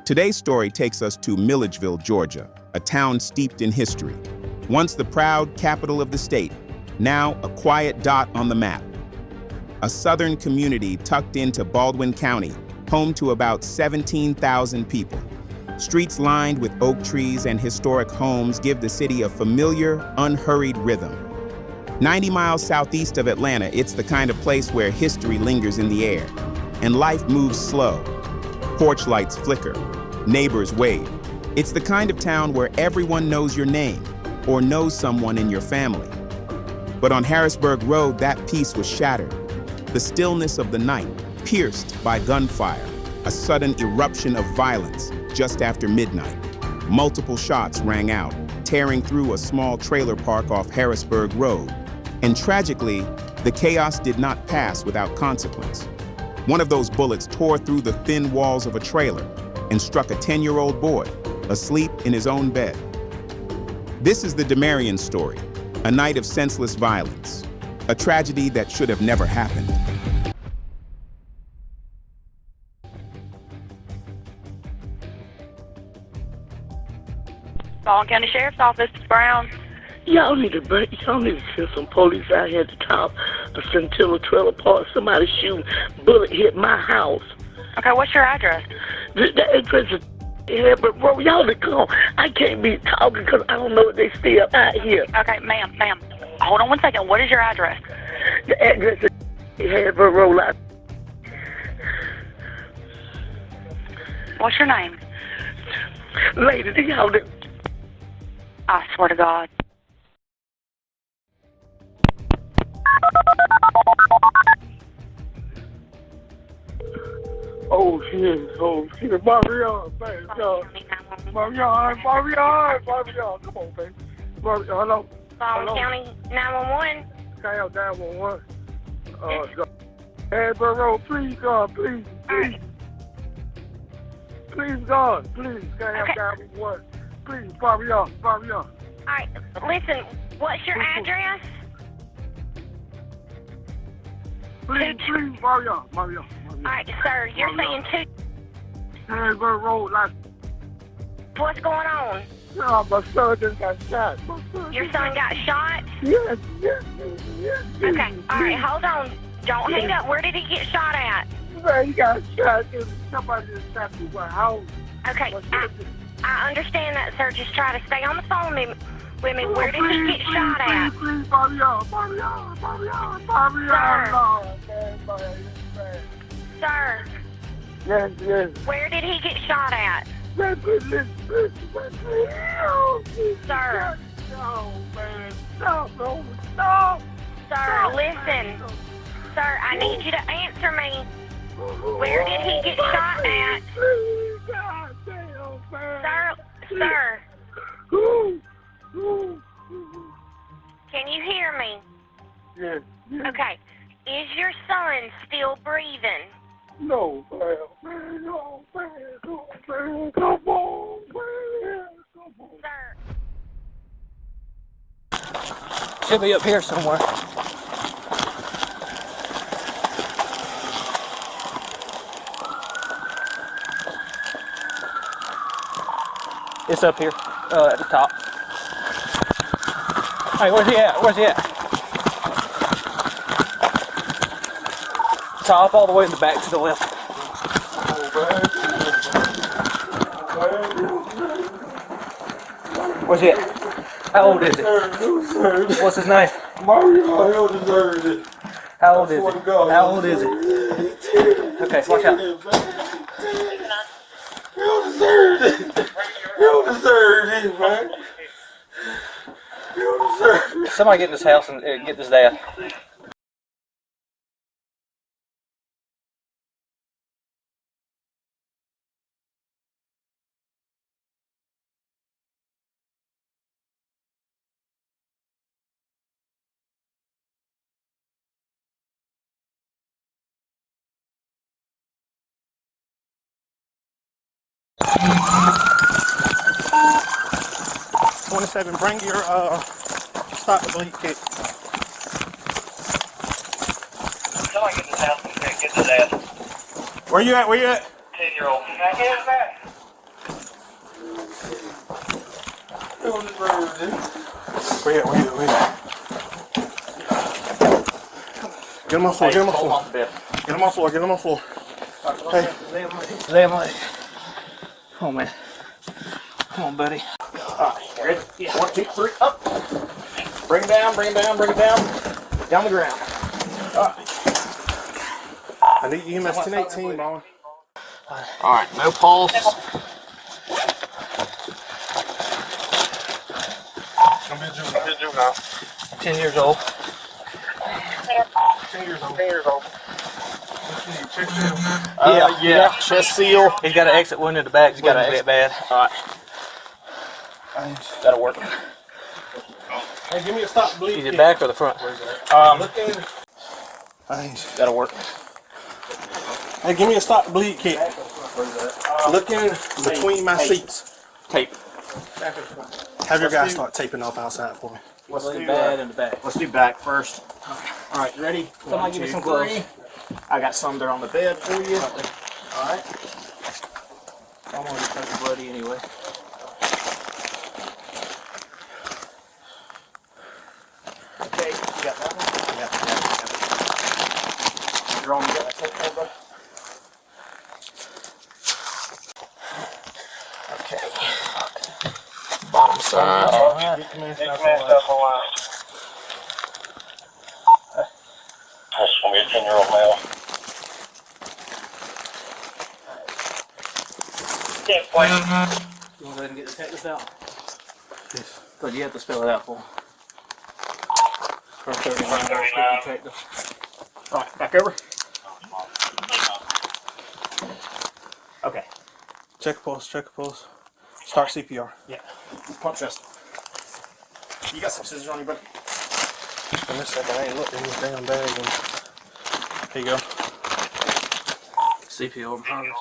Today's story takes us to Milledgeville, Georgia, a town steeped in history. Once the proud capital of the state, now a quiet dot on the map. A southern community tucked into Baldwin County, home to about 17,000 people. Streets lined with oak trees and historic homes give the city a familiar, unhurried rhythm. 90 miles southeast of Atlanta, it's the kind of place where history lingers in the air, and life moves slow. Porch lights flicker, neighbors wave. It's the kind of town where everyone knows your name or knows someone in your family. But on Harrisburg Road, that peace was shattered. The stillness of the night, pierced by gunfire, a sudden eruption of violence just after midnight. Multiple shots rang out, tearing through a small trailer park off Harrisburg Road. And tragically, the chaos did not pass without consequence. One of those bullets tore through the thin walls of a trailer and struck a 10-year-old boy, asleep in his own bed. This is the Damarion Story, a night of senseless violence, a tragedy that should have never happened. Baldwin County Sheriff's Office, Brown. Y'all need to send some police out here to top the Scintilla Trailer Park. Somebody shooting, bullet hit my house. Okay, what's your address? The address is yeah, but bro, y'all to come. I can't be talking because I don't know if they still out here. Okay, ma'am. Hold on one second. What is your address? The address is Harrisburg Road. What's your name? Lady, y'all. I swear to God. Oh shit, Damarion, man, Damarion, come on, baby. Hello? Baldwin County 911. Kyle 911. Harrisburg Road, please, God, please. Please, God, please, Kyle 911. Please, Damarion. Alright, listen, what's your address? Please, Damarion. Alright, sir, you're saying Harrisburg Road, like. What's going on? No, my son just got shot. Your son got shot? Yes. Okay, alright, hold on. Don't hang up. Where did he get shot at? Man, he got shot. Somebody just shot through my house. Okay, I understand that, sir. Just try to stay on the phone with me. Where did he get shot at? Please, Damarion. Sir. Yes. Where did he get shot at? Sir. No, man. Stop. Sir, listen. Sir, I need you to answer me. Where did he get shot at? God damn, man. Sir. Can you hear me? Yes. Okay. Is your son still breathing? No, man. Come on, man. Sir. Should be up here somewhere. It's up here, at the top. Hey, where's he at? Top all the way in the back to the left. Where's he at? How old is it? What's his name? Mario deserved it. How old is it? Okay, watch out. You deserved it, man. You deserved it. Somebody get in this house and get this dad. Bring your stop the bleed kit. Somebody get in this house and get this ass. Where you at? 10-year-old. Now, here's that. Where at? Get him on the floor, get him on the floor. Get him on the floor, get him on the floor. Hey. Lay him on. Come on, man. Come on, buddy. Alright, ready? Yeah. 1, 2, 3, up. Bring it down, bring it down, bring it down. Down the ground. Alright. I need EMS 1018, Baldwin. Alright, no pulse. Gonna be a juvenile. 10 years old. 10 years old. Yeah. Chest seal. He's got an exit wound in the back. He's got a bad. Alright. That'll work. Hey, give me a stop bleed. Is it back or the front? That'll work. Hey, give me a stop bleed kit. Looking between my seats. Tape. Have your guys start taping off outside for me. Let's do bad in the back. Let's do back first. Alright, ready? Somebody give me some gloves. I got some there on the bed for you. Alright. I'm already fucking bloody anyway. Okay, you got that one? Yeah. You're on the tape over. Okay. Bottom side. Alright. That's going to be a 10-year-old male. You want to go ahead and get the tetanus out? Yes. But you have to spell it out for him. For 39. Alright, back over. Okay. Check a pulse, check a pulse. Start CPR. Yeah. Pump chest. You got some scissors on you, buddy? In this second, I ain't looked in this damn bag. And... Here you go. CPO in progress.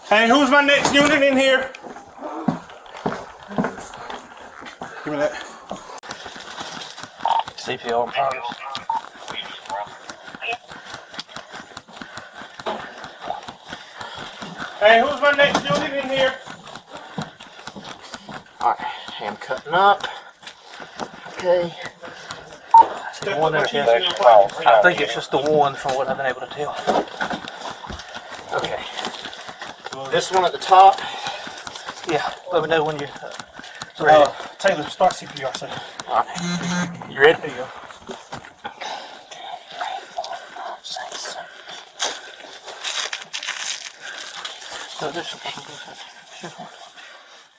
Hey, who's my next unit in here? Give me that. CPO in progress. Hey, who's my next unit in here? Alright, hand cutting up. Okay. See one there, Chef? I think it's just the one from what I've been able to tell. Okay. This one at the top. Yeah, let me know when you're ready. Taylor, start CPR second. Alright. You ready? There you go. So this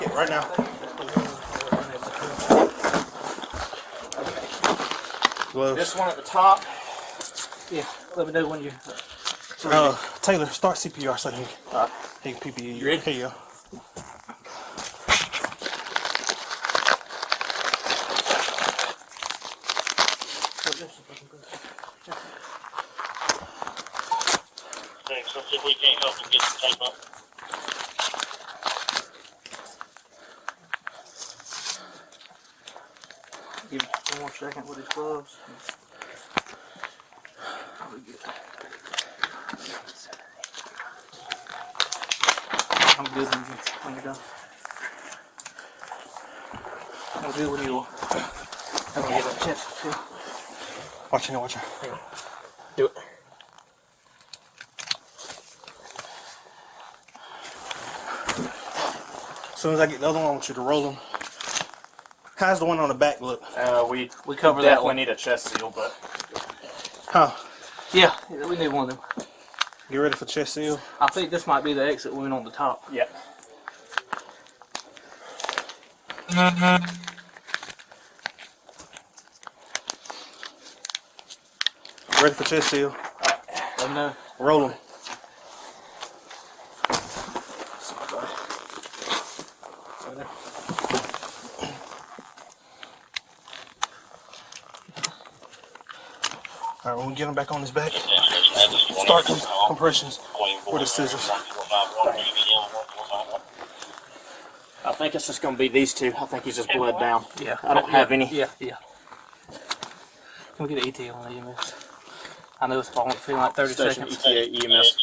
Yeah, right now. Gloves. This one at the top. Yeah, let me know when you're Taylor, start CPR second. Hey, PPE. You ready? Here you go. Thanks. Let's see if we can't help him get the tape up. Give me 1 more second with his gloves. I'm good when you're done. I'm good when you are. I'm gonna get that chest too. Watch it, watch it. Do it. As soon as I get the other one, I want you to roll them. How's the one on the back look? We cover that one. Need a chest seal, but... Yeah, we need one of them. Get ready for chest seal. I think this might be the exit wound on the top. Yeah. Ready for chest seal. Let me know. Roll them. Alright, when we get him back on his back, start compressions with the scissors. I think it's just going to be these two. I think he's just bled down. Yeah. I don't have any. Yeah. Can we get an ETA on the EMS? I know it's falling, feeling like 30 Station seconds. ETA EMS.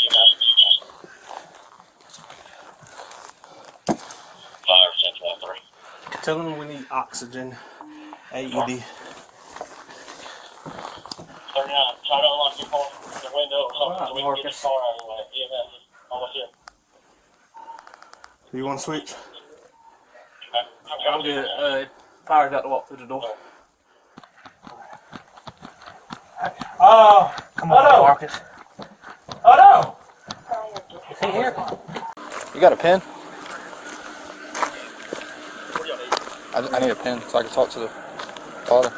Tell them we need oxygen. AED. 39. Try to unlock your car, the window or something, so we can get this car out of the way. EMS is almost here. Do you want to switch? I'm good. Fire's got to walk through the door. Come on, Marcus. Oh no! Is he here? You got a pen? I need a pen so I can talk to the father.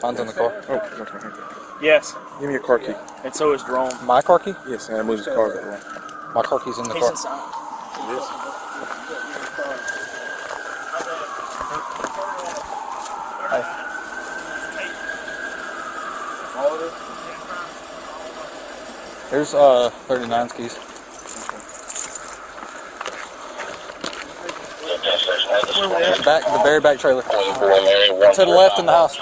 Mine's in the car. Oh, that's right here. Yes. Give me your car key. And so is Jerome. My car key? Yes, and I moved his car that way. My car key's in the He's car. inside. Yes. Here's 39's keys. Back, the very back trailer. To the left in the house.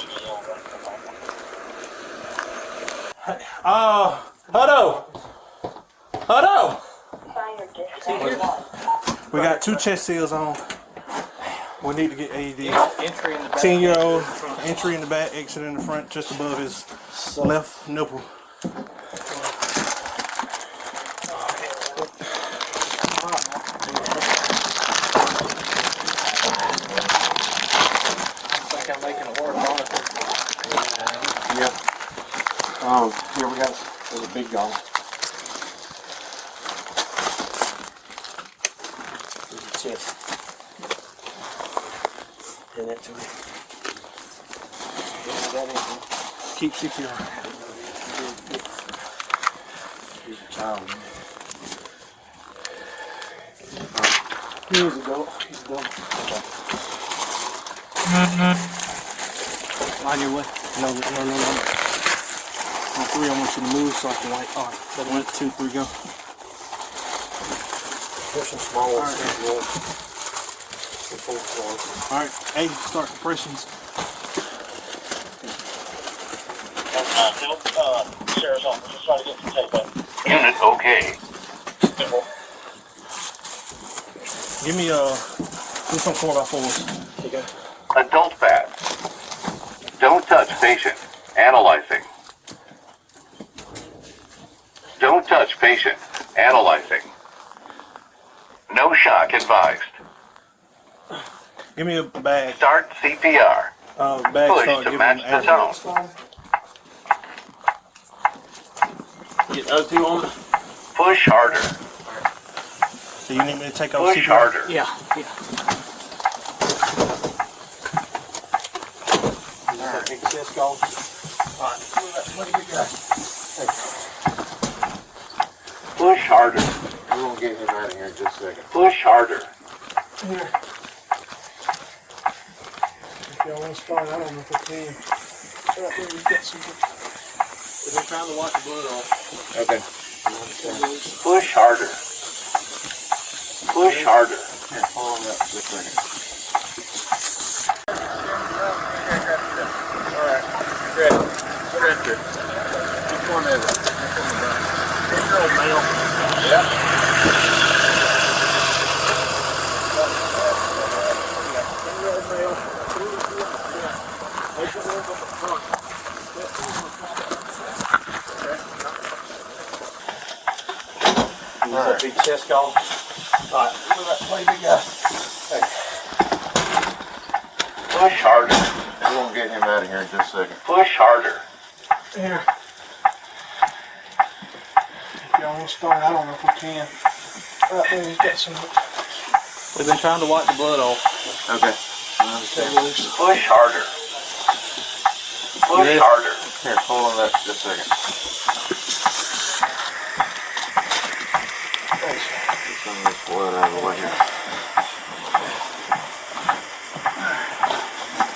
Hutto! Hutto! We got 2 chest seals on. We need to get AED. 10-year-old, entry in the back, exit in the front, just above his left nipple. Here we got there's a big gun. There's a chest. Hand that to me. Keep CPR. Here's a child. Here's a goat. He's a goat. On your way. No. On 3, I want you to move so I can like, all right, that 1, 2, 3, go. There's some small ones. All right, hey, start compressions. Sheriff's office, just try to get some tape up. Unit okay. Give me some 4x4s. Okay. Adult bath. Don't touch patient. Analyzing. Don't touch patient. Analyzing. No shock advised. Give me a bag. Start CPR. Bag Push start to giving match them the zone. Get O2 on it. Push harder. So you need me to take off Push CPR? harder. Yeah. Alright, big chest go. Alright, what do we got? Push harder. We're gonna get him out of here in just a second. Push harder. Here. If y'all want to start, I don't know if I can. Right there, we got some. We've been trying to wash the blood off. Okay. Push harder. Push harder. Here, hold on up just a second. Alright, ready. Surrender. Which one is it? 10-year-old male. Yep. 10-year-old male. Alright, big chest go. Alright, look at that play, big guy. Push harder. We're gonna get him out of here in just a second. Push harder. Here. If y'all want to start, I don't know if we can. Right there, he's got some. We've been trying to wipe the blood off. Okay. Push harder. Push harder. Here, hold on up just a second. Get some of this blood out of the way here.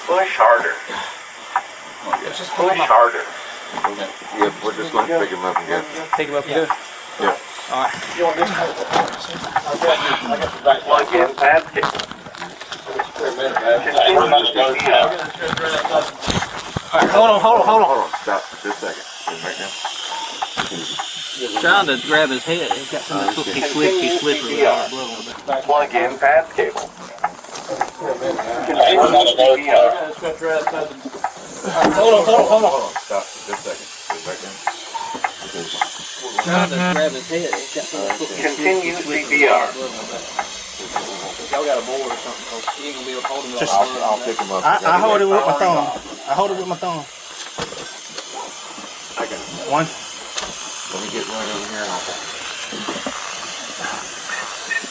Push harder. Push harder. Yeah, we're just gonna pick him up again. Pick him up again. Yeah. Alright. You want this? I got the back. Plug in pass cable. Alright, hold on. Hold on. Stop just a second. Right now. Trying to grab his head. He's got some he's slippery with all the blood on it. Plug in pass cable. Hold on. Stop for just a second. Get back in. Trying to grab his head. Continue CPR. Y'all got a board or something, so he ain't gonna be able to hold him. I'll pick him up. I hold it with my thumb. I hold it with my thumb. I got it. One. Let me get right over here and I'll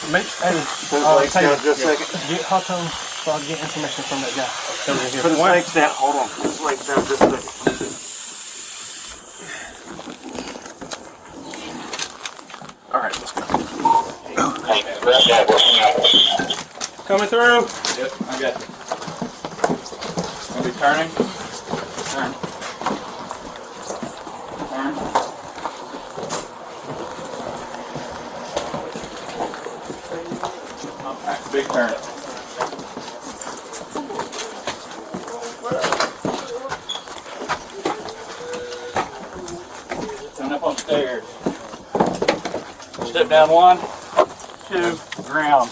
Hey, legs down just a second. get hot tone so I can get information from that guy. Put his legs down. Hold on. Put his legs down just a second. All right, let's go. Hey, grab that working out. Coming through. Yep, I got you. Gonna be turning. Turn. Turn. Alright, big turn. Coming up on the stairs. Step down 1, 2, ground.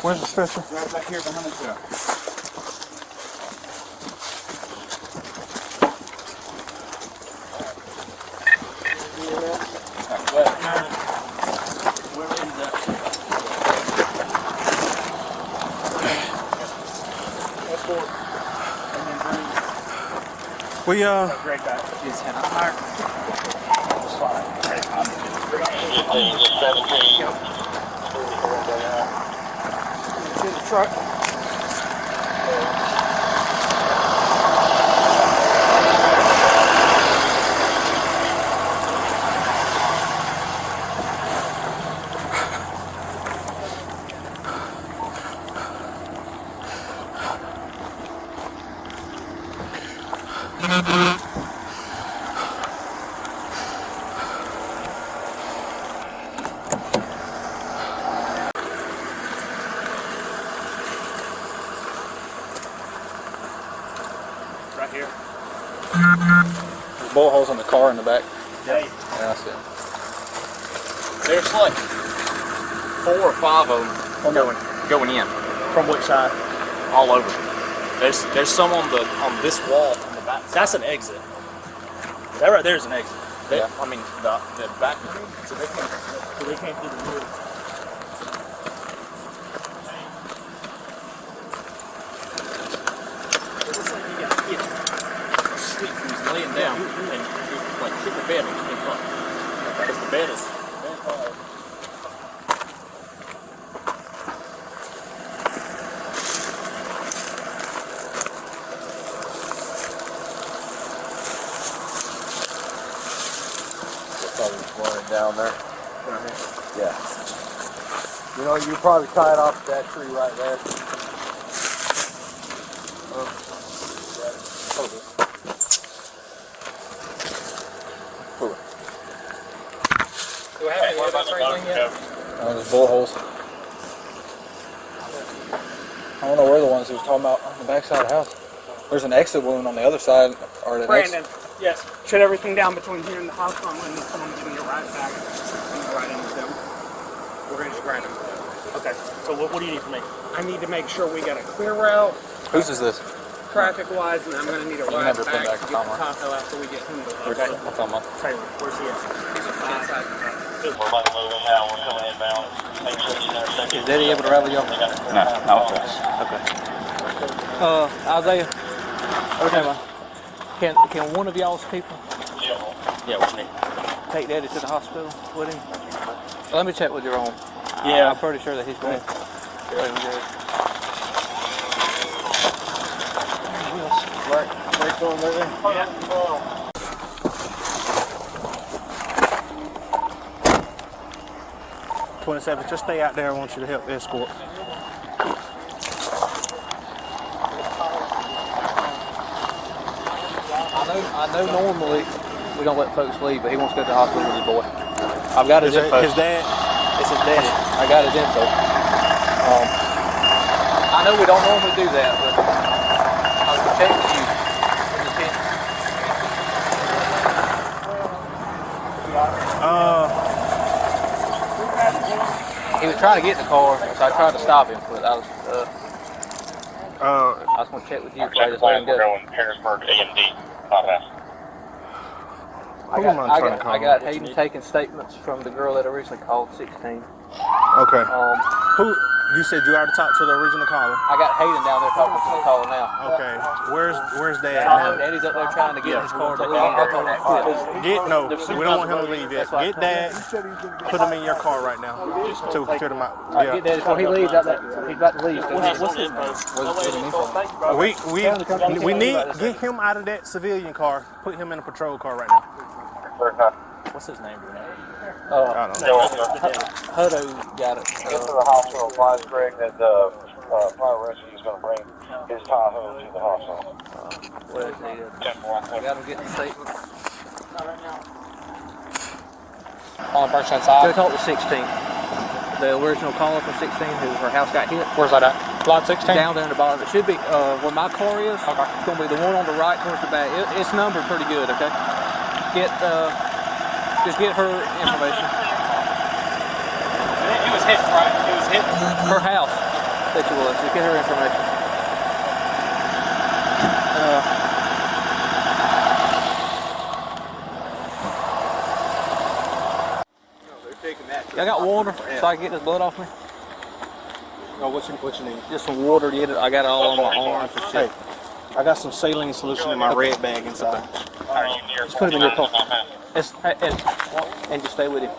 Where's the stretcher? Right back here behind the truck. We Great back. His hand up higher. It's fine. 15 to 17. in the truck. Right here. There's bullet holes in the car in the back. Yeah. Yeah, I see it. There's like 4 or 5 of them going in. From which side? All over. There's some on this wall on the back. That's an exit. That right there is an exit. Yeah. I mean the back. So they came through the roof. It looks like you got hit. Sleep. He was laying down and he like hit the bed and came up. Because the bed is hard. Running down there. Yeah. You know, you probably tied off that tree right there. Do we have any evidence or anything yet? There's bullet holes. I don't know where the ones he was talking about on the back side of the house. There's an exit wound on the other side. Or the Brandon, yes. Shut everything down between here and the house. I'm going to need someone to give me a right back and go right into them. We're going to just grind them. Okay. So what do you need from me? I need to make sure we got a clear route, Whose is this? traffic-wise, and I'm going to need a can right never put back back to the get the timer. taco after we get him to Okay. What's on my? Taylor, where's he at? We're about to move in now. We're coming inbound. Make sure you intersection. Is Eddie able to rally y'all? No, not with us. Okay. Isaiah. Okay, man. Can one of y'all's people Yeah, what you need? take Daddy to the hospital with him? Let me check with your own. Yeah. I'm pretty sure that he's going. Right going there? Yeah. 27, just stay out there. I want you to help escort. I know normally we don't let folks leave, but he wants to go to the hospital with his boy. I've got his info. His dad? It's his daddy. I got his info. I know we don't normally do that, but I was checking you. he was trying to get in the car, so I tried to stop him, but I was going to check with you before I just let him go. Harrisburg A&D. Popeyes. Who am I trying to call? I got Hayden taking statements from the girl that originally called 16. Okay. Who? You said you already talked to the original caller. I got Hayden down there talking to the caller now. Okay. Where's Dad now? Daddy's up there trying to get his car to leave. I told him to quit. No, we don't want him to leave yet. Get Dad, put him in your car right now to fit him out. Yeah. Get Daddy before he leaves. He's about to leave. What's his name? We need get him out of that civilian car. Put him in a patrol car right now. What's his name? I don't know. Hutto got it. Get to the hospital. Advise Greg that the fire rescue is going to bring his Tahoe to the hospital. What is he? I got him getting statements. On the person inside. Go talk to 16. The original caller from 16, her house got hit. Where's that at? Lot 16? Down there in the bottom. It should be where my car is. Okay. It's going to be the one on the right towards the back. It's numbered pretty good, okay? Just get her information. It was hit, right? It was hit. Her house that you was. Just get her information. I got water so I can get this blood off me. Oh, what you need? Just some water to get it. I got it all on my arms and shit. Hey, I got some saline solution in my red bag inside. Just put it in your car. And just stay with him.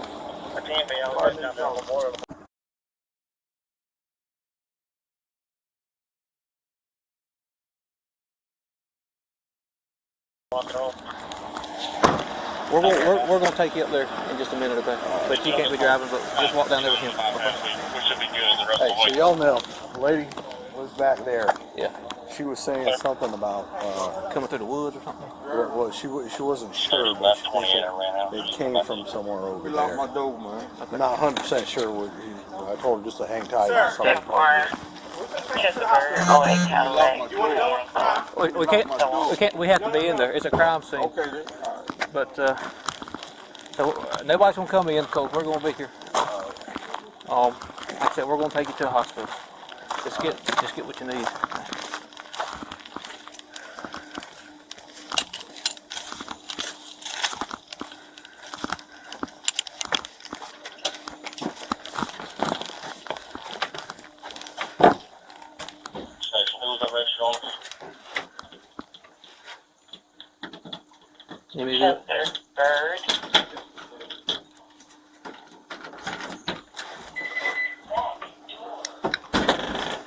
We're going to take you up there in just a minute, okay? But you can't be driving, but just walk down there with him. Okay? Hey, so y'all know, the lady was back there. Yeah. She was saying something about Coming through the woods or something? well, she wasn't sure, but she said it came from somewhere over there. My door, man. I'm not 100% sure what I told her just to hang tight on something. We have to be in there. It's a crime scene. But so nobody's gonna come in because we're gonna be here. Like I said, we're gonna take you to the hospital. Just get what you need. Byrd.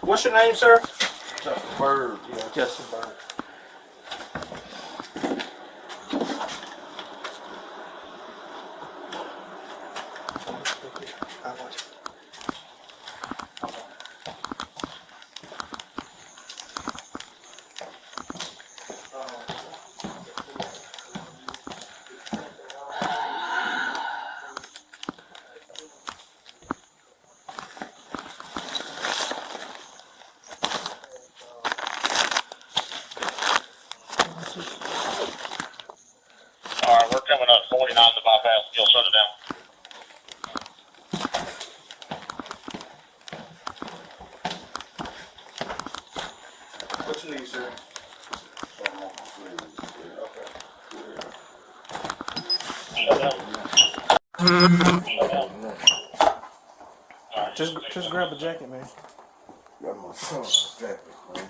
What's your name, sir? Bird. Yeah, Justin Byrd. Alright, we're coming up 49 to bypass. You'll shut it down. What you need, sir? Just grab a jacket, man. Got my son's jacket, man.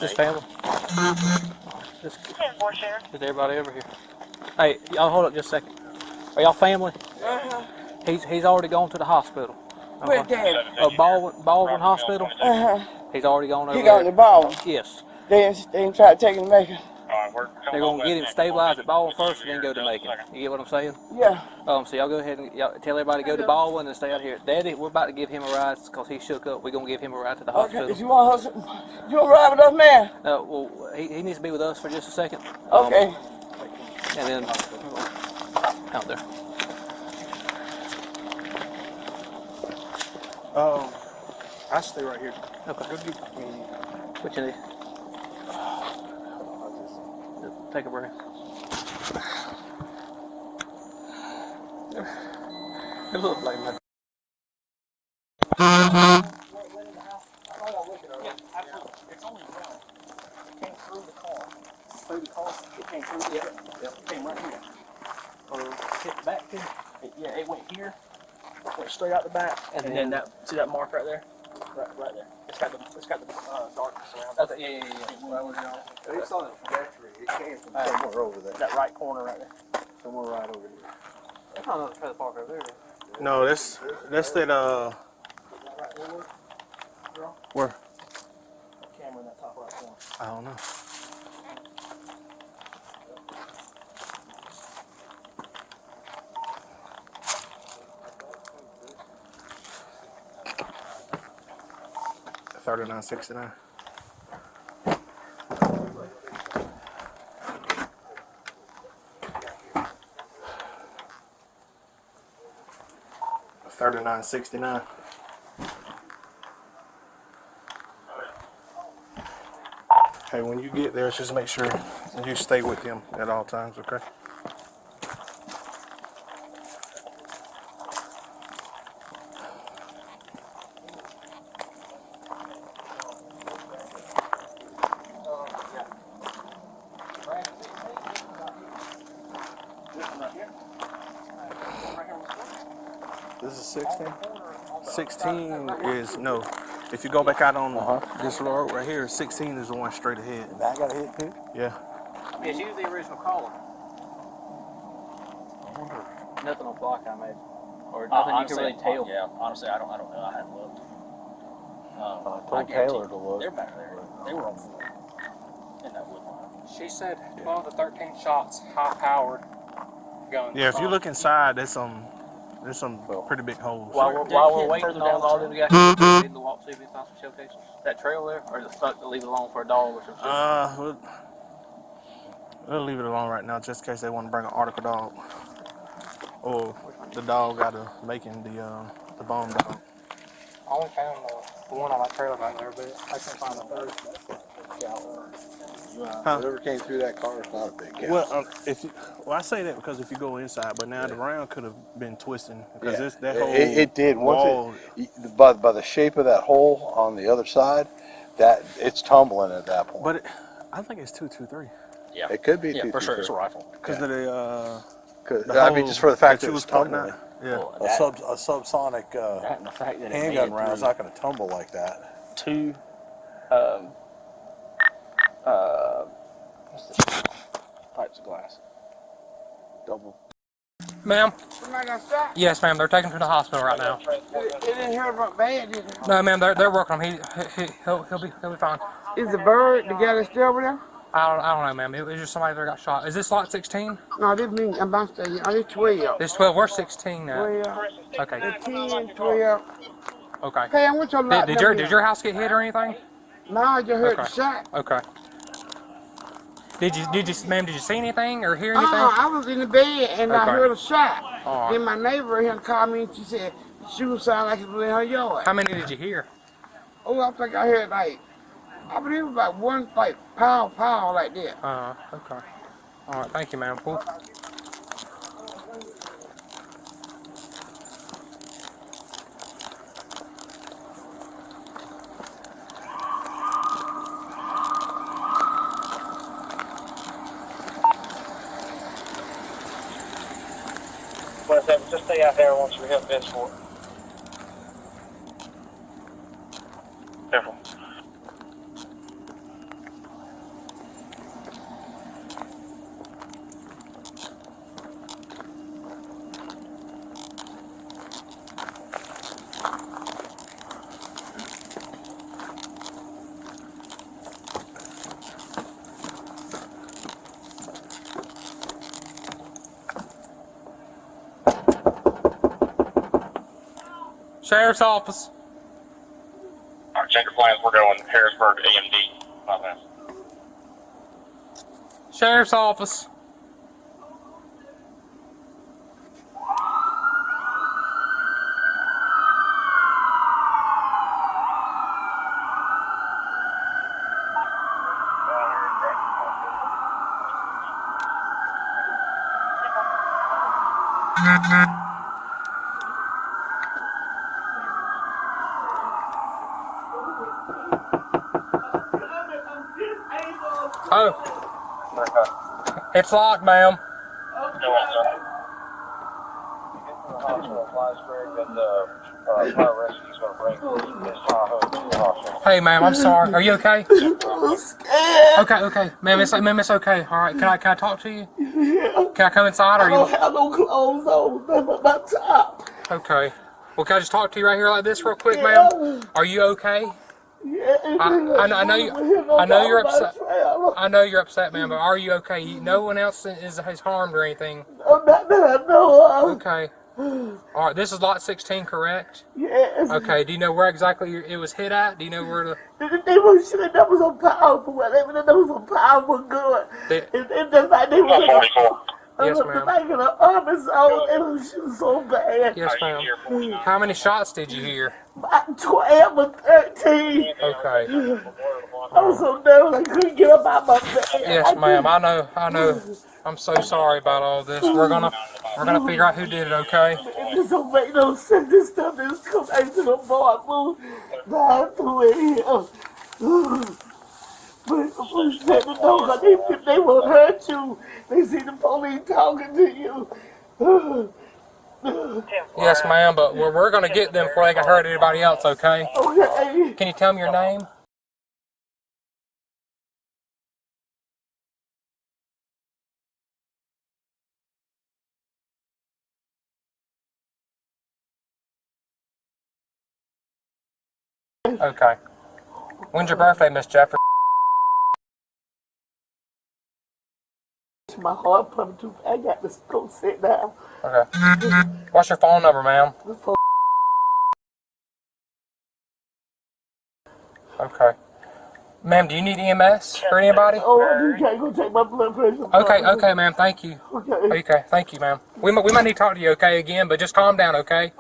This family? Is everybody over here? Hey, y'all hold up just a second. Are y'all family? He's already gone to the hospital. Where's Dad? Baldwin Hospital. He's already gone over He got there. the ball. Yes. They didn't try to take him back. They're gonna get him stabilized at Baldwin first, and then go to Macon. You get what I'm saying? Yeah. So y'all go ahead and y'all tell everybody to go to Baldwin and stay out here. Daddy, we're about to give him a ride because he shook up. We're gonna give him a ride to the hospital. Okay, you want you want to ride with us, man? Well, he needs to be with us for just a second. Okay. And then out there. I stay right here. Okay. Go get me. What you need? Take a breath. It looks like my. It's only down. It came through the car. Through the car? It came through the It came right here. Hit the back too? It went here. Went straight out the back. And then that, see that mark right there? Right there. It's got the darkness around it. Okay, yeah. It's on the trajectory. It came from somewhere over there. That right corner right there. Somewhere right over here. That's not another trailer park over there. No, that's that where? Camera in that top right corner. I don't know. $39.69. $39.69. Hey, when you get there, just make sure you stay with him at all times, okay? This is 16? 16 is, no. If you go back out on this road right here, 16 is the one straight ahead. And that got a hit too? Yeah. Yeah, she was the original caller. Nothing on block, I made. Or nothing you can really tell. Yeah, honestly, I don't know. I hadn't looked. I told Taylor to look. They're back there. They were on foot in that wood line. She said 12 to 13 shots, high-powered guns. Yeah, if you look inside, there's some pretty big holes. While we're waiting on all them guys to leave the walk, see if we find some shell cases. That trail there, or just stuck to leave it alone for a dog or something? We'll leave it alone right now, just in case they want to bring an article dog, or the dog out of making the bone dog. I only found the one on my trailer back there, but I can't find the third. Whatever came through that car is not a big cat. Well, I say that because if you go inside, but now the round could have been twisting because that whole it did. wall, By the shape of that hole on the other side, that it's tumbling at that point. But I think it's 223. Yeah, it could be. Yeah, for sure, it's a rifle. Because of I mean, just for the fact that it was tumbling. Yeah, Well, a subsonic that and the fact that it handgun made it round is through not going to tumble like that. 2 what's this? Pipes of glass. Double. Ma'am? Somebody got shot? Yes, ma'am. They're taking him to the hospital right now. It didn't hurt about bad, did it? No, ma'am. They're working on him. He'll be fine. Is the Byrd the guy that's still over there? I don't know, ma'am. It was just somebody that got shot. Is this lot 16? No, this means I'm about to say, I need 12. It's 12. We're 16 now. 12. Okay. 10, 12. Okay. Hey, I want your lot. Did your house get hit or anything? No, I just heard the Okay. shot. Okay. Did you, ma'am? Did you see anything or hear anything? I was in the bed and I Okay. heard a shot. All right. Then my neighbor here called me and she said, the shooting sounded like it was in her yard. How many did you hear? Oh, I think I heard like, I believe about one like pow like that. Okay. All right. Thank you, ma'am. Cool. Just stay out there once we have this for it. Careful. Sheriff's office. Alright, check your plans. We're going Harrisburg AMD. Bypass. Sheriff's office. Oh, it's locked, ma'am. Go on, sir. Hey, ma'am, I'm sorry. Are you okay? I'm scared. Okay, ma'am, it's okay. All right, can I talk to you? Can I come inside, or I don't have no clothes on. Nothing but my top. Okay. Well, can I just talk to you right here like this real quick, ma'am? Are you okay? Yeah. I know you're upset. I know you're upset, ma'am, but are you okay? No one else is harmed or anything. I'm not that I know of. Okay. All right, this is lot 16, correct? Yes. Okay, do you know where exactly it was hit at? Do you know where the... They were sure that was so powerful. That was so powerful good. It's just like they were Yes, ma'am. like in an army zone. They were shooting so bad. Yes, ma'am. How many shots did you hear? About 12 or 13. Okay. I was so nervous I couldn't get up out my bed. Yes, ma'am. I know. I'm so sorry about all this. We're gonna figure out who did it, okay? It just don't make no sense. This stuff just come back to the board, move down through it here. But the police said the dog, they won't hurt you. They see the police talking to you. Yes, ma'am, but we're gonna get them before they can hurt anybody else, okay? Okay. Can you tell me your name? Okay. When's your birthday, Miss Jeffrey? My heart pumping too fast. I got to go sit down. Okay. What's your phone number, ma'am? Okay. Ma'am, do you need EMS for anybody? Oh, you can't go take my blood pressure. Okay, ma'am. Thank you. Okay. Thank you, ma'am. We might need to talk to you, okay, again, but just calm down, okay?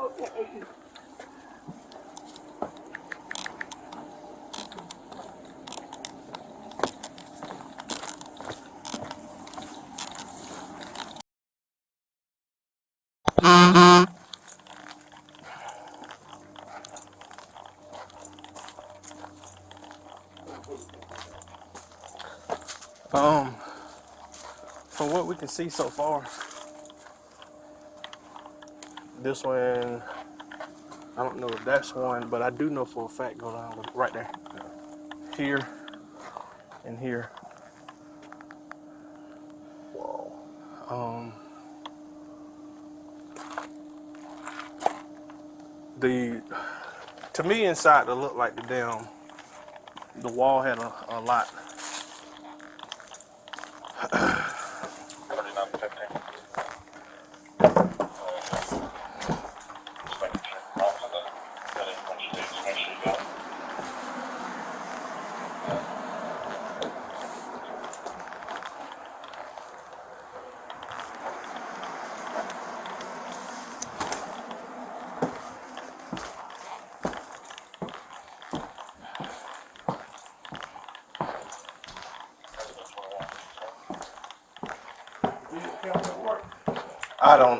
From what we can see so far, this one, I don't know if that's one, but I do know for a fact go down right there, here, and here. Whoa. To me inside it looked like the wall had a lot.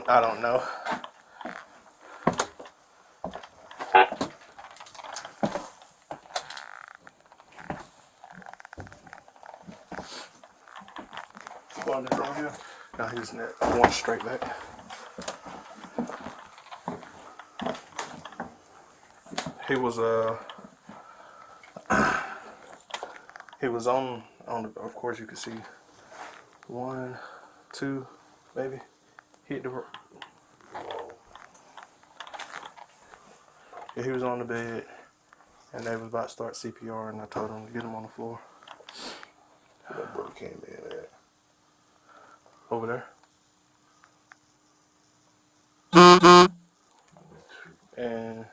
I don't know. No, he's in that one straight back. He was on the, of course you can see 1, 2, maybe hit the. Yeah, he was on the bed, and they was about to start CPR, and I told him to get him on the floor. That brother came in at Over there. And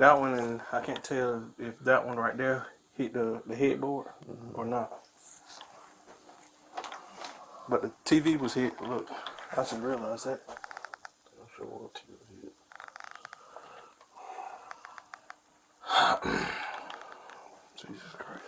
That one, and I can't tell if that one right there hit the headboard or not. But the TV was hit. Look, I should realize that. I'm sure what TV was hit. Jesus Christ.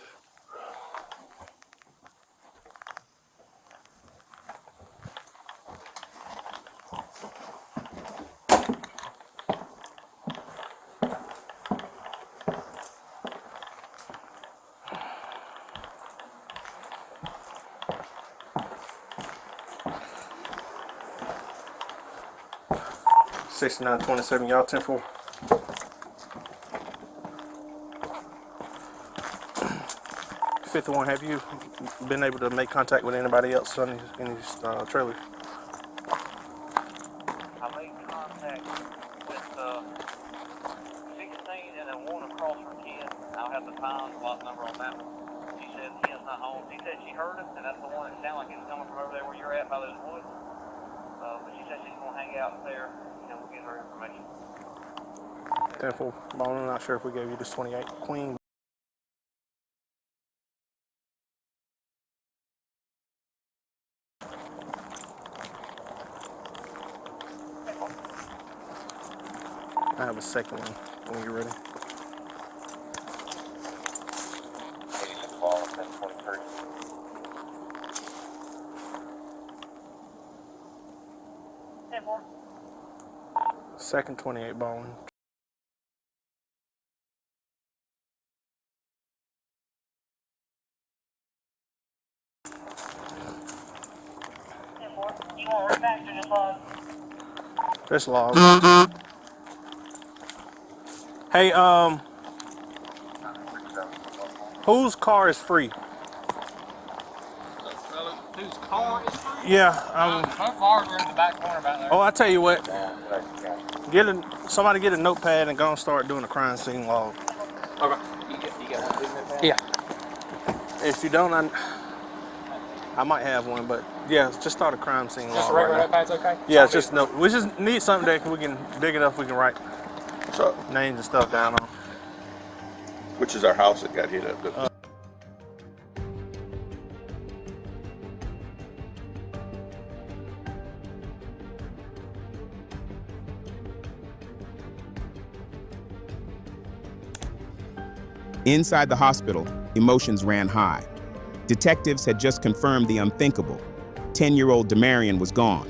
$69.27, y'all 10-4. Fifth one, have you been able to make contact with anybody else in these trailers? I made contact with 16 and then one across from 10. I'll have the time block number on that one. She said 10's not home. She said she heard us, and that's the one that sounded like it was coming from over there where you're at by those woods. But she said she's going to hang out there, and we'll get her information. 10-4. I'm not sure if we gave you this 28 Queen. I have a second one when you're ready. 86 ball, 1023. Second 28 Baldwin. You want right back to the log? This log. Hey, whose car is free? Whose car is free? Yeah, Both ours are in the back corner back there. oh, I tell you what. Somebody get a notepad and go and start doing a crime scene log. Okay. You got one notepad? Yeah. If you don't, I might have one, but yeah, just start a crime scene log. Just a regular notepad's okay? Yeah, just no. We just need something that we can dig it up. We can write names and stuff down on. Which is our house that got hit up. Inside the hospital, emotions ran high. Detectives had just confirmed the unthinkable. 10-year-old Damarion was gone.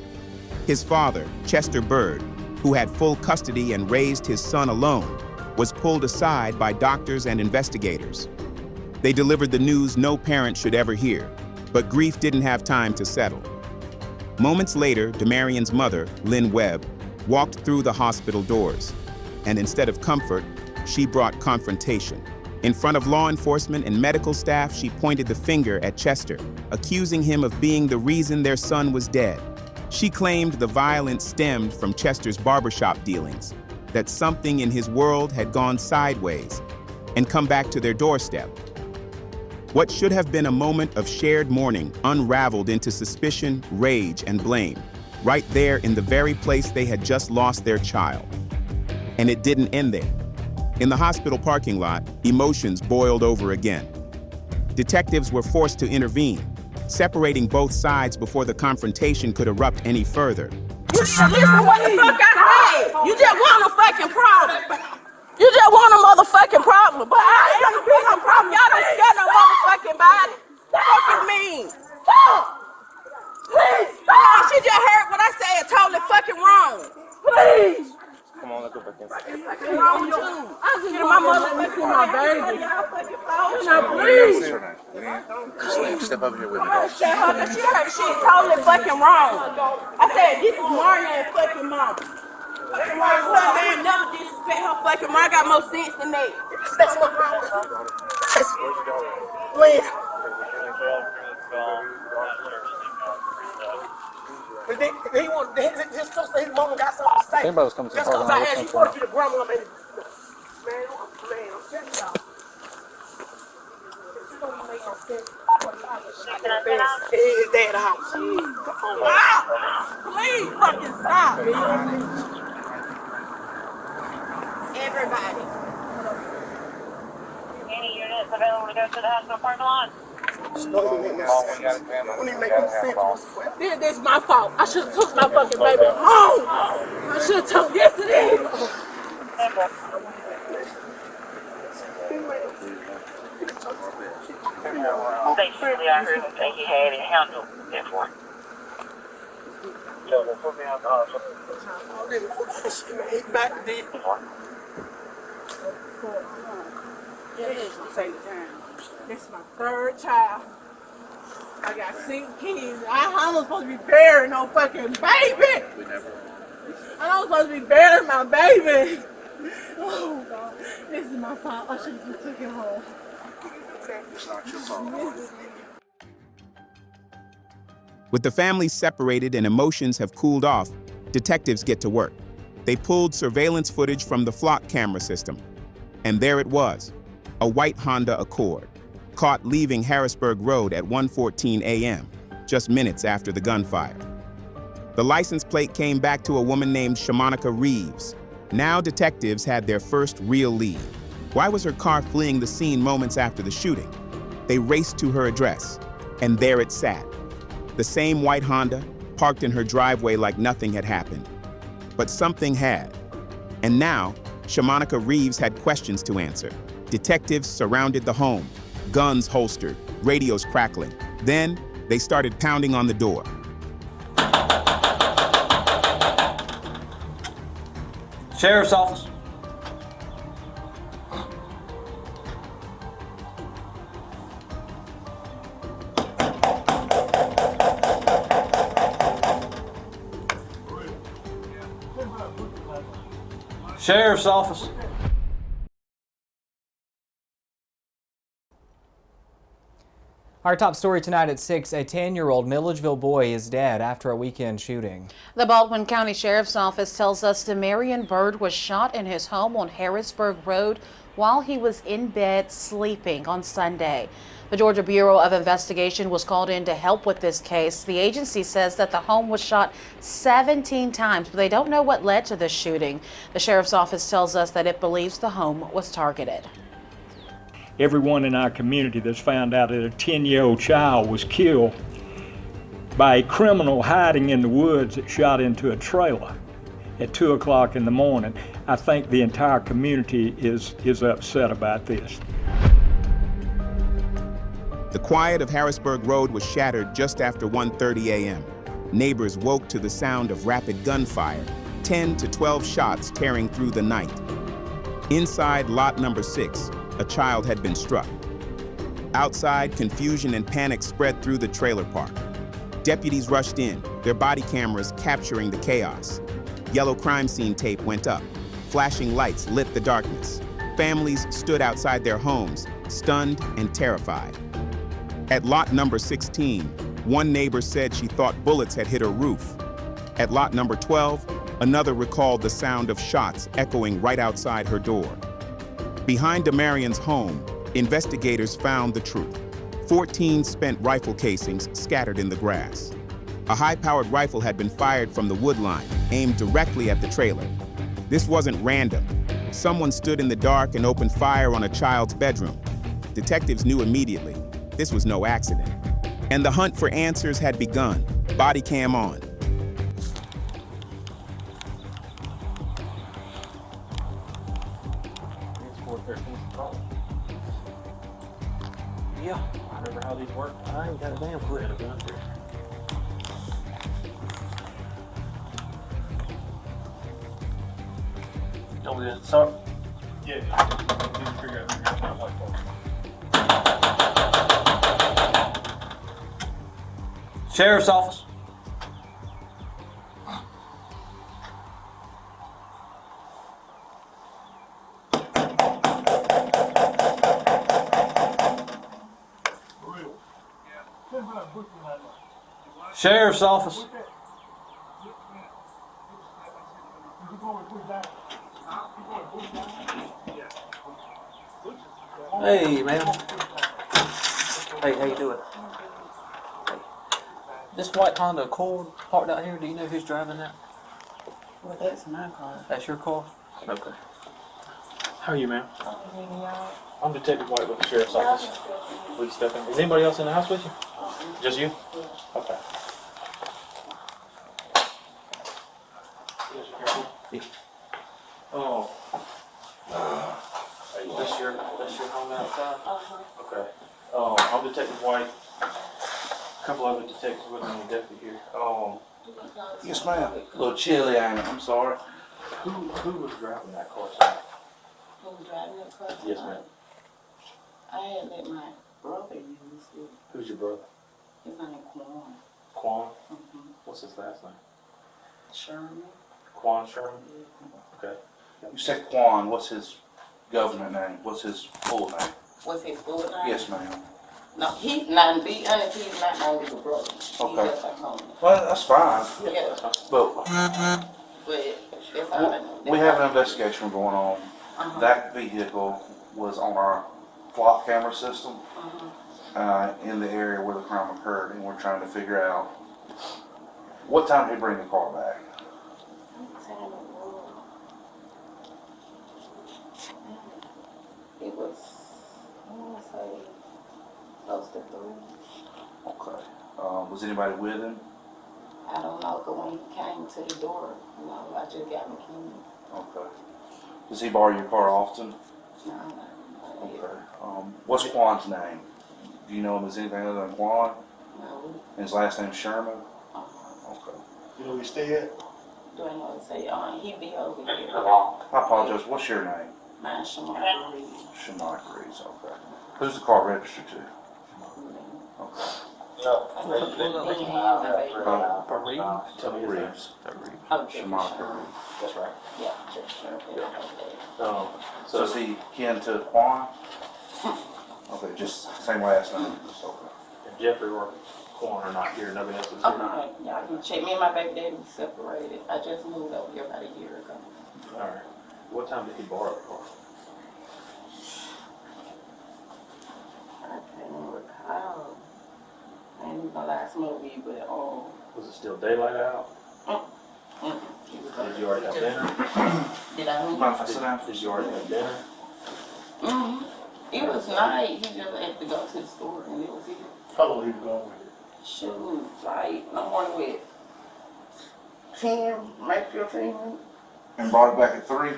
His father, Chester Byrd, who had full custody and raised his son alone, was pulled aside by doctors and investigators. They delivered the news no parent should ever hear, but grief didn't have time to settle. Moments later, Damarion's mother, Lynn Webb, walked through the hospital doors, and instead of comfort, she brought confrontation. In front of law enforcement and medical staff, she pointed the finger at Chester, accusing him of being the reason their son was dead. She claimed the violence stemmed from Chester's barbershop dealings, that something in his world had gone sideways and come back to their doorstep. What should have been a moment of shared mourning unraveled into suspicion, rage, and blame, right there in the very place they had just lost their child. And it didn't end there. In the hospital parking lot, emotions boiled over again. Detectives were forced to intervene, separating both sides before the confrontation could erupt any further. Listen, what the fuck I said? You just want a fucking problem. You just want a motherfucking problem. But I ain't gonna be no problem. Y'all don't scare no motherfucking body. What you mean? Please, stop. She just heard what I said. Totally fucking wrong. Please. Come on, let's go back inside. Wrong too. Get my motherfucking my baby. Please. Step over here with me. She heard shit totally fucking wrong. I said, this is Martin and fucking mom. Fucking Martin, man, never disrespect her fucking mom. I got more sense than that. That's what wrong. Please. He want his sister, his mama got something to say. Anybody was coming to the Just parking because I lot, asked you what's for your grandma, man. Man, I'm telling y'all. It don't make no sense. His dad's house. Stop! Please fucking stop. Everybody. units available to go to the hospital parking lot. This is my fault. I should have took my fucking baby home. I should have took yesterday. They surely I heard him say he had it handled, therefore. So they put me out the hospital. Back there. This is my third child. I got 6 kids. I'm not supposed to be burying no fucking baby. I'm not supposed to be burying my baby. Oh God, this is my fault. I should have just took him home. It's not your fault. With the family separated and emotions have cooled off, detectives get to work. They pulled surveillance footage from the flock camera system. And there it was, a white Honda Accord, caught leaving Harrisburg Road at 1:14 a.m., just minutes after the gunfire. The license plate came back to a woman named Shamonica Reeves. Now detectives had their first real lead. Why was her car fleeing the scene moments after the shooting? They raced to her address, and there it sat. The same white Honda, parked in her driveway like nothing had happened. But something had. And now, Shamonica Reeves had questions to answer. Detectives surrounded the home, guns holstered, radios crackling. Then, they started pounding on the door. Sheriff's office. Sheriff's office. Our top story tonight at 6, a 10-year-old Milledgeville boy is dead after a weekend shooting. The Baldwin County Sheriff's Office tells us Damarion Byrd was shot in his home on Harrisburg Road while he was in bed sleeping on Sunday. The Georgia Bureau of Investigation was called in to help with this case. The agency says that the home was shot 17 times, but they don't know what led to this shooting. The Sheriff's Office tells us that it believes the home was targeted. Everyone in our community that's found out that a 10-year-old child was killed by a criminal hiding in the woods that shot into a trailer at 2 o'clock in the morning. I think the entire community is upset about this. The quiet of Harrisburg Road was shattered just after 1:30 a.m. Neighbors woke to the sound of rapid gunfire, 10 to 12 shots tearing through the night. Inside lot number 6, a child had been struck. Outside, confusion and panic spread through the trailer park. Deputies rushed in, their body cameras capturing the chaos. Yellow crime scene tape went up. Flashing lights lit the darkness. Families stood outside their homes, stunned and terrified. At lot number 16, one neighbor said she thought bullets had hit her roof. At lot number 12, another recalled the sound of shots echoing right outside her door. Behind Damarion's home, investigators found the truth. 14 spent rifle casings scattered in the grass. A high-powered rifle had been fired from the wood line, aimed directly at the trailer. This wasn't random. Someone stood in the dark and opened fire on a child's bedroom. Detectives knew immediately. This was no accident. And the hunt for answers had begun. Body cam on. Yeah, I remember how these work. I ain't got a damn clue. Told me that, sir? Yeah. Sheriff's office. Sheriff's office. Hey, man. Hey, how you doing? Hey. This white Honda Accord parked out here, do you know who's driving that? Well, that's my car. That's your car? Okay. How are you, ma'am? I'm Detective White with the Sheriff's Office. Will you step in? Is anybody else in the house with you? Just you? Okay. Oh. That's your home outside? Okay. I'm Detective White. A couple other detectives with me, and the deputy here. Yes, ma'am. A little chilly, ain't it? I'm sorry. Who was driving that car, sir? Who was driving that car? Yes, ma'am. I had let my brother use it. Who's your brother? His name Quan. Quan? What's his last name? Sherman. Quan Sherman? Okay. You said Quan. What's his government name? What's his full name? What's his full name? Yes, ma'am. No, he's not, to be honest, he's not my little brother. Okay. He's just like home. Well, that's fine. Yeah. But That's all I know. we have an investigation going on. That vehicle was on our flock camera system in the area where the crime occurred, and we're trying to figure out what time did he bring the car back. It was, I want to say, close to 3. Okay. Was anybody with him? I don't know, but when he came to the door, you know, I just got my key. Okay. Does he borrow your car often? No. Okay. What's Quan's name? Do you know him as anything other than Quan? No. And his last name's Sherman? Okay. You know where you stay at? Do I know what to say? He be over here. I apologize. What's your name? Mine's Shamar Reed. Shamar Reeves. Okay. Who's the car registered to? Okay. Tell me his name. Reeves. Oh, Shamar Reeves. That's right. Yeah, just sure. So is he kin to Quan? Okay, just same last name. Okay. And Jeffrey or Quan are not here. Nobody else is here. Oh, no, y'all can check. Me and my baby daddy was separated. I just moved over here about a year ago. All right. What time did he borrow the car? I can't recall. I ain't even gonna lie, smoke weed, but Was it still daylight out? Did you already have dinner? Did I? Mind if I sit down? Did you already have dinner? It was night. He just had to go to the store, and it was it. How long he was going with it? Shoot, like no more than with 10, maybe 15. And brought it back at 3?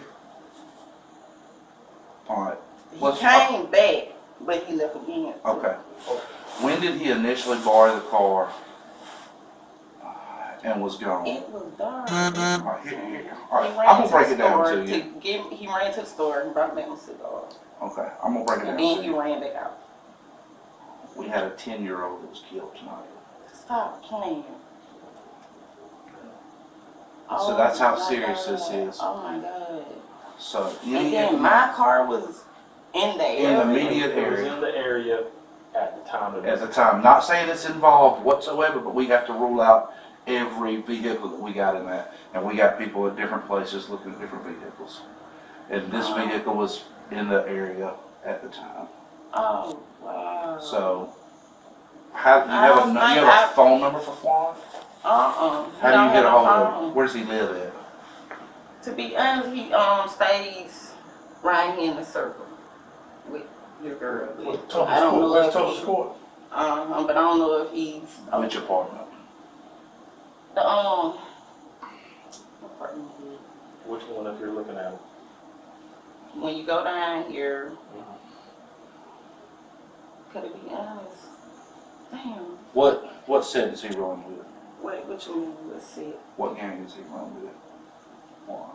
Alright. He came back, but he left again. Okay. When did he initially borrow the car and was gone? It was dark. Alright, I'm gonna break it down to you. He ran to the store and brought back a cigar. Okay, I'm gonna break it down And to then he you. ran back out. We had a 10-year-old that was killed tonight. Stop playing. So that's how my serious God. this is. Oh my God. So And then my car was in the area. in the immediate It was area in the area at the time of at the time. Not saying it's involved whatsoever, but we have to rule out every vehicle that we got in that. And we got people at different places looking at different vehicles. And this vehicle was in the area at the time. Oh, wow. So, how do you have a phone number for Quan? How How do you get a hold of him? Where does he live at? To be honest, he stays right here in the circle with your girl. I don't know Where's if Thomas he, Court? but I don't know if he's Which apartment? the apartment. Which one if you're looking at it? When you go down here, could it be honest? Damn. What set is he rolling with? What you mean? Let's see. What gang is he rolling with? Quan.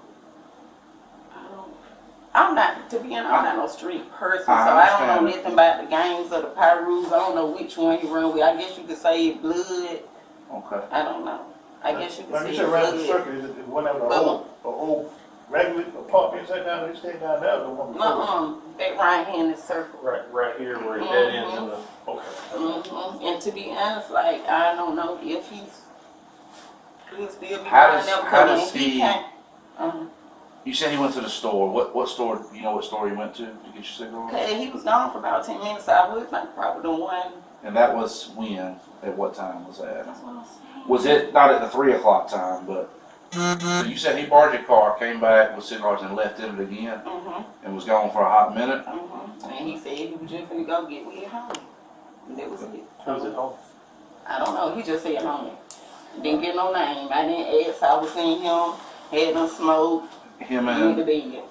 I'm not, to be honest, I'm not no street person, so I I don't know understand. nothing about the gangs or the Pyrus. I don't know which one he run with. I guess you could say Blood. Okay. I don't know. I guess you could Like say you said, around the Blood. circle, is it one of the old regular apartments that down there, stay down there, the one before? They right here in the circle. Right here where he dead ends in the. Okay. And to be honest, like, I don't know if he'll still be How around does- them how because does when he he- came. You said he went to the store. What store? You know what store he went to get your cigarettes? Okay, he was gone for about 10 minutes, so I would think probably the one. And that was when? At what time was that? That's what I'm saying. Was it not at the 3 o'clock time, but So you said he borrowed your car, came back with cigars and left in it again, and was gone for a hot minute? And he said he was just gonna go get me at home. And that was it. Who's at home? I don't know. He just said home. Didn't get no name. I didn't ask. I was seeing him, had no smoke. Him in the bed.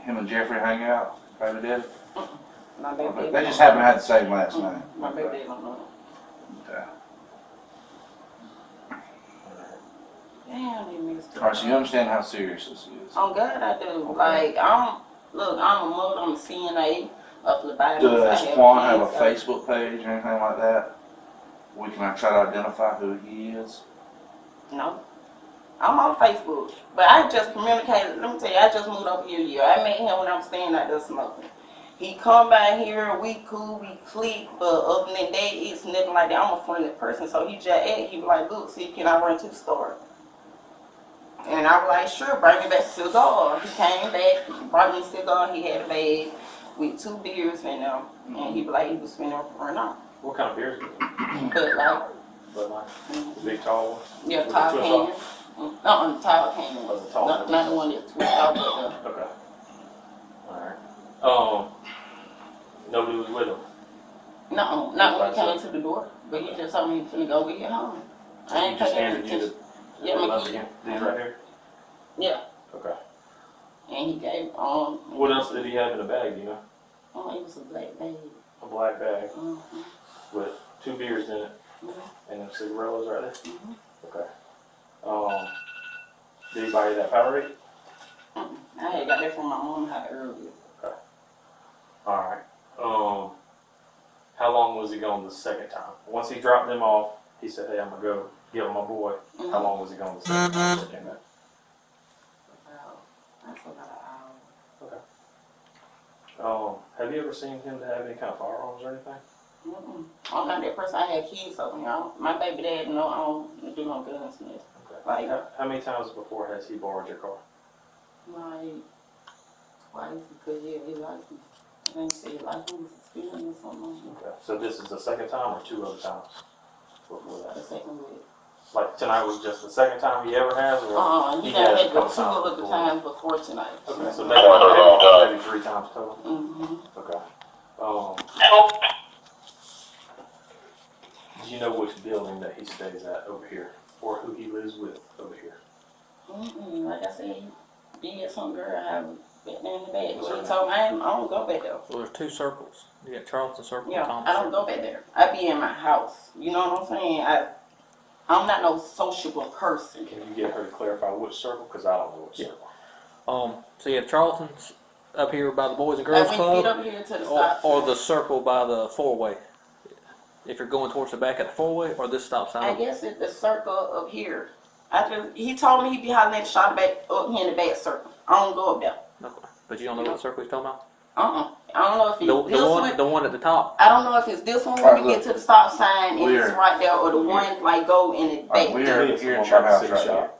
Him and Jeffrey hang out, baby daddy? My baby daddy. They just happen to have the same last name. My baby daddy don't know. Okay. Damn, they missed it. Alright, so you understand how serious this is? Oh God, I do. Like I'm a mother. I'm a CNA of phlebotomist. Does Quan have a Facebook page or anything like that? We can try to identify who he is? No. I'm on Facebook, but I just communicated. Let me tell you, I just moved over here a year. I met him when I was staying out there smoking. He come by here, we cool, we click, but other than that, it's nothing like that. I'm a friendly person, so he just asked, he was like, look, see, can I run to the store? And I was like, sure, bring me back cigar. He came back, brought me a cigar. He had a bag with 2 beers in them, and he was like, he was finna run off. What kind of beers is it? But like, Bud Light? Big tall ones? yeah, With tall the twist can. off? Tall can. Oh, the tall Not the one that twists out, but Okay. Alright. Nobody was with him? no, not when he came to the door. But he just told me he was finna go get home. I ain't He just paying handed you attention. the Yeah, leather again? These right here? Yeah. Okay. And he gave, What else did he have in the bag, do you know? it was a black bag. A black bag Mm-hmm. with 2 beers in it and them cigarillos right there? Okay. Did he buy you that Powerade? I had got that from my mom house earlier. Okay. Alright. How long was he gone the second time? Once he dropped them off, he said, hey, I'm gonna go get my boy. How long was he gone the second time he came back? That's about an Okay. Have you ever seen him to have any kind of firearms or anything? hour. I'm not that person. I had kids over here. My baby dad, no, I don't do no guns. Okay. Like, How many times before has he borrowed your car? like, twice because he liked me. I think he said like he was stealing or something. Okay. So this is the second time or 2 other times before that? The second week. Like tonight was just the second time he ever has, or He he got has a had couple 2 times other before? times before tonight. Okay, so maybe 3 times total. Okay. Do you know which building that he stays at over here, or who he lives with over here? Like I said, he be at some girl I haven't been in the bed. She told me I don't go back there. Well, there's 2 circles. You got Charleston Circle and Yeah, Thomas I don't Circle. go back there. I be in my house. You know what I'm saying? I'm not no sociable person. Can you get her to clarify which circle? Because I don't know which circle. So you have Charleston's up here by the Boys and Girls Like when you Club, get up here to the stop or sign. the circle by the 4-way. If you're going towards the back at the 4-way, or this stop sign. I guess it's the circle up here. He told me he'd be hollering at the shop back up here in the back circle. I don't go up there. Okay. But you don't know what circle he's talking about? I don't know if it's this one. The one at the top. I don't know if it's this one when you get to the stop sign and it's right there, or the one like go in the back. We're here at your house right here.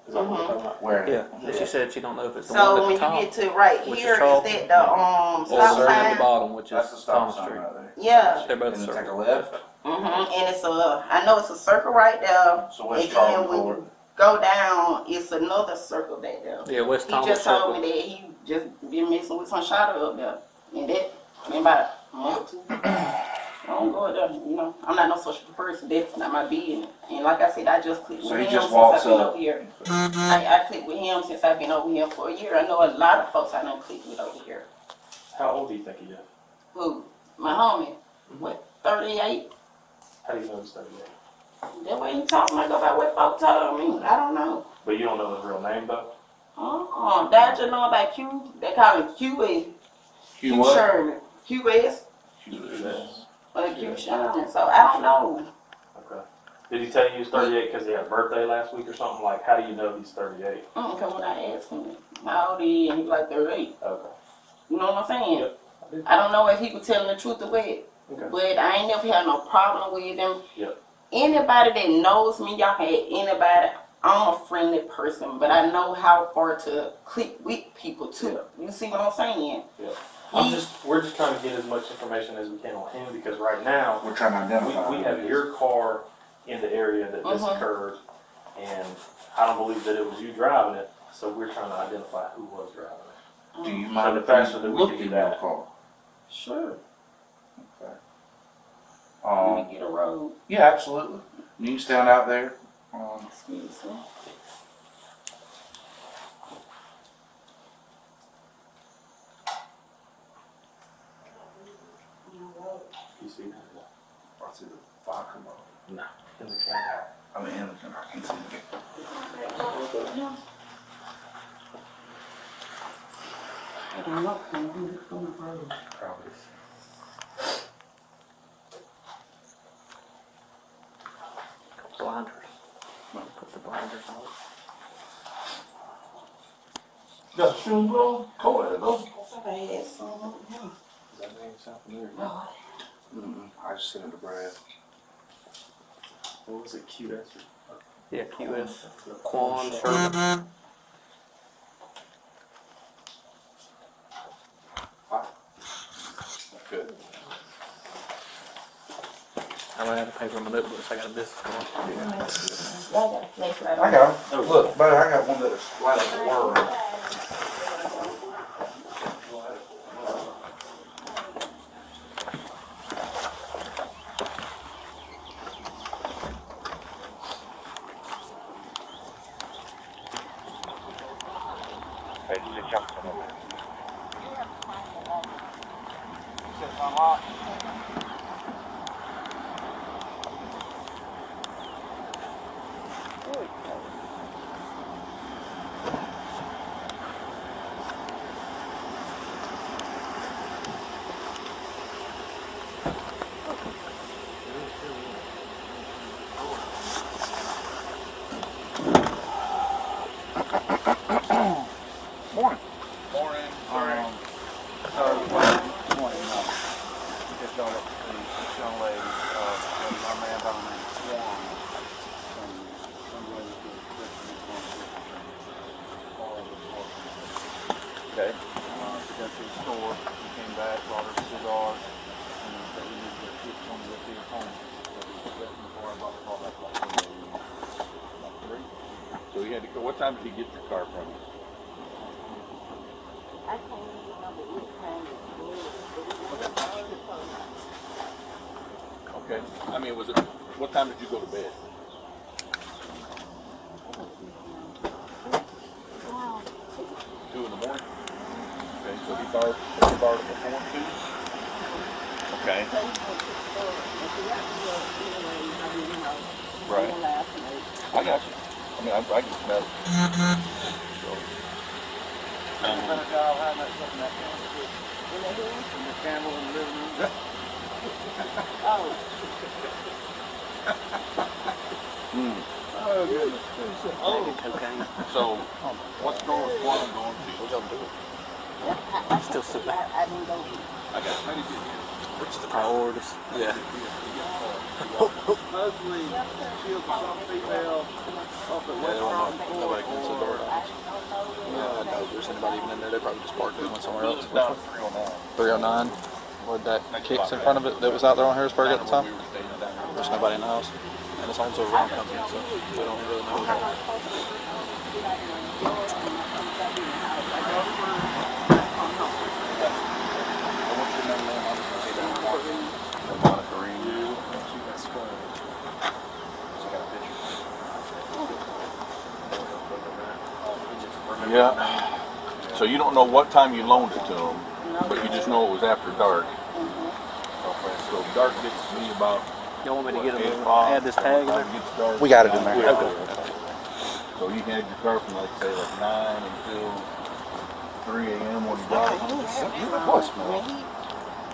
Where? Yeah. She said she don't know if it's the So one when at the top. you get to right which is here, is Charleston, that the or stop the sign? at the bottom, which That's is the stop Thomas sign Street. right there. Yeah. They're both And then circles. take a left. And it's I know it's a circle right there. So where's And then Charlton when Court? you go down, it's another circle back there. Yeah, West He Thomas just Circle. told me that he just been messing with some shot up there. And that been about a month or 2. I don't go there, you know. I'm not no social person. That's not my business. And like I said, I just clicked with So him he just since walks I've been up. over here. I clicked with him since I've been over here for a year. I know a lot of folks I done clicked with over here. How old do you think he is? Who? My homie. What, 38? How do you know he's 38? That way he talking, I go by what folks told me. I don't know. But you don't know his real name though? That you know about Q? They call him QS. Q what? Sherman. QS. Or Q Sherman. So I don't know. Okay. Did he tell you he was 38 because he had a birthday last week or something? Like, how do you know he's 38? Because when I asked him how old he is, and he's like 38. Okay. You know what I'm saying? Yep. I don't know if he was telling the truth or what. Okay. But I ain't never had no problem with him. Yep. Anybody that knows me, y'all can ask anybody. I'm a friendly person, but I know how far to click with people too. You see what I'm saying? Yeah. We're just trying to get as much information as we can on him because right now We're trying to identify. we have your car in the area that this Mhm. occurred, and I don't believe that it was you driving it, so we're trying to identify who was driving it. Do you So mind the if faster I that we look can in do your that. car? Sure. Okay. Let me get a road. Yeah, absolutely. You can stand out there. Excuse me. You see that? I see the fire come up. No, in the camera. I mean, in the camera. I can't see the I don't know. I'm on the road. Probably. Blinders. Put the blinders on. Got shoes on? Cold at those? Somebody had some over here. Does that name sound familiar? No. I just sent it to Brad. What was it? QS? Yeah, QS. Quan Sherman. Good. I don't have the paper in my notebook, so I got a business card. Y'all got a flashlight on. I got them. Look, buddy, I got one that's light as a worm. Morning. Morning. Morning. Morning. Just got up to this young lady, my man by the name of Swan. Some lady Okay. she got to the store, she came back, brought her cigars, and said we need to get one of the things home. So we put that in the car and brought the car back about 3. So you had to go. What time did he get your car from you? I can't remember which time it was. Okay. I mean, was it? What time did you go to bed? 2 in the morning. Okay. So he borrowed it before 2. Okay. Right. I got you. I mean, I can smell it. So. Done a job hiding that stuff in that candle. In the candle in the living room. Oh goodness. Cocaine. So, what's going with Quan going to? What y'all doing? Still sit back. I didn't go. I got it. Which is the priorities? Yeah. Mostly she'll some female off at West Rock. Nobody can see the door. I doubt there's anybody even in there. They probably just parked it went somewhere else. 309. With that kicks in front of it that was out there on Harrisburg at the time. There's nobody in the house. And it's owned to a rent company, so we don't really know who. Yeah. So you don't know what time you loaned it to him, but you just know it was after dark. Okay. So dark gets to be about. You want me to get him add this tag in there? We got it in there. Okay. So you had your car from like 9 until 3 a.m. when you got it. What's man?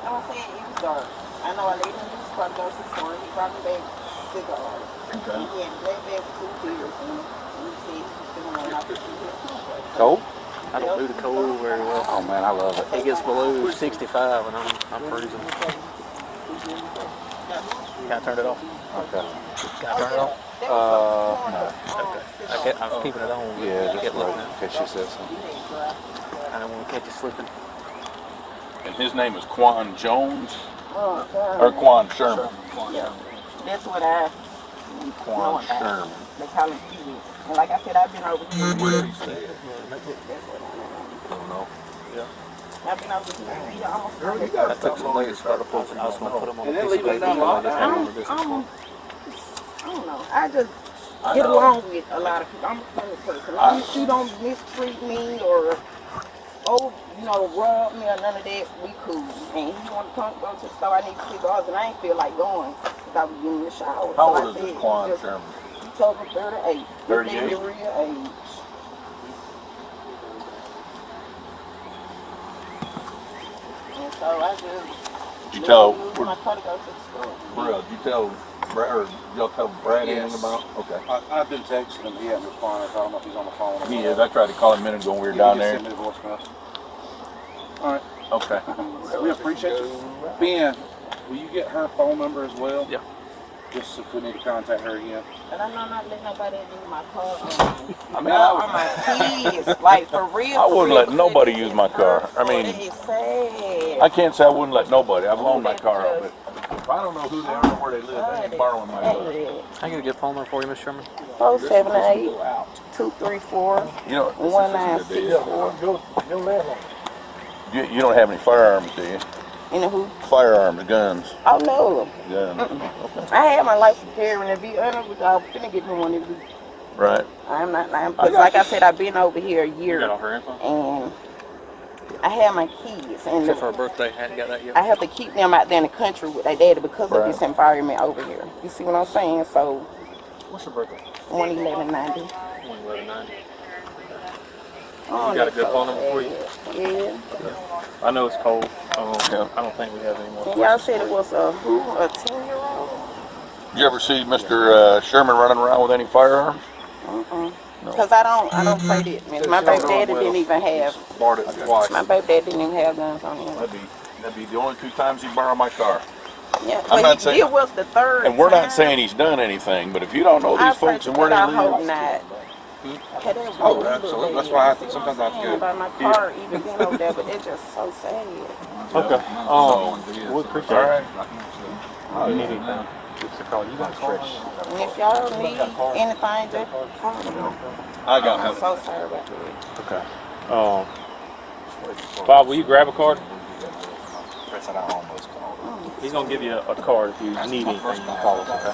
I was saying it was dark. I know I laid him in his car, go to the store, he brought me back cigars. Okay. And he had a black bag with 2 beers in it. And he said he was still on out there. Cold? I don't do the cold very well. Oh man, I love it. It gets below 65 and I'm freezing. Can I turn it off? Okay. Can I turn it off? No. Okay. I'm keeping it on. Yeah, just Get right looking. in case she says something. I don't want to catch you slipping. And his name is Quan Jones? Oh, God. Or Quan Sherman? Yeah. That's what I Quan Sherman. They call him feud. And like I said, I've been over here. Where he stay? No. Yeah. I've been over here almost. I took some ladies to start a post. I was going to put them on And the then piece leave of it paper. unlocked. I don't know. I just get along with a lot of people. I'm a funny person. As long as you don't mistreat me or, rub me or none of that, we cool. And you want to come go to the store, I need $6, and I ain't feel like going because I was getting in the shower. How so old I is said, Quan Sherman? He told me 38. 38? The real age. And so I just. You tell. My car to go to the store. Brad, you tell Brad, or y'all tell Brad anything about? Okay. I've been texting him. He hasn't responded. I don't know if he's on the phone. He is. I tried to call him a minute ago when we were down there. Send me the voicemail. All right. Okay. We appreciate you. Ben, will you get her phone number as well? Yeah. Just if we need to contact her again. And I'm not letting nobody in my car. I mean, on my kids, like for real. I wouldn't let nobody use my car. I mean, It's sad. I can't say I wouldn't let nobody. I've loaned my car out, but if I don't know who they are or where they live, they ain't borrowing my car. I get a good phone number for you, Miss Sherman. 478-234-1964. You don't have any firearms, do you? You know who? Firearms, guns. Oh no. Guns. Okay. I have my license carrying to be honest with you. I'm finna get me one of these. Right. I'm not lying. Because like I said, I've been over here a year. You got all her info? And I have my kids. And Except for her birthday, hadn't got that yet. I have to keep them out there in the country with their daddy because Right. of this environment over here. You see what I'm saying? So. What's her birthday? 1/11/90. 1/11/90. Oh, You got a good phone number for you? Yeah. I know it's cold. I don't think we have any more And questions. y'all said it was a 10-year-old? Did you ever see Mr. Sherman running around with any firearms? No. No. Because I don't play that. My baby daddy didn't even have. Bought it twice. My baby daddy didn't even have guns on him. That'd be the only 2 times he borrowed my car. Yeah, I'm not but saying, it was the third and we're not time. saying he's done anything, but if you don't know these folks and where they I hope live, not. Oh, absolutely. That's why sometimes I have to go. About my car even being over there, but it's just so sad. Okay. We appreciate all right. it. You need anything? It's a call. You got fresh. And if y'all need anything, just call me. I got I'm him. so sorry about that. Okay. Bob, will you grab a card? He's gonna give you a card if you need anything. You can call us. Okay.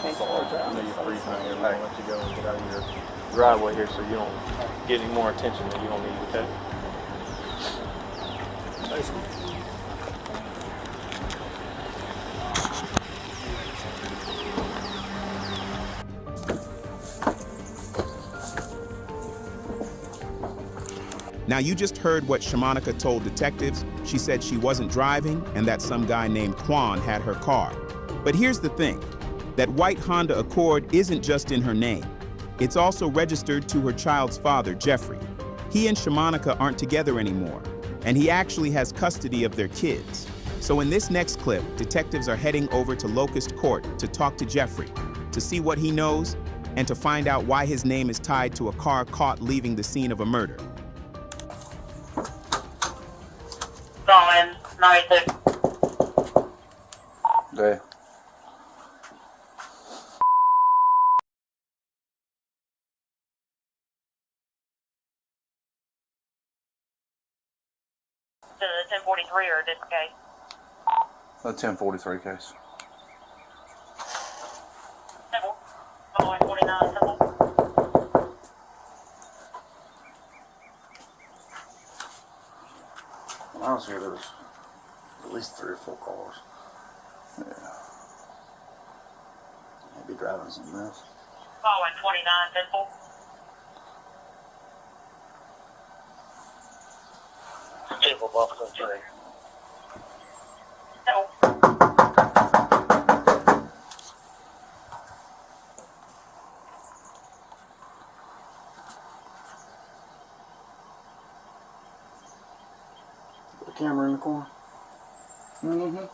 I know you're free from here. I'll let you go and get out of your driveway here, so you don't get any more attention than you don't need. Okay. Thanks. Now, you just heard what Shamanica told detectives. She said she wasn't driving and that some guy named Quan had her car. But here's the thing. That white Honda Accord isn't just in her name. It's also registered to her child's father, Jeffrey. He and Shamanica aren't together anymore, and he actually has custody of their kids. So in this next clip, detectives are heading over to Locust Court to talk to Jeffrey, to see what he knows, and to find out why his name is tied to a car caught leaving the scene of a murder. Going 96. Okay. To the 1043 or a different case? The 1043 case. Simple. Following 49 simple. When I was here, there was at least 3 or 4 cars. Yeah. Maybe driving something else. Following 29 simple. Simple, Buffalo 3. The camera in the corner. Mm-hmm.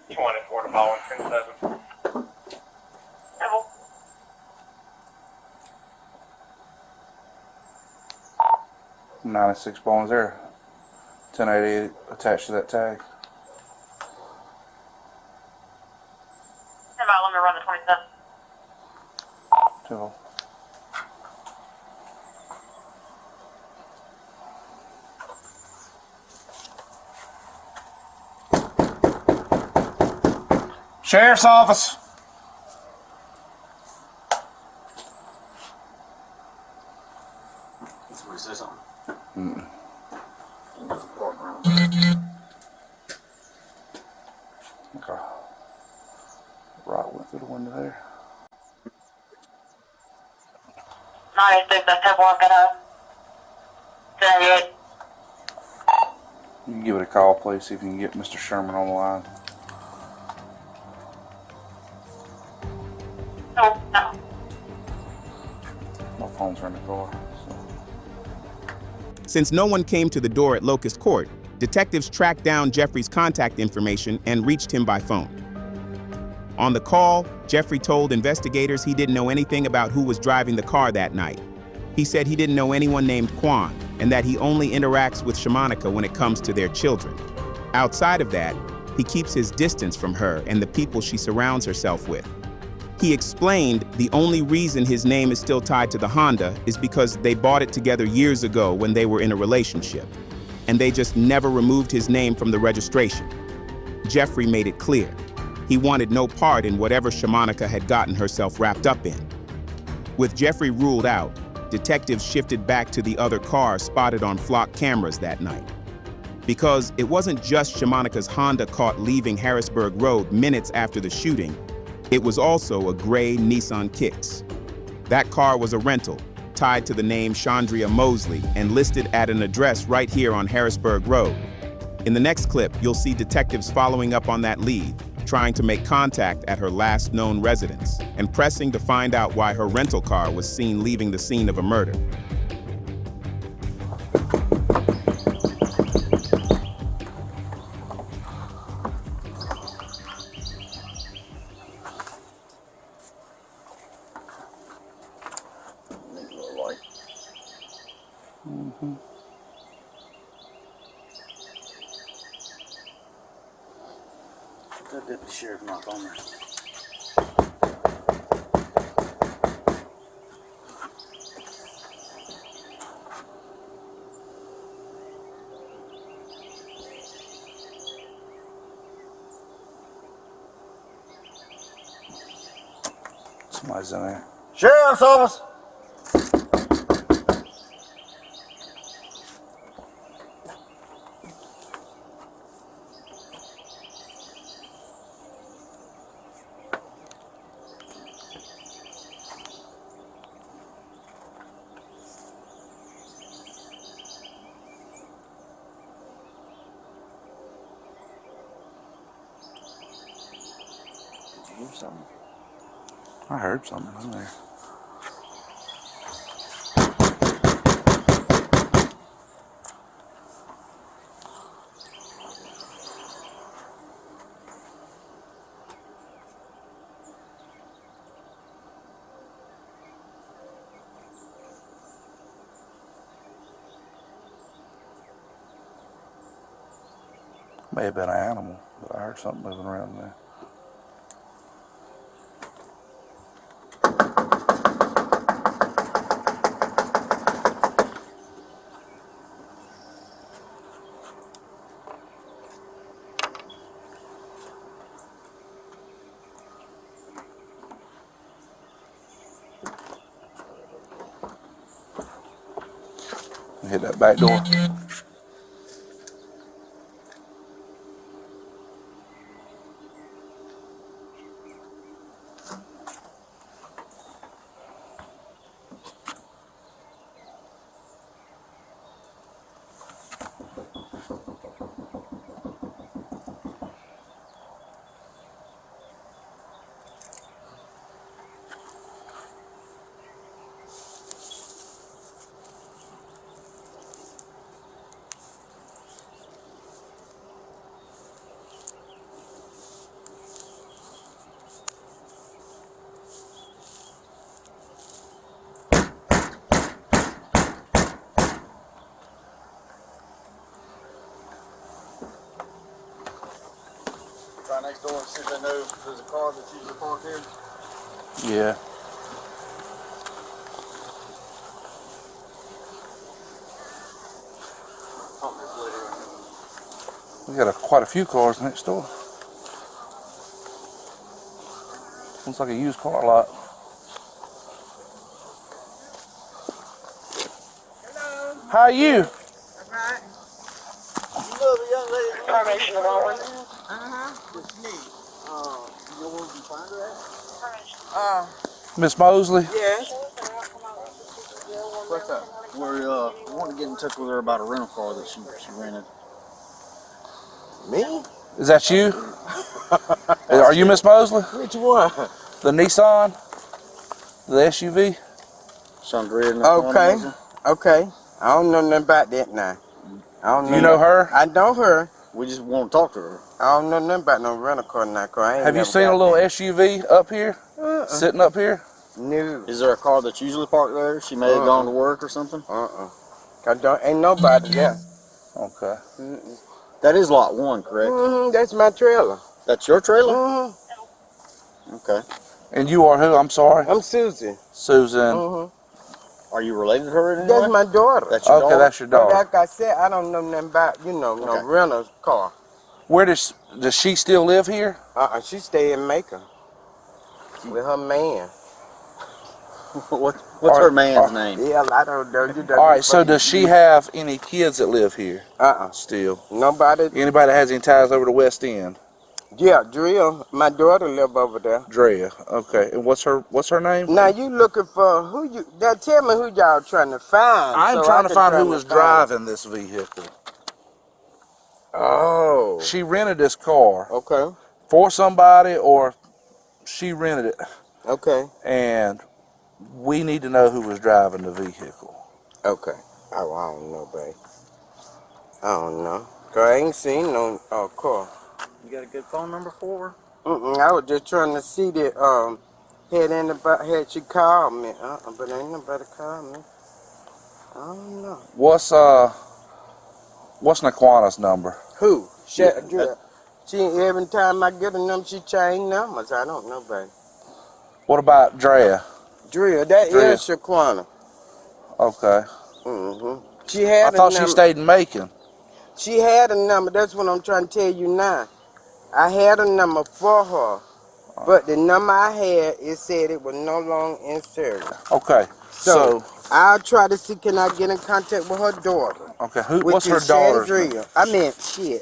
You wanted for the following 10-7. 96 Baldwin. Is there 1080 attached to that tag? About, let me run the 27. Two. Sheriff's office. Somebody say something. Okay. Right went through the window there. 96, that's 10 1, gonna 78. You can give it a call, please, see if you can get Mr. Sherman on the line. No, no. My phone's in the car. Since no one came to the door at Locust Court, detectives tracked down Jeffrey's contact information and reached him by phone. On the call, Jeffrey told investigators he didn't know anything about who was driving the car that night. He said he didn't know anyone named Quan and that he only interacts with Shamanica when it comes to their children. Outside of that, he keeps his distance from her and the people she surrounds herself with. He explained the only reason his name is still tied to the Honda is because they bought it together years ago when they were in a relationship, and they just never removed his name from the registration. Jeffrey made it clear. He wanted no part in whatever Shamanica had gotten herself wrapped up in. With Jeffrey ruled out, detectives shifted back to the other car spotted on flock cameras that night. Because it wasn't just Shamanica's Honda caught leaving Harrisburg Road minutes after the shooting, it was also a gray Nissan Kicks. That car was a rental, tied to the name Chandria Mosley and listed at an address right here on Harrisburg Road. In the next clip, you'll see detectives following up on that lead, trying to make contact at her last known residence, and pressing to find out why her rental car was seen leaving the scene of a murder. That deputy sheriff knocked on there. Somebody's in there. Sheriff's office. Did you hear something? I heard something in there. May have been an animal, but I heard something moving around there. Hit that back door. Try next door and see if they know if there's a car that's usually parked here. Yeah. We got quite a few cars next door. Looks like a used car lot. How are you? Information rolling. Miss Mosley? Yes. What's up? We're wanting to get in touch with her about a rental car that she rented. Me? Is that you? Are you Miss Mosley? Which one? The Nissan? The SUV? Okay. Okay. I don't know nothing about that now. I don't Do you know her? I know her. We just want to talk to her. I don't know nothing about no rental car now. Have you seen a little SUV up here? Sitting up here? No. Is there a car that's usually parked there? She may have gone to work or something? Ain't nobody there. Okay. That is lot 1, correct? That's my trailer. That's your trailer? Okay. And you are who? I'm sorry. I'm Susan. Susan. Are you related to her in any That's way? my daughter. That's your daughter? That's your daughter. But like I said, I don't know nothing about, no rental car. Where does she still live here? She stay in Macon with her man. What's her man's name? Yeah, I don't know. All right, so does she have any kids that live here? Still? Nobody. Anybody that has any ties over to West End? Yeah, Drea. My daughter live over there. Drea. Okay. And what's her name? Now you looking for who you? Now tell me who y'all trying to find. I'm trying to find who was driving this vehicle. Oh. She rented this car. Okay. For somebody, or she rented it. Okay. And we need to know who was driving the vehicle. Okay. Oh, I don't know, babe. I don't know. Cause I ain't seen no car. You got a good phone number for her? I was just trying to see that had she called me. But ain't nobody called me. I don't know. What's Naquana's number? Who? She every time I get a number, she change numbers. I don't know, baby. What about Drea? Drea, that is Shaquana. Okay. She had. I thought she stayed in Macon. She had a number. That's what I'm trying to tell you now. I had a number for her, but the number I had, it said it was no longer in service. Okay. So I'll try to see, can I get in contact with her daughter? Okay. What's her daughter's name? I mean, Shay.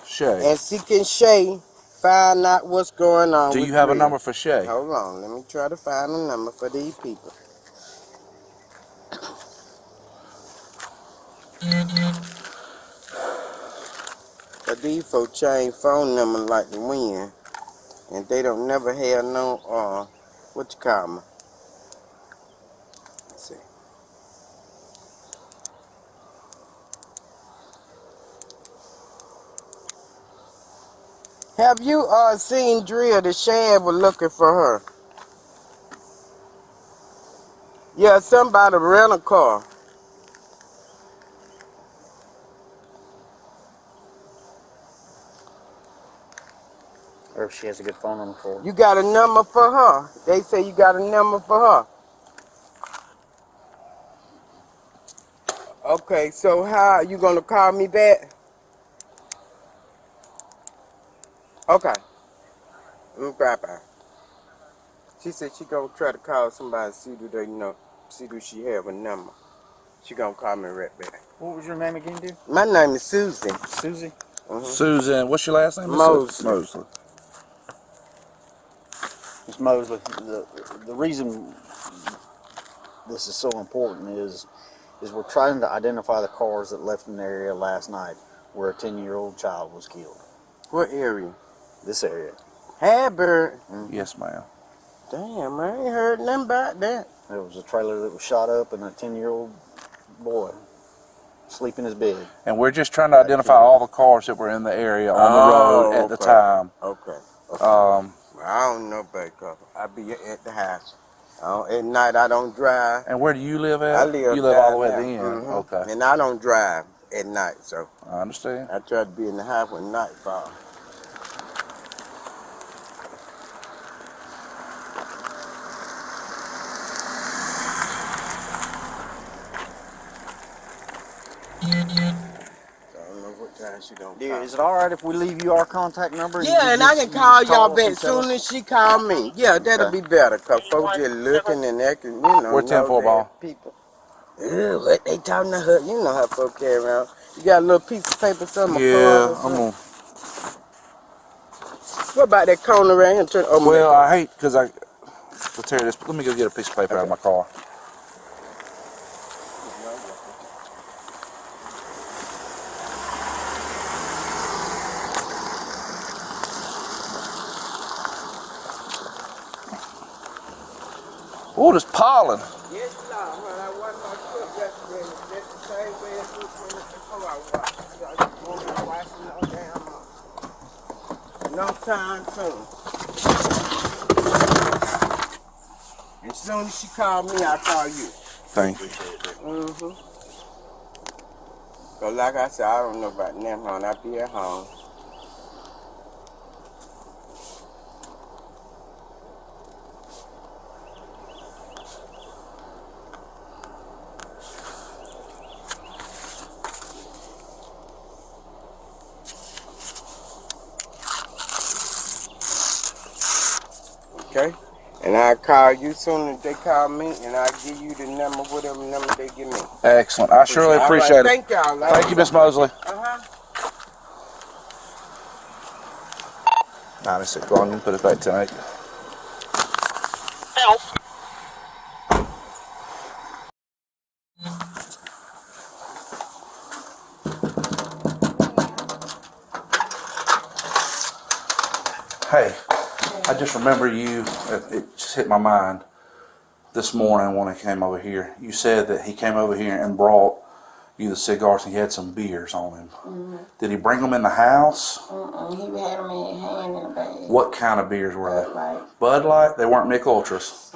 Shay. And see, can Shay find out what's going on? Do you have a number for Shay? Hold on. Let me try to find a number for these people. But these folks change phone number like the wind, and they don't never have no what you call me. Let's see. Have you seen Drea? The sheriff was looking for her. Yeah, somebody rent a car. Or if she has a good phone number for her. You got a number for her? They say you got a number for her. Okay, so how you gonna call me back? Okay. Bye-bye. She said she gonna try to call somebody, see do they know, see do she have a number. She gonna call me right back. What was your name again, dude? My name is Susie. Susie? Susan, what's your last name? Mosley. Mosley. Miss Mosley, the reason this is so important is we're trying to identify the cars that left in the area last night where a 10-year-old child was killed. What area? This area. Byrd. Yes, ma'am. Damn, I ain't heard nothing about that. There was a trailer that was shot up and a 10-year-old boy asleep in his bed. And we're just trying to identify all the cars that were in the area on the road at the time. Okay. I don't know, baker. I be at the house. At night I don't drive. And where do you live at? I live. You live all the way at the end. Okay. And I don't drive at night, so I understand. I try to be in the house when night falls. Dear, is it all right if we leave you our contact number? Yeah, and I can call y'all back as soon as she call me. Yeah, that'll be better, cause folks just looking and acting, you know. We're 10-4 ball. People. What they talking to her? You know how folks carry around. You got a little piece of paper, something. Yeah, I'm gonna. What about that corner right here? Turn over. Well, I hate because I. We'll tear this. Let me go get a piece of paper out of my car. Oh, there's pollen. Yes, Lord. When I washed my truck yesterday, that's the same way as this one before I washed. I just won't be washing no damn no time soon. As soon as she called me, I call you. Thank you. Cause like I said, I don't know about them, hon. I be at home. Okay? And I call you soon as they call me, and I give you the number, whatever number they give me. Excellent. I surely appreciate it. Thank y'all. Thank you, Miss Mosley. 96 volume, put it back tonight. Hey, I just remember you, it just hit my mind this morning when he came over here. You said that he came over here and brought you the cigars and he had some beers on him. Did he bring them in the house? He had them in hand in a bag. What kind of beers were they? Bud Light. Bud Light? They weren't Mick Ultras.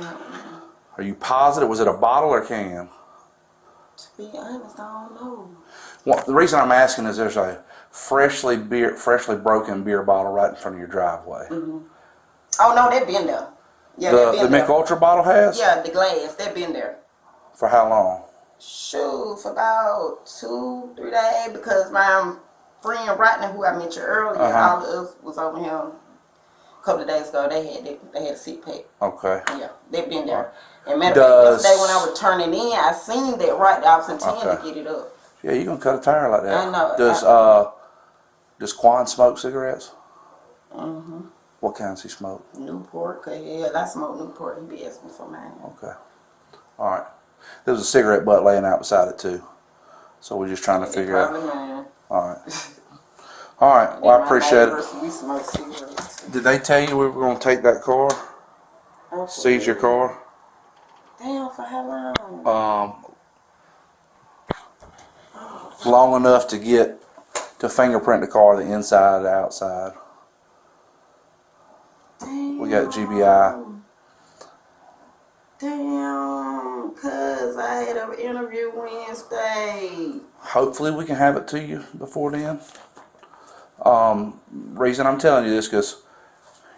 Are you positive? Was it a bottle or can? To be honest, I don't know. Well, the reason I'm asking is there's a freshly broken beer bottle right in front of your driveway. Oh no, they've been there. Yeah, The Mick Ultra bottle has? Yeah, the glass, they've been there. For how long? Shoot, for about 2-3 days, because my friend Rodney, who I mentioned earlier, all of us was over here a couple of days ago. They had a sick pack. Okay. Yeah, they've been there. And matter of fact, yesterday when I was turning in, I seen that right. I was intending to get it up. Yeah, you gonna cut a tire like that? I know. Does Quan smoke cigarettes? What kinds he smoke? Newport, cause yeah, I smoke Newport. He be asking for mine. Okay. All right. There was a cigarette butt laying out beside it too, so we're just trying to figure out. Mine. All right. All right. Well, I appreciate it. We smoke cigarettes. Did they tell you we were gonna take that car? Seize your car? Damn, for how long? Long enough to fingerprint the car, the inside, the outside. Damn. We got GBI. Damn, cause I had an interview Wednesday. Hopefully we can have it to you before then. Reason I'm telling you this because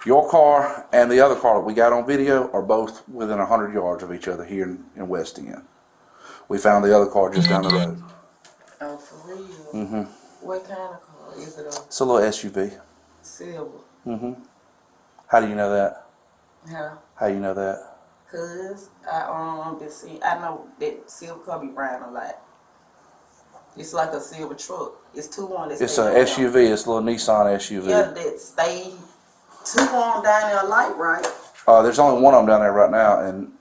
your car and the other car that we got on video are both within 100 yards of each other here in West End. We found the other car just down the road. Oh, for real? What kind of car is it? It's a little SUV. Silver. How do you know that? Huh? How you know that? Cause I know that silver car be riding a lot. It's like a silver truck. It's two on that. It's an SUV. It's a little Nissan SUV. Yeah, that stay two on down there light, right? There's only one of them down there right now, and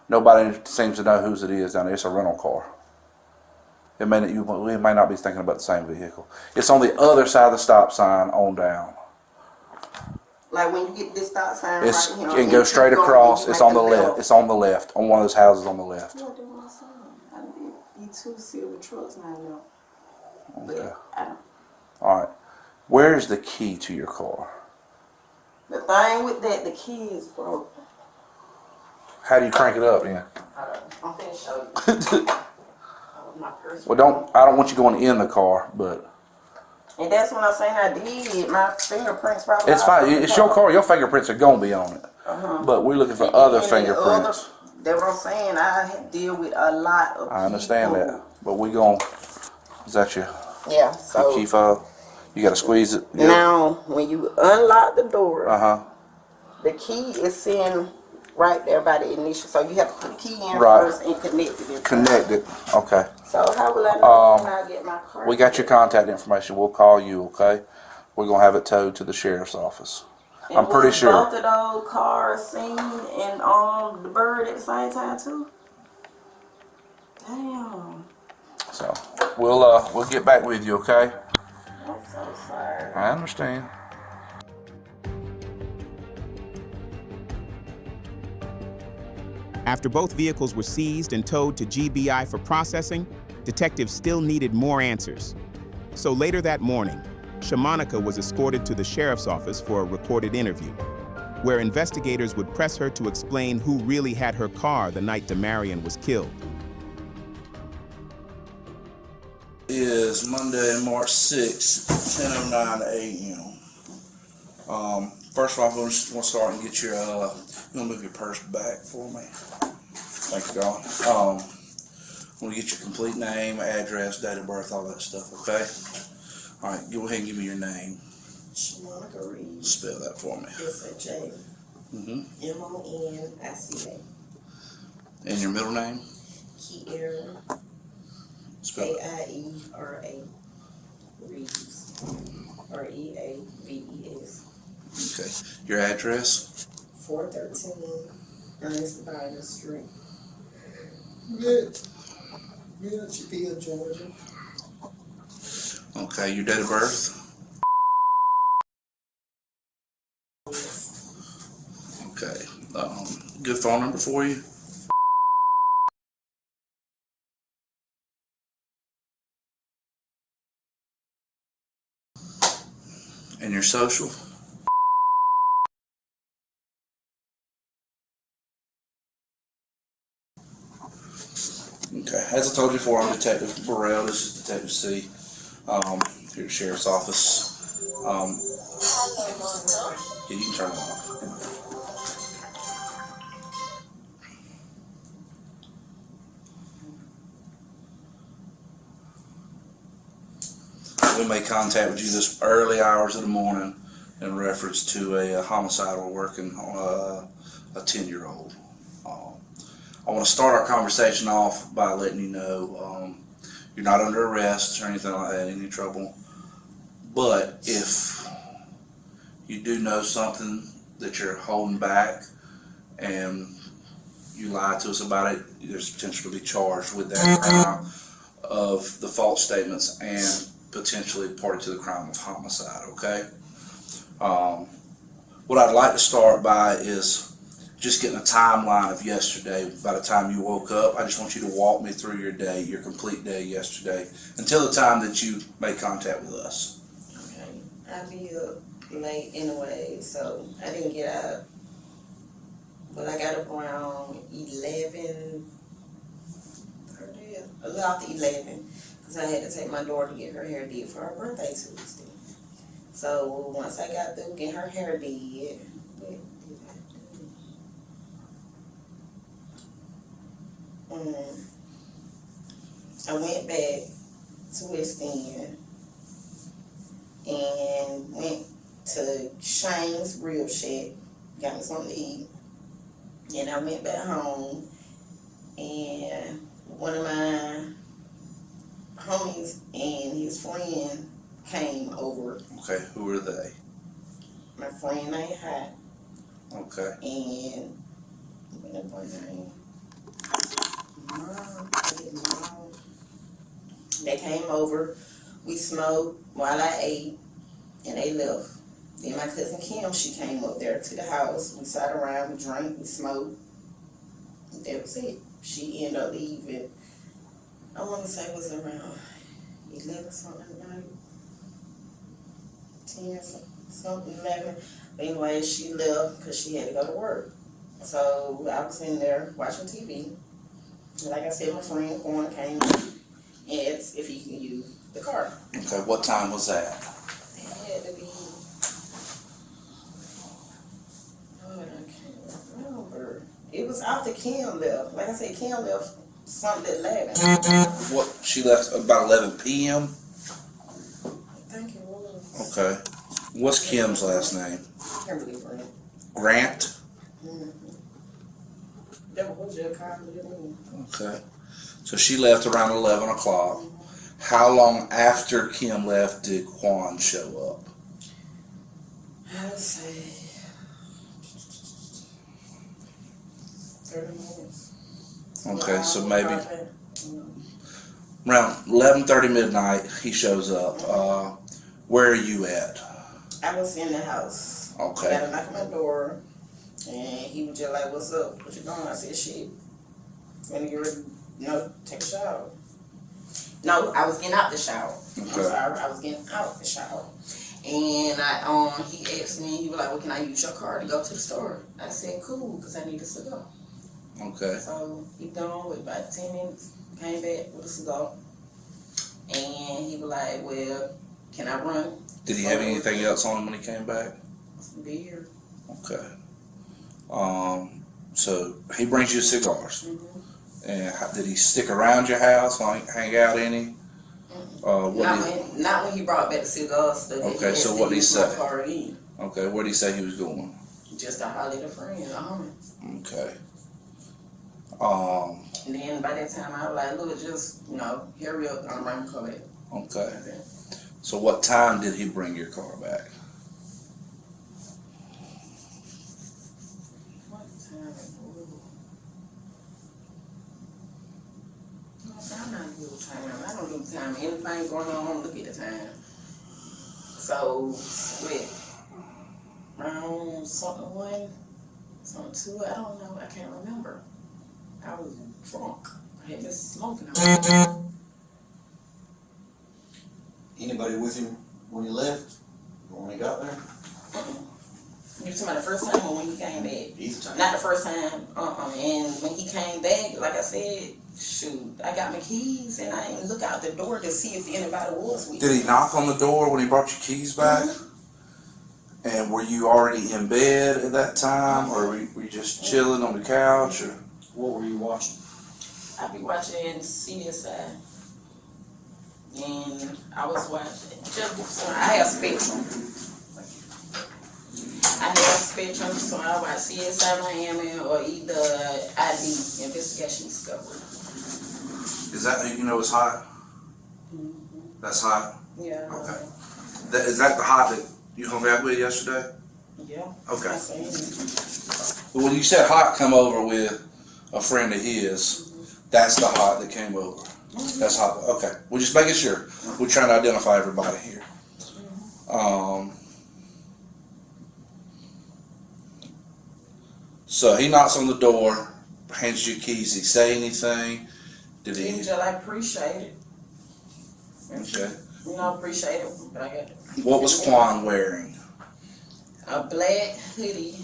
nobody seems to know whose it is down there. It's a rental car. We may not be thinking about the same vehicle. It's on the other side of the stop sign on down. Like when you get this stop sign, It's right, and go straight across. It's on the left. It's on the left on one of those houses on the left. Yeah, that's my son. I be two silver trucks now, you know. Okay. But I don't. All right. Where's the key to your car? The thing with that, the key is broke. How do you crank it up, then? I'm finna show you. My purse. Well, I don't want you going in the car, but. And that's when I'm saying I did. My fingerprints probably. It's fine. It's your car. Your fingerprints are gonna be on it. But we're looking for other fingerprints. That's what I'm saying. I deal with a lot of I understand people. that, but we gonna Is that your Yeah, so key fob? You gotta squeeze it. Yeah. now when you unlock the door, Uh-huh. the key is sitting right there by the ignition. So you have to put the key in Right. first and connect it. Connect it. Okay. So how will I know when I get my car? We got your contact information. We'll call you, okay? We're gonna have it towed to the sheriff's office. And I'm pretty was sure. both of those cars seen and on the Bird at the same time too? Damn. So we'll get back with you, okay? I'm so sorry. I understand. After both vehicles were seized and towed to GBI for processing, detectives still needed more answers. So later that morning, Shamanica was escorted to the sheriff's office for a recorded interview, where investigators would press her to explain who really had her car the night Damarion was killed. It is Monday, March 6th, 10:09 a.m. First of all, I'm going to start and get your, you want to move your purse back for me? Thank you, God. I'm going to get your complete name, address, date of birth, all that stuff, okay? All right, go ahead and give me your name. Shamanica Reed. Spell that for me. S-H-A. M-O-N-I-C-A. And your middle name? Kiera. K-I-E-R-A. Reeves. R-E-A-V-E-S. Okay. Your address? 413 Ernest Bynum Street. Milledgeville, Georgia. Okay. Your date of birth? Okay. Good phone number for you? And your social? Okay, as I told you before, I'm Detective Burrell. This is Detective C. Here at the Sheriff's Office. Yeah, you can turn it off. We made contact with you this early hours of the morning in reference to a homicidal working on a 10-year-old. I want to start our conversation off by letting you know you're not under arrest or anything like that, any trouble. But if you do know something that you're holding back and you lie to us about it, there's potential to be charged with that crime of the false statements and potentially party to the crime of homicide, okay? What I'd like to start by is just getting a timeline of yesterday. By the time you woke up, I just want you to walk me through your day, your complete day yesterday, until the time that you made contact with us. Okay. I'll be up late anyway, so I didn't get up. But I got up around 11, a little after 11, because I had to take my daughter to get her hair did for her birthday Tuesday. So once I got through getting her hair did, I went back to West End and went to Shane's Rib Shack, got me something to eat. And I went back home, and one of my homies and his friend came over. Okay, who were they? My friend named Hot. Okay. And what that boy's name? Mom. They came over. We smoked while I ate, and they left. Then my cousin Kim, she came up there to the house. We sat around, we drank, we smoked. That was it. She ended up leaving. I want to say it was around 11 something at night. 10 something, 11. But anyway, she left because she had to go to work. So I was in there watching TV. And like I said, my friend Quan came and asked if he can use the car. Okay, what time was that? It had to be, I can't remember. It was after Kim left. Like I said, Kim left something at 11. What, she left about 11 p.m.? I think it was. Okay. What's Kim's last name? Kimberly Grant. Grant? That was your car. Okay. So she left around 11 o'clock. How long after Kim left did Quan show up? Let's see. 30 minutes. Okay, so maybe around 11:30 midnight he shows up. Where are you at? I was in the house. Okay. I got a knock on my door, and he was just like, "What's up? What you doing?" I said, "Shit, gonna get ready, take a shower." No, I was getting out the shower. Okay. I'm sorry, I was getting out the shower, and he asked me, he was like, "Well, can I use your car to go to the store?" I said, "Cool," because I need a cigar. Okay. So he done with about 10 minutes, came back with a cigar, and he was like, "Well, can I run?" Did he have anything else on him when he came back? Some beer. Okay. So he brings you cigars. And did he stick around your house, hang out any? Not when he brought back the cigars. Okay, so what did he say? Again. Okay, where did he say he was going? Just to holler at a friend, a homie. Okay. And then by that time, I was like, "Look, just, hurry up, I'm bringing the car back." Okay. So what time did he bring your car back? What time? I'm not good with time. I don't do time. Anything going on, look at the time. So, around something 1, something 2, I don't know. I can't remember. I was drunk. I had been smoking. Anybody with him when he left? Or when he got there? You talking about the first time or when he came back? Either time. Not the first time. And when he came back, like I said, shoot, I got my keys and I didn't look out the door to see if anybody was with me. Did he knock on the door when he brought your keys back? And were you already in bed at that time, or were you just chilling on the couch, or what were you watching? I be watching CSI. And I was watching, I have Spectrum. So I watch CSI Miami or either ID, Investigation Discovery. is that it's hot? That's hot? Yeah. Okay. Is that the hot that you hung out with yesterday? Yeah. Okay. Well, when you said hot come over with a friend of his, that's the hot that came over. That's hot. Okay. We're just making sure. We're trying to identify everybody here. So he knocks on the door, hands you keys. Did he say anything? Did he? I appreciate it. Okay. Appreciate it. But I got it. What was Quan wearing? A black hoodie.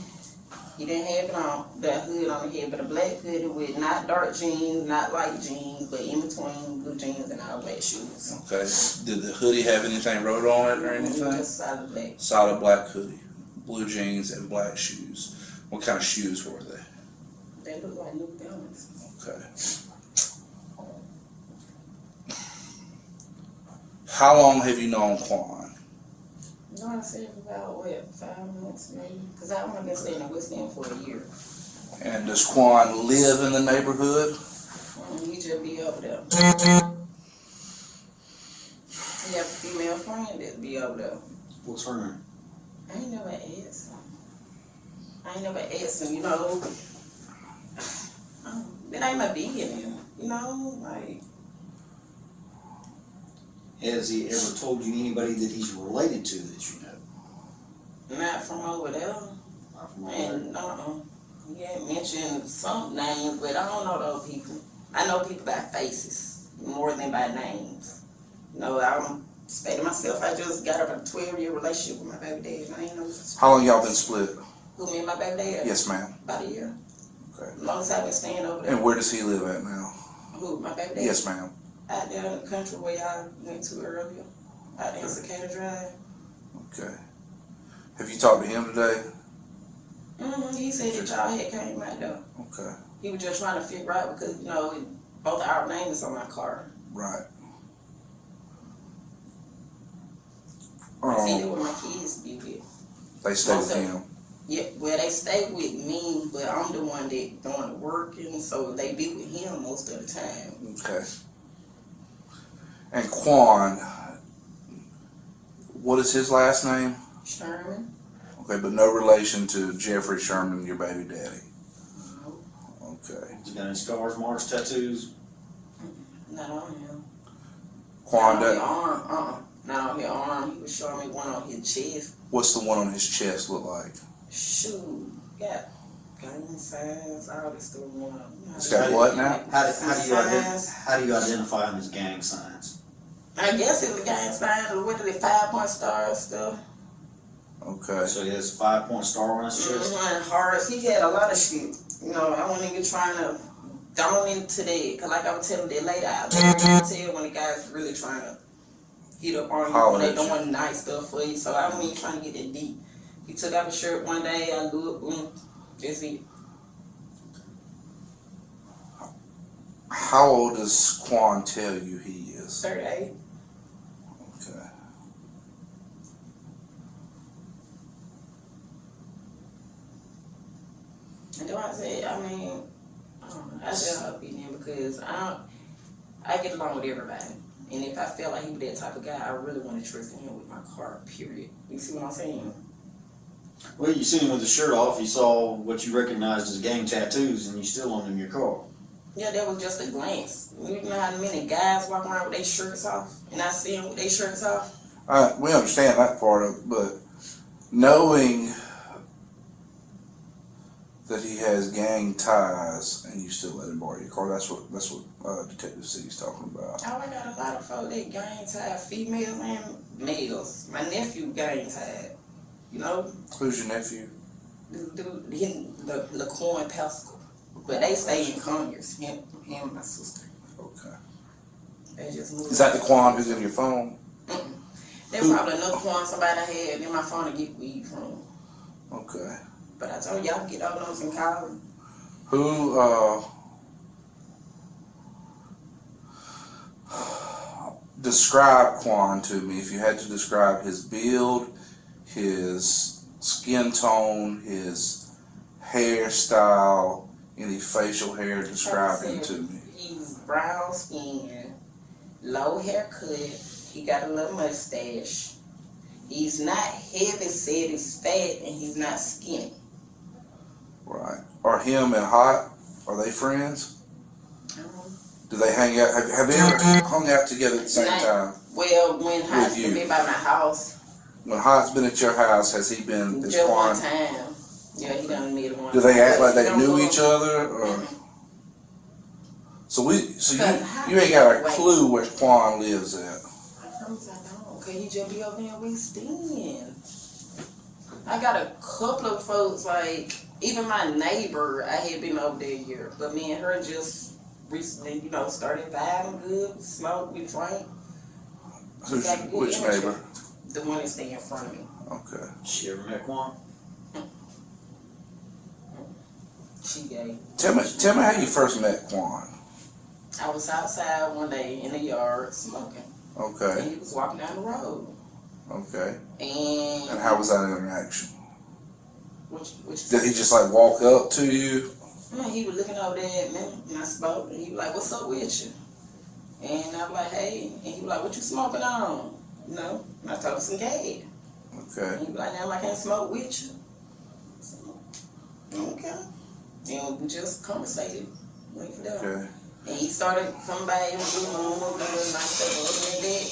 He didn't have it on, the hood on the head, but a black hoodie with not dark jeans, not light jeans, but in between blue jeans and all black shoes. Okay. Did the hoodie have anything wrote on it or anything? Just solid black. Solid black hoodie, blue jeans, and black shoes. What kind of shoes were they? They look like New Balance. Okay. How long have you known Quan? I said about 5 months maybe, because I only been staying in West End for a year. And does Quan live in the neighborhood? He just be over there. He have a female friend that be over there. What's her name? I ain't never asked him. That ain't my being, like. Has he ever told you anybody that he's related to that you know? Not from over there. Not from over there? And, he had mentioned some names, but I don't know those people. I know people by faces more than by names. I'm stating myself, I just got a 12-year relationship with my baby dad. I ain't know. How long y'all been split? Who, me and my baby dad? Yes, ma'am. About a year. Okay. As long as I've been staying over there. And where does he live at now? Who, my baby dad? Yes, ma'am. Out there in the country where y'all went to earlier. Out there in Cicada Drive. Okay. Have you talked to him today? He said that y'all had came out there. Okay. He was just trying to figure out because, Both our names on my car. Right. I see that what my kids be with. They stay with him. Yeah, well, they stay with me, but I'm the one that doing the working, so they be with him most of the time. Okay. And Quan, what is his last name? Sherman. Okay, but no relation to Jeffrey Sherman, your baby daddy. No. Okay. You got any scars, marks, tattoos? Not on him. Quan, not on his arm. Not on his arm. He was showing me one on his chest. What's the one on his chest look like? Shoot, got gang signs, all this stuff going on. It's got what now? How do you identify him as gang signs? I guess it's the gang signs, or what are the 5-point stars stuff? Okay. So he has a 5-point star on his chest? And hearts, he had a lot of shit. You know, I wasn't even trying to go into that, because like I was telling that later, I can tell when the guy's really trying to heat up on you, when they doing nice stuff for you, so I wasn't even trying to get that deep. He took off his shirt one day, I looked, that's it. How old does Quan tell you he is? 38. Okay. And then I said, I said I'll be there because I get along with everybody. And if I felt like he was that type of guy, I really want to trust him with my car, period. You see what I'm saying? Well, you seen him with his shirt off, you saw what you recognized as gang tattoos, and you still owned him your car. Yeah, that was just a glance. You know how many guys walk around with their shirts off, and I see them with their shirts off? We understand that part of it, but knowing that he has gang ties and you still let him borrow your car, that's what Detective C's talking about. Oh, I got a lot of folks that gang tied, females and males. My nephew gang tied. You know? Who's your nephew? The LaCoin Pascal. But they stay in Conyers, him and my sister. Okay. They just moved. Is that the Quan who's in your phone? There's probably another Quan somebody had in my phone to get weed from. Okay. But I told y'all get all those and call him. Who, describe Quan to me, if you had to describe his build, his skin tone, his hairstyle, any facial hair, describe him to me. He's brown skin, low haircut, he got a little mustache. He's not heavy set, he's fat, and he's not skinny. Right. Are him and Hot, are they friends? Do they hang out? Have they ever hung out together at the same time? Well, when Hot's been by my house. When Hot's been at your house, has he been this Just Quan? one time. Yeah, he done met one. Do they act like they knew each other? Or? So you ain't got a clue where Quan lives at. I don't. Could he just be over there in West End? I got a couple of folks, like, even my neighbor, I had been over there a year. But me and her just recently, you know, started vibing good. We smoked, we drank. Which neighbor? The one that stay in front of me. Okay. She ever met Quan? She gay. Tell me how you first met Quan. I was outside one day in the yard smoking. Okay. And he was walking down the road. Okay. And how was that interaction? Which Did he just like walk up to you? No, he was looking over there at me, and I spoke, and he was like, "What's up with you?" And I was like, "Hey," and he was like, "What you smoking on?" You know, and I told him some gas. Okay. And he was like, "Now I can't smoke with you." So, okay. And we just conversated, waiting for that. Okay. And he started coming by and doing normal, doing nice stuff. Other than that,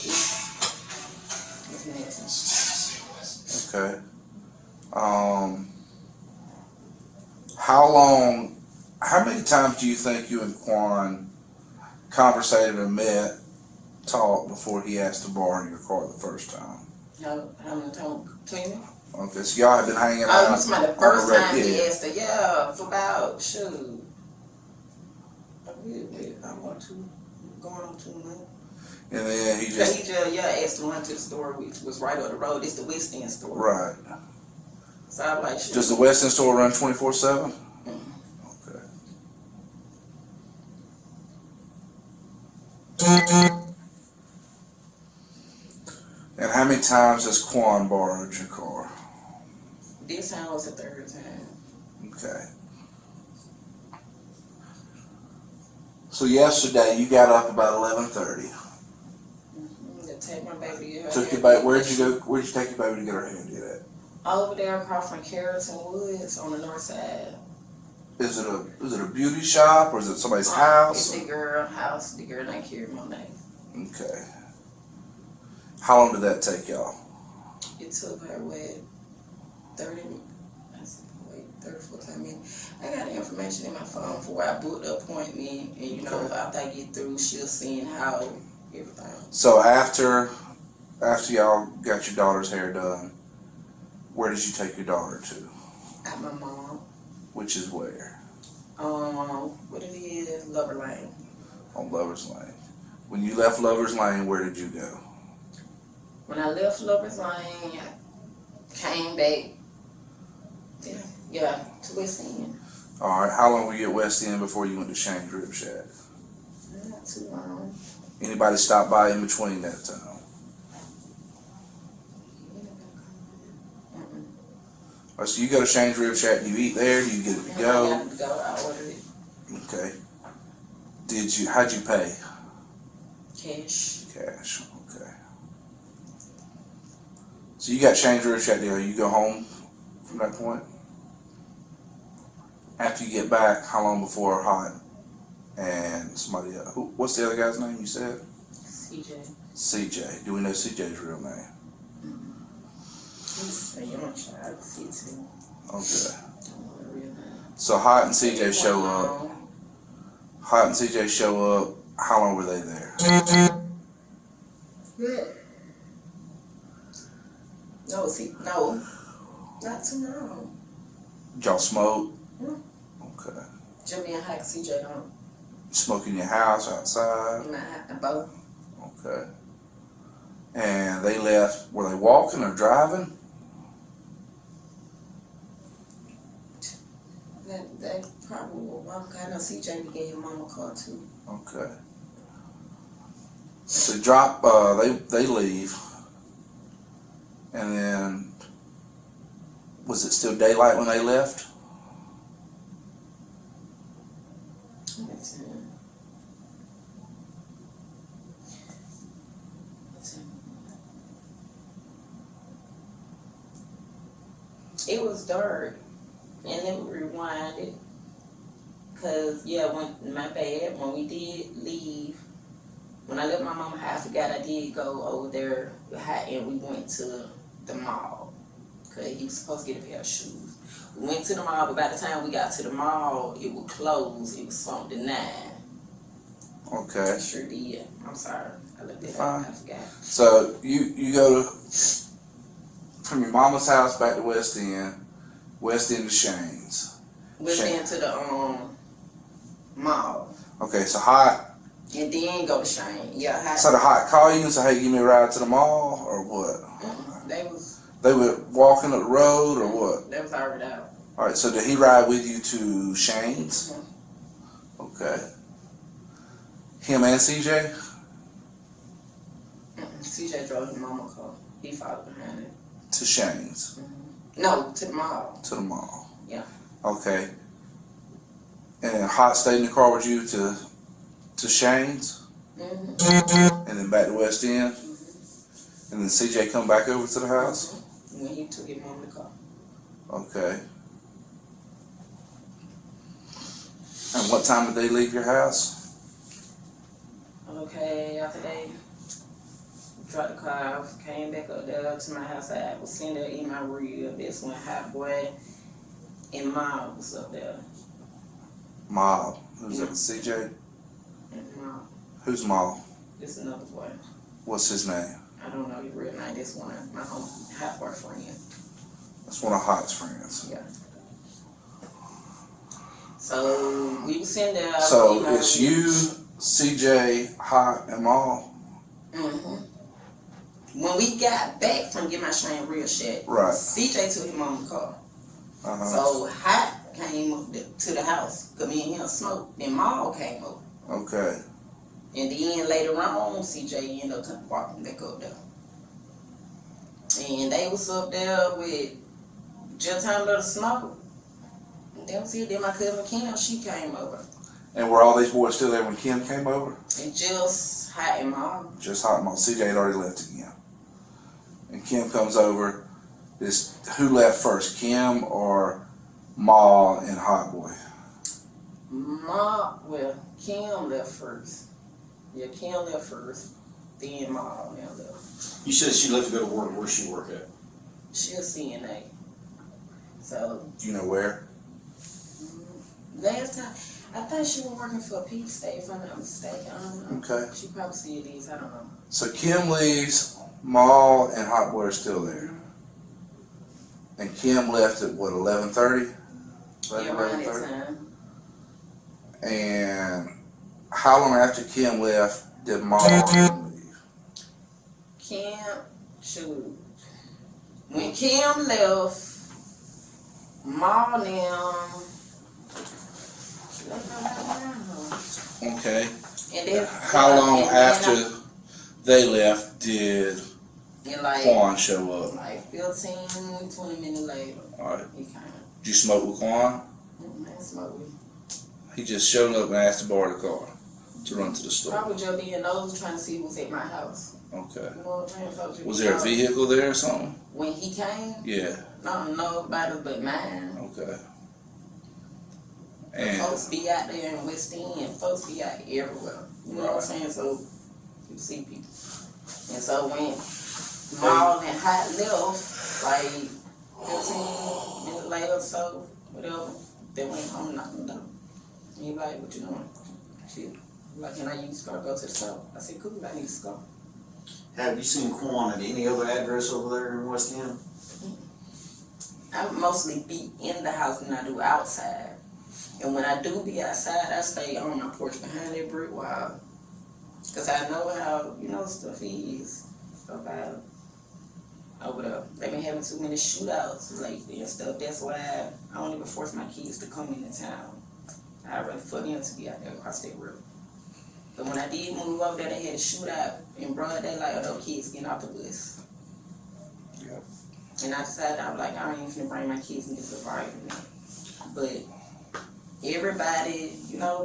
it's nasty. Okay. How many times do you think you and Quan conversated or met, talked before he asked to borrow your car the first time? How many times? 20? Okay, so y'all have been hanging out. Oh, you talking about the first time he yeah. asked her? Yeah, for about, shoot. I'm on 2, going on 2 months. And then he just asked to run to the store, which was right on the road. It's the West End store. Right. So I'm like, shoot. Does the West End store run 24/7? Okay. how many times has Quan borrowed your car? This time was the third time. Okay. So yesterday you got up about 11:30. To take my baby to get her Took your hair baby. Where'd you take your baby to get her hair did at? over there across from Carrollton Woods on the north side. Is it a beauty shop or is it somebody's house? It's the girl house. The girl named Carrie Monet. Okay. How long did that take y'all? It took her, 45 minutes. I got the information in my phone for where I booked the appointment, and you know, after I get through, she'll see how everything. So after y'all got your daughter's hair done, where did you take your daughter to? At my mom. Which is where? What it is, Lover Lane. On Lover's Lane. When you left Lover's Lane, where did you go? When I left Lover's Lane, I came back. Yeah, to West End. All right. How long were you at West End before you went to Shane's Rib Shack? Not too long. Anybody stop by in between that time? All right, so you go to Shane's Rib Shack. Do you eat there? Do you get it to go? I got to go. I ordered it. Okay. How'd you pay? Cash. Cash. Okay. So you got Shane's Rib Shack deal. You go home from that point? After you get back, how long before Hot and somebody else? What's the other guy's name you said? CJ. CJ. Do we know CJ's real name? He's a young child. CJ. Okay. So Hot and CJ show up. Hot and CJ show up. How long were they there? No, not too long. Did y'all smoke? Okay. Jimmy and Hack CJ don't. You smoke in your house, outside? Both. Okay. And they left, were they walking or driving? They probably will walk. I know CJ gave his mama a car too. Okay. So they leave. And then, was it still daylight when they left? It was dark, and then we rewinded. Cause when we did leave, when I left my mama's house, I forgot I did go over there and we went to the mall. Cause he was supposed to get a pair of shoes. We went to the mall, but by the time we got to the mall, it was closed. It was something to 9. Okay. I sure did. I'm sorry. I looked at that. I forgot. So you go from your mama's house back to West End to Shane's. West End to the mall. Okay, so Hot. And then go to Shane. Yeah, Hot. So the Hot call you and say, hey, give me a ride to the mall, or what? They were walking up the road, or what? They was already out. All right, so did he ride with you to Shane's? Okay. Him and CJ? CJ drove his mama's car. He followed behind it. To Shane's? No, to the mall. To the mall. Yeah. Okay. And Hot stayed in the car with you to Shane's? And then back to West End? And then CJ come back over to the house? When he took his mom the car. Okay. And what time did they leave your house? Okay, after they dropped the car off, came back up there to my house. I was sitting there eating my rib. This one Hot Boy and Mom was up there. Mob. Who's that? CJ? Mom. Who's Mob? This another boy. What's his name? I don't know his real name. This one, my Hot boyfriend. That's one of Hot's friends. Yeah. So we was sitting there. So it's you, CJ, Hot, and Mob? When we got back from getting my Shane real shit, Right. CJ took his mama's car. Uh-huh. So Hot came up to the house, cause me and him smoked. Then Maul came over. Okay. And then later on, CJ ended up walking back up there. And they was up there with just time to smoke. That was it. Then my cousin Kim, she came over. And were all these boys still there when Kim came over? And just Hot and Mom. Just Hot and Mom. CJ had already left again. And Kim comes over. Who left first, Kim or Ma and Hot Boy? Kim left first. Yeah, Kim left first. Then Ma now left. You said she left to go to work. Where's she work at? She a CNA. So. Do you know where? Last time, I thought she was working for a Peak State, if I'm not mistaken. I don't know. Okay. She probably still is. I don't know. So Kim leaves, Ma and Hot Boy are still there. And Kim left at what, 11:30? Yeah, around that time. And how long after Kim left did Ma leave? Kim, shoot. When Kim left, Ma and them, she left around. Okay. And then, how long after they left did like, Quan show up? Like 15, 20 minutes later. Alright. He came. Did you smoke with Quan? I smoke with him. He just showed up and asked to borrow the car to run to the store. Probably just being nosy trying to see who was at my house. Okay. You know what I'm saying? Folks, Was there a vehicle there or something? When he came? Yeah. No, nobody but mine. Okay. And folks be out there in West End. Folks be out everywhere. You know what I'm saying? So you see people. And so when Maul and Hot left, like 15 minutes later or so, whatever, they went home knocking the door. And he like, what you doing? Shit. Like, can I use the car? Go to the store. I said, cool, I need to go. Have you seen Quan at any other address over there in West End? I mostly be in the house than I do outside. And when I do be outside, I stay on my porch behind that brick wall. Because I know how, stuff is. Stuff out over there. They've been having too many shootouts lately and stuff. That's why I don't even force my kids to come into town. I'd rather for them to be out there across that road. But when I did move over there, they had a shootout in broad daylight of those kids getting off the bus. Yep. And I decided, I was like, I ain't even bring my kids in this argument. But everybody,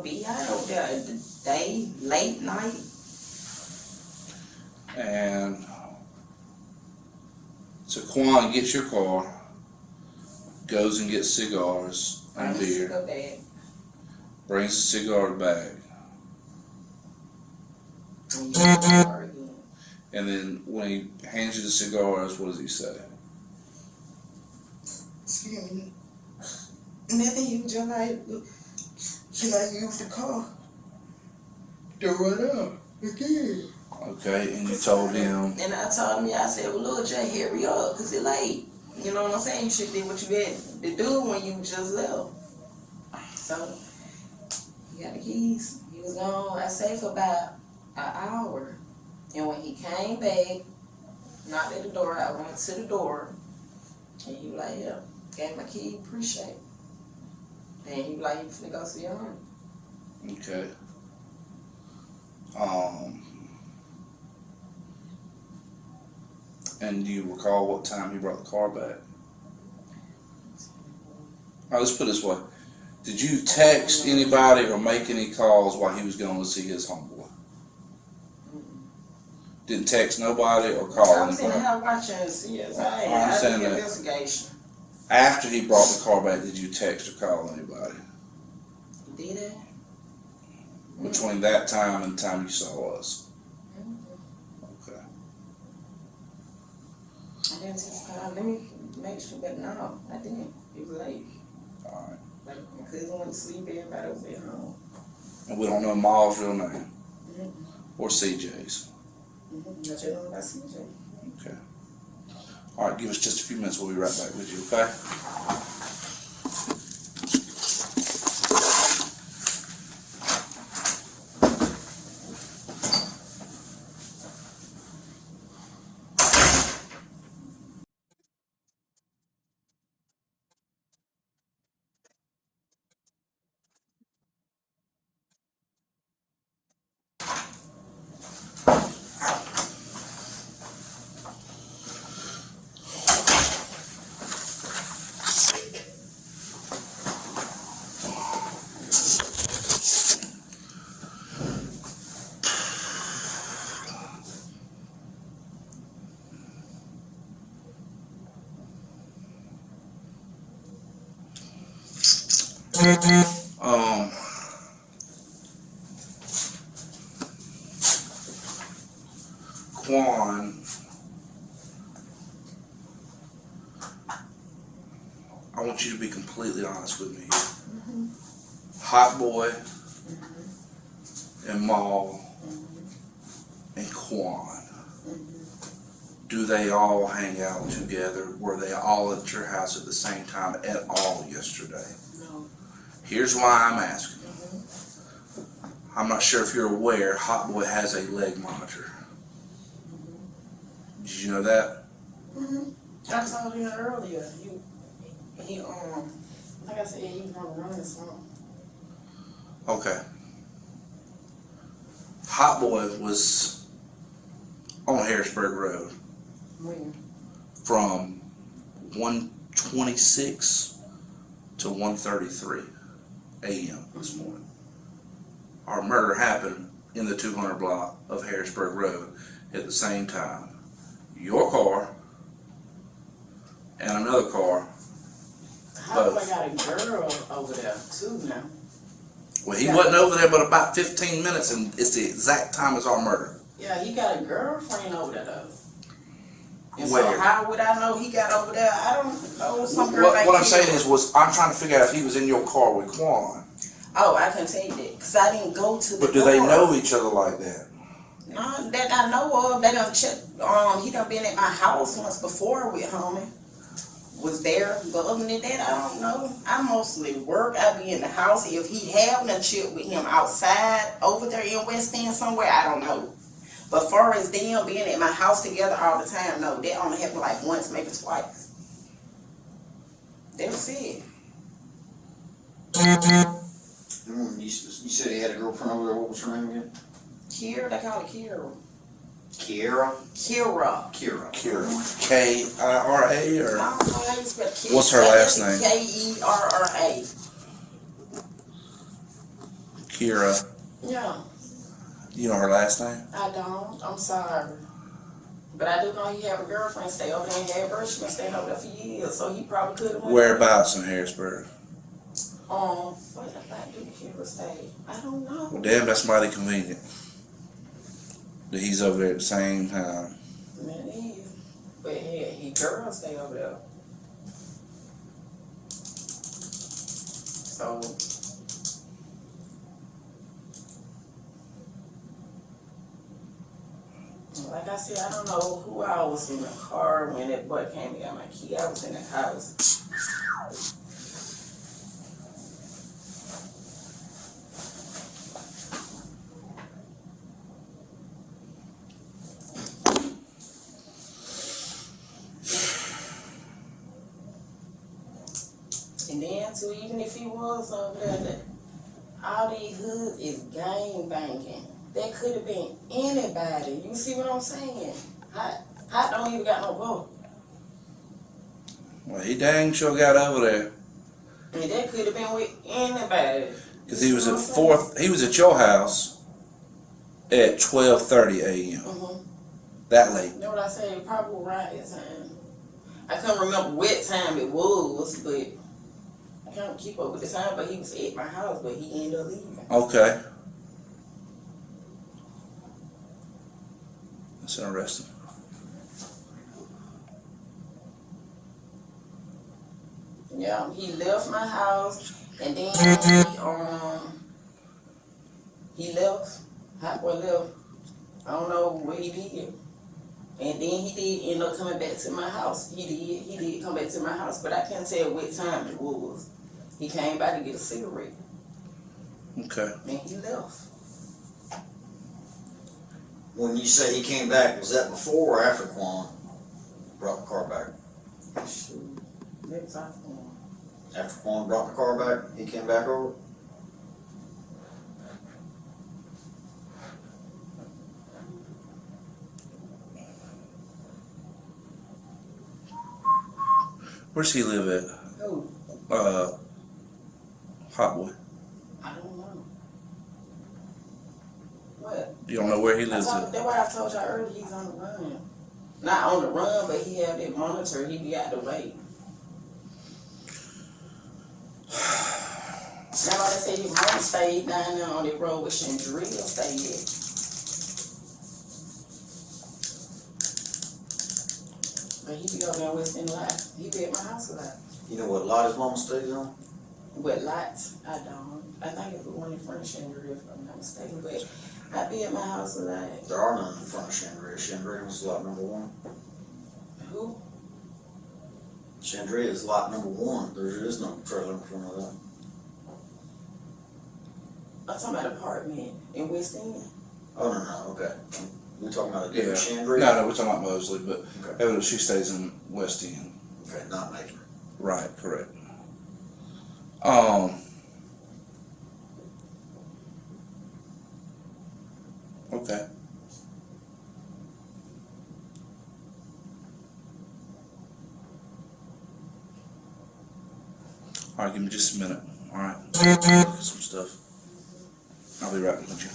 be out over there the day, late night. And so Quan gets your car, goes and gets cigars and beer, brings the cigar bag. And then when he hands you the cigars, what does he say? Excuse me. And then he was just like, can I use the car? To run up again. Okay, and you told him. And I told him, I said, well, look, Jay, hurry up, because it's late. You know what I'm saying? You should do what you had to do when you just left. So, he got the keys. He was gone, I say, for about an hour. And when he came back, knocked at the door, I went to the door. And he was like, yeah, gave my key, appreciate it. And he was like, he was finna go see your home. Okay. And do you recall what time he brought the car back? All right, let's put it this way. Did you text anybody or make any calls while he was going to see his homeboy? Didn't text nobody or call I was in the anybody? house watching CSI. I understand that. Investigation. After he brought the car back, did you text or call anybody? Did it? Between that time and the time you saw us? Okay. I didn't just call. Let me make sure, but no, I didn't. It was late. All right. Like, my cousin went to sleep, everybody was at home. And we don't know Maul's real name? Or CJ's? I just know about CJ. Okay. All right, give us just a few minutes. We'll be right back with you, okay? Quan, I want you to be completely honest with me here. Hot Boy and Maul and Quan, do they all hang out together? Were they all at your house at the same time at all yesterday? No. Here's why I'm asking. I'm not sure if you're aware, Hot Boy has a leg monitor. Did you know that? I told you earlier. He like I said, he was on the run or something. Okay. Hot Boy was on Harrisburg Road When? from 1:26 to 1:33 a.m. this morning. Our murder happened in the 200 block of Harrisburg Road at the same time. Your car and another car. How do I got a girl over there too now? Well, he wasn't over there but about 15 minutes, and it's the exact time as our murder. Yeah, he got a girlfriend over there though. And Where? so how would I know he got over there? I don't know. Some girl What I'm saying is, I'm trying to figure out if he was in your car with Quan. Oh, I can tell you that because I didn't go to the But do they door. know each other like that? No, that I know of. They done check. He done been at my house once before with homie. Was there, but other than that, I don't know. I mostly work. I be in the house. If he having a trip with him outside over there in West End somewhere, I don't know. But far as them being at my house together all the time, no, that only happened like once, maybe twice. That was it. You said he had a girlfriend over there. What was her name again? Kira, they call it Kira. Kiera? Kira. Kira. K-I-R-A or? I don't know how you spell Kira. What's her last name? K-E-R-R-A. Kira. Yeah. You know her last name? I don't. I'm sorry. But I do know he have a girlfriend stay over there in Harrisburg. She been staying over there for years, so he probably could have went. Whereabouts in Harrisburg? What did I do Kira stay? I don't know. Well, damn, that's mighty convenient that he's over there at the same time. Man, it is. But he girls stay over there. So. Like I said, I don't know who I was in the car when that boy came and got my key. I was in the house. And then too, even if he was over there, all these hoods is gang banging. That could have been anybody. You see what I'm saying? I don't even got no vote. Well, he dang sure got over there. And that could have been with anybody. Because he was he was at your house at 12:30 a.m. That late. You know what I said? Probably around that time. I can't remember what time it was, but I can't keep up with the time. But he was at my house, but he ended up leaving. Okay. That's interesting. Yeah, he left my house, and then he left. Hot Boy left. I don't know what he did. And then he did end up coming back to my house. He did come back to my house, but I can't tell what time it was. He came back to get a cigarette. Okay. And he left. When you say he came back, was that before or after Quan brought the car back? Shoot. That was after Quan. After Quan brought the car back, he came back over? Where's he live at? Who? Hot Boy. I don't know. What? You don't know where he lives at? That's why I told y'all earlier he's on the run. Not on the run, but he had that monitor. He be out the way. Remember they said his mom stayed down there on the road where Chandria stayed at. But he be over there in West End lot. He be at my house a lot. You know what lot his mama stays on? What lot? I don't. I think it's the one in front of Chandria, if I'm not mistaken. But I be at my house a lot. There are none in front of Chandria. Chandria was lot number 1. Who? Chandria is lot number 1. There is no trailer in front of that. I'm talking about apartment in West End. Oh, no, okay. We're talking about a Yeah. different Chandria? No, we're talking about Mosley, but evidently she stays in West End. Okay, not Macon. Right, correct. Okay. All right, give me just a minute. All right, look at some stuff. I'll be right with you.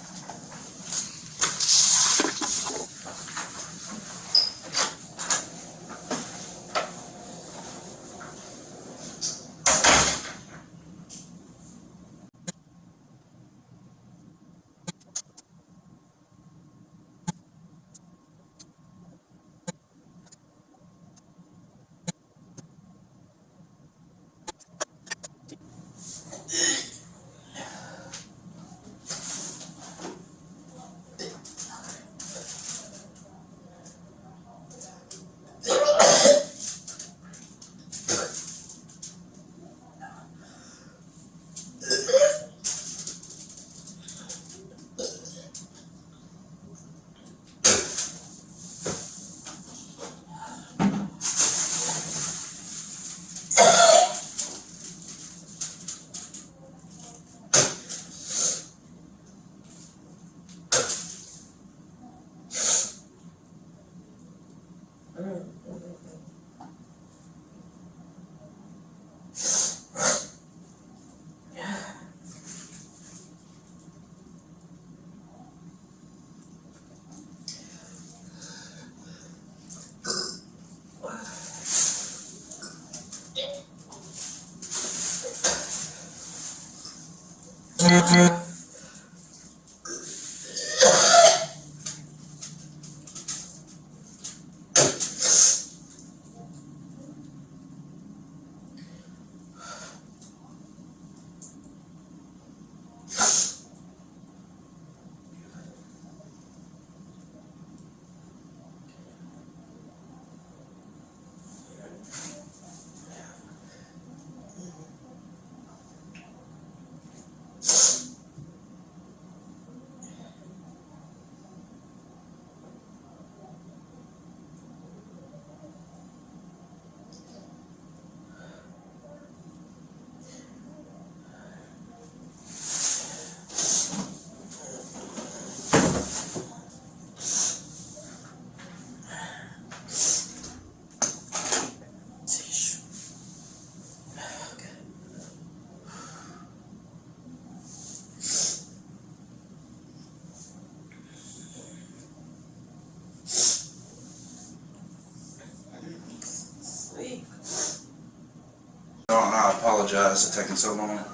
And I apologize for taking so long.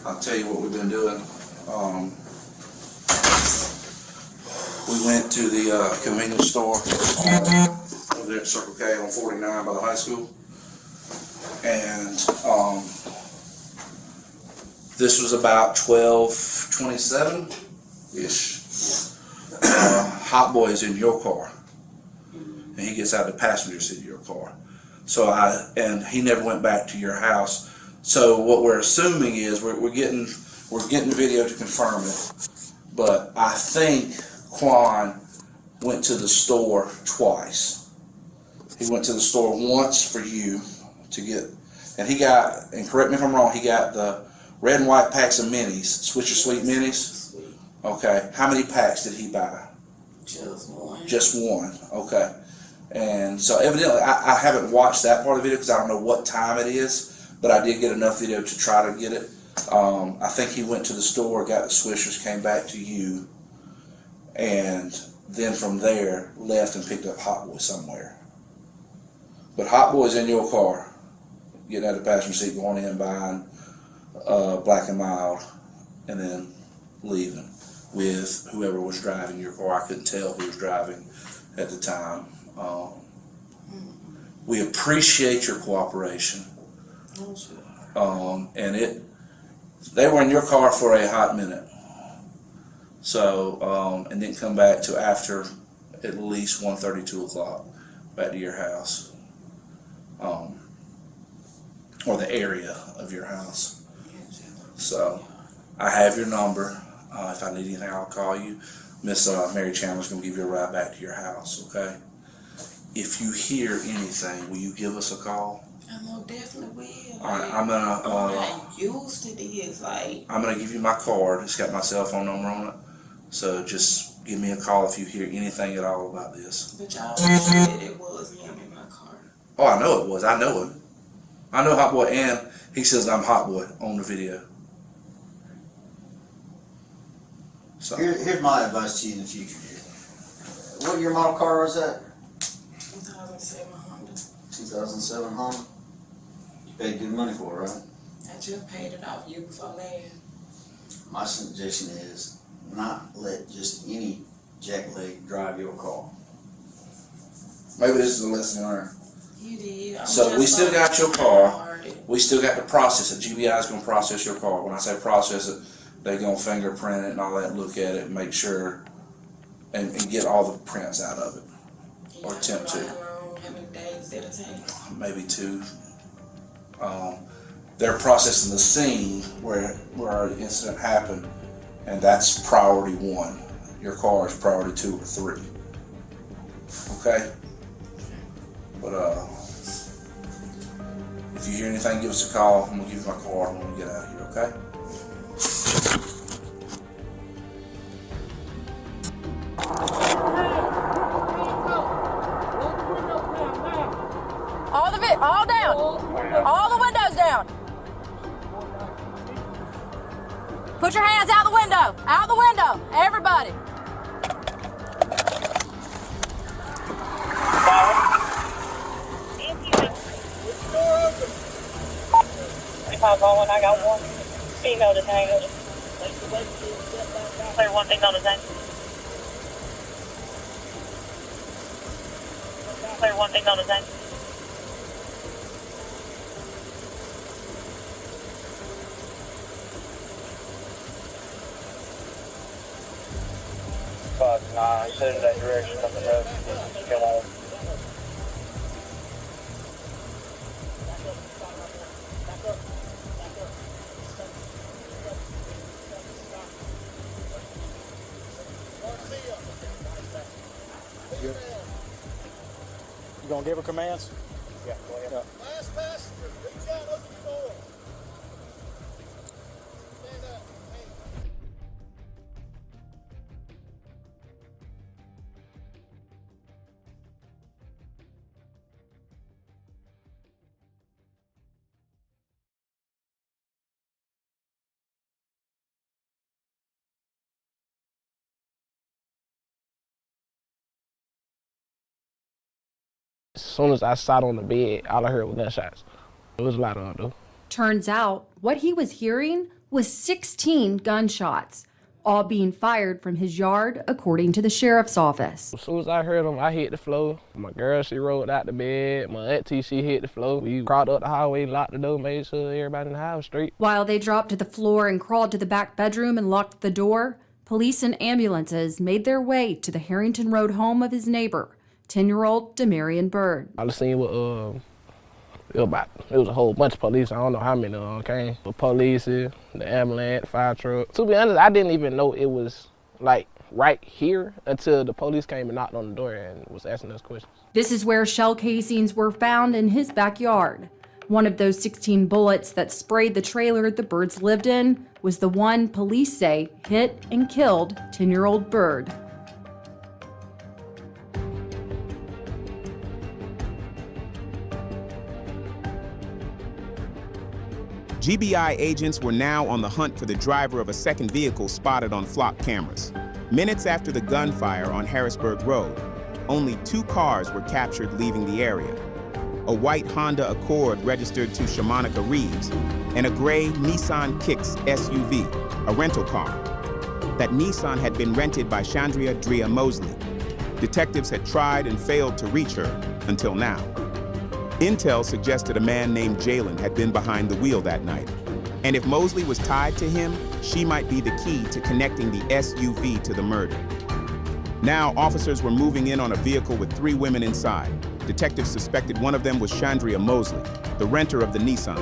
I'll tell you what we've been doing. We went to the convenience store over there at Circle K on 49 by the high school. And this was about 12:27-ish. Hot Boy is in your car. And he gets out the passenger seat of your car. And he never went back to your house. So what we're assuming is we're getting video to confirm it. But I think Quan went to the store twice. He went to the store once for you to get, and he got, and correct me if I'm wrong, he got the red and white packs of minis, Swisher Sweet minis. Okay. How many packs did he buy? Just one. Just one. Okay. And so evidently, I haven't watched that part of the video because I don't know what time it is, but I did get enough video to try to get it. I think he went to the store, got the Swishers, came back to you, and then from there left and picked up Hot Boy somewhere. But Hot Boy's in your car, getting out of the passenger seat, going in, buying black and mild, and then leaving with whoever was driving your car. I couldn't tell who was driving at the time. We appreciate your cooperation. And they were in your car for a hot minute. So, and didn't come back till after at least 1:30, 2 o'clock, back to your house. Or the area of your house. So, I have your number. If I need anything, I'll call you. Miss Mary Chandler's gonna give you a ride back to your house, okay? If you hear anything, will you give us a call? I most definitely will. All right, I'm gonna. I'm not used to this. Like, I'm gonna give you my card. It's got my cell phone number on it. So just give me a call if you hear anything at all about this. but y'all said it was him in my car. Oh, I know it was. I know it. I know Hot Boy, and he says I'm Hot Boy on the video. So Here's my advice to you in the future. What year model car was that? 2007 Honda. 2007 Honda. You paid good money for it, right? I just paid it off year before last. My suggestion is not let just any jackleg drive your car. maybe this is a lesson learned. You did. So we still got your car. We still got to process it. GBI is going to process your car. When I say process it, they're going to fingerprint it and all that, look at it, and make sure, and get all the prints out of it. Or attempt to. How many days did it take? Maybe 2. They're processing the scene where the incident happened, and that's priority 1. Your car is priority 2 or 3. Okay? But if you hear anything, give us a call. I'm gonna give you my card when we get out of here, okay? All down. All the windows down. Put your hands out the window. Out the window. Everybody. Baldwin, I got one female detained. Clear one female detained. Clear one female detained. Nah, he's headed in that direction. Nothing else. Come on. You gonna give her commands? Yeah, go ahead. Last passenger, reach out, open the door. Stand up. As soon as I sat on the bed, all I heard was gunshots. It was a lot of them, though. Turns out, what he was hearing was 16 gunshots, all being fired from his yard, according to the sheriff's office. As soon as I heard them, I hit the floor. My girl, she rolled out the bed. My auntie, she hit the floor. We crawled up the hallway, locked the door, made sure everybody in the house straight. While they dropped to the floor and crawled to the back bedroom and locked the door, police and ambulances made their way to the Harrington Road home of his neighbor, 10-year-old Damarion Byrd. I was seeing what, it was a whole bunch of police. I don't know how many of them came. The police, the ambulance, fire truck. To be honest, I didn't even know it was like right here until the police came and knocked on the door and was asking us questions. This is where shell casings were found in his backyard. One of those 16 bullets that sprayed the trailer the Byrds lived in was the one police say hit and killed 10-year-old Byrd. GBI agents were now on the hunt for the driver of a second vehicle spotted on flock cameras. Minutes after the gunfire on Harrisburg Road, only 2 cars were captured leaving the area. a white Honda Accord registered to Shamanica Reeves, and a gray Nissan Kicks SUV, a rental car. That Nissan had been rented by Chandria Drea Mosley. Detectives had tried and failed to reach her until now. Intel suggested a man named Jalen had been behind the wheel that night. And if Mosley was tied to him, she might be the key to connecting the SUV to the murder. Now, officers were moving in on a vehicle with 3 women inside. Detectives suspected one of them was Chandria Mosley, the renter of the Nissan.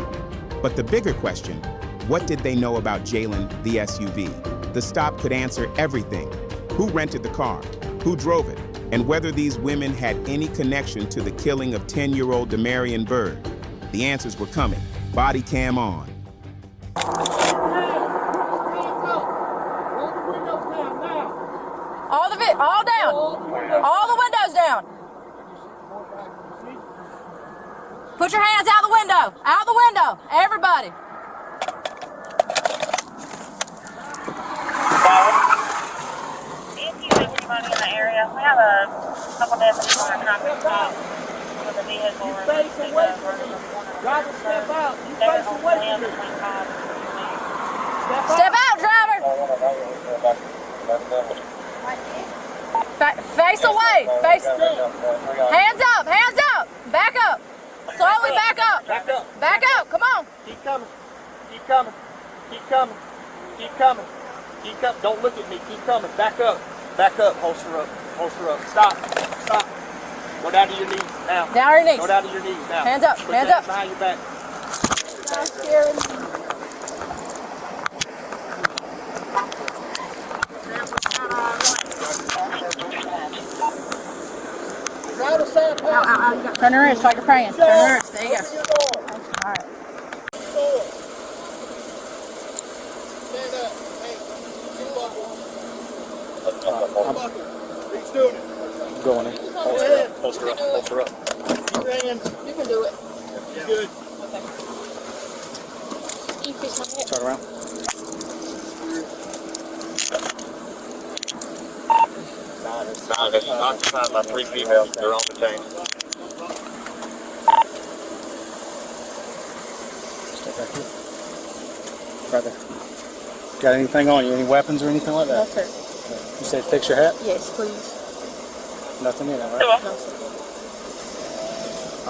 But the bigger question, what did they know about Jalen, the SUV? The stop could answer everything. Who rented the car? Who drove it? And whether these women had any connection to the killing of 10-year-old Damarion Byrd. The answers were coming. Body cam on. All down. All the windows down. Put your hands out the window. Out the window. Everybody. If you have anybody in the area, we have a couple deaths in the traffic stop with a vehicle. You face away from me. Driver, step out. You face away from me. Step out, driver. Face away. Face. Hands up. Hands up. Back up. Slowly back up. Back up. Back up. Come on. Keep coming. Keep coming. Keep coming. Keep coming. Keep coming. Don't look at me. Keep coming. Back up. Back up. Holster up. Holster up. Stop. Stop. Go down to your knees now. Down on your knees. Go down to your knees now. Hands up. Put Hands that up. behind your back. I'm scared. Turn her wrist like you're praying. Turn her wrist. There you go. All right. He's doing it. Going in. Holster up. Holster up. Keep your hands. You can do it. You're good. Turn around. It's occupied by 3 females. They're on the chain. Step back here. Right there. Got anything on you? Any weapons or anything like that? No, sir. You said fix your hat? Yes, please. Nothing in it, right? No, sir.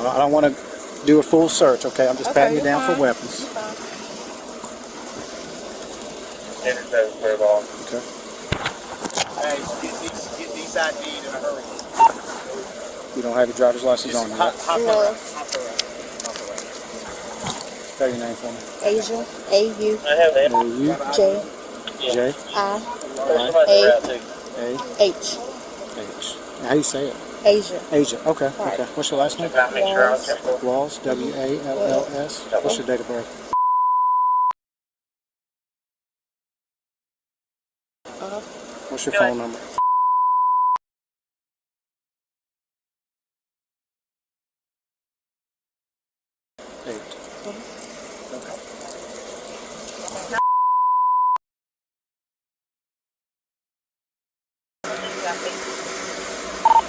I don't want to do a full search, okay? I'm just patting you down for weapons. Okay. Hey, get these ID'd in a hurry. You don't have your driver's license on you, right? No. Spell your name for me. Asia, A-U, A-U, J, J, I-A-H. H. How do you say it? Asia. Asia. Okay. Right. Okay. What's your last name? Walls. Walls. W-A-L-L-S. What's your date of birth? What's your phone number?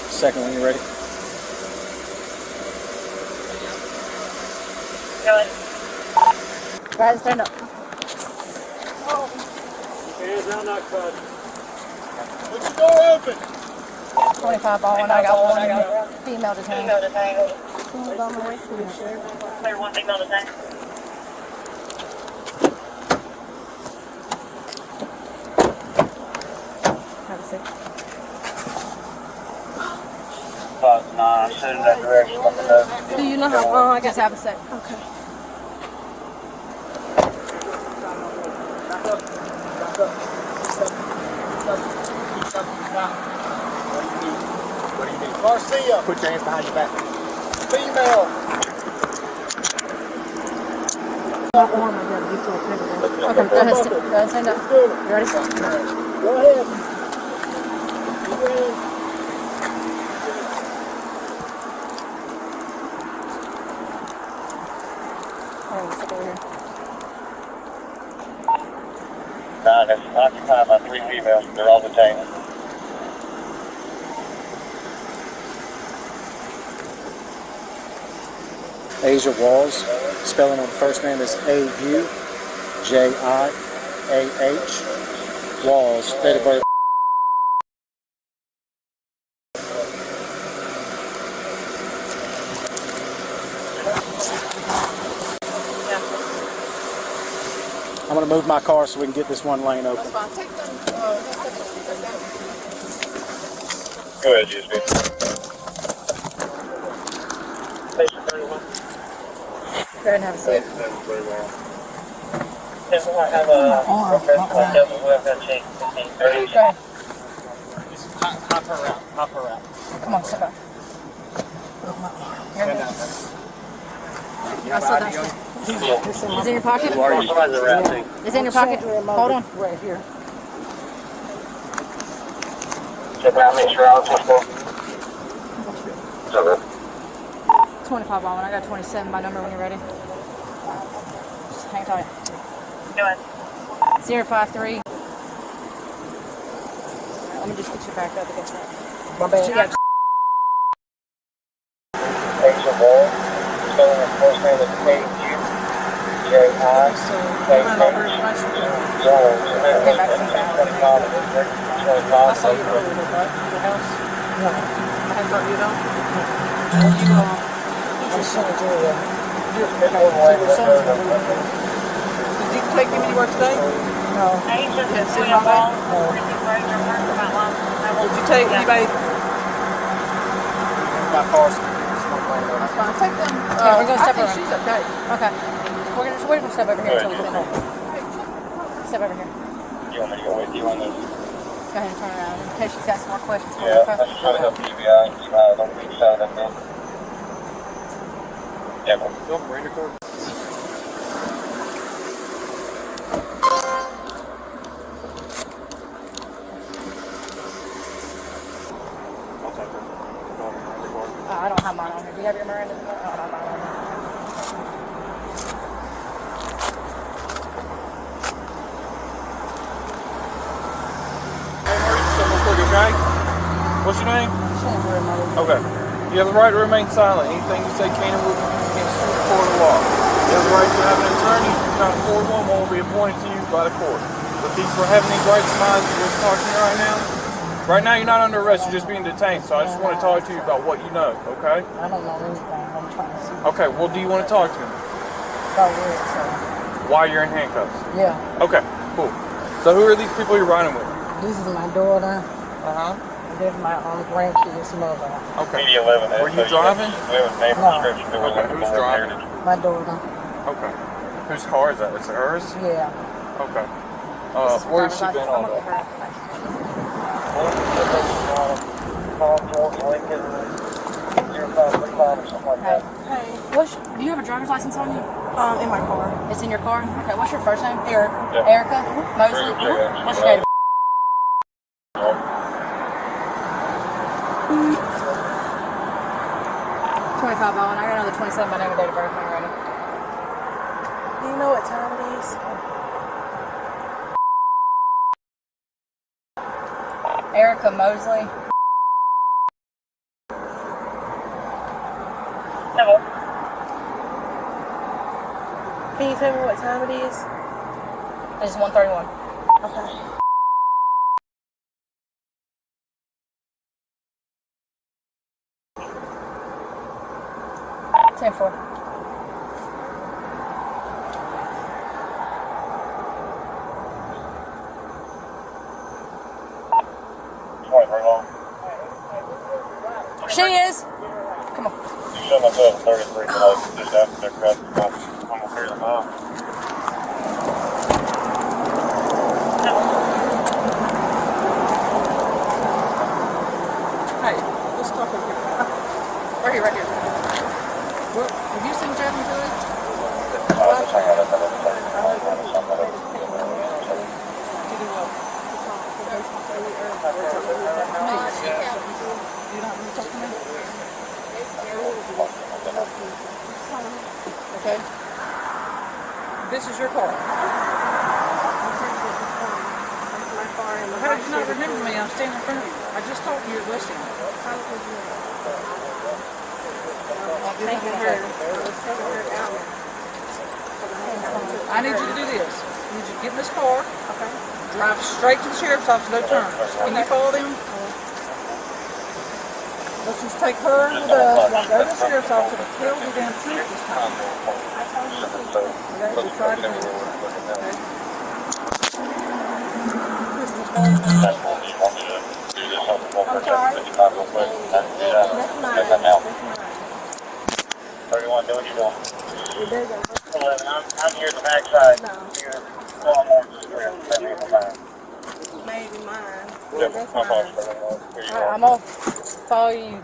Second when you're ready. Guys, stand up. Hands around that cut. Put the door open. 25 ball, and I got one female detained. Clear one female detained. Have a seat. 5-9, shoot in that direction. Let me know. Do you know how long? I just have a sec. Okay. Garcia. Put your hands behind your back. Female. Okay, go ahead, stand up. You ready? Go ahead. Keep your hands. It's occupied by 3 females. They're all detained. Asia Walls. Spelling on the first name is A-U-J-I-A-H. Walls. Date of birth. I'm going to move my car so we can get this one lane open. Go ahead, GSP. Station 31. Go ahead and have a seat. Yes, I have a request for Devil who have that change 1530. Go ahead. Just hop her out. Hop her out. Come on, sit down. Stand down. I'll sit down. Is it in your pocket? Who are you? Somebody's around thing. Is it in your pocket? Hold on. Right here. Check out me, Shroud, just go. It's over. 25 Baldwin. I got 27 by number when you're ready. Just hang tight. Go ahead. 053. Let me just get you back up against that. My bad. Yeah. Asia Wall. Spelling of first name is A-U-J-I-A-H. Walls. 25 of it. 25. I saw you earlier, right? Your house? No. I had brought you down. I'm sorry, Did you take him anywhere today? No. Asia, Yeah, see William my bag? Ball, about long. Did you take anybody? My car's That's fine. Take them. Yeah, we're going to step over. She's okay. Okay. We're going to step over here until we get in. Step over here. You want me to go with you on this? Go ahead and turn around in case she's got some more questions. for Yeah, you. I'm just trying to help UBI. UBI don't be side of them. Yeah, go. Go, Ranger Court. I don't have mine on here. Do you have your Miranda? I don't have mine on here. Okay? What's your name? Okay. You have the right to remain silent. Anything you say can and will be used against you in a court of law. You have the right to have an attorney. If you cannot afford one will be appointed to you by the court. But for having these rights of mine, we're talking to you right now. Right now, you're not under arrest. You're just being detained. So I just want to talk to you about what you know. Okay? I don't know anything. I'm trying to see. Okay. Well, do you want to talk to me? About where, so. Why you're in handcuffs? Yeah. Okay. Cool. So who are these people you're riding with? This is my daughter. Uh-huh. And this is my grandkid's mother. Okay. Media 11. Were you driving? We have a name description. Okay. Who's driving? My daughter. Okay. Whose car is that? Is it hers? Yeah. Okay. Where has she been all day? Hey, do you have a driver's license on you? In my car. It's in your car? Okay, what's your first name? Erica. Yeah. Erica? Mosley? What's your date of birth? $25 Baldwin. I got another 27 by name and date of birth when you're ready. Do you know what time it is? Erica Mosley. No. Can you tell me what time it is? It's 1:31. Okay. Ten four. She is. Come on. You showed myself 33 minutes just after that crap. I'm going to clear them out. Hey, let's talk over here. Right here, right here. What, have you seen Jasmine today? Just hang out at that other side. Okay. This is your car. How did you not remember me? I'm standing in front of you. I just told you you're listening. taking her. I need you to do this. I need you to get in this car. Okay. Drive straight to the sheriff's office, no turns. Can you follow them? Let's just take her with us. Go to the sheriff's office and tell the damn truth this time. Okay, we'll try to do it. Okay. Kristen's phone. I'm sorry. 31, do what you're doing. 11, I'm here at the backside. No. You're far more than Maybe mine. Yep, That's my mine. I'm gonna follow you.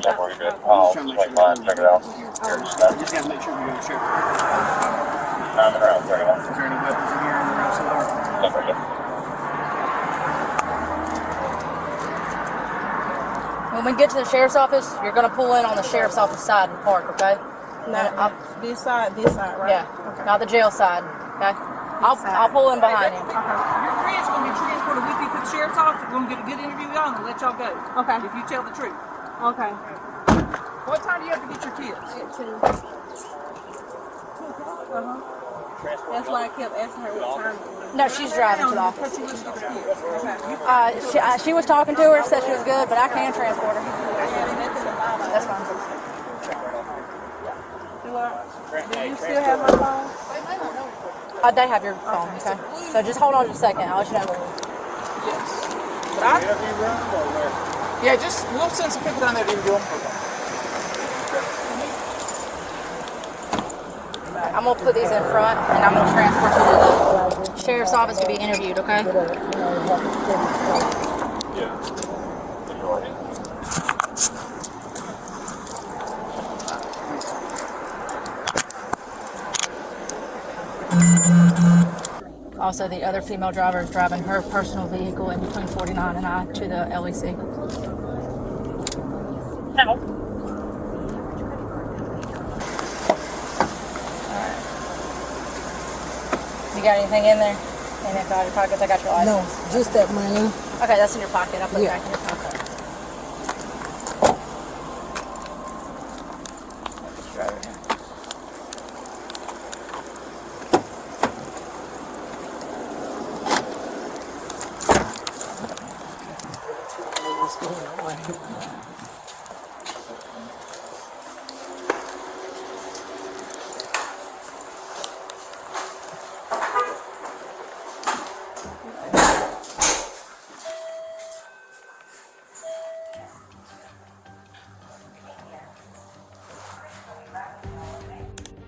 Check where you're good. I'll swing by and check it out. Just gotta make sure we go check. I'm around 31. Is there any weapons in here in the house? When we get to the sheriff's office, you're gonna pull in on the sheriff's office side and park, okay? Not this side, right? Yeah, Okay. not the jail side, okay? I'll pull in behind you. Your friend's gonna be transported with you to the sheriff's office. We're gonna get a good interview with y'all and let y'all go. Okay. If you tell the truth. Okay. What time do you have to get your kids? At 2. 2 o'clock? That's why I kept asking her what time it was. No, she's driving to the office. But you wouldn't get your kids. Okay. She was talking to her, said she was good, but I can transport her. That's fine. Do you still have my phone? They have your phone, okay? So just hold on just a second. I'll let you know. Yeah, we'll send some people down there to interview them. I'm gonna put these in front and I'm gonna transport you to the sheriff's office to be interviewed, okay? Also, the other female driver is driving her personal vehicle in between 49 and I to the LEC. No. You got anything in there? Anything out of your pockets? I got your license. No, just that money. Okay, that's in your pocket. I'll put it Yeah. back in your pocket.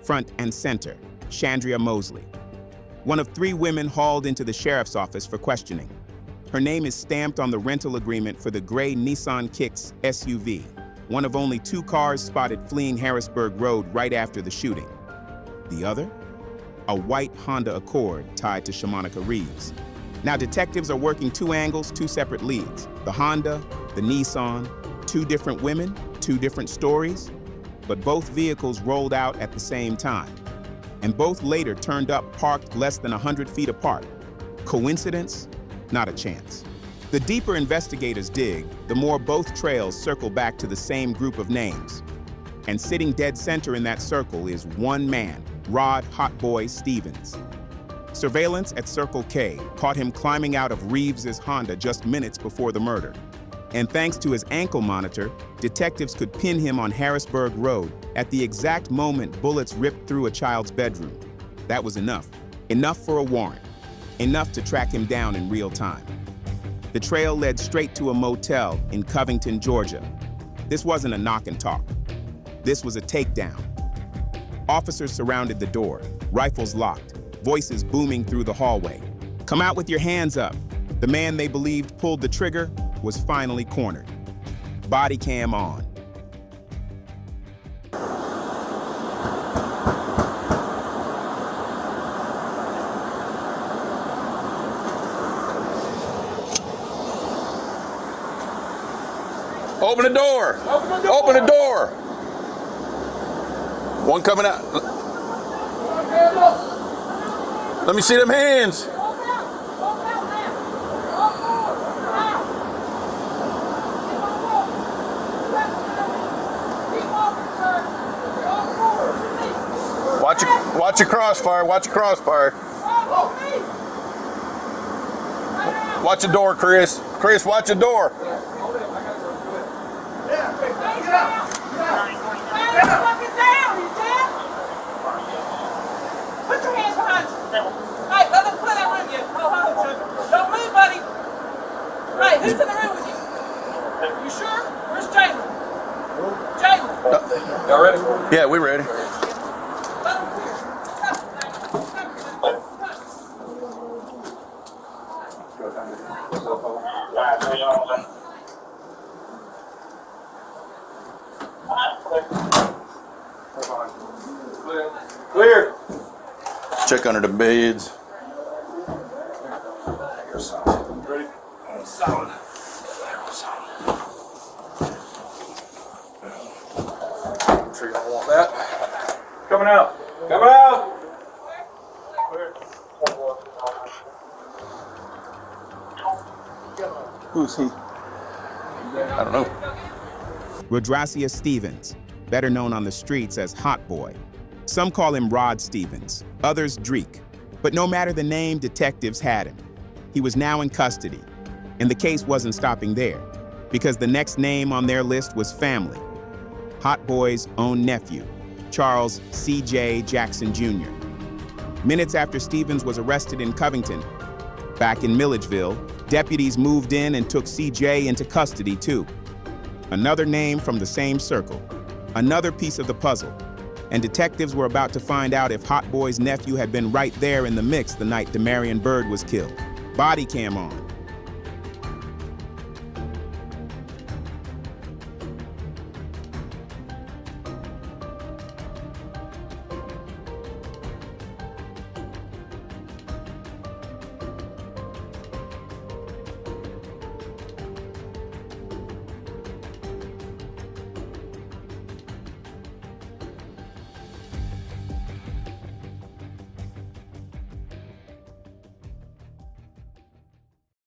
Front and center, Chandria Mosley, one of 3 women hauled into the sheriff's office for questioning. Her name is stamped on the rental agreement for the gray Nissan Kicks SUV, one of only 2 cars spotted fleeing Harrisburg Road right after the shooting. The other? A white Honda Accord tied to Shamanica Reeves. Now detectives are working 2 angles, 2 separate leads. The Honda, the Nissan, 2 different women, 2 different stories. But both vehicles rolled out at the same time, and both later turned up parked less than 100 feet apart. Coincidence? Not a chance. The deeper investigators dig, the more both trails circle back to the same group of names. And sitting dead center in that circle is one man, Rod Hotboy Stevens. Surveillance at Circle K caught him climbing out of Reeves's Honda just minutes before the murder. And thanks to his ankle monitor, detectives could pin him on Harrisburg Road at the exact moment bullets ripped through a child's bedroom. That was enough. Enough for a warrant. Enough to track him down in real time. The trail led straight to a motel in Covington, Georgia. This wasn't a knock and talk. This was a takedown. Officers surrounded the door, rifles locked, voices booming through the hallway. Come out with your hands up. The man they believed pulled the trigger was finally cornered. Body cam on. Open the door! Open the door! One coming out. Let me see them hands. Watch your crossfire. Watch your crossfire. Watch your door, Chris. Chris, watch your door. Put your hands behind you. Hey, let them put that with you. Don't move, buddy. Hey, who's in the room with you? You sure? Where's Jalen? Jalen. Y'all ready? Yeah, we ready. Clear. Check under the beds. Ready? Solid. I'm sure you don't want that. Coming out. Coming out. Who's he? I don't know. Rodracia Stevens, better known on the streets as Hot Boy. Some call him Rod Stevens, others Dreek. But no matter the name, detectives had him. He was now in custody. And the case wasn't stopping there, because the next name on their list was family. Hot Boy's own nephew, Charles C.J. Jackson Jr. Minutes after Stevens was arrested in Covington, back in Milledgeville, deputies moved in and took C.J. into custody too. Another name from the same circle, another piece of the puzzle. And detectives were about to find out if Hot Boy's nephew had been right there in the mix the night Damarion Byrd was killed. Body cam on.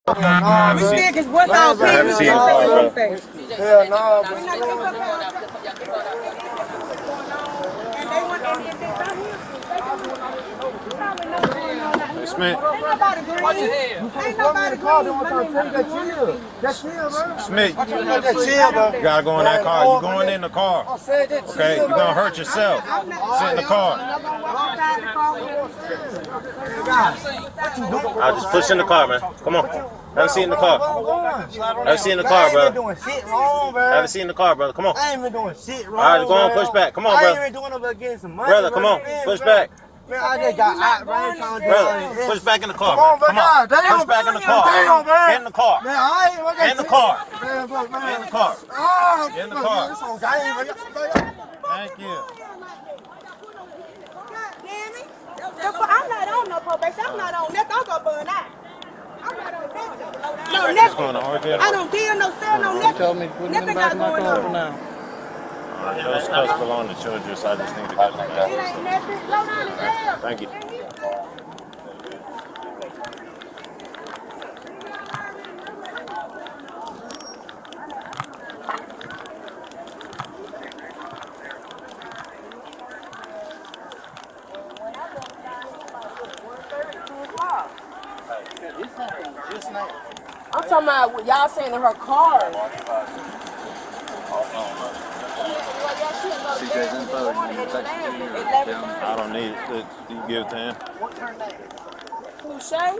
We think it's what's our opinion. Hell no, Hey, Smith. Watch your head. Ain't nobody called them. I'm trying to tell you that chill. That chill, bro. Smith, That chill, bro. you gotta go in that car. You going in the car. I said that chill. Okay, you're gonna hurt yourself. Sit in the car. I'll just push in the car, man. Come on. Have a seat in the car. Have a seat in the car, I ain't brother. been doing shit wrong, bro. Have a seat in the car, brother. Come on. I ain't been doing shit wrong. All right, go on, bro. push back. Come on, I brother. ain't been doing no but getting some money. Brother, come on. Man, Push bro. back. Man, I just got out, bro. I ain't trying to do Brother, this. push back in the car. Come on, bro. Come on. Damn, Push back in the car. Damn, bro. Get in the car. Man, I ain't Get in the car. Man, bro, man. Get in the car. Oh, Get in the bro, car. this whole game, bro. Thank you. I'm not on no probation. I'm not on nothing. I'm gonna burn out. I'm not on nothing. No, What's nothing. going on, RJ? I don't deal, no sell, no nothing. told me to put Nothing got going on. Those cuts belong to children, so I just need to get them It back. ain't nothing. Slow down and down. Thank you. I'm talking about what y'all saying in her car. CJ's info, you text it to you. I don't need it. You give it to him. Who, Shay?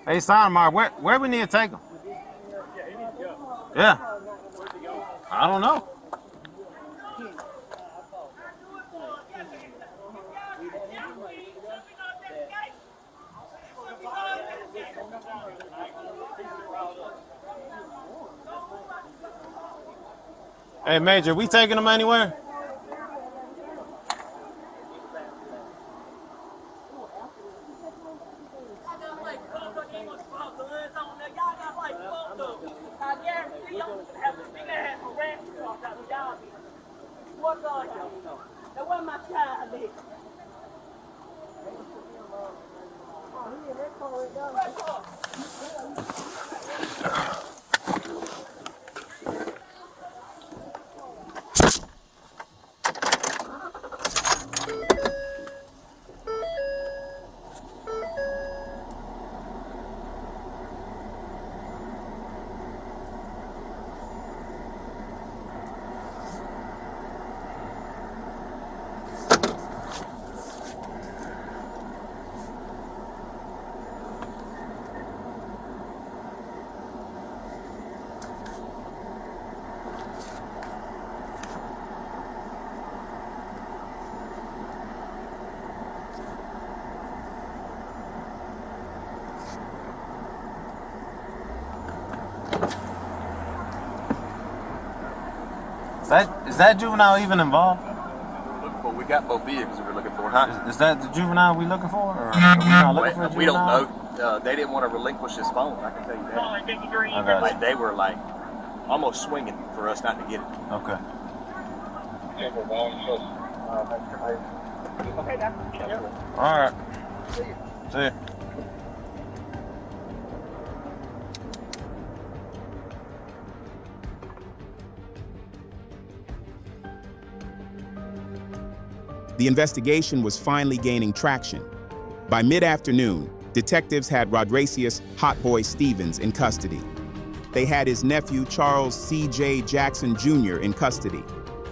Hey, Sonomar, where we need to take him? Yeah. I don't know. Hey, Major, we taking them anywhere? Is that juvenile even involved? We got both vehicles we were looking for, huh? Is that the juvenile we looking for, or are we not looking for a juvenile? We don't know. They didn't want to relinquish his phone. I can tell you that. Okay. Like, they were like almost swinging for us not to get it. Okay. All right. See ya. The investigation was finally gaining traction. By mid-afternoon, detectives had Rodracius "Hot Boy" Stevens in custody. They had his nephew Charles C.J. Jackson Jr. in custody.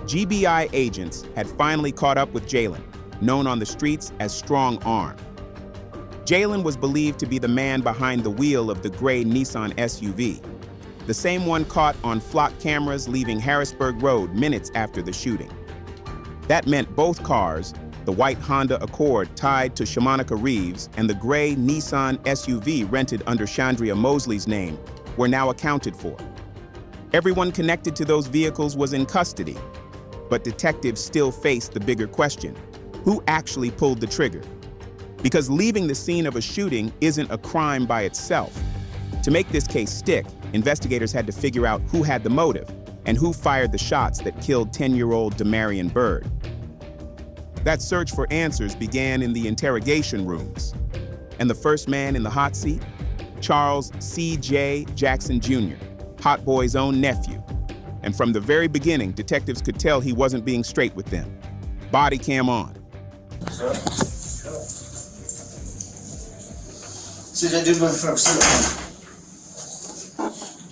GBI agents had finally caught up with Jalen, known on the streets as Strong Arm. Jalen was believed to be the man behind the wheel of the gray Nissan SUV, the same one caught on flock cameras leaving Harrisburg Road minutes after the shooting. That meant both cars, the white Honda Accord tied to Shamanica Reeves and the gray Nissan SUV rented under Chandria Mosley's name, were now accounted for. Everyone connected to those vehicles was in custody, but detectives still faced the bigger question: who actually pulled the trigger? Because leaving the scene of a shooting isn't a crime by itself. To make this case stick, investigators had to figure out who had the motive and who fired the shots that killed 10-year-old Damarion Byrd. That search for answers began in the interrogation rooms. And the first man in the hot seat? Charles C.J. Jackson Jr., Hot Boy's own nephew. And from the very beginning, detectives could tell he wasn't being straight with them. Body cam on. CJ, do nothing for a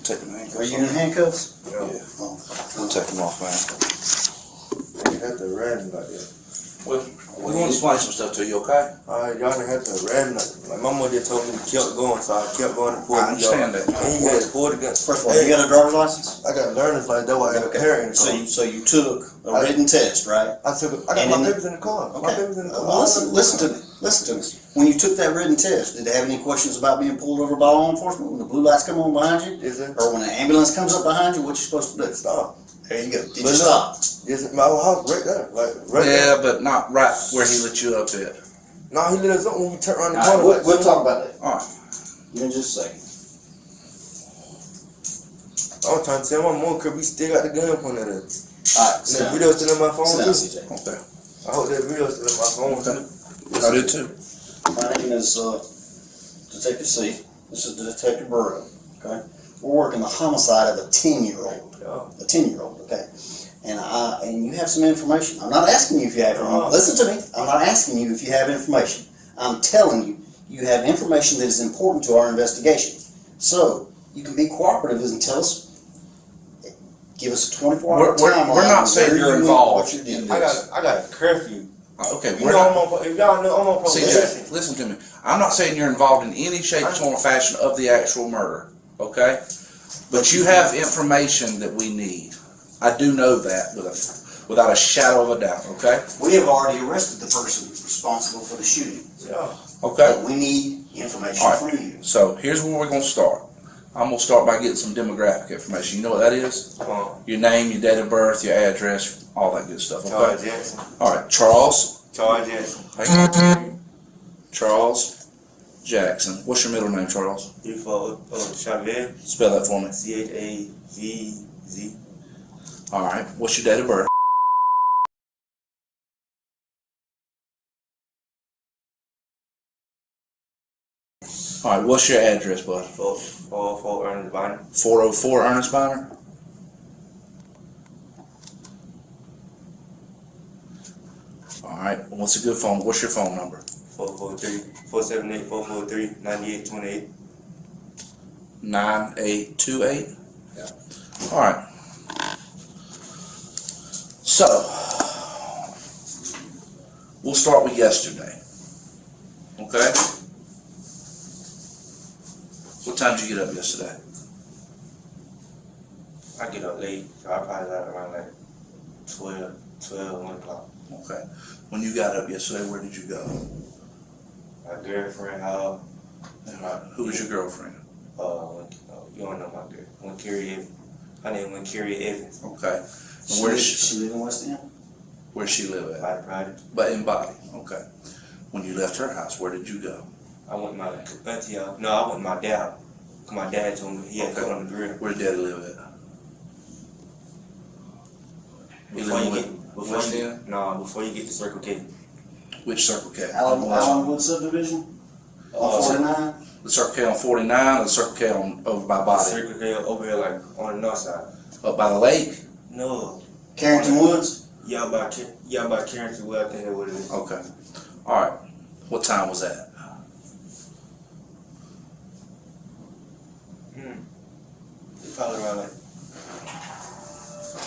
Take them handcuffs. Are you in handcuffs? Yeah. I'll take them off, man. You had to ram like that. Well, we're going to explain some stuff to you, okay? Alright, y'all done had to ram like my mother just told me to keep going, so I kept going and pulled I understand that. And you had to pull the gun. First of all, you got a driver's license? I got a learner's license, that's why I got a carry in the car. So you took a written test, right? I got my papers in the car. My papers in the car. Well, listen to me. Listen to me. When you took that written test, did they have any questions about being pulled over by law enforcement? When the blue lights come on behind you? Is there? Or when an ambulance comes up behind you, what you supposed to do? Stop. There you go. Did you stop? Yes, my old house right there. Like, right Yeah, there. but not right where he lit you up at. No, he lit us up when we turned around the All corner. right, we'll talk about that. All right. Give me just a second. I was trying to tell my mom because we still got the gun pointed at us. All right, And that video still in my phone sit too. down, CJ. Okay. I hope that video still in my phone too. I do too. My name is Detective C. This is Detective Byrd. Okay, we're working the homicide of a 10-year-old. Yeah. A 10-year-old. Okay, and you have some information. I'm not asking you if you have. Listen to me. I'm not asking you if you have information. I'm telling you you have information that is important to our investigation. So you can be cooperative and tell us. Give us a 24-hour timeline. We're not saying you're involved in this. I got a curfew. Okay, You know, if y'all know, I'm on probation. CJ, listen to me. I'm not saying you're involved in any shape, form, or fashion of the actual murder, okay? But you have information that we need. I do know that without a shadow of a doubt, okay? We have already arrested the person responsible for the shooting. Yeah. Okay. But we need information from you. So here's where we're going to start. I'm gonna start by getting some demographic information. You know what that is? Your name, your date of birth, your address, all that good stuff. Okay. Charles Jackson. All right, Charles. Charles Jackson. Charles Jackson. What's your middle name, Charles? You for Chavez. Spell that for me. CHAVZ. All right. What's your date of birth? All right. What's your address, bud? 404 Ernest Bonner. 404 Ernest Bonner. All right. What's a good phone? What's your phone number? 478-443-9828. 9828. Yeah. All right. So we'll start with yesterday. Okay. What time did you get up yesterday? I get up late, so I probably got around like 12, 1 o'clock. Okay. When you got up yesterday, where did you go? My girlfriend, how? Who was your girlfriend? You don't know my girl. Her name was Carrie Evans. Okay. And where does she live in West End? Where she live at? Body Project. But in Body. Okay. When you left her house, where did you go? I went with my auntie. No, I went with my dad. Cause my dad told me he had to go on the grill. Where did Daddy live at? Before you get to Circle K. Which Circle K? Allenwood subdivision? 49? The Circle K on 49 or the Circle K over by Body? Circle K over here, like on the north side. Up by the lake? No. Carrington Woods? Yeah, by Carrington Woods, I think that's what it is. Okay. Alright. What time was that? Probably around like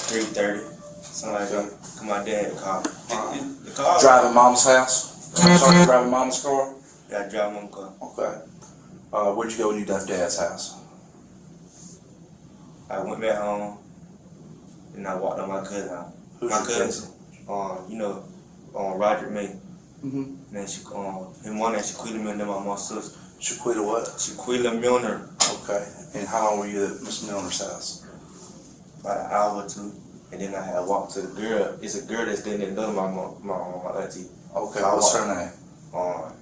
3:30, something like that. Cause my dad called. The car. Driving Mama's house? Sorry, driving Mama's car? Yeah, I drive Mama's car. Okay. Where'd you go when you left Dad's house? I went back home, and I walked on my cousin's house. Who's my your cousin? Roger May. Mm-hmm. And then him one name Shaquilla Milner, then my mom's sister. Shaquilla what? Shaquilla Milner. Okay. And how long were you at Miss Milner's house? About an hour or two. And then I had walked to the girl. It's a girl that's staying in my auntie. Okay, So what's her name?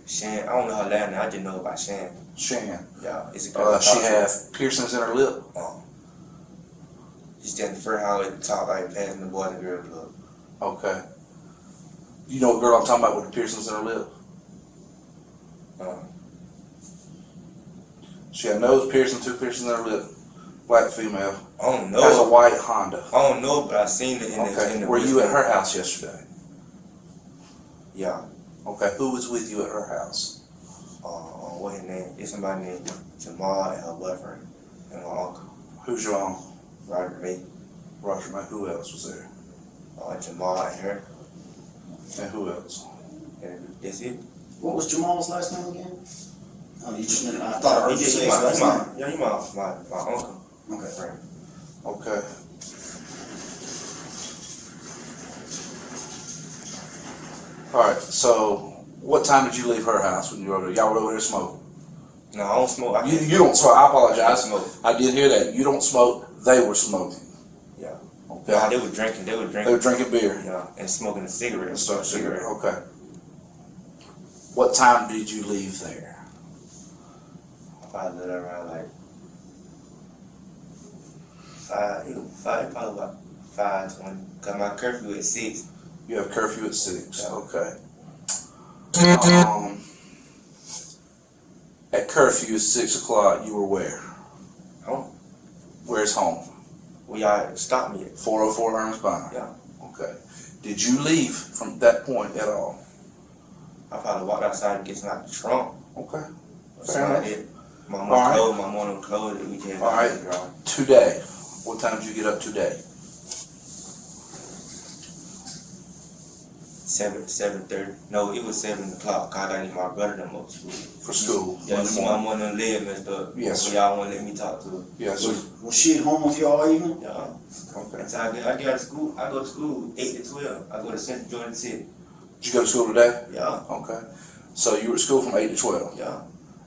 Shan. I don't know her last name. I just know about Shan. Shan. Yeah, it's a girl. She had piercings in her lip. She's standing for how it talk like passing the Boys and Girls Club. Okay. You know what girl I'm talking about with the piercings in her lip? She had nose piercing, 2 piercings in her lip. Black female. I don't know. Has a white Honda. I don't know, but I seen it in the. Were you at her house yesterday? Yeah. Okay. Who was with you at her house? What his name? It's somebody named Jamal and her boyfriend and my uncle. Who's your uncle? Roger May. Roger May. Who else was there? Jamal and her. And who else? And that's it. What was Jamal's last name again? Oh, you just I thought I heard you say his last name. Yeah, my uncle. Okay. Right. Okay. Alright, so what time did you leave her house when you were over there? Y'all were over there smoking? No, I don't smoke. You don't smoke. I apologize. I smoke. I did hear that. You don't smoke. They were smoking. Yeah. Okay. Nah, they were drinking. They were drinking beer. Yeah, and smoking a cigarette. Cigarette. Okay. What time did you leave there? I lived around like 5, probably about 5:20. Cause my curfew at 6. You have curfew at 6. Yeah. Okay. At curfew at 6 o'clock, you were where? Home. Where's home? Well, y'all stopped me at 404 Ernest Bonner. Yeah. Okay. Did you leave from that point at all? I probably walked outside and get some out the trunk. Okay. Fair enough. My morning clothes that we can. All right. Today, what time did you get up today? 7:30. No, it was 7 o'clock. Cause I need my brother them up to school. For school. Yeah, you see my morning leg messed up. Yes. So y'all won't let me talk to her. Yes. Was she at home with you all evening? Yeah. Okay. Until I get out of school. I go to school 8 to 12. I go to Central Georgia City. Did you go to school today? Yeah. Okay. So you were at school from 8 to 12? Yeah.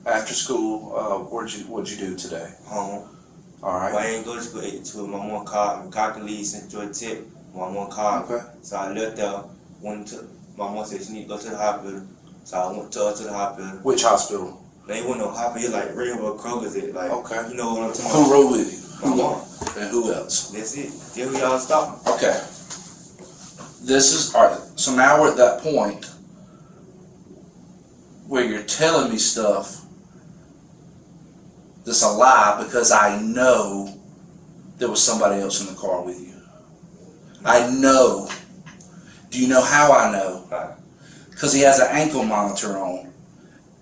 After school, what'd you do today? Home. All right. Well, I ain't go to school at 2. My mom called me. Called the lead sent Georgia Tech. My mom called me. So I left there. Went to. My mom said she need to go to the hospital. So I went to the hospital. Which hospital? They went to a hospital like right where Kroger's at. Like, okay. You know what I'm talking about? Who rode with you? My mom. And who else? That's it. Till we all stopped. Okay. This is all right. So now we're at that point where you're telling me stuff that's a lie because I know there was somebody else in the car with you. I know. Do you know how I know? Because he has an ankle monitor on.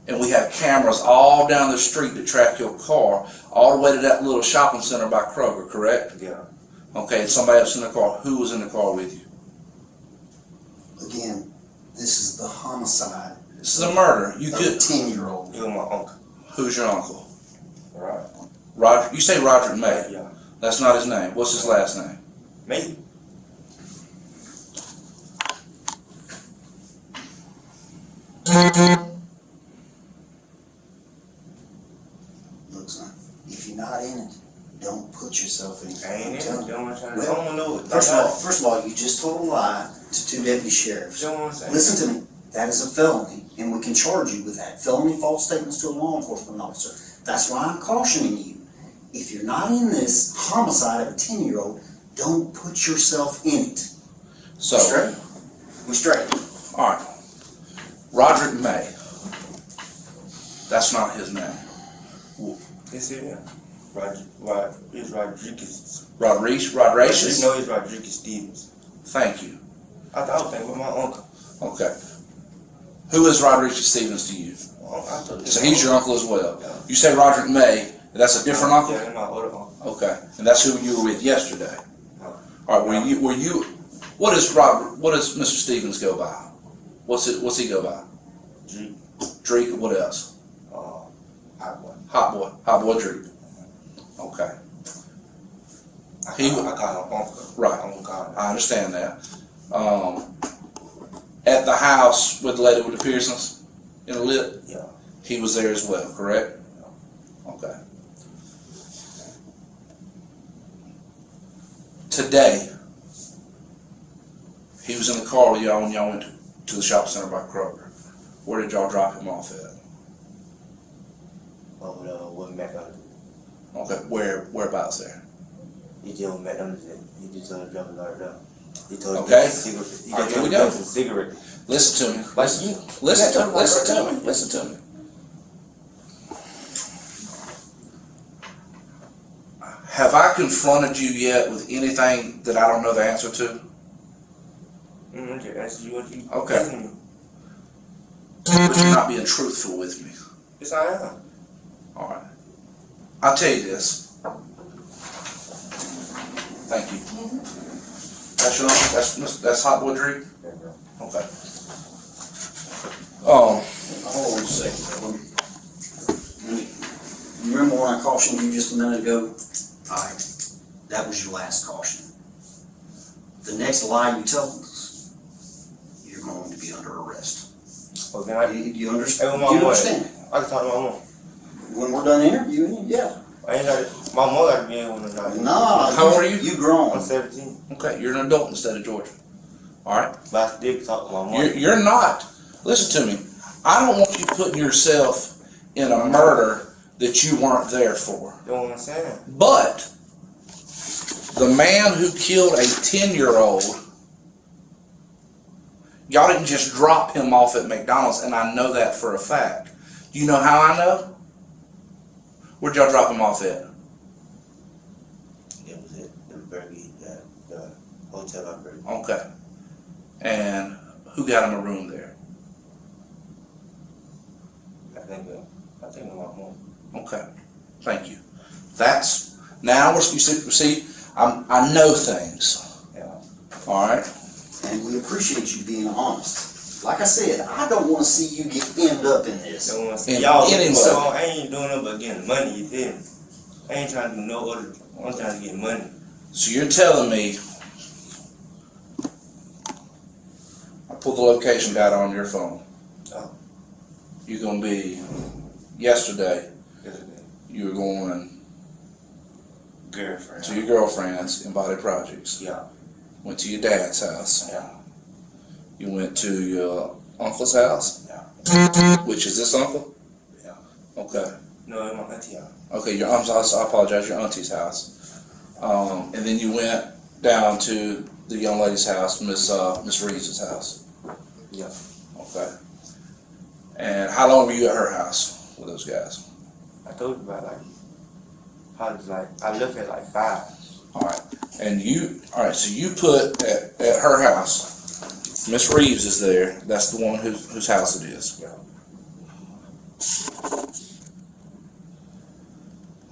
And we have cameras all down the street to track your car all the way to that little shopping center by Kroger, correct? Yeah. Okay, and somebody else in the car. Who was in the car with you? Again, this is the homicide. This is a murder. You could. 10-year-old. You're my uncle. Who's your uncle? Right. Roger. You say Roger May. Yeah. That's not his name. What's his last name? May. Look, son, if you're not in it, don't put yourself in it. I ain't in it. I'm telling you. Don't know it. First of all, you just told a lie to 2 deputy sheriffs. Listen to me. That is a felony, and we can charge you with that. Felony false statements to a law enforcement officer. That's why I'm cautioning you. If you're not in this homicide of a 10-year-old, don't put yourself in it. So. We're straight. All right. Roderick May. That's not his name. Yes, it is. It's Rodriguez. Rodriguez? No, it's Rodriguez Stevens. Thank you. I thought that was my uncle. Okay. Who is Rodriguez Stevens to you? So he's your uncle as well. Yeah. You say Roderick May, that's a different uncle? Yeah, that's my other uncle. Okay. And that's who you were with yesterday. All right. Were you? What does Mr. Stevens go by? What's he go by? Drake. Drake. What else? Hot boy Drake. Okay. I call him uncle. Right. I understand that. At the house with the lady with the piercings in the lip? Yeah. He was there as well, correct? Yeah. Okay. Today, he was in the car with y'all when y'all went to the shopping center by Kroger. Where did y'all drop him off at? What McDonald's? Okay, whereabouts there? He just McDonald's. He just told him to drop it right there. He told him Okay. He All right, just here we told him go. to cigarette. Listen to me. Listen to me. Have I confronted you yet with anything that I don't know the answer to? That's you. Okay. But you're not being truthful with me. Yes, I am. All right. I'll tell you this. Thank you. That's your uncle? That's Hot Boy Drake? Okay. Hold on a second. You remember when I cautioned you just a minute ago? Alright. That was your last caution. The next lie you tell us, you're going to be under arrest. Okay, you understand? You understand? I can talk to my mom. When we're done interviewing you, yeah. I ain't got it. My mom got to be in one or not. Nah. How old are you? You grown. I'm 17. Okay, you're an adult in the state of Georgia. All right? But I still talk to my mom. You're not. Listen to me. I don't want you putting yourself in a murder that you weren't there for. You know what I'm saying? But the man who killed a 10-year-old, y'all didn't just drop him off at McDonald's, and I know that for a fact. Do you know how I know? Where'd y'all drop him off at? It was at the Burger, the hotel at Burger. Okay. And who got him a room there? I think my mom. Okay. Thank you. That's now you see. I know things. Yeah. All right. And we appreciate you being honest. Like I said, I don't want to see you end up in this. Y'all, so I ain't doing nothing but getting money. You feel me? I ain't trying to do no other. I'm trying to get money. So you're telling me I pulled the location data on your phone. Oh. You're gonna be yesterday you were going Girlfriend. to your girlfriend's in Body Projects. Yeah. Went to your dad's house. Yeah. You went to your uncle's house. Yeah. Which is this uncle? Yeah. Okay. No, my auntie house. Okay, your I apologize, your auntie's house. And then you went down to the young lady's house, Miss Reeves' house. Yeah. Okay. And how long were you at her house with those guys? I told you about probably I left at 5. Alright. And so you put at her house, Miss Reeves is there, that's the one whose house it is. Yeah.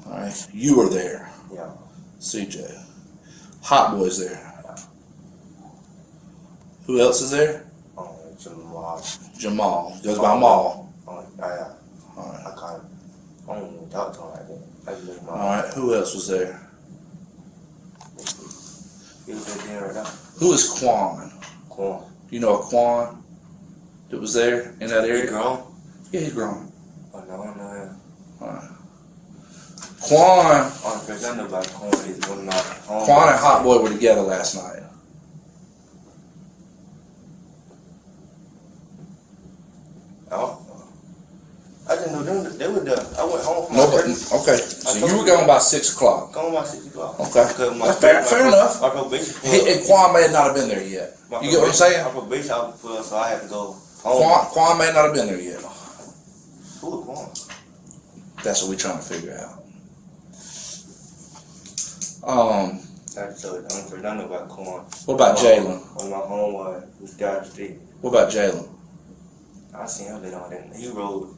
Alright. You were there. Yeah. CJ. Hot Boy's there. Who else is there? Jamal. Goes by Maul. I don't even talk to him like that. I just leave my Alright, who else was there? He was there right now. Who is Quan? Quan. You know a Quan that was there in that area? He grown? Yeah, he's grown. Oh, no, I know him. Alright. Quan. Only person I know about Quan is one of my homies. Quan and Hot Boy were together last night. Oh. I didn't know them. They were there. I went home from Okay, so you were gone by 6 o'clock. Gone by 6 o'clock. Okay. That's fair enough. My probation And Quan may not have been there yet. You get what I'm saying? My probation officer, so I had to go home. Quan may not have been there yet. Who was Quan? That's what we're trying to figure out. I told you, I know about Quan. What about Jalen? One of my homeboys who's down the street. What about Jalen? I seen him later on. Then he rode.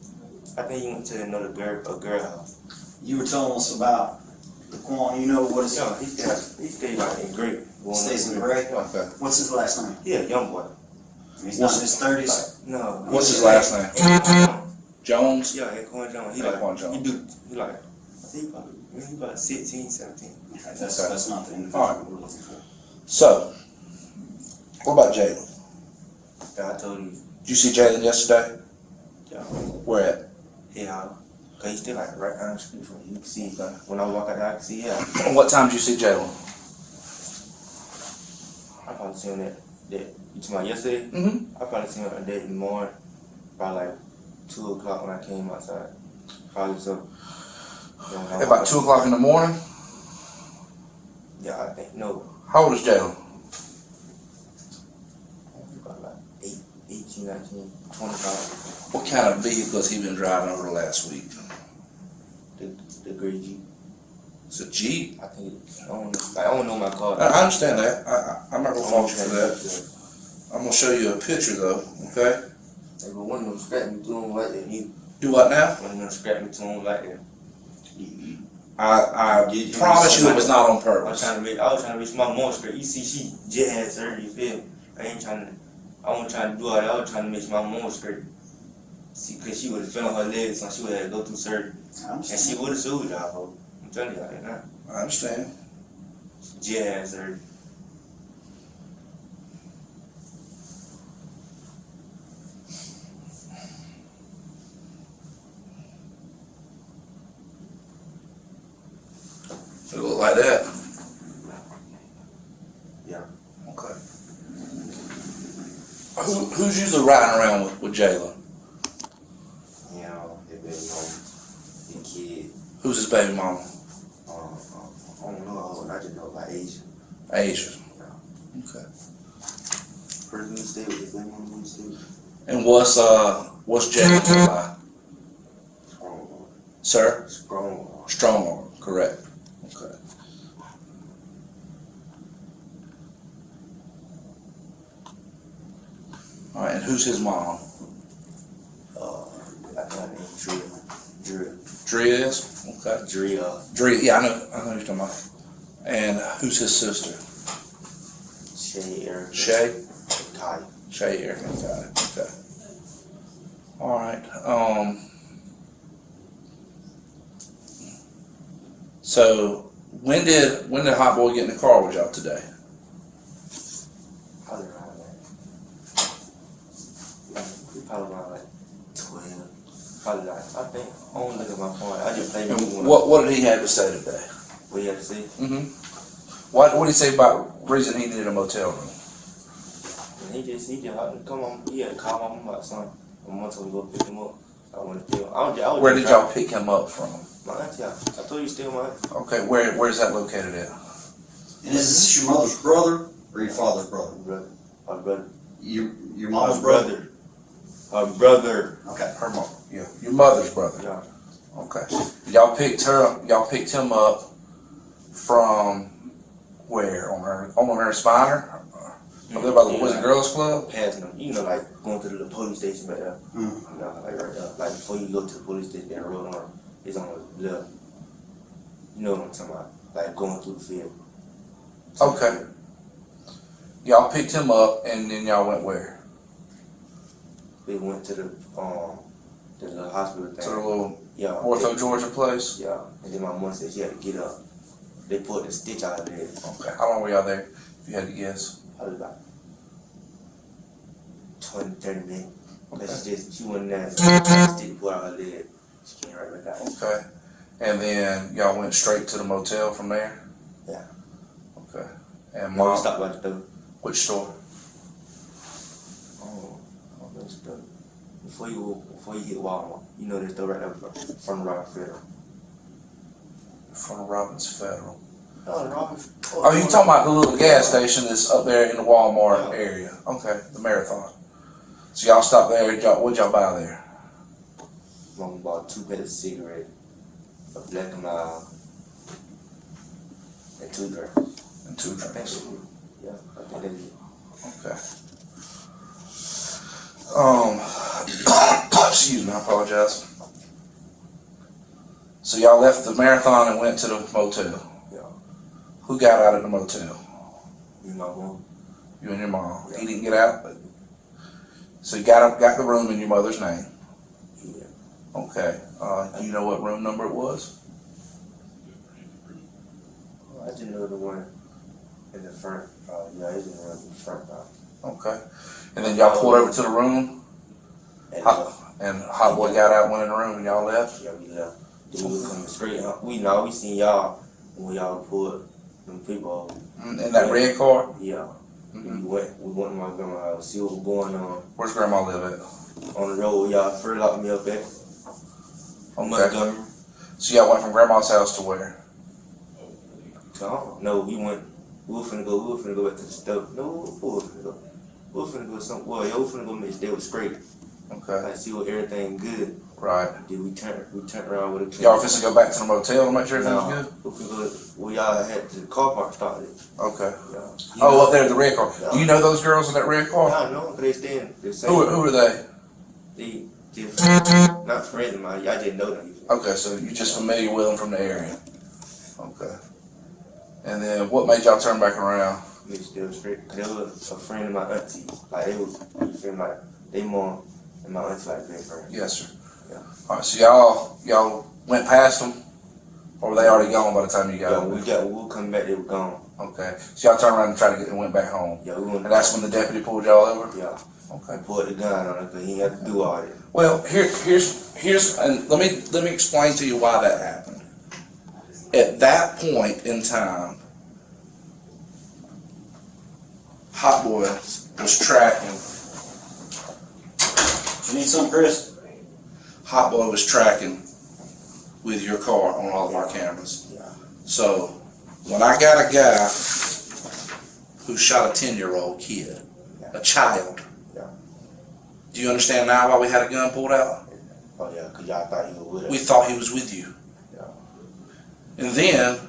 I think he went to another girl house. You were telling us about the Quan. You know what is? Yeah, he stayed like in Gray. Stays in Gray. Okay. What's his last name? Yeah, young boy. He's not in his 30s. No. What's his last name? Jones? Yeah, Quan Jones. He Quan Jones. He like, I think he about 16, 17. That's not the individual we're looking for. So, what about Jalen? Yeah, I told you. Did you see Jalen yesterday? Yeah. Where at? Yeah. Cause he's still like right down the street from you. You can see when I walk out there, I can see him. What time did you see Jalen? I probably seen him that you talking about yesterday? Mm-hmm. I probably seen him that in the morning, about like 2 o'clock when I came outside. Probably so. About 2 o'clock in the morning? Yeah, I think, no. How old is Jalen? About like 18, 19, 25. What kind of vehicle has he been driving over the last week? The gray Jeep. It's a Jeep? I think, I don't know my car. I understand that. I'm not going to fault you for that. I'm going to show you a picture though, okay? Hey, but one of them scrapped me to him like that. Do what now? One of them scrapped me to him like that. I promise you it was not on purpose. I was trying to reach my mom's skirt. You see, she just had surgery, you feel me? I wasn't trying to do all that. I was trying to reach my mom's skirt. See, cause she would have fell on her legs, so she would have to go through surgery. And she would have sued y'all, I'm telling you that now. I understand. She just had surgery. It look like that? Yeah. Okay. Who's usually riding around with Jalen? You know, his baby mama, the kid. Who's his baby mama? I don't know, I just know about Asia. Asia. Yeah. Okay. Person who stay with his baby mama who stay with. And what's Jalen go by? Strong. Sir? Strong. Strong arm, correct. Okay. All right, and who's his mom? I got named Drea. Drea is? Okay. Drea, yeah, I know you're talking about. And who's his sister? Shay, Erica. Shay? Kai. Shay, Erica, got it. Okay. All right. So when did Hot Boy get in the car with y'all today? Probably around like 12. Probably like, I think, I don't look at my phone. I just play And music. what did he have to say today? What he had to say? What did he say about reason he needed a motel room? And he just had to come on. He had to call my mom about something. My mom told me to go pick him up. I went to tell him. Where did y'all pick him up from? My auntie. I told you still my auntie. Okay, where's that located at? And is this your mother's brother or your father's brother? Brother. My brother. Your mom's brother? Her brother. Okay. Her mom. Yeah. Your mother's brother. Yeah. Okay. Y'all picked him up from where? On her spiner? Over there by the Boys and Girls Club? Passing them. You know, like going to the police station back there. You know, like right there. Like before you go to the police station, that road on it's on the left. You know what I'm talking about? Like going through the field. Okay. Y'all picked him up and then y'all went where? We went to the little hospital thing. To the little Ortho Georgia place? Yeah. And then my mom said she had to get up. They pulled the stitch out of there. Okay. How long were y'all there, if you had to guess? Probably about 20, 30 minutes. Okay. She went in there and stitch pulled out her leg. She came right back out. Okay. And then y'all went straight to the motel from there? Yeah. Okay. And No, mom? we stopped by the store. Which store? The store. Before you hit Walmart, you know that store right there from Robbins Federal. From Robbins Federal. Oh, Robbins. Oh, you talking about the little gas station that's up there in the Walmart area? Okay, the Marathon. So y'all stopped there. What'd y'all buy there? Mom bought 2 packs of cigarettes, a Black and Mild, and 2 drinks. And 2 drinks. Yeah, I think that's it. Okay. Excuse me, I apologize. So y'all left the Marathon and went to the motel. Yeah. Who got out of the motel? You and my mom. You and your mom. Yeah. He didn't get out, but so you got the room in your mother's name. Yeah. Okay. Do you know what room number it was? I just know the one in the front. Yeah, it's in the front. Okay. And then y'all pulled over to the room, and Hot Boy got out and went in the room, and y'all left? Yeah, we left. Then we were coming straight up. We seen y'all when y'all pulled them people over. In that red car? Yeah. We went to my grandma's house, see what was going on. Where's Grandma live at? On the road, y'all first locked me up at Montgomery. So y'all went from Grandma's house to where? No, we were finna go back to the stove. No, we were finna go. We were finna go something. Well, y'all finna go make sure they was straight. Okay. Like see what everything good. Right. Then we turned around with a Y'all finna go back to the motel to make sure everything was good? We finna go where y'all had the car park started. Okay. Yeah. Up there in the red car. Yeah. Do you know those girls in that red car? I know, but they staying the same. Who are they? They just not friends of mine. I just know them. Okay, so you're just familiar with them from the area. Okay. And then what made y'all turn back around? They still straight. They was a friend of my auntie. Like they was, you feel me? Like they mom and my auntie like best friends. Yes, sir. Yeah. All right, so y'all went past them, or were they already gone by the time you got them? We were coming back. They were gone. Okay. So y'all turned around and tried to went back home. Yeah, we went. And that's when the deputy pulled y'all over. Yeah. Okay. He pulled the gun on it because he had to do all that. Well, here's and let me explain to you why that happened. At that point in time, Hot Boy was tracking. You need some, Chris? Hot Boy was tracking with your car on all of our cameras. Yeah. So when I got a guy who shot a 10-year-old kid, a child. Yeah. Do you understand now why we had a gun pulled out? Oh yeah, because y'all thought he was with us. We thought he was with you. Yeah. And then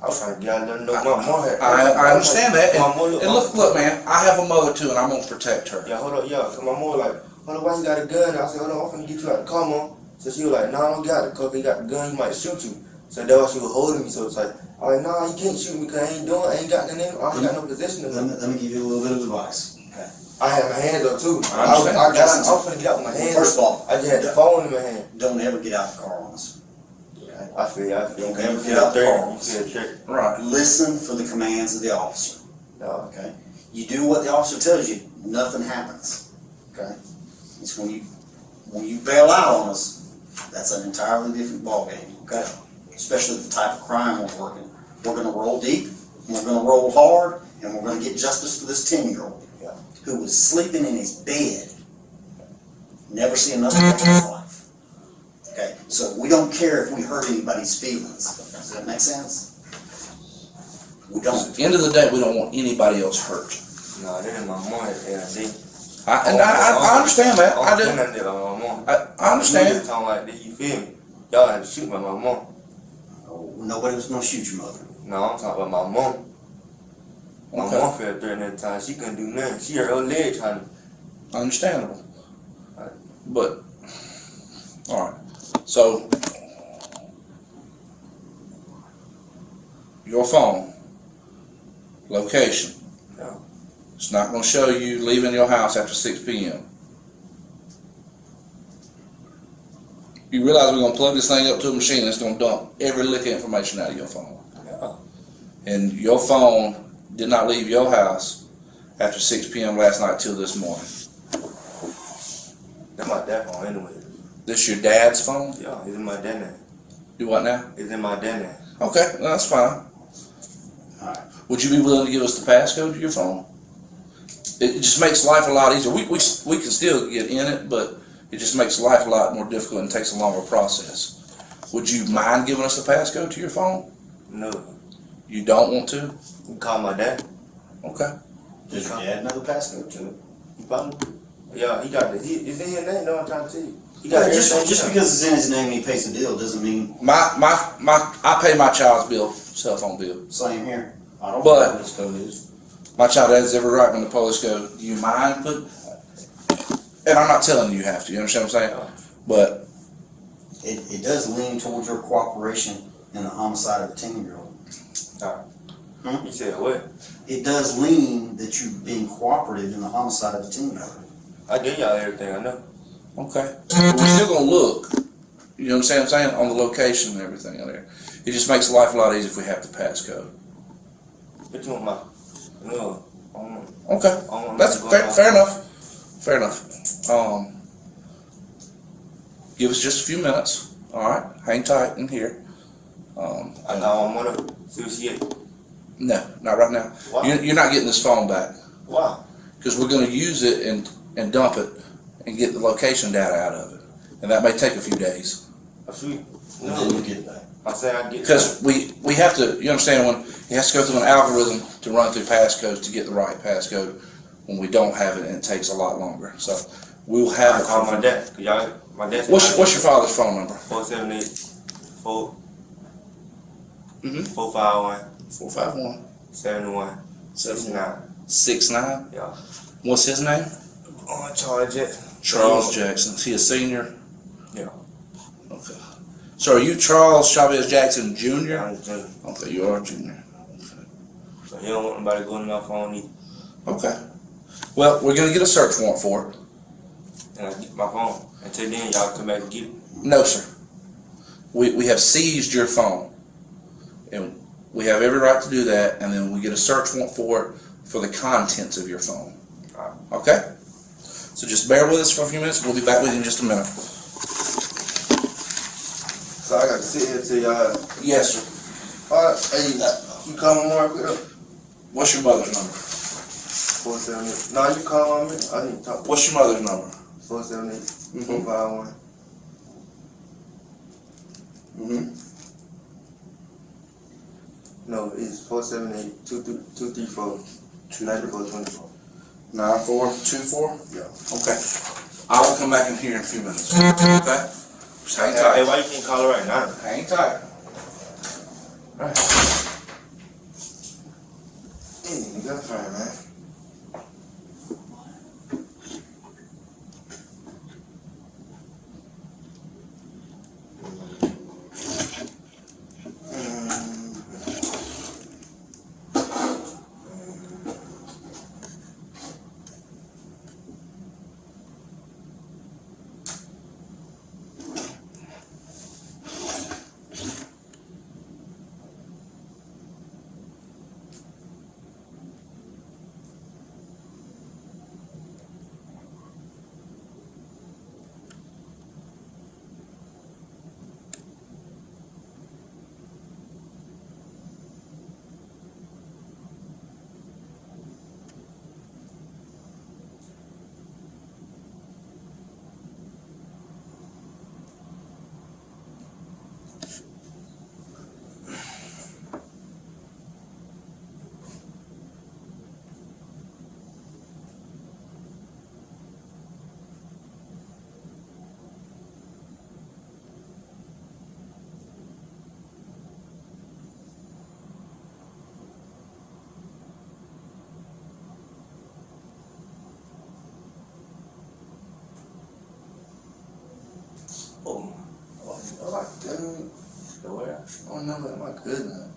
I was trying to get out there and know my mom had. I understand that. And look, look, man, I have a mother too, and I'm gonna protect her. Yeah, hold up, yeah. Cause my mom like, hold up, why you got a gun? I said, hold on, I'm finna get you out the car, mom. So she was like, nah, I don't got it, cause he got the gun, he might shoot you. So that's why she was holding me. So it's like, I'm like, nah, you can't shoot me because I ain't got nothing. I ain't got no possession of it. Let me give you a little bit of advice. Okay. I had my hands up too. I was finna get out with my hands. First of all, I just had the phone in my hand. Don't ever get out the car on us. Okay. I feel. Don't ever get out the car on us. Right. Listen for the commands of the officer. No. Okay. You do what the officer tells you. Nothing happens. Okay. It's when you When you bail out on us, that's an entirely different ballgame, okay? Especially the type of crime we're working. We're gonna roll deep, and we're gonna roll hard, and we're gonna get justice for this 10-year-old who was sleeping in his bed, never see another day in his life. Okay, so we don't care if we hurt anybody's feelings. Does that make sense? We don't. At the end of the day, we don't want anybody else hurt. No, that ain't my mom at AID. I understand that. I do. I understand. Talking like that, you feel me? Y'all had to shoot my mom. Oh, nobody was gonna shoot your mother. No, I'm talking about my mom. My mom felt threatened at the time. She couldn't do nothing. She hurt her leg trying to. Understandable. But, alright. So, your phone, location. Yeah. It's not going to show you leaving your house after 6 p.m. You realize we're going to plug this thing up to a machine that's going to dump every lick of information out of your phone. Yeah. And your phone did not leave your house after 6 p.m. last night till this morning. That's my dad's phone anyway. This your dad's phone? Yeah, it's in my dad's name. Do what now? It's in my dad's name. Okay, well, that's fine. Alright. Would you be willing to give us the passcode to your phone? It just makes life a lot easier. We can still get in it, but it just makes life a lot more difficult and takes a longer process. Would you mind giving us the passcode to your phone? No. You don't want to? You can call my dad. Okay. Does your dad know the passcode to it? Probably. Yeah, he got the. It's in his name, though, I'm trying to tell you. Just because it's in his name and he pays the bill doesn't mean. I pay my child's bill, cell phone bill. Same here. I don't know what this code is. My child has every right when the police go, do you mind put? And I'm not telling you have to, you understand what I'm saying? But it does lean towards your cooperation in the homicide of a 10-year-old. You said what? It does lean that you've been cooperative in the homicide of a 10-year-old. I give y'all everything I know. Okay. But we're still gonna look. You know what I'm saying? On the location and everything in there. It just makes life a lot easier if we have the passcode. But you want my Okay. That's fair enough. Fair enough. Give us just a few minutes. Alright. Hang tight in here. I want to see what she get. No, not right now. Why? You're not getting this phone back. Why? Because we're going to use it and dump it and get the location data out of it. And that may take a few days. A few? No. Then you get it back. I say I get it. Because we have to, you understand, when it has to go through an algorithm to run through passcodes to get the right passcode. When we don't have it, and it takes a lot longer. So we'll have I it. call my dad. My dad's What's your father's phone number? 478 451 451 71 69. Yeah. What's his name? Charles Jackson. Charles Jackson. Is he a senior? Yeah. Okay. So are you Charles Chavez Jackson Jr.? I'm a junior. Okay, you are a junior. So he don't want nobody going to my phone either. Okay. Well, we're going to get a search warrant for it. And I get my phone. Until then, y'all come back and get it. No, sir. We have seized your phone. And we have every right to do that, and then we get a search warrant for it for the contents of your phone. Okay? So just bear with us for a few minutes. We'll be back with you in just a minute. So I got to sit here till y'all. Yes, sir. Alright, hey, you call me more quick. What's your mother's number? 478. No, you call on me. I need to talk. What's your mother's number? 478 451. No, it's 478 234 9424. 9424? Yeah. Okay. I will come back in here in a few minutes. Okay? Just hang tight. Hey, why you can't call her right now? Hang tight. Alright. You got fire, man. Oh, my goodness. Where? I don't know about my goodness.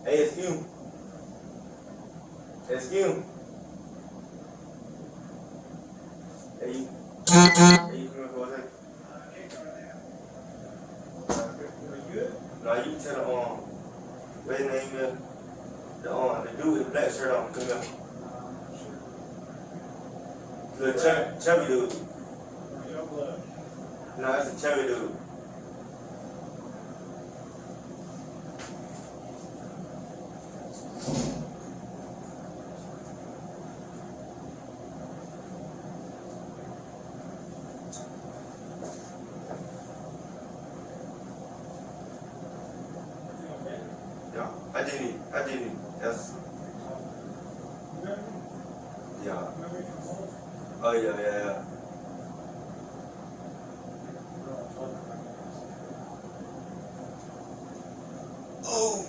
Hey, it's you. It's you. Hey, you. Hey, you coming for a second? No, you tell the what his name is? The dude with the black shirt on, come here. The chubby dude. No, that's a chubby dude. Yeah, I didn't, that's, yeah. Oh, yeah. Oh.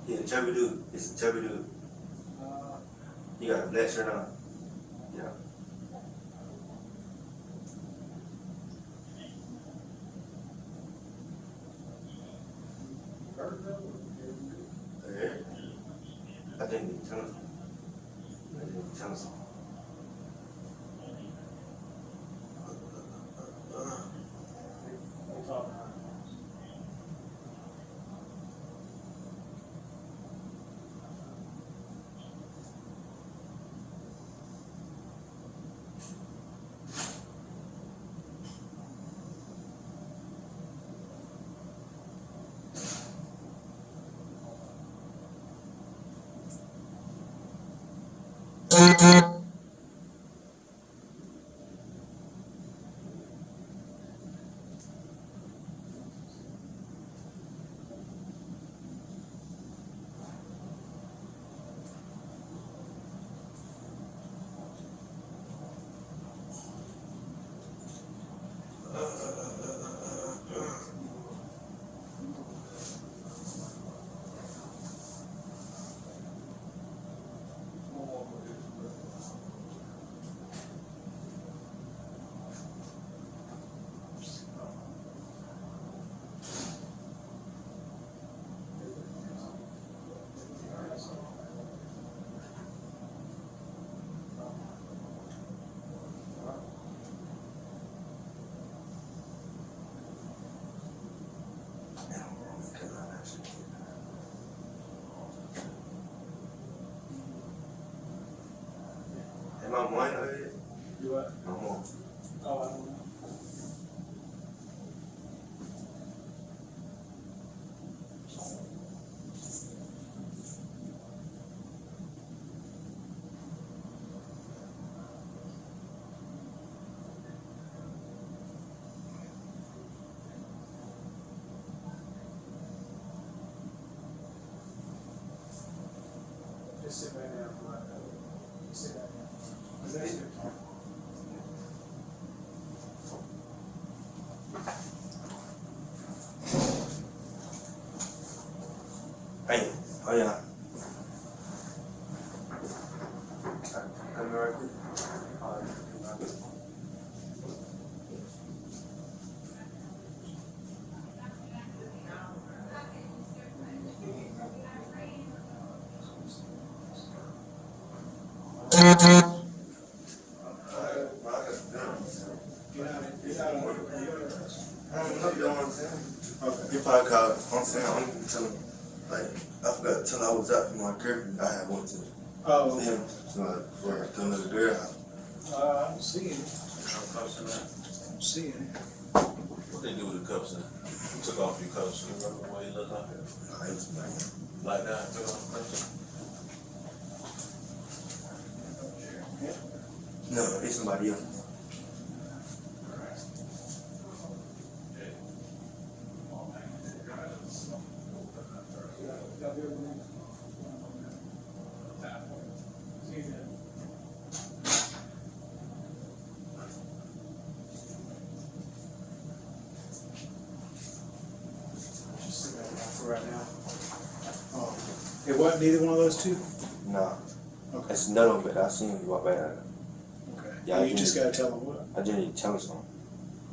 Yeah, chubby dude. It's a chubby dude. You got a black shirt on. Yeah. Okay. I think it's Thompson. Am I mine already? You what? I'm on. Oh, I don't know. Just sit back down for that. Sit back down. Is that it? Hey, oh yeah. Come here right quick. You probably called, I'm saying, I'm telling, like, I forgot to tell I was out for my curfew, I had went to him, so for another girl house. I'm seeing it. I'm seeing it. What they do with the cuffs then? You took off your cuffs, you remember the way you looked like that? Nah, it was like that, took off the cuffs? No, it's somebody else. For right now. It wasn't neither one of those two? Nah. Okay. That's another one, but I seen you walk by there. Okay. Yeah, You just gotta tell them what? I just need to tell them something.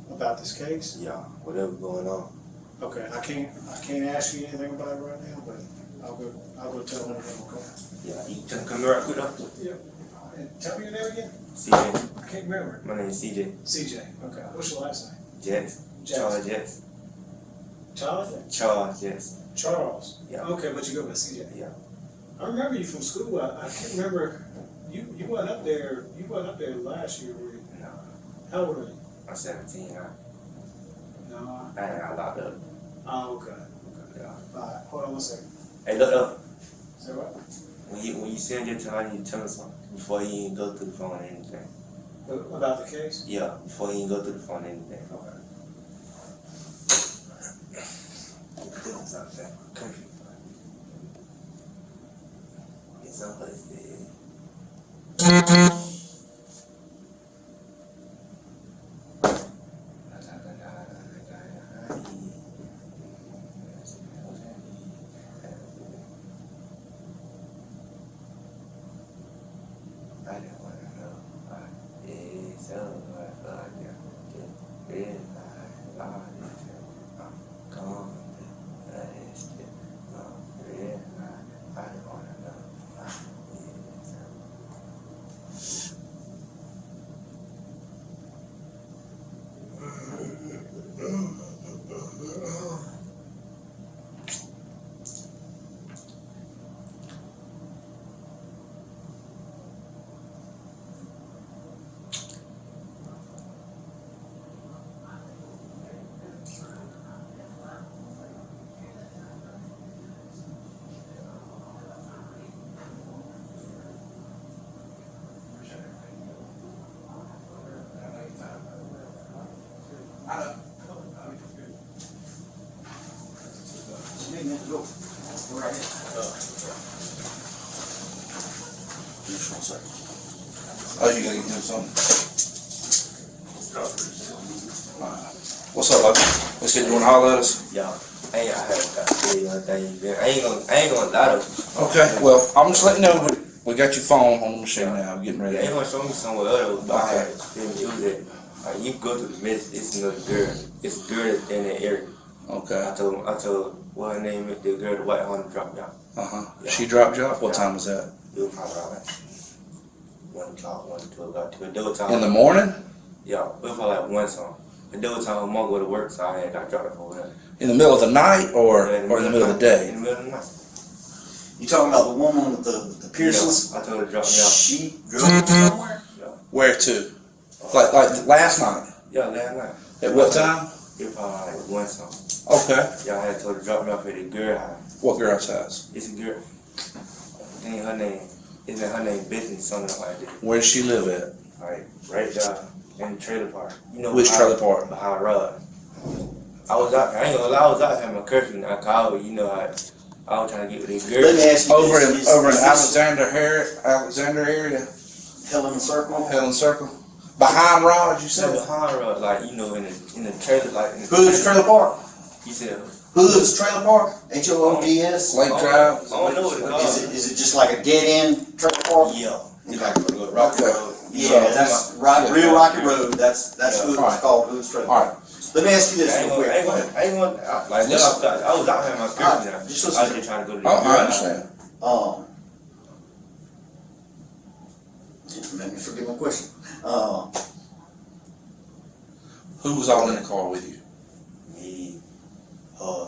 About this case? Yeah, whatever going on. Okay, I can't ask you anything about it right now, but I'll go tell one of them, okay? Yeah, you can come right quick up. Yeah. And tell me your name again? CJ. I can't remember. My name is CJ. CJ, okay. What's your last name? Jess. Charles Jess. Charles? Charles Jess. Charles? Yeah. Okay, but you go by CJ? Yeah. I remember you from school. I can't remember, you went up there last year, were you? No. How old are you? I'm 17 now. No. I ain't got locked up. Oh, okay. Yeah. Alright, hold on one second. Hey, look. Say what? When you send it to her, you tell me something before you even go through the phone or anything. About the case? Yeah, before you even go through the phone or anything. Okay. It's someplace there. Oh, you gotta get him something. What's up, Lucky? They said you wanna holler at us? Yeah. I ain't gonna lie to you. Okay, well, I'm just letting you know, we got your phone on the machine now, we're getting ready. Yeah, ain't gonna show me somewhere else, but I had feel me. It was that you go to the mess, it's another girl. It's a girl that's in that area. Okay. I told what her name is, the girl, the white Honda dropped out. Yeah. She dropped you off? What time was that? It was probably around like 1 o'clock, 1 to 2 o'clock. But they were time. In the morning? Yeah, it was probably like 1 something. But they were time her mom go to work, so I got dropped off over there. In the middle of the night or in the middle of the day? In the middle of the night. You talking about the woman with the piercings? Yeah, I told her to drop me off. She drove you somewhere? Yeah. Where to? Like last night? Yeah, last night. At what time? It was probably like 1 something. Okay. Yeah, I had told her to drop me off at the girl house. What girl's house? It's a girl. I think her name Bethany, something like that. Where does she live at? Right there in the trailer park. You know, Which trailer park? Behind Rod. I was out there. I ain't gonna lie, I was out here in my curfew and I called, you know, I was trying to get with these girls. Let me ask you over this, in is Alexander area? Helen Circle? Helen Circle? Behind Rod, you said? No, behind Rod, like, you know, in the trailer, like in the Hood's Trailer Park? You said Hood's Trailer Park? H-O-O-D-S? Lake Drive? I don't know what it's called. Is it just like a dead-end trailer park? Yeah. It's like a Rocky Road. Yeah, that's real Rocky Road. That's Hood's called Hood's Trailer Park. Let me ask you this real quick. I ain't gonna, like, I was out here in my curfew now. Just I listen. was just trying to go to the I understand. Let me forget my question. Who was all in the car with you? Me, her,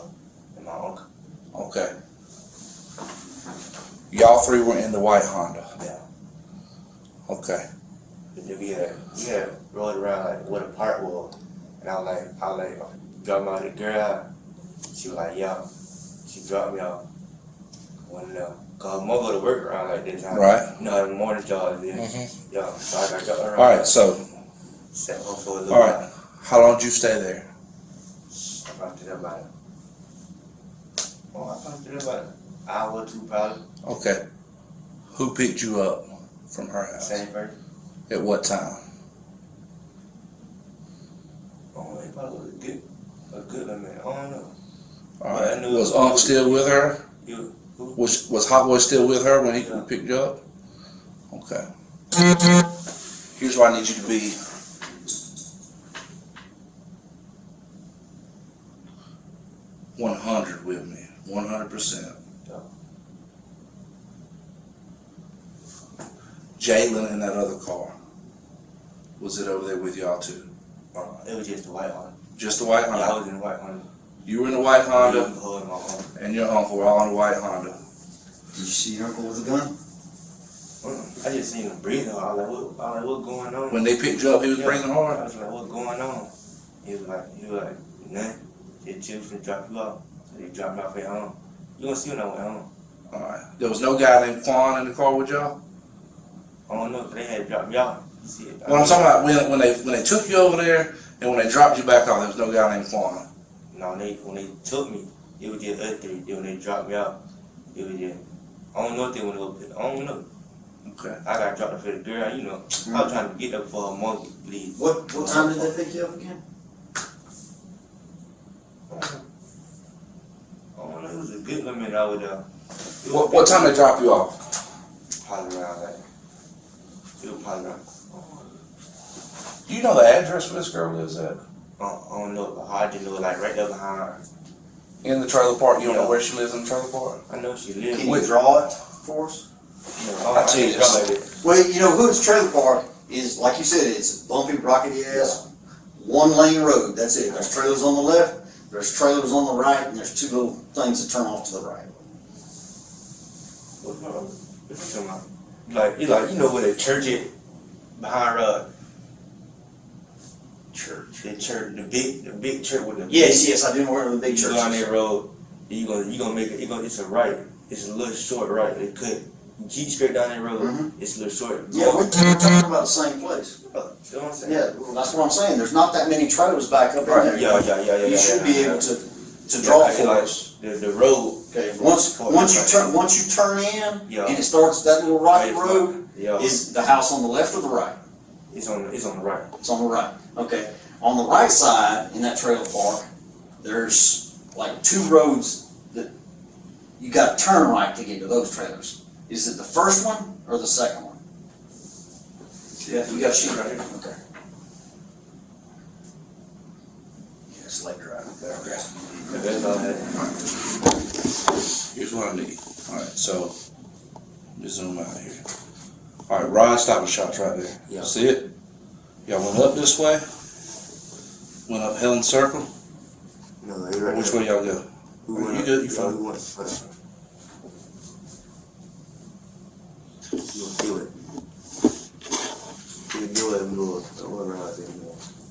and my uncle. Okay. Y'all three were in the white Honda? Yeah. Okay. And then we had rode around like where the park was. And I dropped me off the girl. She was like, yeah. She dropped me off. One now. Cause mom go to work around like this time. Right. You know, the morning job is. Mm-hmm. Yeah. So I got around. All right, so. Set home for a little All right. How long did you stay there? I probably did about an hour or two probably. Okay. Who picked you up from her house? Same person. At what time? Oh, it probably was a good man. I don't know. All right. Was Unc still with her? You. Was Hot Boy still with her when he picked you up? Okay. Here's what I need you to be. 100 with me. 100%. Jalen in that other car. Was it over there with y'all too? It was just the white Honda. Just the white Honda? Yeah, I was in the white Honda. You were in the white Honda, Yeah, and your uncle were all in the white Honda. Did you see your uncle with a gun? I just seen him breathing hard. I was like, what's going on? When they picked you up, he was breathing hard? I was like, what's going on? He was like, nothing. Just chill for drop you off. So they dropped me off at home. You gonna see when I went home. Alright. There was no guy named Quan in the car with y'all? I don't know, they had dropped me off. Well, I'm talking about when they took you over there and when they dropped you back off, there was no guy named Quan. No, when they took me, it was just us three. Then when they dropped me off, it was just, I don't know if they went over there. I don't know. Okay. I got dropped off for the girl, you know. I was trying to get up for a month, please. What time did they pick you up again? I don't know, it was a good limit I was there. What time they dropped you off? Probably around like, it was probably around. Do you know the address where this girl lives at? I don't know, but I just know like right there behind her. In the trailer park? You don't know where she lives in the trailer park? I know she lives. Can you draw it for us? I tell you this. Well, you know, Hood's Trailer Park is, like you said, it's a bumpy, rockety ass, one lane road. That's it. There's trailers on the left, there's trailers on the right, and there's two little things that turn off to the right. What you talking about? Like you know where the church is behind church. The church, the big church with the Yes, I do know where the big church You go on is. that road, you gonna make it. It's a right. It's a little short right. It could. You keep straight down that road. It's a little short. Yeah, we're talking about the same place. You know what I'm saying? Yeah, well, that's what I'm saying. There's not that many trailers back up in there. Yeah. You should be able to draw for us. The road. Okay. Once you turn in and it starts that little rocky road, is the house on the left or the right? It's on the right. It's on the right. Okay. On the right side in that trailer park, there's like two roads that you got to turn right to get to those trailers. Is it the first one or the second one? Yeah, you got a sheet right here. Okay. Yeah, slate drive. Okay. Here's what I need. Alright, so let me zoom out here. Alright, rod stopping shots right there. Yeah. See it? Y'all went up this way? Went up Helen Circle? No, Which way y'all go? You good? You fine?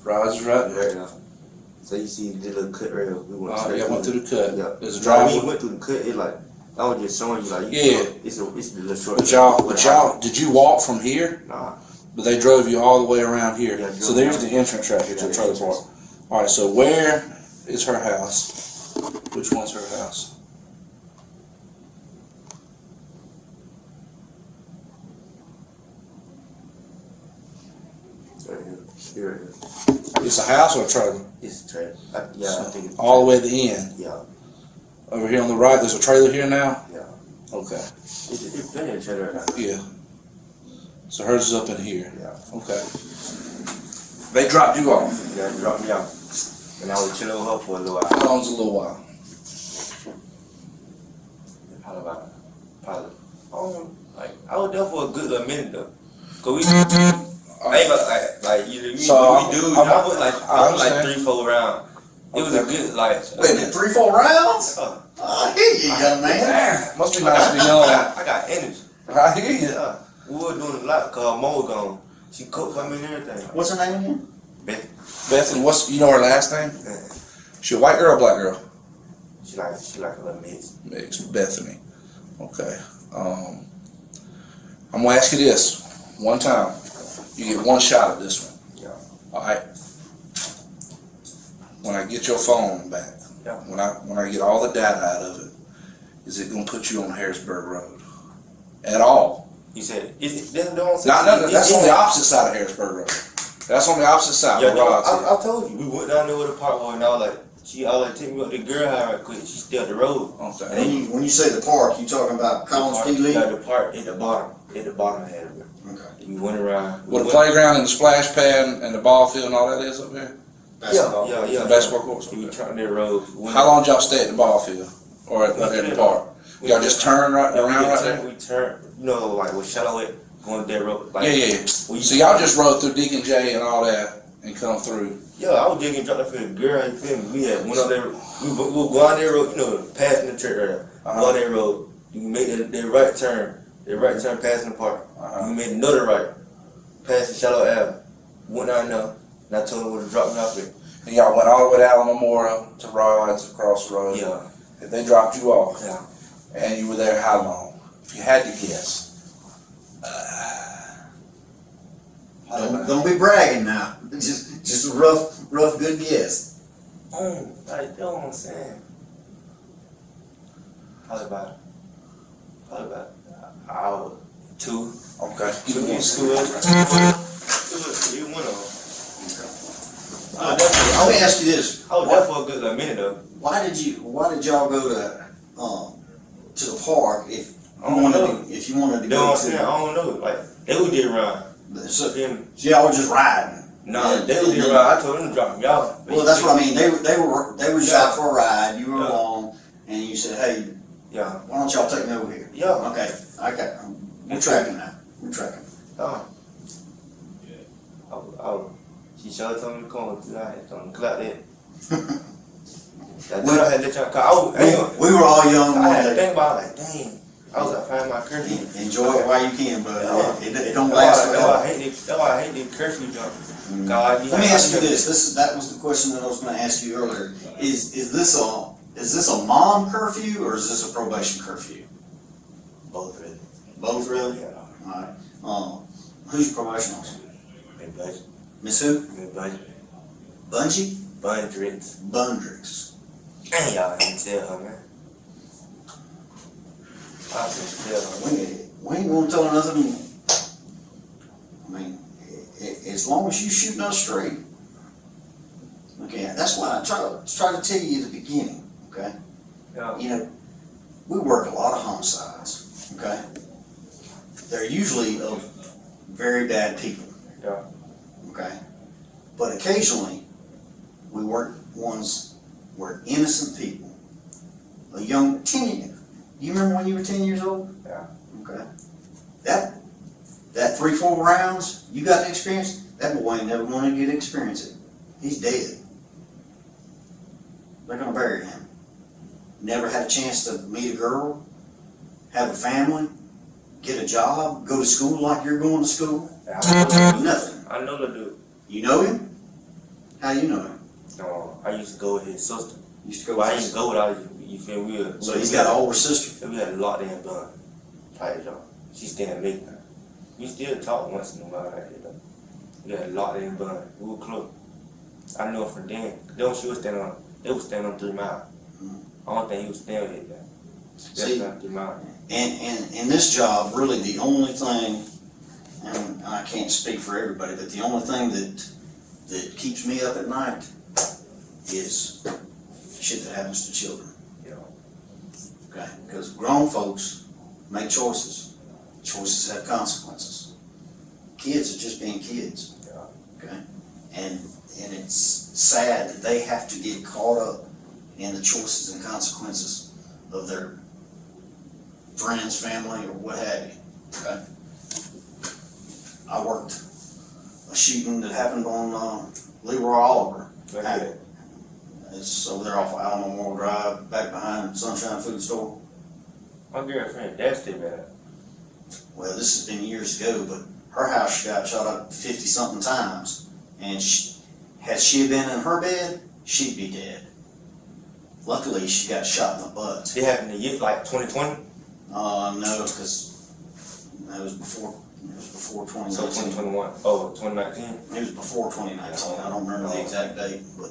Rod's right there. So you see the little cut right here. We went went through the cut. Yeah. There's a driveway. We went through the cut. It like I was just showing you like it's a little short. But y'all, did you walk from here? Nah. But they drove you all the way around here. Yeah, So there's the entrance right here to the trailer park. All right. So where is her house? Which one's her house? Here. It's a house or a trailer? It's a trailer. I think it's all the way at the end. Yeah. Over here on the right, there's a trailer here now. Yeah. Okay. It's plenty of trailer now. Yeah. So hers is up in here. Yeah. Okay. They dropped you off. Yeah, they dropped me off. And I was chilling with her for a little while. How long's a little while? Probably. I was there for a good little minute though. Cause I ain't like you do. I was like 3-4 rounds. It was a good Wait a minute, 3-4 rounds? I hear you, young man. Must be nice to be young. I got energy. I hear you. We were doing a lot cause Mo was gone. She cooked for me and everything. What's her name again? Bethany. You know her last name? She a white girl or black girl? She like a little mix. Mixed. Bethany. Okay. I'm gonna ask you this one time. You get one shot at this one. Yeah. All right. When I get your phone back, Yeah. when I get all the data out of it, is it gonna put you on Harrisburg Road at all? You said, is it? That's That's on the opposite side of Harrisburg Road. That's on the opposite side. Yeah, where Rod's at. I told you, we went down there with the park and I was like, take me up the girl house right quick. She still at the road. Okay. And then when you say the park, you talking about Collins P. Lee? Yeah, the park at the bottom of Harrisburg. Okay. We went around. Where the playground and the splash pad and the ball field and all that is up here? Yeah. The basketball courts. We were trying that road. How long did y'all stay at the ball field? Or at the park? Y'all just turn around right there? We turned, like with Shadow it, going that road. Like, Yeah. So y'all just rode through Deacon J and all that and come through? Yeah, I was digging, dropped that for the girl, you feel me? We had went up there, we would go on that road, passing the church right there. Go on that road, you made that right turn passing the park. You made another right, passing Shallow Ave. Went down there, and I told him where to drop me off at. And y'all went all the way to Allen Memorial to Rollins across the road? Yeah. And they dropped you off? Yeah. And you were there how long? If you had to guess. Don't be bragging now. Just a rough good guess. Like, you know what I'm saying? Probably about an hour, 2. Okay. 2 years, 2 you went on. Let me ask you this. I was there for a good minute though. Why did y'all go to the park if you wanted to You know what I'm saying? I don't know. Like, they would get around. So y'all were just riding? Nah, they would get around. I told them to drop me off. Well, that's what I mean. They were just out for a ride. You were along, and you said, "Hey, why don't y'all take me over here?" Yeah. Okay. We're tracking now. We're tracking. Oh. She sure told me to come to that. Told me to clap that. I had to let y'all. We were all young. I had to think about it, like, dang. I was like, find my curfew. Enjoy it while you can, but it don't last forever. That's why I hate the curfew jump. God, Let me ask you this. That was the question that I was going to ask you earlier. Is this a mom curfew or is this a probation curfew? Both really. Both really? Yeah. All right. Who's your probation officer? Miss Miss who? Bungie? Bundrix. Dang, y'all didn't tell her, man. I just tell her. We ain't gonna tell her nothing. I mean, as long as you shooting us straight. Okay, that's why I try to tell you at the beginning. Okay. Yeah. We work a lot of homicides. Okay. They're usually of very bad people. Yeah. Okay. But occasionally, we work ones where innocent people, a young 10. You remember when you were 10 years old? Yeah. Okay. That 3-4 rounds you got to experience, that boy ain't never going to get to experience it. He's dead. They're going to bury him. Never had a chance to meet a girl, have a family, get a job, go to school like you're going to school. Nothing. I know the dude. You know him? How do you know him? No, I used to go with his sister. Used to go But I with used to go without you feel weird. So he's got an older sister? We had a lot damn done. Like, she's staying late now. We still talk once in a while like that though. We had a lot damn done. We were close. I know from then. They was standing on 3 miles. I don't think he was staying with that. See, on 3 miles. and in this job, really the only thing, and I can't speak for everybody, but the only thing that keeps me up at night is shit that happens to children. Okay, because grown folks make choices. Choices have consequences. Kids are just being kids. Okay, and it's sad that they have to get caught up in the choices and consequences of their friends, family, or what have you. Okay, I worked a shooting that happened on Leroy Oliver. It's over there off of Allen Memorial Drive, back behind Sunshine Food Store. My girlfriend, that's still bad. Well, this has been years ago, but her house got shot up 50-something times, and had she been in her bed, she'd be dead. Luckily, she got shot in the butt. It happened in year like 2020? No, because that was before. It was before 2019. So 2021. Oh, 2019. It was before 2019. I don't remember the exact date, but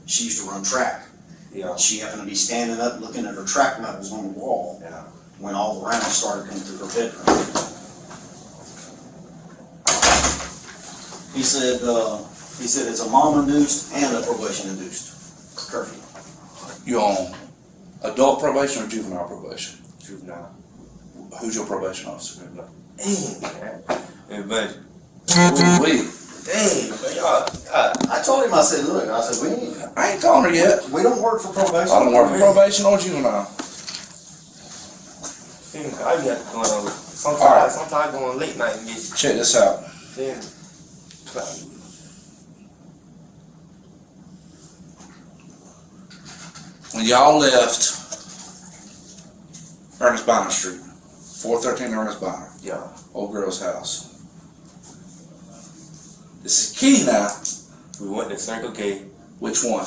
she used to run track. Yeah. She happened to be standing up looking at her track medals on the wall when all the rounds started coming through her bedroom. He said it's a mom-induced and a probation-induced curfew. You on adult probation or juvenile probation? Juvenile. Who's your probation officer? Dang, man. But Wait. dang, but y'all. I told him, I said, look, I ain't calling her yet. We don't work for probation. I don't work for probation or juvenile. I be going on. Sometimes I go on late night and get. Check this out. Then. When y'all left Ernest Bonner Street, 413 Ernest Bonner. Yeah. Old girl's house. This is key now. We went to Circle K. Which one?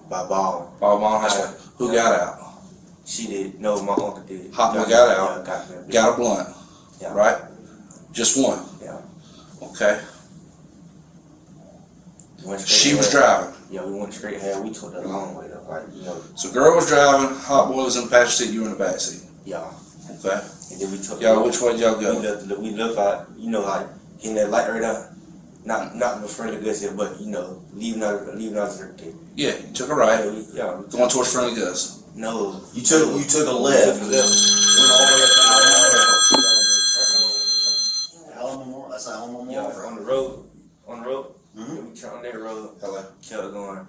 By Baldwin. Baldwin High School. Who got out? She did. No, my uncle did. Hot boy got out. Yeah, got a blunt. Yeah. Right? Just one. Yeah. Okay. She was driving. Yeah, we went straight ahead. We took the long way up, like, you know. So girl was driving, hot boy was in the passenger seat, you in the back seat. Yeah. Okay. And then we took. Y'all, which way did y'all go? We left out, you know, like hitting that light right there. Not in front of the goods here, but you know, leaving out the circuit. Yeah, you took a right. Yeah. Going towards friendly goods. No. You took a left. We took a left. Went all the way up to Alamo Memorial. That's Alamo Memorial. Yeah, on the road. Mm-hmm. We turned on that road. Hello. Kept going.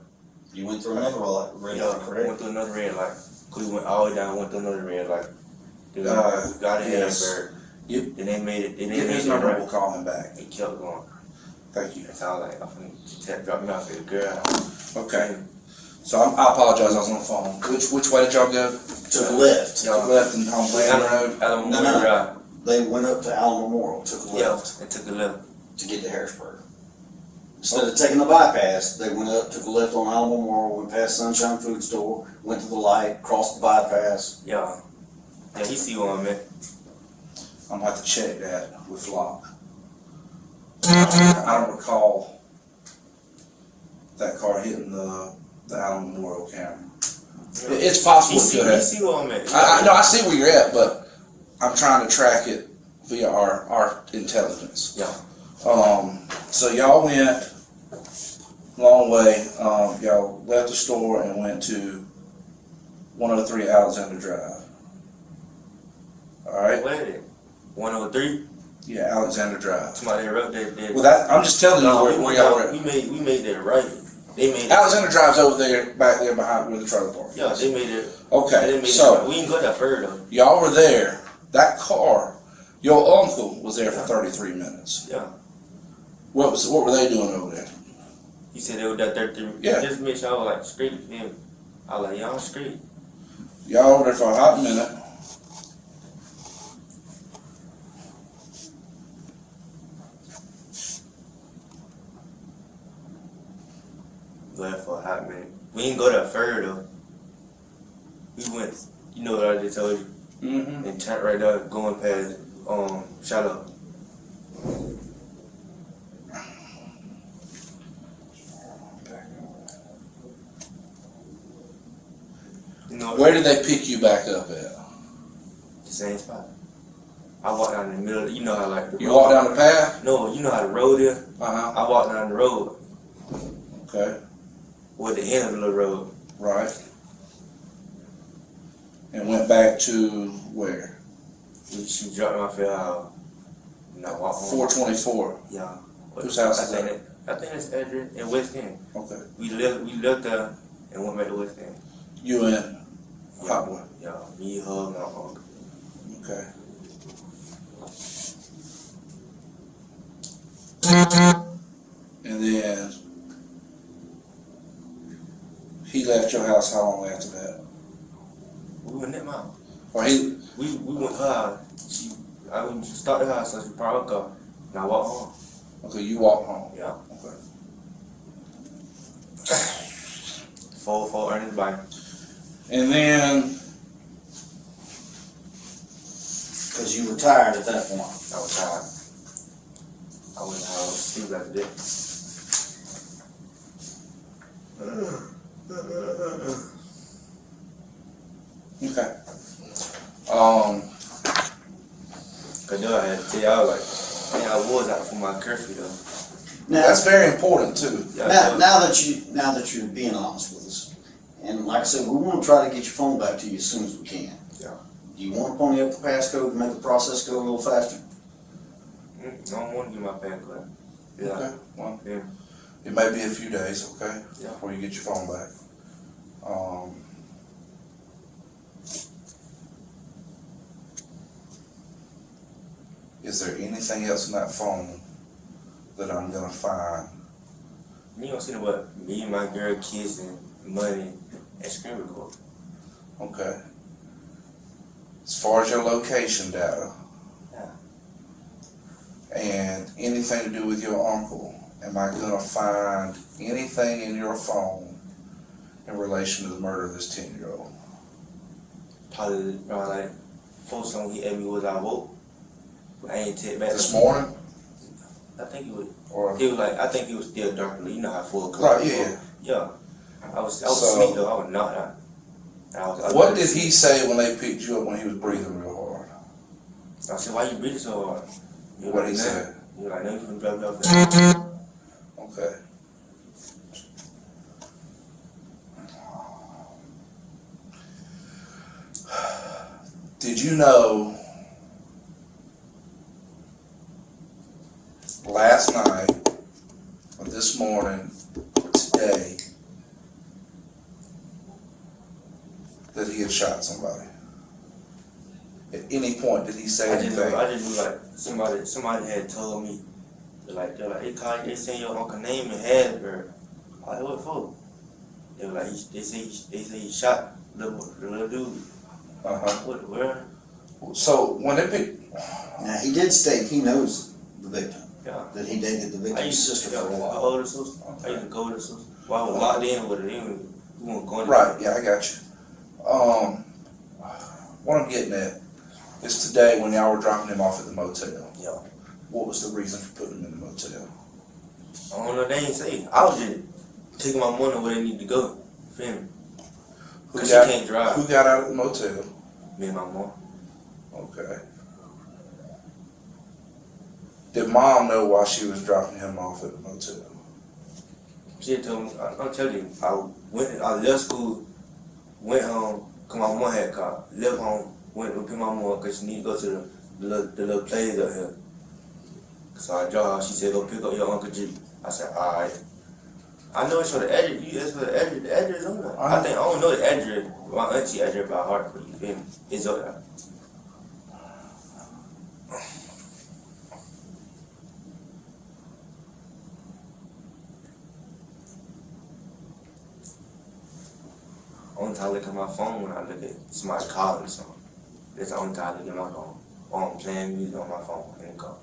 You went through another red light, correct? Went through another red light. We went all the way down, went through another red light. We got it yes. Byrd. Then they made it. Then they give made his it number, right. we'll call him back. It kept going. Thank you. That's all like, I'm drop me off at the girl. Okay. So I apologize, I was on the phone. Which way did y'all go? Took a left. Took a left and on Baldwin Road? No. They went up to Alamo Memorial, took a left. Yeah, and took a left. To get to Harrisburg. Instead of taking the bypass, they went up, took a left on Alamo Memorial, went past Sunshine Food Store, went to the light, crossed the bypass. Yeah. Yeah, he see where I'm at. I'm gonna have to check that with Flock. I don't recall that car hitting the Alamo Memorial camera. It's possible it could have. You see where I'm at. I see where you're at, but I'm trying to track it via our intelligence. Yeah. So y'all went a long way. Y'all left the store and went to 103 Alexander Drive. All right. Where is it? 103. Yeah, Alexander Drive. Somebody wrote that. Well, I'm just telling you where y'all were. We made that right. They made Alexander Drive's over there, back there behind where the trailer park is. Yeah, they made it. Okay, so we didn't go that further. Y'all were there. That car, your uncle was there for 33 minutes. Yeah. What were they doing over there? He said they were there 33 minutes. Yeah. Just make sure I was like straight with him. I was like, y'all straight. Y'all were there for a hot minute. Left for a hot minute. We didn't go that further. We went, you know what I just told you? Mm-hmm. And turned right there, going past Shadow. You know, where did they pick you back up at? The same spot. I walked down in the middle. You know how like the you road. walked down the path? No, you know how the road is. Uh-huh. I walked down the road. Okay. With the end of the road. Right. And went back to where? She dropped my field out. And I walked home. 424. Yeah. Whose house is that? I think it's Edric in West End. Okay. We left there and went back to West End. You and Hot Boy? Yeah, me, her, and my uncle. Okay. And then he left your house how long after that? We went that mile. Or we went her house. I started her house, so she parked her car, and I walked home. Okay, you walked home. Yeah. Okay. 4 Ernest Byrd. And then that point? I was tired. I went out to sleep after that. Okay. Cause then I had to tell y'all like, man, I was out for my curfew though. Now, That's very important too. now that you're being honest with us, and like I said, we want to try to get your phone back to you as soon as we can. Yeah. Do you want to pony up the passcode to make the process go a little faster? I don't want to get my passcode. Yeah. Okay. Well, Yeah. it may be a few days, okay, Yeah. before you get your phone back. Is there anything else in that phone that I'm gonna find? You don't see what me and my girl, kids, and money and screen record. Okay. As far as your location data. Yeah. And anything to do with your uncle, am I gonna find anything in your phone in relation to the murder of this 10-year-old? Probably around like 4 something he asked me was I woke. But I ain't take back. This morning? I think it was. Or He was like, I think it was still dark. You know how 4 o'clock. right, yeah. Yeah. I was So- asleep though. I was knocked out. What did he say when they picked you up when he was breathing real hard? I said, why you breathing so hard? He was What like, he "Nah." said? He was like, no, you can drop me off there. Okay. Did you know last night, or this morning, today, that he had shot somebody? At any point did he say anything? I just knew like somebody had told me. They're like, they saying your uncle name in Harrisburg. I was like, what for? They were like, they say he shot the little dude. What the world? So when they picked, Now, he did state he knows the victim. Yeah. That he dated the victim's sister for a while. My older sister. I used to go with her sister. Well, I was locked in with her. We weren't going to. right, yeah, I got you. What I'm getting at is today when y'all were dropping him off at the motel. Yeah. What was the reason for putting him in the motel? I don't know, they ain't say. I was just taking my money where they need to go. Feel me? Because she can't drive. Who got out of the motel? Me and my mom. Okay. Did mom know why she was dropping him off at the motel? She told me, I'll tell you, I left school, went home, cause my mom had a car, left home, went to pick my mom cause she need to go to the little place up here. So I drove her, she said, go pick up your Uncle G. I said, alright. I know it's for the address, you asked for the address on there. I don't know the address, my auntie address by heart, but you feel me? It's up there. Only time I look at my phone when I look at somebody calling something. That's the only time I look at my phone. Or I'm playing music on my phone in the car.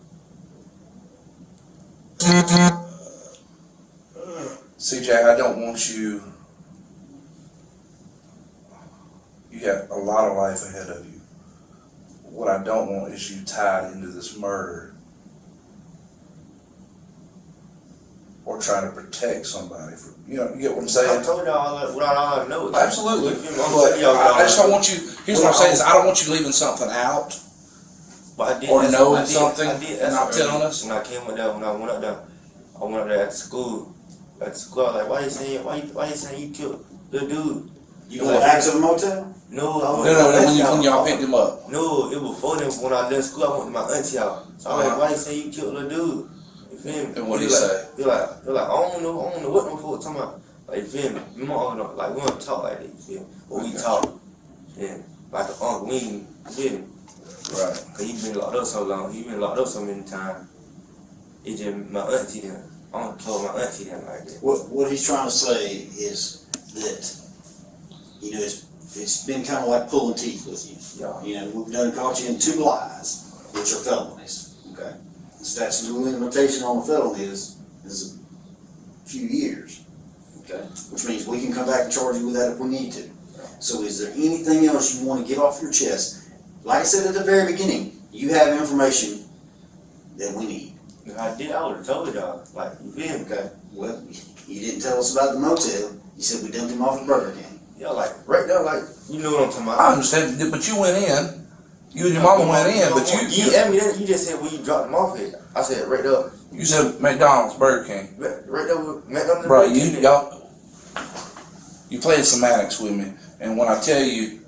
CJ, I don't want you. You got a lot of life ahead of you. What I don't want is you tied into this murder or trying to protect somebody. You get what I'm saying? I told y'all what I know. Absolutely. But I just don't want you. Here's what I'm saying: is I don't want you leaving something out. But I did, or knowing something and not telling us. When I came up there, when I went up there at school. I was like, why you saying you killed the dude? You went back to the motel? No, when y'all picked him up. No, it was before them. When I left school, I went to my auntie house. So I'm like, why you say you killed the dude? You feel me? And what did he say? He like, I don't know what them folks talking about. Like, you feel me? We don't talk like that, you feel me? But we talk, yeah, like the uncle, we ain't, you feel me? Right. Cause he been locked up so long, he been locked up so many times. It's just my auntie them. I don't told my auntie them like that. What he's trying to say is that, it's been kind of like pulling teeth with you. Yeah. We've done caught you in 2 lies, which are felonies, okay? The statute of limitation on a felony is a few years, okay? Which means we can come back and charge you with that if we need to. So is there anything else you want to get off your chest? Like I said at the very beginning, you have information that we need. If I did, I would have told y'all. Like, you feel me? Okay. Well, you didn't tell us about the motel. You said we dumped him off at Burger King. Yeah, like, right there, like, you know what I'm talking about. I understand, but you went in. You and your mama went in, but You asked me that, you just said where you dropped him off at. I said, right there. You said McDonald's, Burger King. Right there with McDonald's. Bro, you played semantics with me, and when I tell you,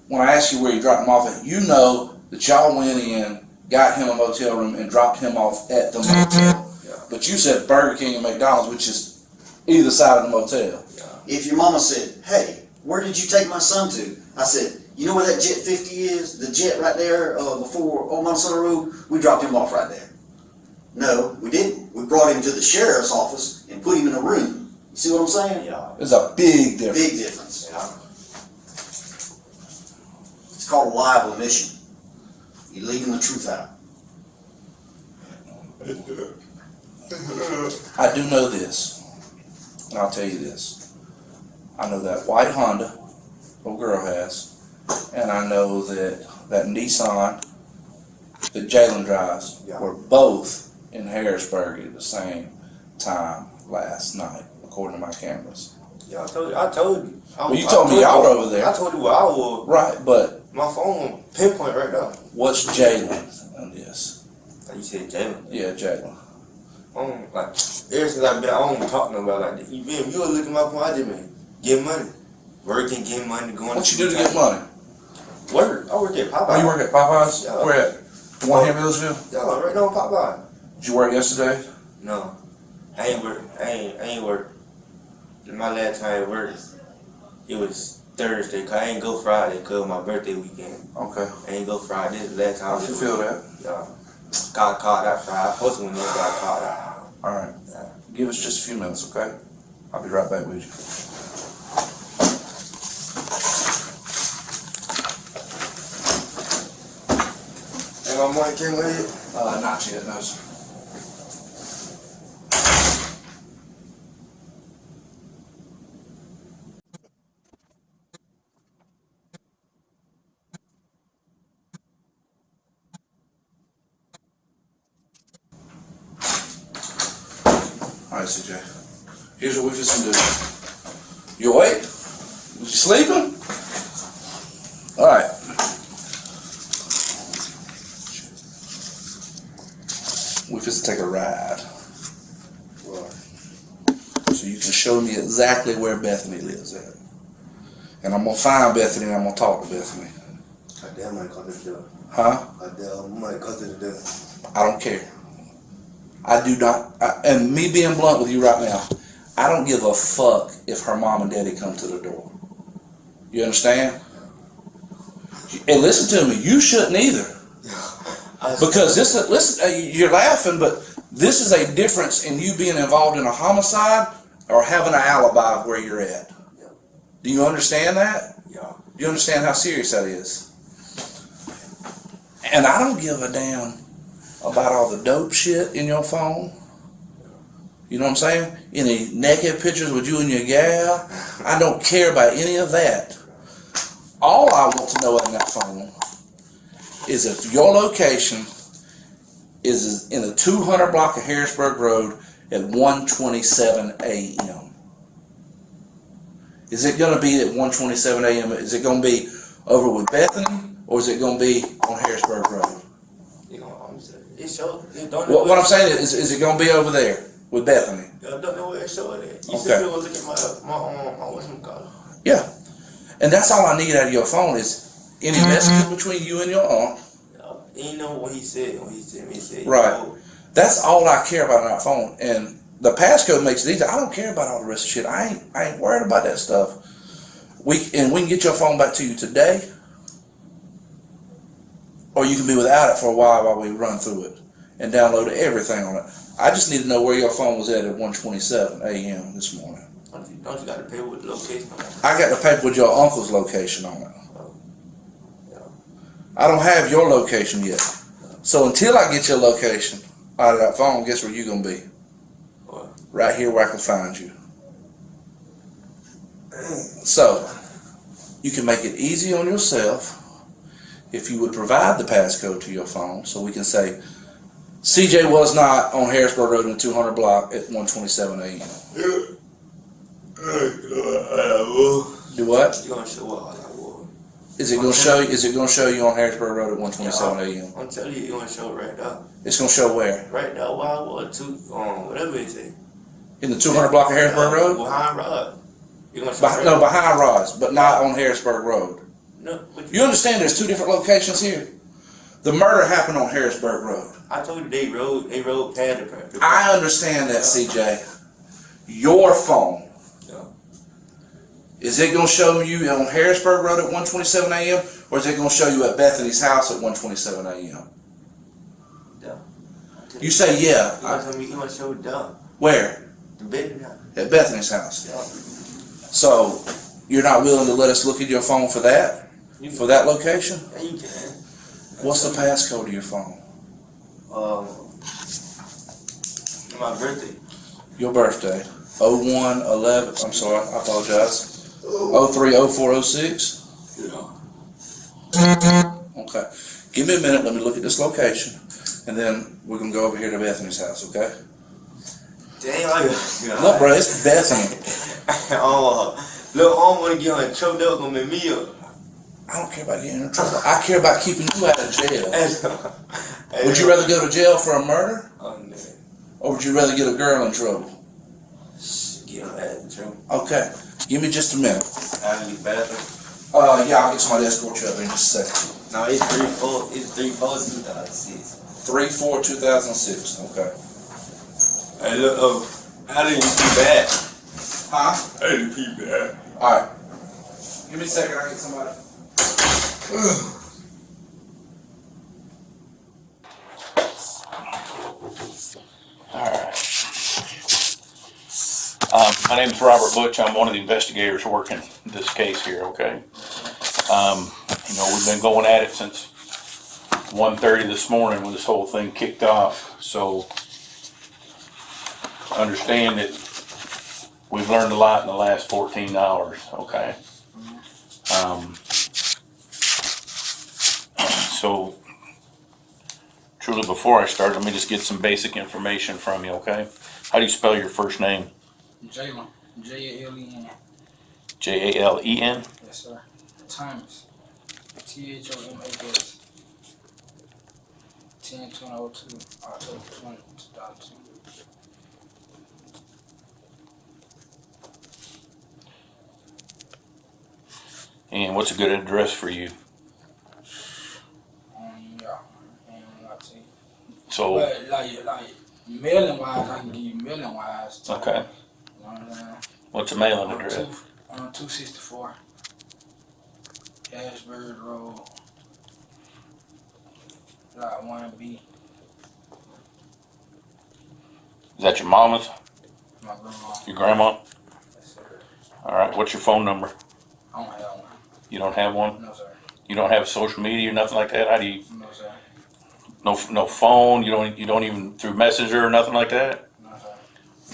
when I ask you where you dropped him off at, you know that y'all went in, got him a motel room, and dropped him off at the motel. Yeah. But you said Burger King and McDonald's, which is either side of the motel. If your mama said, hey, where did you take my son to? I said, you know where that Jet 50 is? The jet right there before Old Monticello Road? We dropped him off right there. No, we didn't. We brought him to the sheriff's office and put him in a room. You see what I'm saying? Yeah. There's a big difference. Big difference. Yeah. It's called a liable omission. You're leaving the truth out. I do know this, and I'll tell you this. I know that white Honda, old girl has, and I know that Nissan that Jalen drives were both in Harrisburg at the same time last night, according to my cameras. Yeah, I told you. Well, you told me y'all were over there. I told you where I was. Right, but my phone pinpoint right now. What's Jalen on this? You said Jalen? Yeah, Jalen. Like, ever since I've been, I don't talk to nobody like that. You feel me? You was looking at my phone, I just been getting money. Working, getting money, going What you do to get money? Work. I work at Popeyes. Oh, you work at Popeyes? Yeah. Where at? The one here in Milledgeville? Yeah, right now on Popeyes. Did you work yesterday? No. I ain't work. My last time I worked, it was Thursday, cause I ain't go Friday, cause my birthday weekend. Okay. I ain't go Friday. This is the last time. I can feel that. Yeah. Got caught out Friday. I posted when they got caught out. Alright. Yeah. Give us just a few minutes, okay? I'll be right back with you. And my money came with it? Not yet, no sir. Alright, CJ. Here's what we just do. You awake? Was you sleeping? Alright. We just take a ride. So you can show me exactly where Bethany lives at. And I'm gonna find Bethany and I'm gonna talk to Bethany. Goddamn, I might go to the door. Huh? Goddamn, I might go to the door. I don't care. I do not, and me being blunt with you right now, I don't give a fuck if her mom and daddy come to the door. You understand? And listen to me, you shouldn't either. Because you're laughing, but this is a difference in you being involved in a homicide or having an alibi of where you're at. Yeah. Do you understand that? Yeah. Do you understand how serious that is? And I don't give a damn about all the dope shit in your phone. You know what I'm saying? Any naked pictures with you and your gal. I don't care about any of that. All I want to know in that phone is if your location is in the 200 block of Harrisburg Road at 1:27 a.m. Is it going to be at 1:27 a.m.? Is it going to be over with Bethany, or is it going to be on Harrisburg Road? What I'm saying is it going to be over there with Bethany? I don't know where it showed it. You Okay. said you were looking at my what's it called? Yeah. And that's all I need out of your phone is any messages between you and your aunt. You know what he said when he said me. He said, Right. You know, That's all I care about on that phone. And the passcode makes it easy. I don't care about all the rest of shit. I ain't worried about that stuff. We can get your phone back to you today, or you can be without it for a while we run through it and download everything on it. I just need to know where your phone was at 1:27 a.m. this morning. Don't you got to pay with the location? I got the paper with your uncle's location on it. I don't have your location yet. So until I get your location out of that phone, guess where you're going to be? Right here where I can find you. So, you can make it easy on yourself if you would provide the passcode to your phone so we can say, CJ was not on Harrisburg Road in the 200 block at 1:27 a.m. Do what? You gonna show what I was. Is it gonna show you? Is it gonna show you on Harrisburg Road at 1:27 a.m.? I'm telling you, it's gonna show right now. It's gonna show where? Right now, where I was, whatever it is. In the 200 block of Harrisburg Road? Behind Rod. You gonna show right No, now. behind Rods, but not on Harrisburg Road. No. You understand? There's two different locations here. The murder happened on Harrisburg Road. I told you they rode past the I understand that, CJ. Your phone. Is it going to show you on Harrisburg Road at 1:27 a.m. or is it going to show you at Bethany's house at 1:27 a.m.? Yeah. You say yeah. You gonna show dumb. Where? The Bethany's house. At Bethany's house. Yeah. So you're not willing to let us look at your phone for that? For that location? Yeah, you can. What's the passcode to your phone? My birthday. Your birthday. 0111. I'm sorry. I apologize. 030406. Yeah. Okay. Give me a minute. Let me look at this location, and then we're gonna go over here to Bethany's house. Okay? Dang, Look, bro, it's Bethany. Look, I don't want to get on choked up on my meal. I don't care about getting in trouble. I care about keeping you out of jail. Would you rather go to jail for a murder? Or would you rather get a girl in trouble? Get her in trouble. Okay. Give me just a minute. I'll be better. Yeah, I'll get somebody to escort you up in just a second. No, it's 3/4/2006. 3/4/2006. Okay. Hey, look, I didn't pee bad. Huh? I didn't pee bad. All right. Give me a second. I'll get somebody. My name is Robert Butch. I'm one of the investigators working this case here, okay? We've been going at it since 1:30 this morning when this whole thing kicked off. So understand that we've learned a lot in the last 14 hours, okay? So truly, before I start, let me just get some basic information from you, okay? How do you spell your first name? Jalen. Jalen. Jalen? Yes, sir. Thomas. Thomas. 10/2002, October 20, 2002. And what's a good address for you? So, but like mailing wise, I can give you mailing wise. Okay. You know what I'm saying? What's a mailing address? 264 Ashford Road, Lot 1B. Is that your mama's? My grandma. Your grandma? Yes, sir. All right. What's your phone number? I don't have one. You don't have one? No, sir. You don't have social media or nothing like that? How do you? No, sir. No phone. You don't even through Messenger or nothing like that. No, sir.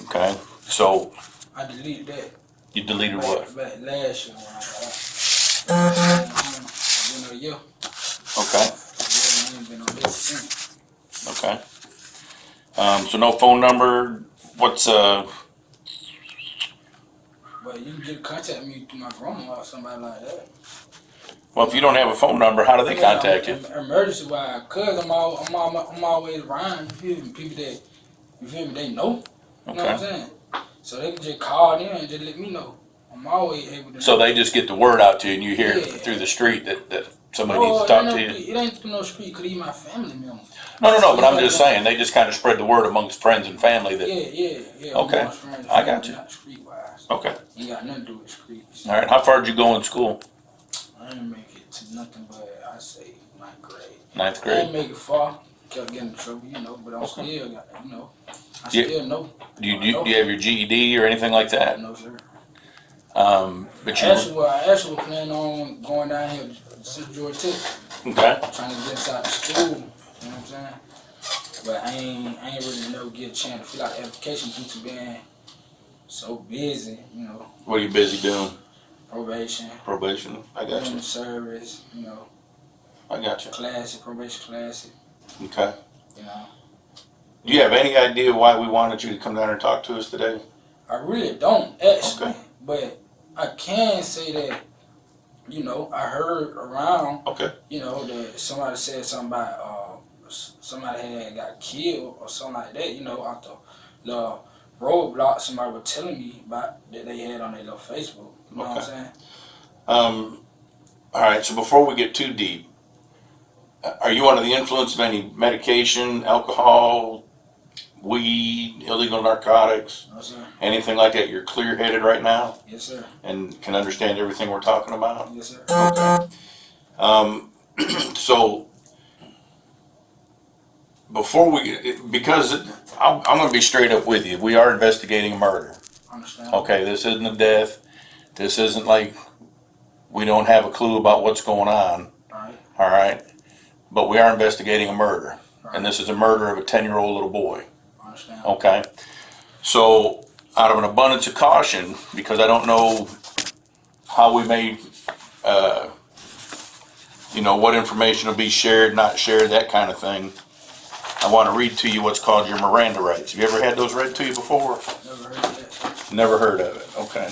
Okay. So I deleted that. you deleted what? Back last year when I got out. Been a year. Okay. I ain't been on this since. Okay. So no phone number. What's But you can just contact me through my grandma or somebody like that. Well, if you don't have a phone number, how do they contact you? Emergency wise, cause I'm always around. You feel me? People that they know. You know what I'm saying? So they can just call in and just let me know. I'm always able to. So they just get the word out to you, and you hear through the street that somebody needs to talk to you. It ain't through no street. Cause he's my family member. No. But I'm just saying they just kind of spread the word amongst friends and family that. Yeah. Okay. I got you. Not street wise. Okay. Ain't got nothing to do with streets. All right. How far did you go in school? I didn't make it to nothing but I say 9th grade. 9th I grade. didn't make it far. Kept getting in trouble, but I'm still got, I still know. Do you have your GED or anything like that? No, sir. But you. I actually was planning on going down here to Georgia Tech. Okay. Trying to get inside the school. You know what I'm saying? But I ain't really never get a chance to fill out the application due to being so busy. What are you busy doing? Probation. Probation. I got you. Service. I got you. Classic, probation classic. Okay. You know. Do you have any idea why we wanted you to come down and talk to us today? I really don't, actually. Okay. But I can say that, you know, I heard around, you know, that somebody said something about somebody had got killed or something like that, you know, out the roadblock somebody was telling me about that they had on their little Facebook. You know what I'm saying? All right, so before we get too deep, are you under the influence of any medication, alcohol, weed, illegal narcotics, No, sir. anything like that? You're clear-headed right now? Yes, sir. And can understand everything we're talking about? Yes, sir. Okay. So, before because I'm going to be straight up with you. We are investigating a murder. Understand. Okay, this isn't a death. This isn't like we don't have a clue about what's going on. All right. But we are investigating a murder. And this is a murder of a 10-year-old little boy. Understand. Okay. So, out of an abundance of caution, because I don't know how we may, you know, what information will be shared, not shared, that kind of thing, I want to read to you what's called your Miranda rights. Have you ever had those read to you before? Never heard of that. Never heard of it. Okay.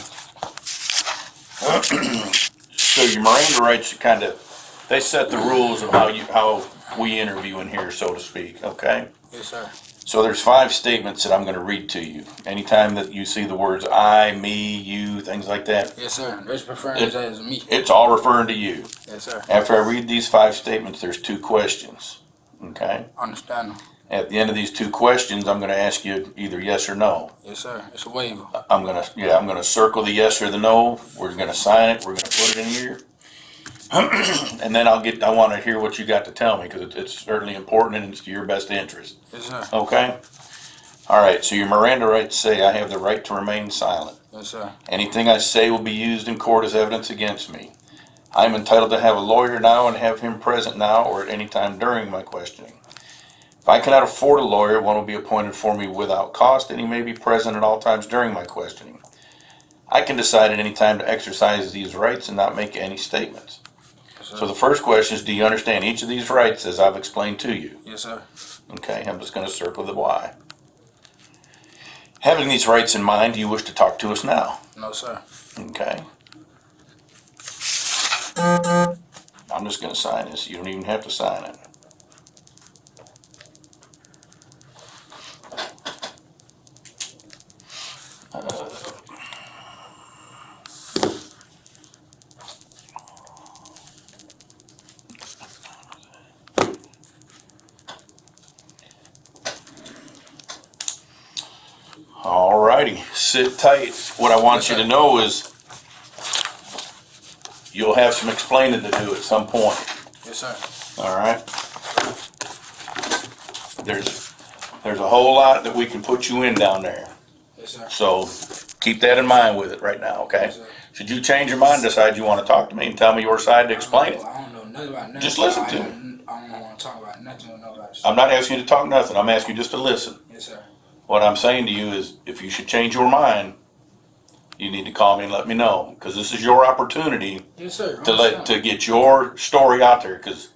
So your Miranda rights kind of, they set the rules of how we interview in here, so to speak. Okay. Yes, sir. So there's 5 statements that I'm going to read to you. Anytime that you see the words I, me, you, things like that. Yes, sir. It's referring to that as me. It's all referring to you. Yes, sir. After I read these 5 statements, there's 2 questions. Okay? Understand. At the end of these 2 questions, I'm going to ask you either yes or no. Yes, sir. It's a waiver. I'm going to circle the yes or the no. We're going to sign it. We're going to put it in here. And then I want to hear what you got to tell me, because it's certainly important and it's to your best interest. Yes, sir. Okay? All right, so your Miranda rights say I have the right to remain silent. Yes, sir. Anything I say will be used in court as evidence against me. I am entitled to have a lawyer now and have him present now or at any time during my questioning. If I cannot afford a lawyer, one will be appointed for me without cost, and he may be present at all times during my questioning. I can decide at any time to exercise these rights and not make any statements. So the first question is, do you understand each of these rights as I've explained to you? Yes, sir. Okay, I'm just going to circle the why. Having these rights in mind, do you wish to talk to us now? No, sir. Okay. I'm just going to sign this. You don't even have to sign it. Alrighty, sit tight. What I want you to know is you'll have some explaining to do at some point. Yes, sir. All right. There's a whole lot that we can put you in down there. Yes, sir. So keep that in mind with it right now, okay? Yes, sir. Should you change your mind, decide you want to talk to me and tell me your side to explain it, I don't know nothing about nothing. just listen to me. I don't want to talk about nothing or nobody. I'm not asking you to talk nothing. I'm asking you just to listen. Yes, sir. What I'm saying to you is, if you should change your mind, you need to call me and let me know, because this is your opportunity Yes, sir. to get your story out there, because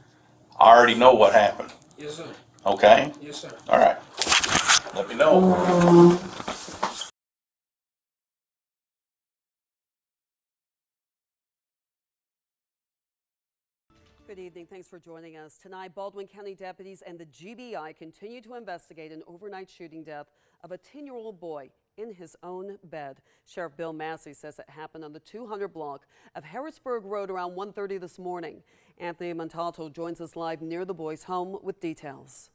I already know what happened. Yes, sir. Okay? Yes, sir. All right. Let me know. Good evening. Thanks for joining us. Tonight, Baldwin County deputies and the GBI continue to investigate an overnight shooting death of a 10-year-old boy in his own bed. Sheriff Bill Massey says it happened on the 200 block of Harrisburg Road around 1:30 this morning. Anthony Montalto joins us live near the boy's home with details.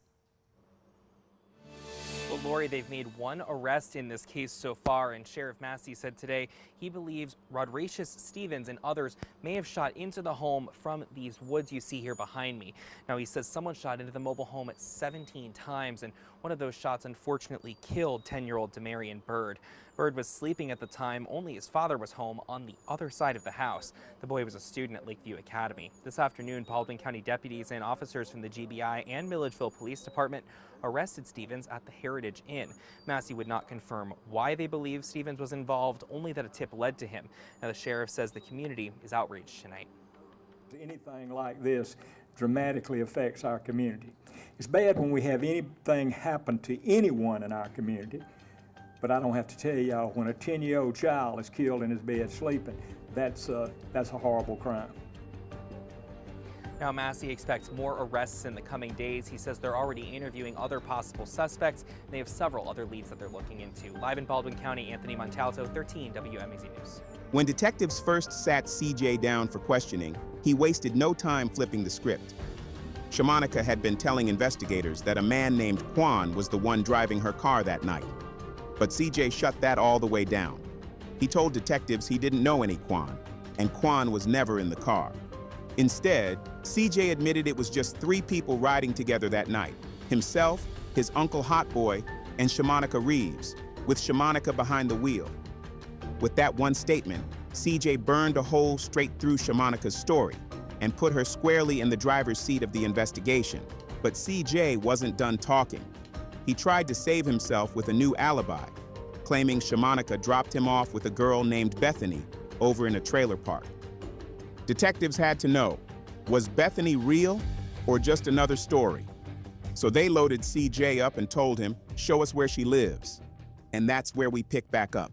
Well, Lori, they've made one arrest in this case so far, and Sheriff Massey said today he believes Rodracious Stevens and others may have shot into the home from these woods you see here behind me. Now, he says someone shot into the mobile home 17 times, and one of those shots unfortunately killed 10-year-old Damarion Byrd. Byrd was sleeping at the time. Only his father was home on the other side of the house. The boy was a student at Lakeview Academy. This afternoon, Baldwin County deputies and officers from the GBI and Milledgeville Police Department arrested Stevens at the Heritage Inn. Massey would not confirm why they believe Stevens was involved, only that a tip led to him. Now, the sheriff says the community is outraged tonight. Anything like this, dramatically affects our community. It's bad when we have anything happen to anyone in our community, but I don't have to tell y'all, when a 10-year-old child is killed in his bed sleeping, that's a horrible crime. Now, Massey expects more arrests in the coming days. He says they're already interviewing other possible suspects. They have several other leads that they're looking into. Live in Baldwin County, Anthony Montalto, 13 WMAZ News. When detectives first sat CJ down for questioning, he wasted no time flipping the script. Shamanica had been telling investigators that a man named Quan was the one driving her car that night. But CJ shut that all the way down. He told detectives he didn't know any Quan, and Quan was never in the car. Instead, CJ admitted it was just 3 people riding together that night: himself, his uncle Hot Boy, and Shamanica Reeves, with Shamanica behind the wheel. With that one statement, CJ burned a hole straight through Shamanica's story and put her squarely in the driver's seat of the investigation. But CJ wasn't done talking. He tried to save himself with a new alibi, claiming Shamanica dropped him off with a girl named Bethany over in a trailer park. Detectives had to know, was Bethany real or just another story? So they loaded CJ up and told him, show us where she lives. And that's where we pick back up.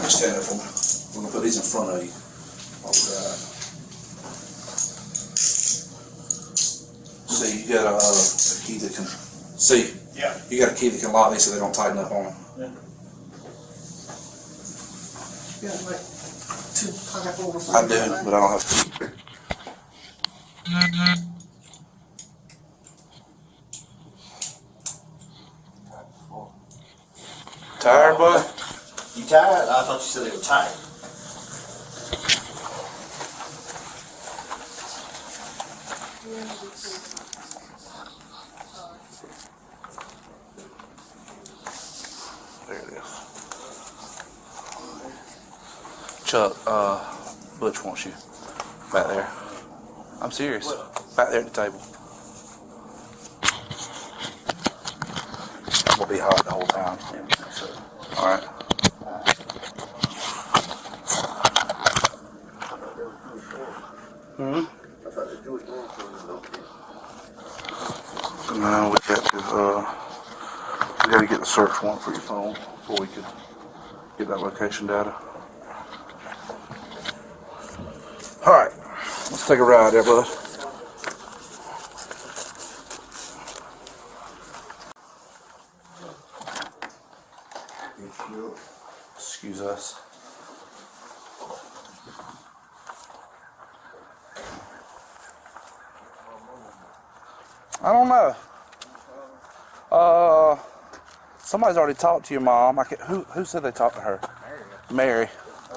Stand up for me. We're gonna put these in front of you. Alright. See, you got a key that can, see? Yeah. You got a key that can lock these so they don't tighten up on them. Yeah. You got like 2 pineapple. I do, but I don't have to. Tired, bud? You tired? I thought you said they were tired. There it is. Chuck, Butch wants you back there. I'm serious. Back there at the table. We'll be hot the whole time. All right. Hmm? No, we got to get the search warrant for your phone before we can get that location data. All right, let's take a ride there, bud. Excuse us. I don't know. Somebody's already talked to your mom. Who said they talked to her? Mary.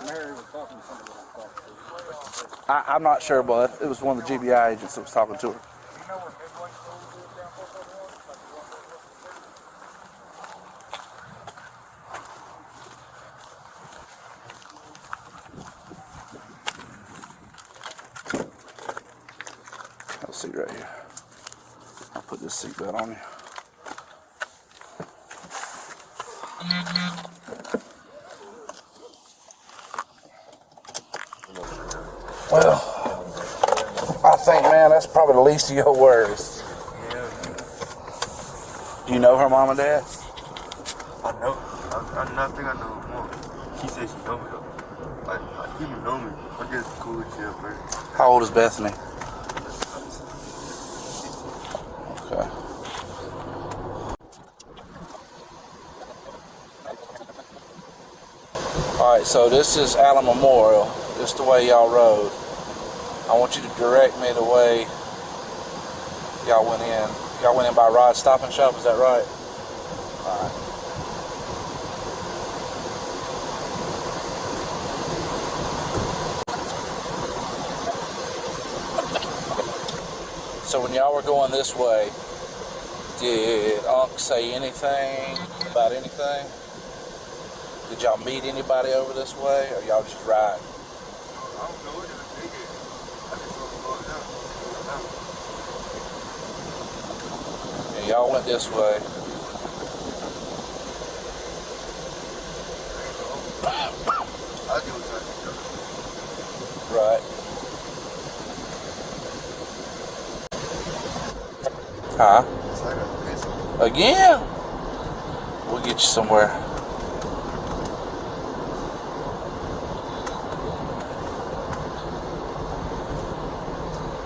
Mary was talking to somebody. I'm not sure, bud. It was one of the GBI agents that was talking to her. I'll seat right here. I'll put this seatbelt on you. Well, I think, man, that's probably the least of your worries. Yeah. Do you know her mom and dad? I know. I think I know her mom. She said she know me though. Like, people know me. I'm just cool with you, bro. How old is Bethany? Okay. Alright, so this is Allen Memorial. This is the way y'all rode. I want you to direct me the way y'all went in. Y'all went in by Rod's Stop and Shop, is that right? Alright. So when y'all were going this way, did Unc say anything about anything? Did y'all meet anybody over this way, or y'all just riding? I don't know what it is. I just don't know it now. And y'all went this way. I do what I do. Right. Huh? Again? We'll get you somewhere.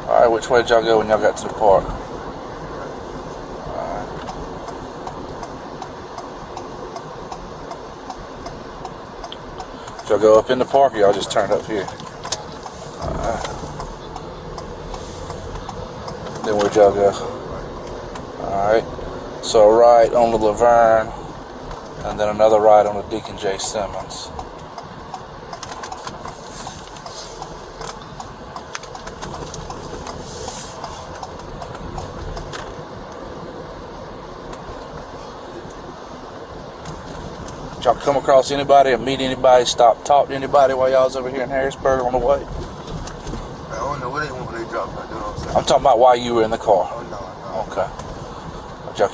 Alright, which way did y'all go when y'all got to the park? Alright. Did y'all go up in the park or y'all just turned up here? Alright. Then where'd y'all go? Alright. So a right on the Laverne, and then another right on the Deacon J. Simmons. Did y'all come across anybody or meet anybody, stop, talk to anybody while y'all was over here in Harrisburg on the way? I don't know what they want when they drop. I don't know. I'm talking about while you were in the car. Oh, no. Okay. But y'all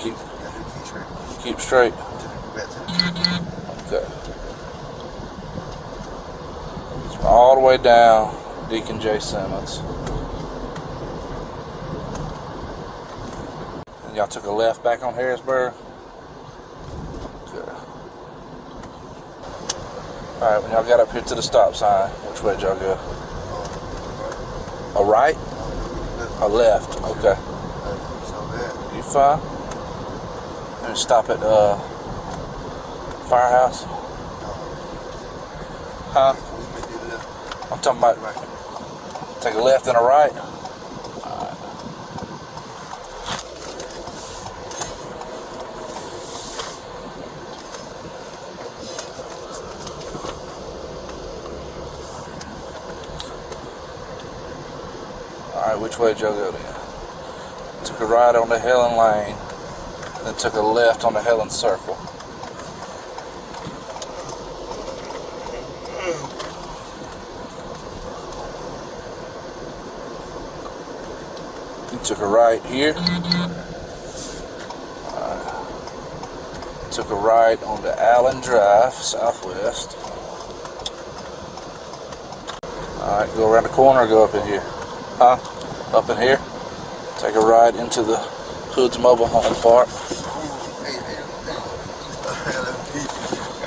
keep straight. Okay. So all the way down, Deacon J. Simmons. And y'all took a left back on Harrisburg? Okay. Alright, when y'all got up here to the stop sign, which way did y'all go? A right? A left, okay. You fine? And stop at the firehouse? Huh? I'm talking about take a left and a right? Alright, which way did y'all go then? Took a right on the Helen Lane, then took a left on the Helen Circle. You took a right here. Took a right on the Allen Drive, southwest. Alright, go around the corner or go up in here? Huh? Up in here? Take a ride into the Hood's Mobile Home Park.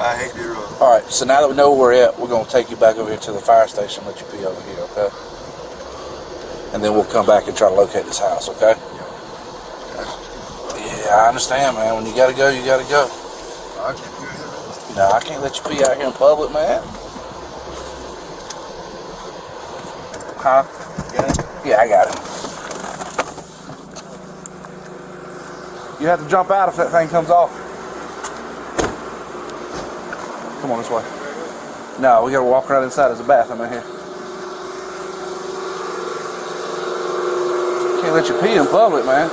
I hate the road. Alright, so now that we know where we're at, we're going to take you back over here to the fire station and let you pee over here, okay? And then we'll come back and try to locate this house, okay? Yeah, I understand, man. When you gotta go, you gotta go. No, I can't let you pee out here in public, man. Huh? Yeah, I got it. You have to jump out if that thing comes off. Come on this way. No, we gotta walk around inside. There's a bathroom in here. Can't let you pee in public, man.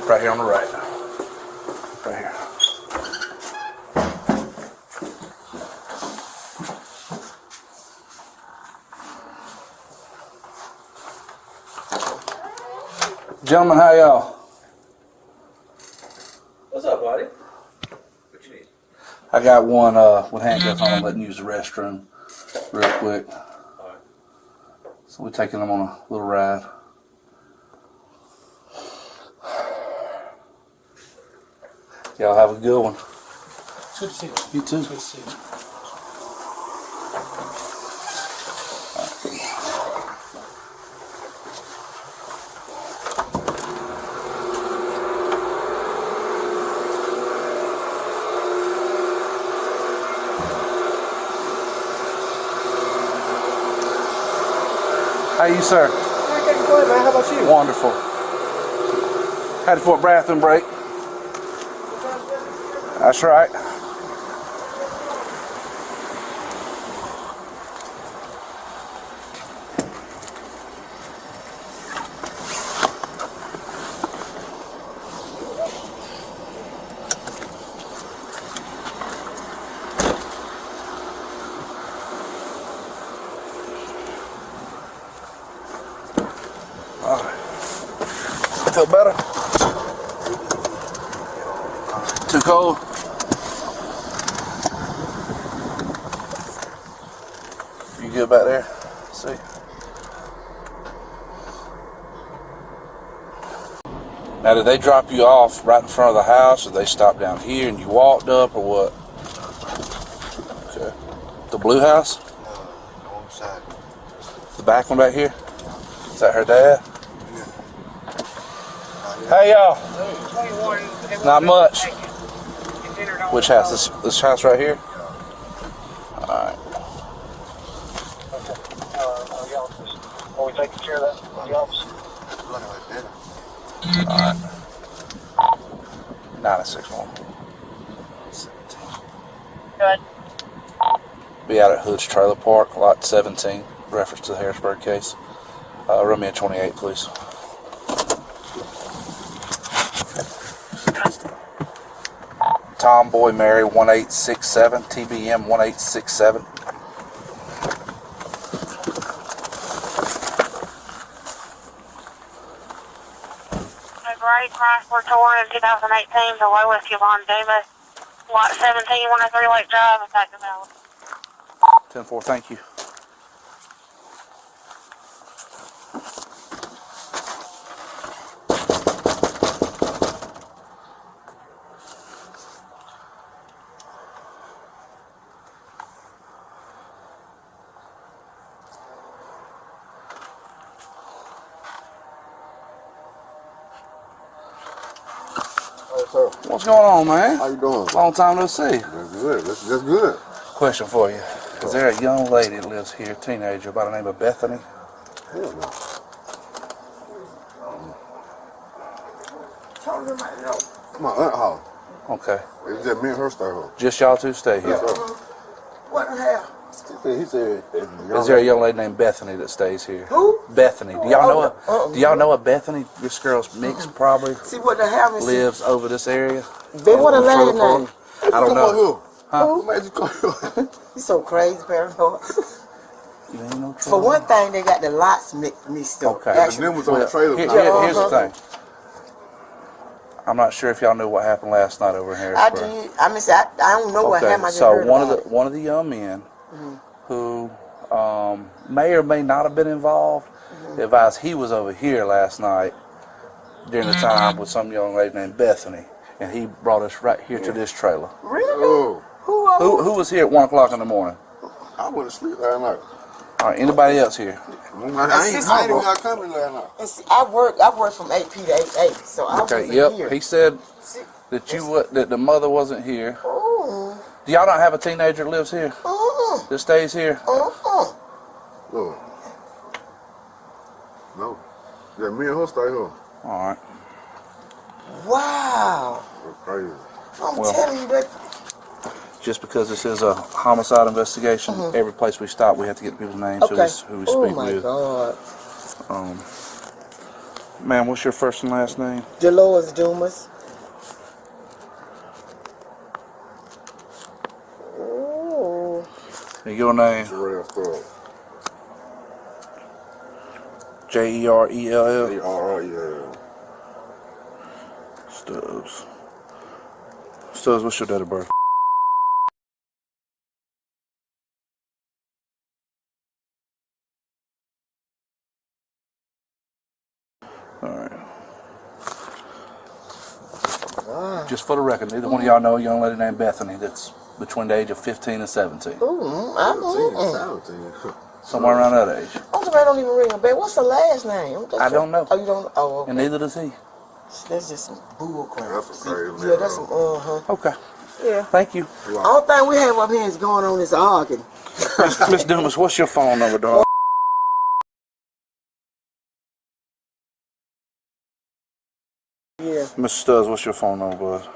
Right here on the right. Right here. Gentlemen, how y'all? What's up, buddy? What you need? I got one with handcuffs on. I'm letting you use the restroom real quick. Alright. So we're taking them on a little ride. Y'all have a good one. It's good to see you. You too. It's good to see you. How you, sir? I can't complain, man. How about you? Wonderful. Had for a bathroom break. That's right. All right. Feel better? cold? You good back there? See? Now, did they drop you off right in front of the house, or they stopped down here and you walked up, or what? Okay. The blue house? No, I'm sorry. The back one back here? Is that her dad? Hey, y'all. Not much. Which house? This house right here? Alright. Are we taking care of that? The officer? Alright. 961. Good. Be out at Hood's Trailer Park, lot 17. Reference to the Harrisburg case. Run me a 28, please. Tomboy Mary 1867, TBM 1867. Great Chrysler Touring 2018, the lowest Yvonne Davis, lot 17, 103 Lake Drive, effective hour. 10-4, thank you. What's going on, man? How you doing? Long time no see. That's good. That's good. Question for you. Is there a young lady that lives here, a teenager, by the name of Bethany? Hell no. My aunt house. Okay. It's just me and her stay home. Just y'all two stay here. What the hell? He said. Is there a young lady named Bethany that stays here? Who? Bethany. Do y'all know her? Do y'all know a Bethany? This girl's mixed, probably. See what the hell is lives over this area. They want a lady name. I don't know. Huh? Who made you call you? You so crazy, paranoid. For one thing, they got the lots mixed up. Okay. And them was on the trailer. Here's the thing. I'm not sure if y'all knew what happened last night over in Harrisburg. I did. I mean, I don't know what happened. I just So heard about it. one of the young men who may or may not have been involved advised he was over here last night during the time with some young lady named Bethany, and he brought us right here to this trailer. Really? Who was here at 1 o'clock in the morning? I went to sleep last night. All right, anybody else here? I ain't even got company last night. And see, I work from 8 p to 8 a, so I wasn't here. He said that the mother wasn't here. Oh. Do y'all not have a teenager that lives here? That stays here? No. No. Yeah, me and her stay here. All right. Wow. That's crazy. I'm telling you that. Just because this is a homicide investigation, every place we stop, we have to get people's names, who we speak with. God. Man, what's your first and last name? Dolores Dumas. Ooh. And your name? Jerell. Jerell. Stubbs. Stubbs, what's your date of birth? Alright. Just for the record, neither one of y'all know a young lady named Bethany that's between the age of 15 and 17. 17. Somewhere around that age. I don't even ring a bell. What's her last name? I don't know. Oh, you don't know? Oh, okay. And neither does he. That's just some bull crap. That's crazy. Yeah, that's some, Okay. Yeah. Thank you. All thing we have up here is going on is arguing. Miss Dumas, what's your phone number, dog? Yeah. Mr. Stubbs, what's your phone number, bud?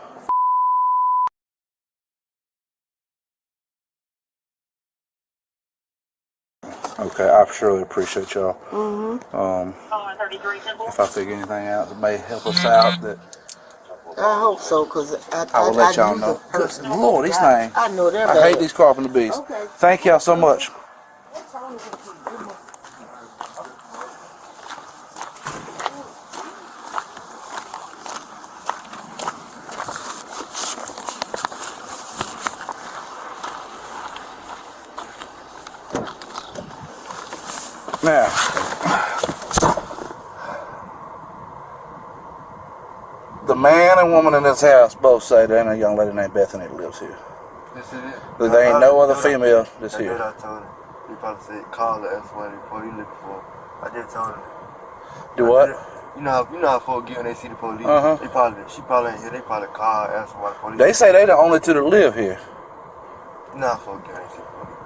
Okay, I surely appreciate y'all. If I figure anything out that may help us out, that I hope so, because I will let y'all know. Good Lord, these things. I know they're I bad. hate these carpenter bees. Okay. Thank y'all so much. Now, the man and woman in this house both say there ain't a young lady named Bethany that lives here. This is it. That there ain't no other female that's That's here. what I told him. He probably said, call her, that's what he looking for. I just told him. Do what? You know how folks get when they see the police. Uh-huh. She probably ain't here. They probably call her, ask her why the police. They say they the only two that live here. You know how folks get when they see the police.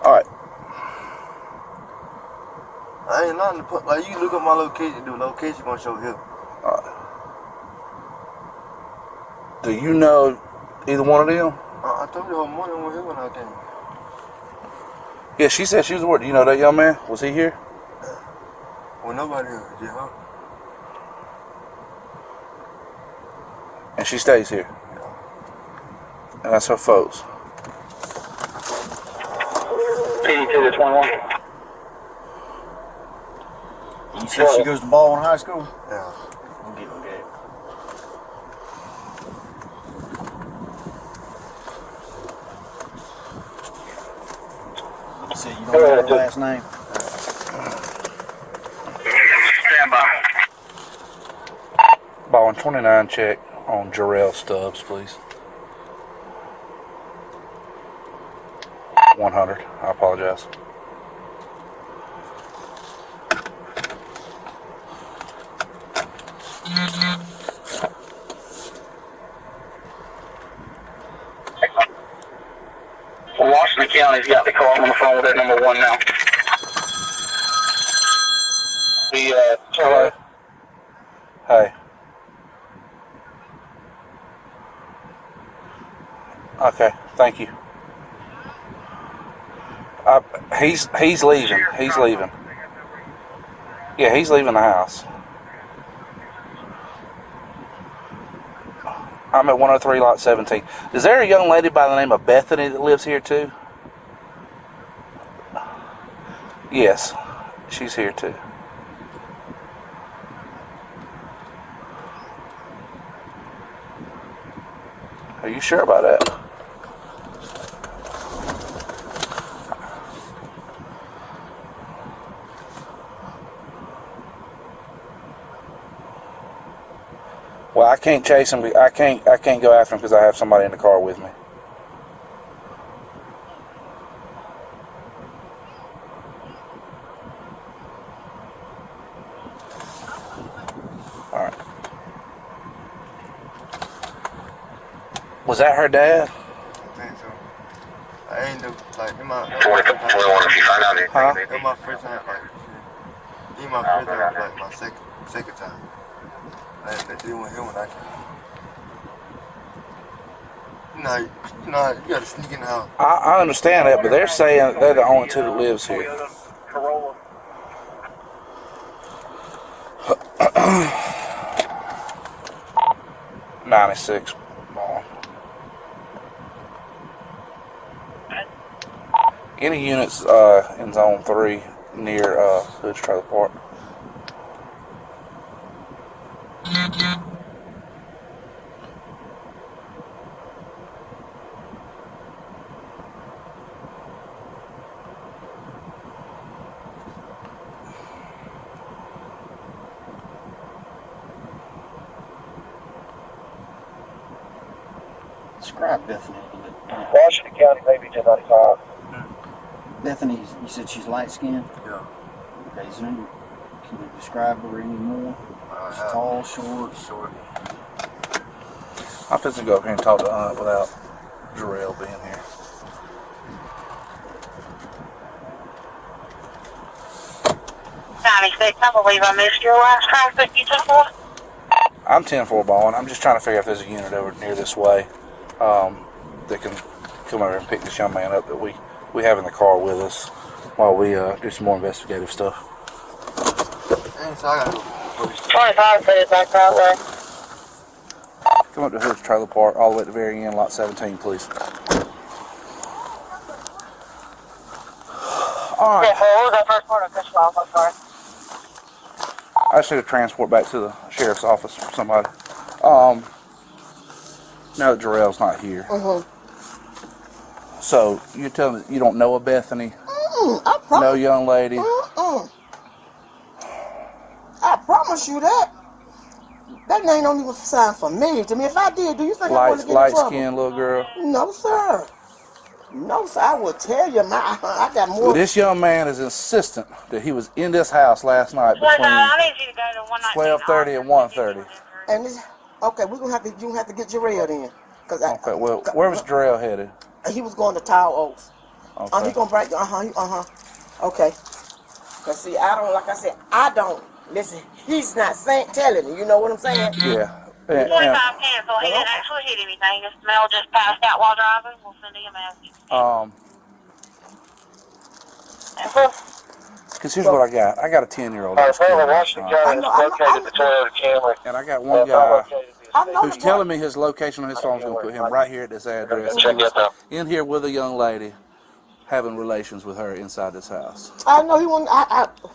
All right. I ain't nothing to put. Like, you look at my location, the location gonna show here. All right. Do you know either one of them? I told you her morning was here when I came. Yeah, she said she was working. You know that young man? Was he here? Well, nobody here, just her. And she stays here. And that's her folks. PD to the 21. You said she goes to Baldwin High School? Yeah. Okay. You said you don't know her last name? Stand by. Baldwin 29 check on Jarrell Stubbs, please. 100. I apologize. Washington County's got the car on the phone with that number 1 now. Hello. Hey. Okay, thank you. He's leaving. He's leaving. Yeah, he's leaving the house. I'm at 103 lot 17. Is there a young lady by the name of Bethany that lives here too? Yes, she's here too. Are you sure about that? Well, I can't chase him. I can't go after him because I have somebody in the car with me. All right. Was that her dad? I think so. I ain't do, like, in my... 21 if you find out anything. Huh? In my first time, like, in my first time, like, my second time. They didn't hear when I came. You know, you gotta sneak in the house. I understand that, but they're saying they're the only two that lives here. 96. Any units in zone 3 near Hood's Trailer Park? Describe Bethany a little bit. Washington County, maybe 1095. Bethany, you said she's light skinned? Yeah. Okay, so can you describe her any more? She's tall, short? Short. I'm fixing to go up here and talk to Aunt without Jarrell being here. I believe I missed your last time, 52-4. I'm 10-4 Baldwin. I'm just trying to figure out if there's a unit over near this way that can come over and pick this young man up that we have in the car with us while we do some more investigative stuff. And so I gotta go. 25 said back that way. Come up to Hood's Trailer Park, all the way at the very end, lot 17, please. All right. Yeah, what was that first part of this one? I'm sorry. I should have transport back to the sheriff's office for somebody. Now that Jarrell's not here. So you're telling me you don't know a Bethany? No young lady? promise you that. That name don't even sound familiar to me. If I did, do you think I want to get in Light trouble? skinned little girl. No, sir. No, sir. I will tell you, I got more. This young man is insistent that he was in this house last night between 12:30 and 1:30. And this, okay, we're gonna have to. You gonna have to get Jarrell then, cause Okay. Well, where was Jarrell headed? He was going to Tall Oaks. Okay. He gonna break. Okay. Cause see, I don't. Like I said, I don't listen. He's not saying, telling you. You know what I'm saying? Yeah. 4510, so he didn't actually hit anything. This Mel just passed out while driving. We'll send him a message. Because here's what I got. I got a 10-year-old. And I got one guy who's telling me his location on his phone is going to put him right here at this address. He was in here with a young lady having relations with her inside this house. I know he won't.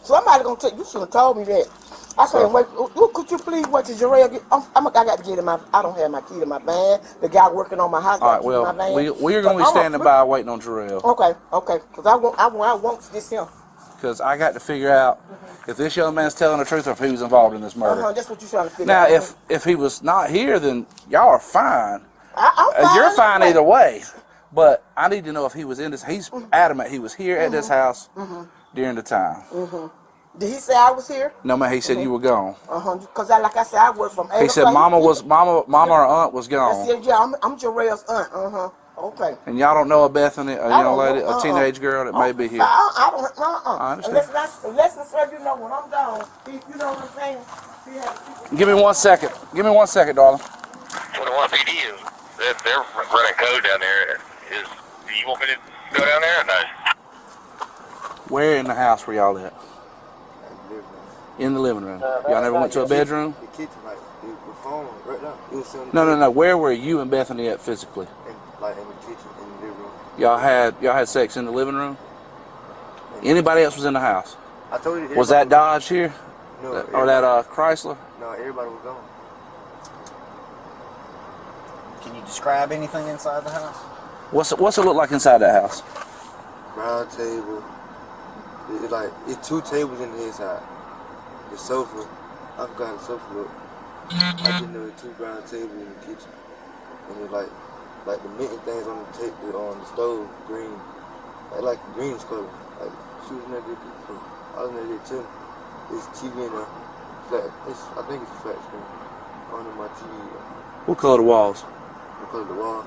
Somebody gonna take. You should have told me that. I said, wait. Could you please wait till Jarrell get? I got to get in my. I don't have my key to my van. The guy working on my house. All right. Well, we are going to be standing by waiting on Jarrell. Okay. Because I want this him. Because I got to figure out if this young man's telling the truth or if he was involved in this murder. That's what you're trying to figure Now, out. if he was not here, then y'all are fine. I'm fine. You're fine either way. But I need to know if he was in this. He's adamant he was here at this house during the time. Did he say I was here? No, man. He said you were gone. Because like I said, I work from 8 He said Mama or Aunt was gone. I said, yeah, I'm Jarrell's aunt. Okay. And y'all don't know a Bethany, a young lady, a teenage girl that may be here. I don't. I understand. Unless you know when I'm gone. You know what I'm saying? Give me 1 second. Give me 1 second, darling. 21 PD is they're running code down there. Do you want me to go down there or no? Where in the house were y'all at? In the living room. Y'all never went to a bedroom? The kitchen, like the phone, right now. It was No. Where were you and Bethany at physically? in the kitchen, in the living room. Y'all had sex in the living room? Anybody else was in the house? I told you. Was that Dodge here? No. Or that Chrysler? No, everybody was gone. Can you describe anything inside the house? What's it look like inside that house? Round table. It's 2 tables in the inside. The sofa. I forgot the sofa look. I didn't know the 2 round tables in the kitchen. And it like the mitten things on the stove, green. Like green color. Like she was in there before. I was in there too. It's TV in there. Flat. I think it's a flat screen. On my TV. What color the walls? What color the wall?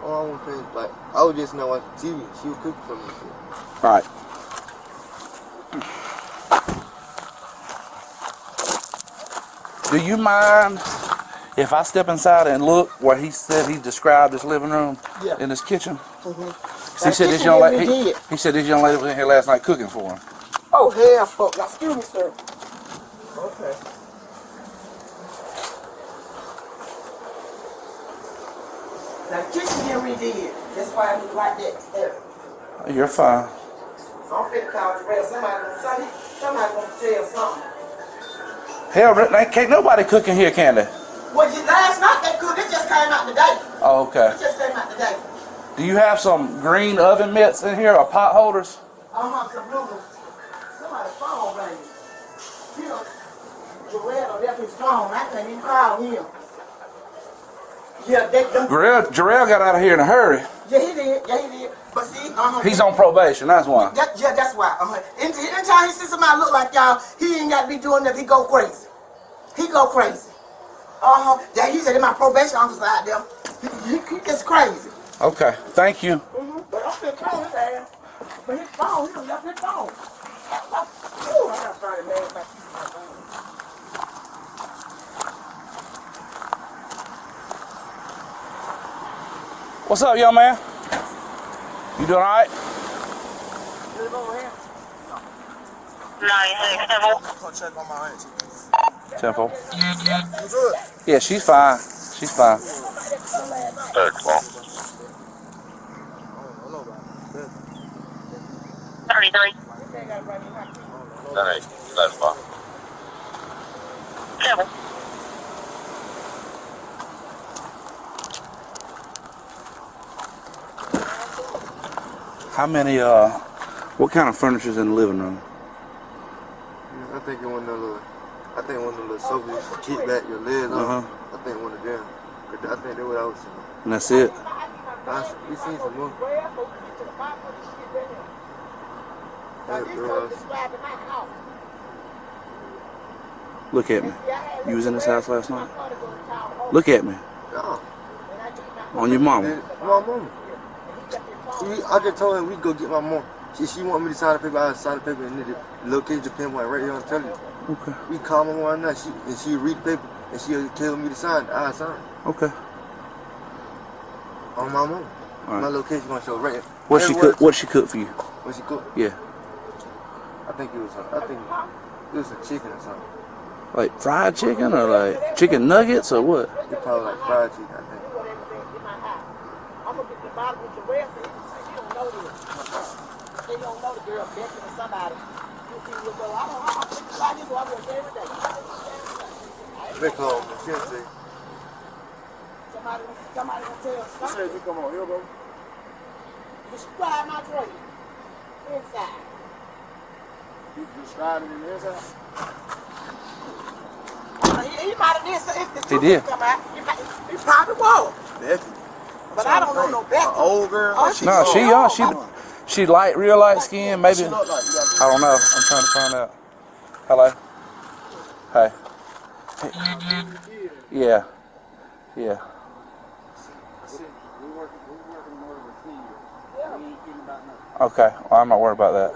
Oh, I want to like I was just now watching TV. She was cooking for me. All right. Do you mind if I step inside and look where he said he described his living room in his kitchen? He said this young lady. He said this young lady was in here last night cooking for him. Oh hell, fuck! Now, excuse me, sir. Okay. Now, the kitchen here we did. That's why I look like that there. You're fine. So I'm finna call Jarrell. Somebody gonna tell something. Hell, can't nobody cook in here, can they? Well, last night they cooked. It just came out today. Oh, okay. It just came out today. Do you have some green oven mitts in here or pot holders? Some blue ones. Somebody's phone rang. You know, Jarrell left his phone. I can't even call him. Yeah, Jarrell got out of here in a hurry. Yeah, he did. But see, He's on probation, that's why. That's why. Anytime he sees somebody look like y'all, he ain't got to be doing nothing. He go crazy. Yeah, he said, my probation officer out there. He just crazy. Okay, thank you. But I'm still calling his ass. But his phone, he done left his phone. Ooh, I gotta find a man back. What's up, young man? You doing all right? Check on my auntie. Temple. Yeah, she's fine. She's fine. Third, come on. 33. That's fine. Temple. How many, what kind of furniture's in the living room? I think it went a little I think one of the little sofas kick back your legs up. I think one of them. I think that's what I was saying. And that's it? We seen some more. Look at me. You was in this house last night? Look at me. No. On your mama. My mama. I just told her we go get my mom. She want me to sign the paper. I sign the paper and the location to pinpoint right here on television. Okay. We call my mom now. She read the paper and she'll tell me to sign it. I sign. Okay. On my mom. All right. My location gonna show right. What she cook? What she cook for you? What she cook? Yeah. I think it was a chicken or something. Like fried chicken or like chicken nuggets or what? It probably like fried chicken, I think. I'm gonna get the bottom with your rest and he don't know this. They don't know the girl Becky or somebody. 15 years old. I just walk with every day. They call me Kinsey. Somebody gonna tell You something. said you come on here, bro. Describe my dream. Inside. You described it in the inside? He might have did so if the He truth did. come out. He probably was. Becky. But I don't know no Becky. Old girl. Oh, No, she light, real light skin, maybe. She look like I don't know. I'm trying to find out. Hello. Hey. Yeah. Yeah. Okay. Well, I'm not worried about that.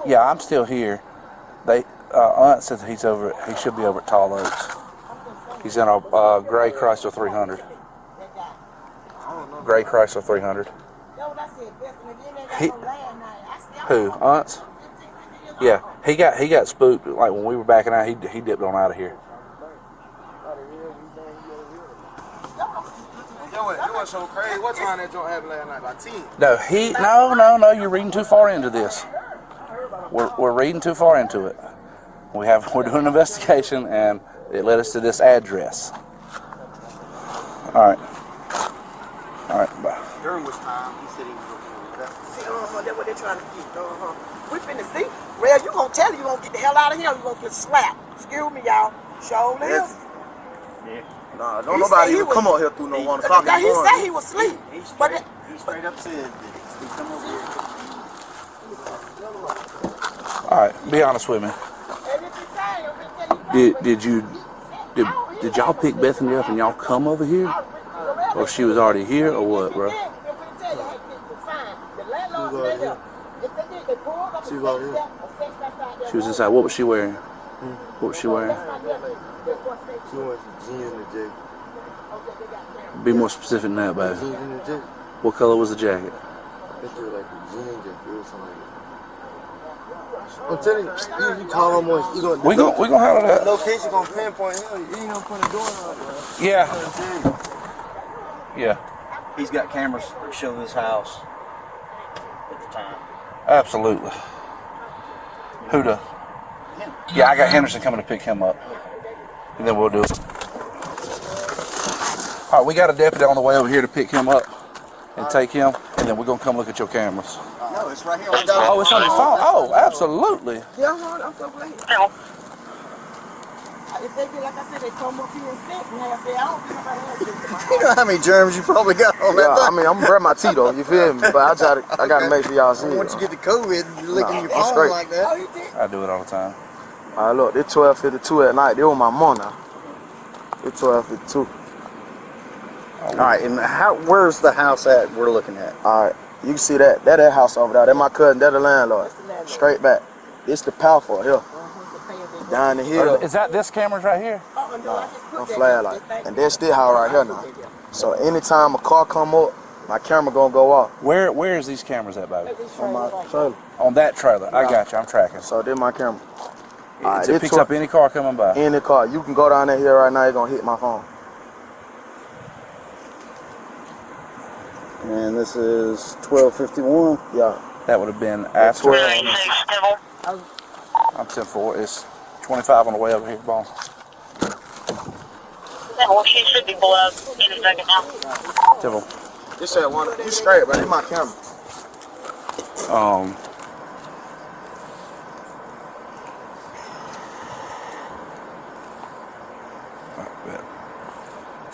Yeah, I'm still here. They Aunt says he's over. He should be over at Tall Oaks. He's in a gray Chrysler 300. Gray Chrysler 300. Who? Aunt's? Yeah, he got spooked. Like when we were backing out, he dipped on out of here. It was so crazy. What time that joint happened last night? Like 10? No. You're reading too far into this. We're reading too far into it. We're doing an investigation, and it led us to this address. All right, bye. During which time he said he was looking at that. See, that's what they're trying to get. We finna see. Well, you gonna tell you gonna get the hell out of here, or you gonna get slapped. Excuse me, y'all. Show live. Yeah. Nah, don't nobody even come out here through no 1 o'clock in the morning. He said he was asleep. He straight up said that he come over here. All right, be honest with me. Did y'all pick Bethany up and y'all come over here, or she was already here, or what, bro? She was out here. She was inside. What was she wearing? What was she wearing? She wore some jeans and a jacket. Be more specific than that, baby. Jeans and a jacket. What color was the jacket? I think it was like a jean jacket or something like that. I'm telling you, if you call him on, We gonna handle that. Location gonna pinpoint him. You ain't gonna put a door on. Yeah. Yeah. He's got cameras that show his house at the time. Absolutely. Who the? Yeah, I got Henderson coming to pick him up, and then we'll do it. All right, we got a deputy on the way over here to pick him up and take him, and then we're gonna come look at your cameras. No, it's right here. Oh, it's on your phone. Oh, absolutely. Yeah, I'm so glad. If they did, like I said, they come up here and sit, and I say, I don't think nobody else is. You know how many germs you probably got on that thing? I mean, I'm gonna brush my teeth though, you feel me? But I gotta make sure y'all see it. Once you get the COVID, you're licking your I'm phone straight. like that. I do it all the time. All right, look, it's 12:52 at night. They on my mom now. It's 12:52. All right, and where's the house at we're looking at? All right, you can see that house over there. That's my cousin. That's the landlord. Straight back. This the powerful here. Down the hill. Is that this camera's right here? On flashlight. And that's still house right here now. So anytime a car come up, my camera gonna go off. Where is these cameras at, baby? On my trailer. On that trailer. I got you. I'm tracking. So this my camera. It picks up any car coming by. Any car. You can go down there here right now. You're gonna hit my phone. And this is 12:51. Yeah. That would have been after. 12. I'm 10-4. It's 25 on the way over here, Bone. Well, she should be below any second now. 10-4. This said one. You straight, but it's my camera.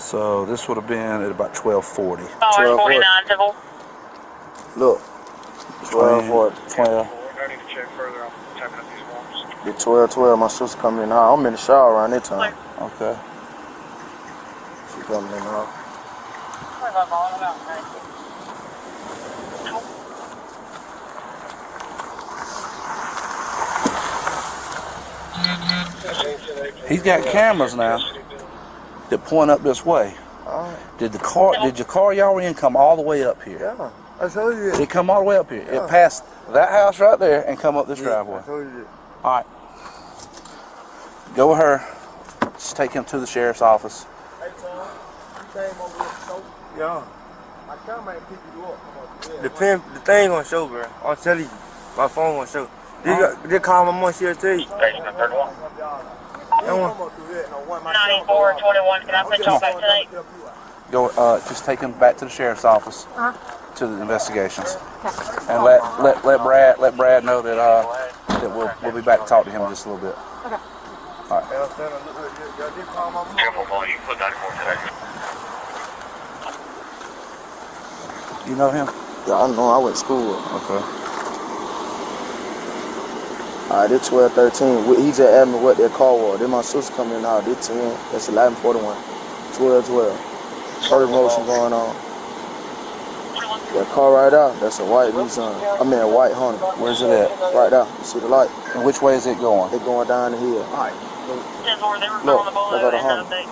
So this would have been at about 12:40. 49 civil. Look, 12:40. 12. I need to check further. I'm typing up these forms. At 12:12, my sister coming in the house. I'm in the shower around that time. Okay. She coming in the house. He's got cameras now that point up this way. Did your car y'all were in come all the way up here? Yeah, I told you that. It come all the way up here. It passed that house right there and come up this driveway. I told you that. All right. Go with her. Just take him to the sheriff's office. Hey, Tom, you came over with the show? Yeah. My camera ain't pick you up. The thing gonna show, bro. I'm telling you. My phone gonna show. They call my mom, she'll tell you. Station 31. 9421, can I put y'all back tonight? Go. Just take him back to the sheriff's office to the investigations, and let Brad know that that we'll be back to talk to him in just a little bit. Okay. All right. You know him? Yeah, I know. I went to school. Okay. Alright, it's 12:13. He just asked me what that call was. Then my sister coming in the house. It's 10. That's 11:41. 12:12. First motion going on. That car right out, that's a white Nissan. I mean a white Honda. Where's it at? Right there. You see the light? And which way is it going? It's going down the hill. Alright. Look at the Honda.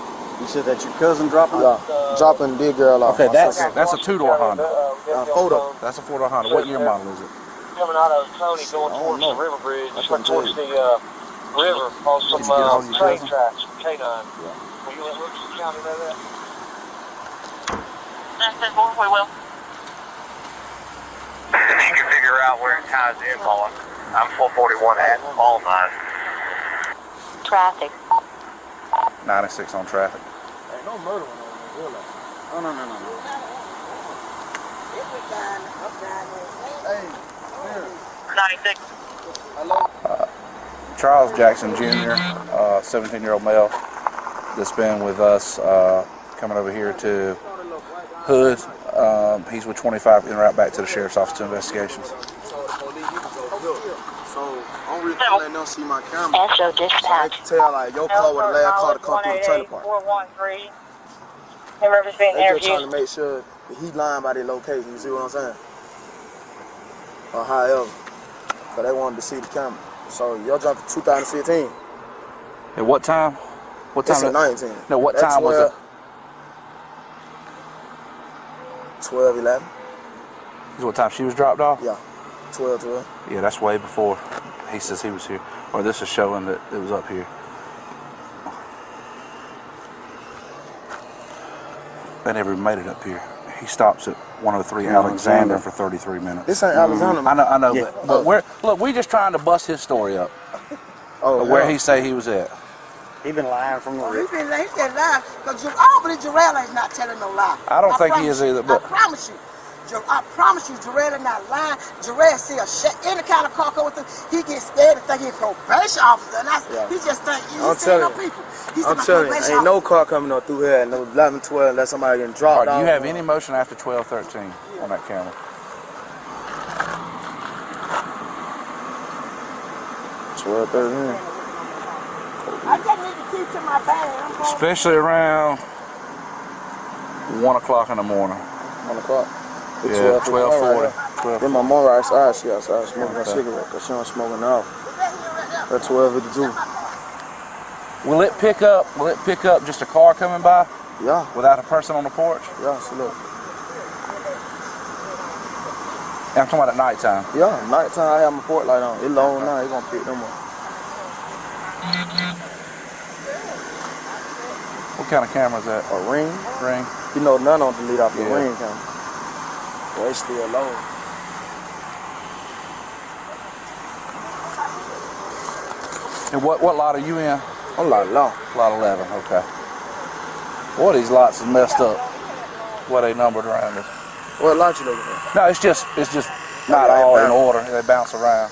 You said that your cousin dropping? Yeah, dropping the big girl off. Okay, that's a two-door Honda. Photo. That's a four-door Honda. What year model is it? Coming out of Tony going towards the river bridge, towards the river on some train tracks, K9. Will you let Wilson County know that? That's it, boy, we will. If you can figure out where it ties in, Paula. I'm 441 at all 9. Traffic. 96 on traffic. Ain't no murder one over there, Oh, no. Hey, 96. Charles Jackson Jr., 17-year-old male that's been with us, coming over here to Hood. He's with 25 en route back to the sheriff's office to investigations. So I'm really letting them see my camera. SO dispatch. So tell like your car was the last car to come through the trailer park. 413. Whoever's being They just interviewed. trying to make sure that he lying by their location. You see what I'm saying? Or however. But they wanted to see the camera. So y'all jumped to 2016. At what time? What time? It's 19. No, what That's time was it? 12:11. Is what time she was dropped off? Yeah. 12:12. Yeah, that's way before he says he was here. Or this is showing that it was up here. They never even made it up here. He stops at 103 Alexander for 33 minutes. This ain't Alexander. I know, Yeah. but we're just trying to bust his story up. Where he say he was at. He been lying from the He been lying. Because I don't believe Jarrell is not telling no lie. I don't think he is either, but I promise you. I promise you, Jarrell is not lying. Jarrell see any kind of car come with him, he gets scared and think he's a probation officer. And he just think he's seeing no people. I'm telling you, ain't no car coming up through here at no 11, 12 unless somebody getting dropped off. Do you have any motion after 12:13 on that camera? I just need to keep to my bag. Especially around 1 o'clock in the morning. 1 o'clock? Yeah, 12:40. Then my mom right outside, she outside smoking a cigarette because she don't smoke enough. At 12:52. Will it pick up just a car coming by? Yeah. Without a person on the porch? Yeah, see look. I'm talking about at nighttime. Yeah, nighttime I have my porch light on. It's low now, it's gonna pick them up. What kind of camera is that? A ring. Ring. You know none don't delete off the Yeah. ring camera. Well, it's still low. And what lot are you in? I'm lot 11. Lot 11, okay. Boy, these lots is messed up. What they numbered around it. What lot you looking for? No, it's just not all in order. They bounce around.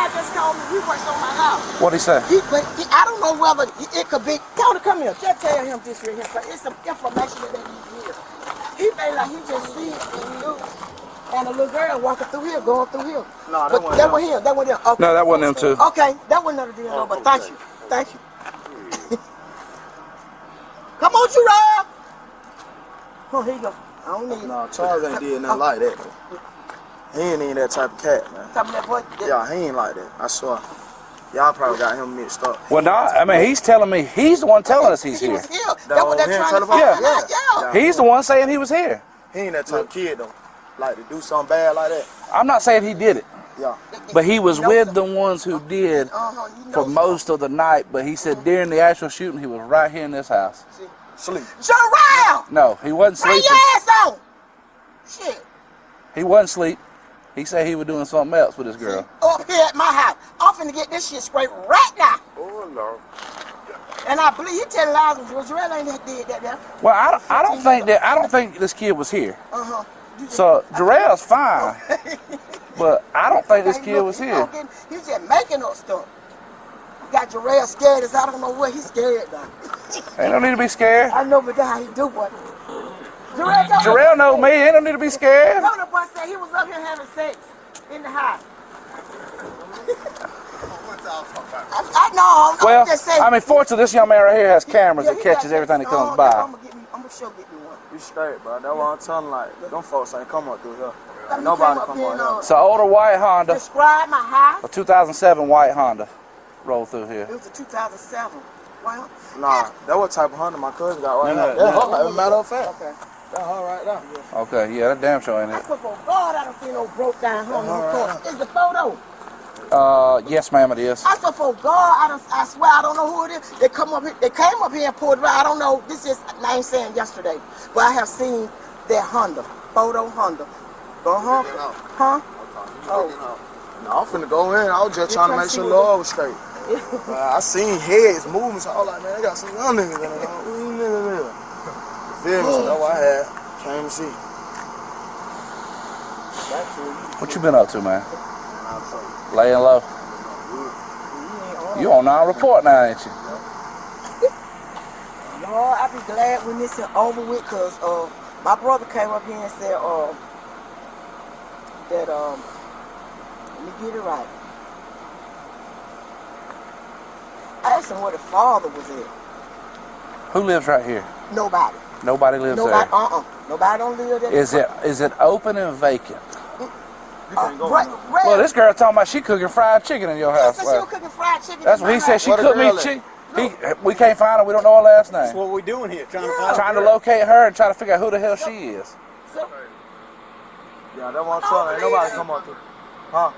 guy just called me. He works on my house. What'd he say? I don't know whether it could be. Tony, come here. Just tell him this right here. It's some information that they need to hear. He made like he just seen it in the news. And a little girl walking through here, going through here. No, that wasn't him. That wasn't him. Okay. No, that wasn't him too. Okay, that wasn't another deal. But thank you. Thank you. Come on, Gerard. Oh, here you go. I don't need No, Charles ain't did nothing like that. He ain't even that type of cat, man. Tell me that boy. Yeah, he ain't like that. I swear. Y'all probably got him mixed up. Well, no, I mean, he's telling me, he's the one telling us he's here. That's what they're trying to find out. Yeah. He's the one saying he was here. He ain't that type of kid, though. Like, to do something bad like that. I'm not saying he did it. Yeah. But he was with the ones who did for most of the night. But he said during the actual shooting, he was right here in this house. Sleep. Gerard! No, he wasn't Bring sleeping. your ass on! Shit. He wasn't asleep. He said he was doing something else with this girl. Up here at my house. I'm finna get this shit straight right now. Oh, Lord. And I believe he telling lies when Jarrell ain't did that there. Well, I don't think this kid was here. Uh-huh. So Jarrell's fine, but I don't think this kid was here. He's just making up stuff. Got Jarrell scared as I don't know what he's scared now. Ain't no need to be scared. I know, but that's how he do what. Jarrell know me. Ain't no need to be scared. No, the boy said he was up here having sex in the house. I know. Well, I'm just saying. I mean, fortunately, this young man right here has cameras that catches everything that comes by. I'm gonna sure get me one. You straight, bro. That's what I'm telling like, them folks ain't come up through here. Nobody come up here. It's an older white Honda. Describe my house. A 2007 white Honda rolled through here. It was a 2007. Wow. Nah, that what type of Honda my cousin got right now. That's her, as a matter of fact. Okay. That's her right now. Okay, yeah, that damn show ain't I it. swear for God, I don't see no broke down Honda. No Is the photo? Yes, ma'am, it is. I swear for God, I swear I don't know who it is. They came up here and pulled it around. I don't know. This is I ain't saying yesterday, but I have seen their Honda, photo Honda. Huh? Oh. No, I'm finna go in. I was just trying to make sure Lord was straight. I seen heads moving, so I was like, man, they got some young niggas in there. You feel me? So that's what I had. Came to see. What you been up to, man? Laying low. You on non-report now, ain't you? Lord, I be glad when this is over with, cause my brother came up here and said that let me get it right. I asked him where the father was at. Who lives right here? Nobody. Nobody lives there. Nobody don't live there. Is it open and vacant? Well, this girl talking about she cooking fried chicken in your house. She was cooking fried chicken. That's what he said. She cooked me chicken. We can't find her. We don't know her last name. That's what we doing here, trying to locate her and try to figure out who the hell she is. Yeah, that's what I'm telling. Ain't nobody come up through. Huh?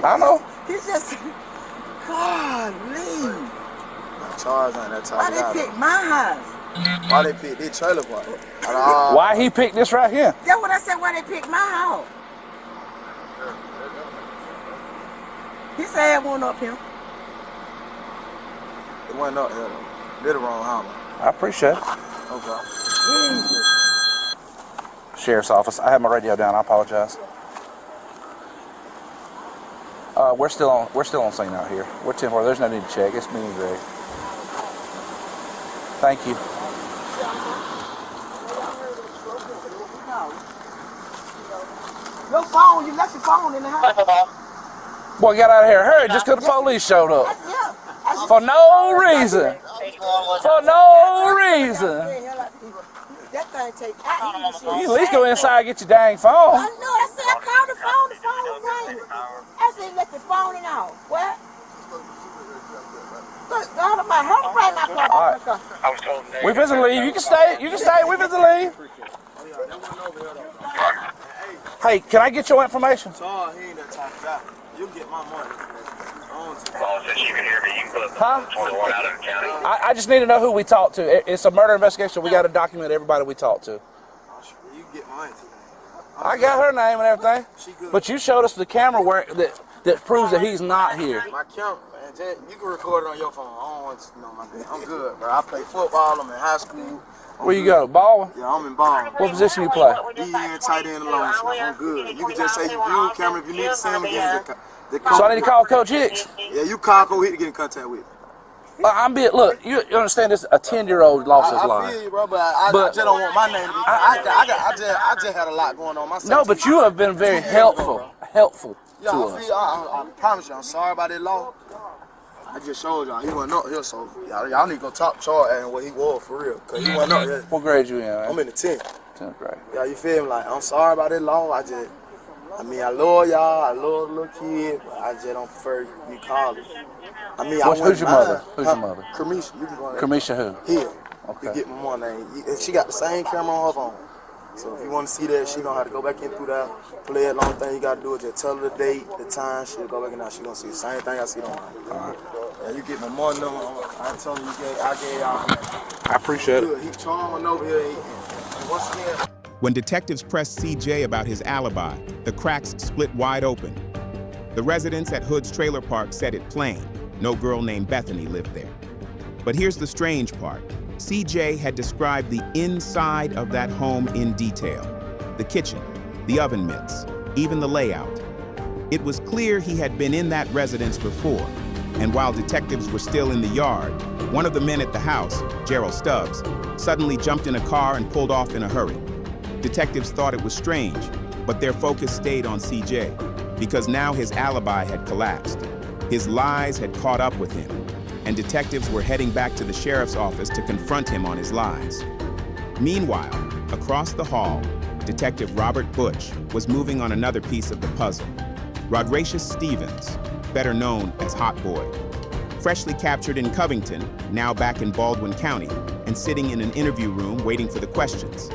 I know. He's just golly. Charles ain't that type Why of they guy. pick my house? Why they pick this trailer park? Why he picked this right here? That's what I said. Why they picked my house? He said it went up here. It went up here. Did the wrong house. I appreciate it. Okay. Sheriff's office. I have my radio down. I apologize. We're still on scene out here. We're 10-4. There's no need to check. It's me and Greg. Thank you. Your phone, you left your phone in the house. Boy, get out of here. Hurry, just because the police showed up. For no reason. For no reason. That thing take out. You at least go inside and get your dang phone. I know. I said I called the phone. The phone was ringing. I said let the phone in out. What? Look, God of my home right now. All right. We visit leave. You can stay. You can stay. We visit leave. Hey, can I get your information? Charles, he ain't that type of guy. You get my money. Since you can hear me, you can put Huh? 21 out of the county. I just need to know who we talked to. It's a murder investigation. We got to document everybody we talked to. You get mine today. I got her name and everything. But you showed us the camera where that proves that he's not here. My camera, man, you can record it on your phone. I don't want you to know my business. I'm good, bro. I play football. I'm in high school. Where you go, Baldwin? Yeah, I'm in Baldwin. What position you play? DN, tight end, alone. I'm good. You can just say you view camera if you need to see him again. So I need to call Coach Hicks? Yeah, you call Coach Hicks to get in contact with. Look, you understand this? A 10-year-old lost his I life. feel you, bro, but I just don't want my name to be. I just had a lot going on myself. No, but you have been very helpful Yeah, to us. I promise you, I'm sorry about that law. I just showed y'all he wasn't up here, so y'all need to go talk Charles and what he was for real, cause he wasn't up here. What grade you in, man? I'm in the 10th. 10th grade. Yeah, you feel me? Like, I'm sorry about that law. I love y'all. I love the little kid, but I just don't prefer you call it. Who's your mother? Who's your mother? Kamisha. You can go on. Kamisha who? Here. Okay. You get my mom name. She got the same camera on her phone. So if you want to see that, she gonna have to go back in through that, play it. Long thing you gotta do is just tell her the date, the time. She'll go back and now she gonna see the same thing I see on her. Yeah, you get my mom number. I told you I gave y'all. I appreciate it. He charming over here. And once again. When detectives pressed CJ about his alibi, the cracks split wide open. The residents at Hood's trailer park said it plain. No girl named Bethany lived there. But here's the strange part. CJ had described the inside of that home in detail. The kitchen, the oven mitts, even the layout. It was clear he had been in that residence before. And while detectives were still in the yard, one of the men at the house, Gerald Stubbs, suddenly jumped in a car and pulled off in a hurry. Detectives thought it was strange, but their focus stayed on CJ, because now his alibi had collapsed. His lies had caught up with him, and detectives were heading back to the sheriff's office to confront him on his lies. Meanwhile, across the hall, Detective Robert Butch was moving on another piece of the puzzle. Rodracious Stevens, better known as Hot Boy, freshly captured in Covington, now back in Baldwin County, and sitting in an interview room waiting for the questions.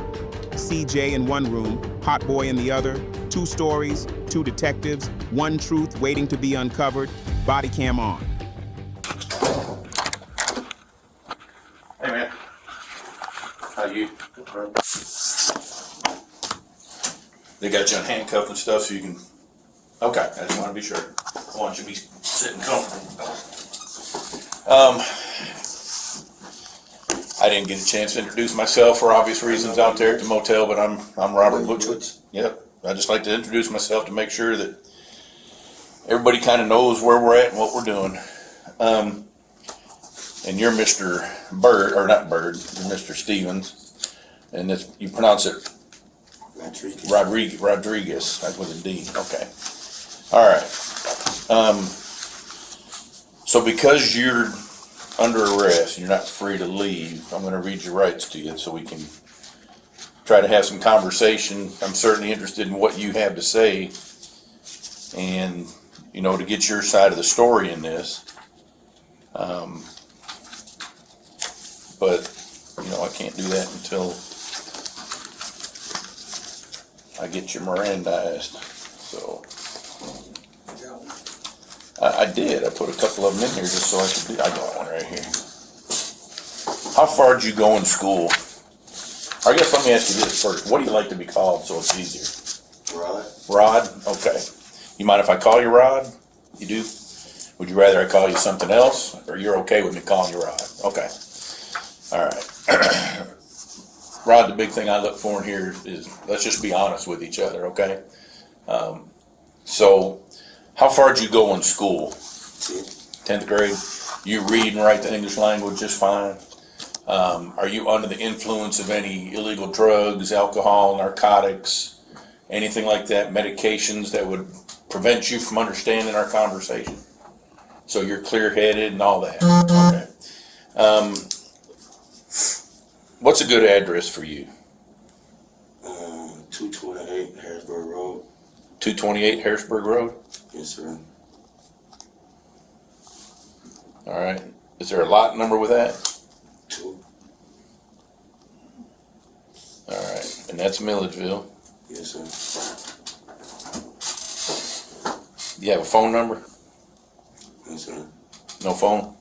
CJ in one room, Hot Boy in the other, 2 stories, 2 detectives, 1 truth waiting to be uncovered, body cam on. Hey man, how you? They got you handcuffed and stuff so you can, okay, I just want to be sure. I want you to be sitting comfortable. I didn't get a chance to introduce myself for obvious reasons out there at the motel, but I'm Robert Butchwitz. Yep. I just like to introduce myself to make sure that everybody kind of knows where we're at and what we're doing. And you're Mr. Byrd, or not Byrd, you're Mr. Stevens, and you pronounce it Rodriguez, like with a D. Okay. All right. So because you're under arrest, you're not free to leave, I'm going to read your rights to you so we can try to have some conversation. I'm certainly interested in what you have to say and, to get your side of the story in this. But, I can't do that until I get you Mirandized. So I did. I put a couple of them in here just so I could I got one right here. How far did you go in school? I guess let me ask you this first. What do you like to be called so it's easier? Rod. Rod? Okay. You mind if I call you Rod? You do? Would you rather I call you something else? Or you're okay with me calling you Rod? Okay. All right. Rod, the big thing I look for in here is let's just be honest with each other, okay? So, how far did you go in school? 10th grade. You read and write the English language just fine. Are you under the influence of any illegal drugs, alcohol, narcotics, anything like that, medications that would prevent you from understanding our conversation? So you're clear-headed and all that. Okay. What's a good address for you? 228 Harrisburg Road. 228 Harrisburg Road? Yes, sir. All right. Is there a lot number with that? 2. All right. And that's Milledgeville. Yes, sir. Do you have a phone number? Yes, sir. No phone?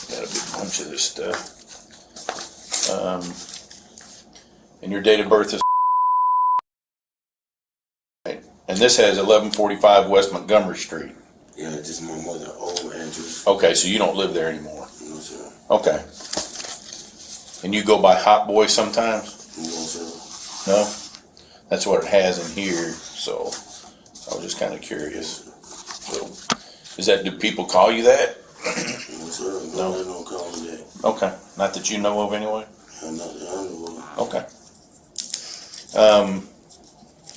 Got a big bunch of this stuff. And your date of birth is. And this has 1145 West Montgomery Street. Yeah, just my mother old address. Okay, so you don't live there anymore. No, sir. Okay. And you go by Hot Boy sometimes? No, sir. No? That's what it has in here, so I was just kind of curious. So, do people call you that? No, sir. No, they don't call me that. Okay. Not that you know of anyway? Not that I know of. Okay. All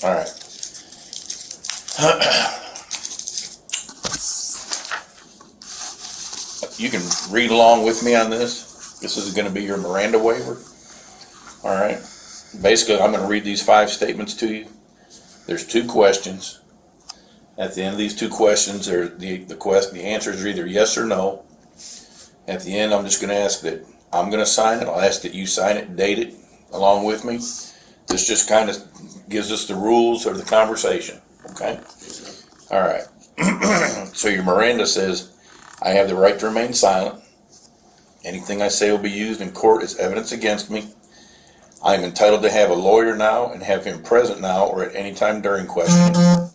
right. You can read along with me on this. This is going to be your Miranda waiver. All right. Basically, I'm going to read these 5 statements to you. There's 2 questions. At the end of these 2 questions, the answers are either yes or no. At the end, I'm just going to ask that I'm going to sign it. I'll ask that you sign it and date it along with me. This just kind of gives us the rules of the conversation. Okay? All right. So your Miranda says, I have the right to remain silent. Anything I say will be used in court as evidence against me. I am entitled to have a lawyer now and have him present now or at any time during questioning.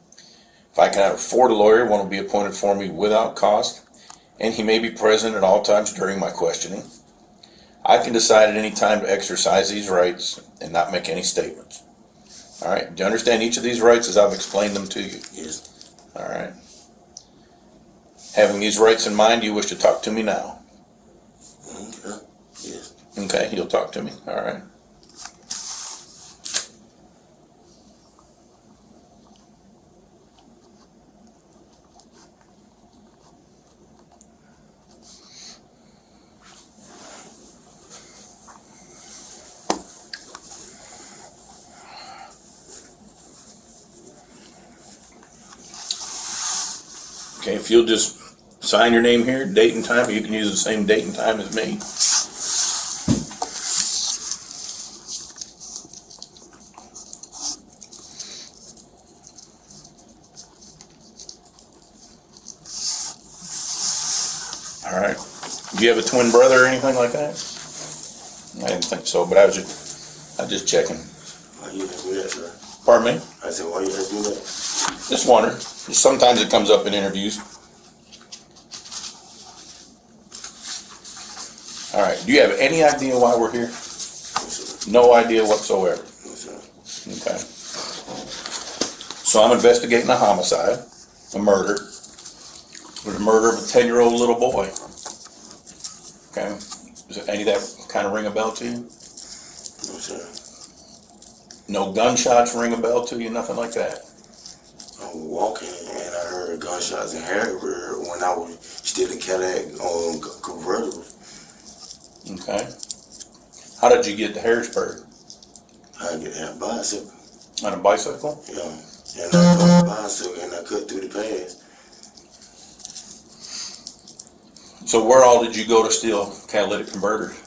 If I cannot afford a lawyer, one will be appointed for me without cost, and he may be present at all times during my questioning. I can decide at any time to exercise these rights and not make any statements. All right. Do you understand each of these rights as I've explained them to you? Yes. All right. Having these rights in mind, you wish to talk to me now? Okay. Yes. Okay, you'll talk to me. All right. Okay, if you'll just sign your name here, date and time, you can use the same date and time as me. All right. Do you have a twin brother or anything like that? I didn't think so, but I was just checking. Why you ask me that, sir? Pardon me? I said, why you ask me that? Just wondering. Sometimes it comes up in interviews. All right. Do you have any idea why we're here? No idea whatsoever. Okay. So I'm investigating a homicide, a murder. There's a murder of a 10-year-old little boy. Okay. Does any of that kind of ring a bell to you? No, sir. No gunshots ring a bell to you? Nothing like that? I was walking and I heard gunshots in Harrisburg when I was still in Cadillac convertible. Okay. How did you get to Harrisburg? I get that bicycle. On a bicycle? Yeah. And I got the bicycle and I cut through the pass. So where all did you go to steal catalytic converters?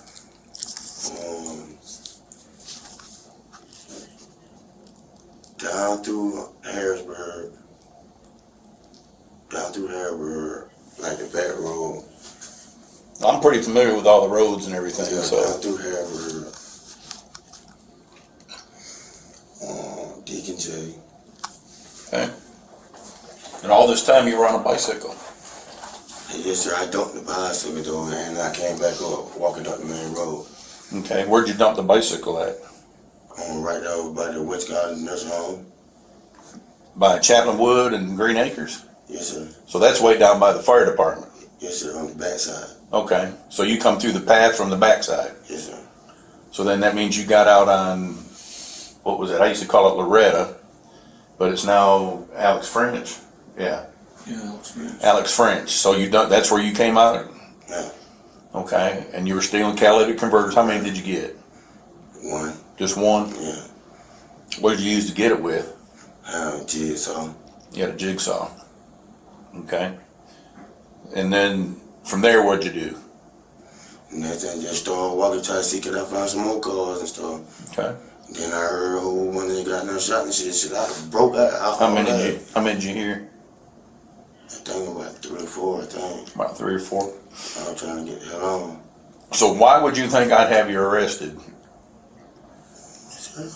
Down through Harrisburg, like the back road. I'm pretty familiar with all the roads and everything, Yeah, so. down through Harrisburg. Deacon J. Okay. And all this time you were on a bicycle? Yes, sir. I dumped the bicycle though, and I came back up, walking up the main road. Okay. Where'd you dump the bicycle at? Right over by the West Garden nursing home. By Chaplain Wood and Green Acres? Yes, sir. So that's way down by the fire department? Yes, sir, on the backside. Okay. So you come through the path from the backside? Yes, sir. So then that means you got out on, what was it? I used to call it Loretta, but it's now Alex French. Yeah. Yeah, Alex French. Alex French. So that's where you came out? Yeah. Okay. And you were stealing catalytic converters. How many did you get? One. Just one? Yeah. What did you use to get it with? Jigsaw. You had a jigsaw. Okay. And then from there, what'd you do? Next thing, just started walking, trying to see could I find some more cars and stuff. Okay. Then I heard a whole bunch of got no shot and shit. I broke out. How many did you hear? I think about 3 or 4, I think. About 3 or 4? I was trying to get the hell on. So why would you think I'd have you arrested?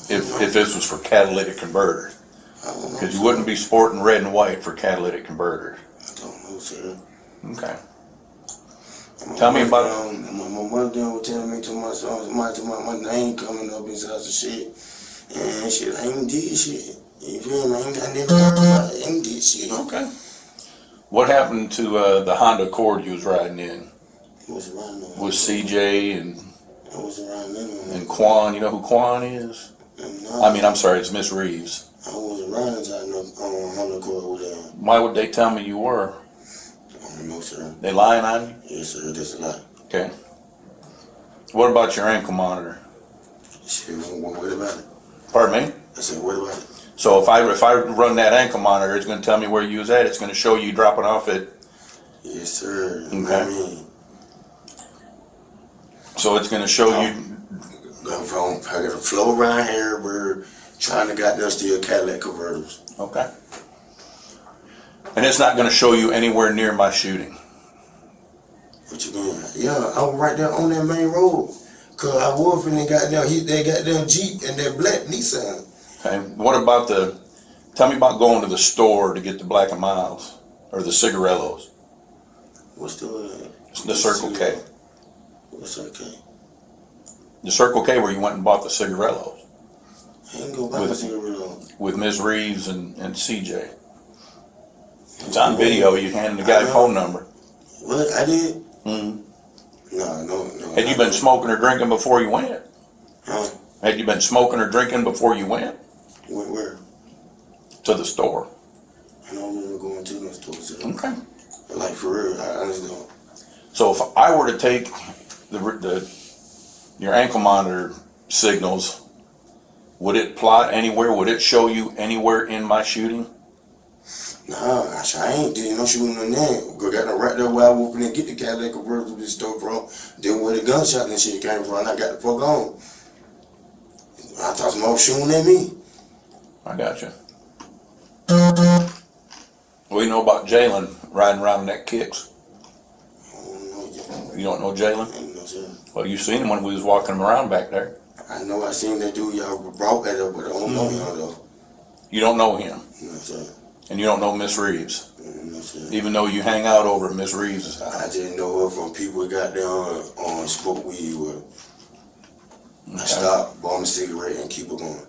If this was for catalytic converters. Because you wouldn't be sporting red and white for catalytic converters. I don't know, sir. Okay. Tell me about it. My mother was telling me my name coming up inside the shit. And shit, I ain't did shit. You feel me? I ain't got nothing to talk about. I ain't did shit. Okay. What happened to the Honda Accord you was riding in? Was riding on. With CJ and I was riding in. and Quan. You know who Quan is? No, I mean, I'm sorry, it's Miss Reeves. I wasn't riding inside on Honda Accord with them. Why would they tell me you were? I don't know, sir. They lying on you? Yes, sir. That's a lie. Okay. What about your ankle monitor? Shit, what about it? Pardon me? I said, what about it? So if I run that ankle monitor, it's going to tell me where you was at. It's going to show you dropping off at. Yes, sir. Okay. I mean, so it's going to show you. I got a flow around here. We're trying to goddamn steal Cadillac converters. Okay. And it's not going to show you anywhere near my shooting. What you mean? Yeah, I was right there on that main road. Cause I was finna goddamn hit that goddamn Jeep and that black Nissan. Okay. What about tell me about going to the store to get the Black and Milds or the cigarellos. What's the Circle K. What's Circle K? The Circle K where you went and bought the cigarellos. I ain't go buy the cigarellos. With Ms. Reeves and CJ. It's on video. You handed the guy a phone number. What? I did? Mm-hmm. No. Had you been smoking or drinking before you went? Huh? Had you been smoking or drinking before you went? Where? To the store. I don't remember going to the store. So. Okay. Like for real, I honestly don't. So if I were to take your ankle monitor signals, would it plot anywhere? Would it show you anywhere in my shooting? Nah, I ain't did no shooting on that. I got right there where I was going to get the Cadillac convertible to the store from. Then where the gunshot and shit came from, I got the fuck on. I thought somebody was shooting at me. I got you. We know about Jalen riding around in that kicks. You don't know Jalen? No, sir. Well, you seen him when we was walking him around back there. I know I seen that dude y'all brought that up, but I don't know him though. You don't know him? No, sir. And you don't know Miss Reeves? No, sir. Even though you hang out over at Miss Reeves' house? I just know her from people that got down on smoke weed with her. I stopped, bought a cigarette, and keep it going.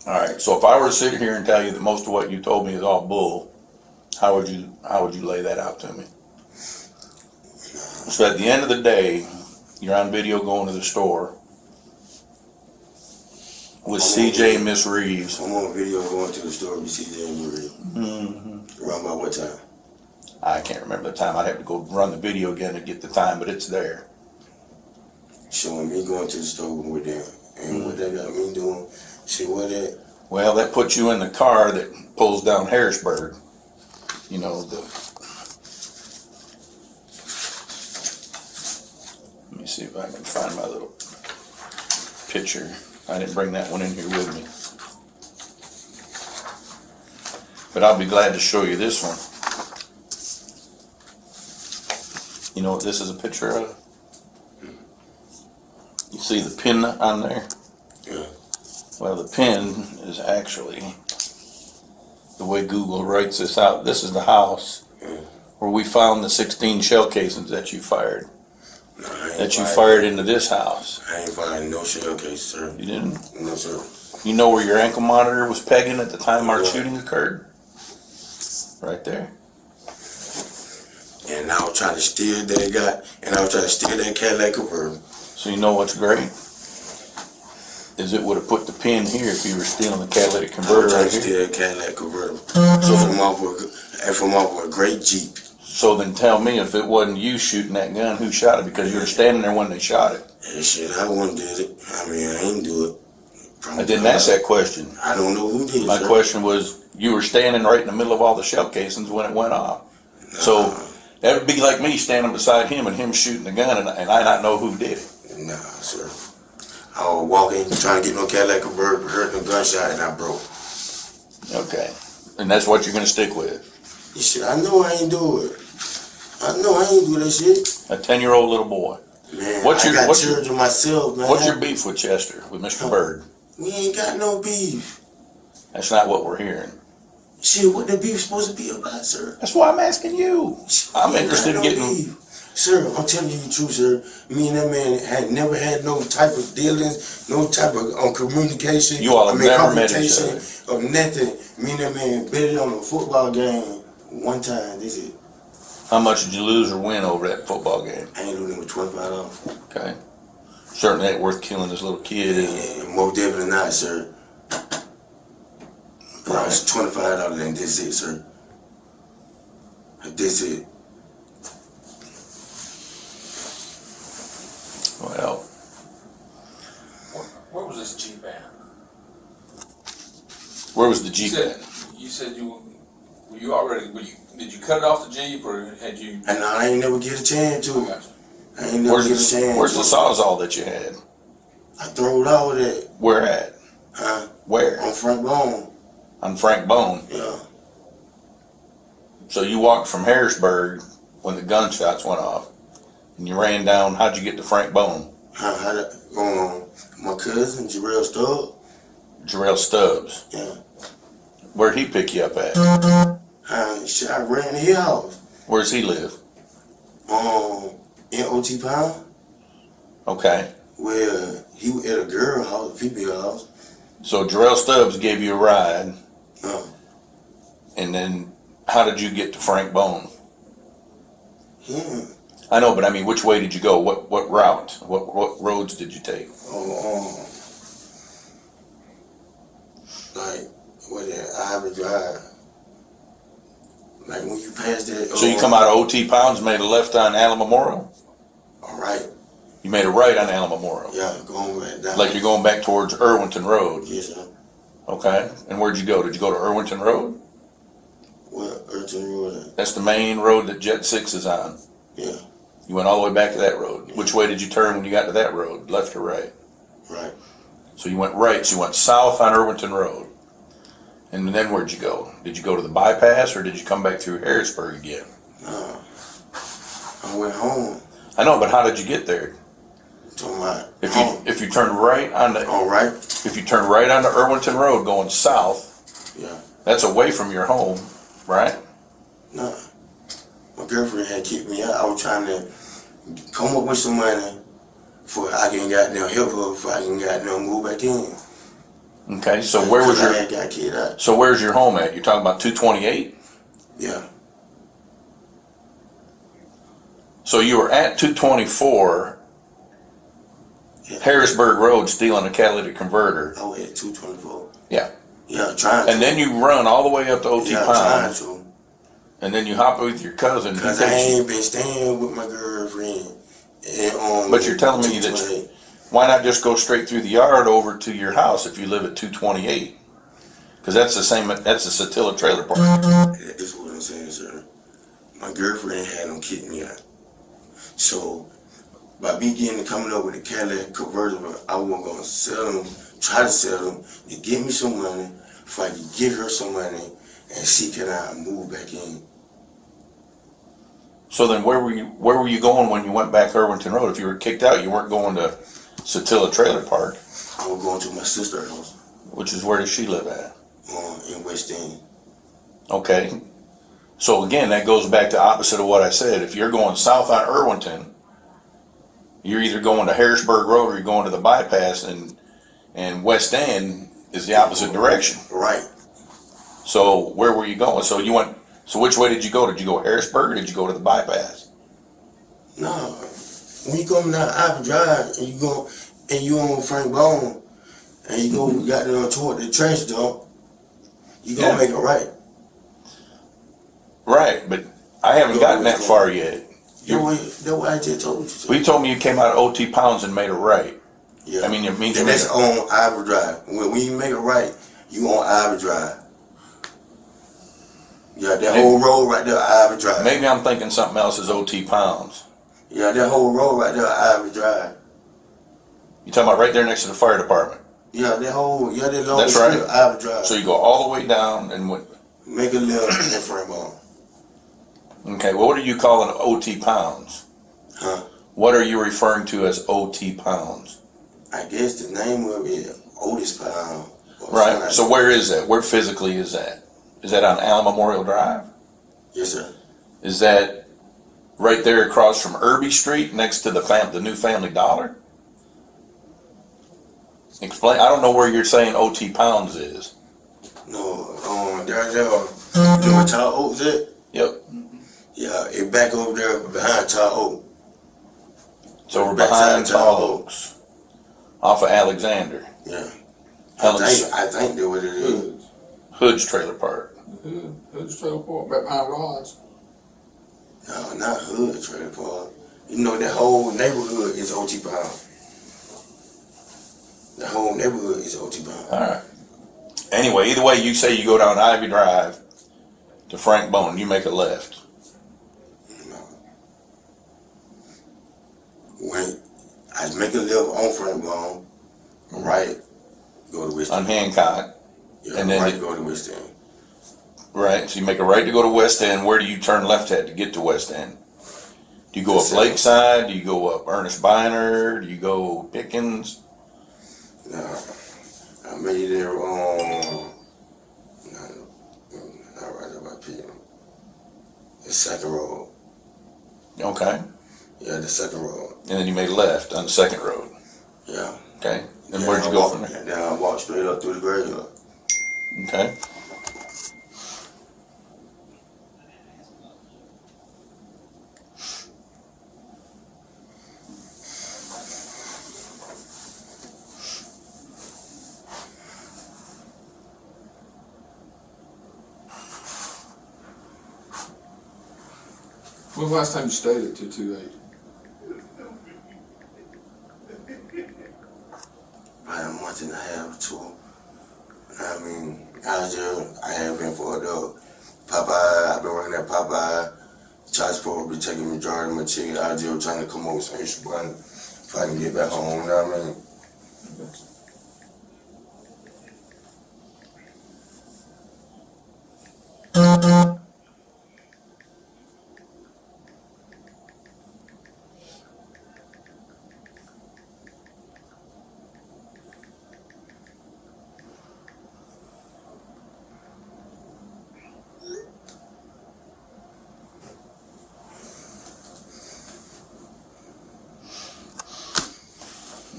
All right. So if I were to sit here and tell you that most of what you told me is all bull, how would you lay that out to me? So at the end of the day, you're on video going to the store with CJ and Miss Reeves. I'm on video going to the store with CJ and Miss Reeves. Mm-hmm. Around by what time? I can't remember the time. I'd have to go run the video again to get the time, but it's there. Showing me going to the store with them. And what that got me doing, see what that? Well, that puts you in the car that pulls down Harrisburg. You know, let me see if I can find my little picture. I didn't bring that one in here with me. But I'll be glad to show you this one. You know what this is a picture of? You see the pin on there? Yeah. Well, the pin is actually, the way Google writes this out, this is the house where we found the 16 shell casings that you fired. That you fired into this house. I ain't finding no shell case, sir. You didn't? No, sir. You know where your ankle monitor was pegging at the time our shooting occurred? Right there. And I was trying to steal that Cadillac convertible. So you know what's great? Is it would have put the pin here if you were stealing the catalytic converter right here. Steal that Cadillac convertible. So from off a great Jeep. So then tell me, if it wasn't you shooting that gun, who shot it? Because you were standing there when they shot it. Yeah, shit, I wouldn't did it. I mean, I ain't do it. I didn't ask that question. I don't know who did it. My question was, you were standing right in the middle of all the shell casings when it went off. So that would be like me standing beside him and him shooting the gun and I not know who did it. Nah, sir. I was walking, trying to get no Cadillac convertible, heard the gunshot, and I broke. Okay. And that's what you're going to stick with? Shit, I know I ain't do it. I know I ain't do that shit. A 10-year-old little boy. Man, I got children myself, man. What's your beef with Chester, with Mr. Byrd? We ain't got no beef. That's not what we're hearing. Shit, what the beef supposed to be about, sir? That's why I'm asking you. I'm interested in getting... Beef. Sir, I'm telling you the truth, sir. Me and that man had never had no type of dealings, no type of communication. You all have never met each other. Or nothing. Me and that man betted on a football game one time. This is. How much did you lose or win over that football game? I ain't losing with $25. Okay. Certainly ain't worth killing this little kid, is it? Most definitely not, sir. Right. It's $25 and that's it, sir. That's it. Well, where was this Jeep at? Where was the Jeep at? You said did you cut it off the Jeep or had you? And I ain't never get a chance to. I ain't never Where's get a chance. Where's the Sawzall that you had? I throwed all of that. Where at? Huh? Where? On Frank Bone. On Frank Bone? Yeah. So you walked from Harrisburg when the gunshots went off, and you ran down. How'd you get to Frank Bone? How'd it go on? My cousin, Jarrell Stubbs. Jarrell Stubbs? Yeah. Where'd he pick you up at? Shit, I ran to his house. Where's he live? In OT Pound. Okay. Well, he was at a girl house, a female house. So Jarrell Stubbs gave you a ride. And then how did you get to Frank Bone? Yeah. I know, but I mean, which way did you go? What route? What roads did you take? Like, what that Ivy Drive. Like when you pass that. So you come out of OT Pounds, made a left on Allen Memorial? All right. You made a right on Allen Memorial? Yeah, going back down. Like you're going back towards Irwinton Road? Yes, sir. Okay. And where'd you go? Did you go to Irwinton Road? What, Irwinton Road? That's the main road that Jet 6 is on. Yeah. You went all the way back to that road. Which way did you turn when you got to that road? Left or right? Right. So you went right. So you went south on Irwinton Road. And then where'd you go? Did you go to the bypass or did you come back through Harrisburg again? No. I went home. I know, but how did you get there? If you turn right onto if you turn right onto Irwinton Road going south, yeah, that's away from your home, right? No. My girlfriend had kicked me out. I was trying to come up with some money for I can goddamn help her if I can goddamn move back in. Okay, so where was your got kicked out. So where's your home at? You're talking about 228? Yeah. So you were at 224 Harrisburg Road stealing a catalytic converter. I was at 224. Yeah. Yeah, trying to. And then you run all the way up to OT trying Pond. to. And then you hop with your cousin. Because I ain't been staying with my girlfriend. But you're telling me that why not just go straight through the yard over to your house if you live at 228? Because that's the same. That's the Satilla trailer park. That's what I'm saying, sir. My girlfriend had them kick me out. So by me coming up with a catalytic convertible, I wasn't gonna sell them, try to sell them, to get me some money, if I could give her some money, and see can I move back in. So then, where were you going when you went back Irwinton Road? If you were kicked out, you weren't going to Satilla Trailer Park. I was going to my sister's house. Which is, where does she live at? In West End. Okay. So again, that goes back to opposite of what I said. If you're going south on Irwinton, you're either going to Harrisburg Road or you're going to the bypass, and West End is the opposite direction. Right. So where were you going? So you went. So which way did you go? Did you go Harrisburg or did you go to the bypass? No. When you come down Ivy Drive and you on Frank Bone and you go got there toward the trash dump, you gonna make it right. Right, but I haven't gotten that far yet. That's what I just told you. Well, you told me you came out of OT Pounds and made it right. Yeah. I mean, it means and that's on Ivy Drive. When you make it right, you on Ivy Drive. Yeah, that whole road right there, Ivy Drive. Maybe I'm thinking something else is OT Pounds. Yeah, that whole road right there, Ivy Drive. You talking about right there next to the fire department? Yeah, that long That's right. Ivy Drive. So you go all the way down and make a left in Frank Bone. Okay, well, what are you calling OT Pounds? Huh? What are you referring to as OT Pounds? I guess the name of it, oldest pound. Right. So where is that? Where physically is that? Is that on Allen Memorial Drive? Yes, sir. Is that right there across from Irby Street, next to the new Family Dollar? Explain. I don't know where you're saying OT Pounds is. No, there, you know where Tower Oaks at? Yep. Yeah, it back over there behind Tower Oaks. So we're behind Tall Oaks, off of Alexander. Yeah. I think that's what it is. Hood's Trailer Park. Hood's Trailer Park, back behind Rod's. No, not Hood Trailer Park. You know, that whole neighborhood is OT Pound. The whole neighborhood is OT Pound. All right. Anyway, either way, you say you go down Ivy Drive to Frank Bone, you make a left. When I make a left on Frank Bone, right, go to West End. On Hancock. Yeah, and then right, go to West End. Right, so you make a right to go to West End. Where do you turn left at to get to West End? Do you go up Lakeside? Do you go up Ernest Biner? Do you go Pickens? No, I made it there on, not right about PM. The second road. Okay. Yeah, the second road. And then you made a left on the second road. Yeah. Okay. And Yeah, where'd you go from there? Then I walked straight up through the graveyard. Okay. When was the last time you stayed at 228? About a month and a half, two. I mean, out of jail, I have been for a dog. Popeye, I've been working at Popeye. Child support will be taking majority of my chicken out of jail, trying to come up with some extra money if I can get back home, you know what I mean?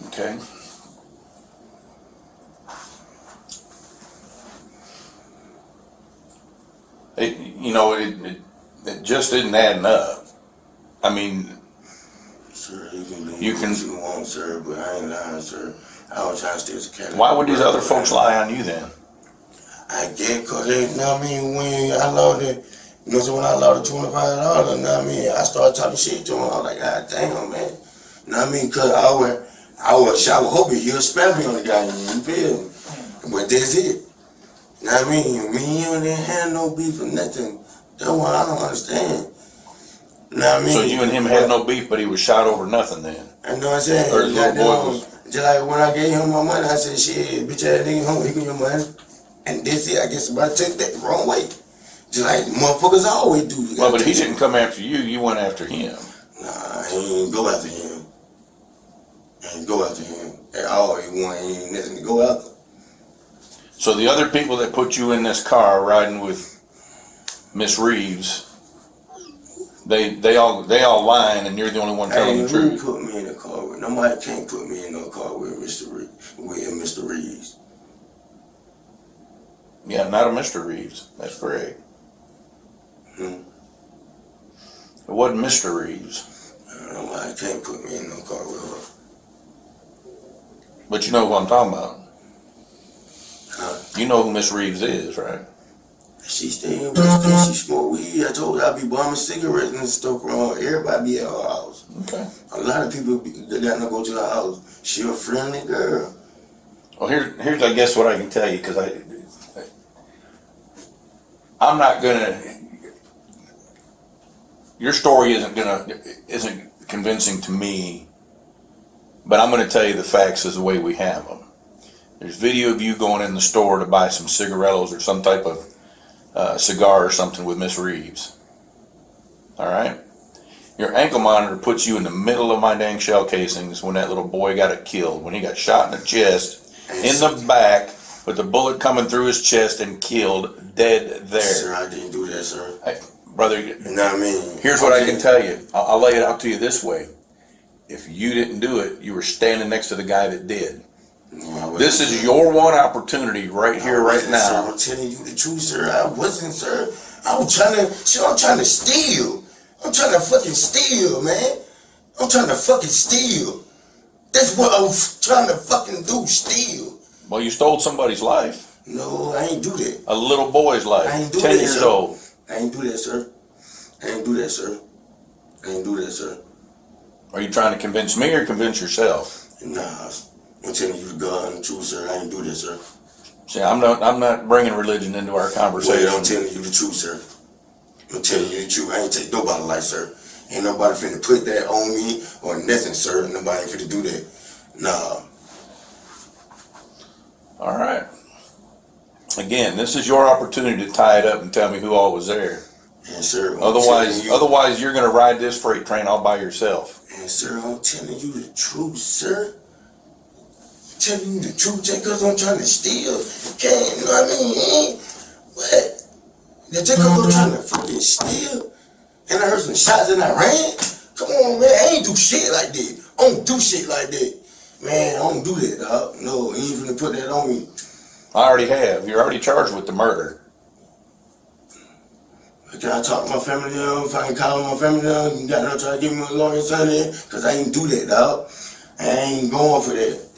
Okay. It just isn't adding up. I mean, sir, you can do what you want, sir, but I ain't lying, sir. I was trying to stay as a cat. Why would these other folks lie on you then? I get cause they, you know what I mean, when I lost it, you know, so when I lost the $25, you know what I mean, I started talking shit to him. I was like, God damn, man. You know what I mean? Cause I was hoping you'd spam me on the guy, you feel me? But that's it. You know what I mean? Me and you didn't have no beef or nothing. That's why I don't understand. You know what I mean? So you and him had no beef, but he was shot over nothing then? I know what I'm saying. Or the little boy was... Just like when I gave him my money, I said, shit, bitch ass nigga home, he give your money. And that's it. I guess somebody took that the wrong way. Just like motherfuckers always do. Well, but he didn't come after you. You went after him. Nah, he ain't go after him. He ain't go after him at all. He ain't nothing to go after. So the other people that put you in this car riding with Miss Reeves, they all lying, and you're the only one telling the truth. Who put me in a car with? Nobody can't put me in no car with Mr. Reeves. Yeah, not a Mr. Reeves. That's correct. It wasn't Mr. Reeves. Nobody can't put me in no car with her. But you know who I'm talking about. Huh? You know who Miss Reeves is, right? She stay in West End, she smoke weed. I told her I be bombing cigarettes and stuff around. Everybody be at her house. Okay. A lot of people they got to go to her house. She a friendly girl. Well, here's I guess what I can tell you, because I'm not gonna. Your story isn't convincing to me, but I'm gonna tell you the facts as the way we have them. There's video of you going in the store to buy some cigarillos or some type of cigar or something with Miss Reeves. All right. Your ankle monitor puts you in the middle of my dang shell casings when that little boy got killed, when he got shot in the chest in the back with the bullet coming through his chest and killed dead there. Sir, I didn't do that, sir. Hey, brother, You know what I mean? here's what I can tell you. I'll lay it out to you this way. If you didn't do it, you were standing next to the guy that did. This is your one opportunity right here, right now. Sir, I'm telling you the truth, sir. I wasn't, sir. I'm trying to steal. I'm trying to fucking steal, man. I'm trying to fucking steal. That's what I was trying to fucking do, steal. Well, you stole somebody's life. No, I ain't do that. A little boy's life. I ain't do 10 that, years sir. old. I ain't do that, sir. I ain't do that, sir. I ain't do that, sir. Are you trying to convince me or convince yourself? Nah, I'm telling you the God and the truth, sir. I ain't do that, sir. See, I'm not bringing religion into our conversation. Well, I'm telling you the truth, sir. I'm telling you the truth. I ain't take nobody's life, sir. Ain't nobody finna put that on me or nothing, sir. Nobody ain't finna do that. Nah. All right. Again, this is your opportunity to tie it up and tell me who all was there. Yes, sir. Otherwise, you're gonna ride this freight train all by yourself. Yes, sir. I'm telling you the truth, sir. I'm telling you the truth just because I'm trying to steal. Can't, you know what I mean? What? Just because I'm trying to fucking steal and I heard some shots and I ran? Come on, man. I ain't do shit like that. I don't do shit like that. Man, I don't do that, dog. No, you ain't finna put that on me. I already have. You're already charged with the murder. Can I talk to my family now? If I can call my family now, you got to try to give me a lawyer something, because I ain't do that, dog. I ain't going for that.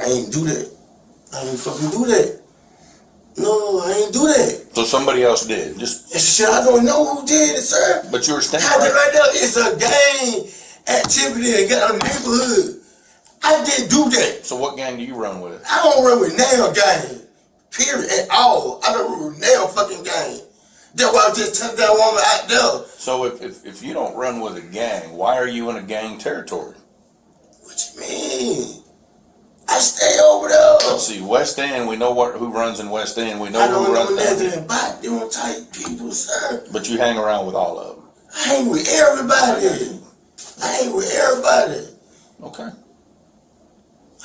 I ain't do that. I ain't fucking do that. No, I ain't do that. So somebody else did. Shit, I don't know who did it, sir. But you were standing right there. It's a gang activity that got on the neighborhood. I didn't do that. So what gang do you run with? I don't run with nail gang. Period. At all. I don't run with nail fucking gang. That's why I just took that woman out there. So if you don't run with a gang, why are you in a gang territory? What you mean? I stay over there. Let's see, West End, we know who runs in West End. We know I don't who know runs nothing about them type people, sir. But you hang around with all of them. I hang with everybody. I hang with everybody. Okay.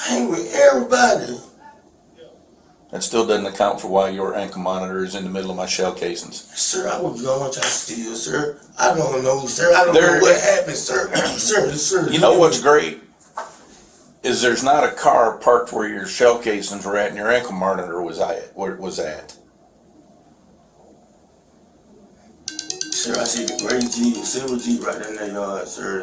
I hang with everybody. That still doesn't account for why your ankle monitor is in the middle of my shell casings. Sir, I was going to steal, sir. I don't know, sir. I don't know what happened, sir. Sir. You know what's great? Is there's not a car parked where your shell casings were at and your ankle monitor was at. Where it was at. Sir, I see the gray Jeep, the silver Jeep right in that yard, sir,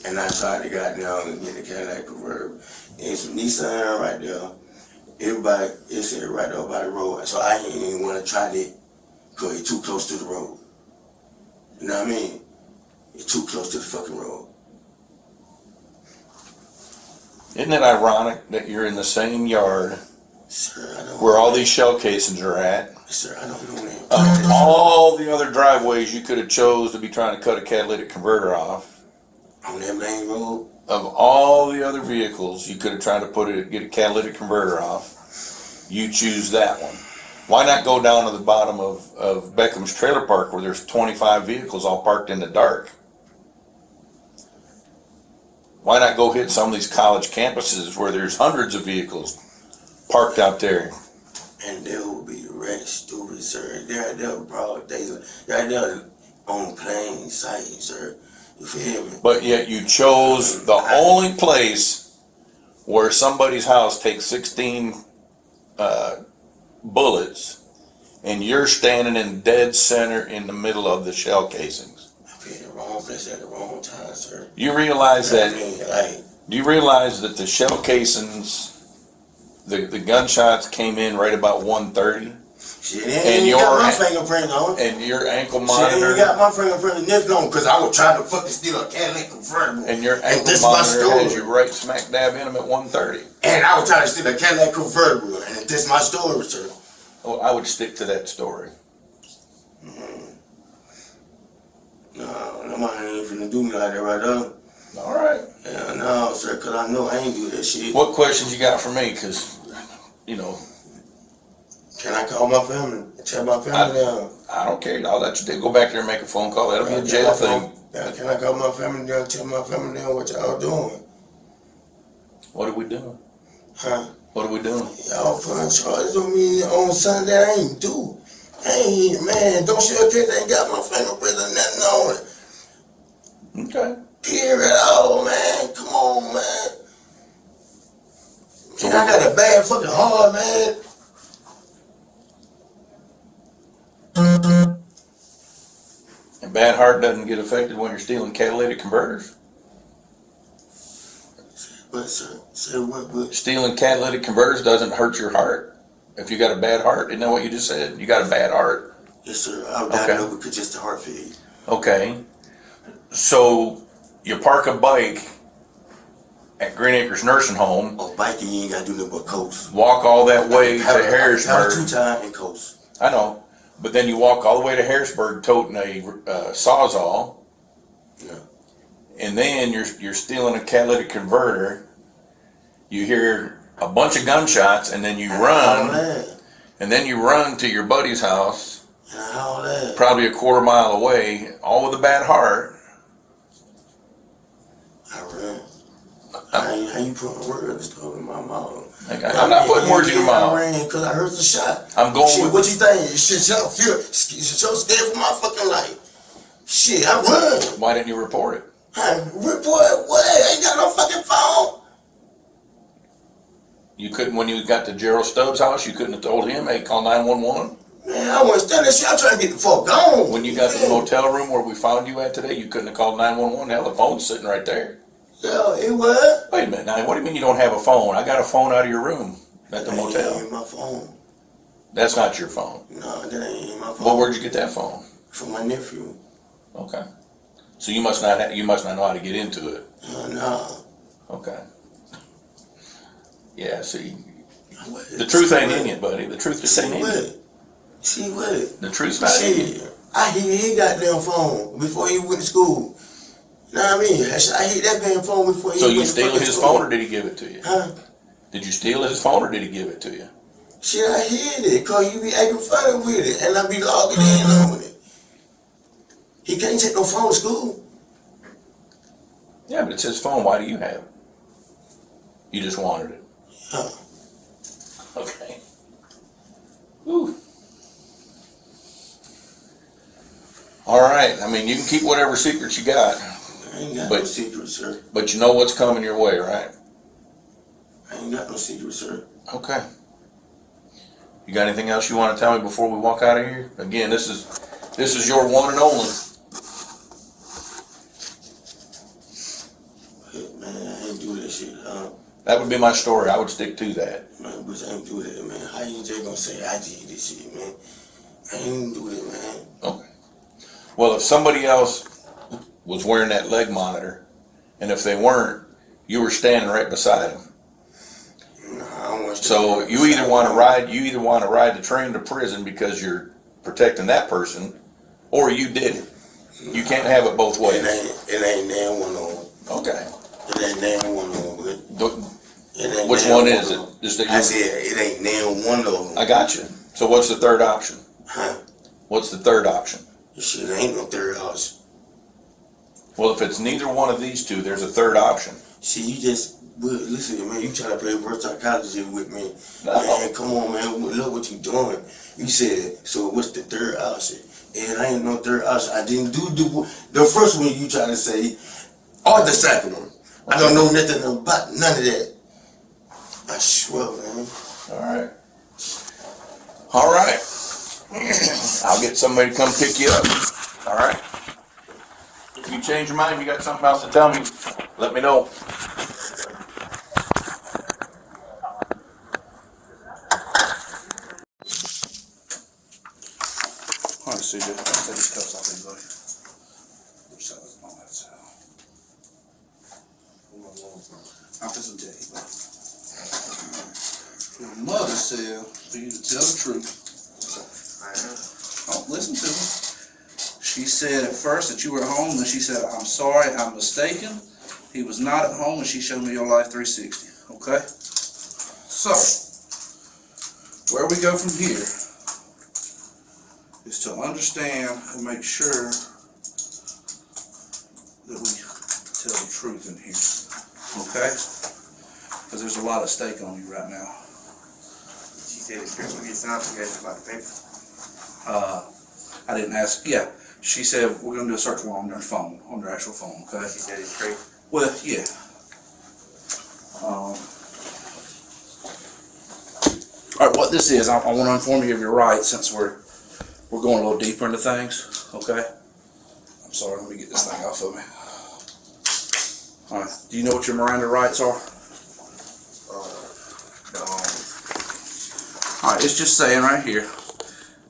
and I tried to get down and get the Cadillac convertible. And some Nissan right there. Everybody is here right there by the road, so I didn't even want to try that because it's too close to the road. You know what I mean? It's too close to the fucking road. Isn't it ironic that you're in the same yard Sir, where all these shell casings are at? Sir, I don't know that. Of all the other driveways you could have chose to be trying to cut a catalytic converter off. On that main road? Of all the other vehicles you could have tried to get a catalytic converter off, you choose that one. Why not go down to the bottom of Beckham's trailer park where there's 25 vehicles all parked in the dark? Why not go hit some of these college campuses where there's hundreds of vehicles parked out there? And there will be wrecked, stupid, sir. They're there broad daylight. They're there on plain sight, sir. You feel me? But yet you chose the only place where somebody's house takes 16 bullets, and you're standing in dead center in the middle of the shell casings. I've been in the wrong place at the wrong time, sir. You realize that? Like, Do you realize that the shell casings, the gunshots came in right about 1:30? Shit, they ain't got my fingerprint on. And your ankle Shit, monitor. ain't got my fingerprint next on because I was trying to fucking steal a Cadillac convertible. And your ankle this monitor my has you right smack dab in them at 1:30. And I was trying to steal a Cadillac convertible, and this my story, sir. Well, I would stick to that story. No, nobody ain't finna do me like that right now. All right. Yeah, no, sir, because I know I ain't do that shit. What questions you got for me? Because, you know. Can I call my family and tell my family down? I don't care. I'll let you go back there and make a phone call. That'll be a jail thing. Yeah, can I call my family down and tell my family down what y'all doing? What are we doing? Huh? What are we doing? Y'all putting charges on me on something that I ain't do. Man, don't sugarcoat, ain't got my fingerprints or nothing on it. Okay. Period. Oh, man. Come on, man. Man, I got a bad fucking heart, man. And bad heart doesn't get affected when you're stealing catalytic converters? But, sir, say what, but? Stealing catalytic converters doesn't hurt your heart. If you got a bad heart, isn't that what you just said? You got a bad heart? Yes, sir. I would not know because just a heart failure. Okay. So you park a bike at Green Acres Nursing Home. Oh, biking, you ain't got to do nothing but coast. Walk all that way to Harrisburg. 2 times and coast. I know. But then you walk all the way to Harrisburg toting a Sawzall. Yeah. And then you're stealing a catalytic converter. You hear a bunch of gunshots, and then you run. And then you run to your buddy's house, probably a quarter mile away, all with a bad heart. I ran. How you putting words in my mouth? I'm not putting words in your mouth. I ran because I heard the shot. I'm going shit, with... What you think? Shit, so scared for my fucking life. Shit, I run. Why didn't you report it? Report what? I ain't got no fucking phone. You couldn't, when you got to Gerald Stubbs' house, you couldn't have told him, hey, call 911? Man, I wasn't standing shit. I'm trying to get the fuck gone. When you got to the motel room where we found you at today, you couldn't have called 911? Hell, the phone's sitting right there. Yeah, it was. Wait a minute, now, what do you mean you don't have a phone? I got a phone out of your room at the motel. That ain't my phone. That's not your phone? No, that ain't my phone. Well, where'd you get that phone? From my nephew. Okay. So you must not know how to get into it. No. Okay. Yeah, see, the truth ain't in you, buddy. The truth just ain't in you. See what? The truth's not in you. I hit his goddamn phone before he went to school. You know what I mean? I hit that damn phone before he went to school. So you steal his phone or did he give it to you? Huh? Did you steal his phone or did he give it to you? Shit, I hid it because you be acting funny with it and I be logging in on it. He can't take no phone to school. Yeah, but it's his phone. Why do you have it? You just wanted it. Huh. Okay. Ooh. All right. I mean, you can keep whatever secrets you got. I ain't got no secrets, sir. But you know what's coming your way, right? I ain't got no secrets, sir. Okay. You got anything else you want to tell me before we walk out of here? Again, this is your one and only. Man, I ain't do that shit. That would be my story. I would stick to that. Man, but I ain't do that, man. How you just gonna say I did this shit, man? I ain't do it, man. Okay. Well, if somebody else was wearing that leg monitor, and if they weren't, you were standing right beside them. No, I don't want to. So you either want to ride the train to prison because you're protecting that person, or you did it. You can't have it both ways. It ain't damn one on. Okay. It ain't damn one on. Which one is it? I said it ain't damn one of them. I got you. So what's the third option? Huh? What's the third option? Shit, ain't no third option. Well, if it's neither one of these two, there's a third option. See, you just listen, man. You try to play reverse psychology with me. No. Man, come on, man. Look what you doing. You said, so what's the third option? And I ain't no third option. I didn't do the first one you try to say, or the second one. I don't know nothing about none of that. I swear, man. All right. I'll get somebody to come pick you up. All right. If you change your mind, you got something else to tell me, let me know. All right, CJ. I'll take these cuffs off these, buddy. I'm just gonna tell you, buddy. Your mother said for you to tell the truth. Oh, listen to me. She said at first that you were at home, and she said, I'm sorry, I'm mistaken. He was not at home, and she showed me your Life 360. Okay? So, where we go from here is to understand and make sure that we tell the truth in here. Okay? Because there's a lot at stake on you right now. She said the paper get signed together about the paper. I didn't ask. Yeah, she said we're gonna do a search warrant on their phone, on their actual phone. Okay. She said it's crazy. Well, yeah. All right, what this is, I want to inform you of your rights since we're going a little deeper into things. Okay. I'm sorry. Let me get this thing off of me. All right. Do you know what your Miranda rights are? No. All right. It's just saying right here.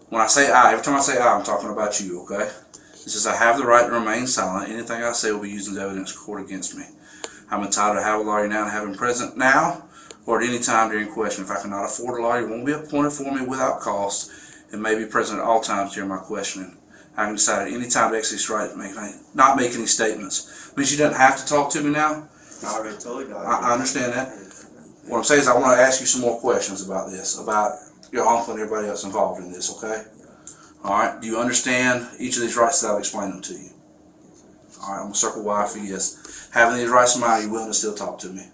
When I say I, every time I say I, I'm talking about you. Okay. It says I have the right to remain silent. Anything I say will be used as evidence in court against me. I'm entitled to have a lawyer now and have him present now or at any time during question. If I cannot afford a lawyer, he won't be appointed for me without cost and may be present at all times during my questioning. I can decide at any time to exercise his right to not make any statements. Means you don't have to talk to me now. I already told you. I understand that. What I'm saying is I want to ask you some more questions about this, about your uncle and everybody else involved in this, okay? All right. Do you understand each of these rights that I've explained them to you? All right. I'm going to circle Y for yes. Having these rights in mind, are you willing to still talk to me?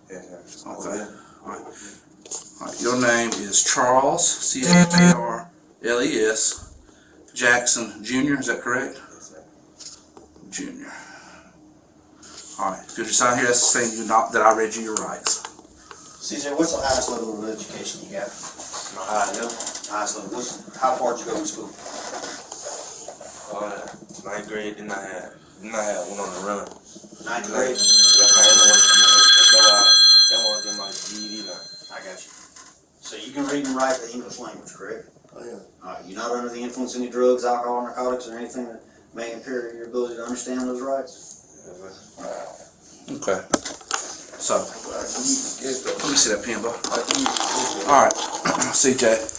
Yeah. Okay. All right. All right. Your name is Charles, C-H-A-R-L-E-S, Jackson Jr., is that correct? Yes, sir. Jr. All right. Could you sign here? That's saying you not that I read you your rights. CJ, what's the highest level of education you got? Highest level. How far did you go to school? 9th grade, then I had one on the run. 9th grade? Yeah, I didn't want to go out. They want to get my GED now. I got you. So you can read and write the English language, correct? Oh, yeah. All right. You're not under the influence of any drugs, alcohol, narcotics, or anything that may impair your ability to understand those rights? Okay. So, let me see that pen, bud. All right, CJ.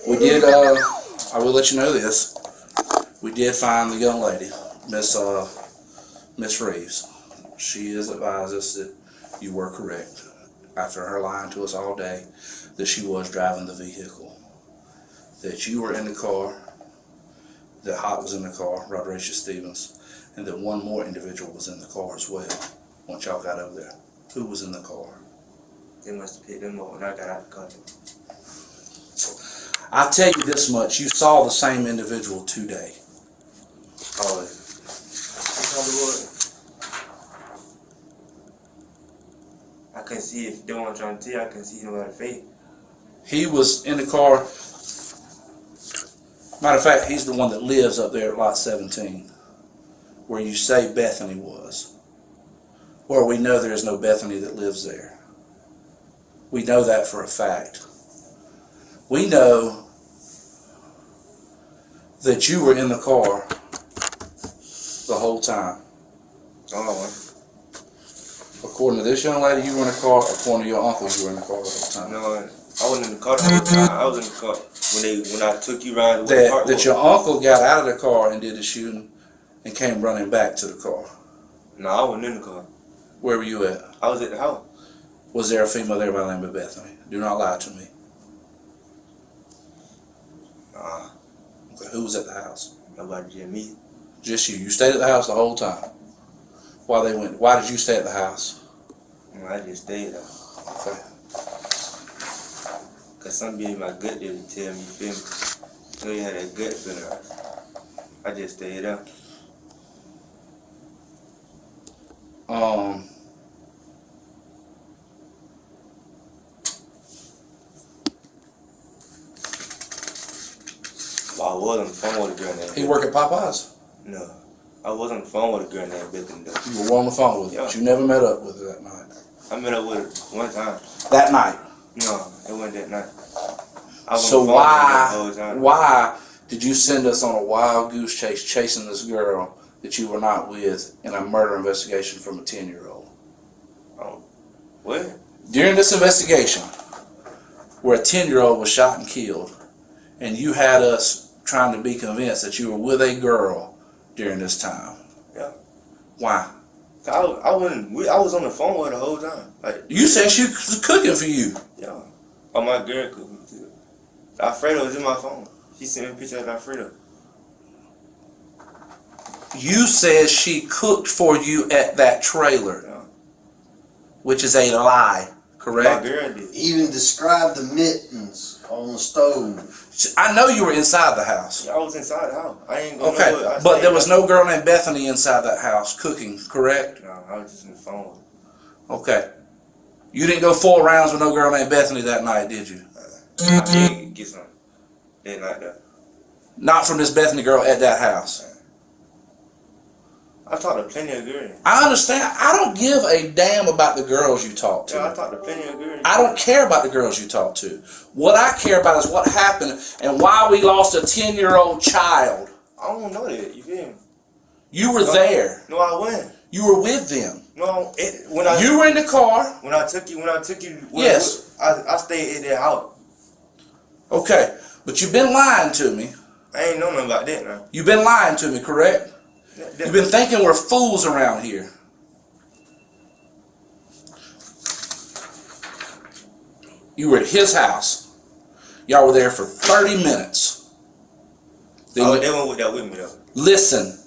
We did, I will let you know this. We did find the young lady, Miss Reeves. She has advised us that you were correct, after her lying to us all day, that she was driving the vehicle. That you were in the car, that Hot was in the car, Rodriguez Stevens, and that one more individual was in the car as well, once y'all got over there. Who was in the car? They must have picked them up when I got out of the country. I tell you this much, you saw the same individual today. Oh, you probably would. I couldn't see if they weren't trying to tell. I couldn't see nobody's face. He was in the car. Matter of fact, he's the one that lives up there at lot 17, where you say Bethany was. Where we know there is no Bethany that lives there. We know that for a fact. We know that you were in the car the whole time. Oh, according to this young lady, you were in the car. According to your uncle, you were in the car the whole time. no, I wasn't in the car the whole time. I was in the car when I took you around the car. That your uncle got out of the car and did the shooting and came running back to the car. No, I wasn't in the car. Where were you at? I was at the house. Was there a female there by the name of Bethany? Do not lie to me. Nah. Okay, who was at the house? Nobody, just me. Just you. You stayed at the house the whole time. Why did you stay at the house? I just stayed there. Okay. Cause something in my gut didn't tell me, you feel me? You know you had that gut feeling. I just stayed there. Well, I was on the phone with a girl named He work at Popeyes? No. I was on the phone with a girl named Bethany though. You were on the phone with her, but you never met up with her that night. I met up with her one time. That night? No, it wasn't that night. I was So on the phone with her the whole time. why did you send us on a wild goose chase chasing this girl that you were not with in a murder investigation from a 10-year-old? Oh, what? During this investigation, where a 10-year-old was shot and killed, and you had us trying to be convinced that you were with a girl during this time. Yeah. Why? I was on the phone with her the whole time. Like, you said she was cooking for you. Yeah. Oh, my girl cooking too. Alfredo was in my phone. She sent me a picture of Alfredo. You said she cooked for you at that trailer. Yeah. which is a lie, correct? My girl did. Even describe the mittens on the stove. I know you were inside the house. Yeah, I was inside the house. I ain't going Okay, nowhere. but there was no girl named Bethany inside that house cooking, correct? No, I was just on the phone. Okay. You didn't go 4 rounds with no girl named Bethany that night, did you? I did get some. That night though. Not from this Bethany girl at that house. I talked to plenty of girls. I understand. I don't give a damn about the girls you talk to. Yeah, I talked to plenty of girls. I don't care about the girls you talk to. What I care about is what happened and why we lost a 10-year-old child. I don't know that. You feel me? You were there. No, I wasn't. You were with them. No, you were in the car. When I took you. Yes. I stayed in that house. Okay, but you've been lying to me. I ain't know nothing about that now. You've been lying to me, correct? You've been thinking we're fools around here. You were at his house. Y'all were there for 30 minutes. They went with that with me though. Listen.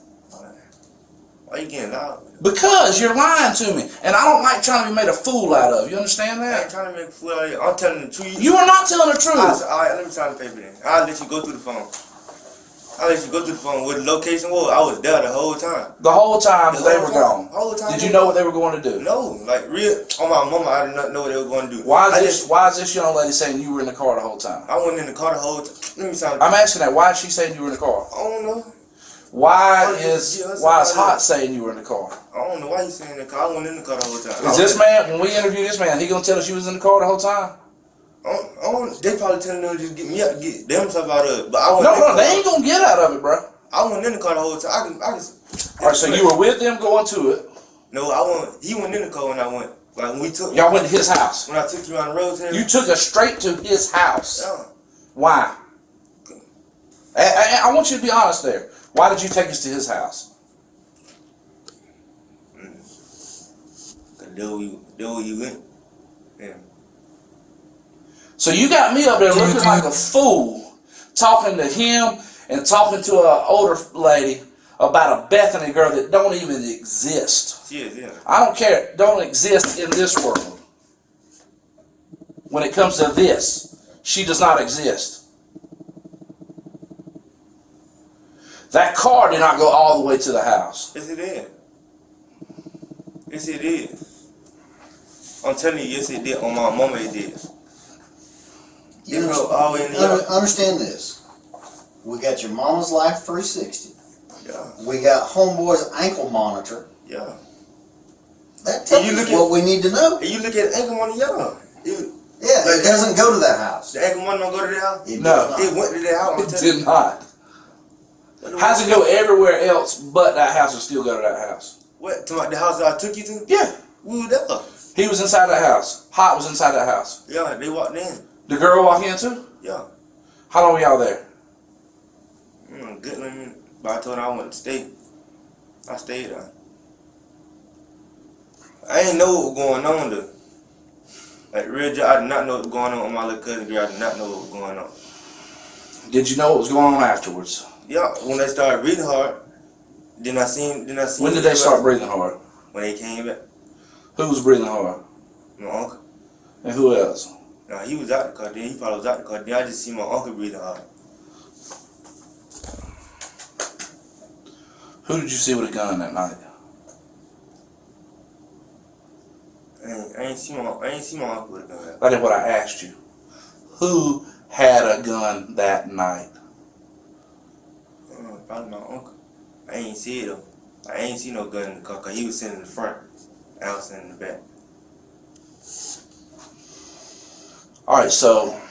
Why you getting loud? Because you're lying to me. And I don't like trying to be made a fool out of. You understand I that? ain't trying to make a fool out of you. I'm telling the truth. You are not telling the truth. Alright, let me sign the paper then. I'll let you go through the phone. I'll let you go through the phone where the location was. I was there the whole time. The whole time they were gone. Whole time. Did you know what they were going to do? No, like real. On my mama, I did not know what they were going to do. Why is this young lady saying you were in the car the whole time? I went in the car the whole time. Let me sign. I'm asking that. Why is she saying you were in the car? I don't know. Why is Hot saying you were in the car? I don't know why you saying the car. I went in the car the whole time. Is this man, when we interview this man, he gonna tell us you was in the car the whole time? They probably telling them to just get me out, get themselves out of it. But I went No, they ain't gonna get out of it, bro. I went in the car the whole time. Alright, so you were with them going to it? No, he went in the car when I went. Like when we took. Y'all went to his house? When I took you on the road. You took us straight to his house. Yeah. Why? I want you to be honest there. Why did you take us to his house? There you went. Yeah. So you got me up there looking like a fool, talking to him and talking to an older lady about a Bethany girl that don't even exist. Yeah. I don't care. Don't exist in this world. When it comes to this, she does not exist. That car did not go all the way to the house. Yes, it did. Yes, it did. I'm telling you, yes, it did. On my mama, it did. You understand this. We got your mama's life 360. Yeah. We got homeboy's ankle monitor. Yeah. That tells us what we need to know. And you look at ankle monitor, it doesn't go to that house. The ankle monitor don't go to that house? No. It went to that house. It did not. How's it go everywhere else but that house and still go to that house? What? To the house that I took you to? Yeah. We were there. He was inside that house. Hot was inside that house. Yeah, they walked in. The girl walked in too? Yeah. How long were y'all there? Good. But I told her I wanted to stay. I stayed there. I didn't know what was going on though. Like real, I did not know what was going on with my little cousin girl. I did not know what was going on. Did you know what was going on afterwards? Yeah, when they started breathing hard, then I seen. When did they start breathing hard? When they came back. Who was breathing hard? My uncle. And who else? Nah, he was out the car. Then he probably was out the car. Then I just see my uncle breathing hard. Who did you see with a gun that night? I ain't see my uncle with a gun. That is what I asked you. Who had a gun that night? Probably my uncle. I ain't see it though. I ain't see no gun in the car because he was sitting in the front. I was sitting in the back. Alright, so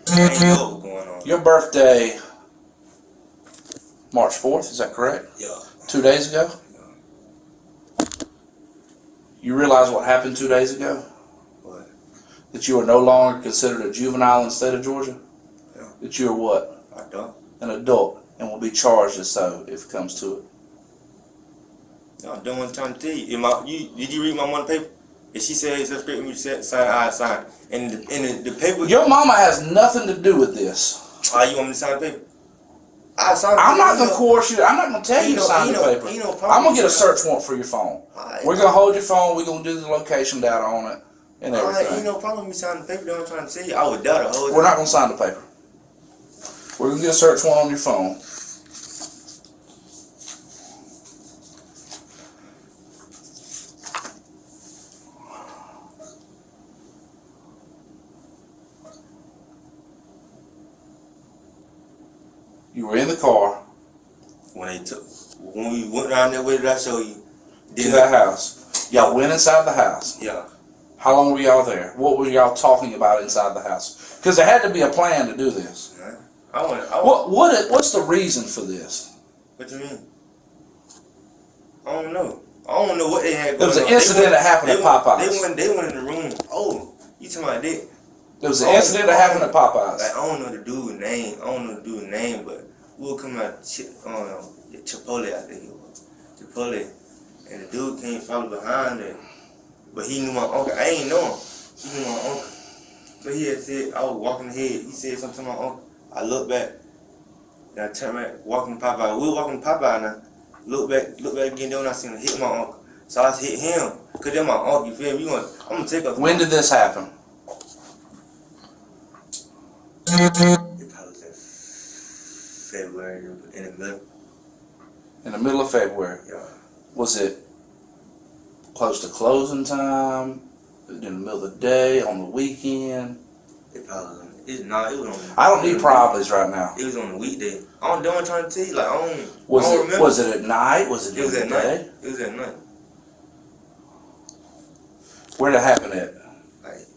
I ain't know what was going on. your birthday, March 4th, is that correct? Yeah. 2 days ago? Yeah. You realize what happened 2 days ago? What? That you are no longer considered a juvenile in the state of Georgia? Yeah. That you are what? Adult. An adult, and will be charged as so if it comes to it. No, I don't want to tell you. Did you read my money paper? If she said it's straight me, sign, I sign. And the paper. Your mama has nothing to do with this. You want me to sign the paper? I'm not gonna coerce you. I'm not gonna tell you to sign the paper. I'm gonna get a search warrant for your phone. We're gonna hold your phone. We're gonna do the location data on it and everything. Ain't no problem with me signing the paper. Though I'm trying to tell you, I would doubt it. We're not gonna sign the paper. We're gonna get a search warrant on your phone. You were in the car when we went down that way that I showed you. To that house. Y'all went inside the house. Yeah. How long were y'all there? What were y'all talking about inside the house? Because there had to be a plan to do this. What's the reason for this? What you mean? I don't know. I don't know what they had There going on. was an incident that happened at Popeyes. They went in the room. Oh, you talking about that? There was an incident that happened at Popeyes. Like, I don't know the dude's name. I don't know the dude's name, but we'll come out Chipotle out there. Chipotle. And the dude came follow behind it. But he knew my uncle. I ain't know him. He knew my uncle. But he had said, I was walking ahead. He said something to my uncle. I looked back. Then I turned back, walking to Popeye. We were walking to Popeye now. Look back again, then I seen him hit my uncle. So I hit him. Because they're my uncle, you feel me? I'm going to take up. When did this happen? It probably was in February, in the middle. In the middle of February? Yeah. Was it close to closing time? In the middle of the day? On the weekend? It probably was. It was on. I don't need problems right now. It was on the weekday. I don't know what I'm trying to tell you. Like, I don't remember. Was it at night? Was it was in at the night. day? It was at night. Where did it happen at? Like,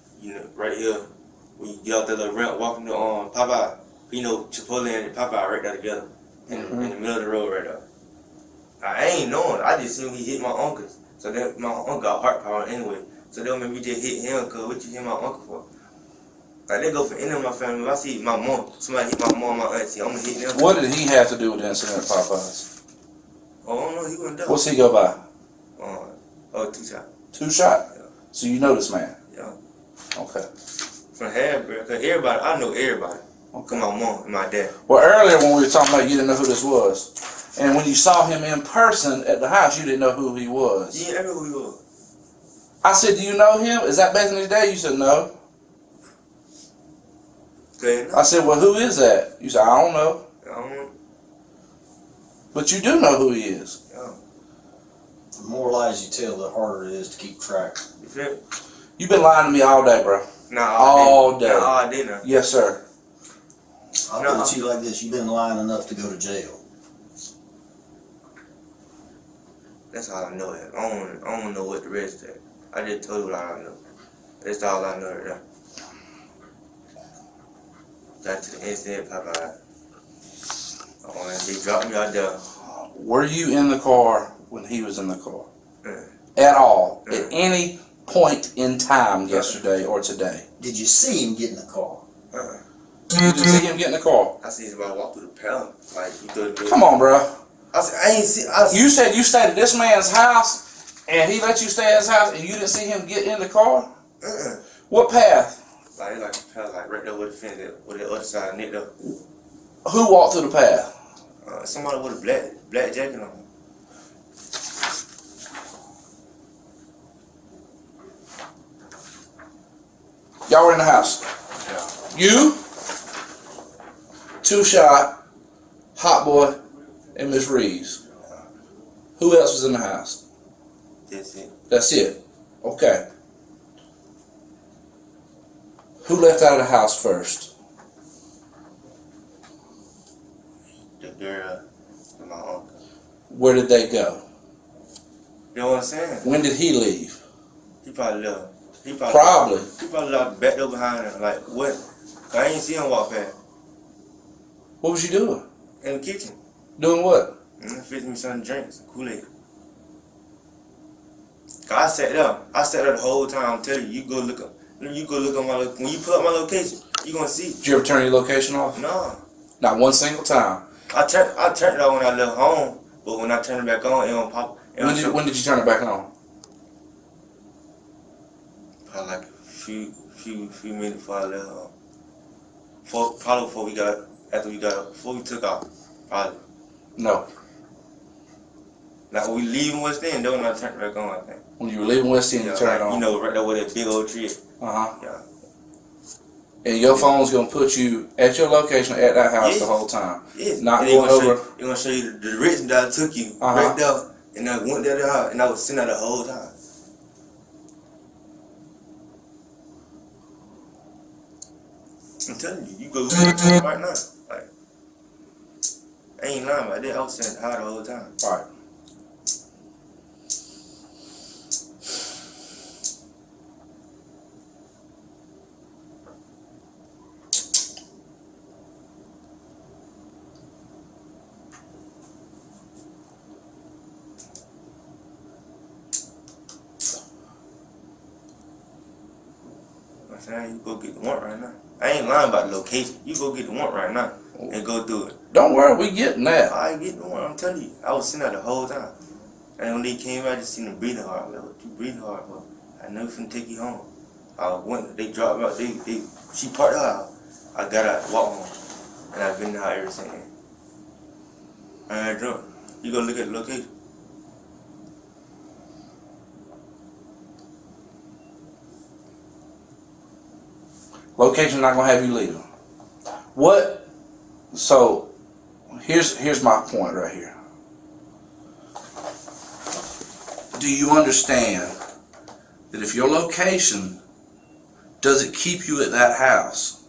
right here. When you get out that little ramp, walking to Popeye. Chipotle and Popeye right there together. In the middle of the road right there. I ain't knowing. I just seen he hit my uncle. So that my uncle got heart power anyway. So they'll maybe just hit him because what you hit my uncle for? Like, they go for any of my family. If I see my mom, somebody hit my mom, my auntie, I'm gonna hit them. What did he have to do with the incident at Popeyes? Oh, I don't know. He wasn't there. What's he go by? 2-shot. 2-shot? Yeah. So you know this man? Yeah. Okay. From Harrisburg, because everybody, I know everybody. Okay. My mom and my dad. Well, earlier when we were talking about you didn't know who this was. And when you saw him in person at the house, you didn't know who he was. Yeah, I know who he was. I said, do you know him? Is that back in the day? You said, no. Okay, no. I said, well, who is that? You said, I don't know. I don't know. But you do know who he is. Yeah. The more lies you tell, the harder it is to keep track. You feel me? You've been lying to me all day, bro. All day. All day now. Yes, sir. I'll put it to you like this. You've been lying enough to go to jail. That's all I know. I don't know what the rest is. I just told you what I know. That's all I know right now. Got to the incident, Popeye. They dropped me out there. Were you in the car when he was in the car? At all? At any point in time yesterday or today? Did you see him get in the car? You didn't see him get in the car? I seen somebody walk through the pound. Like, he threw the Come on, bro. I ain't see. You said you stayed at this man's house and he let you stay at his house and you didn't see him get in the car? What path? Like the path, like right there with the fence, with the other side, nicked up. Who walked through the path? Somebody with a black jacket on. Y'all were in the house. Yeah. You, 2-shot, Hot Boy, and Miss Reeves. Who else was in the house? That's it. That's it. Okay. Who left out of the house first? The girl and my uncle. Where did they go? You know what I'm saying? When did he leave? He probably left. He Probably. left back there behind him. Like, what? I ain't see him walk past. What was you doing? In the kitchen. Doing what? Fixing me some drinks, Kool-Aid. I sat there the whole time. I'm telling you, you go look on my when you put up my location, you gonna see. Did you ever turn your location off? No. Not one single time. I turned it off when I left home, but when I turned it back on, it don't pop. When did you turn it back on? Probably like a few minutes before I left home. Probably before we took off. Probably. No. Like when we leaving West End, don't I turn back on, I think. When you were leaving West End, Yeah, you turned like, on. you know, right there where that big old tree is. Yeah. Yeah. And your phone's gonna put you at your location at that house the whole time. Yes. Not and going over. They're gonna show you the direction that I took you right there, and I went there, and I was sitting there the whole time. I'm telling you, you go look at the right now. Like, I ain't lying about that. I was sitting high the whole time. Right. I'm saying, you go get the warrant right now. I ain't lying about the location. You go get the warrant right now and go through it. Don't worry, we getting that. I get the warrant, I'm telling you. I was sitting there the whole time. And when they came out, I just seen them breathing hard. Like, what you breathing hard for? I know finna take you home. I went, they dropped me out, she parked her out. I got out, walked home. And I've been there ever since. I ain't drunk. You go look at the location. Location not gonna have you leaving. What? So here's my point right here. Do you understand that if your location doesn't keep you at that house,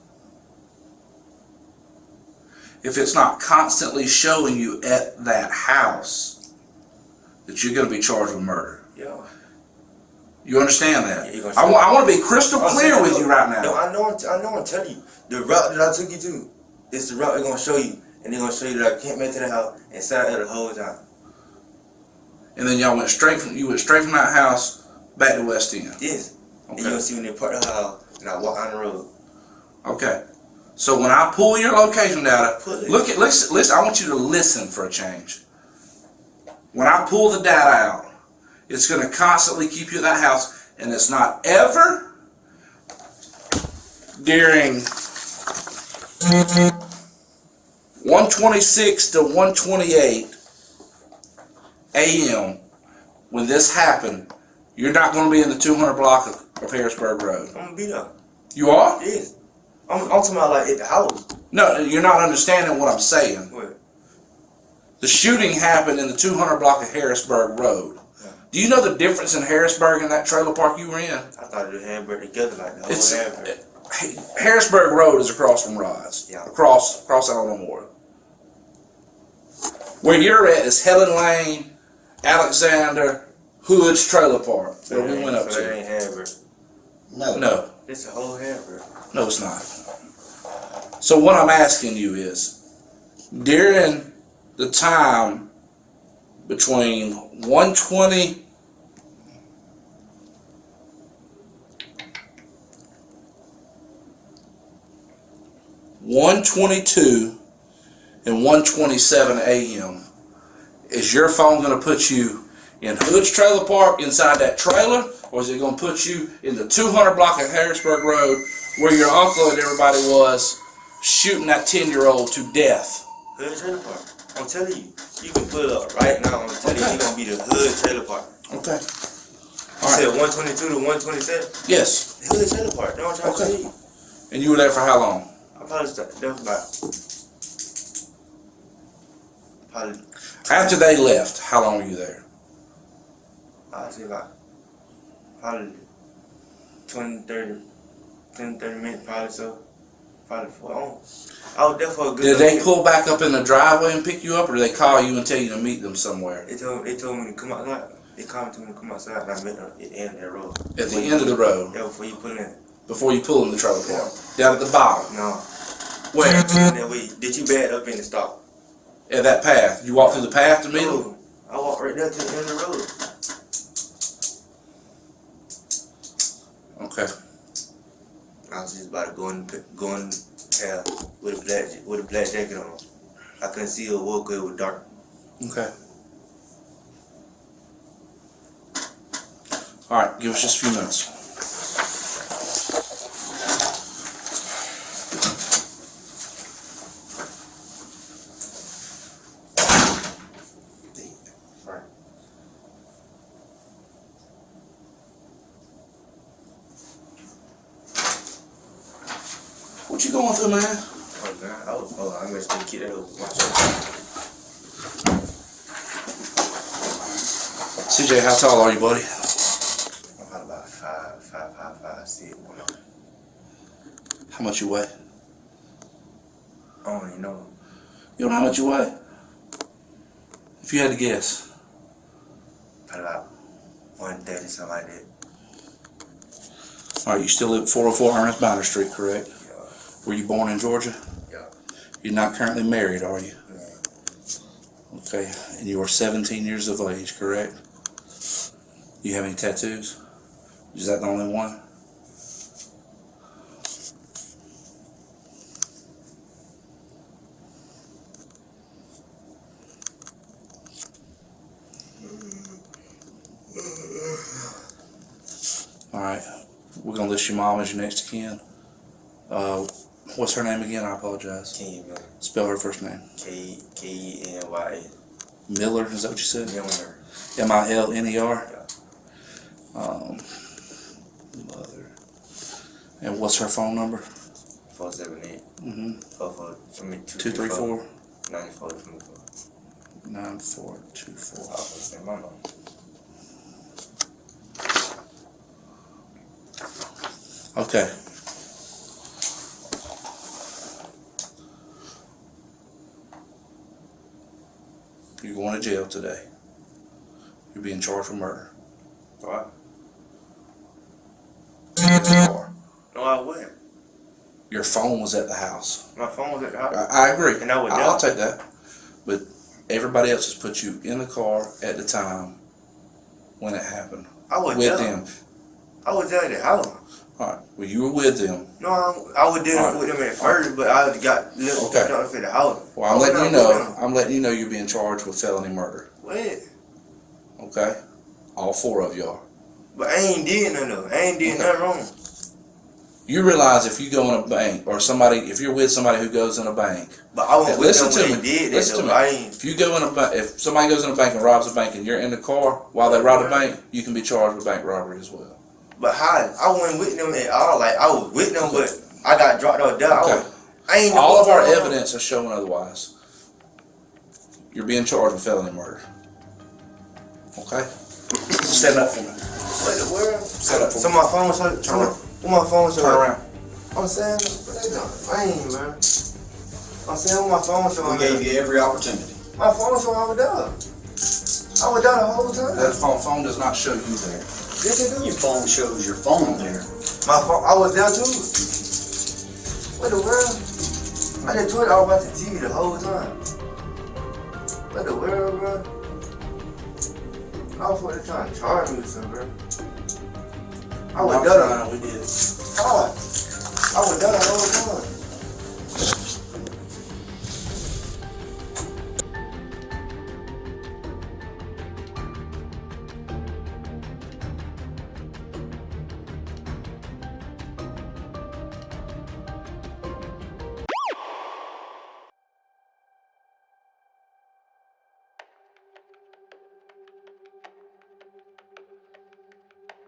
if it's not constantly showing you at that house, that you're gonna be charged with murder? Yeah. You understand that? Yeah, I want to be crystal clear with you right now. No, I know I'm telling you. The route that I took you to, it's the route they're going to show you. And they're going to show you that I can't make it to the house and sat there the whole time. And then y'all went straight from that house back to West End? Yes. Okay. And you're going to see when they park the house and I walk down the road. Okay. So when I pull your location data, listen, I want you to listen for a change. When I pull the data out, it's going to constantly keep you at that house, and it's not ever during 1:26 to 1:28 a.m. when this happened. You're not going to be in the 200 block of Harrisburg Road. I'm going to be there. You are? Yes. I'm talking about like at the house. No, you're not understanding what I'm saying. What? The shooting happened in the 200 block of Harrisburg Road. Do you know the difference in Harrisburg and that trailer park you were in? I thought it was Harrisburg together like the whole Harrisburg. Harrisburg Road is across from Rod's. Yeah. Across Allen Memorial. Where you're at is Helen Lane, Alexander, Hood's trailer park. Where we went up So to. that ain't Harrisburg. No. It's a whole Harrisburg. No, it's not. So what I'm asking you is, during the time between 1:20 1:22 and 1:27 a.m. is your phone going to put you in Hood's trailer park inside that trailer, or is it going to put you in the 200 block of Harrisburg Road where your uncle and everybody was shooting that 10-year-old to death? Hood trailer park. I'm telling you, you can pull it up right now. I'm telling you, it's gonna be the Hood trailer park. Okay. You said 122 to 127? Yes. The Hood trailer park. That's what I'm trying to tell you. And you were there for how long? I probably started there for probably After they left, how long were you there? I'd say about probably 20, 30 minutes, probably so. Probably for I was there for a good Did they pull back up in the driveway and pick you up, or did they call you and tell you to meet them somewhere? They told me to come outside. They called me to come outside, and I met them at the end of that road. At the end of the road? Yeah, before you pull in. Before you pull in the trailer park? Down at the bottom? No. Where? That way, did you back up in the stop? At that path? You walked through the path to meet them? No, I walked right there to the end of the road. Okay. I was just about to go in with a black jacket on. I couldn't see a walk, it was dark. Okay. Alright, give us just a few minutes. you going through, man? Oh, God. Oh, I'm just gonna keep that open. CJ, how tall are you, buddy? I'm probably about 5'6". How much you weigh? I don't even know. You don't know how much you weigh? If you had to guess. Probably about 130, something like that. All right, you still live at 404 Ernest Binder Street, correct? Yeah. Were you born in Georgia? Yeah. You're not currently married, are you? Yeah. Okay, and you are 17 years of age, correct? You have any tattoos? Is that the only one? All right, we're gonna list your mom as your next of kin. What's her name again? I apologize. Kenya Miller. Spell her first name. K-E-N-Y-A. Miller, is that what you said? Miller. M-I-L-N-E-R? Yeah. Mother. And what's her phone number? 478. 234 9424. 9424. I'll say my mom. Okay. You're going to jail today. You're being charged for murder. What? No, I wouldn't. Your phone was at the house. My phone was at the house. I agree. And I would I'll take that. But everybody else has put you in the car at the time when it happened. I would with tell them. I would tell the house. All right. Well, you were with them. No, I would deal with them at first, but I got little okay. For the house. Well, I'm letting you know. I'm letting you know you're being charged with felony murder. What? Okay. All four of you are. But I ain't did nothing though. I ain't did nothing wrong. You realize if you go in a bank or somebody, if you're with somebody who goes in a bank. But I won't listen to me. Did listen to me. I ain't. If you go in a bank, if somebody goes in a bank and robs a bank and you're in the car while they rob a bank, you can be charged with bank robbery as well. But how? I wasn't with them at all. Like I was with them, but I got dropped out there. Okay. I ain't. All of our evidence is showing otherwise. You're being charged with felony murder. Okay. Stand up for me. What the world? Stand up for me. So my phone was turn around. My phone was turn around. I'm saying, I ain't, man. I'm saying my phone was We gave you every opportunity. My phone was I was there. I was there the whole time. That phone does not show you there. Yes, it do. Your phone shows your phone there. My phone, I was there too. What the world? I just told you I was watching TV the whole time. What the world, bro? I was fucking trying to charge me with something, bro. I was there. We did. I was there the whole time.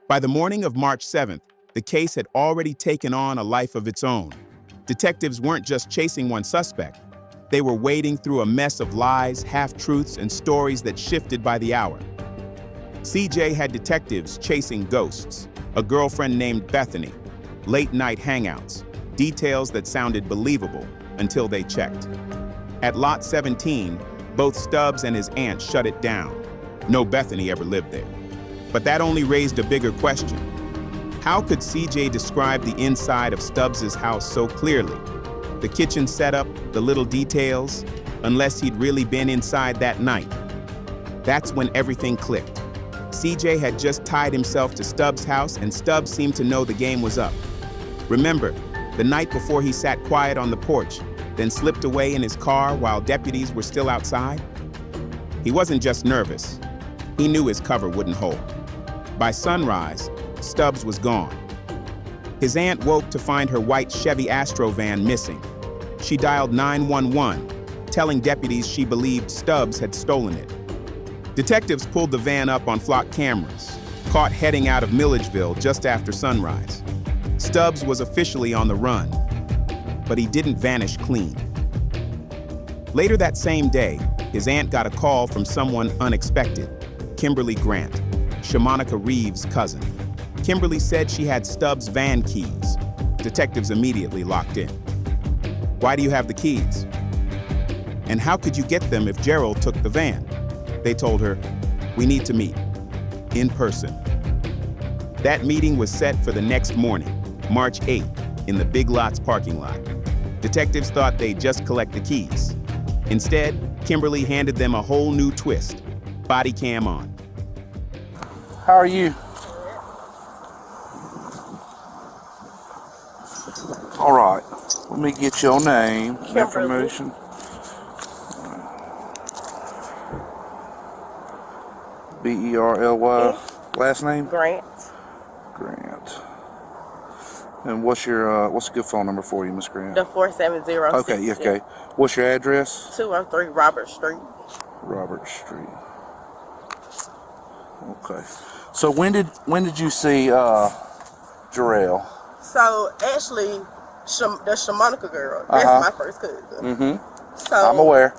By the morning of March 7th, the case had already taken on a life of its own. Detectives weren't just chasing one suspect. They were wading through a mess of lies, half-truths, and stories that shifted by the hour. CJ had detectives chasing ghosts, a girlfriend named Bethany, late-night hangouts, details that sounded believable until they checked. At Lot 17, both Stubbs and his aunt shut it down. No Bethany ever lived there. But that only raised a bigger question. How could CJ describe the inside of Stubbs' house so clearly? The kitchen setup, the little details, unless he'd really been inside that night. That's when everything clicked. CJ had just tied himself to Stubbs' house, and Stubbs seemed to know the game was up. Remember, the night before he sat quiet on the porch, then slipped away in his car while deputies were still outside? He wasn't just nervous. He knew his cover wouldn't hold. By sunrise, Stubbs was gone. His aunt woke to find her white Chevy Astro van missing. She dialed 911, telling deputies she believed Stubbs had stolen it. Detectives pulled the van up on flock cameras, caught heading out of Milledgeville just after sunrise. Stubbs was officially on the run. but he didn't vanish clean. Later that same day, his aunt got a call from someone unexpected, Kimberly Grant, Shamonica Reeves' cousin. Kimberly said she had Stubbs' van keys. Detectives immediately locked in. Why do you have the keys? And how could you get them if Gerald took the van? They told her, we need to meet, in person. That meeting was set for the next morning, March 8th, in the Big Lots parking lot. Detectives thought they'd just collect the keys. Instead, Kimberly handed them a whole new twist, body cam on. How are you? All right, let me get your name, information. B-E-R-L-Y, last name? Grant. Grant. And what's a good phone number for you, Miss Grant? The 470. Okay, yeah, okay. What's your address? 203 Robert Street. Robert Street. Okay. So when did you see Jarrell? So actually, the Shamonica girl, that's my first cousin. Mm-hmm. So I'm aware.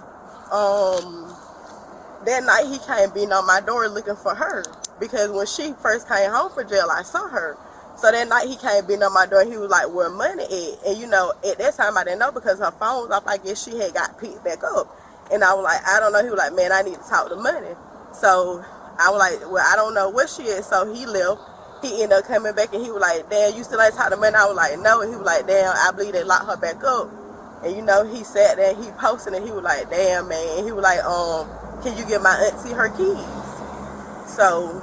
That night he came beating on my door looking for her because when she first came home from jail, I saw her. So that night he came beating on my door and he was like, where money at? And you know, at that time I didn't know because her phone was off. I guess she had got picked back up. And I was like, I don't know. He was like, man, I need to talk to money. So I was like, well, I don't know where she is. So he left. He ended up coming back and he was like, damn, you still ain't talk to money? I was like, no. And he was like, damn, I believe they locked her back up. And you know, he sat there and he posted and he was like, damn, man. And he was like, can you give my auntie her keys? So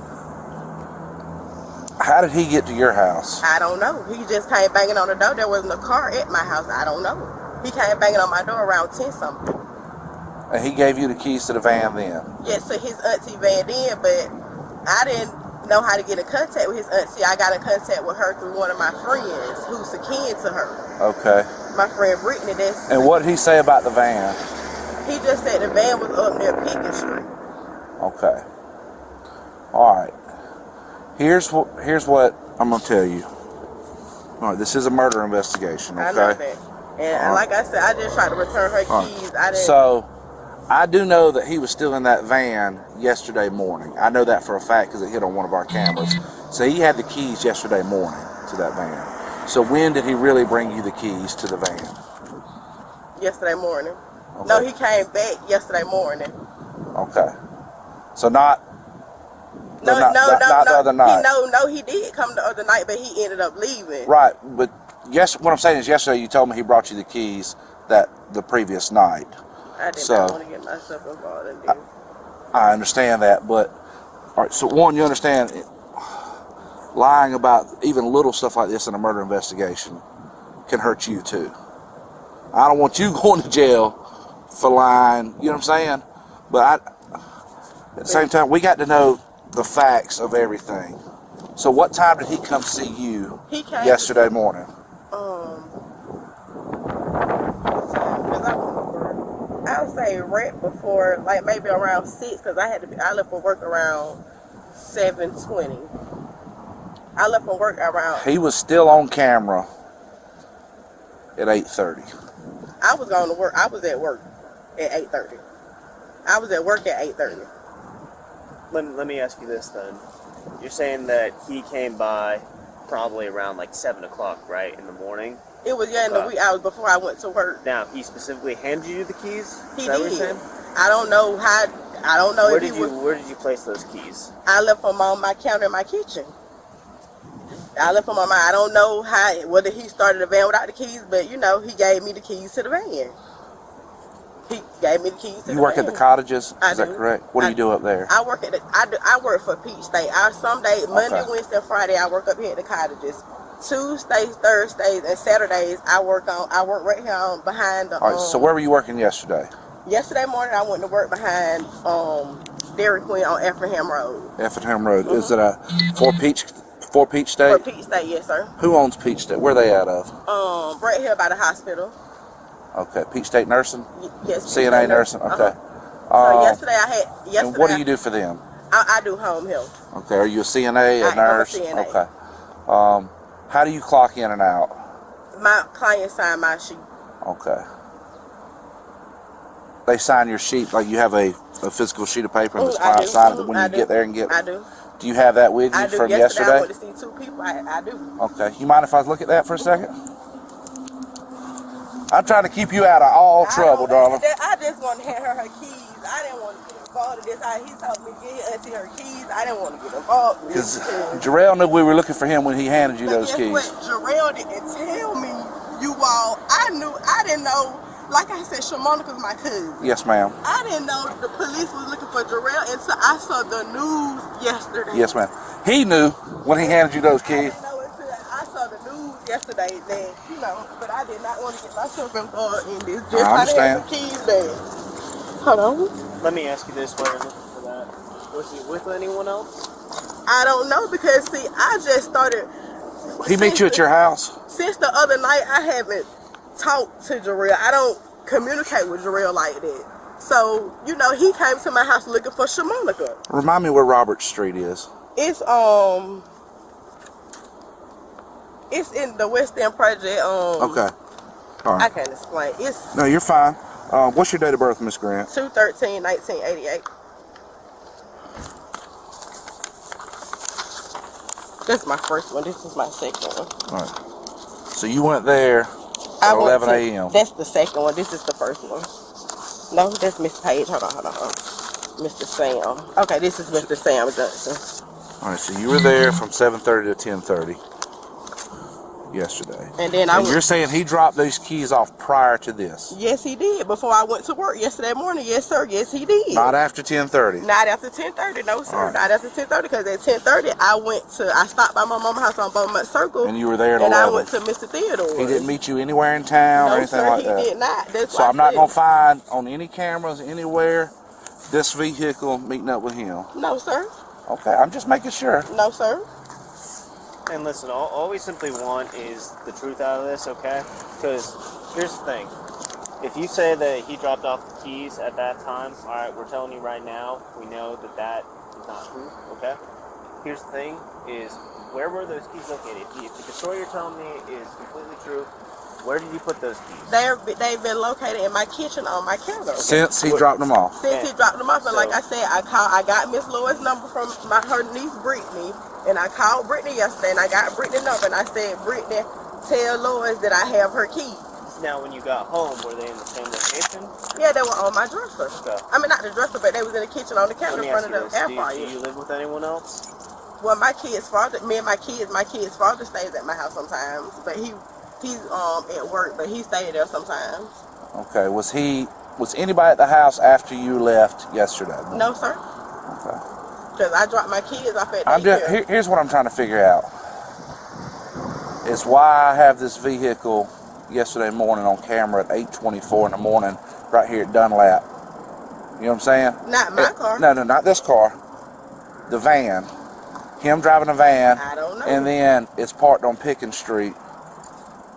how did he get to your house? I don't know. He just came banging on the door. There wasn't a car at my house. I don't know. He came banging on my door around 10 something. And he gave you the keys to the van then? Yes, to his auntie van then, but I didn't know how to get in contact with his auntie. I got in contact with her through one of my friends who's a kin to her. Okay. My friend Brittany. And what did he say about the van? He just said the van was up near Pickett Street. Okay. All right. Here's what I'm gonna tell you. All right, this is a murder investigation. Okay. I know that. And like I said, I just tried to return her keys. I didn't. So, I do know that he was still in that van yesterday morning. I know that for a fact because it hit on one of our cameras. So he had the keys yesterday morning to that van. So when did he really bring you the keys to the van? Yesterday morning. Okay. No, he came back yesterday morning. Okay. So not No, the other night. He did come the other night, but he ended up leaving. Right, but yes, what I'm saying is yesterday you told me he brought you the keys the previous night. I did not want to get myself involved in this. I understand that, but all right. So one, you understand, lying about even little stuff like this in a murder investigation can hurt you too. I don't want you going to jail for lying. You know what I'm saying? But at the same time, we got to know the facts of everything. So what time did he come see you yesterday morning? I would say right before, like maybe around 6, because I left for work around 7:20. I left for work around. He was still on camera at 8:30. I was going to work. I was at work at 8:30. I was at work at 8:30. Let me ask you this then. You're saying that he came by probably around like 7 o'clock, right, in the morning? It was in the wee hours before I went to work. Now, he specifically handed you the keys? He did. I don't know how. I don't know Where did you place those keys? I left them on my counter in my kitchen. I left them on my. I don't know whether he started the van without the keys, but you know, he gave me the keys to the van. He gave me the keys to the van. You work at the cottages? Is that do. correct? What do you do up there? I work at I work for Peach State. Monday, Wednesday, and Friday I work up here at the cottages. Tuesdays, Thursdays, and Saturdays I work right here behind the. All right. So where were you working yesterday? Yesterday morning I went to work behind Dairy Queen on Effingham Road. Effingham Road. Is it for Peach State? For Peach State, yes, sir. Who owns Peach State? Where are they out of? Right here by the hospital. Okay, Peach State Nursing? Yes. CNA Nursing, okay. So yesterday and what do you do for them? I do home health. Okay, are you a CNA, a nurse? I'm a CNA. Okay. How do you clock in and out? My client signed my sheet. Okay. They sign your sheet, like you have a physical sheet of paper and just sign it when you get there and get it? I do. Do you have that with you from yesterday? I went to see 2 people. I do. Okay. You mind if I look at that for a second? I'm trying to keep you out of all trouble, darling. I just want to hand her keys. I didn't want to get involved in this. He told me to get auntie her keys. I didn't want to get involved in this. Because Jarrell knew we were looking for him when he handed you those keys. Guess what? Jarrell didn't tell me, you all. I didn't know. Like I said, Shamonica's my cousin. Yes, ma'am. I didn't know the police was looking for Jarrell until I saw the news yesterday. Yes, ma'am. He knew when he handed you those keys. I didn't know until I saw the news yesterday that, but I did not want to get myself involved in this. Just I understand. the keys back. Hold on. Let me ask you this while you're looking for that. Was he with anyone else? I don't know because, see, I just started. He meet you at your house? Since the other night, I haven't talked to Jarrell. I don't communicate with Jarrell like that. So, he came to my house looking for Shamonica. Remind me where Robert Street is. It's in the West End Project. Okay. All right. I can't explain. It's No, you're fine. What's your date of birth, Miss Grant? 2/13/1988. That's my first one. This is my second one. All right. So you went there at 11 a.m. That's the second one. This is the first one. No, that's Miss Page. Hold on. Mr. Sam. Okay, this is Mr. Sam Johnson. All right, so you were there from 7:30 to 10:30 yesterday. And then you're saying he dropped those keys off prior to this? Yes, he did. Before I went to work yesterday morning. Yes, sir. Yes, he did. Not after 10:30? Not after 10:30. No, sir. Right. Not after 10:30 because at 10:30 I stopped by my mama's house on Beaumont Circle. And you were there at 11? And I went to Mr. Theodore. He didn't meet you anywhere in town or anything like that? No, sir, he did not. That's so I'm not going to find on any cameras anywhere this vehicle meeting up with him? No, sir. Okay, I'm just making sure. No, sir. And listen, all we simply want is the truth out of this, okay? Because here's the thing. If you say that he dropped off the keys at that time, all right, we're telling you right now, we know that that is not true, okay? Here's the thing, is where were those keys located? If the story you're telling me is completely true, where did you put those keys? They've been located in my kitchen on my counter. Since he dropped them off? Since he dropped them off. And like I said, I got Miss Lois' number from her niece, Brittany. And I called Brittany yesterday, and I got Brittany's number. And I said, Brittany, tell Lois that I have her keys. Now, when you got home, were they in the same location? Yeah, they were on my dresser. Okay. I mean, not the dresser, but they was in the kitchen on the counter in front of the air fryer. Do you live with anyone else? Well, my kid's father stays at my house sometimes, but he's at work, but he stayed there sometimes. Okay, was anybody at the house after you left yesterday? No, sir. Okay. Because I dropped my kids off at daycare. Here's what I'm trying to figure out. Is why I have this vehicle yesterday morning on camera at 8:24 in the morning right here at Dunlap. You know what I'm saying? Not my car. No, not this car. The van. Him driving a van. I don't know. And then it's parked on Pickens Street.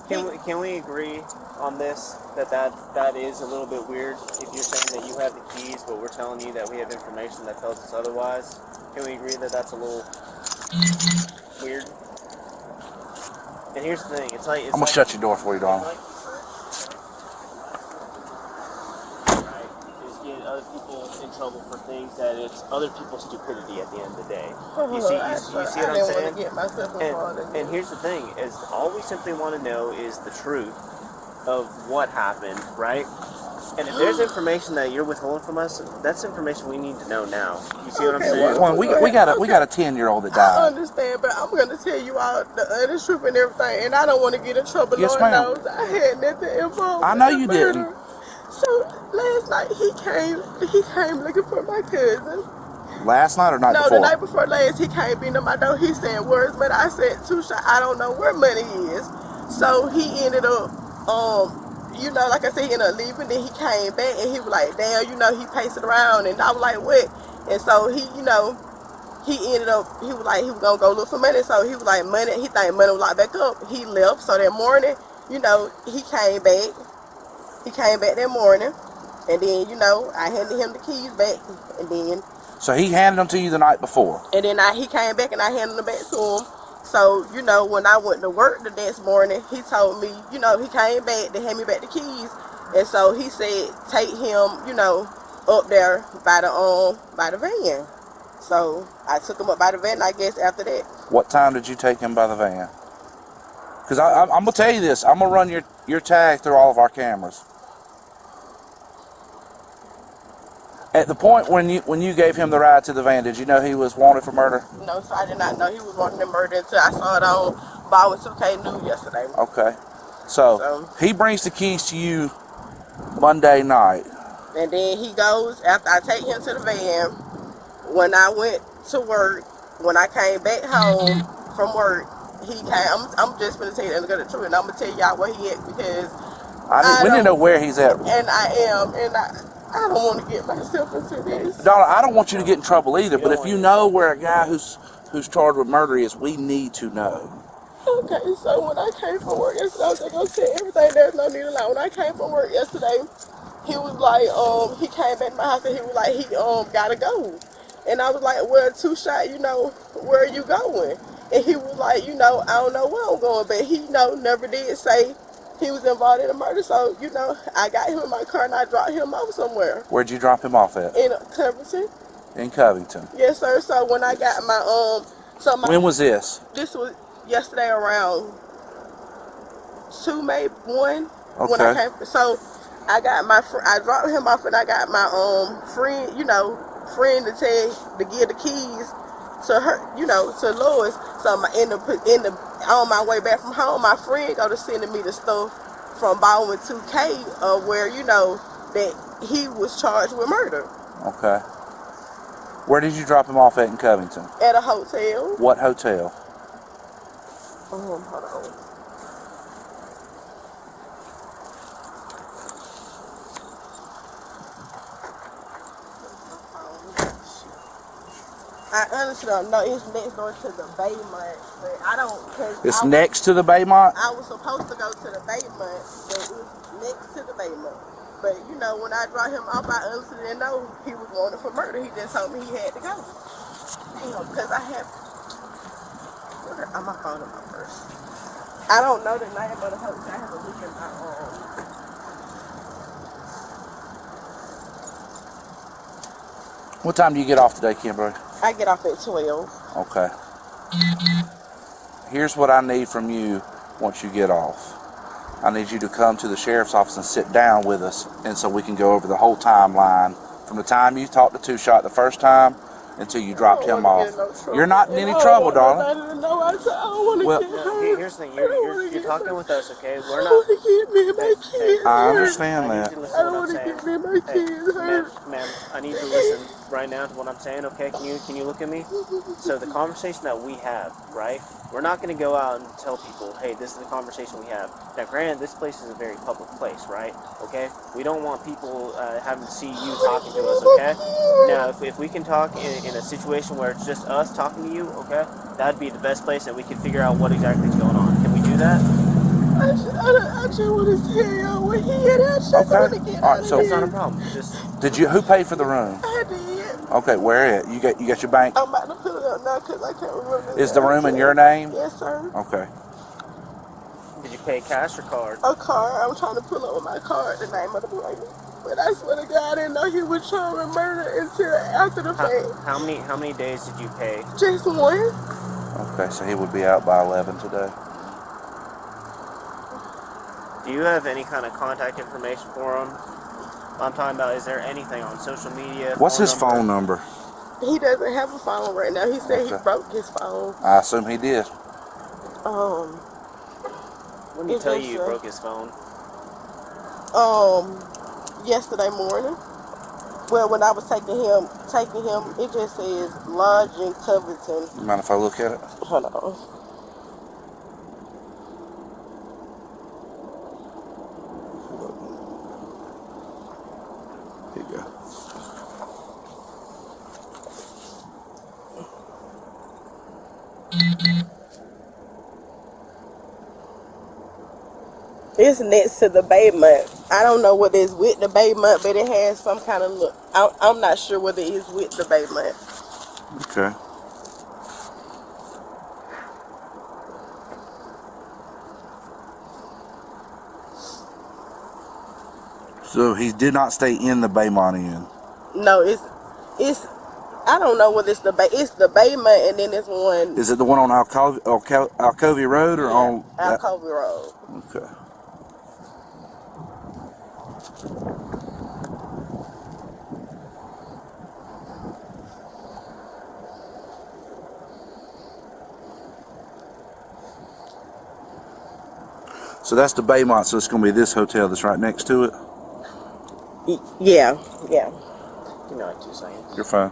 Can we agree on this, that is a little bit weird if you're saying that you have the keys, but we're telling you that we have information that tells us otherwise? Can we agree that that's a little weird? And here's the thing, I'm going to shut your door for you, darling. Is get other people in trouble for things that it's other people's stupidity at the end of the day. You see what I'm saying? Want to get myself involved. And here's the thing, is all we simply want to know is the truth of what happened, right? And if there's information that you're withholding from us, that's information we need to know now. You see what I'm saying? Well, we got a 10-year-old that died. I understand, but I'm going to tell you all the honest truth and everything, and I don't want to get in trouble. Yes, Lord ma'am. knows I had nothing involved. I know in you the murder. didn't. So last night he came looking for my cousin. Last night or night No, before? the night before last, he came beating on my door. He said words, but I said, Tusha, I don't know where money is. So he ended up, like I said, he ended up leaving. Then he came back and he was like, damn, he paced it around. And I was like, what? And so he, he ended up, he was like, he was going to go look for money. So he was like, money, he think money was locked back up. He left. So that morning, he came back. He came back that morning. And then, I handed him the keys back. And then... So he handed them to you the night before? And then he came back and I handed them back to him. So, you know, when I went to work the next morning, he told me, you know, he came back to hand me back the keys. And so he said, take him, you know, up there by the van. So I took him up by the van, I guess, after that. What time did you take him by the van? Because I'm going to tell you this. I'm going to run your tag through all of our cameras. At the point when you gave him the ride to the van, did you know he was wanted for murder? No, so I did not know he was wanted for murder until I saw it on Baldwin 2K News yesterday. Okay. So he brings the keys to you Monday night. And then he goes, after I take him to the van, when I went to work, when I came back home from work, he came, I'm just going to tell you the truth, and I'm going to tell y'all where he at, because we didn't know where he's at. And I don't want to get myself into this. Donna, I don't want you to get in trouble either, but if you know where a guy who's charged with murder is, we need to know. Okay, so when I came from work yesterday, I was like, okay, everything, there's no need to lie. When I came from work yesterday, he was like, he came back to my house and he was like, he gotta go. And I was like, well, Two Shot, you know, where are you going? And he was like, you know, I don't know where I'm going, but he, you know, never did say he was involved in a murder. So, you know, I got him in my car and I dropped him off somewhere. Where'd you drop him off at? In Covington. In Covington. Yes, sir. So when I got my when was this? This was yesterday around 2, maybe 1. Okay. When I came, so I got I dropped him off and I got my friend, you know, to give the keys to her, you know, to Lois. So on my way back from home, my friend go to sending me the stuff from Baldwin 2K, where, you know, that he was charged with murder. Okay. Where did you drop him off at in Covington? At a hotel. What hotel? Hold on. I honestly don't know. It's next door to the Baymont, but I don't. It's next to the Baymont? I was supposed to go to the Baymont, but it's next to the Baymont. But, you know, when I dropped him off, I honestly didn't know he was wanted for murder. He just told me he had to go. You know, because I have... On my phone in my purse. I don't know the name of the hotel. I have a look in my What time do you get off today, Kimberly? I get off at 12. Okay. Here's what I need from you once you get off. I need you to come to the sheriff's office and sit down with us, and so we can go over the whole timeline from the time you talked to Two Shot the first time until you dropped him off. You're not in any trouble, darling. No, I don't want to get hurt. Here's the thing. You're talking with us, okay? We're not. I want to get me and my kids. I understand that. I don't want to get me and my kids hurt. Ma'am, I need to listen right now to what I'm saying, okay? Can you look at me? So the conversation that we have, right? We're not going to go out and tell people, hey, this is the conversation we have. Now, granted, this place is a very public place, right? Okay? We don't want people having to see you talking to us, okay? Now, if we can talk in a situation where it's just us talking to you, okay? That'd be the best place, and we can figure out what exactly is going on. Can we do that? I just want to tell y'all where he at. I just want to get out of so here. It's not a problem. Who paid for the room? I did. Okay, where at? You got your bank? I'm about to put it up now because I can't remember. Is the room in your name? Yes, sir. Okay. Did you pay cash or card? A card. I'm trying to pull up with my card the name of the place. But I swear to God, I didn't know he was trying to murder until after the fact. How many days did you pay? Just one. Okay, so he would be out by 11 today. Do you have any kind of contact information for him? I'm talking about, is there anything on social media? What's his phone number? He doesn't have a phone right now. He said he broke his phone. I assume he did. When did he tell you you broke his phone? Yesterday morning. Well, when I was taking him, it just says Lodge in Covington. You mind if I look at it? Hold on. Here you go. It's next to the Baymont. I don't know what is with the Baymont, but it has some kind of look. I'm not sure what it is with the Baymont. Okay. So he did not stay in the Baymont Inn. No, it's I don't know whether it's the Baymont and then it's one. Is it the one on Alcovey Road or on Alcovey Road? Okay. So that's the Baymont, so it's going to be this hotel that's right next to it? Yeah. You know what you're saying. You're fine.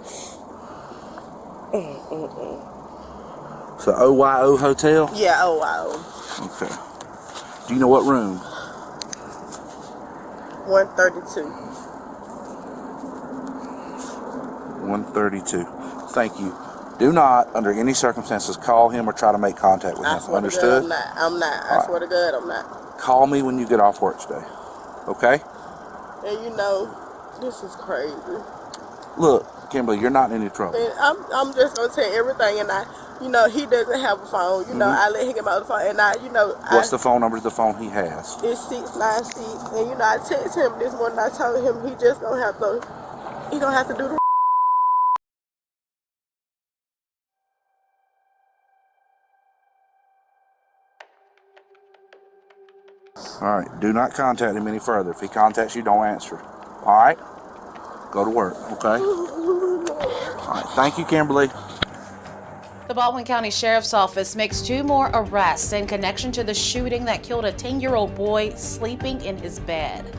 So OYO Hotel? Yeah, OYO. Okay. Do you know what room? 132. 132. Thank you. Do not, under any circumstances, call him or try to make contact with him. Understood? I'm not. I swear to God, I'm not. Call me when you get off work today. Okay? And you know, this is crazy. Look, Kimberly, you're not in any trouble. And I'm just gonna tell everything, and he doesn't have a phone. I let him get my phone, and What's the phone number to the phone he has? It's 696, and I texted him this morning. I told him he gonna have to do the. All right. Do not contact him any further. If he contacts you, don't answer. All right? Go to work, okay? All right. Thank you, Kimberly. The Baldwin County Sheriff's Office makes 2 more arrests in connection to the shooting that killed a 10-year-old boy sleeping in his bed.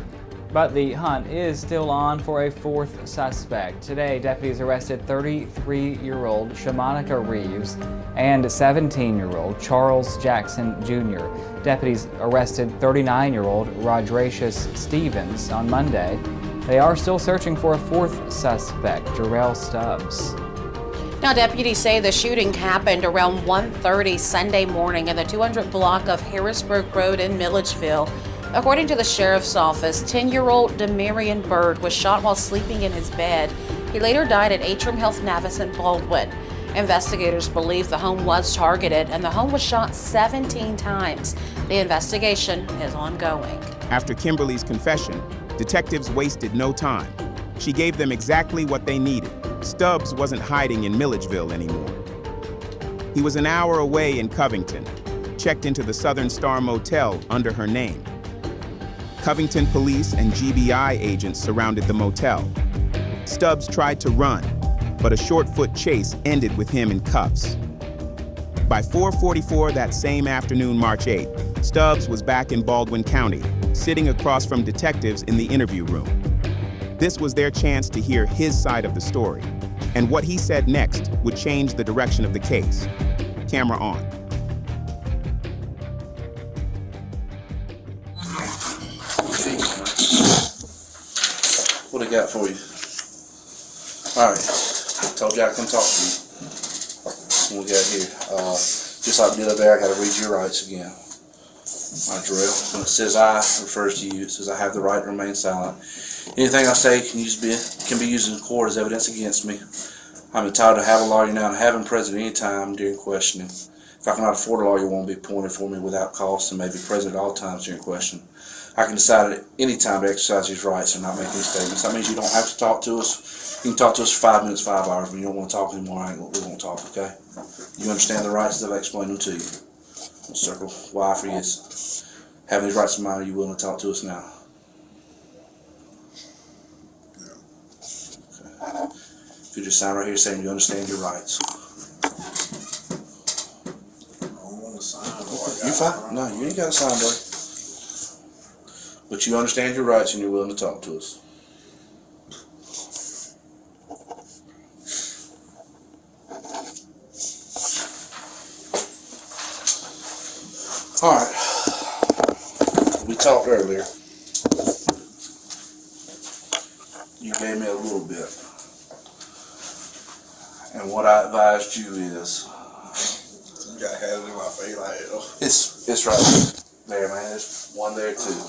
But the hunt is still on for a 4th suspect. Today, deputies arrested 33-year-old Shamanica Reeves and 17-year-old Charles Jackson Jr. Deputies arrested 39-year-old Rodracious Stevens on Monday. They are still searching for a 4th suspect, Jarrell Stubbs. Now, deputies say the shooting happened around 1:30 Sunday morning in the 200 block of Harrisburg Road in Milledgeville. According to the sheriff's office, 10-year-old Damarion Byrd was shot while sleeping in his bed. He later died at Atrium Health Navis in Baldwin. Investigators believe the home was targeted and the home was shot 17 times. The investigation is ongoing. After Kimberly's confession, detectives wasted no time. She gave them exactly what they needed. Stubbs wasn't hiding in Milledgeville anymore. He was an hour away in Covington, checked into the Southern Star Motel under her name. Covington police and GBI agents surrounded the motel. Stubbs tried to run, but a short-foot chase ended with him in cuffs. By 4:44 that same afternoon, March 8, Stubbs was back in Baldwin County, sitting across from detectives in the interview room. This was their chance to hear his side of the story, and what he said next would change the direction of the case. Camera on. What I got for you? All right. Told you I come talk to you. What we got here? Just like the other day, I got to read your rights again. All right, Jarrell. When it says I, it refers to you. It says I have the right to remain silent. Anything I say can be used in court as evidence against me. I'm entitled to have a lawyer now and have him present any time during questioning. If I cannot afford a lawyer, one will be appointed for me without cost and may be present at all times during questioning. I can decide at any time to exercise these rights and not make any statements. That means you don't have to talk to us. You can talk to us for 5 minutes, 5 hours. When you don't want to talk anymore, we won't talk, okay? You understand the rights as I've explained them to you. We'll circle Y for yes. Having these rights in mind, are you willing to talk to us now? Okay. If you just sign right here saying you understand your rights. I don't want to sign. You fine? No, you ain't got to sign, buddy. But you understand your rights and you're willing to talk to us. All right. We talked earlier. You gave me a little bit. And what I advised you is... You got had it in my face like hell. It's right there, man. There's one there too.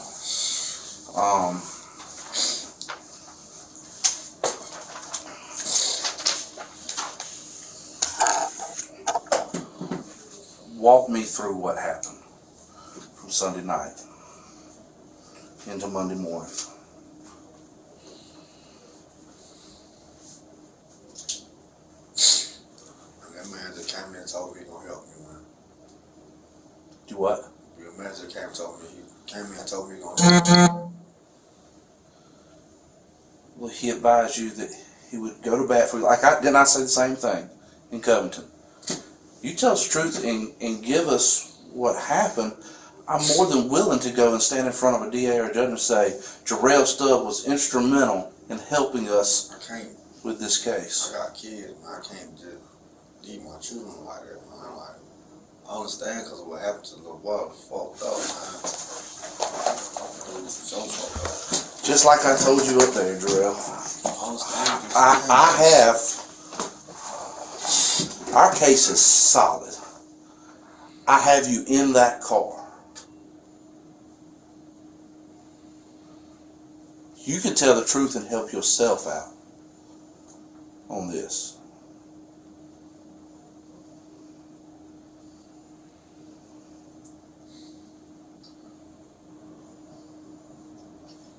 Walk me through what happened from Sunday night into Monday morning. what? Real manager came and told me. He came in and told me he gonna. Well, he advised you that he would go to bat for you. Like didn't I say the same thing in Covington? You tell us the truth and give us what happened. I'm more than willing to go and stand in front of a DA or a judge and say Jarrell Stubb was instrumental in helping us with this case. I got kids, man. I can't just leave my children like that, man. Like, I understand because of what happened to the little boy was fucked up, man. It was so fucked up. Just like I told you up there, Jarrell. Our case is solid. I have you in that car. You can tell the truth and help yourself out on this.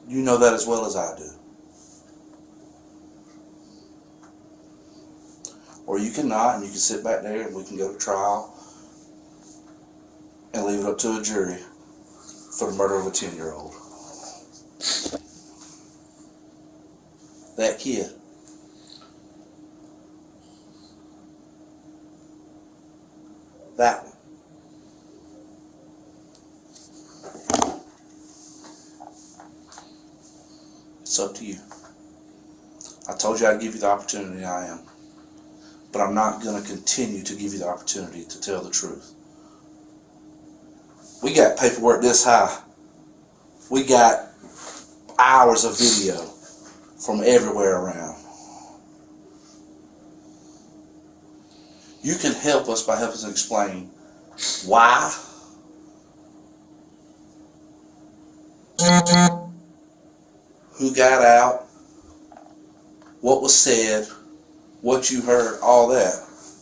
You know that as well as I do. Or you can not, and you can sit back there and we can go to trial and leave it up to a jury for the murder of a 10-year-old. That kid. That one. It's up to you. I told you I'd give you the opportunity, I am. But I'm not going to continue to give you the opportunity to tell the truth. We got paperwork this high. We got hours of video from everywhere around. You can help us by helping us explain why, who got out, what was said, what you heard, all that.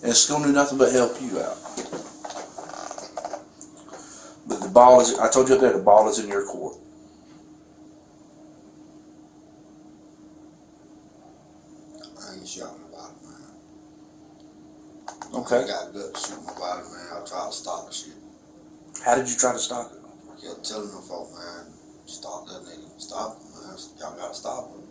And it's going to do nothing but help you out. But the ball is, I told you up there, the ball is in your court. I ain't shot nobody, man. Okay. I got gut to shoot nobody, man. I tried to stop the shit. How did you try to stop it? I kept telling them folk, man, stop that nigga. Stop him, man. Y'all gotta stop him.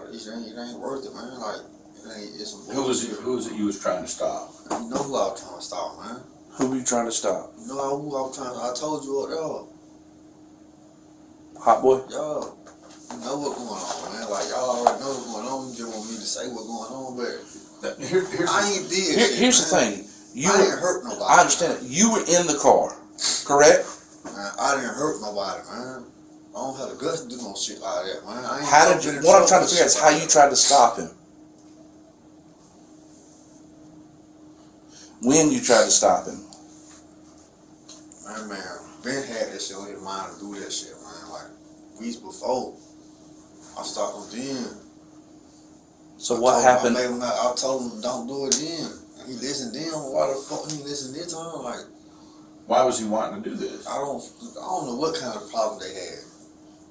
It ain't worth it, man. Like, it's some Who was it you was trying to stop? You know who I was trying to stop, man. Who were you trying to stop? You know who I was trying to, I told you what, y'all. Hot boy? Y'all, you know what's going on, man. Like, y'all already know what's going on. You just want me to say what's going on, but I ain't did shit, Here's man. the thing. I ain't hurt nobody. I understand it. You were in the car, correct? Man, I didn't hurt nobody, man. I don't have the guts to do no shit like that, man. I ain't How did you? What I'm trying to figure out is how you tried to stop him. When you tried to stop him. Man, Ben had that shit on his mind to do that shit, man. Like, weeks before, I started then. So what happened? I told him don't do it then. And he listened then. Why the fuck he listened this time? Like, why was he wanting to do this? I don't know what kind of problem they had.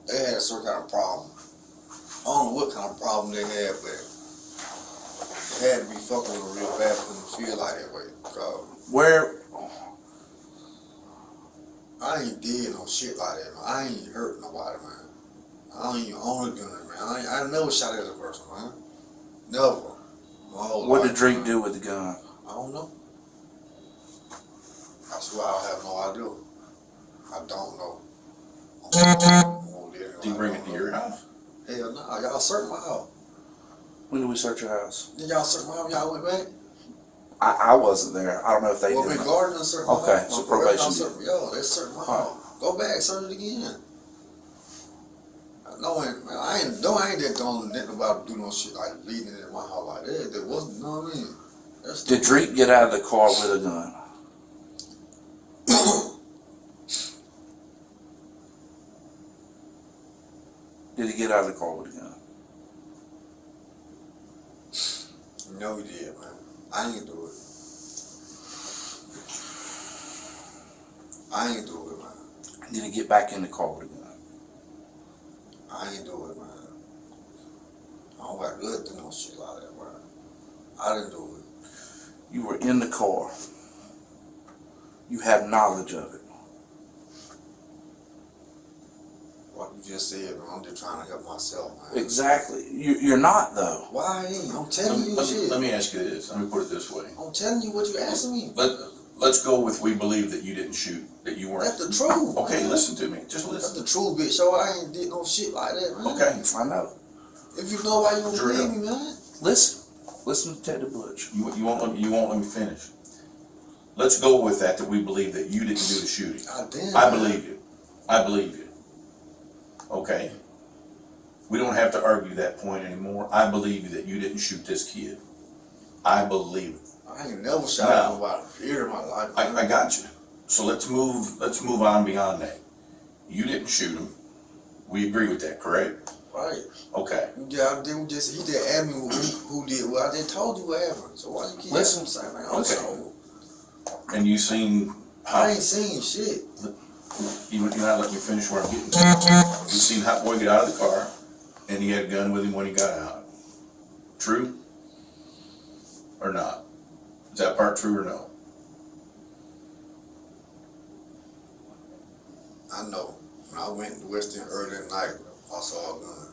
They had a certain kind of problem. I don't know what kind of problem they had, but they had to be fucking with them real bad for them to feel like that way. Where? I ain't did no shit like that, man. I ain't hurt nobody, man. I don't even own a gun, man. I never shot at a person, man. Never. What did Drake do with the gun? I don't know. That's why I have no idea. I don't know. Did you bring it to your house? Hell no. Y'all searched my house. When did we search your house? Did y'all search my house? Y'all went back? I wasn't there. I don't know if they Well, did. my garden searched my house. Okay, so probation did. Yo, they searched my house. Go back, search it again. No, man, I ain't that don't let nobody do no shit like leaving it in my house like that. That wasn't, you know what I mean? Did Drake get out of the car with a gun? Did he get out of the car with a gun? No, he did, man. I ain't do it. I ain't do it, man. Did he get back in the car with a gun? I ain't do it, man. I don't got good to no shit like that, man. I didn't do it. You were in the car. You had knowledge of it. What you just said, man, I'm just trying to help myself, man. Exactly. You're not, though. Why ain't? I'm telling you shit. Let me ask you this. Let me put it this way. I'm telling you what you asking me. Let's go with we believe that you didn't shoot, that you weren't. That's the truth. Okay, man. listen to me. Just listen. That's the truth, bitch. So I ain't did no shit like that, man. Okay, I know. If you know why you don't believe me, man. Listen to Detective Butch. You won't let me finish. Let's go with that we believe that you didn't do the shooting. I believe you. I believe you. Okay. We don't have to argue that point anymore. I believe you that you didn't shoot this kid. I believe it. I ain't never shot nobody here in my life. I got you. So let's move on beyond that. You didn't shoot him. We agree with that, correct? Right. Okay. Yeah, he just asked me who did what. I just told you what happened. So why you keep asking saying like, okay. And you seen how? I ain't seen shit. You're not letting me finish where I'm getting to. You seen Hot Boy get out of the car, and he had a gun with him when he got out. True? Or not? Is that part true or no? I know. When I went to West End early at night, I saw a gun.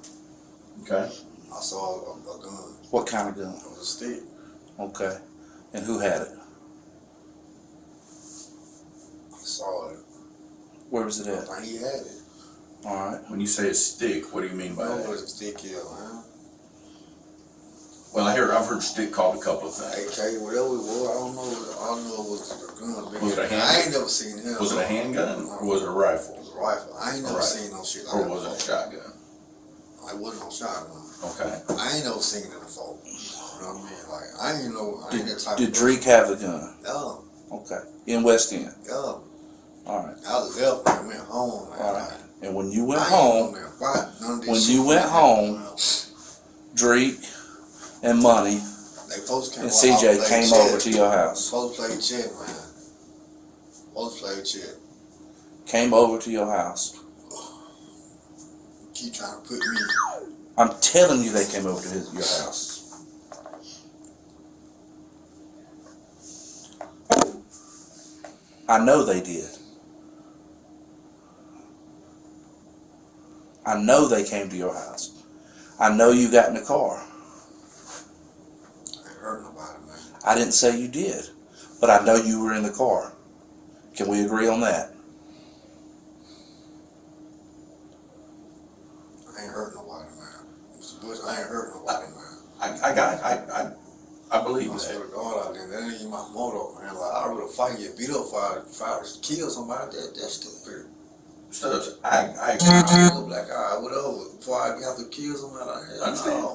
Okay. I saw a gun. What kind of gun? It was a stick. Okay. And who had it? I saw it. Where was it at? I think he had it. All right. When you say a stick, what do you mean by that? What a stick is, man. Well, I've heard stick called a couple of things. AK, whatever it was, I don't know. All I know it was a gun. Was it a handgun? I ain't never seen him. Was it a handgun or was it a rifle? It was a rifle. I ain't never seen no shit like that. Or was it a shotgun? It wasn't no shotgun. Okay. I ain't never seen it before. You know what I mean? Like, I ain't know. I ain't that type Did of Drake have the gun? Yeah. Okay. In West End? Yeah. All right. I was up and went home, man. All right. And when you went I home, ain't when you went home, Drake and Money and CJ came over to your house. Supposed to play check, man. Supposed to play check. Came over to your house. Keep trying to put me. I'm telling you they came over to your house. I know they did. I know they came to your house. I know you got in the car. I ain't hurt nobody, man. I didn't say you did, but I know you were in the car. Can we agree on that? I ain't hurt nobody, man. Mr. Bush, I ain't hurt nobody, man. I believe I that. swear to God, out there, that ain't even my motto, man. Like, I would fight, get beat up, if I kill somebody. That's stupid. Stubbs, I I black eye, whatever. Before I have to kill somebody, I understand.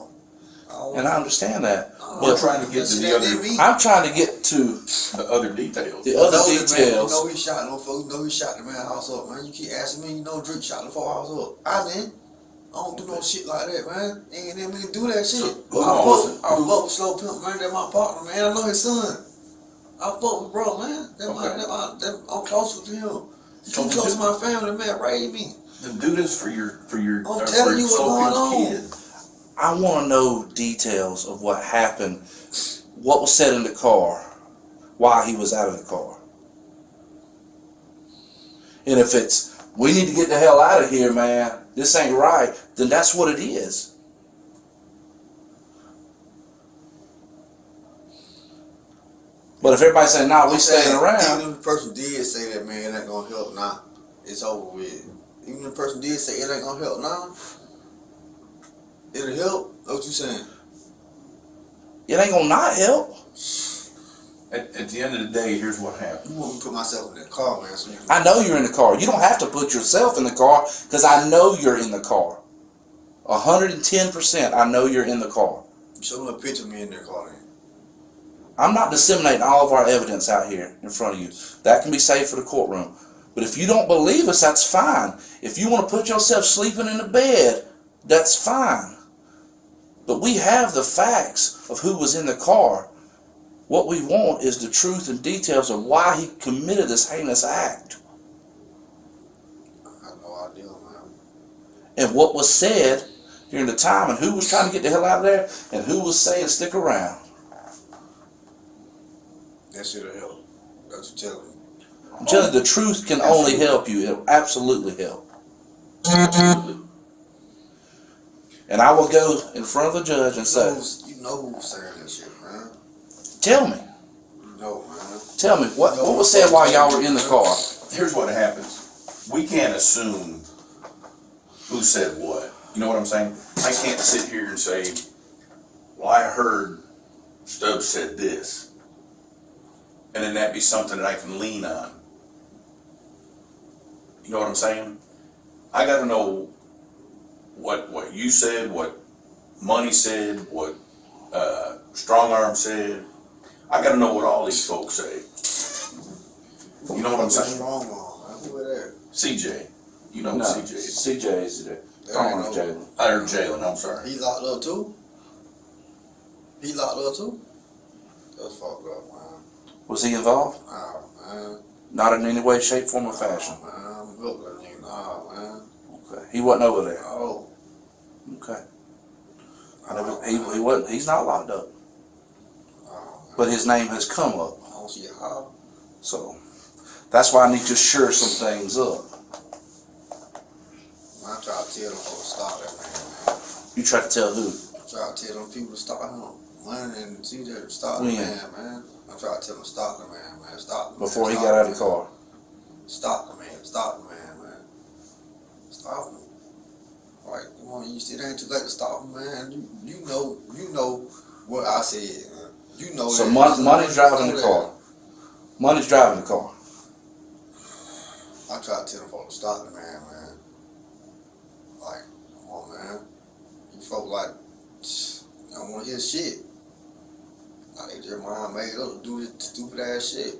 And I understand that. We're trying to get to the other. I'm trying to get to the other details. The other Man, details. you know he shot no folks. You know he shot the man house up, man. You keep asking me. You know Drake shot the folk house up. I didn't. I don't do no shit like that, man. Ain't let me do that shit. I fuck with Slow Pimp, man. That's my partner, man. I know his son. I fuck with bro, man. I'm close with him. Too close to my family, man. Raised me. Then do this for your I'm telling you what's going on. kid. I want to know details of what happened, what was said in the car, why he was out of the car. And if it's, we need to get the hell out of here, man, this ain't right, then that's what it is. But if everybody's saying, nah, we staying around. Even if the person did say that, man, it ain't gonna help now. It's over with. Even if the person did say it ain't gonna help now, it'll help. What you saying? It ain't gonna not help. At the end of the day, here's what happened. You want me to put myself in that car, man. So I know you're in the car. You don't have to put yourself in the car because I know you're in the car. 110% I know you're in the car. Show me a picture of me in that car then. I'm not disseminating all of our evidence out here in front of you. That can be saved for the courtroom. But if you don't believe us, that's fine. If you want to put yourself sleeping in the bed, that's fine. But we have the facts of who was in the car. What we want is the truth and details of why he committed this heinous act. I have no idea, man. And what was said during the time and who was trying to get the hell out of there and who was saying stick around. That shit'll help. That's what you're telling me. I'm telling you, the truth can only help you. It'll absolutely help. Absolutely. And I will go in front of the judge and say, You know who's saying that shit, man. tell me. You know, man. Tell me, what was said while y'all were in the car? Here's what happens. We can't assume who said what. You know what I'm saying? I can't sit here and say, well, I heard Stubbs said this. And then that be something that I can lean on. You know what I'm saying? I gotta know what you said, what Money said, what Strong Arm said. I gotta know what all these folks say. You know what I'm saying? Strong Arm, who are that? CJ. You know No, CJ. CJ is there. Strong Arm's Jalen. Or Jalen, I'm sorry. He locked up too? He locked up too? That's fucked up, man. Was he involved? Nah, man. Not in any way, shape, form, or fashion. Man, I'm good with that nigga. Nah, man. Okay. He wasn't over there. Oh. Okay. He wasn't. He's not locked up. But his name has come up. I don't see how. So that's why I need to shore some things up. I try to tell them to stop that man. You try to tell who? I try to tell them people to stop him. Money and CJ to stop the When? man. I try to tell them to stop the man. Stop the man. Before he Stop got out the of the car. Stop the man. Stop the man. Stop him. Like, come on, it ain't too late to stop him, man. You know what I said, man. You know So that. Money's driving the car. Money's driving the car. I try to tell them folks to stop the man. Like, come on, man. You folk like, I don't want to hear shit. Like, they just mind made up to do this stupid ass shit.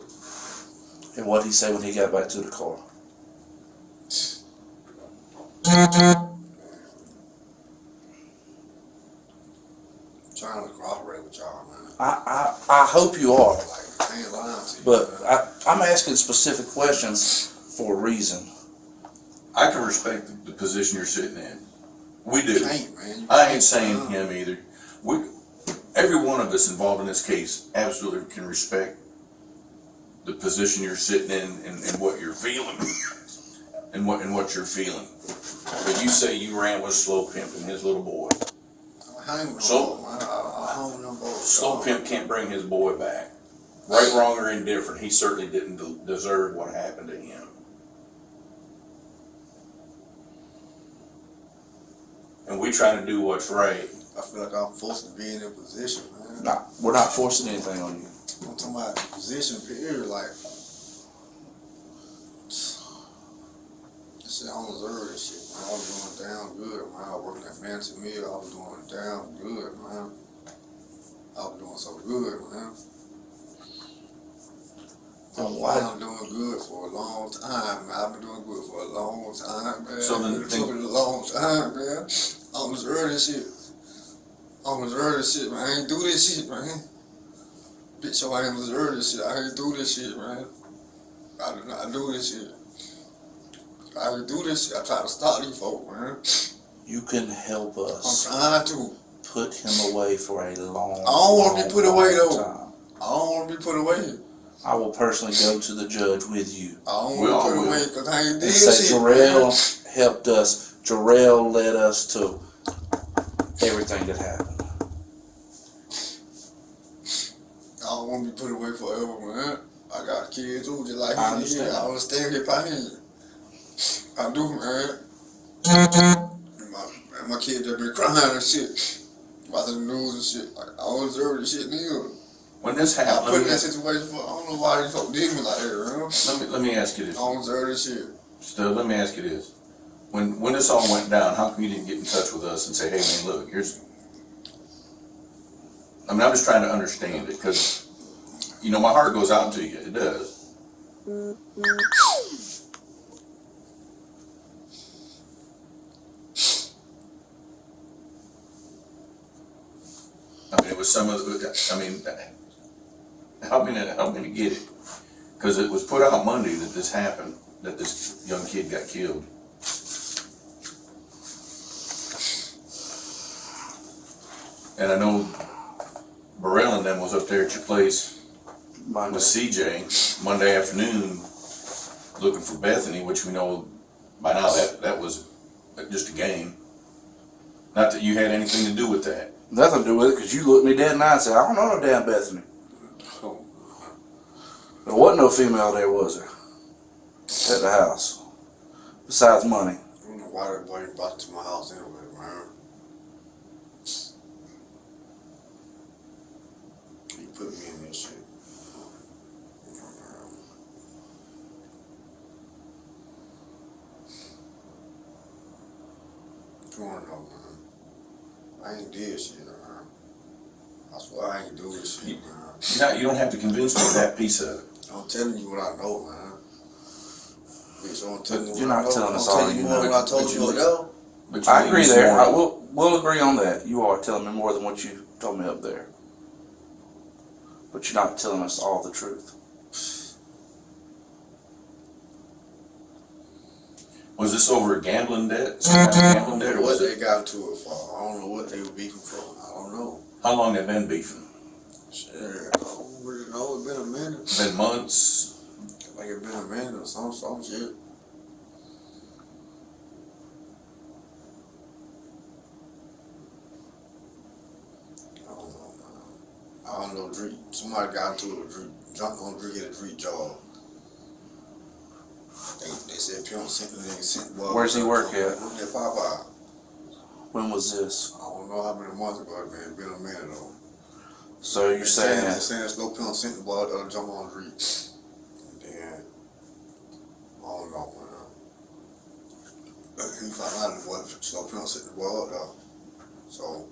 And what he say when he got back to the car? Trying to cooperate with y'all, man. I hope you are. Like, I ain't lying to you. But I'm asking specific questions for a reason. I can respect the position you're sitting in. We do. You can't, man. You I ain't can't. saying him either. Every one of us involved in this case absolutely can respect the position you're sitting in and what you're feeling and what you're feeling. But you say you ran with Slow Pimp and his little boy. Slow Pimp can't bring his boy back. Right, wrong, or indifferent, he certainly didn't deserve what happened to him. And we trying to do what's right. I feel like I'm forced to be in a position, man. No, we're not forcing anything on you. I'm talking about position, period. Like, shit, I don't deserve this shit, man. I was doing damn good, man. I was working at Mansion Mill. I was doing damn good, man. I was doing so good, man. I'm doing good for a long time, man. I've been doing good for a long time, man. So then It took me a long time, man. I don't deserve this shit. I don't deserve this shit, man. I ain't do this shit, man. Bitch, so I ain't deserve this shit. I ain't do this shit, man. I did not do this shit. I didn't do this shit. I try to stop these folk, man. You can help us. I'm trying to. Put him away for a long time. I don't want to be put away, though. I don't want to be put away. I will personally go to the judge with you. I don't want to put away because I ain't did say shit. Jarrell helped us. Jarrell led us to everything that happened. I don't want to be put away forever, man. I got kids too, just like I you. understand. I understand your pain. I do, man. And my kids have been crying and shit. Watching the news and shit. Like, I don't deserve this shit neither. When this I happened, put in that situation for, I don't know why these folks did me like that, man. let me ask you this. I don't deserve this shit. Still, let me ask you this. When this all went down, how come you didn't get in touch with us and say, hey man, look, here's... I mean, I'm just trying to understand it, because, you know, my heart goes out to you. It does. I mean, it was some of the, I mean, help me to get it. Because it was put out Monday that this happened, that this young kid got killed. And I know Burrell and them was up there at your place with CJ Monday afternoon, looking for Bethany, which we know by now that was just a game. Not that you had anything to do with that. Nothing to do with it, because you looked me dead in the eye and said, I don't know no damn Bethany. There wasn't no female there, was there? At the house. Besides money. I don't know why that boy brought it to my house anyway, man. He put me in this shit. What you wanna know, man? I ain't did shit, man. I swear I ain't do this shit, man. You don't have to convince me of that piece of it. I'm telling you what I know, man. Bitch, I'm telling you what You're I not know. telling us I'm all telling you you know. more than I told you, yo. I agree there. We'll agree on that. You are telling me more than what you told me up there. But you're not telling us all the truth. Was this over a gambling debt? Some kind of gambling debt, or What was they it? got into it for? I don't know what they were beefing for. I don't know. How long they been beefing? Shit, I don't really know. It's been a minute. Been months. Like it's been a minute or some shit. I don't know, man. I don't know, Drake. Somebody got into it with Drake. Jumped on Drake at a Drake job. They said Pimp sent the nigga sent. Where's he work at? Working at Popeyes. When was this? I don't know how many months ago, man. It's been a minute though. So you're saying They're saying it's no Pimp sent the ball to jump on Drake. Then I don't know, man. He found out it wasn't Slow Pimp sent the ball though. So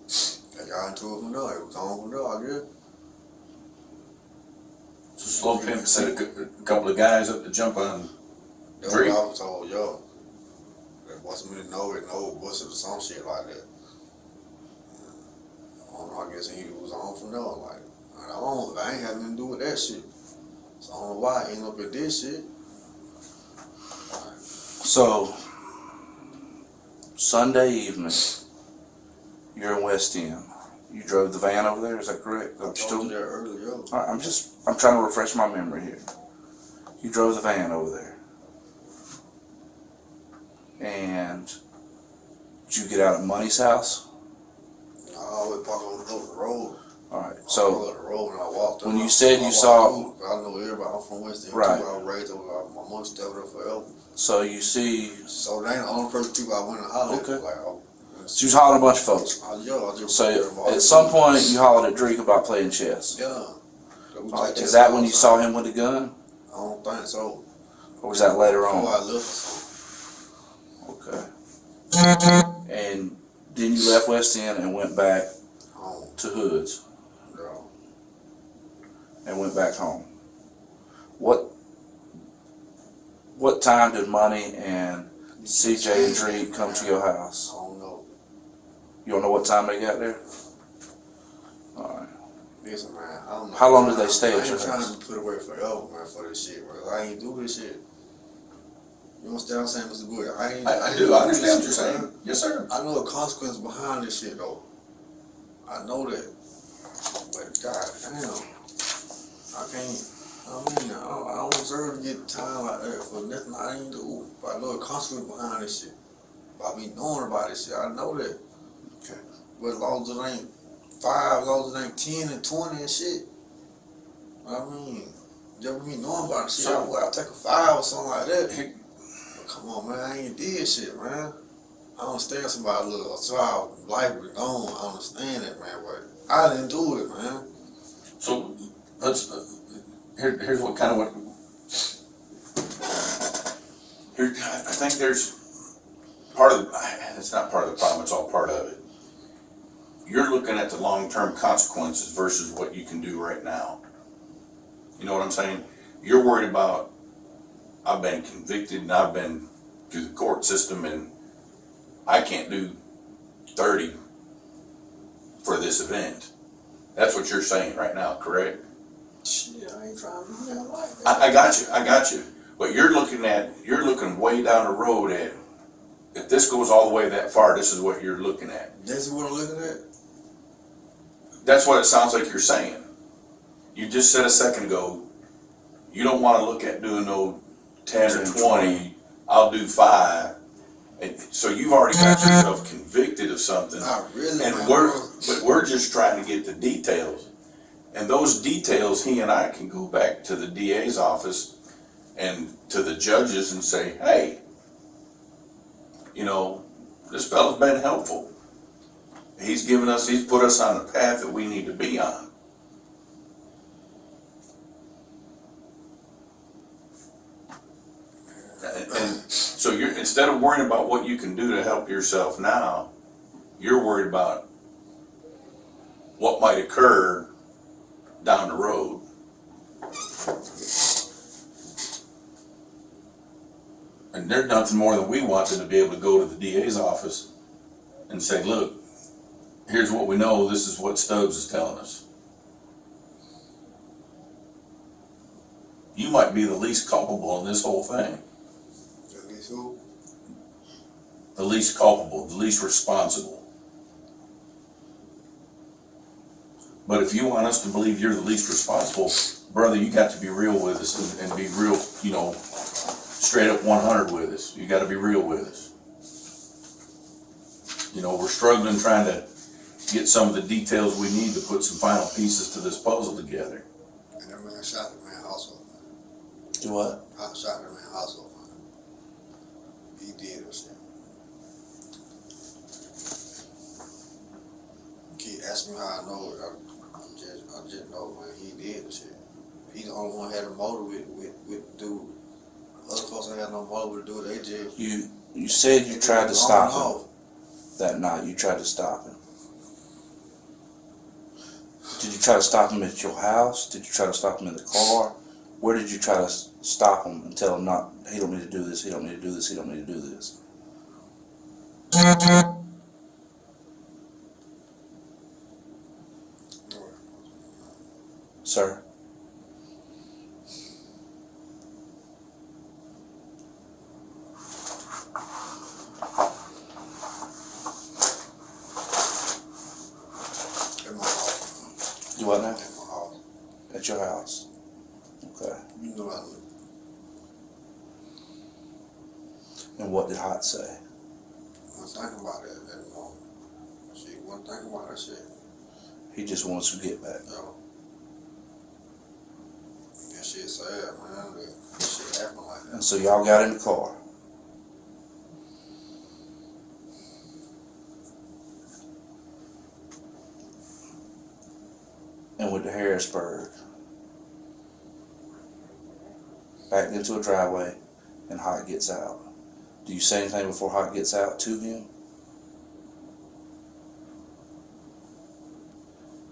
they got into it from there. It was on from there, I guess. So Slow Pimp set a couple of guys up to jump on That's Drake. what I was told, yo. There wasn't really no busted or some shit like that. I don't know, I guess he was on from there. Like, I ain't had nothing to do with that shit. So I don't know why I ended up at this shit. so. Sunday evening, you're in West End. You drove the van over there. Is that correct? I told you there earlier, yo. All right, I'm trying to refresh my memory here. You drove the van over there. And did you get out at Money's house? I always park on the road. All right, I so park on the road and I walked when up. you said you saw, I know everybody. I'm from West End. Right. Too. I was raised over. My mom stayed over there forever. so you see, So they ain't the only person too I went and hollered at. Okay. Like, so you was hollering a bunch of folks. I just So at some point you hollered at Drake about playing chess. Yeah. All right, is that when you saw him with the gun? I don't think so. Or was that later on? Before I left or something. Okay. And then you left West End and went back Home. to Hoods Yeah. and went back home. What time did Money and CJ and Drake come to your house? I don't know. You don't know what time they got there? Alright. Listen, man. I don't know. How long did they stay at I your ain't trying house? to be put away forever, man, for this shit, bro. I ain't do this shit. You understand what I'm saying, Mr. Boyd? I do. I understand what you're saying. Yes, sir. I know the consequence behind this shit, though. I know that. But God damn, I can't. I don't deserve to get time like that for nothing I ain't do. But I know the consequence behind this shit. By me knowing about this shit, I know that. Okay. But as long as it ain't 5, as long as it ain't 10 and 20 and shit. I mean, just me knowing about this shit, I'll take a 5 or something like that. But come on, man, I ain't did shit, man. I understand somebody little child life was gone. I understand that, man, but I didn't do it, man. So let's here's what kind of what here I think there's part of it's not part of the problem, it's all part of it. You're looking at the long-term consequences versus what you can do right now. You know what I'm saying? You're worried about, I've been convicted and I've been through the court system and I can't do 30 for this event. That's what you're saying right now, correct? Shit, I ain't trying to do that like that. I got you. But you're looking way down the road at, if this goes all the way that far, this is what you're looking at. This is what I'm looking at? That's what it sounds like you're saying. You just said a second ago, you don't want to look at doing no 10 or 20, I'll do 5. And so you've already got yourself convicted of something. Not really, And man. we're just trying to get the details. And those details, he and I can go back to the DA's office and to the judges and say, hey, you know, this fella's been helpful. He's put us on the path that we need to be on. And so instead of worrying about what you can do to help yourself now, you're worried about what might occur down the road. And there's nothing more than we want than to be able to go to the DA's office and say, look, here's what we know, this is what Stubbs is telling us. You might be the least culpable in this whole thing. At least who? The least culpable, the least responsible. But if you want us to believe you're the least responsible, brother, you got to be real with us and be real, you know, straight up 100 with us. You got to be real with us. You know, we're struggling trying to get some of the details we need to put some final pieces to this puzzle together. And that man shot the man also. Do what? I shot the man also. He did this shit. Keep asking me how I know it. I just know, man, he did this shit. He the only one had a motive with dude. Other folks ain't had no motive to do it. They just. You said you tried to stop him that night. You tried to stop him. Did you try to stop him at your house? Did you try to stop him in the car? Where did you try to stop him and tell him he don't need to do this, he don't need to do this, he don't need to do this? Sir? You what now? At my house. At your house. Okay. You know I live. And what did Hot say? I was thinking about it at that moment. She wasn't thinking about that shit. He just wants to get back. Yo. That shit sad, man. That shit happened like that. And so y'all got in the car. And went to Harrisburg. Backed into a driveway, and Hot gets out. Do you say anything before Hot gets out to him?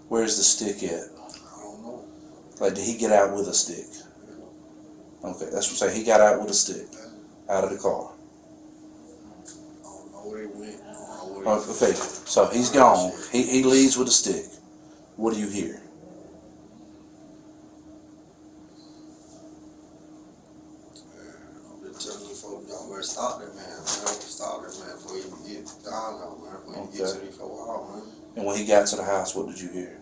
Where's the stick at? I don't know. Like, did he get out with a stick? Okay, that's what I'm saying. He got out with a stick. Out of the car. I don't know where he went. I don't know where he Okay, so he's gone. He leaves with a stick. What do you hear? I'm just telling you folks, y'all better stop that man. Stop that man before you get down there, man. Before you get to these folks out, man. And when he got to the house, what did you hear?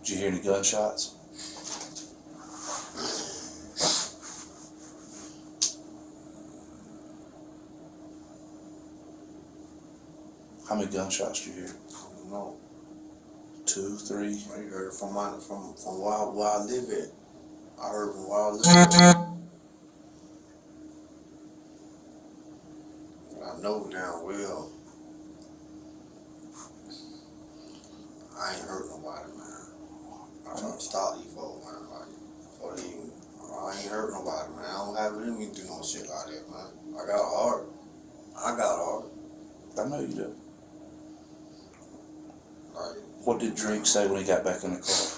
Did you hear any gunshots? How many gunshots did you hear? I don't know. 2, 3? I heard from where I live at. I heard from where I live at. I know damn well. I ain't hurt nobody, man. I'm trying to stop these folks, man. Like, before they even, I ain't hurt nobody, man. I don't have it in me to do no shit like that, man. I got a heart. I got a heart. I know you do. Like, What did Drake say when he got back in the car?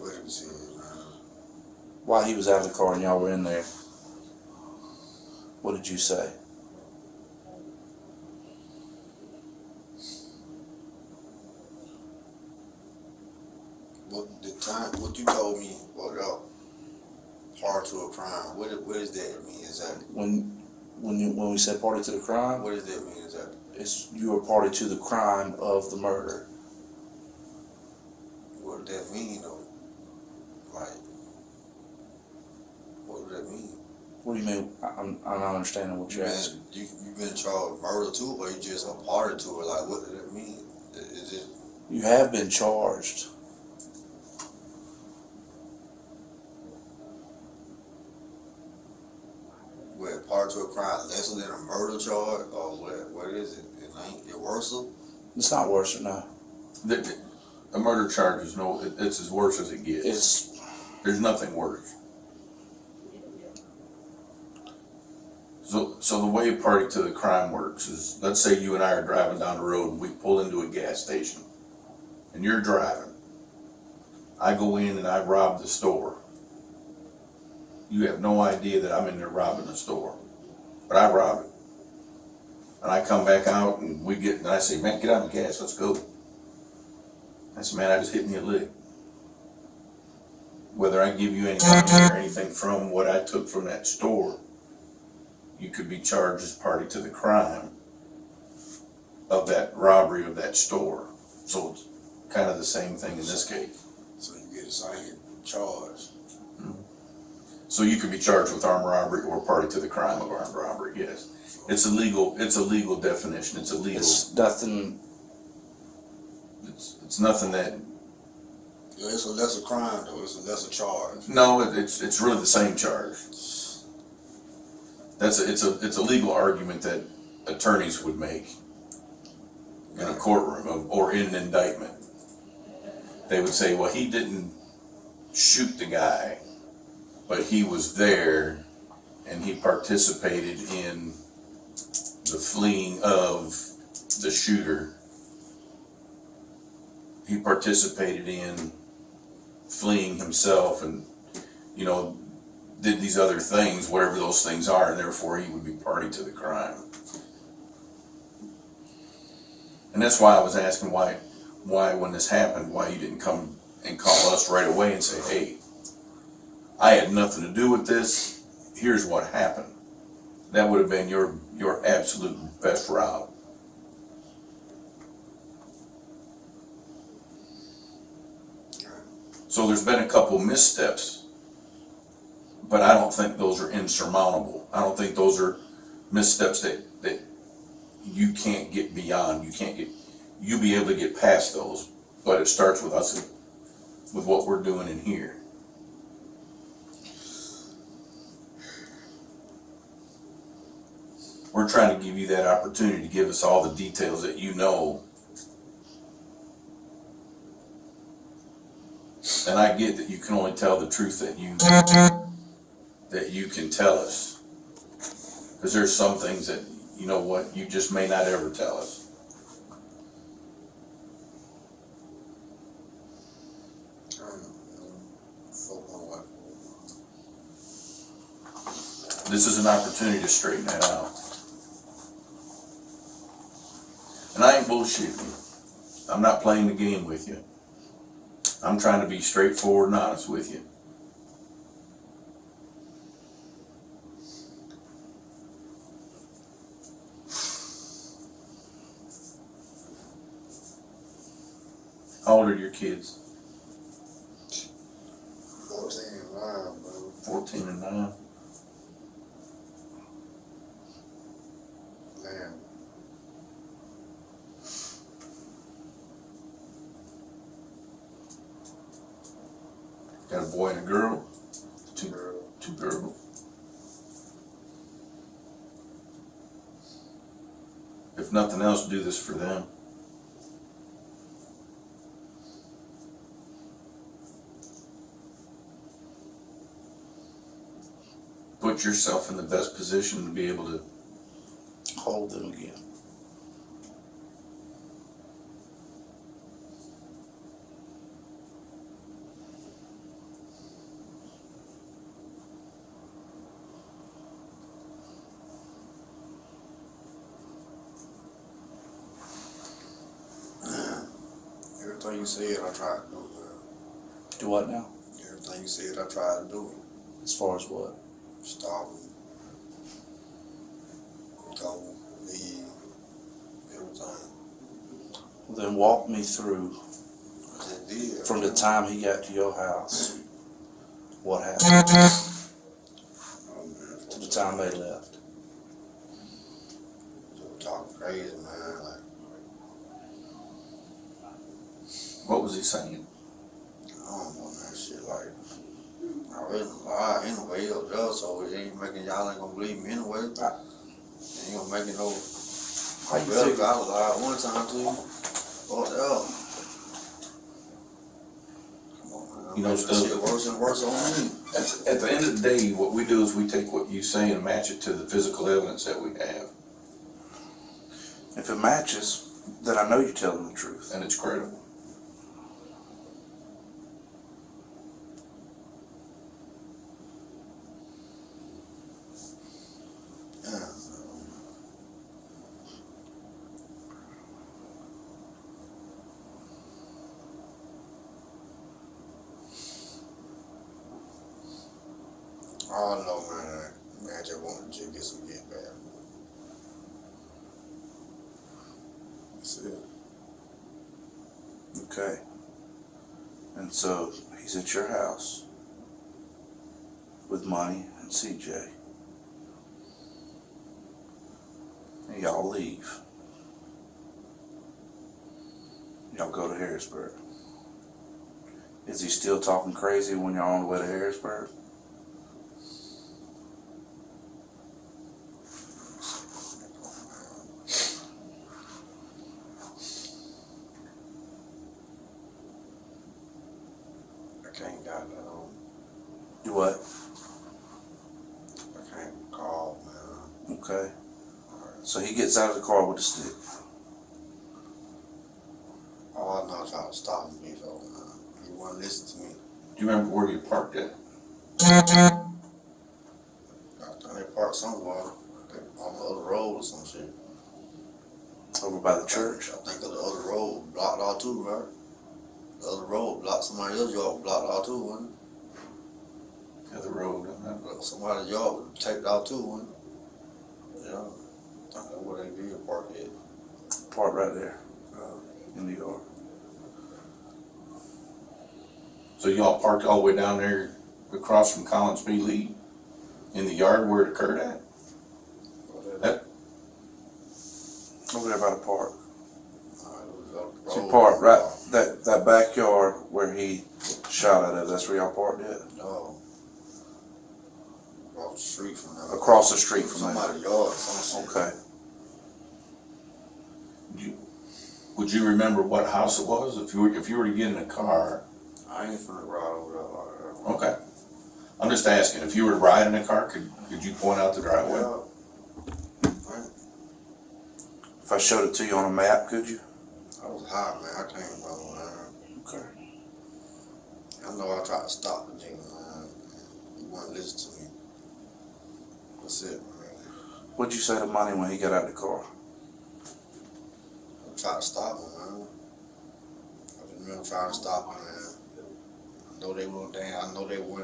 what did he say, man? While he was out of the car and y'all were in there, what did you say? What you told me about part to a crime, what does that mean exactly? When we said party to the crime, What does that mean exactly? it's you were party to the crime of the murder. what did that mean though? Like, what did that mean? What do you mean? I'm not understanding what you're asking. You been charged with murder too, or you just a party to it? Like, what did that mean? Is it? You have been charged. What, part to a crime lesser than a murder charge, or what is it? It ain't it worse? It's not worse or no. A murder charge is it's as worse as it gets. There's nothing worse. So the way party to the crime works is, let's say you and I are driving down the road and we pull into a gas station, and you're driving. I go in and I rob the store. You have no idea that I'm in there robbing the store, but I rob it. And I come back out and I say, man, get out of the gas, let's go. I said, man, I just hit me a lick. Whether I give you any money or anything from what I took from that store, you could be charged as party to the crime of that robbery of that store. So it's kind of the same thing in this case. So you get the same charge. Mm-hmm. So you could be charged with armed robbery or party to the crime of armed robbery, yes. It's a legal definition. It's illegal. It's nothing. It's nothing that. Yeah, it's a lesser crime though. It's a lesser charge. No, it's really the same charge. It's a legal argument that attorneys would make in a courtroom or in an indictment. They would say, well, he didn't shoot the guy, but he was there and he participated in the fleeing of the shooter. He participated in fleeing himself and, did these other things, whatever those things are, and therefore he would be party to the crime. And that's why I was asking why when this happened, why you didn't come and call us right away and say, hey, I had nothing to do with this, here's what happened. That would have been your absolute best route. So there's been a couple missteps, but I don't think those are insurmountable. I don't think those are missteps that you can't get beyond. You'll be able to get past those, but it starts with us, with what we're doing in here. We're trying to give you that opportunity to give us all the details that you know. And I get that you can only tell the truth that you can tell us. Because there's some things that, you know what, you just may not ever tell us. This is an opportunity to straighten that out. And I ain't bullshitting you. I'm not playing the game with you. I'm trying to be straightforward and honest with you. How old are your kids? 14 and 9, bro. 14 and 9. Man. Got a boy and a girl? Two girls. If nothing else, do this for them. Put yourself in the best position to be able to hold them again. Everything you said, I tried to do it. Do what now? Everything you said, I tried to do it. As far as what? Stop me. Go, leave, everything. Well, then walk me through. I just did. From the time he got to your house, what happened? To the time they left. They were talking crazy, man. Like, What was he saying? I don't know, man. Shit, like, I really lie anyway. He was there, so it ain't making y'all ain't gonna believe me anyway. Ain't gonna make it no. How you Well, figure? I was lied one time too. What the hell? Come on, man. You know, That shit worse and worse on me. At the end of the day, what we do is we take what you say and match it to the physical evidence that we have. If it matches, then I know you're telling the truth. And it's credible. All I know, man, I just want to get some get back. That's it. Okay. And so he's at your house with money and CJ. And y'all leave. Y'all go to Harrisburg. Is he still talking crazy when you're on the way to Harrisburg? I can't got that on. You what? I can't call, man. Okay. So he gets out of the car with a stick. All I know is trying to stop me, so he wouldn't listen to me. Do you remember where you parked at? I think they parked somewhere on the other road or some shit. Over by the church? I think the other road blocked all too, right? The other road blocked, somebody else's yard blocked all too, wasn't it? The other road, Somebody's yard taped out too, wasn't it? Yeah. I think that's where they did park it. Park right there. In the yard. So y'all parked all the way down there across from Collins B. Lee in the yard where it occurred at? That, over there by the park. So you parked right, that backyard where he shot at us, that's where y'all parked at? No. Across the street from there. Across the street from there? Somebody's yard, some shit. Okay. would you remember what house it was? If you were to get in a car. I ain't finna ride over there like that. Okay. I'm just asking, if you were to ride in a car, could you point out the driveway? If I showed it to you on a map, could you? I was high, man. I can't remember, man. Okay. I know I tried to stop the nigga, man. He wouldn't listen to me. That's it, man. What'd you say to Money when he got out of the car? I tried to stop him, man. I just remember trying to stop him, man. I know they weren't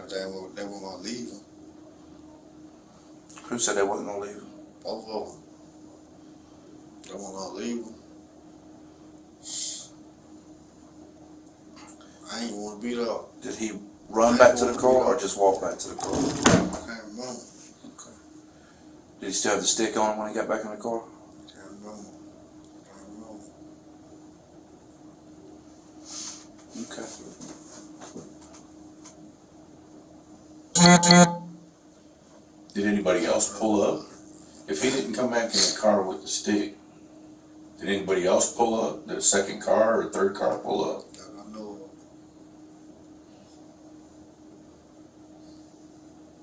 gonna leave him. Who said they wasn't gonna leave him? Both of them. They weren't gonna leave him. I ain't want to be there. Did he run back to the car or just walk back to the car? I can't remember. Okay. Did he still have the stick on him when he got back in the car? Can't remember. Okay. Did anybody else pull up? If he didn't come back in the car with the stick, did anybody else pull up? Did a second car or a third car pull up? I know.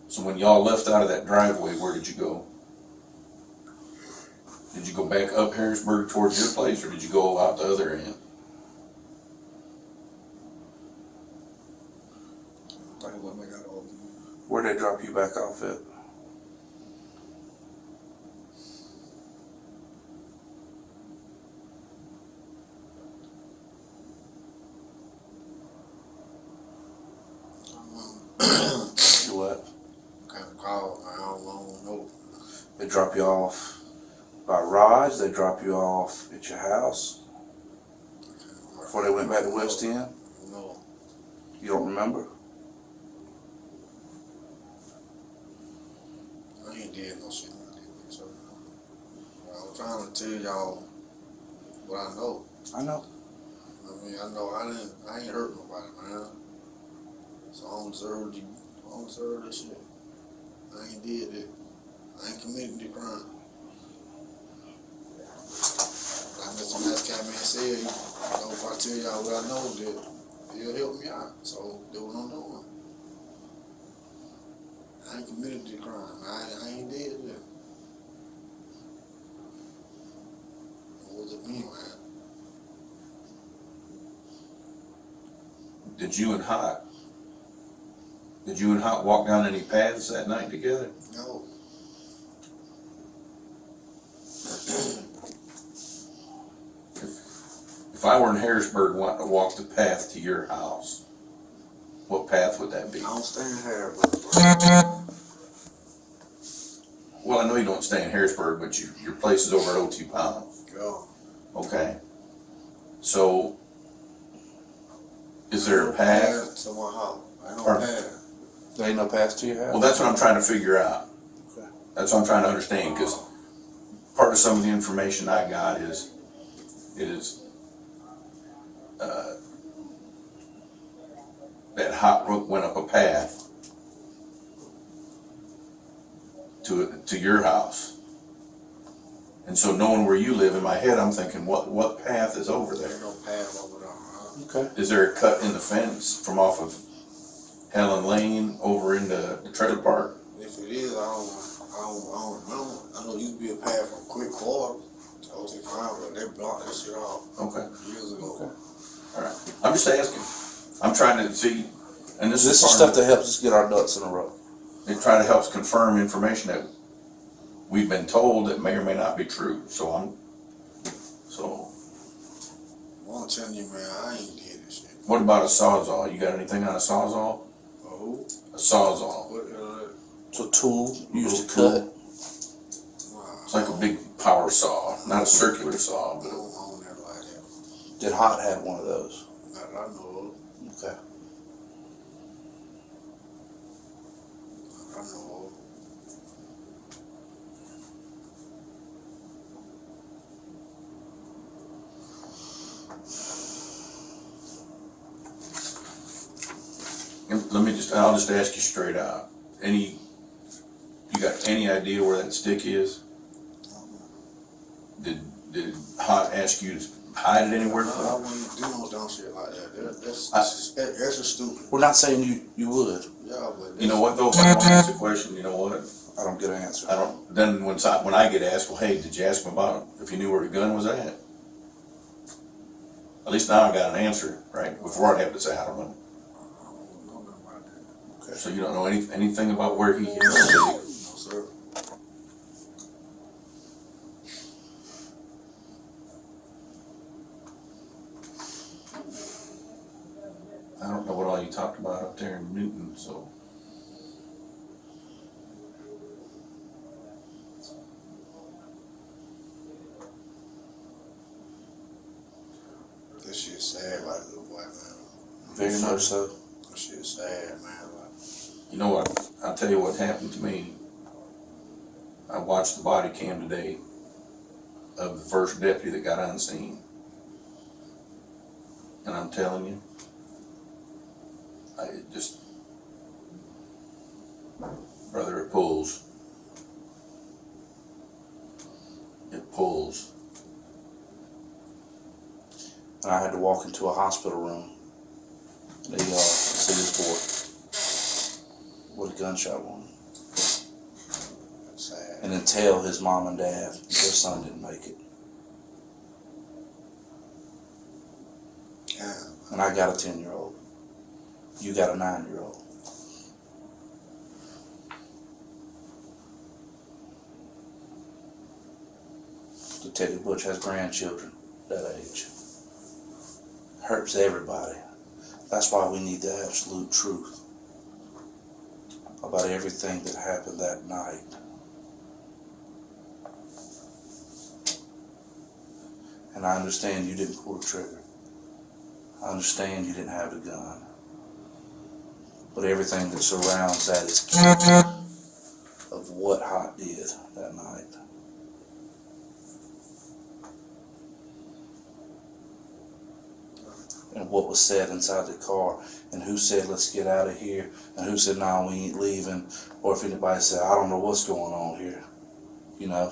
So when y'all left out of that driveway, where did you go? Did you go back up Harrisburg towards your place, or did you go out the other end? Where'd they drop you back off at? You what? Can't call, man. I don't know. They drop you off by Raj, they drop you off at your house before they went back to West End? No. You don't remember? I ain't did no shit like that. So, I'm trying to tell y'all what I know. I know. I mean, I know I ain't hurt nobody, man. So I don't deserve this shit. I ain't did it. I ain't committed the crime. Like Mr. Mass came in and said, you know, if I tell y'all what I know, that he'll help me out. So that's what I'm doing. I ain't committed the crime. I ain't did it. What does it mean, man? Did you and Hot walk down any paths that night together? No. If I were in Harrisburg wanting to walk the path to your house, what path would that be? I don't stay in Harrisburg. Well, I know you don't stay in Harrisburg, but your place is over at O2 Pounds. Yeah. Okay. So, is there a path? To my house. I know Pardon? path. There ain't no path to your house? Well, that's what I'm trying to figure out. Okay. That's what I'm trying to understand, because part of some of the information I got is that Hot Rook went up a path to your house. And so knowing where you live, in my head I'm thinking, what path is over there? There's no path over there. Okay. Is there a cut in the fence from off of Helen Lane over into the trailer park? If it is, I don't remember. I know it used to be a path from Quick Quarter to O.T. Prime, but they blocked that shit off years ago. Okay. All right. I'm just asking. I'm trying to see, and this is part stuff that helps us get our ducks in a row. It trying to help confirm information that we've been told that may or may not be true. So I'm telling you, man, I ain't did this shit. what about a sawzall? You got anything on a sawzall? Oh. A sawzall. It's a tool used to Tool. cut. It's like a big power saw, not a circular saw, but Did Hot have one of those? Not that I know of. Okay. I know of. I'll just ask you straight out. You got any idea where that stick is? Did Hot ask you to hide it anywhere? I wouldn't do no dumb shit like that. That's stupid. We're not saying you would. Yeah, but You know what though? If I don't ask the question, you know what? I don't get an answer. I don't. Then when I get asked, well, hey, did you ask him about if you knew where the gun was at? At least now I got an answer, right? Before I'd have to say I don't know. Okay. So you don't know anything about where he is? No, sir. I don't know what all you talked about up there in Newton, so. This shit's sad, like little boy, man. Very much so. This shit's sad, man. You know what? I'll tell you what happened to me. I watched the body cam today of the first deputy that got on scene. And I'm telling you, brother, it pulls. It pulls. And I had to walk into a hospital room. They see this boy with a gunshot wound. Sad. And then tell his mom and dad their son didn't make it. Yeah. And I got a 10-year-old. You got a 9-year-old. Detective Butch has grandchildren that age. Hurts everybody. That's why we need the absolute truth about everything that happened that night. And I understand you didn't pull the trigger. I understand you didn't have the gun. but everything that surrounds that is key of what Hot did that night. And what was said inside the car, and who said, let's get out of here, and who said, no, we ain't leaving, or if anybody said, I don't know what's going on here, you know.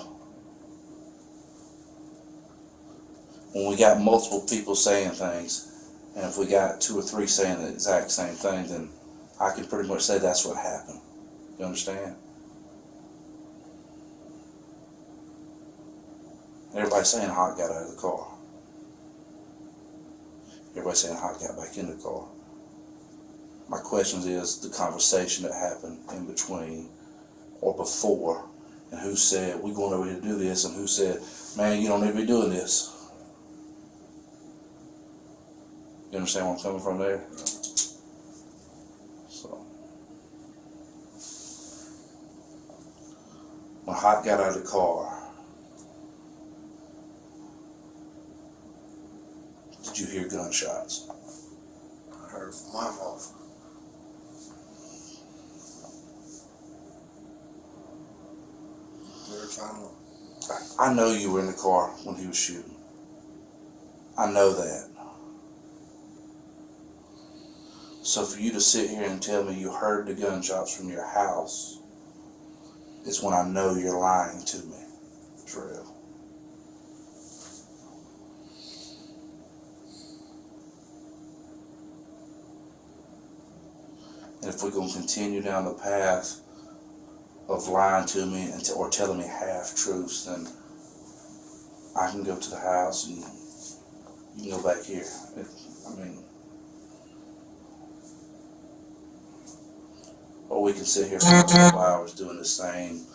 When we got multiple people saying things, and if we got 2 or 3 saying the exact same thing, then I can pretty much say that's what happened. You understand? Everybody saying Hot got out of the car. Everybody saying Hot got back in the car. My question is the conversation that happened in between or before, and who said, we're going over here to do this, and who said, man, you don't need to be doing this. You understand where I'm coming from there? So, when Hot got out of the car, did you hear gunshots? I heard it from my mouth. They were trying to. I know you were in the car when he was shooting. I know that. So for you to sit here and tell me you heard the gunshots from your house is when I know you're lying to me, Terrell. And if we're going to continue down the path of lying to me and or telling me half-truths, then I can go to the house and you can go back here. Or we can sit here for a couple hours doing the same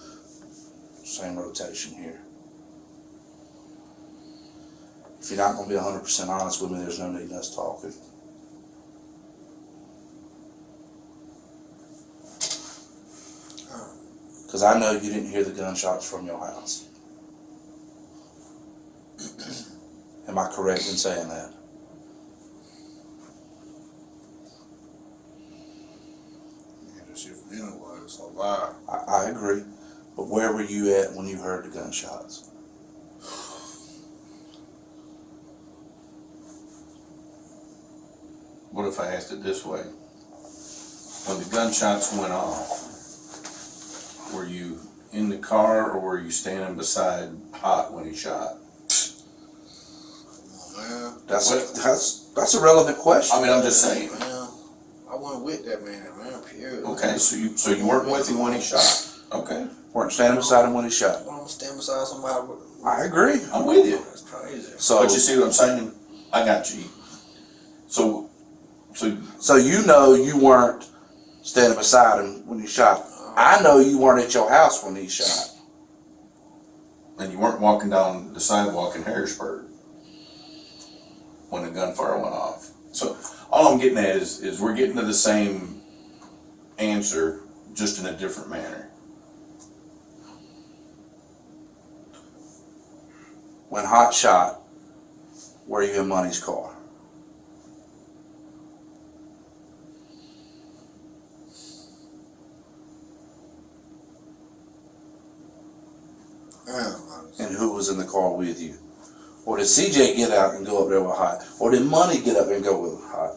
rotation here. If you're not going to be 100% honest with me, there's no need in us talking. Because I know you didn't hear the gunshots from your house. Am I correct in saying that? It's a lie. I agree. But where were you at when you heard the gunshots? What if I asked it this way? When the gunshots went off, were you in the car or were you standing beside Hot when he shot? Man. That's a relevant question. I mean, I'm just saying. Man, I wasn't with that man, period. Okay, so you weren't with him when he shot. Okay. Weren't standing beside him when he shot. I'm gonna stand beside somebody with. I agree. I'm with you. That's crazy. But you see what I'm saying? I got you. So you know you weren't standing beside him when he shot. I know you weren't at your house when he shot. And you weren't walking down the sidewalk in Harrisburg when the gunfire went off. So all I'm getting at is we're getting to the same answer, just in a different manner. When Hot shot, were you in Money's car? And who was in the car with you? Or did CJ get out and go up there with Hot? Or did Money get up and go with Hot?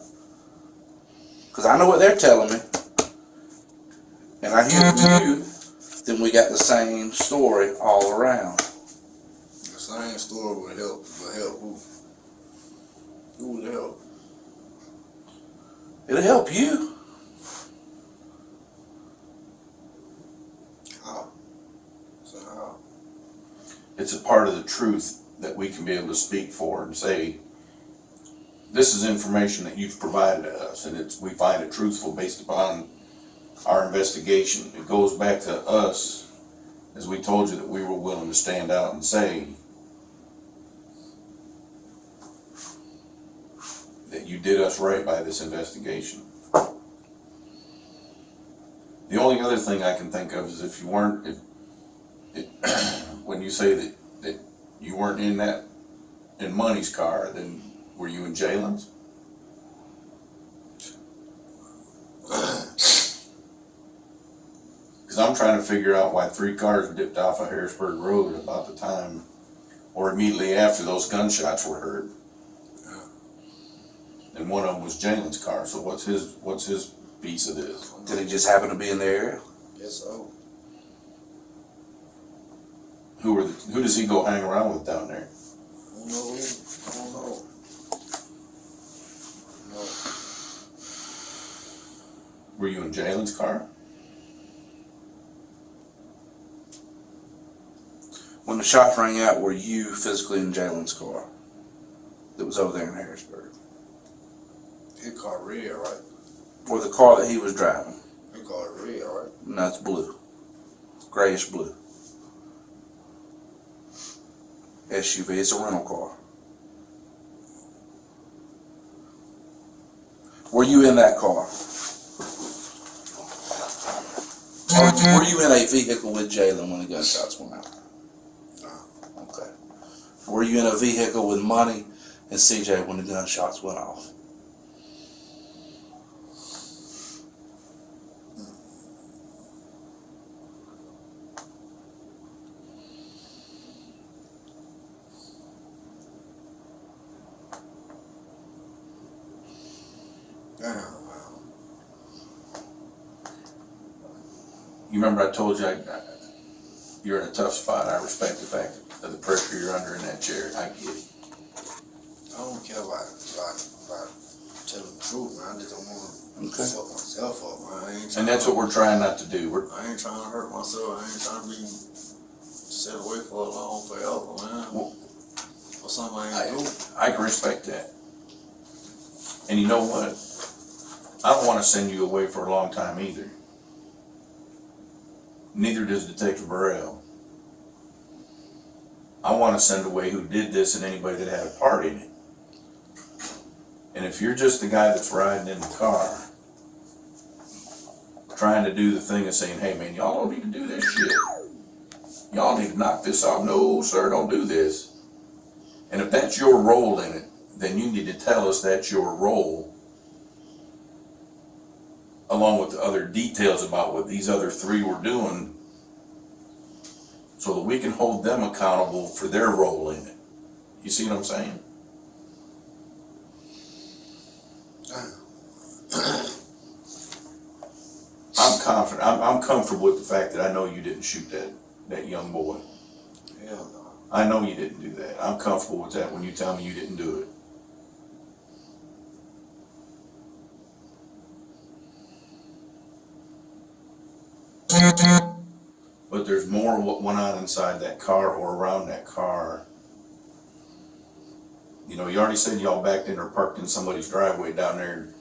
Because I know what they're telling me. And I hear from you, then we got the same story all around. The same story would help who? Who would help? It'll help you. How? So how? It's a part of the truth that we can be able to speak for and say, this is information that you've provided to us, and we find it truthful based upon our investigation. It goes back to us, as we told you, that we were willing to stand out and say that you did us right by this investigation. The only other thing I can think of is if you weren't, when you say that you weren't in Money's car, then were you in Jalen's? I'm trying to figure out why 3 cars dipped off of Harrisburg Road about the time, or immediately after those gunshots were heard. And one of them was Jalen's car, so what's his piece of this? Did he just happen to be in the area? Yes, so. Who does he go hang around with down there? I don't know. No. Were you in Jalen's car? When the shots rang out, were you physically in Jalen's car that was over there in Harrisburg? His car red, right? Or the car that he was driving? His car red, right? No, it's blue. Grayish blue. SUV, it's a rental car. Were you in that car? Or were you in a vehicle with Jalen when the gunshots went out? No. Okay. Were you in a vehicle with Money and CJ when the gunshots went off? You remember I told you you're in a tough spot. I respect the fact of the pressure you're under in that chair. I get it. I don't care about telling the truth, man. I just don't want to fuck myself up, man. And that's what we're trying not to do. I ain't trying to hurt myself. I ain't trying to be set away for forever, man. For something I ain't do. I can respect that. And you know what? I don't want to send you away for a long time either. Neither does Detective Burrell. I want to send away who did this and anybody that had a part in it. And if you're just the guy that's riding in the car, trying to do the thing of saying, hey man, y'all don't need to do this shit. Y'all need to knock this off. No, sir, don't do this. And if that's your role in it, then you need to tell us that's your role, along with the other details about what these other 3 were doing, so that we can hold them accountable for their role in it. You see what I'm saying? I'm confident. I'm comfortable with the fact that I know you didn't shoot that young boy. Hell no. I know you didn't do that. I'm comfortable with that when you tell me you didn't do it. But there's more what went on inside that car or around that car. You know, you already said y'all backed in or parked in somebody's driveway down there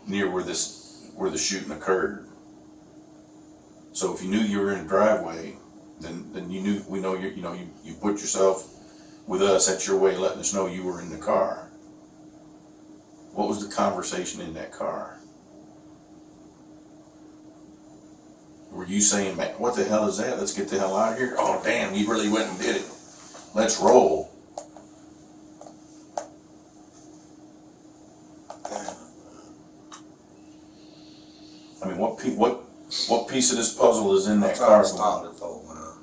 near where the shooting occurred. So if you knew you were in a driveway, then you put yourself with us at your way, letting us know you were in the car. What was the conversation in that car? Were you saying, man, what the hell is that? Let's get the hell out of here. Oh, damn, you really went and did it. Let's roll. I mean, what piece of this puzzle is in that car? I tried to stop the folk, man.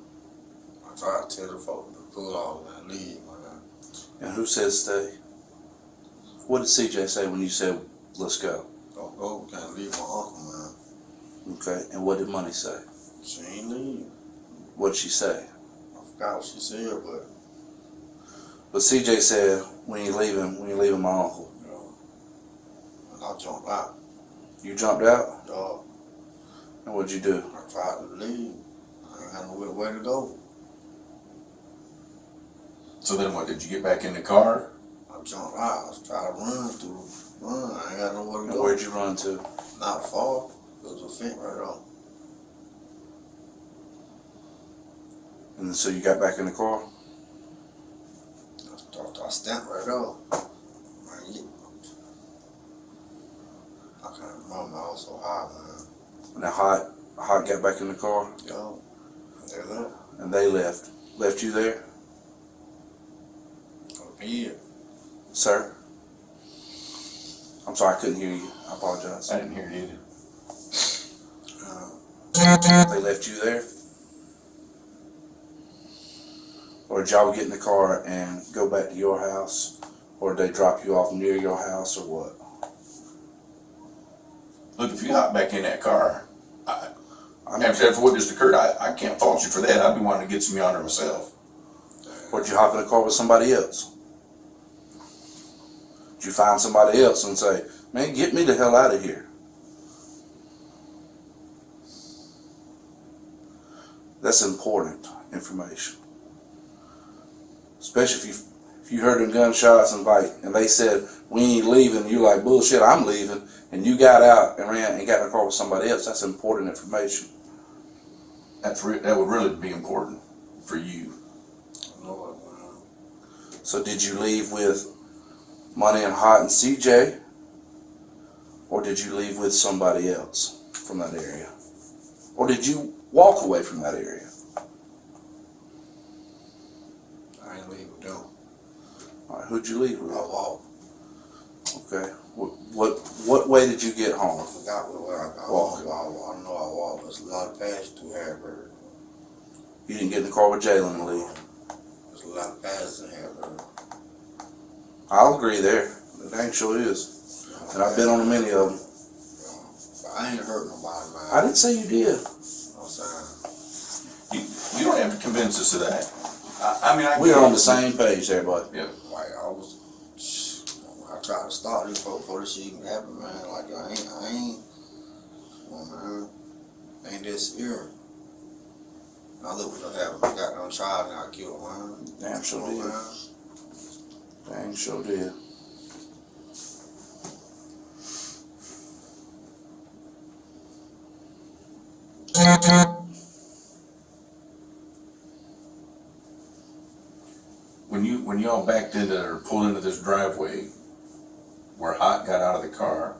I tried to tell the folk to pull off and leave, man. And who said stay? What did CJ say when you said, let's go? Don't go, can't leave my uncle, man. Okay, and what did Money say? She ain't leave. What did she say? I forgot what she said, But CJ said, when you leaving my uncle. And I jumped out. You jumped out? Yeah. And what'd you do? I tried to leave. I ain't had nowhere to go. So then what, did you get back in the car? I jumped out. I was trying to run. I ain't got nowhere to go. And where'd you run to? Not far. There was a fence right off. And so you got back in the car? I stamped right off. I can't remember. I was so high, man. Now Hot got back in the car? Yeah. They left. And they left. Left you there? Yeah. Sir? I'm sorry, I couldn't hear you. I apologize. I didn't hear you either. They left you there? Or did y'all get in the car and go back to your house? Or did they drop you off near your house or what? Look, if you hop back in that car, after what just occurred, I can't fault you for that. I'd be wanting to get some yonder myself. Or did you hop in a car with somebody else? Did you find somebody else and say, man, get me the hell out of here? That's important information. Especially if you heard them gunshots and they said, we ain't leaving, you're like, bullshit, I'm leaving, and you got out and ran and got in a car with somebody else. That's important information. That would really be important for you. So did you leave with Money and Hot and CJ? Or did you leave with somebody else from that area? Or did you walk away from that area? I ain't leave with them. All right, who'd you leave with? I walked. Okay. What way did you get home? I forgot where I walked. I know I walked. There's a lot of passes through Harrisburg. You didn't get in the car with Jalen and leave? There's a lot of passes in Harrisburg. I'll agree there. It dang sure is. And I've been on many of them. I ain't hurt nobody, man. I didn't say you did. You know what I'm saying? You don't have to convince us of that. I mean, we're on the same page there, bud. Yeah. Like, I tried to start this before this shit even happened, man. Like, I ain't, come on, man. Ain't that serious. I look what happened. I got on child and I killed, man. Damn sure Come on, did. man. Dang sure did. When y'all backed into or pulled into this driveway where Hot got out of the car,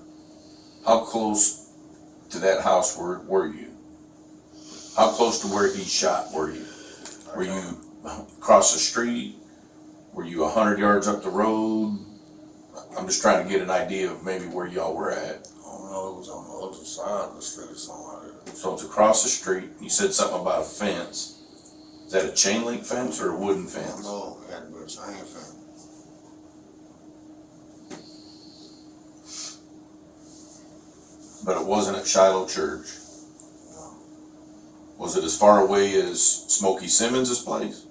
how close to that house were you? How close to where he shot were you? Were you across the street? Were you 100 yards up the road? I'm just trying to get an idea of maybe where y'all were at. I don't know, it was on the other side of the street or something like that. So it's across the street. You said something about a fence. Is that a chain link fence or a wooden fence? No, it had to be a chain fence. But it wasn't at Shiloh Church. No. Was it as far away as Smokey Simmons' place?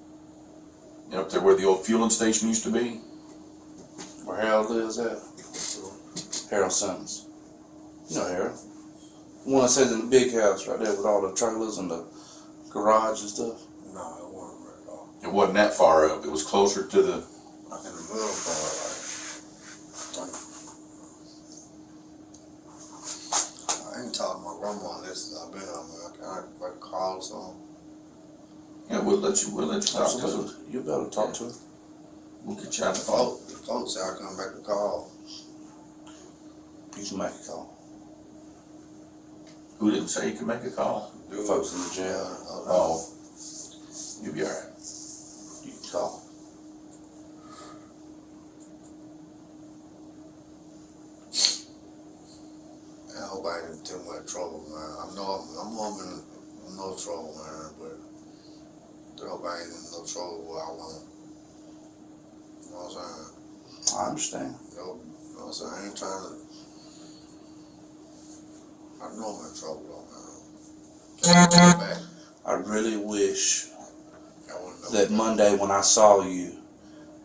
You know, up there where the old fueling station used to be? Where Harold lives at? Harold Simmons. You know Harold. The one that says in the big house right there with all the trailers and the garage and stuff. No, it wasn't very at all. It wasn't that far up. It was closer to the... Like in the middle part, I ain't talking to my grandma unless I've been on there. I can call some. Yeah, we'll let you talk to her. You'll be able to talk to her. We'll get you on the phone. The folks say I come back and call. You can make a call. Who didn't say you could make a call? The folks in the jail. Oh. You'll be all right. You can call. I hope I ain't in too much trouble, man. I know I'm in no trouble, man, but I hope I ain't in no trouble where I want. You know what I'm saying? I understand. You know what I'm saying? I ain't trying to. I know I'm in trouble, though, man. I really wish that Monday when I saw you,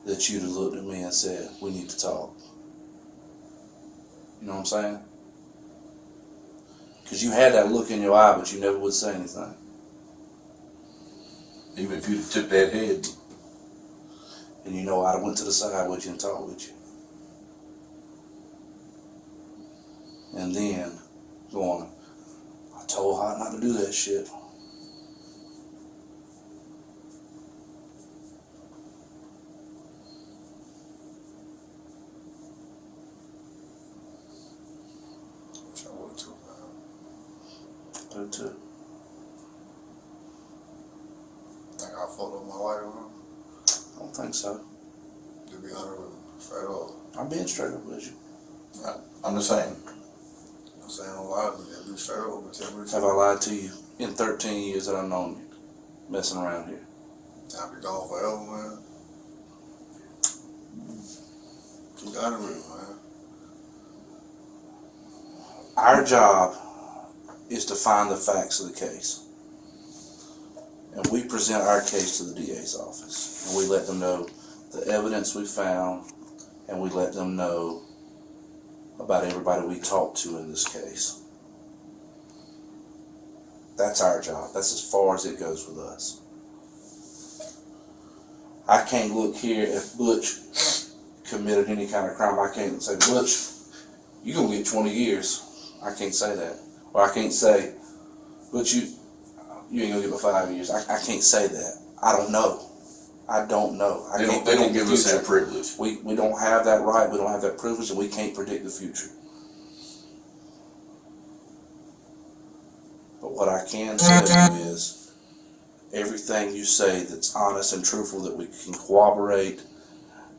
that you'd have looked at me and said, we need to talk. You know what I'm saying? Because you had that look in your eye, but you never would say anything. Even if you'd have took that head. And you know, I'd have went to the side with you and talked with you. And then, going, I told Hot not to do that shit. Do too. Think I fucked up my wife on her? I don't think so. To be honest with you, straight up. I'm being straight up with you. I'm the same. I'm saying a lot, but be straight up and tell me the Have I truth. lied to you? in 13 years that I've known you, messing around here? I'll be gone forever, man. You got it, man. Our job is to find the facts of the case. And we present our case to the DA's office. And we let them know the evidence we found, and we let them know about everybody we talked to in this case. That's our job. That's as far as it goes with us. I can't look here if Butch committed any kind of crime. I can't say, Butch, you're going to get 20 years. I can't say that. Or I can't say, Butch, you ain't going to get but 5 years. I can't say that. I don't know. I don't know. They don't give us that privilege. We don't have that right. We don't have that privilege, and we can't predict the future. But what I can tell you is everything you say that's honest and truthful that we can corroborate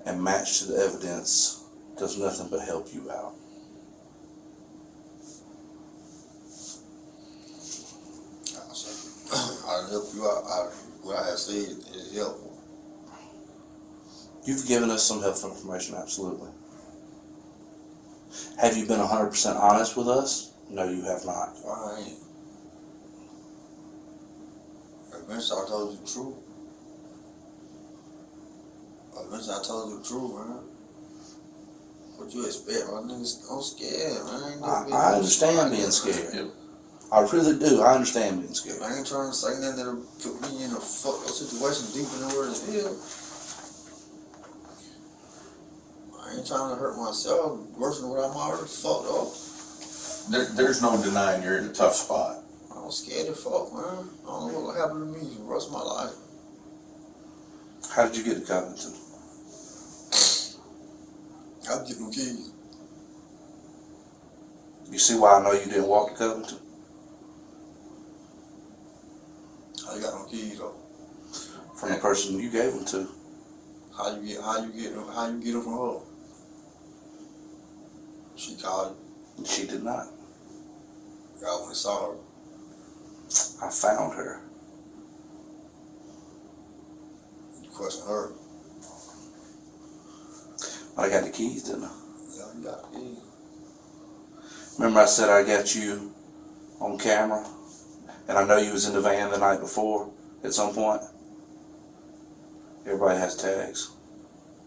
and match to the evidence does nothing but help you out. I'll help you out. What I have said is helpful. You've given us some helpful information, absolutely. Have you been 100% honest with us? No, you have not. I ain't. Eventually I told you the truth. Eventually I told you the truth, man. What you expect, my niggas? I'm scared, man. I understand being scared. I really do. I understand being scared. I ain't trying to say nothing that'll put me in a fucked up situation deep in the world of hell. I ain't trying to hurt myself worse than what I'm already fucked up. There's no denying you're in a tough spot. I'm scared to fuck, man. I don't know what will happen to me for the rest of my life. How did you get to Covington? I'll get them keys. You see why I know you didn't walk to Covington? How you got them keys though? From the person you gave them to. How you get them from her? She called you. She did not. I went and saw her. I found her. You question her. I got the keys, didn't I? Yeah, you got the keys. Remember I said I got you on camera? And I know you was in the van the night before at some point? Everybody has tags.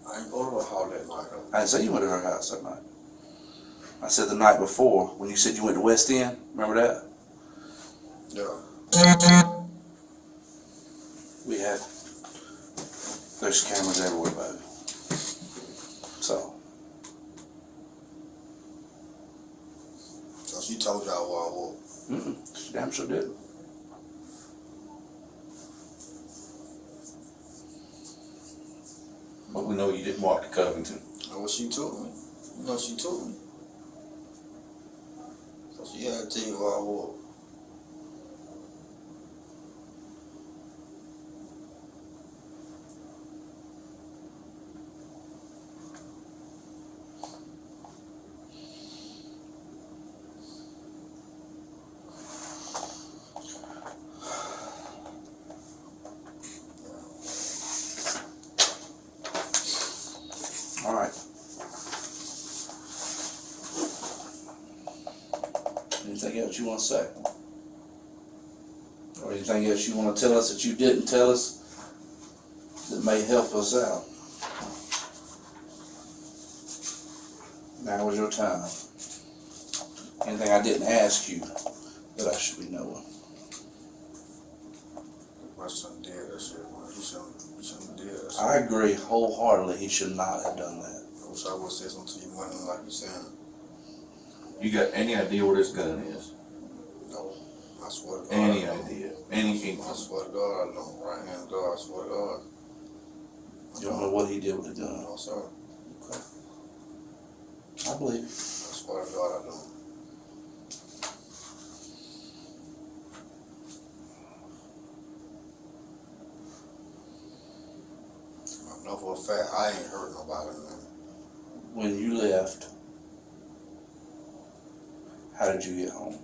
I ain't go to her house that night though. I didn't say you went to her house that night. I said the night before, when you said you went to West End, remember that? Yeah. We had, there's cameras everywhere, baby. So she told y'all where I was? She damn sure did. But we know you didn't walk to Covington. Well, she took me. You know she took me. So she had to tell you where I was. All right. Anything else you want to say? Or anything else you want to tell us that you didn't tell us that may help us out? Now is your time. Anything I didn't ask you that I should be knowing? My son did that shit, man. He shouldn't did that shit. I agree wholeheartedly. He should not have done that. I wish I would have said something to you, man, like you saying. You got any idea where this gun is? No, I swear to God. Any idea? Any inkling? I swear to God, I don't. Right hand God, I swear to God. You don't know what he did with the gun? No, sir. Okay. I believe you. I swear to God, I don't. I know for a fact I ain't hurt nobody, man. When you left, how did you get home?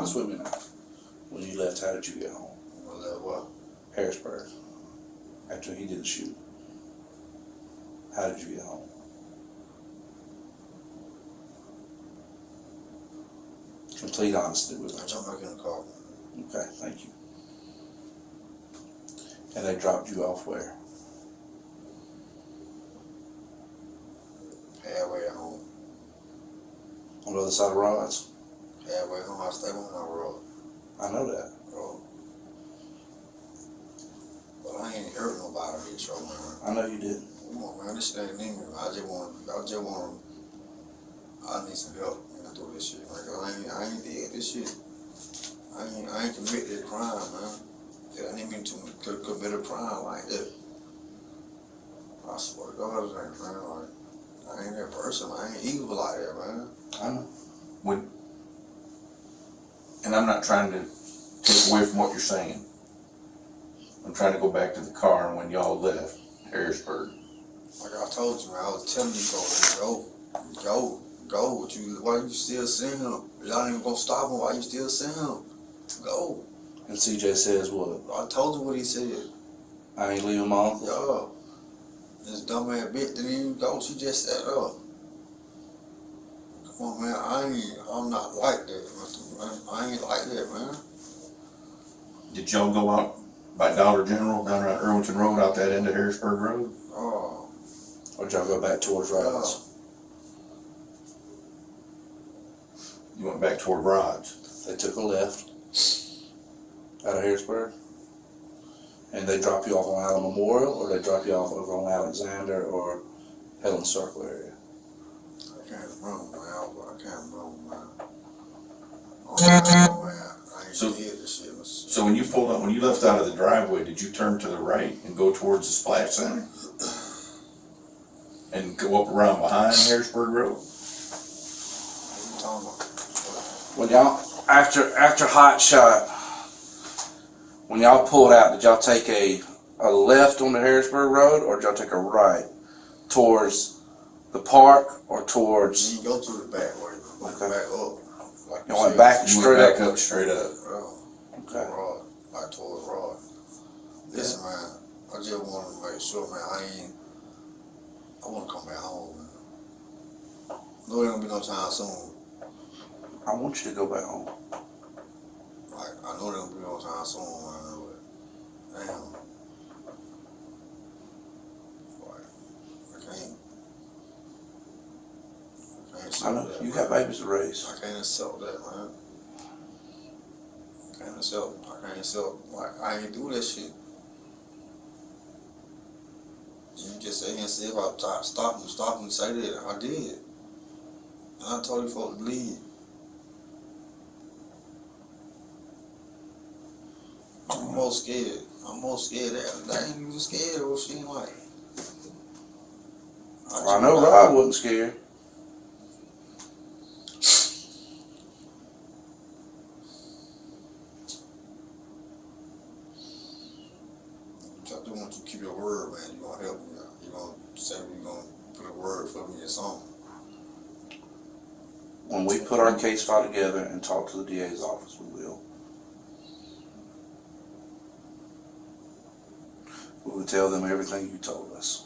honest with me now. When you left, how did you get home? Well, that what? Harrisburg. After he did the shoot. How did you get home? Complete honesty with me. I jumped back in the car. Okay, thank you. And they dropped you off where? Halfway at home. On the other side of Rods? Halfway home, I stayed on that road. I know that. Road. But I ain't hurt nobody, bitch, right, man. I know you did. Come on, man, this shit ain't in me. I need some help, man, do this shit. Like, I ain't did this shit. I ain't committed a crime, man. I didn't mean to commit a crime like that. I swear to God, man, like, I ain't that person. I ain't evil like that, man. I know. And I'm not trying to take away from what you're saying. I'm trying to go back to the car and when y'all left Harrisburg. Like I told you, man, I was telling you, go. Why you still seeing him? Y'all ain't even gonna stop him. Why you still seeing him? Go. And CJ says what? I told you what he said. I ain't leaving my uncle? Yeah. This dumb ass bitch didn't even go. She just sat up. Come on, man. I'm not like that, man. I ain't like that, man. Did y'all go out by Dollar General down around Irwinton Road out that end of Harrisburg Road? Oh. Or did y'all go back towards Rods? You went back toward Rods. They took a left out of Harrisburg. And they drop you off on Allen Memorial, or they drop you off over on Alexander or Helen Circle area? I can't remember, man. I can't remember, man. I ain't So- did this shit. So when you pulled up, when you left out of the driveway, did you turn to the right and go towards the splash center? And go up around behind Harrisburg Road? What you talking about? When y'all, after Hot Shot, when y'all pulled out, did y'all take a left on the Harrisburg Road, or did y'all take a right towards the park, or towards? You go to the back way. Okay. Back up. Like You went back You straight went back up. up straight up. Okay. Rod, like towards Rod. Listen, man, I just want to make sure, man, I want to come back home, man. No, there ain't gonna be no time soon. I want you to go back home. Like, I know there ain't gonna be no time soon, man, but damn. Like, I can't I know, that, you man. got babies to raise. I can't accept that, man. I can't accept, like, I ain't do that shit. You just say and say if I tried to stop him, say that. I did. And I told you folks to leave. I'm more scared. That ain't even scared of what she ain't like. I know Rod wasn't scared. I do want you to keep your word, man. You gonna help me. You gonna say you gonna put a word for me or something. When we put our case file together and talk to the DA's office, we will. We will tell them everything you told us.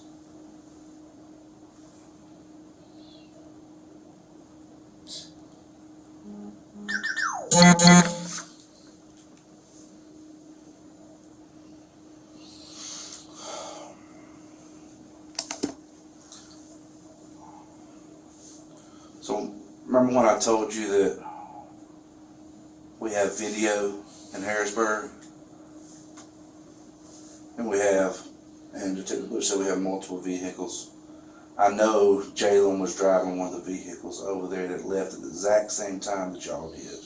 So, remember when I told you that we have video in Harrisburg? And we have, and Detective Bush said we have multiple vehicles. I know Jalen was driving one of the vehicles over there that left at the exact same time that y'all did.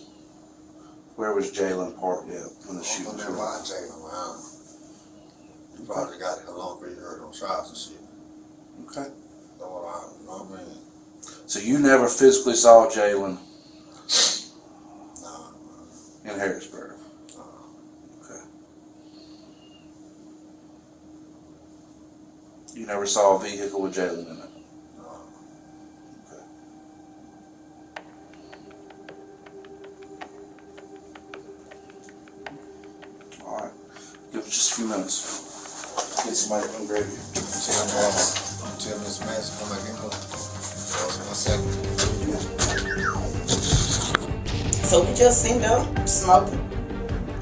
Where was Jalen parked at when the shooting was going? Jalen, man. You probably got it along where you heard them shots and shit. Okay. You know what I mean? So you never physically saw Jalen in Harrisburg? Okay. You never saw a vehicle with Jalen in it? Okay. Give us just a few minutes. Get somebody to come grab you. Tell Miss Max to come back in. So we just sitting there smoking.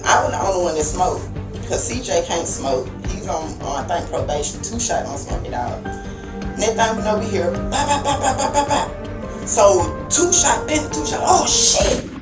I was the only one that smoked. Because CJ can't smoke. He's on I think, probation. 2 shots on smoking dog. Next thing we know, we hear, bop, bop, bop, bop, bop, bop, bop. So 2 shot, then 2 shot. Oh, shit.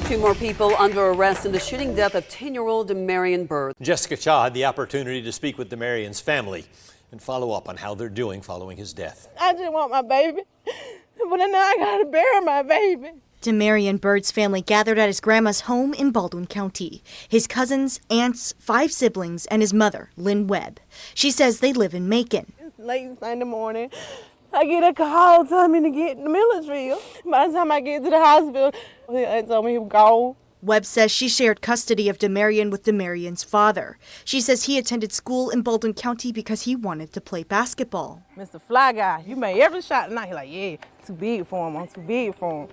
Two more people under arrest in the shooting death of 10-year-old Damarion Byrd. Jessica Cha had the opportunity to speak with Damarion's family and follow up on how they're doing following his death. I just want my baby, but now I gotta bury my baby. Damarion Byrd's family gathered at his grandma's home in Baldwin County. His cousins, aunts, 5 siblings, and his mother, Lynn Webb. She says they live in Macon. It's late Sunday morning. I get a call telling me to get to Milledgeville. By the time I get to the hospital, they told me he was gone. Webb says she shared custody of Damarion with Damarion's father. She says he attended school in Baldwin County because he wanted to play basketball. Mr. Fly Guy, you made every shot tonight. He's like, yeah, too big for him. I'm too big for him.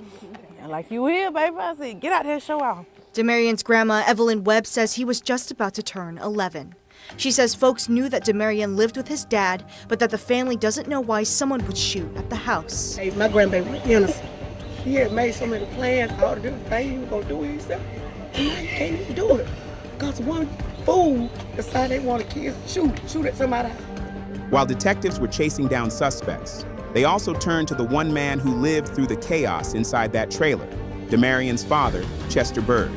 And like, you will, baby? I said, get out there and show off. Damarion's grandma, Evelyn Webb, says he was just about to turn 11. She says folks knew that Damarion lived with his dad, but that the family doesn't know why someone would shoot at the house. Hey, my grandbaby was innocent. He had made so many plans, all the different things he was going to do with himself. And now he can't even do it. Because one fool decided they want to kill, shoot at somebody. While detectives were chasing down suspects, they also turned to the one man who lived through the chaos inside that trailer, Damarion's father, Chester Byrd.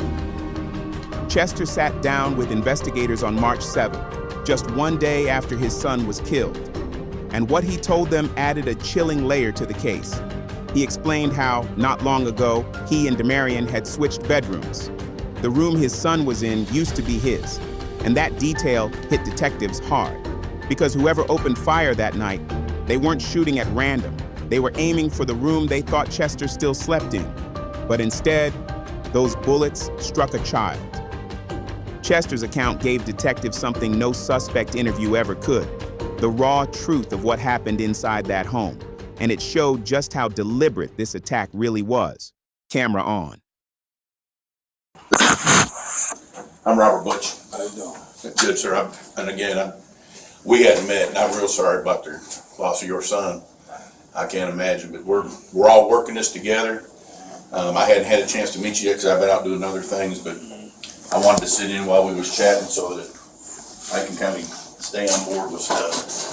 Chester sat down with investigators on March 7th, just one day after his son was killed. And what he told them added a chilling layer to the case. He explained how, not long ago, he and Damarion had switched bedrooms. The room his son was in used to be his, and that detail hit detectives hard, because whoever opened fire that night, they weren't shooting at random. They were aiming for the room they thought Chester still slept in. But instead, those bullets struck a child. Chester's account gave detectives something no suspect interview ever could, the raw truth of what happened inside that home. And it showed just how deliberate this attack really was. Camera on. I'm Robert Butch. How you doing? Good, sir. We hadn't met, and I'm real sorry about the loss of your son. I can't imagine, but we're all working this together. I hadn't had a chance to meet you yet because I've been out doing other things, but I wanted to sit in while we was chatting so that I can kind of stay on board with stuff.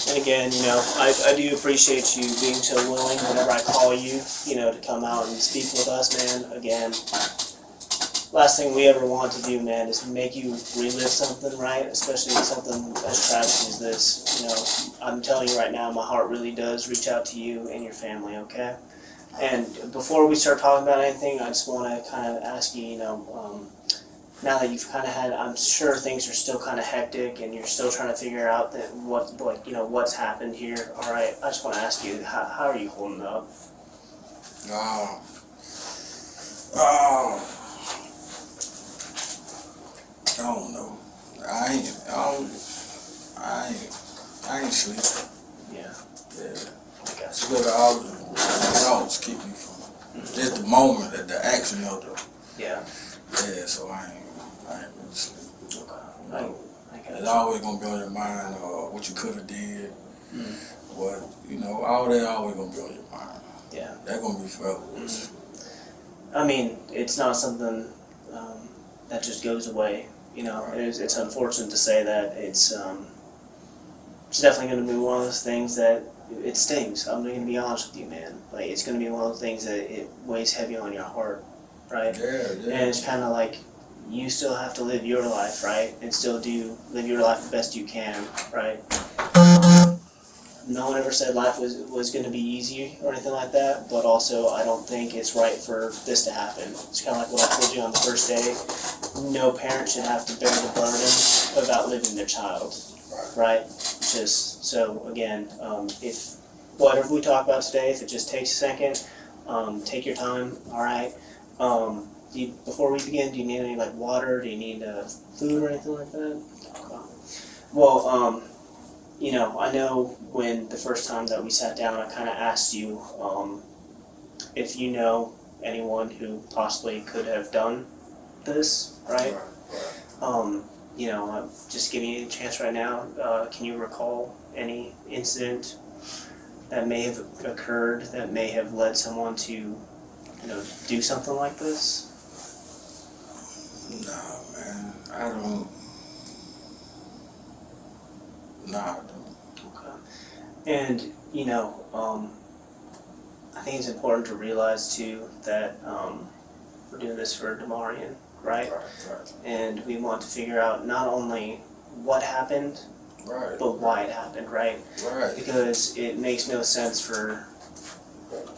And again, I do appreciate you being so willing whenever I call you, to come out and speak with us, man. Again, last thing we ever want to do, man, is make you relive something, right? Especially something as tragic as this. I'm telling you right now, my heart really does reach out to you and your family, okay? And before we start talking about anything, I just want to kind of ask you, now that you've kind of had, I'm sure things are still kind of hectic and you're still trying to figure out that what's happened here. All right, I just want to ask you, how are you holding up? I don't know. I ain't sleeping. Yeah. It's what all the thoughts keep me from. Just the moment, the action of the. Yeah. Yeah, so I ain't really sleeping. Okay. It's always gonna be on your mind, what you could have did. But all that always gonna be on your mind. Yeah. That's gonna be forever. I mean, it's not something that just goes away. It's unfortunate to say that. It's definitely going to be one of those things that it stings. I'm going to be honest with you, man. Like, it's going to be one of those things that it weighs heavy on your heart, right? Yeah. And it's kind of like you still have to live your life, right? And still live your life the best you can, right? No one ever said life was going to be easy or anything like that, but also I don't think it's right for this to happen. It's kind of like what I told you on the first day. No parent should have to bear the burden of outliving their child, right? just, so again, if whatever we talk about today, if it just takes a second, take your time, all right? Before we begin, do you need any like water? Do you need food or anything like that? Okay. Well, you know, I know when the first time that we sat down, I kind of asked you if you know anyone who possibly could have done this, right? You know, I'm just giving you a chance right now. Can you recall any incident that may have occurred that may have led someone to, you know, do something like this? Nah, man, I don't. Nah, I don't. Okay. And, you know, I think it's important to realize too that we're doing this for Damarion, right? Right. And we want to figure out not only what happened, Right. but why it happened, right? Right. Because it makes no sense for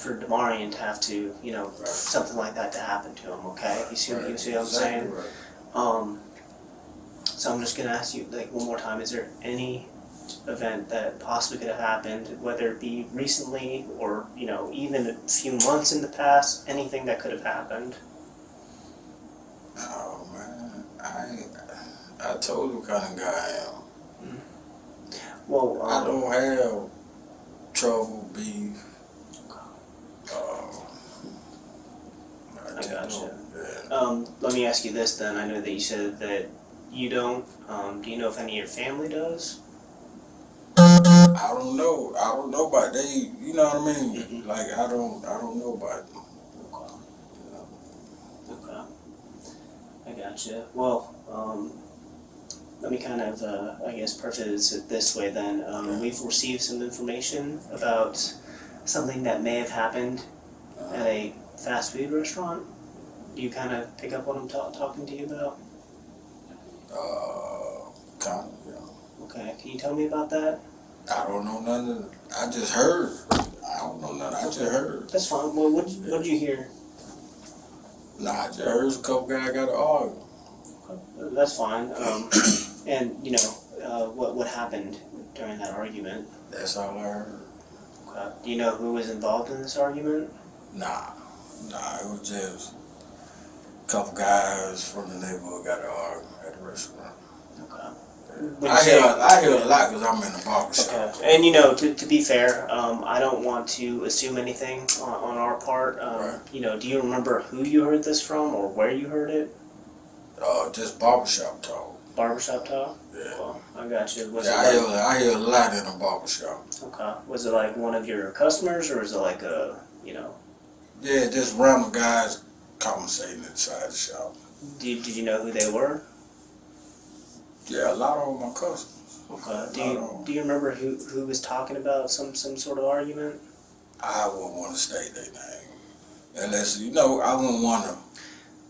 Damarion to have to, you know, something like that to happen to him, okay? You see what I'm saying? Right. So I'm just gonna ask you like one more time, is there any event that possibly could have happened, whether it be recently or, you know, even a few months in the past, anything that could have happened? Oh man, I told you what kind of guy I am. Well, I don't have trouble, beef. I gotcha. Let me ask you this then. I know that you said that you don't. Do you know if any of your family does? I don't know. I don't know about they. You know what I mean? Like I don't know about them. Okay. I gotcha. Well, let me kind of, I guess, preface it this way then. We've received some information about something that may have happened at a fast food restaurant. Do you kind of pick up what I'm talking to you about? Kind of, yeah. Okay. Can you tell me about that? I don't know nothing. I just heard. I don't know nothing. I just heard. That's fine. Well, what did you hear? Nah, I just heard a couple guys got to argue. That's fine. And you know, what happened during that argument? That's all I heard. Okay. Do you know who was involved in this argument? Nah, it was just a couple guys from the neighborhood got to argue at the restaurant. Okay. I hear a lot because I'm in the barber shop. Okay. And you know, to be fair, I don't want to assume anything on our part. You know, do you remember who you heard this from or where you heard it? Just barbershop talk. Barbershop talk? Yeah. Well, I got you. I hear a lot in a barbershop. Okay. Was it like one of your customers or is it like a, you know? Yeah, just random guys conversating inside the shop. Did you know who they were? Yeah, a lot of them are customers. Okay. Do you remember who was talking about some sort of argument? I wouldn't want to state their name. Unless, you know, I wouldn't want to.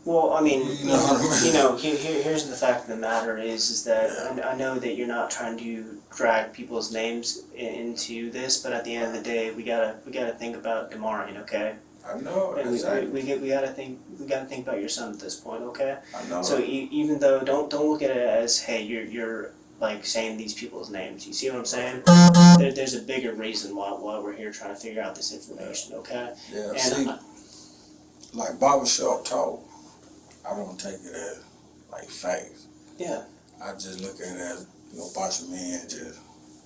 Well, I mean, You know what I mean? you know, here's the fact of the matter is that I know that you're not trying to drag people's names into this, but at the end of the day, we gotta think about Damarion, okay? I know. And Exactly. we gotta think about your son at this point, okay? I know. So even though don't look at it as hey you're like saying these people's names. You see what I'm saying? There's a bigger reason why we're here trying to figure out this information, okay? Yeah, And see, like barbershop talk, I don't take it as like facts. Yeah. I just look at it as, you know, a bunch of men just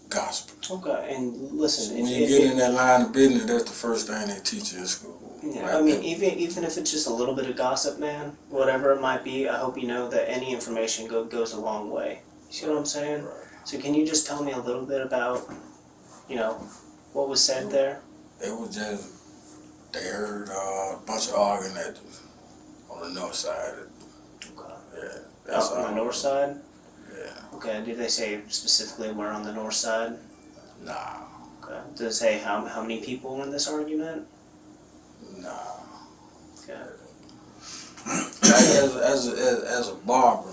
gospel. Okay, and listen, When you get in that line of business, that's the first thing they teach you in school. Yeah, Right I mean, there. even if it's just a little bit of gossip, man, whatever it might be, I hope you know that any information goes a long way. You see what I'm saying? Right. So can you just tell me a little bit about, you know, what was said there? It was just, they heard a bunch of arguing on the north side. Okay. Yeah. That's On the all. north side? Yeah. Okay, did they say specifically where on the north side? Nah. Okay. Did it say how many people were in this argument? Nah. Okay. As a barber,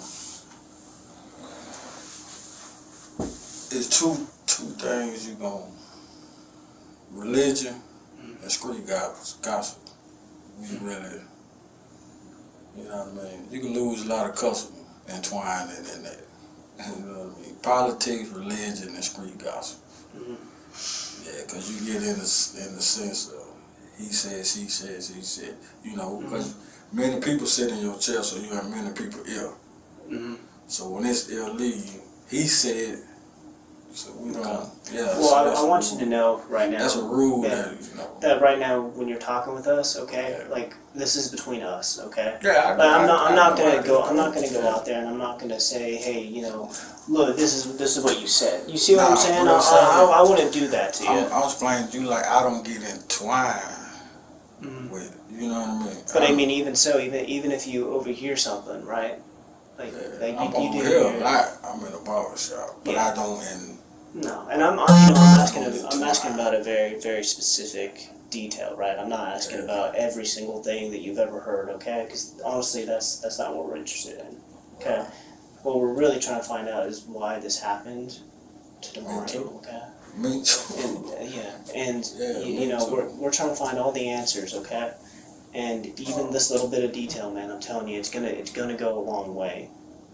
it's two things you gonna, religion and street gospel. We really, you know what I mean? You can lose a lot of customers entwined in that. You know what I mean? Politics, religion, and street gossip. Yeah, because you get in the sense of he said, she said, he said. You know, because many people sit in your chair, so you have many people ill. So when it's ill leave, he said. So we don't. Yeah. Well, I want you to know right now. That's a rule that right now, when you're talking with us, okay, like this is between us, okay. Yeah. I'm not gonna go out there and I'm not gonna say, hey, you know, look, this is what you said. You see what I'm saying? I wouldn't do that to you. I was explaining to you like I don't get entwined with, you know what I mean. But I mean, even so, even if you overhear something, right? Like I'm you do. here a lot. I'm in a barber shop, but I don't in. No, and I'm asking about a very, very specific detail, right? I'm not asking about every single thing that you've ever heard, okay? Because honestly, that's not what we're interested in, okay? What we're really trying to find out is why this happened to Damarion, okay? Me too. And you know, we're trying to find all the answers, okay? And even this little bit of detail, man, I'm telling you, it's gonna go a long way.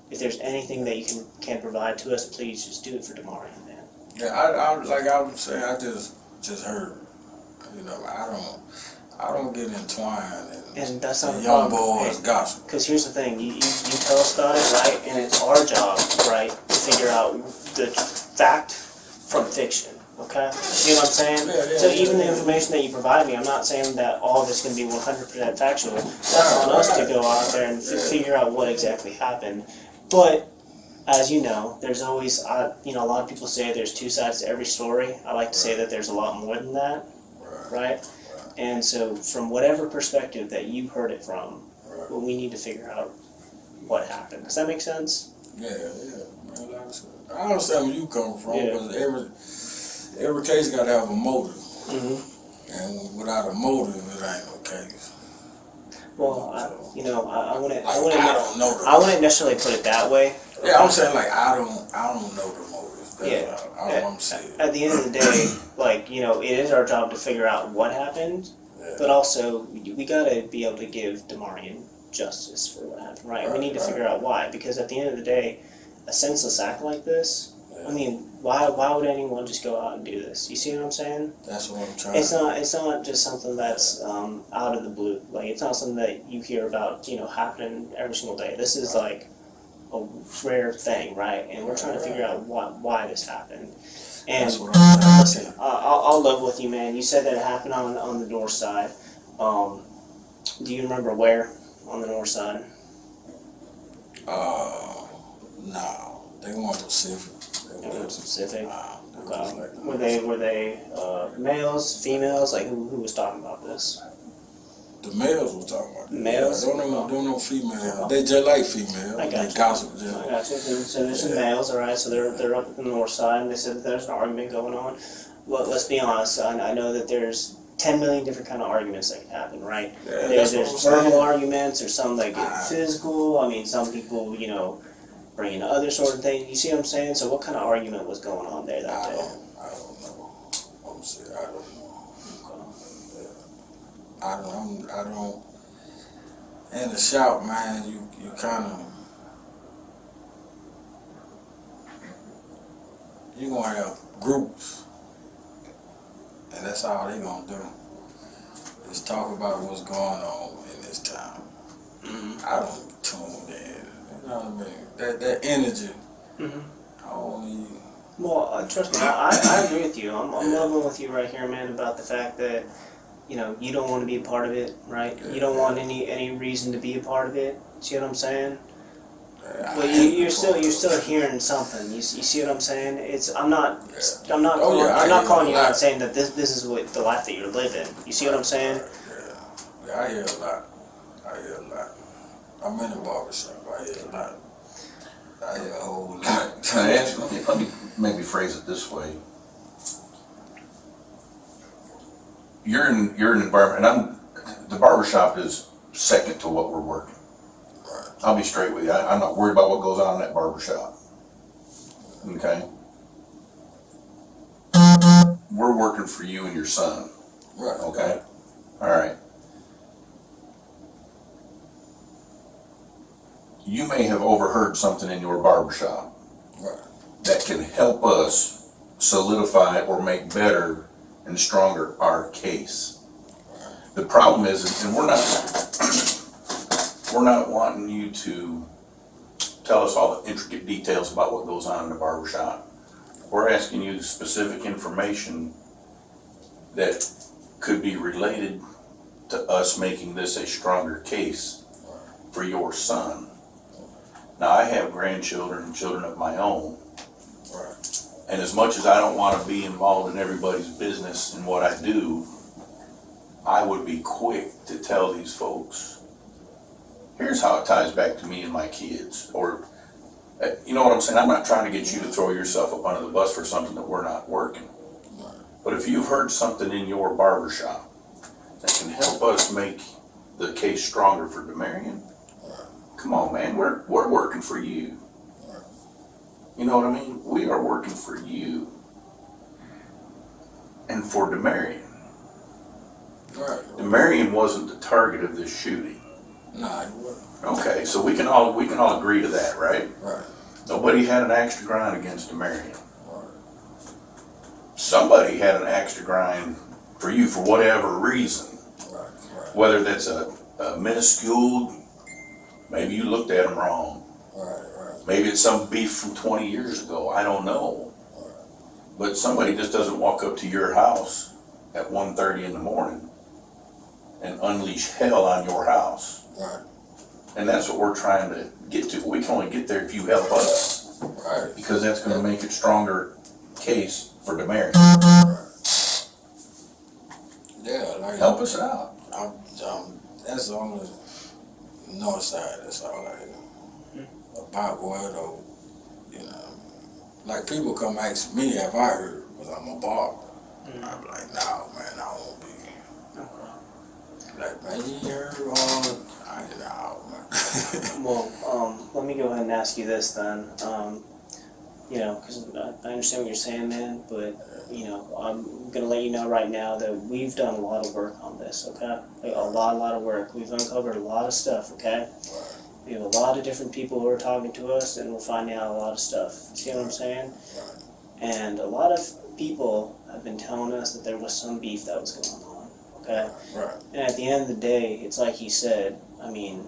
If there's anything that you can provide to us, please just do it for Damarion, man. Yeah, I like I was saying, I just heard, you know, I don't get entwined and that's not the a young problem. boys gossip. Because here's the thing, you tell us about it, right? And it's our job, right, to figure out the fact from fiction, okay? You know what I'm saying? So even the information that you provide me, I'm not saying that all of it's going to be 100% factual. That's on us to go out there and figure out what exactly happened. But as you know, there's always, you know, a lot of people say there's two sides to every story. I like to say that there's a lot more than that, right? And so from whatever perspective that you've heard it from, well, we need to figure out what happened. Does that make sense? Yeah. Man, like I said, I understand where you come from, but every case got to have a motive. And without a motive, it ain't no case. Well, I wouldn't necessarily put it that way. Yeah, I'm saying like I don't know the motive. That's all I'm saying. At the end of the day, like, you know, it is our job to figure out what happened, but also we gotta be able to give Damarion justice for what happened, right? We need to figure out why, because at the end of the day, a senseless act like this, I mean, why would anyone just go out and do this? You see what I'm saying? That's what I'm trying. It's not just something that's out of the blue. Like, it's not something that you hear about, you know, happening every single day. This is like a rare thing, right? And we're trying to figure out why this happened. And that's what I'm trying. Listen, I'll level with you, man. You said that it happened on the north side. Do you remember where on the north side? No, they weren't specific. They weren't specific. Were they males, females? Like who was talking about this? The males were talking about it. Males? Don't know females. They just like females. I got they you. gossip just. I got you. So there's some males, all right. So they're up in the north side, and they said that there's an argument going on. Well, let's be honest. I know that there's 10 million different kind of arguments that can happen, right? Yeah, there's that's verbal arguments. There's some that get physical. I mean, some people, you know, bring in other sort of things. You see what I'm saying? So what kind of argument was going on there that day? I don't know. I'm saying I don't know. I don't. In the shop, man, you kind of. You're gonna have groups, and that's all they gonna do. Is talk about what's going on in this town. I don't tune in. You know what I mean? That energy. I don't need. Well, trust me, I agree with you. I'm leveling with you right here, man, about the fact that, you know, you don't want to be a part of it, right? You don't want any reason to be a part of it. See what I'm saying? But you're still hearing something. You see what I'm saying? I'm not calling you out and saying that this is what the life that you're living. You see what I'm saying? Yeah, I hear a lot. I'm in the barbershop. I hear a lot. I hear a whole lot. Can I ask you? Let me maybe phrase it this way. You're in an environment, and the barbershop is second to what we're working. I'll be straight with you. I'm not worried about what goes on in that barbershop. Okay? We're working for you and your son. Right. Okay? All right. You may have overheard something in your barbershop. that can help us solidify or make better and stronger our case. The problem is, and we're not wanting you to tell us all the intricate details about what goes on in the barbershop. We're asking you specific information that could be related to us making this a stronger case for your son. Now, I have grandchildren and children of my own. And as much as I don't want to be involved in everybody's business and what I do, I would be quick to tell these folks, here's how it ties back to me and my kids. Or, you know what I'm saying? I'm not trying to get you to throw yourself up under the bus for something that we're not working. But if you've heard something in your barbershop that can help us make the case stronger for Damarion, come on, man, we're working for you. You know what I mean? We are working for you and for Damarion. Damarion wasn't the target of this shooting. Nah, he wasn't. Okay, so we can all agree to that, right? Right. Nobody had an axe to grind against Damarion. Somebody had an axe to grind for you for whatever reason. Whether that's a minuscule, maybe you looked at him wrong. Maybe it's some beef from 20 years ago, I don't know. But somebody just doesn't walk up to your house at 1:30 in the morning and unleash hell on your house. And that's what we're trying to get to. We can only get there if you help us. Because that's going to make it stronger case for Damarion. Yeah, like help us out. That's on the north side. That's all I hear about what, or you know, like people come ask me if I heard, because I'm a barber. I'm like, no, man, I won't be. Like, man, you heard all? I know, man. Well, let me go ahead and ask you this then. You know, because I understand what you're saying, man, but, you know, I'm going to let you know right now that we've done a lot of work on this, okay? Like, a lot of work. We've uncovered a lot of stuff, okay? We have a lot of different people who are talking to us, and we're finding out a lot of stuff. See what I'm saying? And a lot of people have been telling us that there was some beef that was going on, okay? And at the end of the day, it's like he said, I mean,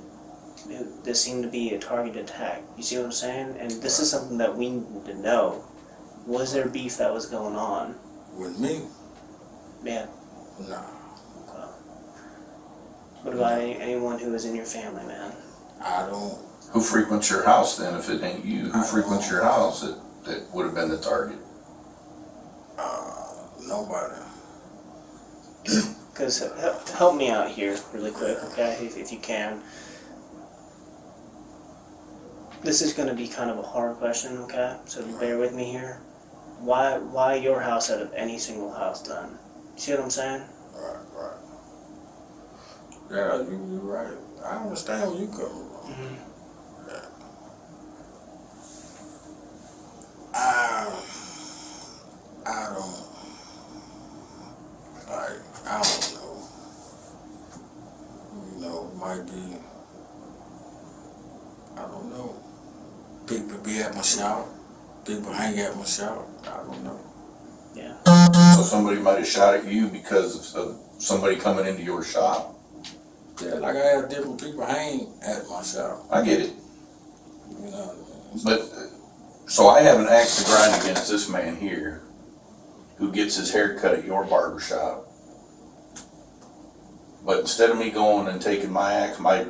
this seemed to be a targeted attack. You see what I'm saying? And this is something that we need to know. Was there beef that was going on? With me? Yeah. No. Okay. What about anyone who was in your family, man? I don't. Who frequents your house then if it ain't you? Who frequents your house that would have been the target? Nobody. Because help me out here really quick, okay, if you can. This is going to be kind of a hard question, okay? So bear with me here. Why your house out of any single house done? See what I'm saying? Right. Yeah, you're right. I understand where you come from. Yeah. I don't know. You know, might be, I don't know. People be at my shop. People hang at my shop. I don't know. Yeah. So somebody might have shot at you because of somebody coming into your shop. Yeah, like I have different people hang at my shop. I get it. You know. But, so I have an axe to grind against this man here who gets his hair cut at your barber shop. But instead of me going and taking my axe, my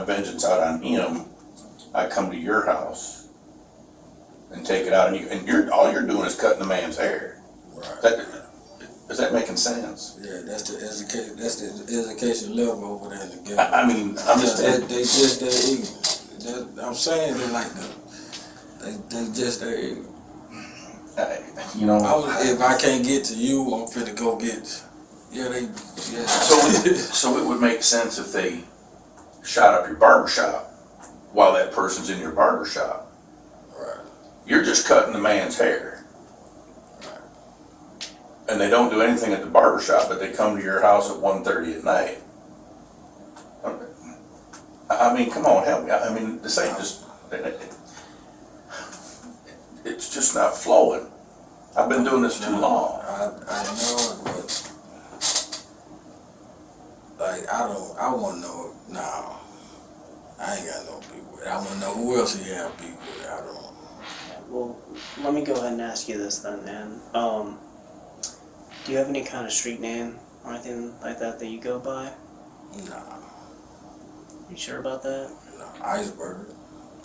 vengeance out on him, I come to your house and take it out on you, and all you're doing is cutting the man's hair. Right. Is that making sense? Yeah, that's the education level over there in the ghetto. I mean, I'm just they just that ignorant. I'm saying they like that. They just that ignorant. You know, if I can't get to you, I'm finna go get. Yeah, they. Yeah. So it would make sense if they shot up your barbershop while that person's in your barbershop. Right. You're just cutting the man's hair. And they don't do anything at the barbershop, but they come to your house at 1:30 at night. I mean, come on, help me. I mean, this ain't just. just not flowing. I've been doing this too long. I know it, but like I wanna know it now. I ain't got no beef with it. I wanna know who else he have beef with. I don't. Well, let me go ahead and ask you this then, man. Do you have any kind of street name or anything like that you go by? Nah. You sure about that? No, Iceberg.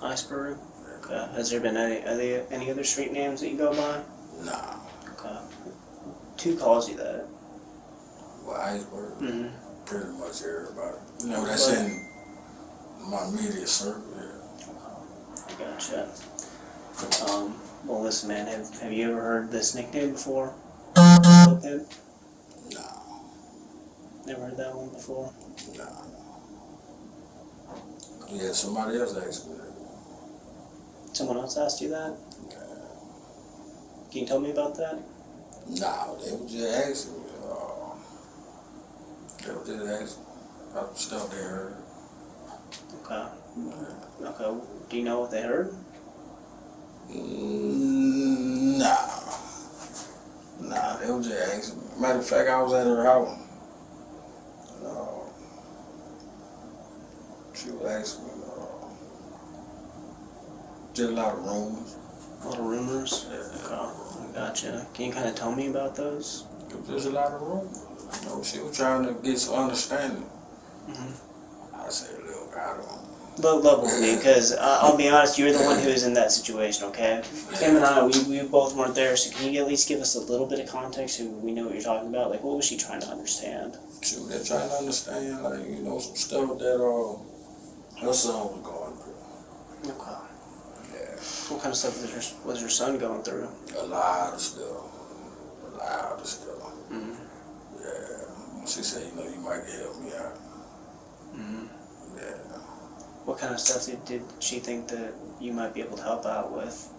Iceberg? Okay. Has there been any other street names that you go by? Nah. Okay. Who calls you that? Well, Iceberg. Mm-hmm. Pretty much everybody. You know, that's in my media circle. Yeah. I gotcha. Well, listen, man. Have you ever heard this nickname before? No. Never heard that one before? No. Yeah, somebody else asked me that. Someone else asked you that? Can you tell me about that? No, they were just asking me. They were just asking about the stuff they heard. Okay. Okay. Do you know what they heard? Nah, they were just asking me. Matter of fact, I was at her house. She was asking me, just a lot of rumors. A lot of rumors? Yeah. Okay. Gotcha. Can you kind of tell me about those? It was just a lot of rumors. You know, she was trying to get some understanding. Mm-hmm. I said, look, I don't. Level with me, because I'll be honest, you're the one who is in that situation, okay? Kim and I, we both weren't there, so can you at least give us a little bit of context so we know what you're talking about? Like, what was she trying to understand? They're trying to understand, like, you know, some stuff that her son was going through. Okay. Yeah. What kind of stuff was your son going through? A lot of stuff. A lot of stuff. Mm-hmm. Yeah. She said, you know, you might help me out. Mm-hmm. Yeah. What kind of stuff did she think that you might be able to help out with?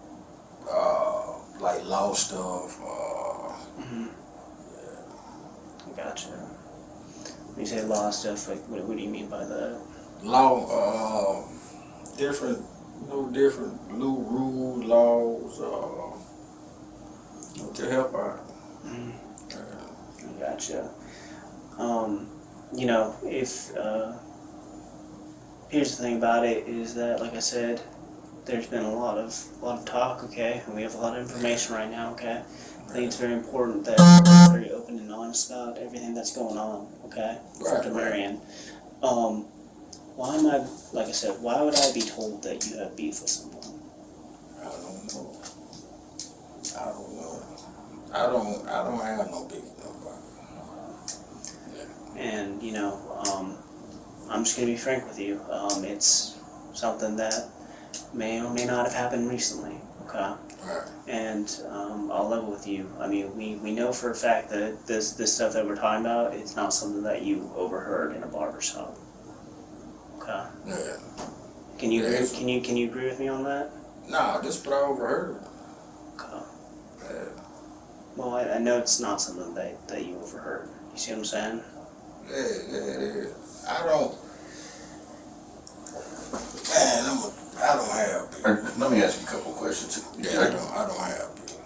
Like law stuff. Mm-hmm. Yeah. Gotcha. When you say law stuff, like, what do you mean by that? Law, different rule laws, to help out. Mm-hmm. Gotcha. You know, if, here's the thing about it is that, like I said, there's been a lot of talk, okay, and we have a lot of information right now, okay. I think it's very important that we're very open and honest about everything that's going on, okay, for Damarion. Why am I, like I said, why would I be told that you have beef with someone? I don't know. I don't have no beef with nobody. Yeah. And, you know, I'm just going to be frank with you. It's something that may or may not have happened recently, okay? Right. And I'll level with you. I mean, we know for a fact that this stuff that we're talking about is not something that you overheard in a barbershop. Okay. Yeah. Can you agree with me on that? Nah, this is what I overheard. Okay. Yeah. Well, I know it's not something that you overheard. You see what I'm saying? Yeah, it is. I don't have beef. Let me ask you a couple questions. Yeah, I don't have beef.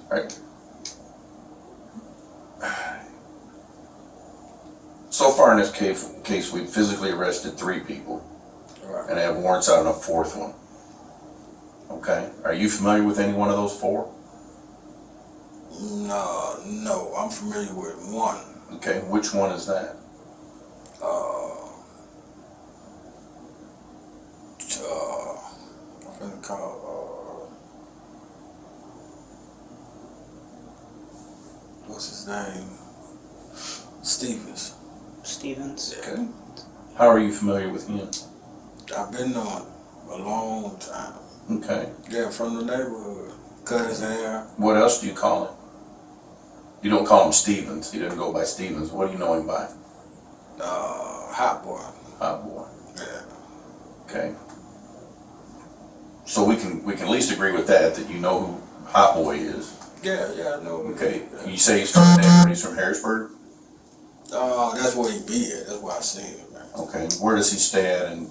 Right. So far in this case, we've physically arrested 3 people, Right. and have warrants out on a 4th one. Okay. Are you familiar with any one of those 4? No, I'm familiar with one. Okay. Which one is that? I'm finna call, what's his name? Stevens. Stevens? Okay. How are you familiar with him? I've been on a long time. Okay. Yeah, from the neighborhood. Cut his hair. What else do you call him? You don't call him Stevens. He doesn't go by Stevens. What do you know him by? Hot boy. Hot boy. Yeah. Okay. So we can at least agree with that you know who Hot Boy is. Yeah, I know. Okay. You say he's from the neighborhood. He's from Harrisburg. That's where he be at. That's where I seen him, man. Okay. Where does he stay at in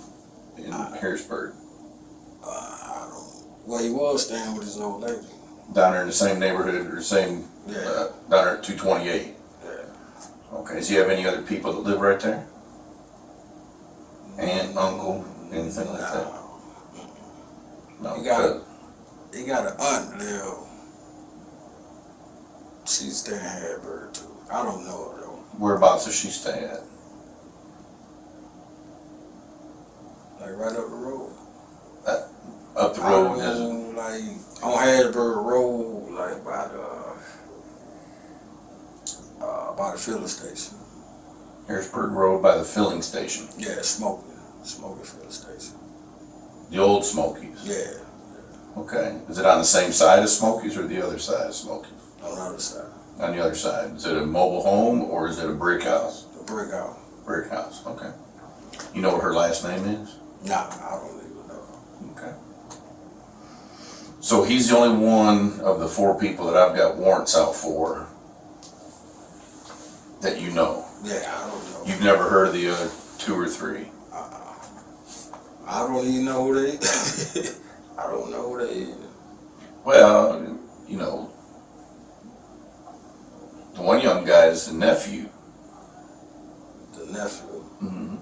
Harrisburg? I don't. Well, he was staying with his old lady. Down there in the same neighborhood or the same, down there at 228? Yeah. Okay, does he have any other people that live right there? Aunt, uncle, anything like that? No. He got an aunt live. She stay in Harrisburg too. I don't know her though. Whereabouts does she stay at? Like right up the road. Up the road? Like on Harrisburg Road, like by the filling station. Harrisburg Road by the filling station? Yeah, Smoky filling station. The old Smokies? Yeah. Okay. Is it on the same side as Smokies or the other side of Smokies? On the other side. On the other side. Is it a mobile home or is it a brick house? A brick house. Brick house, okay. You know what her last name is? Nah, I don't even know. Okay. So he's the only one of the 4 people that I've got warrants out for that you know? Yeah, I don't know. You've never heard of the other 2 or 3? I don't even know who they I don't know who they is. Well, you know, the one young guy is the nephew. The nephew? Mm-hmm.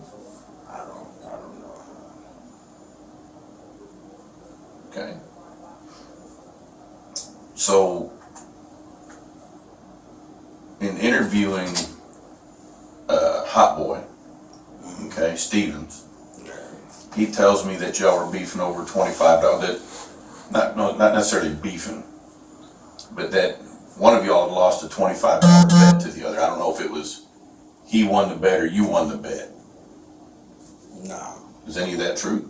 I don't know. Okay. So, in interviewing Hot Boy, okay, Stevens, he tells me that y'all were beefing over $25. Not necessarily beefing, but that one of y'all had lost a $25 bet to the other. I don't know if it was he won the bet or you won the bet. No. Is any of that true?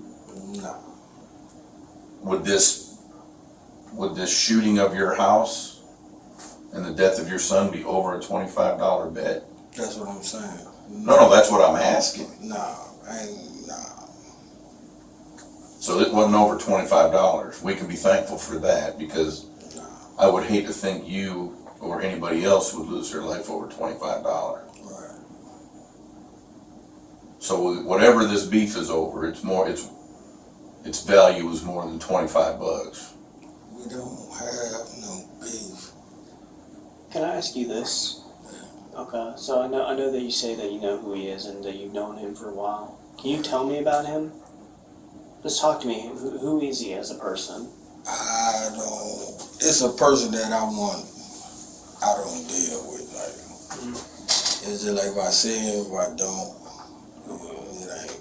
No. Would this shooting of your house and the death of your son be over a $25 bet? That's what I'm saying. No, that's what I'm asking. Nah. So it wasn't over $25. We can be thankful for that because I would hate to think you or anybody else would lose their life over $25. Right. So whatever this beef is over, its value is more than $25. We don't have no beef. Can I ask you this? Okay, so I know that you say that you know who he is and that you've known him for a while. Can you tell me about him? Just talk to me. Who is he as a person? It's a person that I don't deal with. Like, it's just like if I see him, if I don't, it ain't.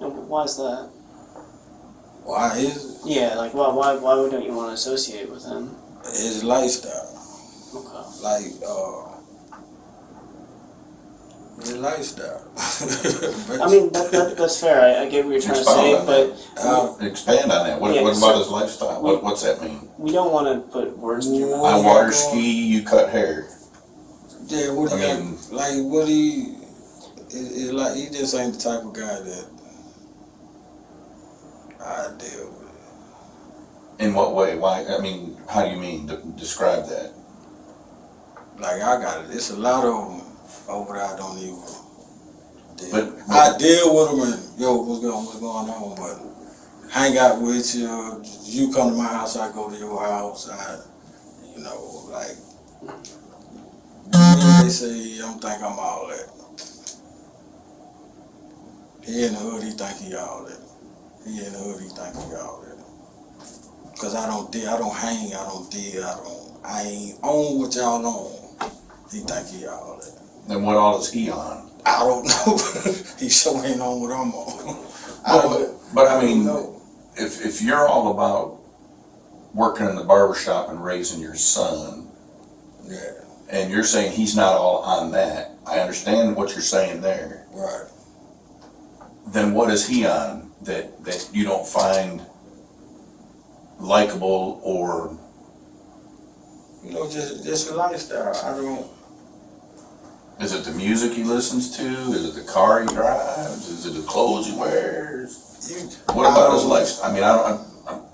And why is that? Why is it? Yeah, like why don't you want to associate with him? His lifestyle. Okay. Like, his lifestyle. I mean, that's fair. I get what you're trying to say, but expand on that. What about his lifestyle? What's that mean? We don't want to put words in your mouth. I water ski, you cut hair. Yeah, what he like he just ain't the type of guy that I deal with. In what way? Why? I mean, how do you mean? Describe that. Like it's a lot of them over there I don't even deal. But I deal with them and what's going on, but hang out with you. You come to my house, I go to your house. They say I don't think I'm all that. He in the hood, he think he all that. He in the hood, he think he all that. Cause I don't hang, I don't deal, I ain't on what y'all on. He think he all that. Then what all is he on? I don't know. He sure ain't on what I'm on. But I mean, if you're all about working in the barbershop and raising your son, yeah, and you're saying he's not all on that, I understand what you're saying there. Right. Then what is he on that you don't find likable or? Just a lifestyle. I don't. Is it the music he listens to? Is it the car he drives? Is it the clothes he wears? What about his lifestyle? I mean,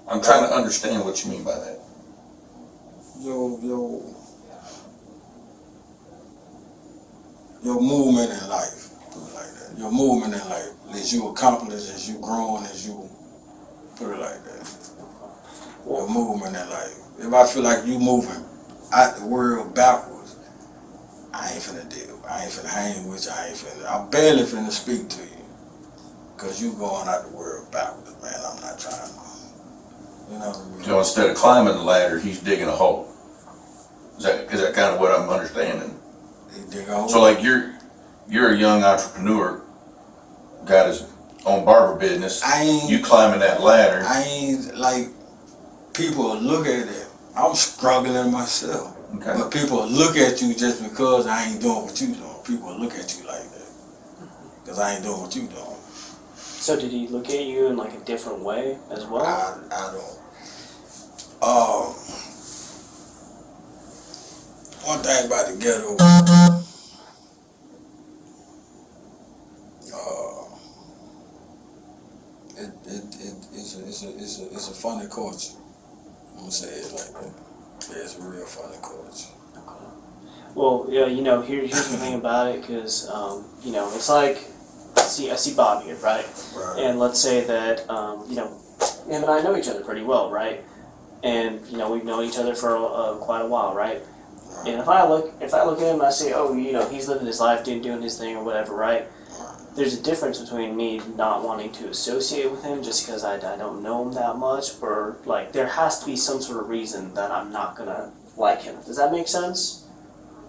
I'm trying to understand what you mean by that. Your movement in life, put it like that. Your movement in life, as you accomplish, as you growing, as you put it like that. Your movement in life. If I feel like you moving out the world backwards, I ain't finna deal. I ain't finna hang with you. I'm barely finna speak to you. Cause you going out the world backwards, man. I'm not trying to, you know what I mean? So instead of climbing the ladder, he's digging a hole. Is that kind of what I'm understanding? He dig a hole. So like you're a young entrepreneur, got his own barber business. You climbing that ladder. I ain't like, people look at it. I'm struggling myself. Okay. But people look at you just because I ain't doing what you doing. People look at you like that. Because I ain't doing what you doing. So did he look at you in like a different way as well? I don't. One thing about the ghetto, it's a funny culture. I'm gonna say it like that. Yeah, it's a real funny culture. Well, yeah, you know, here's the thing about it, because you know, it's like I see Bob here, right? And let's say that you know, him and I know each other pretty well, right? And you know, we've known each other for quite a while, right? And if I look at him and I say, oh, you know, he's living his life, doing his thing or whatever, right? There's a difference between me not wanting to associate with him just because I don't know him that much, or like there has to be some sort of reason that I'm not gonna like him. Does that make sense?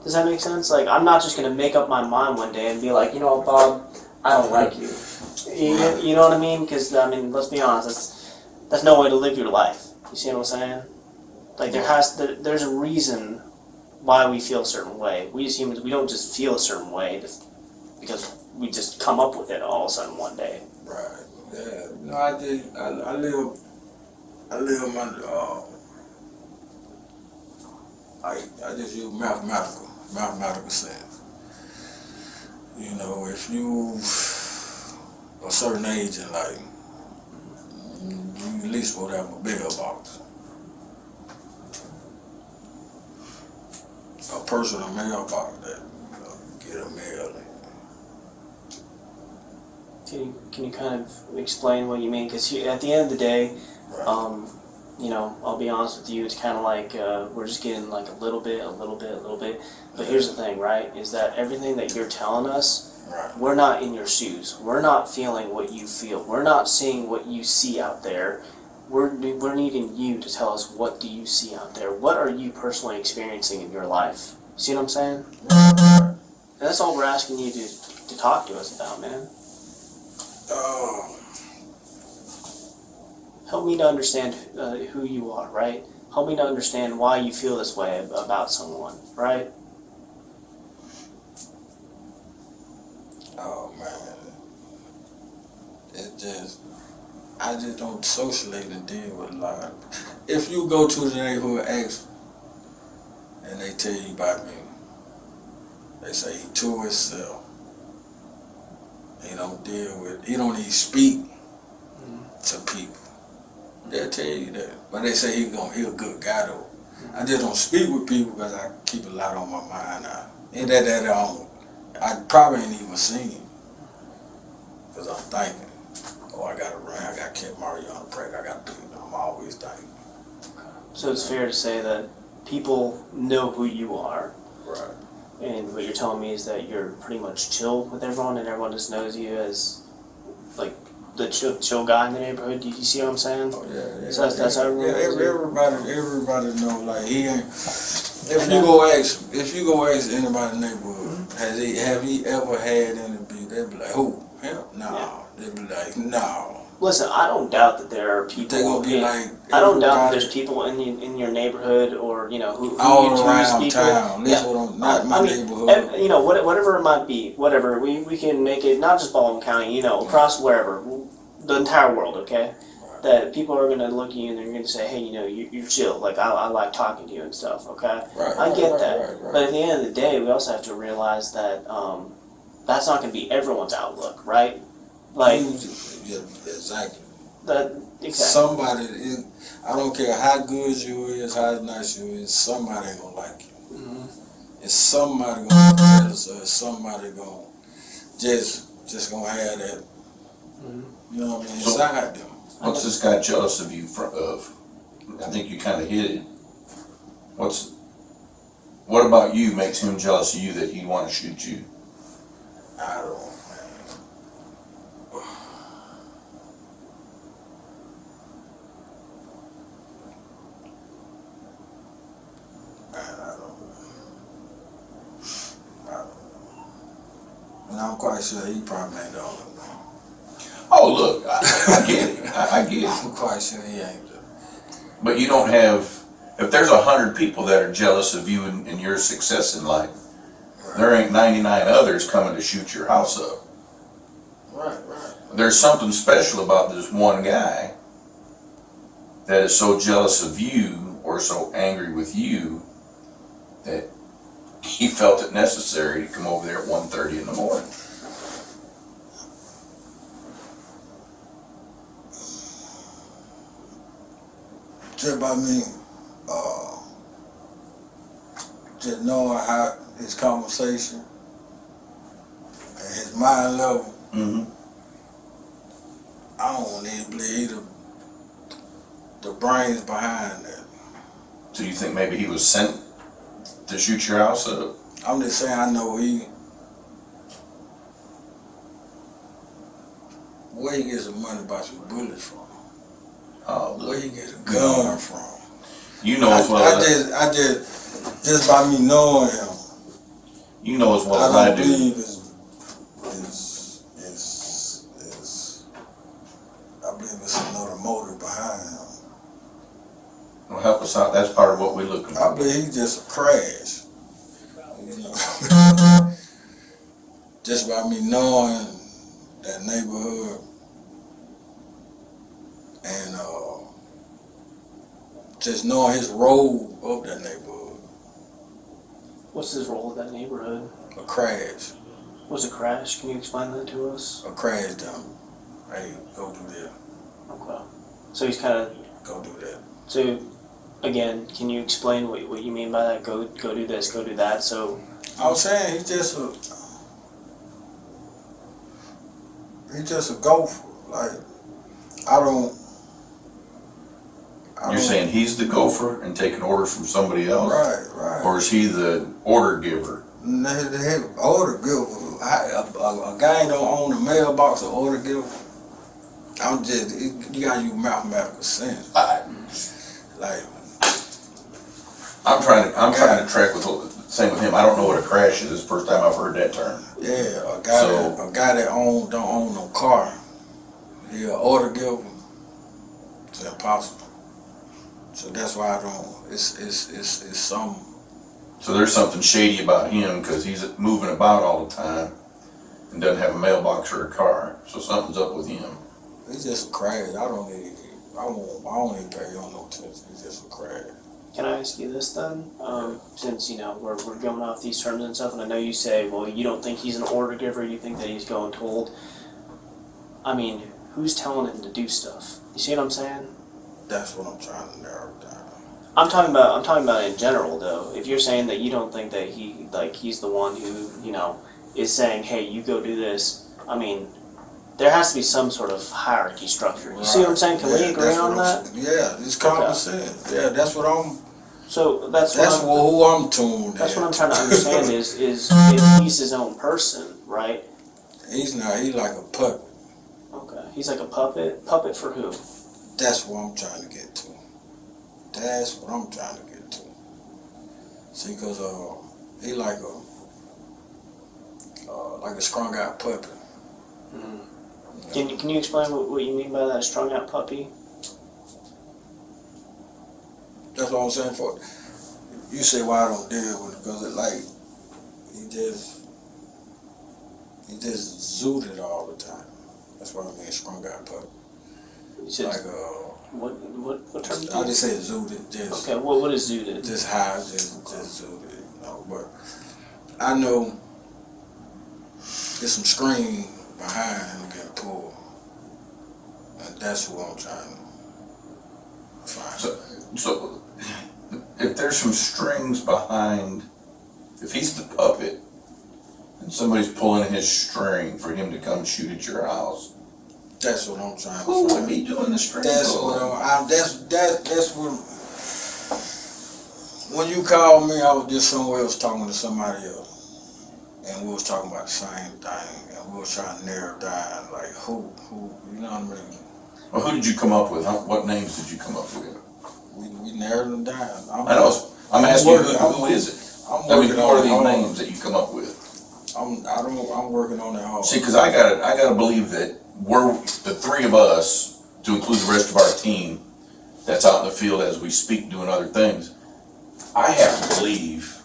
Does that make sense? Like, I'm not just gonna make up my mind one day and be like, you know what, Bob, I don't like you. You know what I mean? Because I mean, let's be honest, that's no way to live your life. You see what I'm saying? Like there's a reason why we feel a certain way. We as humans, we don't just feel a certain way because we just come up with it all of a sudden one day. Right. Yeah. No, I live I just use mathematical sense. You know, if you a certain age in life, you at least supposed to have a bigger box. A personal mailbox that get a mail in. Can you kind of explain what you mean? Because at the end of the day, you know, I'll be honest with you, it's kind of like we're just getting like a little bit. But here's the thing, right? Is that everything that you're telling us, we're not in your shoes. We're not feeling what you feel. We're not seeing what you see out there. We're needing you to tell us, what do you see out there? What are you personally experiencing in your life? See what I'm saying? And that's all we're asking you to talk to us about, man. Help me to understand who you are, right? Help me to understand why you feel this way about someone, right? Oh man, I just don't socialize and deal with a lot of people. If you go to the neighborhood, ask them, and they tell you about me, they say he to himself. He don't even speak to people. They'll tell you that. But they say he a good guy though. I just don't speak with people because I keep a lot on my mind now. Ain't that I probably ain't even seen him. Because I'm thinking, oh, I gotta run, I gotta catch Mario on the break, I gotta do it. I'm always thinking. So it's fair to say that people know who you are. Right. And what you're telling me is that you're pretty much chill with everyone, and everyone just knows you as like the chill guy in the neighborhood. Do you see what I'm saying? Oh yeah. So that's how everyone everybody know. Like he ain't. If you go ask anybody in the neighborhood, have he ever had any beef? They'd be like, who? Him? No. Yeah. They'd be like, no. Listen, I don't doubt that there are people. They gonna be like. I don't doubt that there's people in your neighborhood, or you know who all you around speak town. with. Not my neighborhood. And, you know, whatever it might be, whatever we can make it not just Baldwin County. You know, across wherever, the entire world. Okay, that people are gonna look at you and they're gonna say, hey, you know, you're chill. Like I like talking to you and stuff. Okay, I get that. But at the end of the day, we also have to realize that that's not gonna be everyone's outlook, right? Like. Yeah, exactly. Exactly. Somebody, I don't care how good you is, how nice you is, somebody ain't gonna like you. Mm-hmm. It's somebody gonna be jealous, or somebody gonna just gonna have that. Mm-hmm. You know what I mean? Inside them. What's this guy jealous of you of? I think you kind of hit it. What about you makes him jealous of you that he'd want to shoot you? I don't. And I'm quite sure he probably ain't the only one. Oh, look, I get it. I get it. I'm quite sure he ain't. But you don't have, if there's 100 people that are jealous of you and your success in life, there ain't 99 others coming to shoot your house up. Right. There's something special about this one guy that is so jealous of you or so angry with you that he felt it necessary to come over there at 1:30 in the morning. Just by me, just knowing how his conversation and his mind level, I don't even believe the brains behind that. So you think maybe he was sent to shoot your house up? I'm just saying, I know where he gets the money about some bullets from. Where he gets a gun from. You know as well as I just by me knowing him. You know as well as I do. I believe it's another motive behind him. Well, help us out. That's part of what we're looking for. I believe he's just a crash. You know? Just by me knowing that neighborhood and just knowing his role of that neighborhood. What's his role in that neighborhood? A crash. What's a crash? Can you explain that to us? A crash dump. Hey, go do that. Okay. So he's kind of... Go do that. So, again, can you explain what you mean by that? Go do this, go do that, so... I was saying he's just a gopher. Like, You're saying he's the gopher and taking orders from somebody else? Right. Or is he the order giver? The order giver. A guy don't own a mailbox or order giver. You gotta use mathematical sense. I'm trying to track with the same with him. I don't know what a crash is. It's the first time I've heard that term. Yeah, a guy that don't own no car. He an order giver. It's impossible. So that's why I don't. It's some. So there's something shady about him because he's moving about all the time and doesn't have a mailbox or a car. So something's up with him. He's just a crash. I don't even pay him no attention. He's just a crash. Can I ask you this then? Since, you know, we're going off these terms and stuff, and I know you say, well, you don't think he's an order giver, you think that he's going told. I mean, who's telling him to do stuff? You see what I'm saying? That's what I'm trying to narrow down. I'm talking about in general, though. If you're saying that you don't think that he's the one who, you know, is saying, hey, you go do this, I mean, there has to be some sort of hierarchy structure. You see what I'm saying? Can we agree on that? Yeah, it's common sense. Yeah, that's what I'm. So who I'm tuned. That's what I'm trying to understand is he's his own person, right? He's not. He's like a puppet. Okay, he's like a puppet. Puppet for who? That's what I'm trying to get to. That's what I'm trying to get to. See, cause he like a strung out puppet. Mm-hmm. Can you explain what you mean by that strung out puppy? That's what I'm saying. For you say why I don't deal with it because it like he just zooted all the time. That's what I mean, strung out puppy. Like what term? I just say zooted. Just okay. What is zooted? Just high, just zooted. You know, but I know there's some screen behind him getting pulled, and that's who I'm trying to find. So if there's some strings behind, if he's the puppet and somebody's pulling his string for him to come shoot at your house, that's what I'm trying to find. Who would be doing the string That's pulling? what that's what When you called me, I was just somewhere else talking to somebody else, and we was talking about the same thing, and we was trying to narrow down like who, you know what I mean? Well, who did you come up with? What names did you come up with? We narrowed them down. I know. I'm asking you, who is it? I'm I mean, working what are on these it. names that you come up with? I'm working on that hard. See, because I gotta believe that we're the three of us, to include the rest of our team, that's out in the field as we speak, doing other things. I have to believe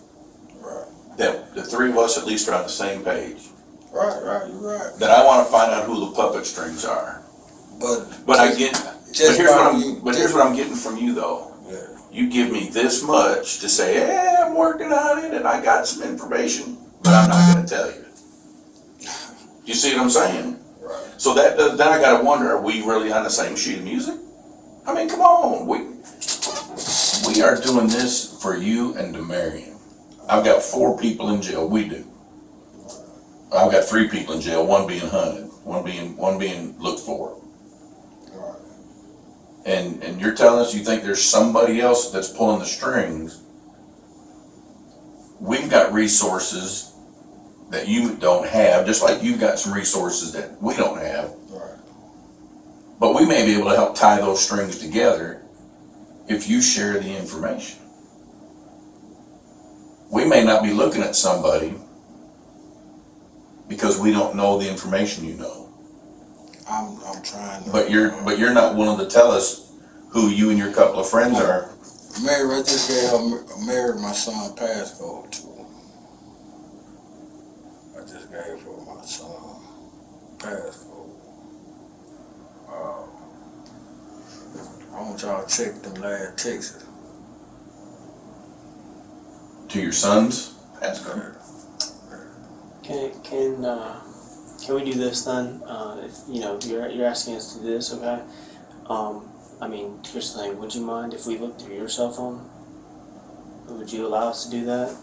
that the three of us at least are on the same page. Right, you're right. That I want to find out who the puppet strings are. But here's what I'm getting from you though. Yeah. You give me this much to say, hey, I'm working on it and I got some information, but I'm not going to tell you. You see what I'm saying? Right. So then I got to wonder, are we really on the same sheet of music? I mean, come on. We are doing this for you and Damarion. I've got 4 people in jail. We do. I've got 3 people in jail, one being hunted, one being looked for. And you're telling us you think there's somebody else that's pulling the strings. We've got resources that you don't have, just like you've got some resources that we don't have. Right. But we may be able to help tie those strings together if you share the information. We may not be looking at somebody because we don't know the information you know. I'm trying to. But you're not willing to tell us who you and your couple of friends are. Mary, I just married my son passcode to her. I just gave her my son passcode. I want y'all to check them last texts. To your son's passcode. Can we do this then? If you're asking us to do this, okay? I mean, here's the thing. Would you mind if we looked through your cell phone? Or would you allow us to do that?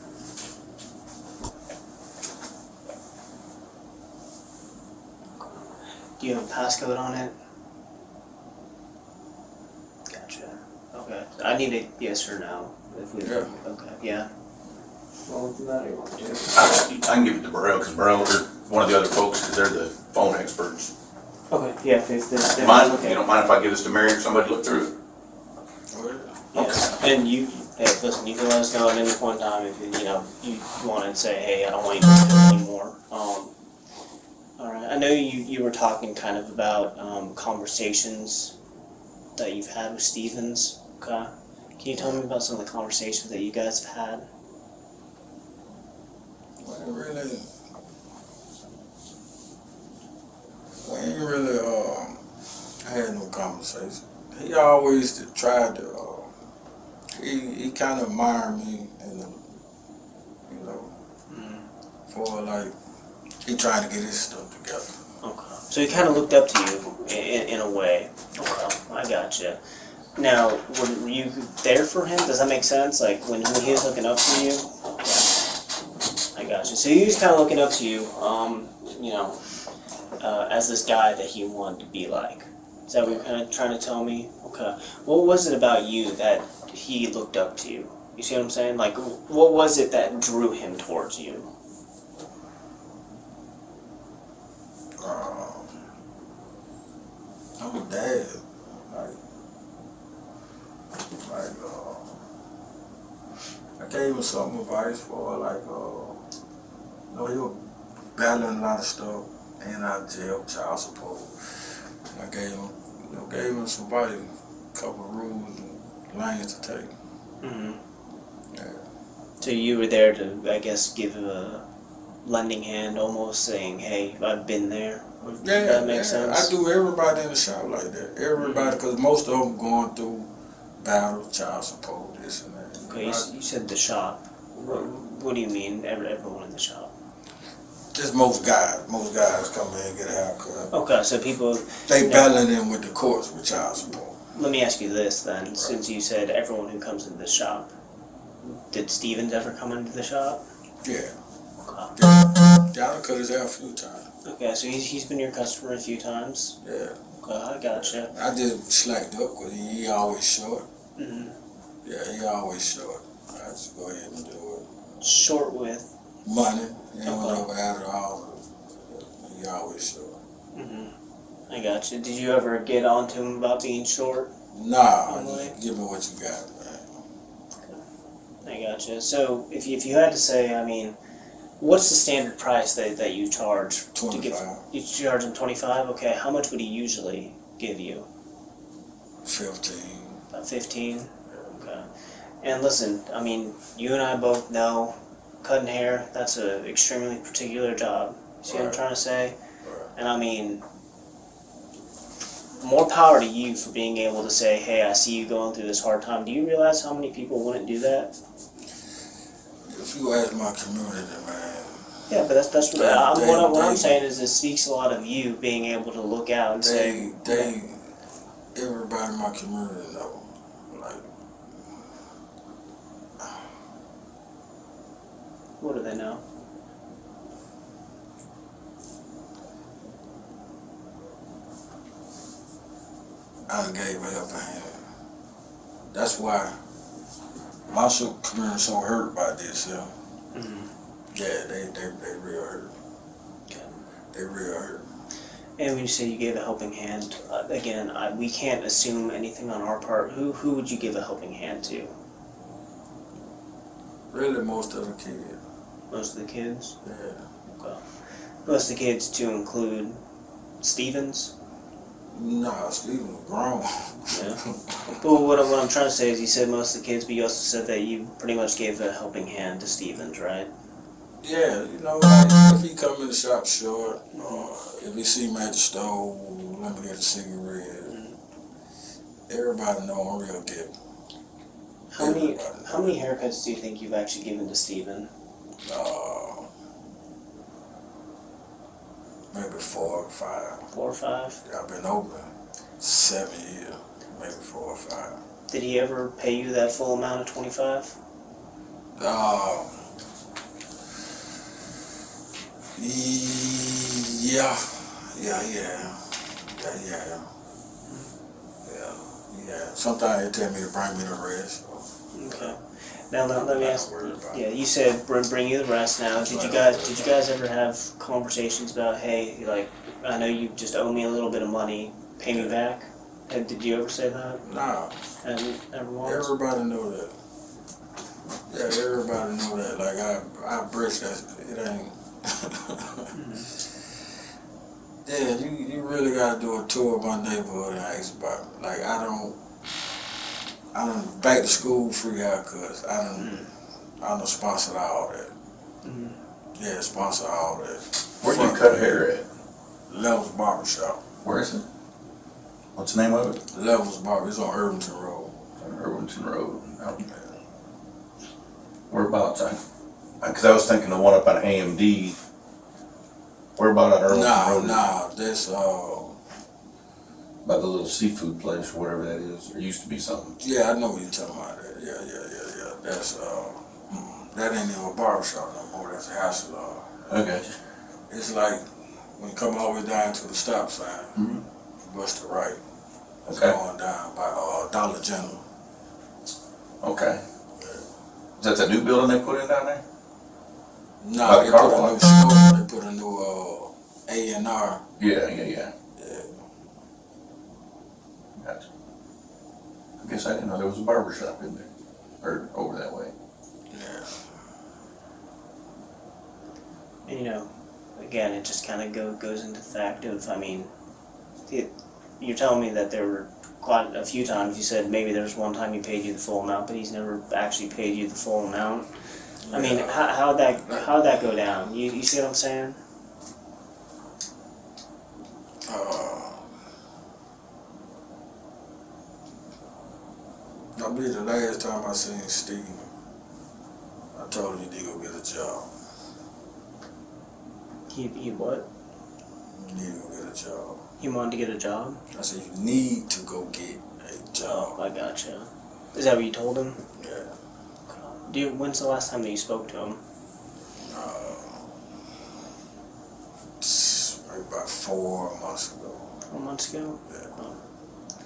Do you have a passcode on it? Gotcha. Okay. I need a yes or no. If we Okay. Yeah. Well, we'll do that or you want to do it? I can give it to Burrell because Burrell or one of the other folks because they're the phone experts. Okay. Yeah. If You don't mind if I give this to Mary or somebody to look through it? Yes. And you, hey, listen, you can let us know at any point in time if you want to say, hey, I don't want you to do it anymore. All right. I know you were talking kind of about conversations that you've had with Stevens. Okay. Can you tell me about some of the conversations that you guys have had? We ain't really had no conversation. He always tried to. He kind of admired me, and for like he trying to get his stuff together. Okay. So he kind of looked up to you in a way. Okay, I gotcha. Now, were you there for him? Does that make sense? Like when he was looking up to you? I gotcha. So he was kind of looking up to you, as this guy that he wanted to be like. Is that what you're kind of trying to tell me? Okay. What was it about you that he looked up to you? You see what I'm saying? Like, what was it that drew him towards you? I'm a dad. I gave him some advice for he was battling a lot of stuff, in out of jail, child support. And I gave him some advice, a couple of rules and lanes to take. Mm-hmm. Yeah. So you were there to, I guess, give him a lending hand, almost saying, "Hey, I've been there." Does that make sense? I do everybody in the shop like that. Everybody, because most of them going through battle, child support, this and that. Okay, you said the shop. What do you mean, everyone in the shop? Just most guys. Most guys come in and get a haircut. Okay, so people... They battling in with the courts with child support. Let me ask you this then, since you said everyone who comes into the shop. Did Stevens ever come into the shop? Yeah. Okay. Y'all cut his hair a few times. Okay, so he's been your customer a few times? Yeah. Okay, I gotcha. I just slacked up because he always short. Mm-hmm. Yeah, he always short. I just go ahead and do it. Short with? Money. You don't ever have it all. You always short. I got you. Did you ever get on to him about being short? Nah, just give me what you got, man. I got you. So if you had to say, I mean, what's the standard price that you charge? 25. You charge him 25? Okay. How much would he usually give you? 15. About 15? Okay. And listen, I mean, you and I both know cutting hair, that's an extremely particular job. See what I'm trying to say? And I mean, more power to you for being able to say, hey, I see you going through this hard time. Do you realize how many people wouldn't do that? If you ask my community, man. Yeah, but that's what I'm saying is it speaks a lot of you being able to look out and say. Everybody in my community know. Like, what do they know? I done gave a helping hand. That's why my community so hurt by this, yeah. Yeah, they real hurt. They real hurt. And when you say you gave a helping hand, again, we can't assume anything on our part. Who would you give a helping hand to? Really, most of the kids. Most of the kids? Yeah. Okay. Most of the kids to include Stevens? Nah, Stevens was grown. Yeah. But what I'm trying to say is you said most of the kids, but you also said that you pretty much gave a helping hand to Stevens, right? Yeah, you know, like, if he come in the shop short, if he see me at the stove, let me get a cigarette. Everybody know I'm real giving. How many haircuts do you think you've actually given to Steven? Maybe 4 or 5. 4 or 5? Yeah, I've been open 7 years, maybe 4 or 5. Did he ever pay you that full amount of 25? Yeah. Sometimes they tell me to bring me the rest. Okay. Now let me ask. Yeah, you said bring you the rest. Now, did you guys ever have conversations about, hey, like, I know you just owe me a little bit of money, pay me back? And did you ever say that? Nah. Never once? Everybody know that. Yeah, everybody know that. Like I bridge that. It ain't. Yeah, you really gotta do a tour of my neighborhood and ask about it. Like I don't back to school free haircuts. I don't sponsor all that. Yeah, sponsor all that. Where do you cut hair at? Levels Barbershop. Where is it? What's the name of it? Levels Barber. It's on Irvington Road. On Irvington Road. Okay. Whereabouts? Because I was thinking the one up on AMD. Where about on Irvington Road? Nah, that's by the little seafood place, or whatever that is. There used to be something. Yeah, I know what you're talking about. That. Yeah. That's that ain't even a barbershop no more. That's a hair salon. Okay. It's like when you come all the way down to the stop sign, bust to right. It's going down by Dollar General. Okay. Is that the new building they put in down there? No, they put a new store. They put a new A&R. Yeah. Gotcha. I guess I didn't know there was a barber shop in there, or over that way. Yeah. And, you know, again, it just kind of goes into the fact of, I mean, you're telling me that there were quite a few times you said maybe there was one time he paid you the full amount, but he's never actually paid you the full amount. I mean, how'd that go down? You see what I'm saying? I believe the last time I seen Steve, I told him he need to go get a job. He what? You need to go get a job. You wanted to get a job? I said you need to go get a job. Oh, I gotcha. Is that what you told him? Yeah. When's the last time that you spoke to him? Maybe about 4 months ago. 4 months ago? Yeah.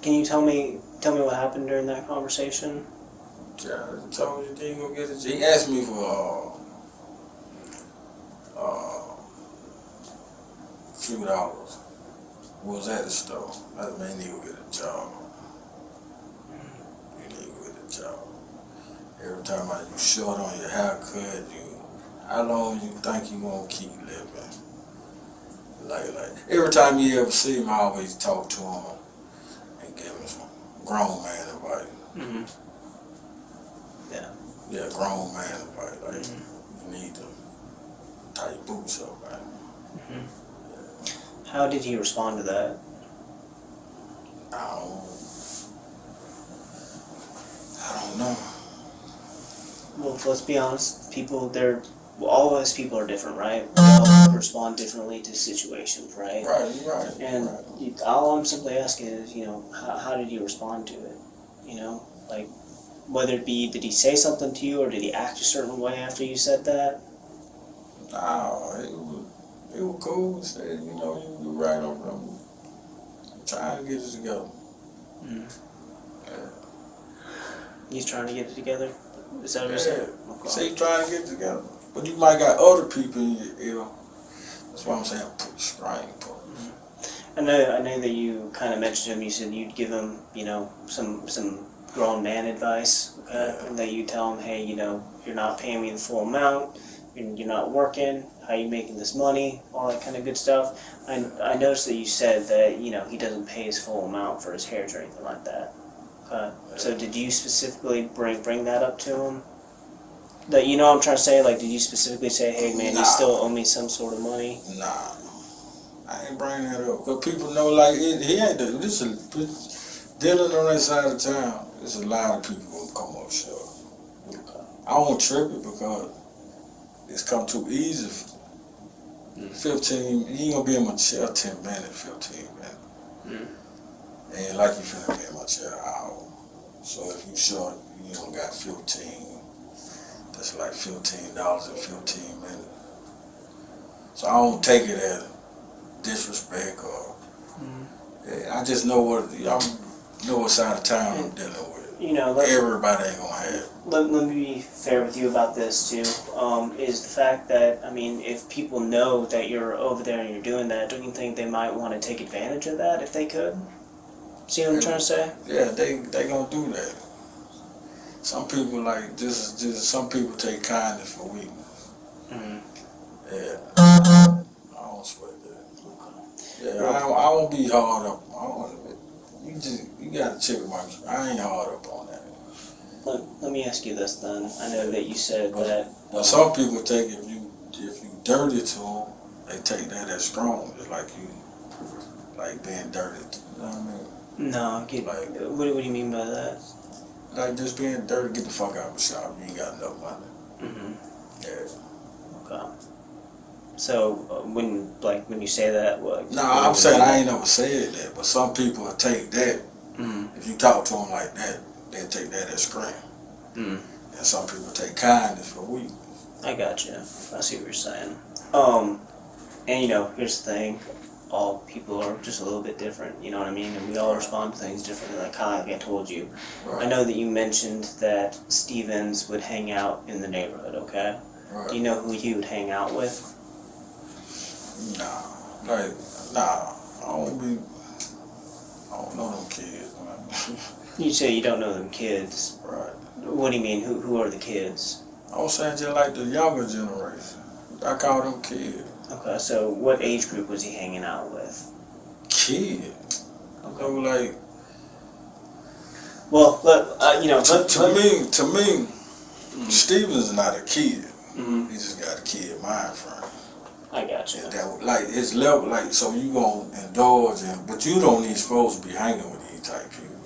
Can you tell me what happened during that conversation? Yeah, I told you he gonna get it. He asked me for few dollars. Was at the store. I mean, he would get a job. You need to get a job. Every time you short on your haircut, how long you think you gonna keep living? Like every time you ever see him, I always talk to him and give him some grown man advice. Mm-hmm. Yeah. Yeah, grown man advice. Like you need to tie your boots up, man. Mm-hmm. How did he respond to that? I don't know. Well, let's be honest. All of us people are different, right? We all respond differently to situations, right? Right. And all I'm simply asking is, how did you respond to it? Like, whether it be, did he say something to you, or did he act a certain way after you said that? No, it was cool. He said, you right on them. Trying to get it together. Mm. Yeah. He's trying to get it together? Is that what you're saying? Okay. So he's trying to get it together. But you might got other people in your ear. That's why I'm saying put strain. I know that you kind of mentioned him. You said you'd give him, some grown man advice, okay? Yeah. And that you tell him, hey, you're not paying me the full amount. You're not working. How you making this money? All that kind of good stuff. I noticed that you said that he doesn't pay his full amount for his hairs or anything like that. Okay. So did you specifically bring that up to him? That what I'm trying to say? Like, did you specifically say, hey man, you still owe me some sort of money? Nah, I ain't bringing that up. But people know like he ain't dealing on that side of town. There's a lot of people gonna come up short. Okay. I won't trip it because it's come too easy. 15, you ain't gonna be in my chair 10 minutes, 15 minutes. Ain't like you finna be in my chair an hour. So if you short, you don't got 15. That's like $15 in 15 minutes. So I don't take it as disrespect or. Yeah, I just know what side of town I'm dealing with. Everybody ain't gonna have. Let me be fair with you about this too. Is the fact that if people know that you're over there and you're doing that, don't you think they might want to take advantage of that if they could? See what I'm trying to say? Yeah, they gonna do that. Some people like this. Some people take kindness for weakness. Yeah, I don't sweat that. Yeah, I won't be hard up. You gotta check I ain't hard up on that. Let me ask you this then. I know that you said that. But some people take if you dirty to them, they take that as strong. Just like you, like being dirty. You know what I mean? No, what do you mean by that? Like just being dirty, get the fuck out of the shop. You ain't got enough money. Yeah. Okay. So when you say that, what? No, I'm saying I ain't never said that, but some people will take that. If you talk to them like that, they take that as strength. And some people take kindness for weakness. I got you. I see what you're saying. And here's the thing. All people are just a little bit different, you know what I mean? And we all respond to things differently, like I told you. Right. I know that you mentioned that Stevens would hang out in the neighborhood, okay? Right. Do you know who he would hang out with? Nah. I don't know them kids, man. You say you don't know them kids. Right. What do you mean? Who are the kids? I was saying just like the younger generation. I call them kids. Okay, so what age group was he hanging out with? Kid. Okay, like. Well, to me, Stevens is not a kid. He just got a kid mind frame. I got you. It's level, so you gonna indulge in, but you don't even supposed to be hanging with these type people.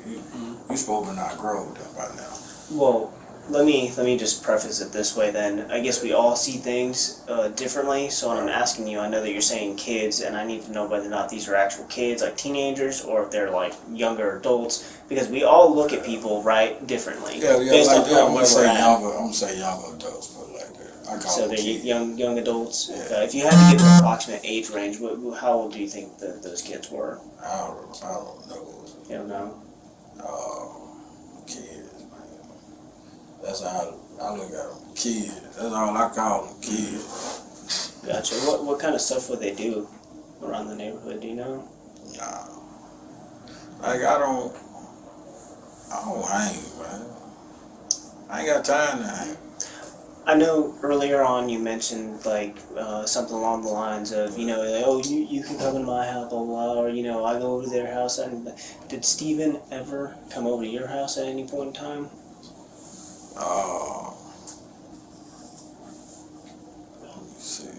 You supposed to not grow with them by now. Well, let me just preface it this way then. I guess we all see things differently, so when I'm asking you, I know that you're saying kids, and I need to know whether or not these are actual kids, like teenagers, or if they're like younger adults, because we all look at people, right, differently. Yeah, based like that. I'm gonna say younger adults, but like that. So they're young adults. Yeah. Okay. If you had to give an approximate age range, how old do you think that those kids were? I don't know. You don't know? Kids, man. That's how I look at them. Kids. That's all I call them, kids. Gotcha. What kind of stuff would they do around the neighborhood? Do you know? Nah. Like I don't hang, man. I ain't got time to hang. I know earlier on you mentioned like something along the lines of, you know, like, oh, you can come to my house, blah, blah, blah, or, you know, I go over to their house. And did Steven ever come over to your house at any point in time? Let me see.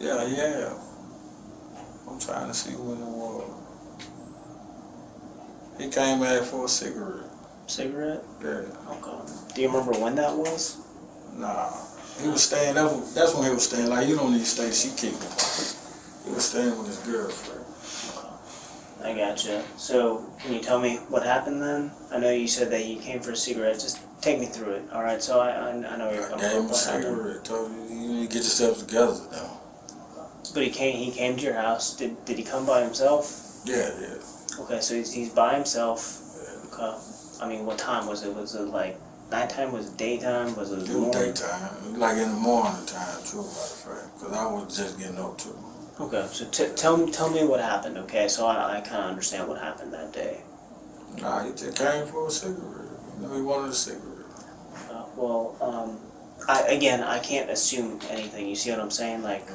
Yeah. I'm trying to see when it was. He came out for a cigarette. Cigarette? Yeah. Okay. Do you remember when that was? Nah. He was staying, that's when he was staying. Like, you don't need to stay, she kicked him. He was staying with his girlfriend. I gotcha. So, can you tell me what happened then? I know you said that he came for a cigarette. Just take me through it. All right. So I know you're coming. Gave him a cigarette. Told you, you need to get yourself together now. But he came to your house. Did he come by himself? Yeah. Okay. So he's by himself. Okay. I mean, what time was it? Was it like nighttime? Was it daytime? Was it morning? Daytime. Like in the morning time too, matter of fact. Because I was just getting up to him. Okay, so tell me what happened, okay? So I kind of understand what happened that day. Nah, he just came for a cigarette. You know, he wanted a cigarette. I can't assume anything. You see what I'm saying? Like,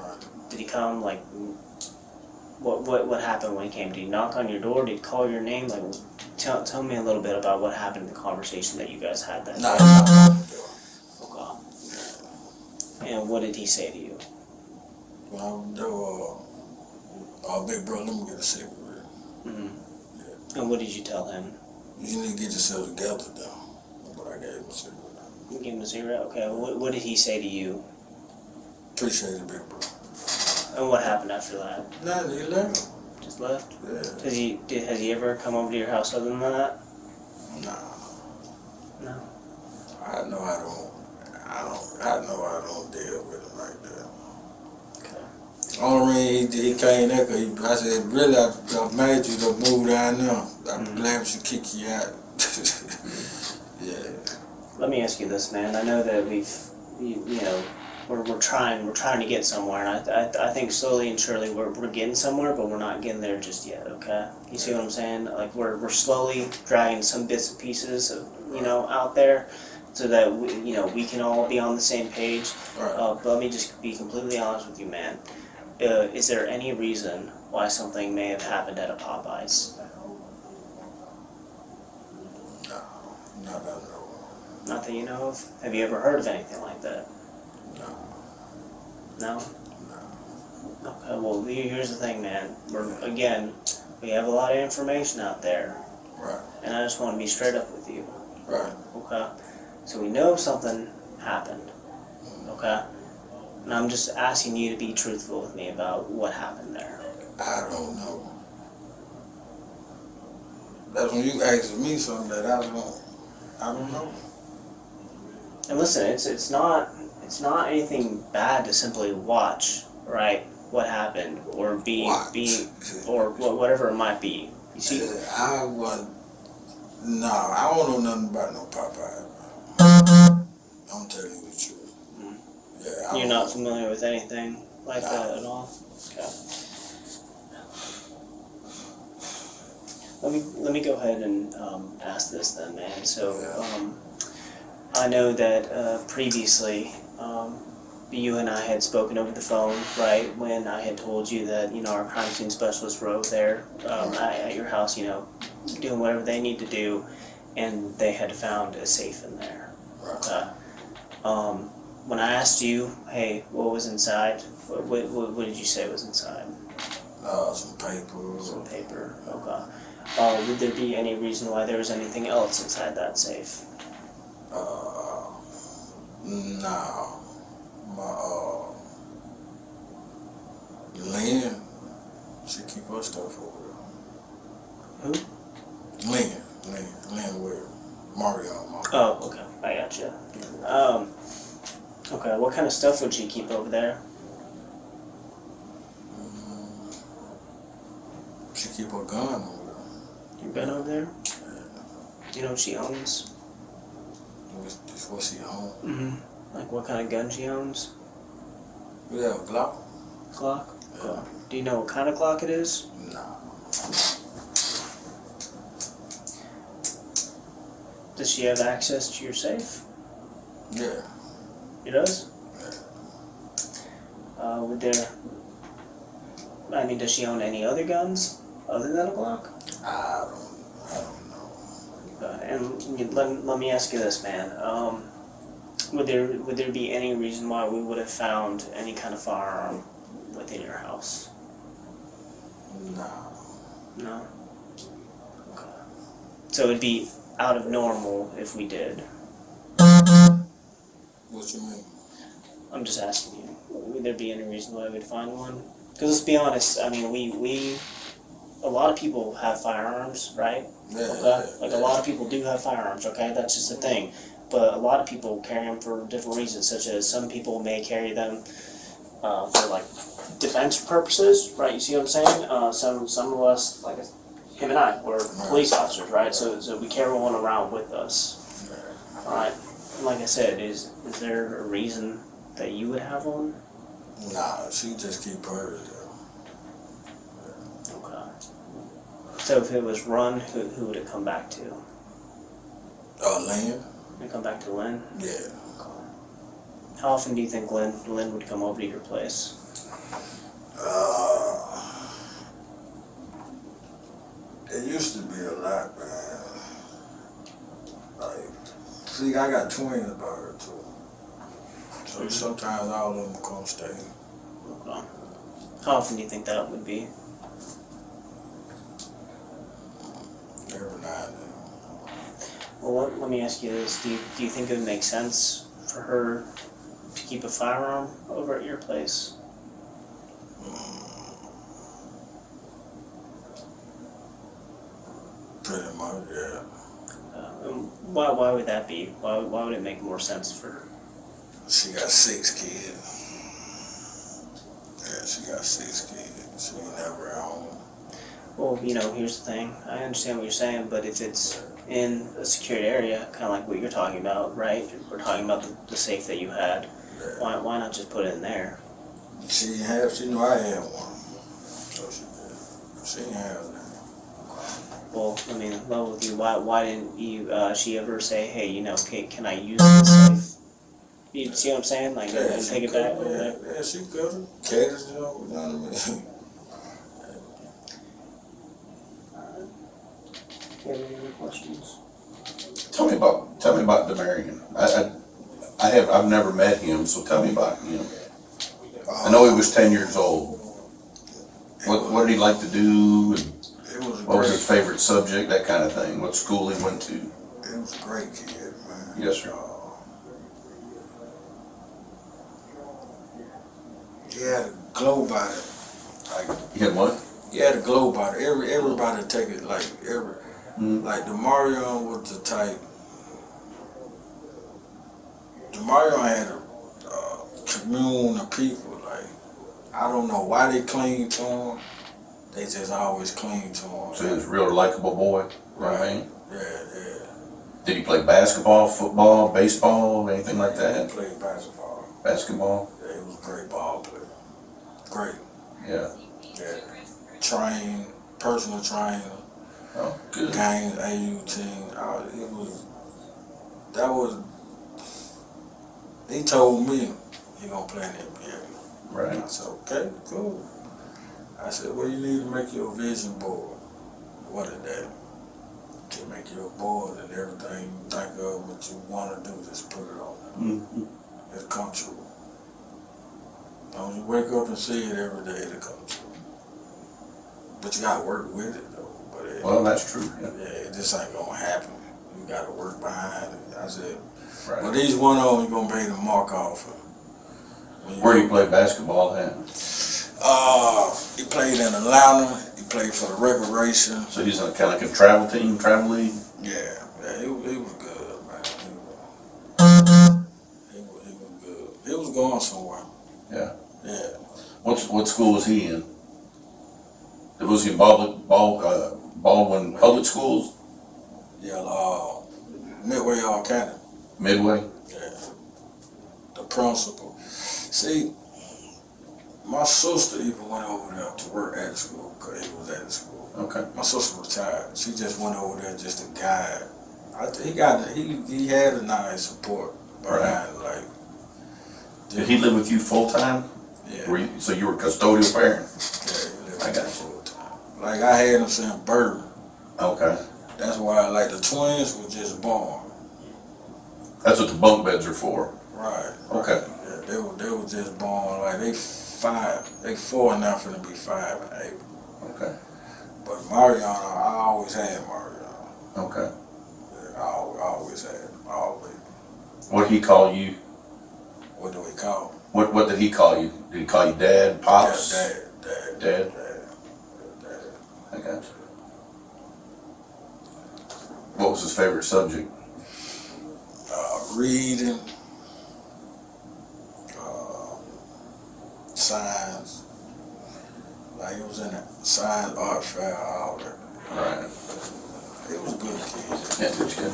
did he come? Like, what happened when he came? Did he knock on your door? Did he call your name? Like, tell me a little bit about what happened in the conversation that you guys had that day. Okay. And what did he say to you? Well, big brother, let me get a cigarette. Mm-hmm. Yeah. And what did you tell him? You need to get yourself together, though. But I gave him a cigarette. You gave him a cigarette? Okay. What did he say to you? Appreciate it, big brother. And what happened after that? Nothing, he left. Just left? Yeah. Has he ever come over to your house other than that? Nah. No. I know I don't deal with him like that. Only reason he came there because I said, really, I made you to move down there. I'm glad she kick you out. Yeah. Let me ask you this, man. I know that we're trying to get somewhere, and I think slowly and surely we're getting somewhere, but we're not getting there just yet. Okay, you see what I'm saying? Like we're slowly dragging some bits and pieces of out there, so that we can all be on the same page. Right. But let me just be completely honest with you, man. Is there any reason why something may have happened at a Popeyes? No, not that I know of. Not that you know of? Have you ever heard of anything like that? No. No? No. Okay, well, here's the thing, man. We have a lot of information out there. Right. And I just want to be straight up with you. Right. Okay? So we know something happened. Okay? And I'm just asking you to be truthful with me about what happened there. I don't know. That's when you ask me something that I don't know. And listen, it's not anything bad to simply watch, right? What happened, or or whatever it might be. You see, I don't know nothing about no Popeyes. I'm telling you the truth. Yeah, you're not familiar with anything like that at all. Okay. Let me go ahead and ask this then, man. So I know that previously you and I had spoken over the phone, right? When I had told you that our crime scene specialists were over there at your house, doing whatever they need to do, and they had found a safe in there. Right. When I asked you, hey, what was inside? What did you say was inside? Some paper. Some paper. Okay. Would there be any reason why there was anything else inside that safe? No. Lynn, she keep her stuff over Who? there. Lynn Ware. Mario. Oh, okay. I gotcha. Okay, what kind of stuff would she keep over there? She keep her gun over You been over there? Do you know what she owns? What she owns? Mm-hmm. Like what kind of gun she owns? Yeah, Glock. Glock? Yeah. Do you know what kind of Glock it is? No. Does she have access to your safe? Yeah. She does? Would there... I mean, does she own any other guns other than a Glock? I don't know. And let me ask you this, man. Would there be any reason why we would have found any kind of firearm within your house? No. No? Okay. So it'd be out of normal if we did. What you mean? I'm just asking you. Would there be any reason why we'd find one? Because let's be honest, I mean, we a lot of people have firearms, right? Yeah, okay? Like a lot of people do have firearms, okay? That's just a thing. But a lot of people carry them for different reasons, such as some people may carry them for like defense purposes, right? You see what I'm saying? Some of us, like him and I, we're police officers, right? So we carry one around with us, all right? And like I said, is there a reason that you would have one? Nah, she just keep hers though. Okay. So if it was run, who would it come back to? Lynn. It come back to Lynn? Yeah. Okay. How often do you think Lynn would come over to your place? It used to be a lot, man. Like, see, I got twins by her too. So sometimes all of them come stay. Okay. How often do you think that would be? Every now and then. Well, let me ask you this. Do you think it would make sense for her to keep a firearm over at your place? Pretty much, yeah. Why would that be? Why would it make more sense for her? She got 6 kids. Yeah, she got 6 kids. She ain't never at home. Well, here's the thing. I understand what you're saying, but if it's in a secured area, kind of like what you're talking about, right? We're talking about the safe that you had. Yeah. Why not just put it in there? She knew I had one. So she did. She didn't have that. Well, I mean, level with you. Why didn't you? She ever say, hey, can I use this safe? You see what I'm saying? Like, and take it back over there. Yeah, she could have. Catered, you know what I mean? Any other questions? Tell me about Damarion. I've never met him, so tell me about him. I know he was 10 years old. What did he like to do? And what was his favorite subject? That kind of thing. What school he went to? He was a great kid, man. Yes, sir. He had a glow about it. Like, He had what? he had a glow about it. Everybody take it like like Damarion was the type. Damarion had a commune of people. Like, I don't know why they cling to him. They just always cling to him. So he was a real likable boy, right? Yeah. Did he play basketball, football, baseball, anything like that? He played basketball. Basketball? Yeah, he was a great ball player. Great. Yeah. Trained, personal trainer. Oh, good. Games, AU team. He told me he gonna play in the NBA. Right. I said, okay, cool. I said, well, you need to make your vision board. What is that? To make your board and everything you think of what you want to do, just put it on. Mm-hmm. It'll come true. As long as you wake up and see it every day, it'll come true. But you gotta work with it though. Well, that's true. Yeah. It just ain't gonna happen. You gotta work behind it. I said, Right. but these one on you gonna pay the mark off. Where do you play basketball at? He played in Atlanta. He played for the Reparation. So he's kind of like a travel team, travel league? Yeah, he was good, man. He was good. He was going somewhere. Yeah. Yeah. What school was he in? Was he in Baldwin Baldwin Public Schools? Yeah, Midway County. Midway? Yeah. The principal. See, my sister even went over there to work at the school because he was at the school. Okay. My sister retired. She just went over there just to guide. He had a nice support behind, like. Did he live with you full time? Yeah. So you were custodial parent? Yeah, I got you. full time. Like I had him saying Byrd. Okay. That's why like the twins were just born. That's what the bunk beds are for. Right. Okay. Yeah, they were just born like they 4 now finna be 5 in April. Okay. But Marion, I always had Marion. Okay. Yeah, I always had him. Always. What did he call you? What do we call him? What did he call you? Did he call you Dad, Pops? Dad. Dad? I got you. What was his favorite subject? Reading, science. Like he was in a science, art fair, all that. Right. He was a good kid. Yeah, good kid.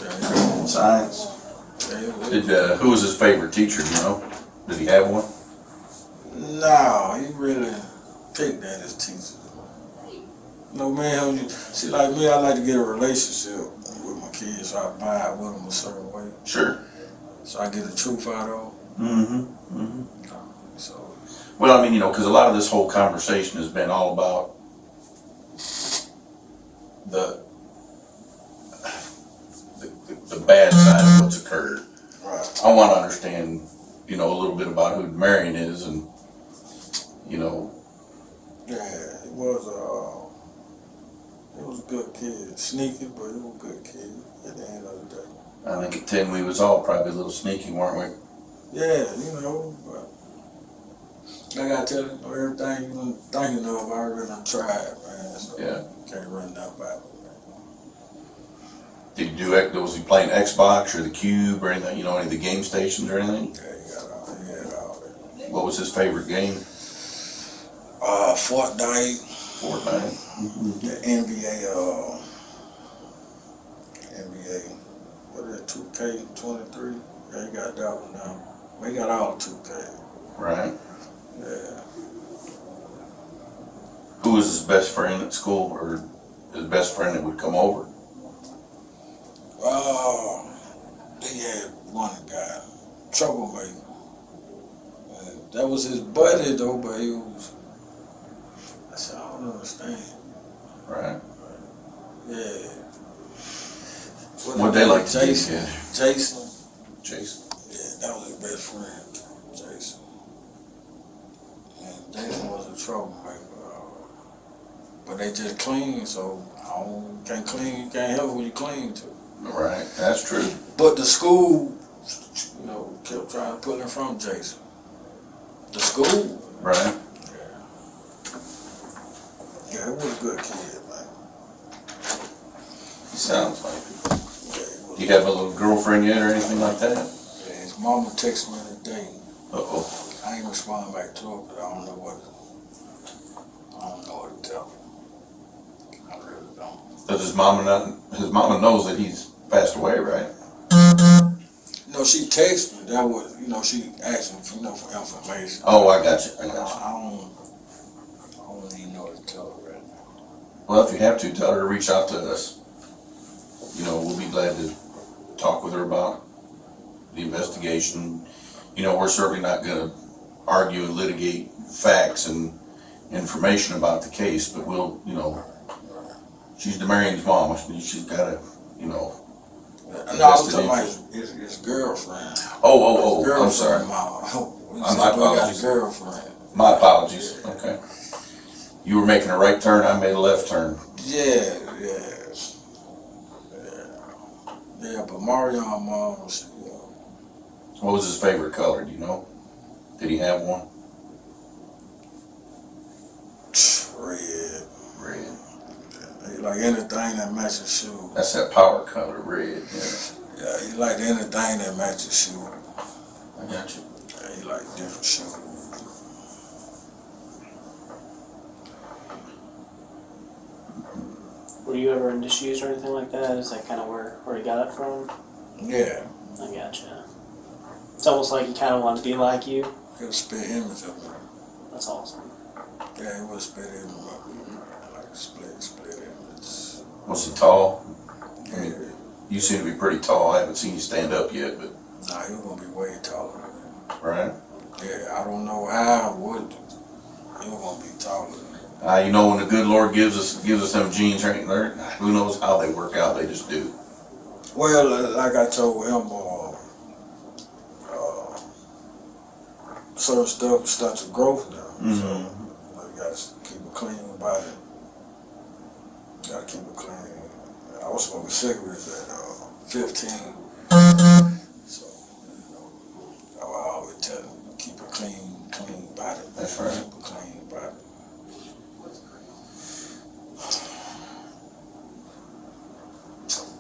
Yeah, Science. Yeah, Who was his favorite teacher, you know? Did he have one? No, he really picked at his teachers. No, man, see, like me, I like to get a relationship with my kids, so I vibe with them a certain way. Sure. So I get the truth out of them. Mm-hmm. Mm-hmm. So. Well, I mean, you know, because a lot of this whole conversation has been all about the bad side of what's occurred. Right. I want to understand, you know, a little bit about who Damarion is, and you know. Yeah, he was a good kid. Sneaky, but he was a good kid at the end of the day. I think at 10 we was all probably a little sneaky, weren't we? Yeah, you know, but I gotta tell you, everything you been thinking of, I already done tried, man. So Yeah. Can't run that back. Did you do it? Was he playing Xbox or the Cube or anything? You know, any of the game stations or anything? Yeah, he had all that. What was his favorite game? Fortnite. Fortnite. The NBA, what is it, 2K23? Yeah, he got that one now. He got all 2K. Right. Yeah. Who was his best friend at school, or his best friend that would come over? He had one guy, troublemaker. And that was his buddy though, but he was, I said, I don't understand. Right. Yeah. What they like to do, Jason. yeah. Jason. Jason. Yeah, that was his best friend, Jason. And Jason was a troublemaker. But they just clean, so can't clean, you can't help who you clean to. Right, that's true. But the school, you know, kept trying to pull him from Jason. The school. Right. Yeah, he was a good kid, man. He sounds like it. Do you have a little girlfriend yet or anything like that? Yeah, his mama texted me today. Uh-oh. I ain't responding back to her because I don't know what to tell her. I really don't. Does his mama knows that he's passed away, right? No, she texted me. That was, you know, she asked me for information. Oh, I got you. I don't even know what to tell her right now. Well, if you have to, tell her to reach out to us. You know, we'll be glad to talk with her about the investigation. You know, we're certainly not going to argue and litigate facts and information about the case, but we'll, you know, she's Damarion's mom. She's got to, you know. No, I was talking about his girlfriend. Oh, I'm sorry. My apologies. Girlfriend. My apologies. Okay. You were making a right turn, I made a left turn. Yeah, but Marion mom was. What was his favorite color? Do you know? Did he have one? Red. Red. He like anything that matches shoes. That's that power color, red. Yeah, he like anything that matches shoes. I got you. Yeah, he like different shoes. you ever into shoes or anything like that? Is that kind of where he got it from? Yeah. I gotcha. It's almost like he kind of wanted to be like you. He'll spit image of me. That's awesome. Yeah, he would spit image of me, like split image. Was he tall? Yeah. You seem to be pretty tall. I haven't seen you stand up yet, but. Nah, he was gonna be way taller than me. Right? Yeah, I don't know how, what. He was gonna be taller than me. You know, when the good Lord gives us them genes, right? Who knows how they work out? They just do. Well, like I told him, certain stuff starts to grow now. So you gotta keep a clean body. You gotta keep it clean. I was smoking cigarettes at 15. So, I always tell them, keep a clean body. That's right. Keep a clean body.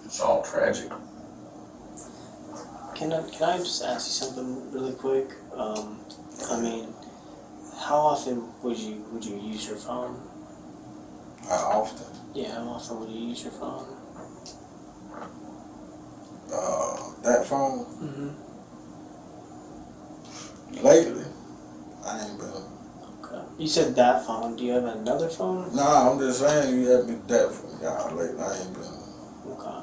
It's all tragic. Can I just ask you something really quick? I mean, how often would you use your phone? How often? Yeah, how often would you use your phone? That phone? Mm-hmm. Lately, I ain't been. Okay. You said that phone. Do you have another phone? Nah, I'm just saying you had me that phone. Yeah, lately I ain't been. Okay.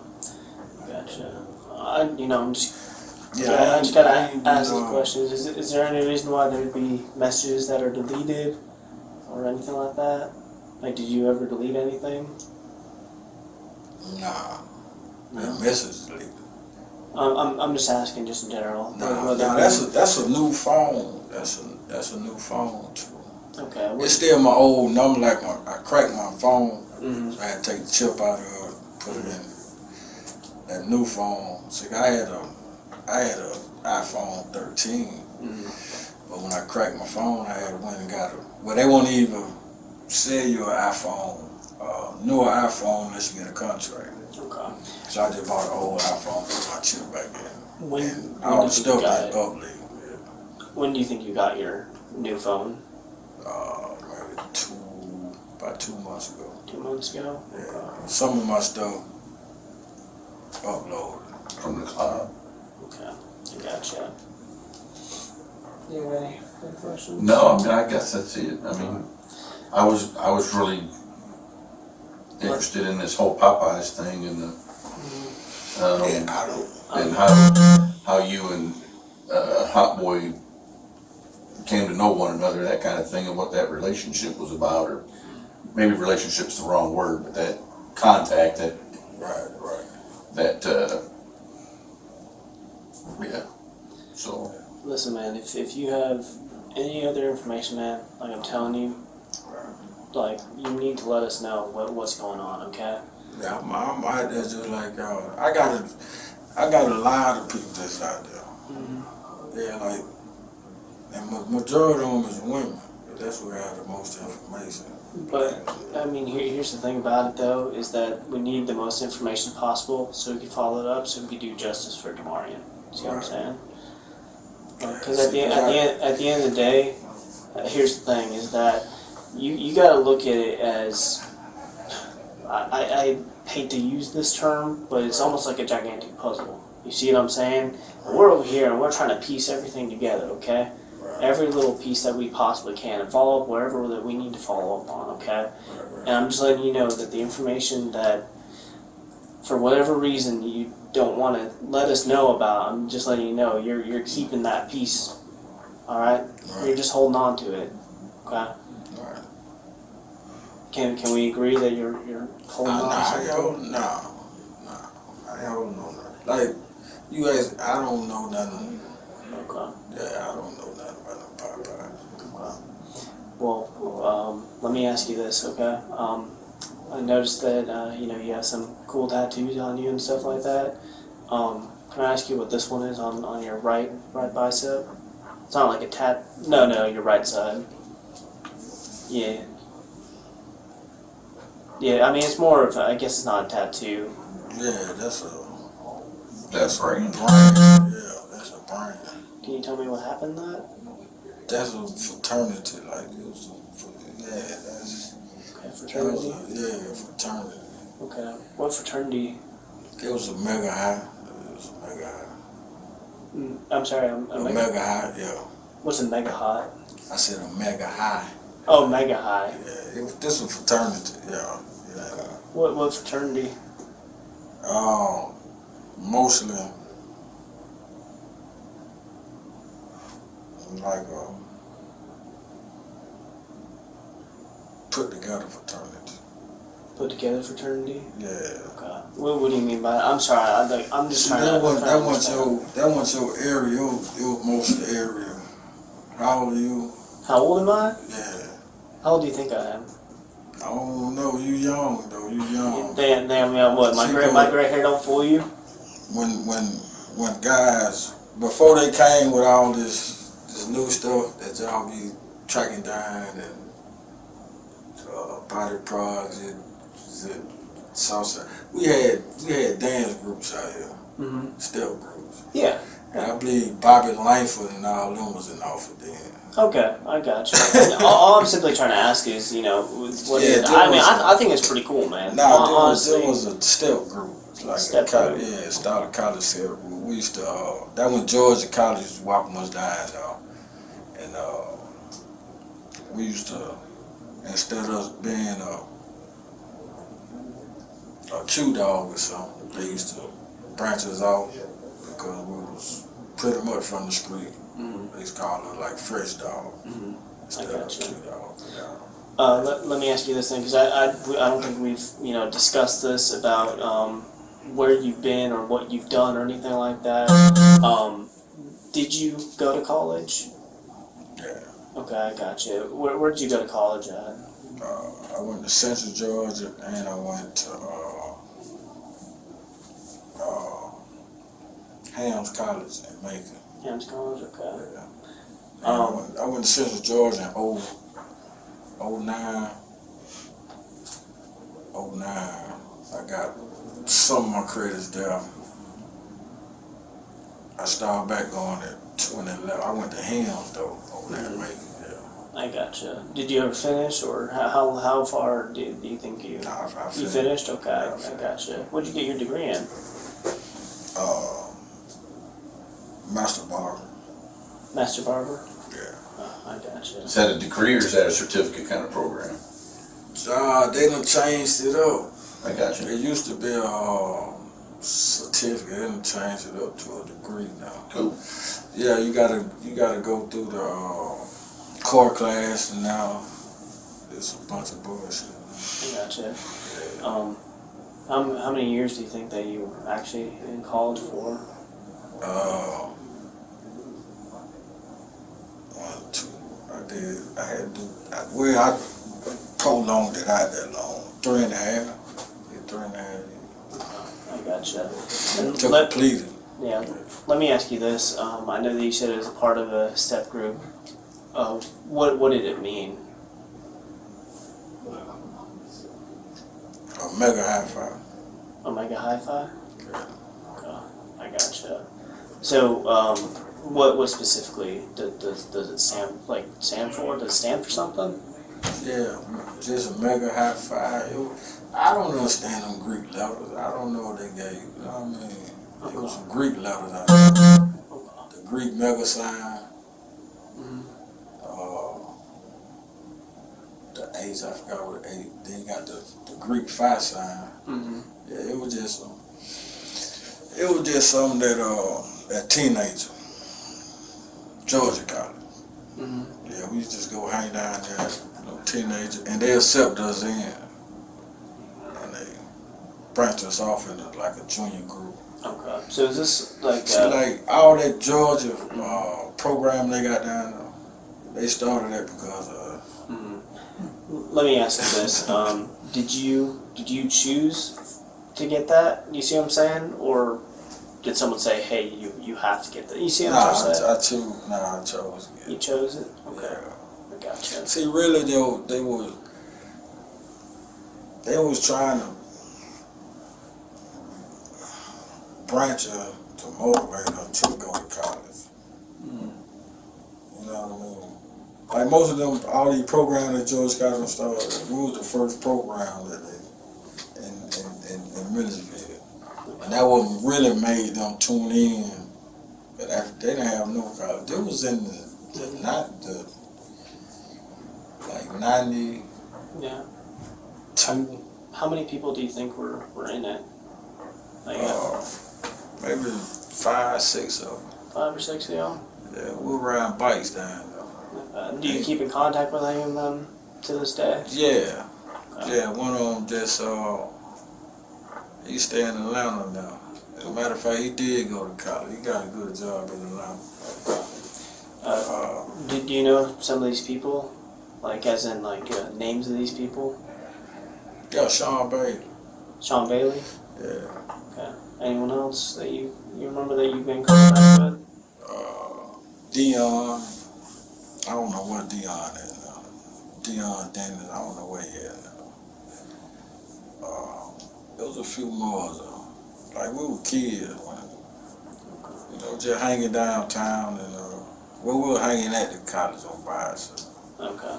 Gotcha. I'm just. Yeah, I just gotta ask these questions. Is there any reason why there'd be messages that are deleted or anything like that? Like, did you ever delete anything? Nah. The message deleted. I'm just asking, just in general. Nah, that's a new phone. That's a new phone too. Okay. It's still my old number. Like I cracked my phone, so I had to take the chip out of it, put it in that new phone. See, I had a iPhone 13, but when I cracked my phone, I had went and got a. Well, they won't even sell you an iPhone, newer iPhone unless you get a contract. Okay. So I just bought an old iPhone, put my chip back in. When All the did you stuff got that it? updated. When do you think you got your new phone? Maybe about 2 months ago. 2 months ago? Yeah. Some of my stuff uploaded from the cloud. Okay, I gotcha. Do you have any questions? No, I mean, I guess that's it. I mean, I was really interested in this whole Popeyes thing and how you and Hot Boy came to know one another, that kind of thing, and what that relationship was about, or maybe relationship's the wrong word, but that contact, that yeah. So listen, man, if you have any other information, man, like I'm telling you, like you need to let us know what's going on, okay? Yeah, I'm out there just like I got a lot of people that's out there. Yeah, like, and majority of them is women. That's where I have the most information. But I mean, here's the thing about it though, is that we need the most information possible so we can follow it up, so we can do justice for Damarion. See what I'm saying? Because at the end of the day, here's the thing: is that you got to look at it as I hate to use this term, but it's almost like a gigantic puzzle. You see what I'm saying? We're over here and we're trying to piece everything together, okay? Every little piece that we possibly can and follow up wherever that we need to follow up on, okay? And I'm just letting you know that the information that, for whatever reason, you don't want to let us know about, I'm just letting you know you're keeping that piece, all right? You're just holding on to it, okay? Can we agree that you're holding on to something? No, I don't know nothing. Like, you guys, I don't know nothing. Okay. Yeah, I don't know nothing about no Popeyes. Okay. Well, let me ask you this, okay? I noticed that you have some cool tattoos on you and stuff like that. Can I ask you what this one is on your right bicep? It's not like a tat. No, your right side. Yeah. Yeah, I mean it's more of I guess it's not a tattoo. Yeah, that's brand. Yeah, that's a brand. Can you tell me what happened to that? That's a fraternity, like it was. That's fraternity. Fraternity. Okay. What fraternity? It was a mega high. I'm sorry, a mega high, yeah. What's a mega high? I said a mega high. Oh, mega high. Yeah, this was fraternity, yeah. What fraternity? Mostly like put together fraternity. Put together fraternity? Yeah. Okay. What do you mean by that? I'm sorry, I'm just trying that to... That wasn't your area, it was most of the area. How old are you? How old am I? Yeah. How old do you think I am? I don't know, you young though, you young. Damn, what, my gray hair don't fool you? When guys, before they came with all this new stuff that y'all be tracking down and body project, salsa. We had dance groups out here, step groups. Yeah. And I believe Bobby Langford and all them was in offer then. Okay, I got you. all I'm simply trying to ask is, I think it's pretty cool, man. Honestly, there was a step group. Like step group. Yeah, started college step group. We used to, that when Georgia College was walking us down, and we used to, instead of us being a Q dog or something, they used to branch us off because we was pretty much from the street. They used to call us like fresh dog instead of Q dog. Yeah. Let me ask you this thing, because I don't think we've discussed this about where you've been or what you've done or anything like that. Did you go to college? Yeah. Okay, I got you. Where did you go to college at? I went to Central Georgia and I went to Hams College in Macon. Hams College, okay. Yeah. I went to Central Georgia in 09. I got some of my credits there. I started back going at 2011. I went to Hams though, over there in Macon. I gotcha. Did you ever finish, or how far do you think you finished. You finished? Okay, I gotcha. What'd you get your degree in? Master barber. Master barber? Yeah. I gotcha. Is that a degree or is that a certificate kind of program? They done changed it up. I got you. It used to be a certificate. They done changed it up to a degree now. Cool. Yeah, you gotta go through the core class, and now it's a bunch of bullshit. I gotcha. How many years do you think that you were actually in college for? 1, 2. I prolonged it out that long. 3.5. Yeah, 3.5 years. I gotcha. To complete it. Yeah. Let me ask you this. I know that you said it was a part of a step group. What did it mean? A mega high-five. A mega high-five? Okay. I gotcha. So, what specifically does it stand for? Does it stand for something? Yeah, just a mega high-five. I don't understand them Greek letters. I don't know what they gave. You know what I mean? It was some Greek letters out there. The Greek mega sign. The H, I forgot what the H. Then you got the Greek phi sign. Yeah, it was just something that teenager, Georgia College. Yeah, we used to just go hang down there, teenager, and they accept us in, and they branch us off into like a junior group. Okay. So is this like? See, like all that Georgia program they got down there, they started that because of. Let me ask you this: Did you choose to get that? You see what I'm saying, or did someone say, "Hey, you have to get that"? You see what I'm saying? I chose it. You chose it. Okay. Yeah. I gotcha. See, really, they was trying to branch her to motivate her to go to college. You know what I mean? Like most of them, all these programs that George College started, we was the first program that they, and Milledgeville. And that what really made them tune in. But after they didn't have no college. They was in like 90. Yeah. How many people do you think were in it? Like, maybe 5, 6 of them. 5 or 6 of y'all? Yeah, we were riding bikes down there. Do you keep in contact with any of them to this day? Yeah. Yeah, one of them just, he stay in Atlanta now. As a matter of fact, he did go to college. He got a good job in Atlanta. Do you know some of these people? Like, as in, like, names of these people? Yeah, Sean Bailey. Sean Bailey? Yeah. Okay. Anyone else that you remember that you've been in contact with? Dion. I don't know what Dion is now. Dion Dennis, I don't know where he is now. There was a few more though. Like we were kids when, just hanging downtown and we were hanging at the college on bicycle. Okay,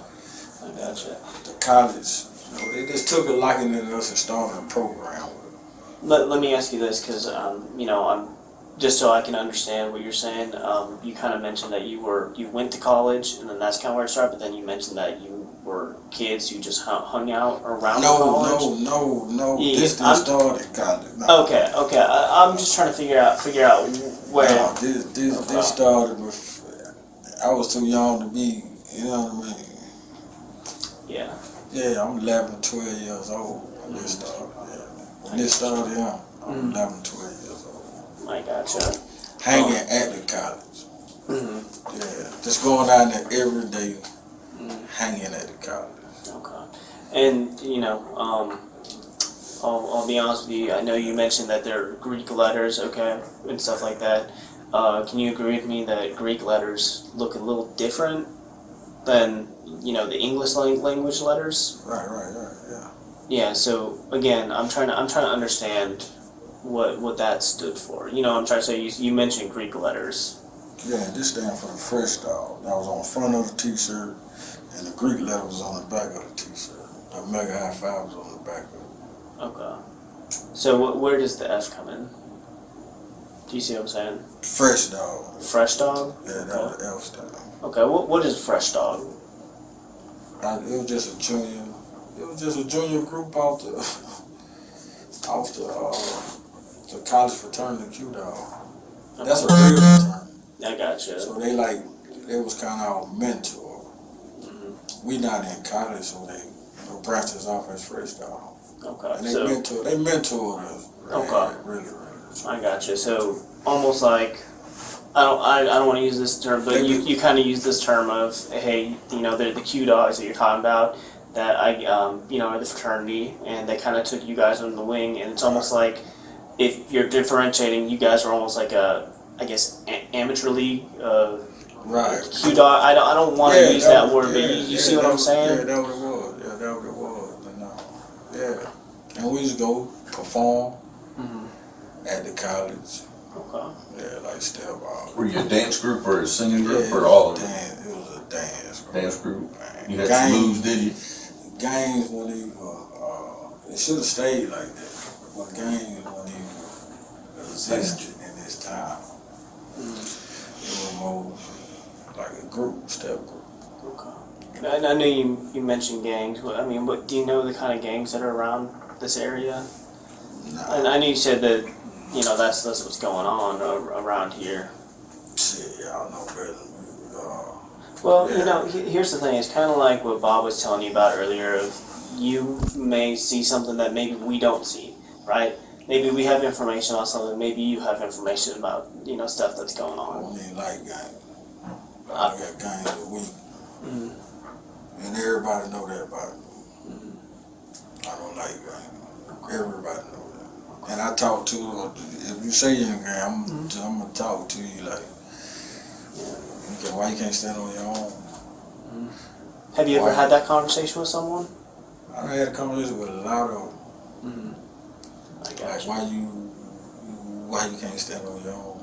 I gotcha. The college, they just took a liking in us and started a program. Let me ask you this, because I'm just so I can understand what you're saying. You kind of mentioned that you went to college, and then that's kind of where it started. But then you mentioned that you were kids who just hung out around college. No. Yeah, This didn't start at college. No. Okay. I'm just trying to figure out where. No, this started with. I was too young to be. You know what I mean? Yeah. Yeah, I'm 11, 12 years old when this started. Yeah. When this started, yeah, I'm 11, 12 years old. I gotcha. Hanging at the college. Yeah, just going down there every day, hanging at the college. Okay. And, I'll be honest with you, I know you mentioned that there are Greek letters, okay, and stuff like that. Can you agree with me that Greek letters look a little different than, the English language letters? Right, yeah. Yeah, so, again, I'm trying to understand what that stood for. I'm trying to say, you mentioned Greek letters. Yeah, this stands for the fresh dog. That was on the front of the t-shirt, and the Greek letter was on the back of the t-shirt. The mega high five was on the back of it. Okay. So where does the F come in? Do you see what I'm saying? Fresh dog. Fresh dog? Yeah, that was the F stand. Okay, what is fresh dog? It was just a junior. It was just a junior group off the college fraternity Q dog. That's a real fraternity. I gotcha. So they was kind of our mentor. We not in college, so they branched us off as fresh dog. Okay. And they mentored us. Really. I gotcha. So almost like I don't want to use this term, but you kind of use this term of, hey, they're the Q dogs that you're talking about, that are the fraternity, and they kind of took you guys under the wing, and it's almost like if you're differentiating, you guys are almost like amateur league. Right. Q dog. I don't want to use that word, but you see what I'm saying? Yeah, that what it was. That what it was. Yeah. And we used to go perform at the college. Okay. Yeah, like step out. Were you a dance group or a singing group or all of them? It was a dance group. Dance group. You had some moves, did you? Games when it should have stayed like that. But games when he existed in this time. It was more like a group, step group. Okay. I know you mentioned gangs. What do you know the kind of gangs that are around this area? No. And I know you said that that's what's going on around here. Shit, y'all know better than me. Well, here's the thing. It's kind of like what Bob was telling you about earlier. Of you may see something that maybe we don't see, right? Maybe we have information on something. Maybe you have information about stuff that's going on. I don't even like gangs. I got gangs a week. And everybody know that about me. I don't like gangs. Everybody know that. And I talk to them. If you say you're in a gang, I'm gonna talk to you like, okay, why you can't stand on your own? Have you ever had that conversation with someone? I done had a conversation with a lot of them. Like why you can't stand on your own?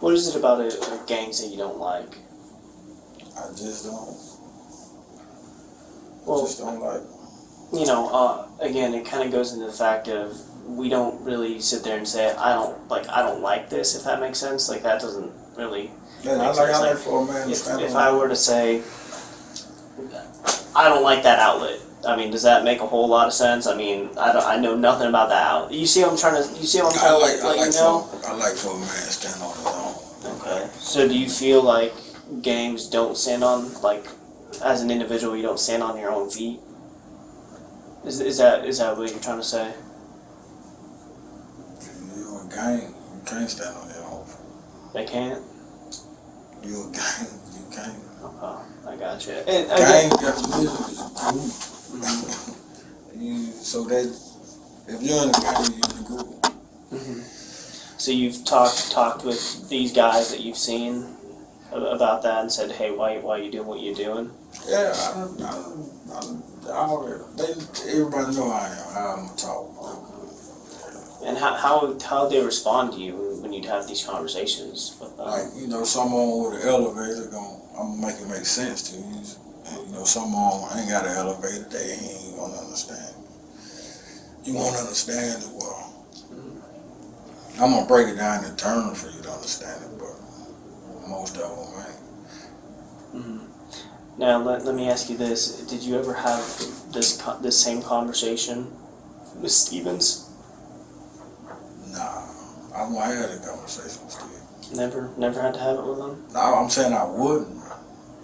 What is it about gangs that you don't like? I just don't. Well, just don't like. you know, again, it kind of goes into the fact of we don't really sit there and say I don't like this, if that makes sense. Like that doesn't really Yeah, make I sense. like for a man to stand If on I were to say I don't like that outlet, I mean, does that make a whole lot of sense? I mean, I know nothing about that outlet. You see what I'm trying to? You see what I'm trying to let you know? I like for a man to stand on his own. Okay. So do you feel like gangs don't stand on, like, as an individual, you don't stand on your own feet? Is that what you're trying to say? You're a gang, you can't stand on your own feet. They can't? You're a gang, you can't. Okay, I got you. Gang definition is a group. So that if you're in a gang, you're in a group. Mm-hmm. So you've talked with these guys that you've seen about that and said, hey, why you doing what you're doing? Yeah, everybody know I'm talk. And how they respond to you when you'd have these conversations with them? Like, you know, someone with an elevator, I'm gonna make it make sense to you. And, you know, someone ain't got an elevator, they ain't gonna understand. You won't understand it well. I'm gonna break it down in terms for you to understand it, but most of them ain't. Mm-hmm. Now let me ask you this: did you ever have this same conversation with Stevens? Nah, I won't have that conversation with Steve. Never had to have it with him? No, I'm saying I wouldn't.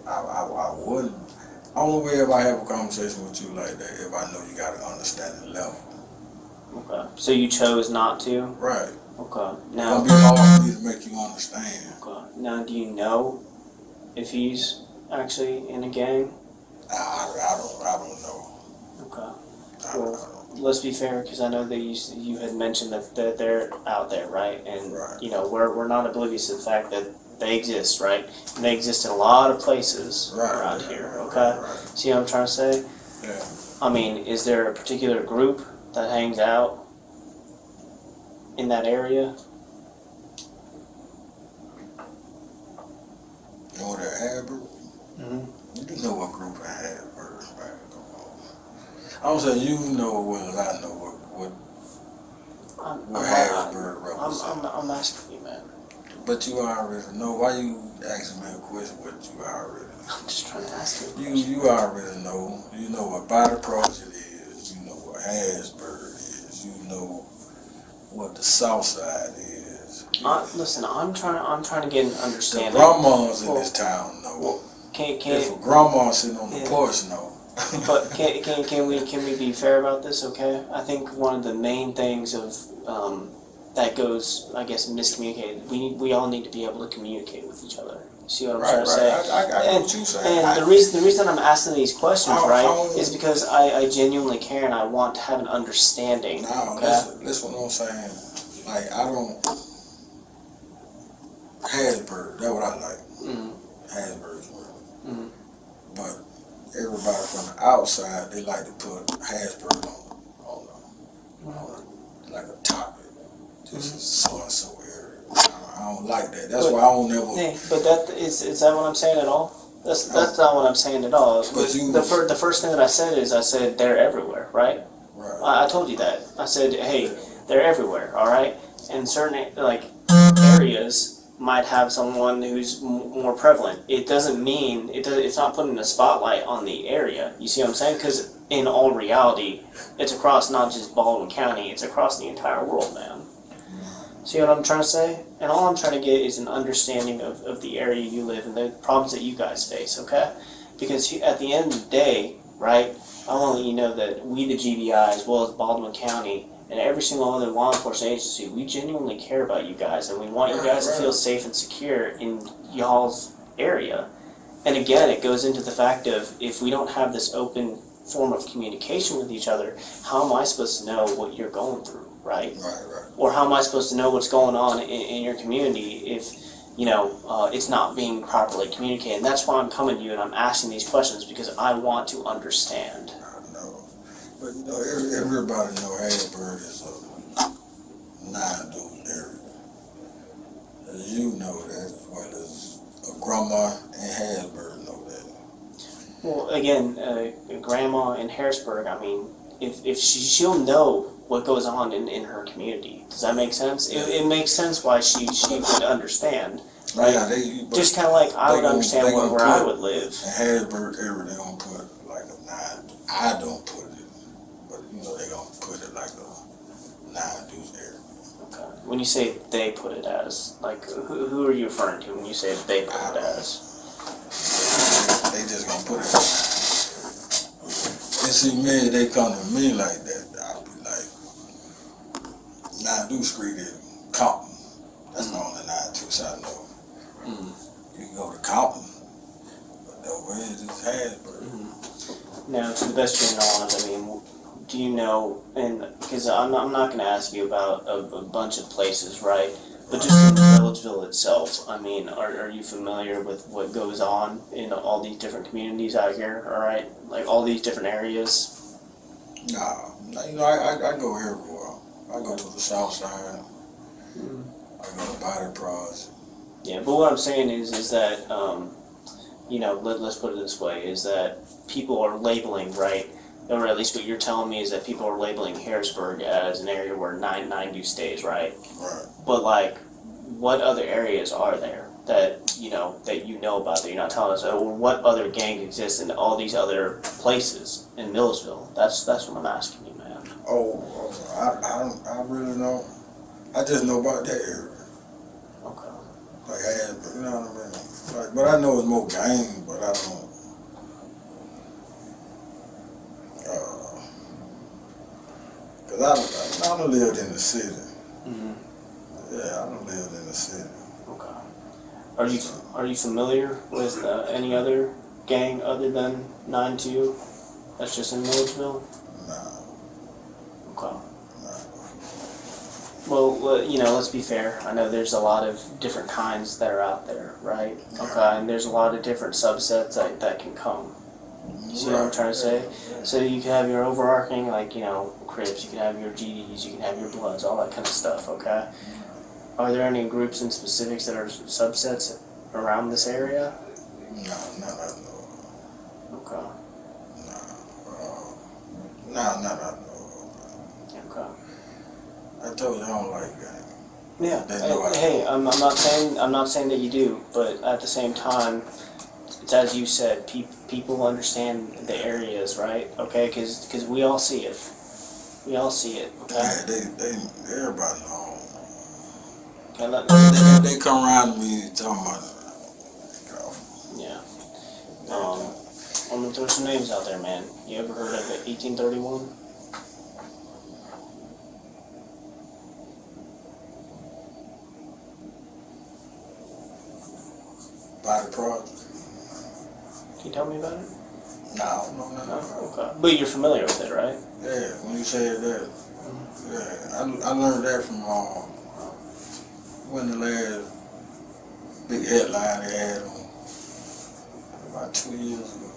I wouldn't. Only way if I have a conversation with you like that, if I know you got an understanding level. Okay. So you chose not to? Right. Okay. Now It's gonna be hard for me to make you understand. Okay. Now, do you know if he's actually in a gang? I don't know. Okay. Well, let's be fair, because I know that you had mentioned that they're out there, right? And you know, we're not oblivious to the fact that they exist, right? And they exist in a lot of places around here. Okay. See what I'm trying to say? Yeah. I mean, is there a particular group that hangs out in that area? You know that Hadbird? Mm-hmm. You know what group of Hadbirds, man. I'm saying you know as well as I know what Hadbird represents. I'm asking you, man. But you already know. Why you asking me a question? What you already know? I'm just trying to ask you. You already know. You know what Body Project is. You know what Hasbird is. You know what the South Side is. Listen, I'm trying to get an understanding. The grandmas in this town know. Well, if a grandma sitting on the porch know. But can we be fair about this? Okay, I think one of the main things of that goes, I guess, miscommunicated. We all need to be able to communicate with each other. You see what I'm trying to say? I get what you saying. And the reason I'm asking these questions, is because I genuinely care and I want to have an understanding. No, okay? listen what I'm saying. Like, I don't. Hasbird, that's what I like. Hasbird's word. But everybody from the outside, they like to put Hasbird on like a topic. This is so and so area. I don't like that. That's why I don't never. Yeah, but is that what I'm saying at all? That's not what I'm saying at all. But the first thing that I said they're everywhere, right? Right. I told you that. I said, hey, they're everywhere, all right? And certain areas might have someone who's more prevalent. It doesn't mean it's not putting a spotlight on the area. You see what I'm saying? Because in all reality, it's across not just Baldwin County. It's across the entire world, man. See what I'm trying to say? And all I'm trying to get is an understanding of the area you live and the problems that you guys face, okay? Because at the end of the day, right, I want to let you know that we, the GBI, as well as Baldwin County, and every single other law enforcement agency, we genuinely care about you guys, and we want you guys to feel safe and secure in y'all's area. And again, it goes into the fact of, if we don't have this open form of communication with each other, how am I supposed to know what you're going through, right? Or how am I supposed to know what's going on in your community if, it's not being properly communicated? And that's why I'm coming to you and I'm asking these questions, because I want to understand. I know. But everybody know Hasbird is a non-dude area. You know that as well as a grandma and Hasbird know that. Well, again, grandma in Harrisburg, I mean, if she'll know what goes on in her community. Does that make sense? It makes sense why she would understand, right? Yeah, just kind of like I would understand where I would live. In Harrisburg area, they gonna put like a 9. I don't put it, but you know they gonna put it like a 9-deuce area. Okay. When you say they put it as, like, who are you referring to when you say they put it as? They just gonna put it. And see, man, they come to me like that. I'll be like, 9-deuce Street is Compton. That's the only 9-deuce I know. You can go to Compton, but the way it is Harrisburg. Now, to the best of your knowledge, I mean, do you know, and because I'm not going to ask you about a bunch of places, right? But just in Milledgeville itself, I mean, are you familiar with what goes on in all these different communities out here, all right? Like all these different areas? Nah, you know, I go everywhere. I go to the south side. I go to Body Pros. Yeah, but what I'm saying is that, you know, let's put it this way, is that people are labeling, right? Or at least what you're telling me is that people are labeling Harrisburg as an area where 9-9 stays, right? Right. But like, what other areas are there that you know about that you're not telling us? Or what other gangs exist in all these other places in Milledgeville? That's what I'm asking you, man. I really know. I just know about that area. Okay. Like Harrisburg, you know what I mean? Like, but I know it's more gangs, but I don't. Cause I don't lived in the city. Yeah, I don't live in the city. Okay. Are you familiar with any other gang other than 9-2 that's just in Milledgeville? No. Okay. Well, you know, let's be fair. I know there's a lot of different kinds that are out there, right? Okay, and there's a lot of different subsets that can come. You see what I'm trying to say? So you can have your overarching, like, you know, Crips, you can have your GDs, you can have your Bloods, all that kind of stuff, okay? Are there any groups in specifics that are subsets around this area? No, not I know. Okay. No, not I know. Okay. I told you I don't like gangs. Yeah. They know Hey, I'm not saying that you do, but at the same time, it's as you said, people understand the areas, right? Okay, because we all see it. We all see it. Okay. Yeah, everybody know. Okay, they come around to me talking about. Yeah. I'm gonna throw some names out there, man. You ever heard of 1831? Body Project. Can you tell me about it? No. Okay. But you're familiar with it, right? Yeah, when you said that, yeah, I learned that from when the last big headline they had on about 2 years ago.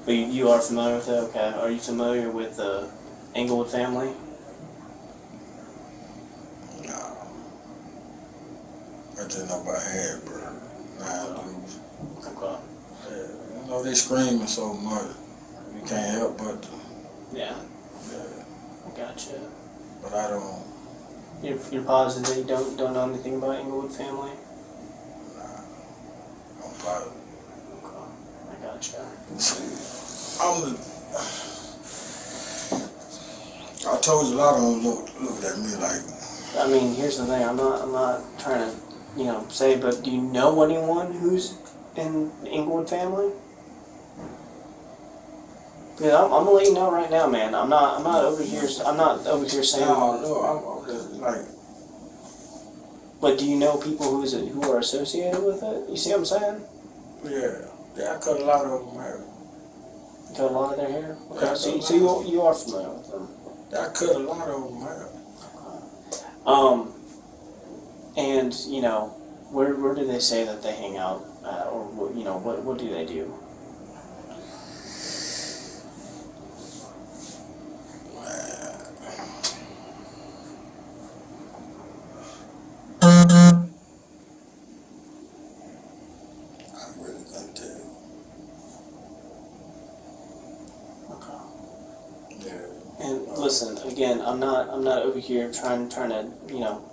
But you are familiar with it, okay? Are you familiar with the Englewood family? No. I just know about Harrisburg, 9-deuce. Okay. Yeah, you know they screaming so much, you can't help but to. Yeah. Yeah. Gotcha. But I don't. You're positive that you don't know anything about Englewood family? I'm positive. Okay. I gotcha. See, I told you a lot of them looked at me like. I mean, here's the thing. I'm not trying to, say, but do you know anyone who's in the Englewood family? Because I'm gonna let you know right now, man. I'm not over here saying. No, I'm just like. But do you know people who are associated with it? You see what I'm saying? Yeah, I cut a lot of them hair. You cut a lot of their hair. Okay, so you are familiar with them. I cut a lot of them hair. And where do they say that they hang out, or what do they do? listen, again, I'm not over here trying to, you know,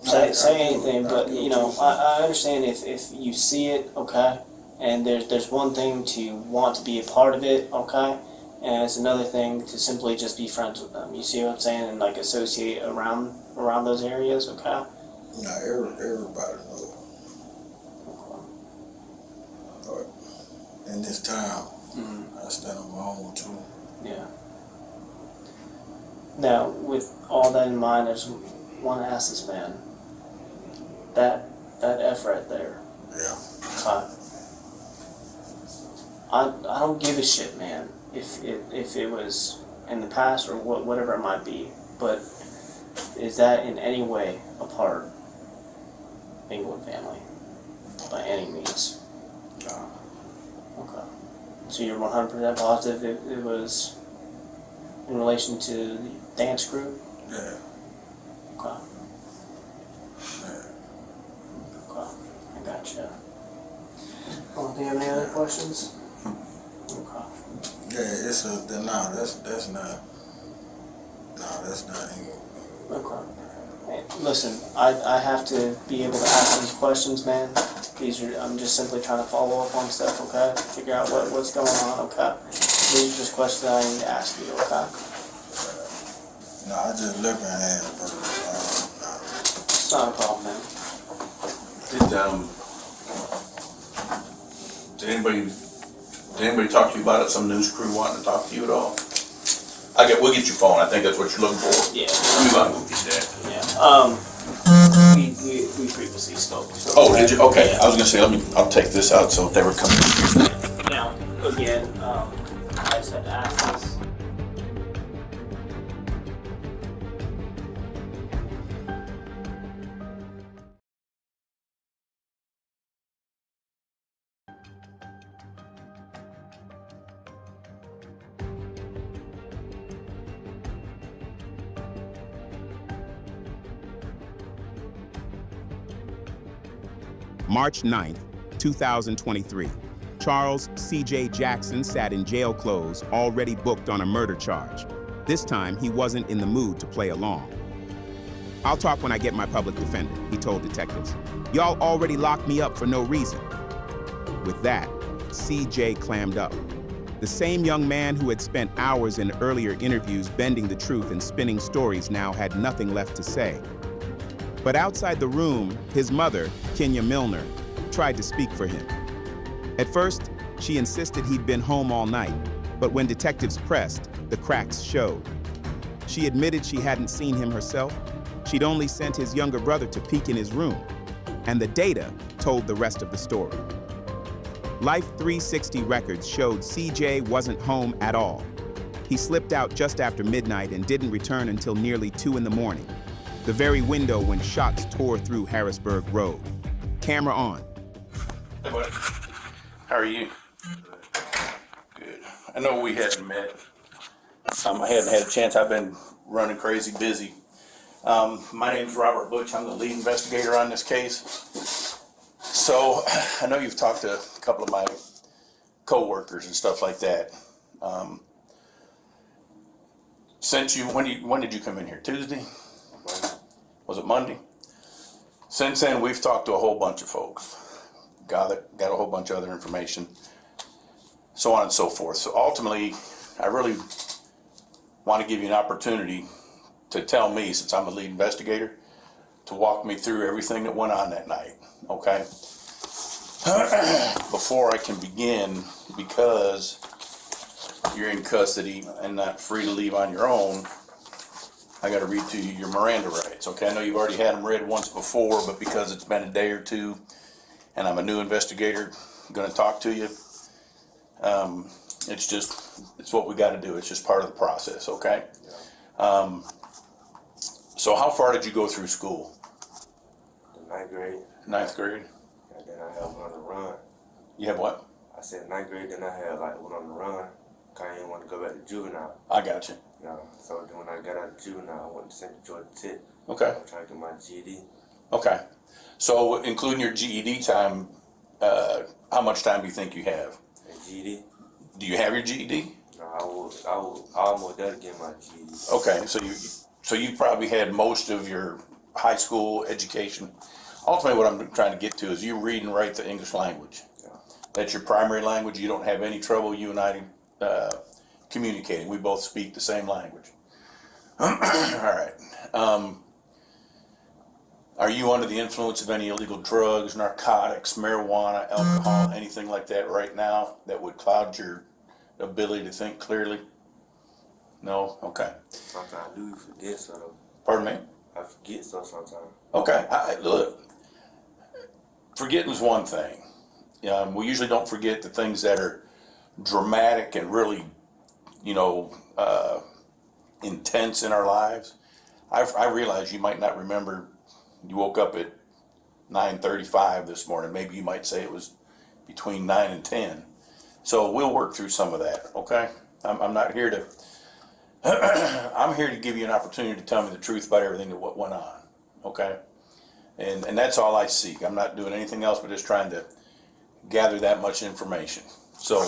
say anything, but you know, I understand if you see it, okay, and there's one thing to want to be a part of it, okay, and it's another thing to simply just be friends with them. You see what I'm saying, and like associate around those areas, okay. Nah, everybody knows. But in this town, I stand on my own too. Yeah. Now, with all that in mind, I just want to ask this man. That F right there. Yeah. I don't give a shit, man. If it was in the past or whatever it might be, but is that in any way a part of England family by any means? No. Okay. So you're 100% positive it was in relation to the dance group? Yeah. Okay. Okay. I gotcha. Oh, do you have any other questions? Okay. Yeah, it's a that's not England. Okay. Hey, listen, I have to be able to ask these questions, man. I'm just simply trying to follow up on stuff, okay? Figure out what's going on, okay? These are just questions that I need to ask you, okay? No, I just look at hand, but It's not a problem, man. Did anybody talk to you about it? Some news crew wanting to talk to you at all? We'll get your phone. I think that's what you're looking for. Yeah. We might move you there. Yeah. We previously spoke. So Oh, did you? Okay. Yeah. I was gonna say, I'll take this out so if they were coming. Now, again, I just had to ask this. March 9th, 2023. Charles C.J. Jackson sat in jail clothes, already booked on a murder charge. This time, he wasn't in the mood to play along. "I'll talk when I get my public defender," he told detectives. "Y'all already locked me up for no reason." With that, C.J. clammed up. The same young man who had spent hours in earlier interviews bending the truth and spinning stories now had nothing left to say. But outside the room, his mother, Kenya Milner, tried to speak for him. At first, she insisted he'd been home all night, but when detectives pressed, the cracks showed. She admitted she hadn't seen him herself. She'd only sent his younger brother to peek in his room, and the data told the rest of the story. Life 360 records showed CJ wasn't home at all. He slipped out just after midnight and didn't return until nearly 2 in the morning. The very window when shots tore through Harrisburg Road. Camera on. Hey, buddy. How are you? Good. I know we hadn't met. I hadn't had a chance. I've been running crazy busy. My name's Robert Butch. I'm the lead investigator on this case. So I know you've talked to a couple of my co-workers and stuff like that. When did you come in here? Tuesday? Was it Monday? Since then, we've talked to a whole bunch of folks. Got a whole bunch of other information, so on and so forth. So ultimately, I really want to give you an opportunity to tell me, since I'm the lead investigator, to walk me through everything that went on that night, okay? Before I can begin, because you're in custody and not free to leave on your own, I got to read to you your Miranda rights, okay? I know you've already had them read once before, but because it's been a day or two, and I'm a new investigator, going to talk to you, it's what we got to do. It's just part of the process, okay? So how far did you go through school? The 9th grade. 9th grade? And then I had one on the run. You have what? I said 9th grade, then I had like one on the run. I didn't want to go back to juvenile. I got you. Yeah, so then when I got out of juvenile, I went to St. Georgia Tech. Okay. I was trying to get my GED. Okay. So including your GED time, how much time do you think you have? A GED? Do you have your GED? No, I almost done getting my keys. Okay, so you probably had most of your high school education. Ultimately, what I'm trying to get to is you read and write the English language. Yeah. That's your primary language. You don't have any trouble, you and I, communicating. We both speak the same language. All right. Are you under the influence of any illegal drugs, narcotics, marijuana, alcohol, anything like that right now that would cloud your ability to think clearly? No? Okay. Sometimes I do forget something. Pardon me? I forget something sometimes. Okay. Look, forgetting's one thing. We usually don't forget the things that are dramatic and really, intense in our lives. I realize you might not remember you woke up at 9:35 this morning. Maybe you might say it was between 9 and 10. So we'll work through some of that, okay? I'm not here to, I'm here to give you an opportunity to tell me the truth about everything that what went on, okay? And that's all I seek. I'm not doing anything else but just trying to gather that much information. So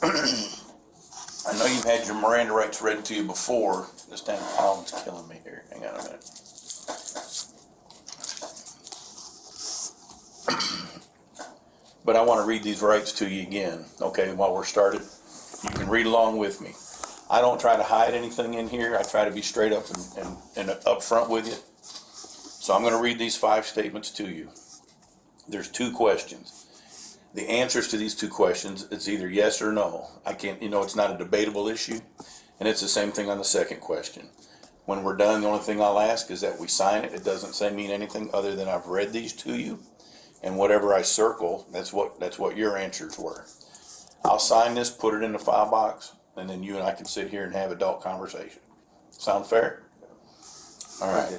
I know you've had your Miranda rights read to you before. This damn pollen's killing me here. Hang on a minute. But I want to read these rights to you again, okay, while we're started. You can read along with me. I don't try to hide anything in here. I try to be straight up and up front with you. So I'm going to read these 5 statements to you. There's 2 questions. The answers to these 2 questions, it's either yes or no. I can't, it's not a debatable issue. And it's the same thing on the second question. When we're done, the only thing I'll ask is that we sign it. It doesn't mean anything other than I've read these to you. And whatever I circle, that's what your answers were. I'll sign this, put it in the file box, and then you and I can sit here and have adult conversation. Sound fair? All right.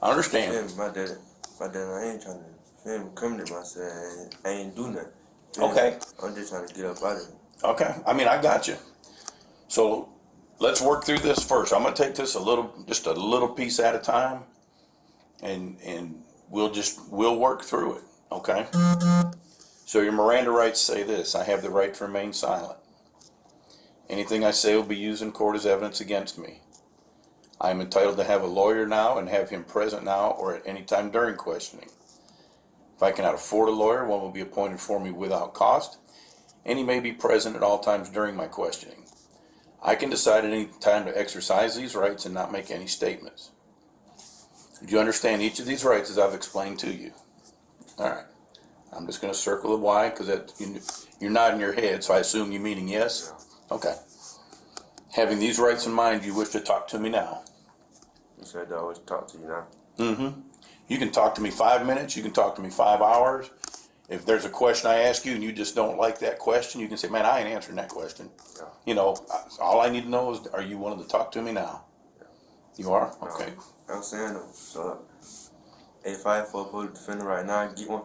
I understand. My dad, I ain't trying to incriminate myself. I ain't do nothing. Okay. I'm just trying to get up out of it. Okay. I got you. So let's work through this first. I'm gonna take this just a little piece at a time, and we'll work through it. Okay. So your Miranda rights say this: I have the right to remain silent. Anything I say will be used in court as evidence against me. I am entitled to have a lawyer now and have him present now or at any time during questioning. If I cannot afford a lawyer, one will be appointed for me without cost, and he may be present at all times during my questioning. I can decide at any time to exercise these rights and not make any statements. Do you understand each of these rights as I've explained to you? All right. I'm just going to circle the Y because you're nodding your head, so I assume you're meaning yes? Okay. Having these rights in mind, you wish to talk to me now? You said I always talk to you now. Mm-hmm. You can talk to me 5 minutes. You can talk to me 5 hours. If there's a question I ask you and you just don't like that question, you can say, man, I ain't answering that question. Yeah. All I need to know is, are you willing to talk to me now? Yeah. You are? Okay. I'm saying though, so if I for a public defender right now, I can get one.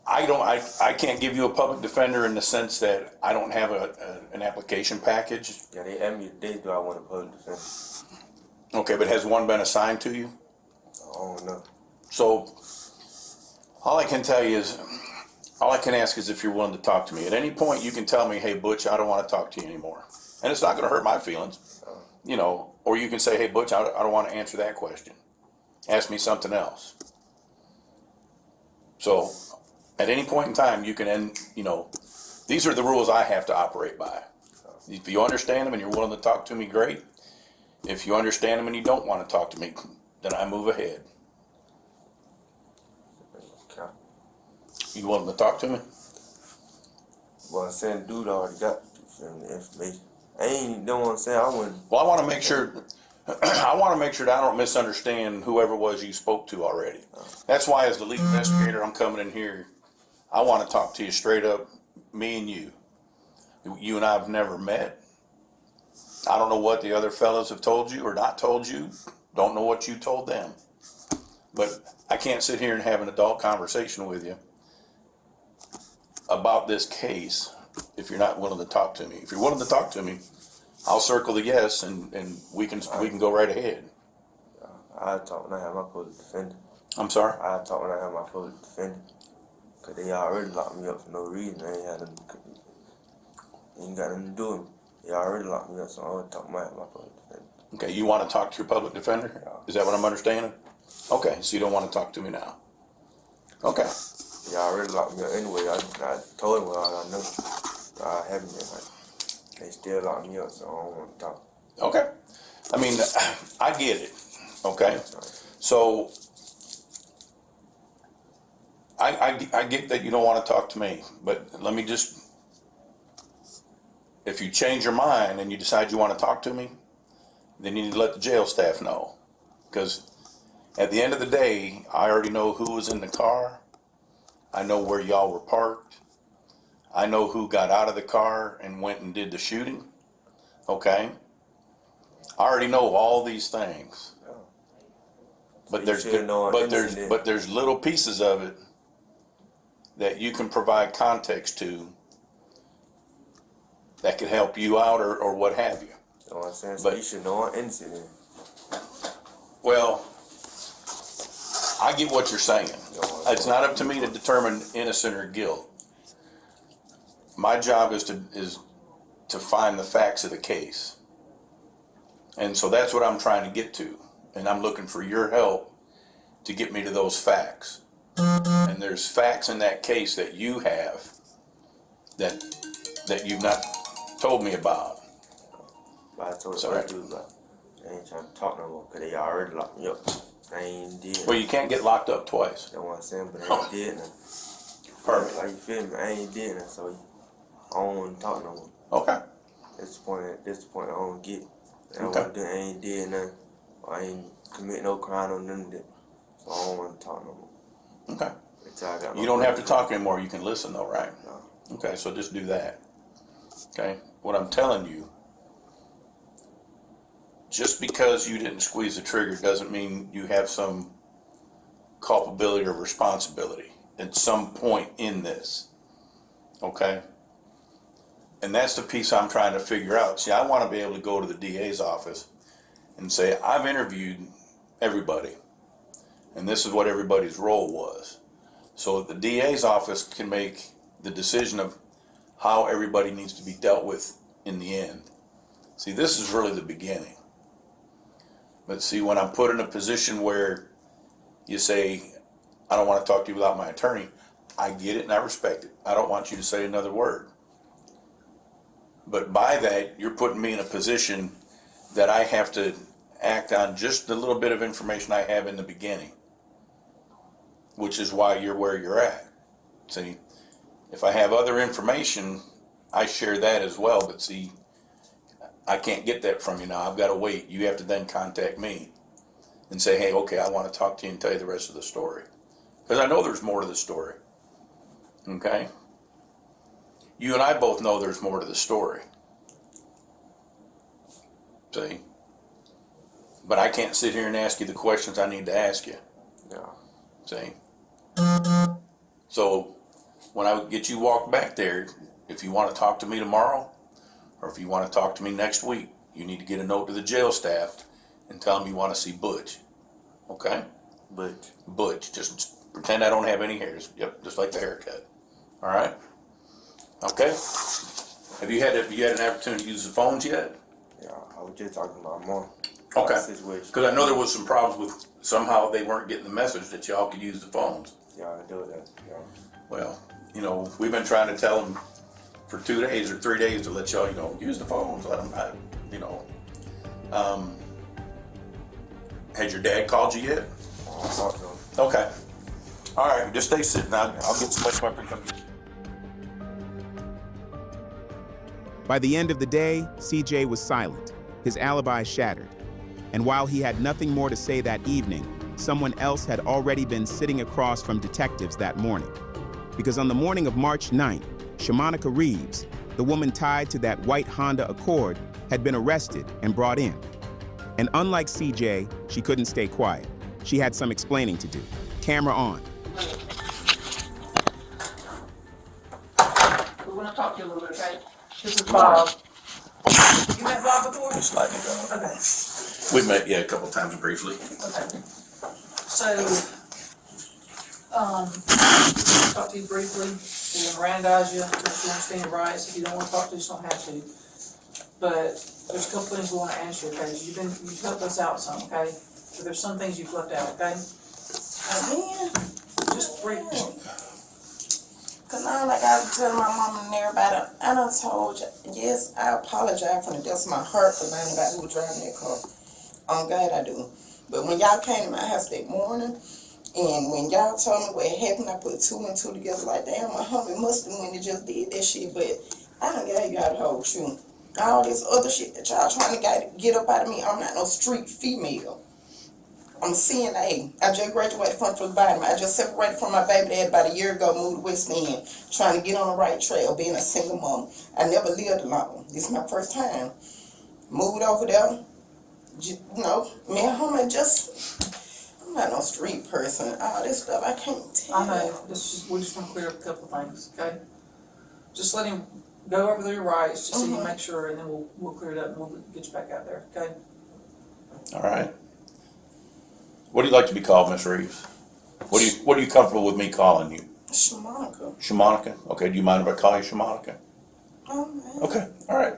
I can't give you a public defender in the sense that I don't have an application package. Yeah, they asked me today, do I want a public defender? Okay, but has one been assigned to you? I don't know. So all I can ask is if you're willing to talk to me. At any point you can tell me, hey Butch, I don't want to talk to you anymore. And it's not going to hurt my feelings. Or you can say, hey Butch, I don't want to answer that question. Ask me something else. So at any point in time, you can end, these are the rules I have to operate by. If you understand them and you're willing to talk to me, great. If you understand them and you don't want to talk to me, then I move ahead. Okay. You willing to talk to me? Well, I'm saying dude already got the information. I ain't know what I'm saying. I wouldn't. Well, I want to make sure that I don't misunderstand whoever it was you spoke to already. That's why, as the lead investigator, I'm coming in here. I want to talk to you straight up, me and you. You and I have never met. I don't know what the other fellows have told you or not told you. Don't know what you told them. But I can't sit here and have an adult conversation with you about this case if you're not willing to talk to me. If you're willing to talk to me, I'll circle the yes and we can go right ahead. I talk when I have my public defender. I'm sorry? I talk when I have my public defender. Because they already locked me up for no reason. I ain't had Ain't got nothing to do with me. He already locked me up, so I don't talk my public defender. Okay, you want to talk to your public defender? Is that what I'm understanding? Okay, so you don't want to talk to me now. Okay. He already locked me up anyway. I told him all I know. I haven't been like, they still locked me up, so I don't want to talk. Okay. I mean, I get it. Okay. So I get that you don't want to talk to me, but let me just, if you change your mind and you decide you want to talk to me, then you need to let the jail staff know. Because at the end of the day, I already know who was in the car. I know where y'all were parked. I know who got out of the car and went and did the shooting. Okay? I already know all these things. But there's little pieces of it that you can provide context to that could help you out or what have you. You know what I'm saying? So you should know an incident. Well, I get what you're saying. It's not up to me to determine innocent or guilt. My job is to find the facts of the case. And so that's what I'm trying to get to. And I'm looking for your help to get me to those facts. And there's facts in that case that you have that you've not told me about. But I told the dude, but I ain't trying to talk no more, because they already locked me up. I ain't did. Well, you can't get locked up twice. That's what I'm saying, but I ain't did nothing. Perfect. Like, you feel me? I ain't did nothing, so I don't want to talk no more. Okay. That's the point I don't get. I ain't did nothing. I ain't commit no crime or nothing. So I don't want to talk no more. Okay. You don't have to talk anymore. You can listen though, right? No. Okay, so just do that. Okay? What I'm telling you, just because you didn't squeeze the trigger doesn't mean you have some culpability or responsibility at some point in this. Okay? And that's the piece I'm trying to figure out. See, I want to be able to go to the DA's office and say, I've interviewed everybody, and this is what everybody's role was. So the DA's office can make the decision of how everybody needs to be dealt with in the end. See, this is really the beginning. But see, when I'm put in a position where you say, I don't want to talk to you without my attorney, I get it and I respect it. I don't want you to say another word. But by that, you're putting me in a position that I have to act on just the little bit of information I have in the beginning, which is why you're where you're at. See, if I have other information, I share that as well, but see, I can't get that from you now. I've got to wait. You have to then contact me and say, hey, okay, I want to talk to you and tell you the rest of the story. Because I know there's more to the story. Okay? You and I both know there's more to the story. See? But I can't sit here and ask you the questions I need to ask you. Yeah. See? So, when I get you walked back there, if you want to talk to me tomorrow, or if you want to talk to me next week, you need to get a note to the jail staff and tell them you want to see Butch. Okay? Butch. Just pretend I don't have any hairs. Yep, just like the haircut. All right? Okay? Have you had an opportunity to use the phones yet? Yeah, I was just talking about more. Okay. Because I know there was some problems with somehow they weren't getting the message that y'all could use the phones. Yeah, I do that. Yeah. Well, we've been trying to tell them for 2 days or 3 days to let y'all, use the phones. Let them, Has your dad called you yet? I talked to him. Okay. All right, just stay sitting. I'll get some much more. By the end of the day, CJ was silent, his alibi shattered. And while he had nothing more to say that evening, someone else had already been sitting across from detectives that morning. Because on the morning of March 9th, Shamonica Reeves, the woman tied to that white Honda Accord, had been arrested and brought in. And unlike CJ, she couldn't stay quiet. She had some explaining to do. Camera on. We want to talk to you a little bit, okay? This is Bob. You met Bob before? Just like it. Okay. We've met, a couple times briefly. Okay. So, talk to you briefly. We're gonna Mirandize you, make sure you understand your rights. If you don't wanna talk to us, you don't have to. But there's a couple things we wanna answer, okay? You've helped us out some, okay? But there's some things you've left out, okay? Again, Just break. cause now like I was telling my mom and everybody, I done told you, yes, I apologize from the depths of my heart for lying about who was driving that car. On God I do. But when y'all came to my house that morning, and when y'all told me what happened, I put 2 and 2 together like, damn, my homie must have went and just did that shit, but I done gave y'all the whole truth. All this other shit that y'all trying to get up out of me, I'm not no street female. I'm a CNA. I just graduated from the bottom. I just separated from my baby dad about a year ago, moved to West End, trying to get on the right trail, being a single mom. I never lived alone. This is my first time. Moved over there. You know, me and homie I'm not no street person. All this stuff, I can't tell. I know, we just wanna clear up a couple of things, okay? Just let him go over your rights, just so you make sure, and then we'll clear it up and we'll get you back out there, okay? All right. What do you like to be called, Miss Reeves? What are you comfortable with me calling you? Shamanica. Shamanica? Okay, do you mind if I call you Shamanica? Oh, man. Okay, all right.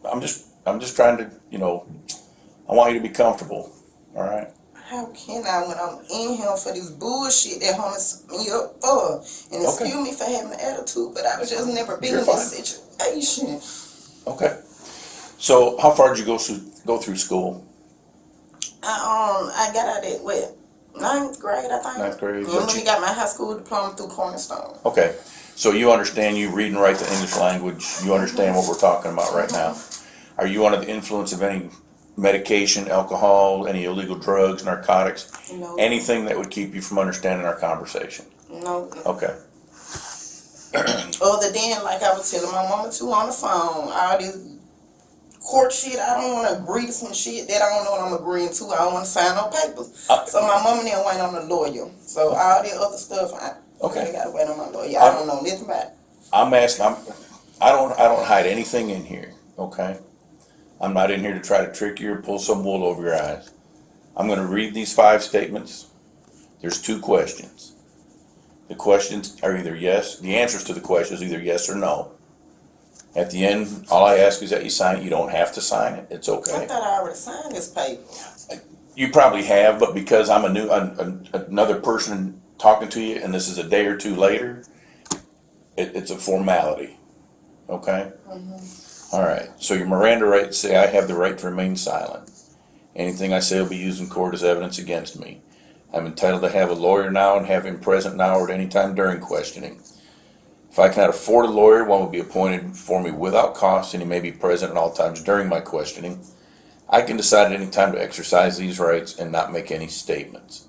I'm just trying to, I want you to be comfortable. All right. How can I when I'm in here for this bullshit that homie set me up for? And excuse me for having an attitude, but I was just never been in this situation. Okay. So how far did you go through school? I got out at what? 9th grade, I think. 9th grade. And when we got my high school diploma through Cornerstone. Okay. So you understand, you read and write the English language. You understand what we're talking about right now. Are you under the influence of any medication, alcohol, any illegal drugs, narcotics? No. Anything that would keep you from understanding our conversation? No. Okay. Other than, like I was telling my mama too on the phone, all this court shit, I don't want to agree to some shit that I don't know what I'm agreeing to. I don't want to sign no papers. So my mama didn't wait on the lawyer. So all that other stuff, I gotta wait on my lawyer. I don't know nothing about it. I'm asking. I don't hide anything in here. Okay. I'm not in here to try to trick you or pull some wool over your eyes. I'm going to read these 5 statements. There's 2 questions. The questions are either yes. The answers to the questions either yes or no. At the end, all I ask is that you sign it. You don't have to sign it. It's okay. I thought I already signed this paper. You probably have, but because I'm another person talking to you, and this is a day or 2 later, it's a formality. Okay? All right. So your Miranda rights say I have the right to remain silent. Anything I say will be used in court as evidence against me. I'm entitled to have a lawyer now and have him present now or at any time during questioning. If I cannot afford a lawyer, one will be appointed for me without cost, and he may be present at all times during my questioning. I can decide at any time to exercise these rights and not make any statements.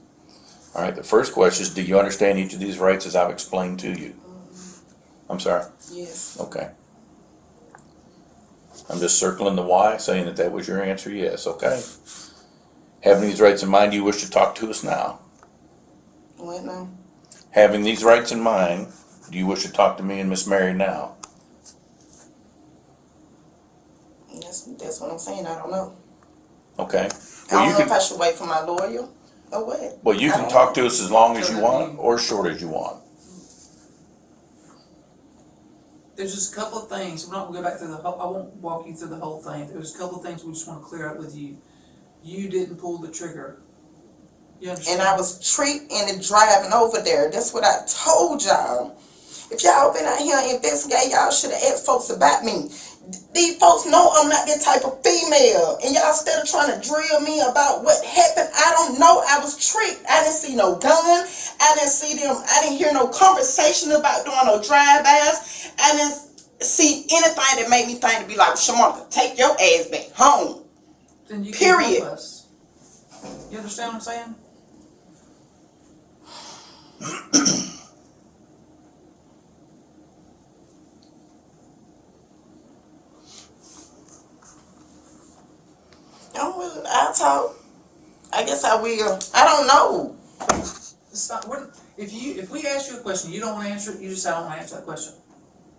All right, the first question is, do you understand each of these rights as I've explained to you? I'm sorry? Yes. Okay. I'm just circling the why, saying that was your answer, yes, okay. Having these rights in mind, do you wish to talk to us now? What now? Having these rights in mind, do you wish to talk to me and Miss Mary now? That's what I'm saying. I don't know. Okay. I don't know if I should wait for my lawyer or what. Well, you can talk to us as long as you want or short as you want. There's just a couple of things. We're not gonna go back through the whole, I won't walk you through the whole thing. There's a couple of things we just want to clear up with you. You didn't pull the trigger. You understand? And I was treating and driving over there. That's what I told y'all. If y'all been out here and investigate, y'all should have asked folks about me. These folks know I'm not that type of female. And y'all instead of trying to drill me about what happened, I don't know. I was tricked. I didn't see no gun. I didn't see them. I didn't hear no conversation about doing no drive-bys. I didn't see anything that made me think to be like, Shamarka, take your ass back home. Then you Period. can help us. You understand what I'm saying? I'll talk. I guess I will. I don't know. It's not, if we ask you a question, you don't want to answer it, you just say, I don't want to answer that question.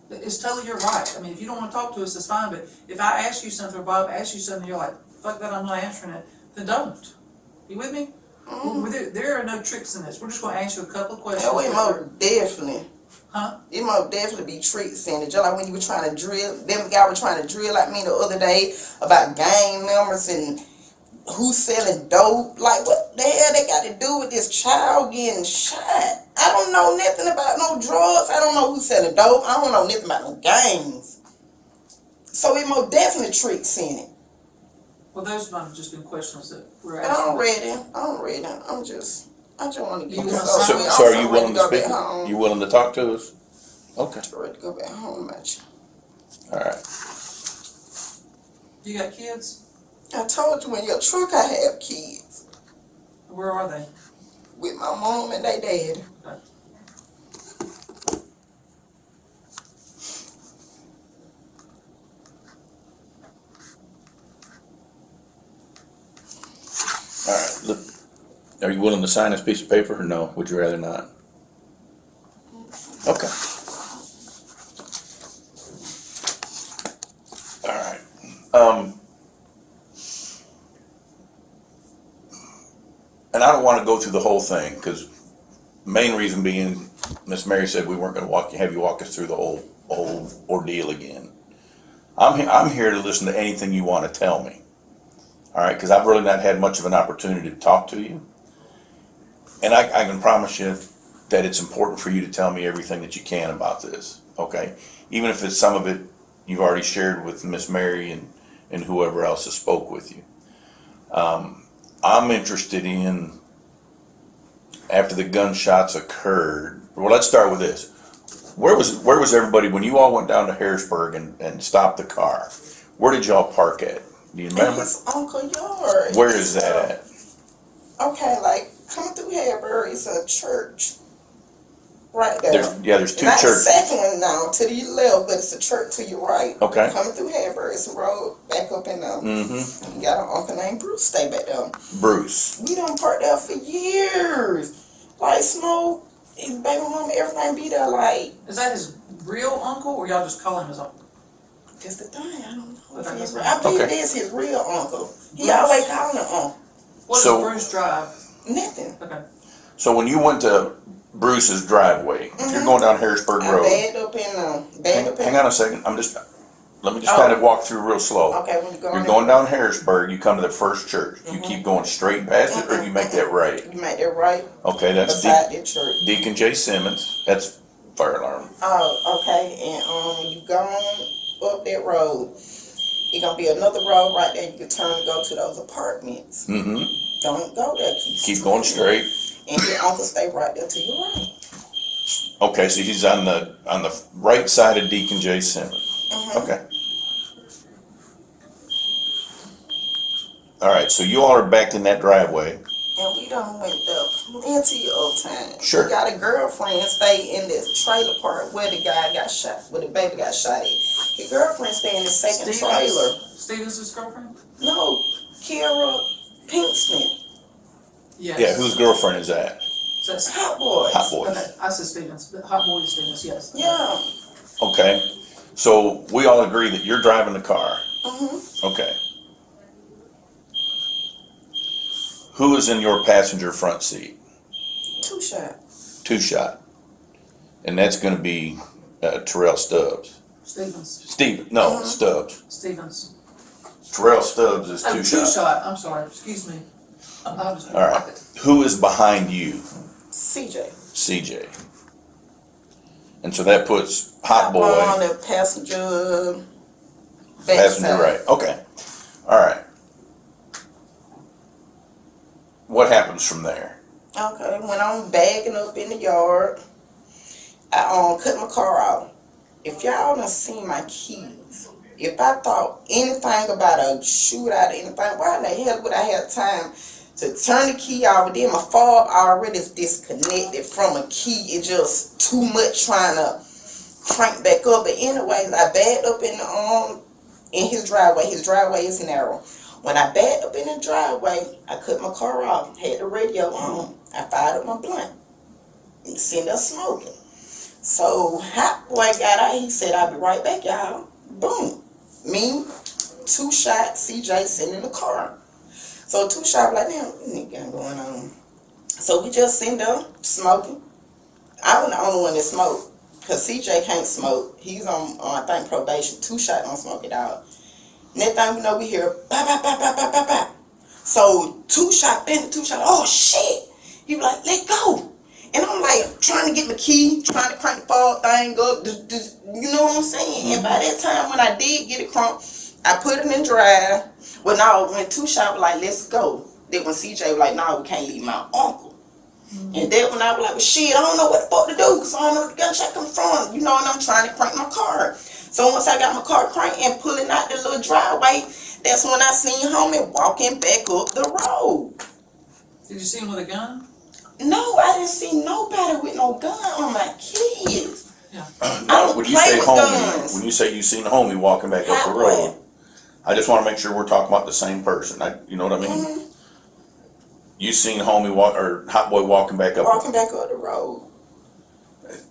It's totally your right. I mean, if you don't want to talk to us, it's fine, but if I ask you something, or Bob asks you something, you're like, fuck that, I'm not answering it, then don't. You with me? There are no tricks in this. We're just going to ask you a couple of questions. Yeah, we most definitely. Huh? It most definitely be trick center. Just like when you were trying to drill, them guy was trying to drill like me the other day about gang members and who's selling dope. Like, what the hell they got to do with this child getting shot? I don't know nothing about no drugs. I don't know who's selling dope. I don't know nothing about no gangs. So it most definitely trick center. Well, those might have just been questions that we're I asking. don't read it. I just want to get this So, over with. so I'm are you so ready willing to to go speak? back home. You willing to talk to us? Okay. I'm ready to go back home, much. All right. You got kids? I told you in your truck I have kids. Where are they? With my mom and they dad. All right. Look, are you willing to sign this piece of paper or no? Would you rather not? Okay. All right. And I don't want to go through the whole thing because main reason being, Miss Mary said we weren't going to have you walk us through the whole ordeal again. I'm here to listen to anything you want to tell me. All right, because I've really not had much of an opportunity to talk to you. And I can promise you that it's important for you to tell me everything that you can about this, okay? Even if it's some of it you've already shared with Miss Mary and whoever else has spoke with you. I'm interested in, after the gunshots occurred, well, let's start with this. Where was everybody when you all went down to Harrisburg and stopped the car? Where did y'all park at? Do you remember? In his uncle's yard. Where is that at? Okay, like coming through Harrisburg, it's a church right there. There's two Not churches. the second one now, to the left, but it's a church to your right. Okay. Coming through Harrisburg, it's a road back up in there. Mm-hmm. You got an uncle named Bruce stay back there. Bruce. We done parked there for years. Like Smoke, his baby mama, everything be there. Like, Is that his real uncle, or y'all just call him his uncle? that's the thing. I don't know. Okay, that's I believe okay. it is his real uncle. He always calling him uncle. What So- does Bruce drive? Nothing. Okay. So when you went to Bruce's driveway, if you're going down Harrisburg I Road. bagged up in Hang on a second. Let me just kind of walk through real slow. Okay, when you go You're going down Harrisburg, you come to the first church. You keep going straight past it, or you make that right? You make that right Okay, that's beside that church. Deacon J. Simmons. That's fire alarm. Oh, okay. And when you go on up that road, it's gonna be another road right there. You can turn and go to those apartments. Mm-hmm. Don't go there. Keep going straight. And your uncle stay right there to your right. Okay, so he's on the right side of Deacon J. Simmons. Okay. All right, so you all are backed in that driveway. And we done went there plenty of times. Sure. We got a girlfriend stay in this trailer park where the guy got shot, where the baby got shot at. His girlfriend stay in the second trailer. Stevens' girlfriend? No, Kira Pinkston. Yes. Yeah, whose girlfriend is that? So that's Hot Boys. Hot Boys. Okay, I said Stevens, but Hot Boy is Stevens, yes. Yeah. Okay, so we all agree that you're driving the car. Okay. Who is in your passenger front seat? Two shot. Two shot. And that's going to be Terrell Stubbs. Stevens. Stubbs. Stevens. Terrell Stubbs is Oh, two shot. two-shot, I'm sorry, excuse me. I'll just All right. Who is behind you? CJ. CJ. And so that puts Hot Boy. On the passenger Passenger right. Okay. All right. What happens from there? Okay, when I'm bagging up in the yard, I cut my car out. If y'all done seen my keys, if I thought anything about a shootout or anything, why in the hell would I have time to turn the key off? And then my fob already is disconnected from a key. It's just too much trying to crank back up. But anyways, I bagged up in his driveway. His driveway is narrow. When I backed up in the driveway, I cut my car off, had the radio on. I fired up my blunt and sitting there smoking. So Hot Boy got out. He said, "I'll be right back, y'all." Boom. Me, two shot, CJ sitting in the car. So two shot like, "Damn, what nigga going on?" So we just sitting there smoking. I was the only one that smoked. Cause CJ can't smoke. He's on I think probation. 2 shot don't smoke it out. Next thing we know, we hear bap bap bap bap bap bap bap. So 2 shot, bend 2 shot. Oh shit! He was like, let go. And I'm like trying to get my key, trying to crank the fall thing up. You know what I'm saying? And by that time, when I did get it crunk, I put it in drive. Well, no, when 2 shot was like, let's go. Then when CJ was like, no, we can't leave my uncle. And then when I was like, well, shit, I don't know what the fuck to do because I don't know where the gunshot come from. You know, and I'm trying to crank my car. So once I got my car cranked and pulling out the little driveway, that's when I seen homie walking back up the road. Did you see him with a gun? No, I didn't see nobody with no gun on my kids. Yeah. No, when you say homie, when you say you seen a homie walking back up the road, I just want to make sure we're talking about the same person. You know what I mean? Mm-hmm. You seen homie or hot boy walking back up the road.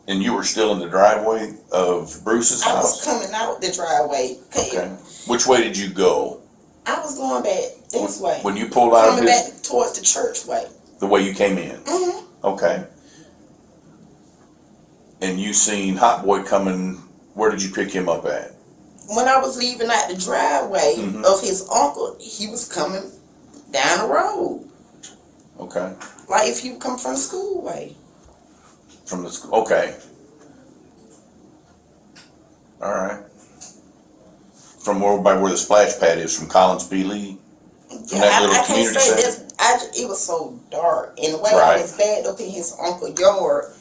And you were still in the driveway of Bruce's house? I was coming out the driveway. Okay. Which way did you go? I was going back this way. When you pulled out coming back towards the church way. The way you came in? Mm-hmm. Okay. And you seen hot boy coming, where did you pick him up at? When I was leaving out the driveway of his uncle, he was coming down the road. Okay. Like if you come from the school way. From the school, okay. All right. From by where the splash pad is, from Collins B. Lee? From that little community center? It was so dark. And the way I was backed up in his uncle's yard,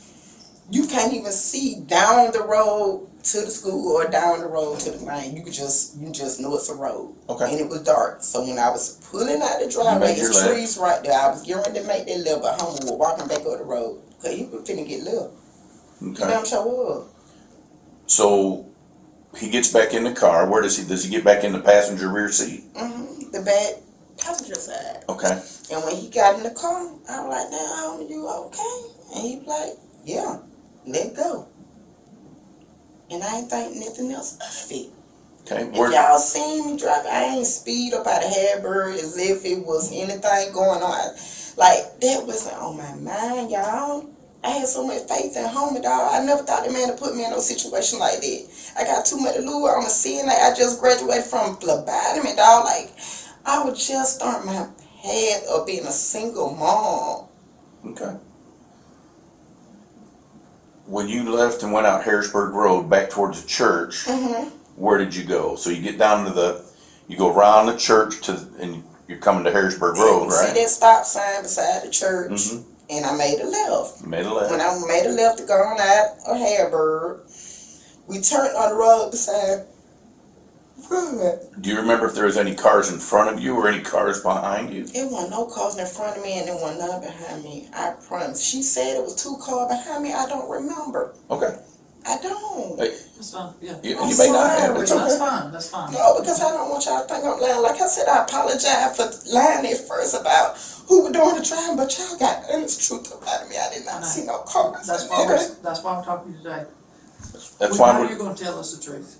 you can't even see down the road to the school or down the road to the lane. You just know it's a road. Okay. And it was dark. So when I was pulling out the driveway, there's trees right there. I was getting ready to make that left, but homie was walking back up the road. Because he was finna get left. Okay. You know what I'm was. So he gets back in the car. Where does he get back in the passenger rear seat? Mm-hmm. The back passenger side. Okay. And when he got in the car, I was like, now, homie, you okay? And he was like, yeah, let go. And I ain't think nothing else of it. Okay. If y'all seen me drive, I ain't speed up out of Harrisburg as if it was anything going on. Like, that wasn't on my mind, y'all. I had so much faith in homie, dog. I never thought the man would put me in no situation like that. I got too much lure on the scene. Like, I just graduated from phlebotomy, dog. Like, I was just starting my path of being a single mom. Okay. When you left and went out Harrisburg Road back towards the church, where did you go? So you get down to you go around the church and you're coming to Harrisburg Road, right? See that stop sign beside the church, and I made a left. You made a left. When I made a left to go on out of Harrisburg, we turned on the road beside the road. Do you remember if there was any cars in front of you or any cars behind you? There wasn't no cars in front of me and there wasn't none behind me. I promise. She said it was 2 cars behind me. I don't remember. Okay. I don't. Hey. That's fine. Yeah. You may not have it. That's fine. That's fine. No, because I don't want y'all to think I'm lying. Like I said, I apologize for lying at first about who were doing the driving, but y'all got the honest truth about me. I did not see no cars. That's why we're talking today. That's why you're going to tell us the truth.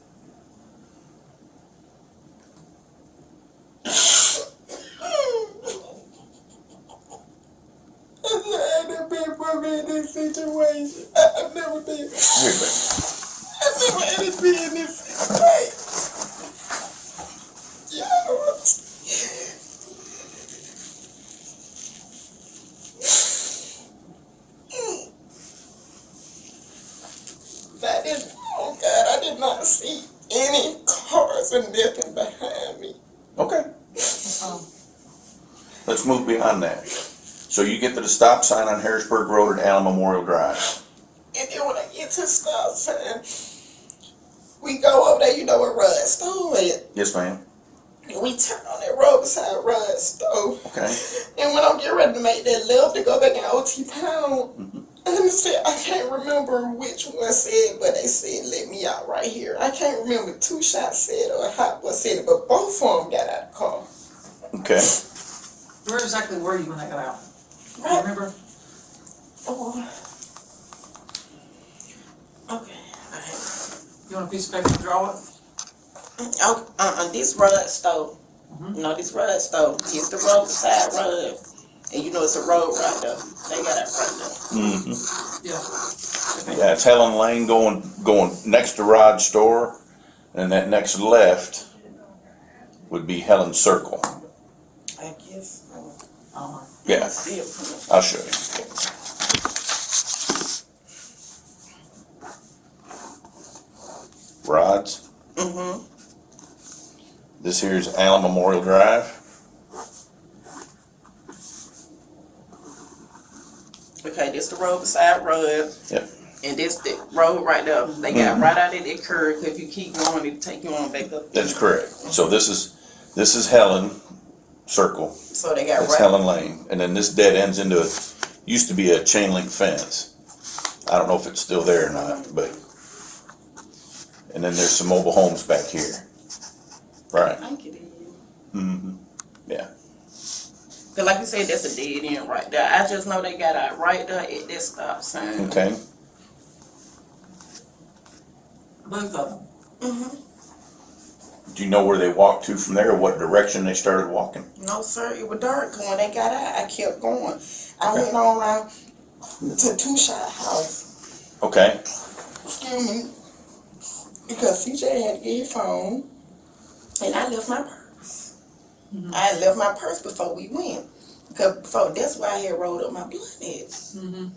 I never been put me in this situation. I've never been. I've never had to be in this situation. I did not see any cars or nothing behind me. Okay. Let's move beyond that. So you get to the stop sign on Harrisburg Road at Allen Memorial Drive. And then when I get to the stop sign, we go over there, you know where Rod Stove is. Yes, ma'am. And we turn on that road beside Rod Stove. Okay. And when I'm getting ready to make that left to go back in OT Pound, I can't remember which one said, but they said, let me out right here. I can't remember 2 shots said or a hot boy said it, but both of them got out of the car. Okay. Where exactly were you when they got out? Do you remember? Oh. Okay. You want a piece of paper to draw it? This Rod Stove. No, this Rod Stove. Here's the road beside Rod. And you know it's a road right there. They got it right there. Mm-hmm. Yeah, it's Helen Lane going next to Rod's store, and that next left would be Helen Circle. I guess. Yeah, I'll show you. Rod's. Mm-hmm. This here is Allen Memorial Drive. Okay, this the road beside road. Yep. And this the road right there. They got right out of that curve. If you keep going, it'll take you on back up. That's correct. So this is Helen Circle. So they got That's right. Helen Lane, and then this dead ends into used to be a chain link fence. I don't know if it's still there or not, but and then there's some mobile homes back here. Right. I think it is. Mm-hmm. Yeah. Cause like you said, that's a dead end right there. I just know they got out right there at that stop sign. Okay. Both of them. Mm-hmm. Do you know where they walked to from there, or what direction they started walking? No, sir, it was dark. When they got out, I kept going. I went on around to Two Shot House. Okay. Excuse me. Because CJ had to get his phone, and I left my purse. Mm-hmm. I had left my purse before we went. Because before, that's why I had rolled up my blunt at. Mm-hmm.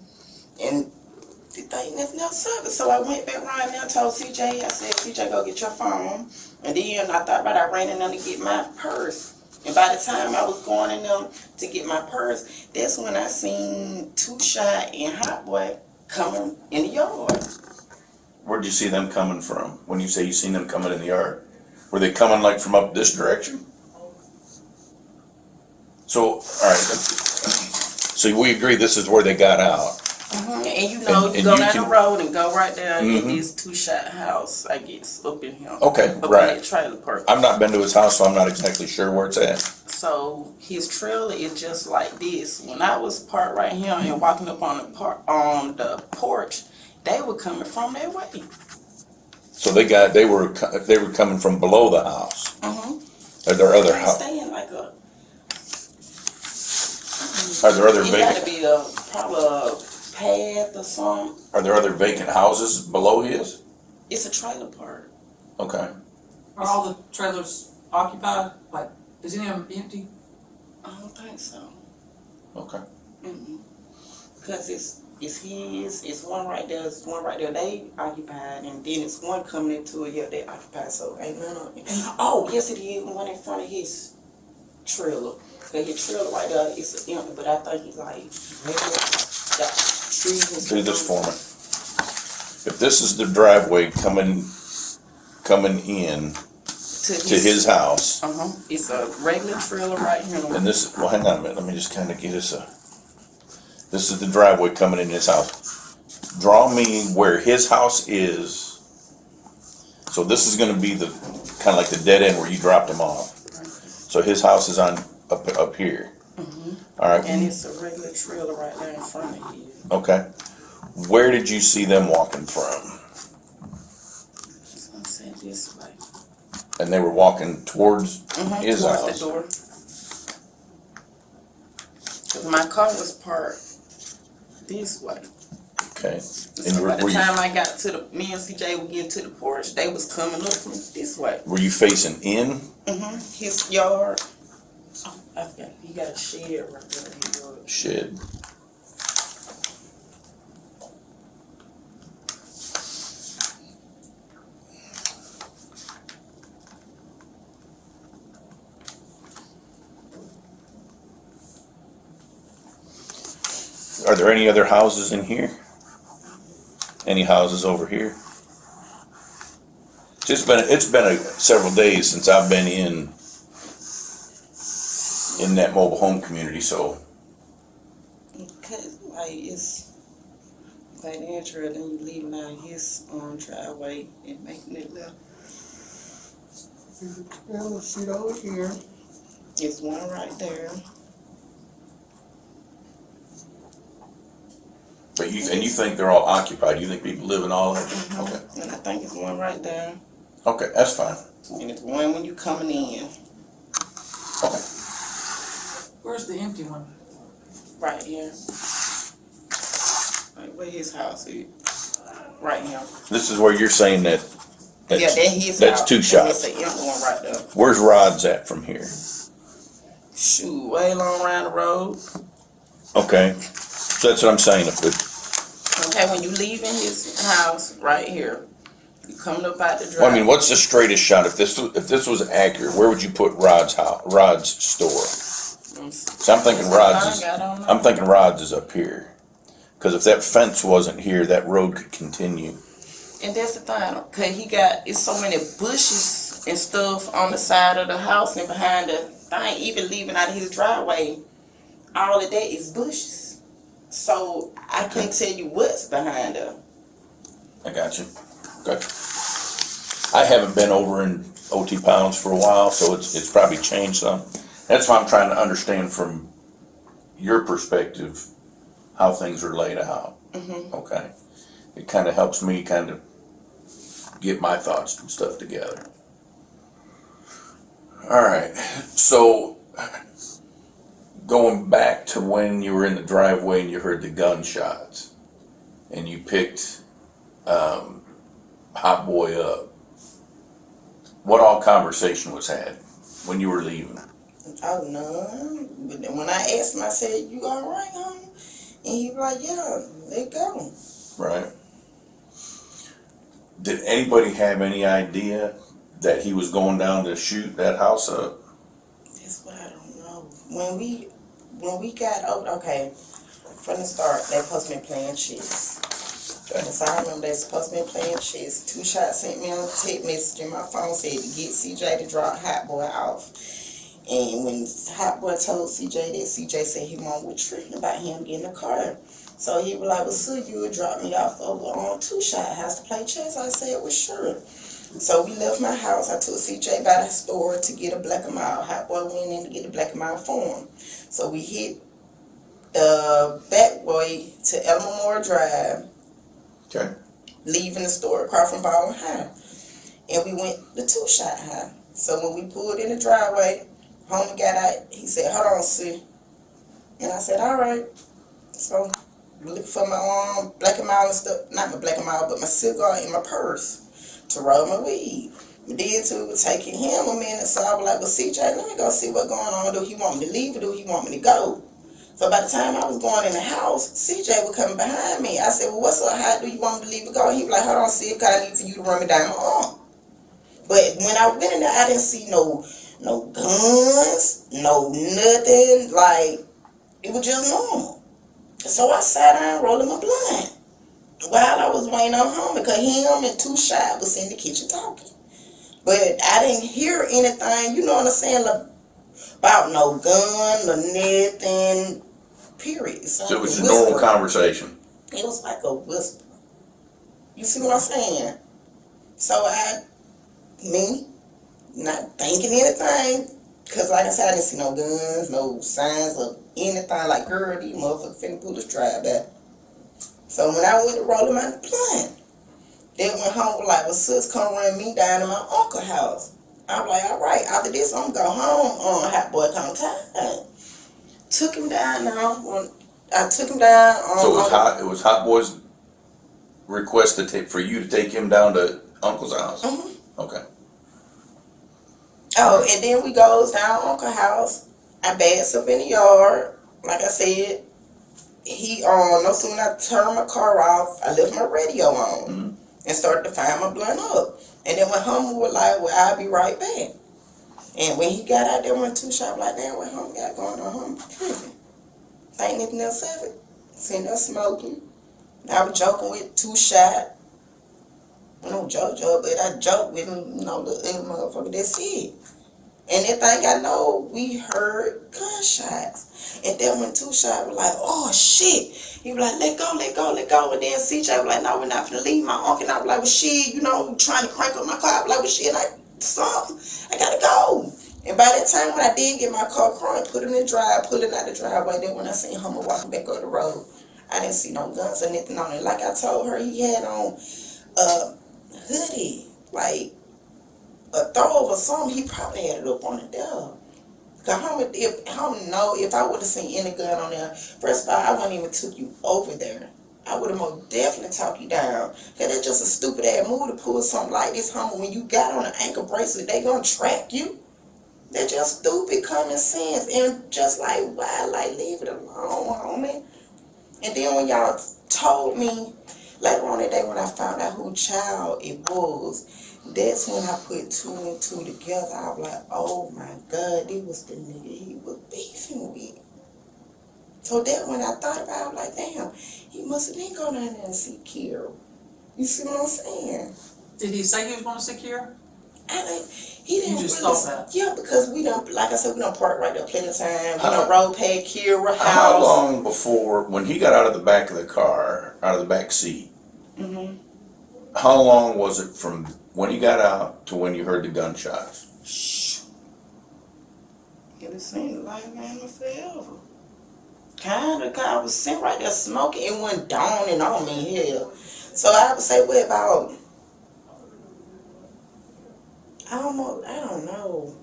And the thing nothing else service. So I went back right now, told CJ, I said, CJ, go get your phone. And then I thought about it, I ran in there to get my purse. And by the time I was going in there to get my purse, that's when I seen Two Shot and Hot Boy coming in the yard. Where'd you see them coming from? When you say you seen them coming in the yard, were they coming like from up this direction? So, all right. So we agree this is where they got out. Mm-hmm. And you know, And you go you down can- the road and go right there Mhm. in this Two Shot house, I guess, up in here. Okay, Up in right. that trailer park. I've not been to his house, so I'm not exactly sure where it's at. So his trailer is just like this. When I was parked right here and walking up on the porch, they were coming from that way. So they were coming from below the house. Mm-hmm. Are there other They houses? staying like a. Are there other It got to vacant? be probably a path or something. Are there other vacant houses below his? It's a trailer park. Okay. Are all the trailers occupied? Like, is any of them empty? I don't think so. Okay. Because it's his. It's one right there. It's one right there. They occupied, and then it's one coming into it. Yeah, they occupied. So ain't none of it. Oh, yes, it is. One in front of his trailer. Cause his trailer right there is empty, but I think he's like got trees and stuff. Do this for me. If this is the driveway coming in to his house, It's a regular trailer right here. and this, well, hang on a minute, let me just kind of get this this is the driveway coming in his house. Draw me where his house is. So this is gonna be the, kind of like the dead end where you dropped him off. So his house is up here. All right. And it's a regular trailer right there in front of you. Okay. Where did you see them walking from? So I said this way. And they were walking towards his Towards house. the door. 'Cause my car was parked this way. Okay. So by the time I got to me and CJ would get to the porch, they was coming up from this way. Were you facing in? His yard. Oh, I forgot. He got a shed right there in his yard. Shed. Are there any other houses in here? Any houses over here? It's been several days since I've been in that mobile home community, so Cause like it's like the intro, then you leaving out his driveway and making it left. Let's see over here. It's one right there. but you think they're all occupied? You think people live in all of them? Okay. And I think it's one right there. Okay, that's fine. And it's one when you coming in. Okay. Where's the empty one? Right here. Like where his house is. Right here. This is where you're saying that. Yeah, that's his That's house. 2 And shots. it's an empty one right there. Where's Rod's at from here? Shoot, way long around the road. Okay, so that's what I'm saying. Okay, when you leaving his house, right here, you coming up out the drive. Well, I mean, what's the straightest shot? If this was accurate, where would you put Rod's house, Rod's store? So I'm thinking Rod's is up here. Because if that fence wasn't here, that road could continue. And that's the thing, cause it's so many bushes and stuff on the side of the house and behind the thing, even leaving out of his driveway, all of that is bushes. So I couldn't tell you what's behind her. I got you. Okay. I haven't been over in OT Pounds for a while, so it's probably changed some. That's why I'm trying to understand from your perspective how things are laid out. Mm-hmm. Okay. It kind of helps me kind of get my thoughts and stuff together. All right. So going back to when you were in the driveway and you heard the gunshots and you picked Hot Boy up, what all conversation was had when you were leaving? Oh, none. But then when I asked him, I said, "You all right, homie?" And he was like, "Yeah, let go." Right. Did anybody have any idea that he was going down to shoot that house up? That's what I don't know. When we got over, okay, from the start, they supposed to be playing chess. And so I remember they supposed to be playing chess. 2 Shots sent me a text message in my phone said to get CJ to drop Hot Boy off. And when Hot Boy told CJ that, CJ said he won't retreat about him getting a car. So he was like, "Well, so you would drop me off over on 2 Shot house to play chess?" I said, "Well, sure." So we left my house. I took CJ by the store to get a black and mild. Hot Boy went in to get a black and mild for him. So we hit the back way to El Memorial Drive. Okay. Leaving the store across from Baldwin County. And we went to 2 Shot high. So when we pulled in the driveway, homie got out. He said, "Hold on, see." And I said, "All right." So looking for my black and mild and stuff. Not my black and mild, but my cigar in my purse to roll my weed. But then too, it was taking him a minute. So I was like, "Well, CJ, let me go see what's going on. Do he want me to leave or do he want me to go?" So by the time I was going in the house, CJ was coming behind me. I said, "Well, what's up? How do you want me to leave or go?" He was like, "Hold on, see, because I need for you to run me down my arm." But when I went in there, I didn't see no guns, no nothing. Like, it was just normal. So I sat down rolling my blunt while I was waiting on home because him and 2 Shot was in the kitchen talking. But I didn't hear anything, you know what I'm saying, about no gun or nothing, period. So it was a normal conversation. It was like a whisper. You see what I'm saying? So me, not thinking anything, because like I said, I didn't see no guns, no signs of anything. Like, girl, these motherfuckers finna pull this drive back. So when I went to roll him out the plant, they went home was like, "Well, sis, come run me down to my uncle's house." I was like, "All right, after this, I'm gonna go home on Hot Boy come time." Took him down now. I took him down on... So it was Hot Boy's request for you to take him down to Uncle's house? Mm-hmm. Okay. Oh, and then we goes down Uncle's house. I bags up in the yard. Like I said, no sooner I turned my car off, I left my radio on and started to fire my blunt up. And then when Hummer was like, "Well, I'll be right back." And when he got out there, went 2 Shot, like, "Damn, what Hummer got going on? Hummer tripping. Ain't nothing else of it." Sitting there smoking. I was joking with 2 Shot. I don't joke, but I joke with him, the other motherfucker. That's it. And that thing I know, we heard gunshots. And then when 2 Shot was like, "Oh, shit." He was like, "Let go, let go, let go." And then CJ was like, "No, we're not finna leave my uncle." And I was like, "Well, shit, trying to crank up my car." I was like, "Well, shit, I gotta go." And by that time, when I did get my car crying, put it in the drive, pulling out the driveway, then when I seen Hummer walking back up the road, I didn't see no guns or nothing on it. Like I told her, he had on a hoodie, like a throw or something. He probably had it up on the door. Cause if I would have seen any gun on there, first of all, I wouldn't even took you over there. I would have most definitely talked you down. Cause that's just a stupid ass move to pull something like this, homie. When you got on an ankle bracelet, they gonna track you. They're just stupid common sense. And just like, why? Like, leave it alone, homie. And then when y'all told me, later on that day when I found out who child it was, that's when I put 2 and 2 together. I was like, oh my God, this was the nigga he was beefing with. So that when I thought about it, I was like, damn, he must have been going down there and see Kira. You see what I'm saying? Did he say he was going to see Kira? He didn't. You just really, thought that? Yeah, because we don't, like I said, we don't park right there plenty of time. We don't road past Kira house. How long before, when he got out of the back of the car, out of the back seat, how long was it from when he got out to when you heard the gunshots? It seemed like, man, forever. Kind of, I was sitting right there smoking. It went down and on me here. So I would say, what about, I don't know.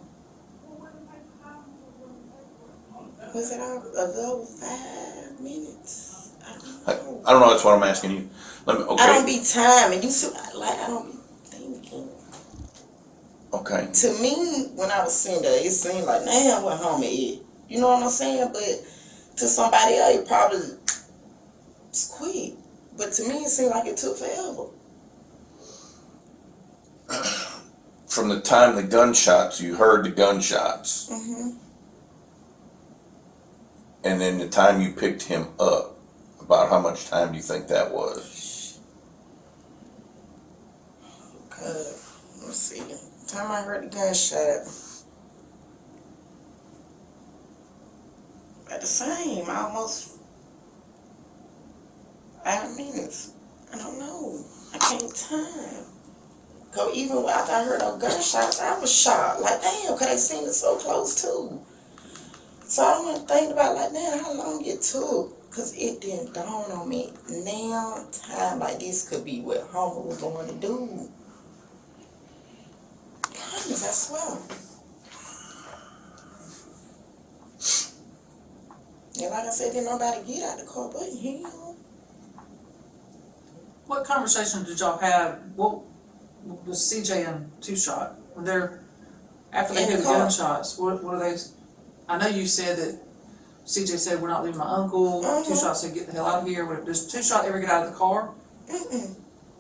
Was it a little 5 minutes? I don't know, that's what I'm asking you. Okay. I don't be timing. You see, like, I don't be thinking. Okay. To me, when I was sitting there, it seemed like, damn, what homie is. You know what I'm saying? But to somebody else, it probably was quick. But to me, it seemed like it took forever. From the time the gunshots, you heard the gunshots, and then the time you picked him up, about how much time do you think that was? Let's see. The time I heard the gunshot, at the same, almost 5 minutes. I don't know. I can't time. Cause even after I heard those gunshots, I was shocked. Like, damn, cause they seen it so close too. So I went thinking about, like, damn, how long it took. Cause it didn't dawn on me. Now, time like this could be what Homer was going to do. Promise, I swear. And like I said, didn't nobody get out the car but him. What conversation did y'all have? What was CJ and Two Shot when they're after they In hear the the car. gunshots? What are they? I know you said that CJ said we're not leaving my uncle. Two Shot said get the hell out of here. Does Two Shot ever get out of the car?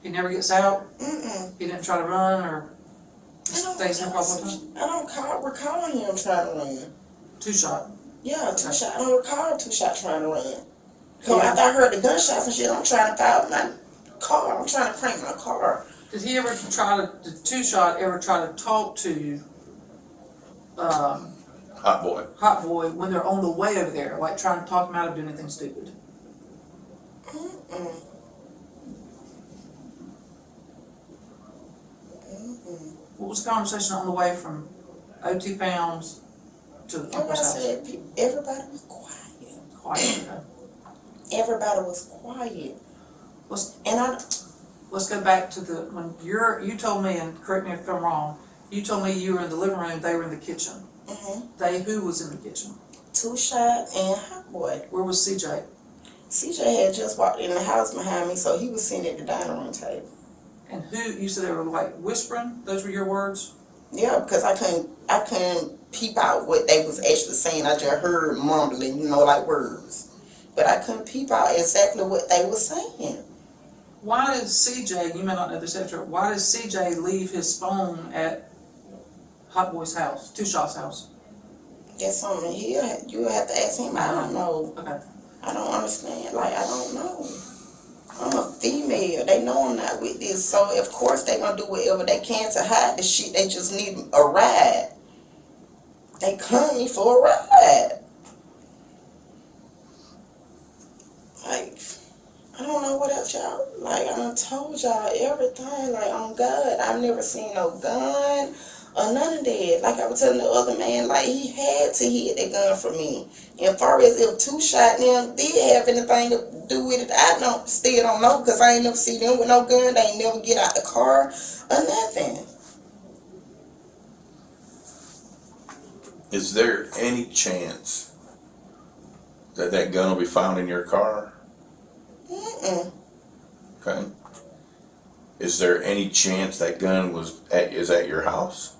He never gets out. He didn't try to run or stays in the car all the time. I don't recall him trying to run. Two Shot. Yeah, Two Shot. I don't recall Two Shot trying to run. Cause after I heard the gunshots and shit, I'm trying to file my car. I'm trying to crank my car. Did he ever did Two Shot ever try to talk to Hot Boy when they're on the way over there, like trying to talk him out of doing anything stupid? What was the conversation on the way from OT Pounds to the uncle's house? Everybody was quiet. Quiet, okay. Everybody was quiet. Let's go back to when you told me, and correct me if I'm wrong, you told me you were in the living room, they were in the kitchen. Who was in the kitchen? Two Shot and Hot Boy. Where was CJ? CJ had just walked in the house behind me, so he was sitting at the dining room table. And you said they were like whispering? Those were your words? Yeah, because I couldn't peep out what they was actually saying. I just heard mumbling, like words. But I couldn't peep out exactly what they were saying. Why did CJ, you may not know this answer, why did CJ leave his phone at Hot Boy's house, Two Shot's house? That's something you would have to ask him. I don't know. Okay. I don't understand. I don't know. I'm a female. They know I'm not with this. So, of course, they going to do whatever they can to hide the shit. They just need a ride. They come me for a ride. I don't know what else y'all, I done told y'all everything, on God. I've never seen no gun or none of that. Like I was telling the other man, he had to hit that gun for me. And as far as if Two Shot them did have anything to do with it, I still don't know, because I ain't never see them with no gun. They ain't never get out the car or nothing. Is there any chance that that gun will be found in your car? Mm-mm. Okay. Is there any chance that gun is at your house?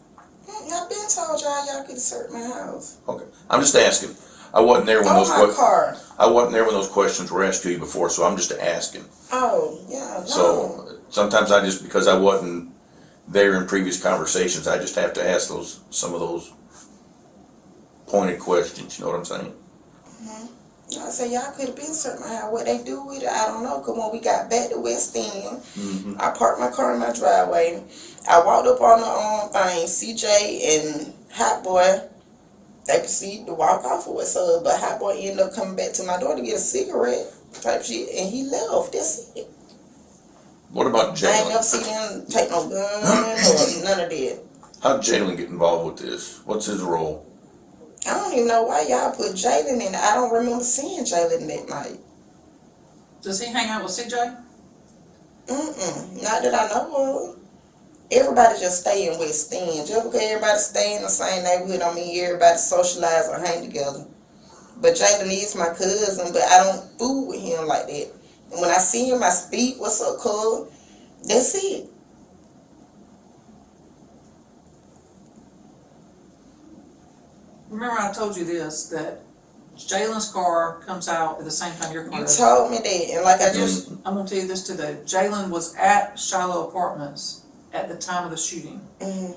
I've been told y'all could search my house. Okay. I'm just asking. I wasn't there when car. I wasn't there when those questions were asked to you before, so I'm just asking. Oh, yeah. No. So sometimes because I wasn't there in previous conversations, I just have to ask some of those pointed questions. You know what I'm saying? Mm-hmm. I said y'all could have been searching my house. What they do with it, I don't know. Cause when we got back to West End, I parked my car in my driveway. I walked up on the thing. CJ and Hot Boy, they proceeded to walk off with us. But Hot Boy ended up coming back to my door to get a cigarette type shit, and he left. That's it. What about Jalen? I ain't never seen him take no gun or none of that. How'd Jalen get involved with this? What's his role? I don't even know why y'all put Jalen in it. I don't remember seeing Jalen that night. Does he hang out with CJ? Not that I know of. Everybody just stay in West End. Just because everybody stay in the same neighborhood, I mean everybody socialize or hang together. But Jalen is my cousin, but I don't fool with him like that. And when I see him, I speak, what's up, cuz? That's it. Remember I told you this, that Jalen's car comes out at the same time your car You does. told me that, and like I just... I'm going to tell you this today. Jalen was at Shiloh Apartments at the time of the shooting. Then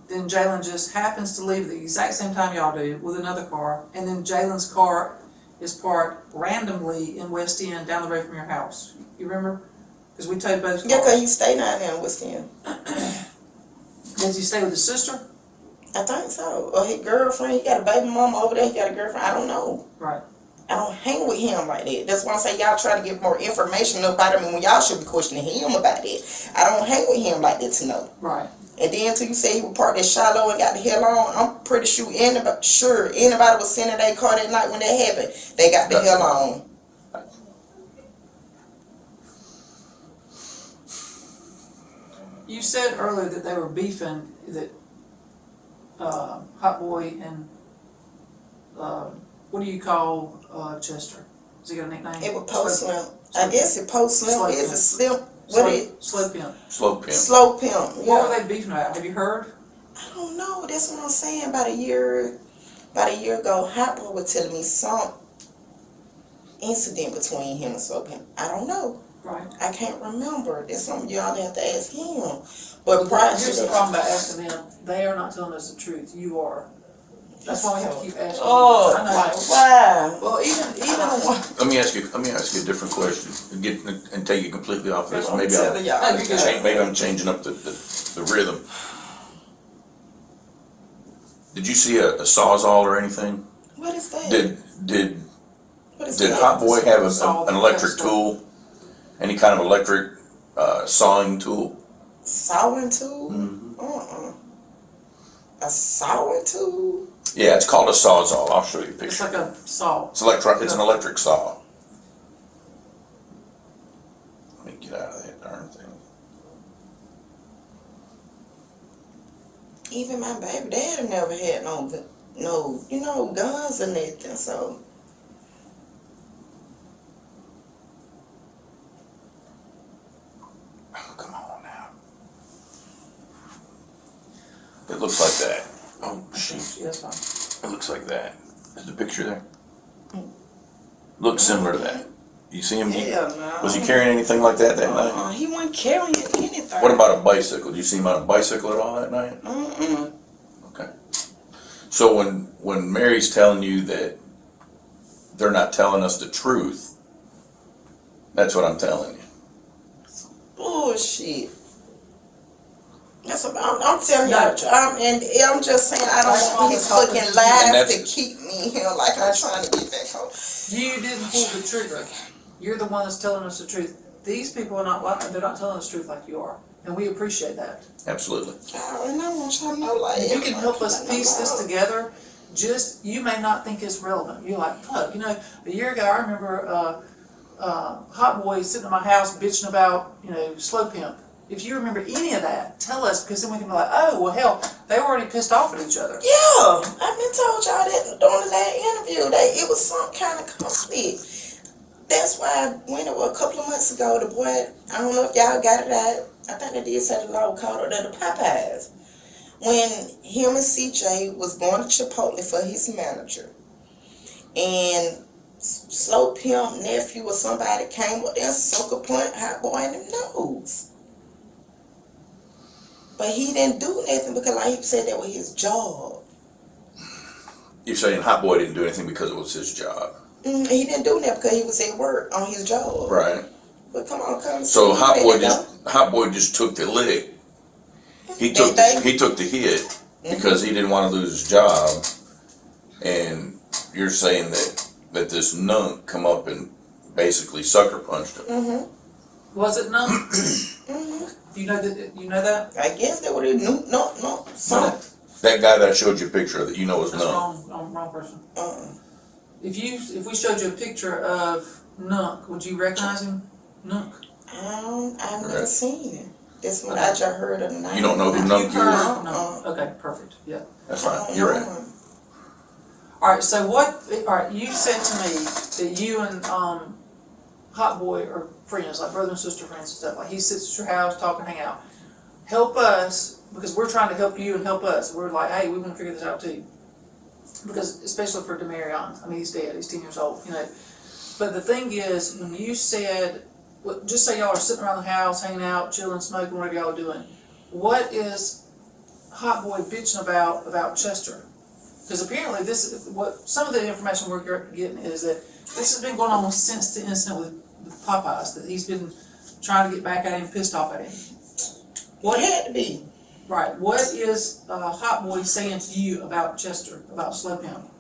Jalen just happens to leave at the exact same time y'all do with another car, and then Jalen's car is parked randomly in West End down the road from your house. You remember? Because we towed both cars. Yeah, because he stay down there in West End. Does he stay with his sister? I think so. Or his girlfriend. He got a baby mama over there. He got a girlfriend. I don't know. Right. I don't hang with him like that. That's why I say y'all try to get more information about him when y'all should be questioning him about it. I don't hang with him like that to know. Right. And then until you say he was parked at Shiloh and got the hell on, I'm pretty sure anybody was sitting in their car that night when that happened. They got the hell on. You said earlier that they were beefing, that Hot Boy and what do you call Chester? Has he got a nickname? It was Post Slim. I guess it Post Slim. Is it Slim? Slow Pimp. Slow Pimp. Slow Pimp. Yeah. What were they beefing about? Have you heard? I don't know. That's what I'm saying. About a year ago, Hot Boy was telling me some incident between him and Slow Pimp. I don't know. Right. I can't remember. That's something y'all have to ask him. But prior to Here's the that, problem about asking them. They are not telling us the truth. You are. That's why we have to keep asking. Oh, I know. wow. Well, even Let me ask you a different question and take you completely off this. I'm Maybe telling y'all. maybe I'm changing up the rhythm. Did you see a sawzall or anything? What is that? Did that? Hot Boy have an electric tool? Any kind of electric sawing tool? Sawing tool? A sawing tool? Yeah, it's called a sawzall. I'll show you a picture. it's like a saw. It's an electric saw. Let me get out of that darn thing. Even my baby daddy never had no guns or nothing, so. Oh, come on now. It looks like that. Oh, shoot. Yeah, that's fine. It looks like that. Is the picture there? Looks similar to that. You see him? Hell no. Was he carrying anything like that night? He wasn't carrying anything. What about a bicycle? Did you see him on a bicycle at all that night? Okay. So when Mary's telling you that they're not telling us the truth, that's what I'm telling you. Bullshit. That's what I'm telling y'all. I'm just saying I don't want his fucking lies to keep me here like I'm trying to get back home. You didn't pull the trigger. You're the one that's telling us the truth. These people are not like, they're not telling us the truth like you are. And we appreciate that. Absolutely. And I want y'all to know, like, if you can help us piece this together, you may not think it's relevant. You're like, fuck, a year ago I remember Hot Boy sitting in my house bitching about, Slow Pimp. If you remember any of that, tell us, because then we can be like, oh, well, hell, they were already pissed off at each other. Yeah, I've been told y'all that during the last interview. It was some kind of conflict. That's why when it was a couple of months ago, the boy, I don't know if y'all got it out, I think they did say the law called it the Popeyes. When him and CJ was going to Chipotle for his manager, and Slow Pimp nephew or somebody came up there and sucker punch Hot Boy in the nose. But he didn't do nothing because, like he said, that was his job. You're saying Hot Boy didn't do anything because it was his job? He didn't do that because he was at work on his job. Right. But come. So Hot Boy just took the lick. He took the hit because he didn't want to lose his job. And you're saying that this nunk come up and basically sucker punched him. Mm-hmm. Was it nunk? You know that? I guess that would have no. That guy that I showed you a picture of that is That's nunk. wrong person. If we showed you a picture of Nunk, would you recognize him? Nunk? I've never seen him. That's what I just heard of the name. You don't know who Nunk is? No. Okay, perfect. Yeah. That's fine. You're right. All right. So you said to me that you and Hot Boy are friends, like brother and sister friends and stuff. Like he sits at your house, talk and hang out. Help us because we're trying to help you and help us. We're like, hey, we want to figure this out too. Because especially for Damarion, I mean he's dead. He's 10 years old. But the thing is, when you said, just say y'all are sitting around the house, hanging out, chilling, smoking, whatever y'all are doing. What is Hot Boy bitching about Chester? Because apparently some of the information we're getting is that this has been going on since the incident with Popeyes, that he's been trying to get back at him, pissed off at him. What had to be? Right. What is Hot Boy saying to you about Chester, about Slow Pimp?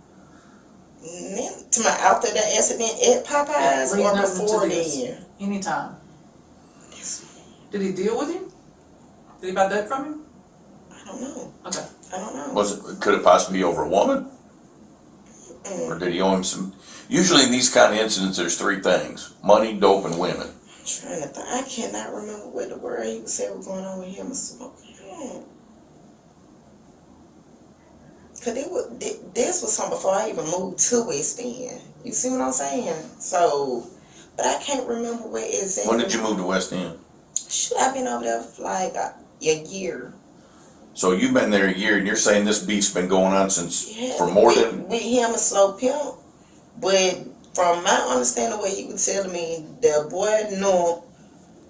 To my after the incident at Popeyes or before then? Anytime. Did he deal with him? Did he buy dope from him? I don't know. Okay. I don't know. Could it possibly be over a woman? Or did he owe him some? Usually in these kind of incidents, there's three things: money, dope, and women. I'm trying to think. I cannot remember what the word he said was going on with him and smoking. Cause this was something before I even moved to West End. You see what I'm saying? So, but I can't remember where exactly. When did you move to West End? Shoot, I've been over there for like a year. So you've been there a year, and you're saying this beef's been going on for more than with him and Slow Pimp. But from my understanding, what he was telling me, the boy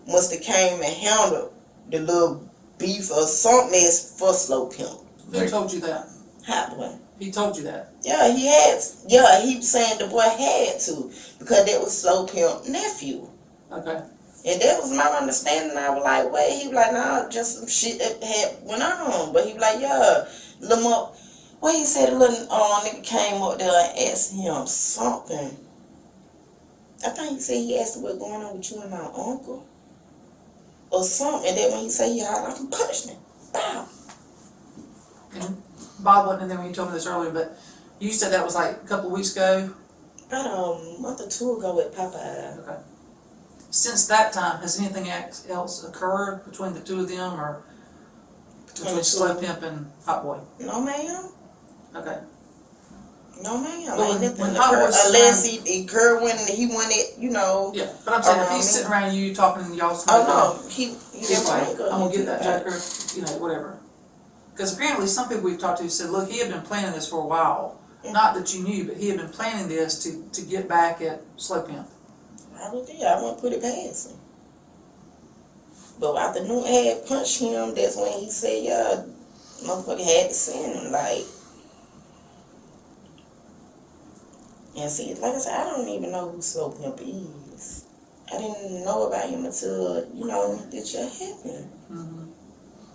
must have came and handled the little beef or something for Slow Pimp. Who told you that? Hot Boy. He told you that? Yeah, he had. Yeah, he was saying the boy had to because that was Slow Pimp nephew. Okay. And that was my understanding. I was like, wait. He was like, nah, just some shit that had went on. But he was like, yeah, he said a little nigga came up there and asked him something. I think he said he asked him what's going on with you and my uncle. Or something. And then when he said he hollered off and punched him. Bow. And Bob wasn't in there when you told me this earlier, but you said that was like a couple of weeks ago? About a month or two ago at Popeyes. Okay. Since that time, has anything else occurred between the two of them or between Slow Pimp and Hot Boy? No, ma'am. Okay. No, ma'am. Well, Ain't nothing when occurred unless it occurred when he wanted, Yeah, but I'm saying if he's sitting around you talking and y'all smoking, oh no, he he's like, I'm gonna get that joker, whatever. Because apparently some people we've talked to said, look, he had been planning this for a while. Not that you knew, but he had been planning this to get back at Slow Pimp. Probably did. I won't put it past him. But after Newt had punched him, that's when he said, yeah, motherfucker had to send him, like. And see, like I said, I don't even know who Slow Pimp is. I didn't know about him until, this shit happened. Mm-hmm.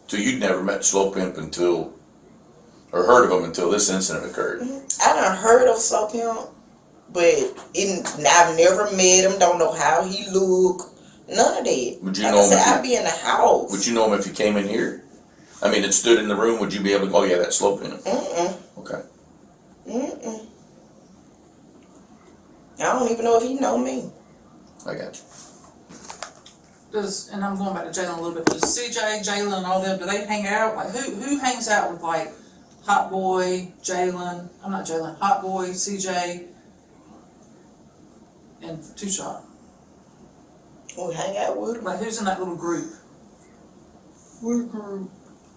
So you'd never met Slow Pimp or heard of him until this incident occurred? I done heard of Slow Pimp, but I've never met him, don't know how he look, none of that. Would you like know I him? said, I'd be in the house. Would you know him if he came in here? I mean, it stood in the room, would you be able to go, oh yeah, that's Slow Pimp? Okay. I don't even know if he know me. I got you. and I'm going back to Jalen a little bit, does CJ, Jalen, and all them, do they hang out? Like, who hangs out with, like, Hot Boy, Jalen, Hot Boy, CJ, and Two Shot? Who hang out with them? Like, who's in that little group? What group?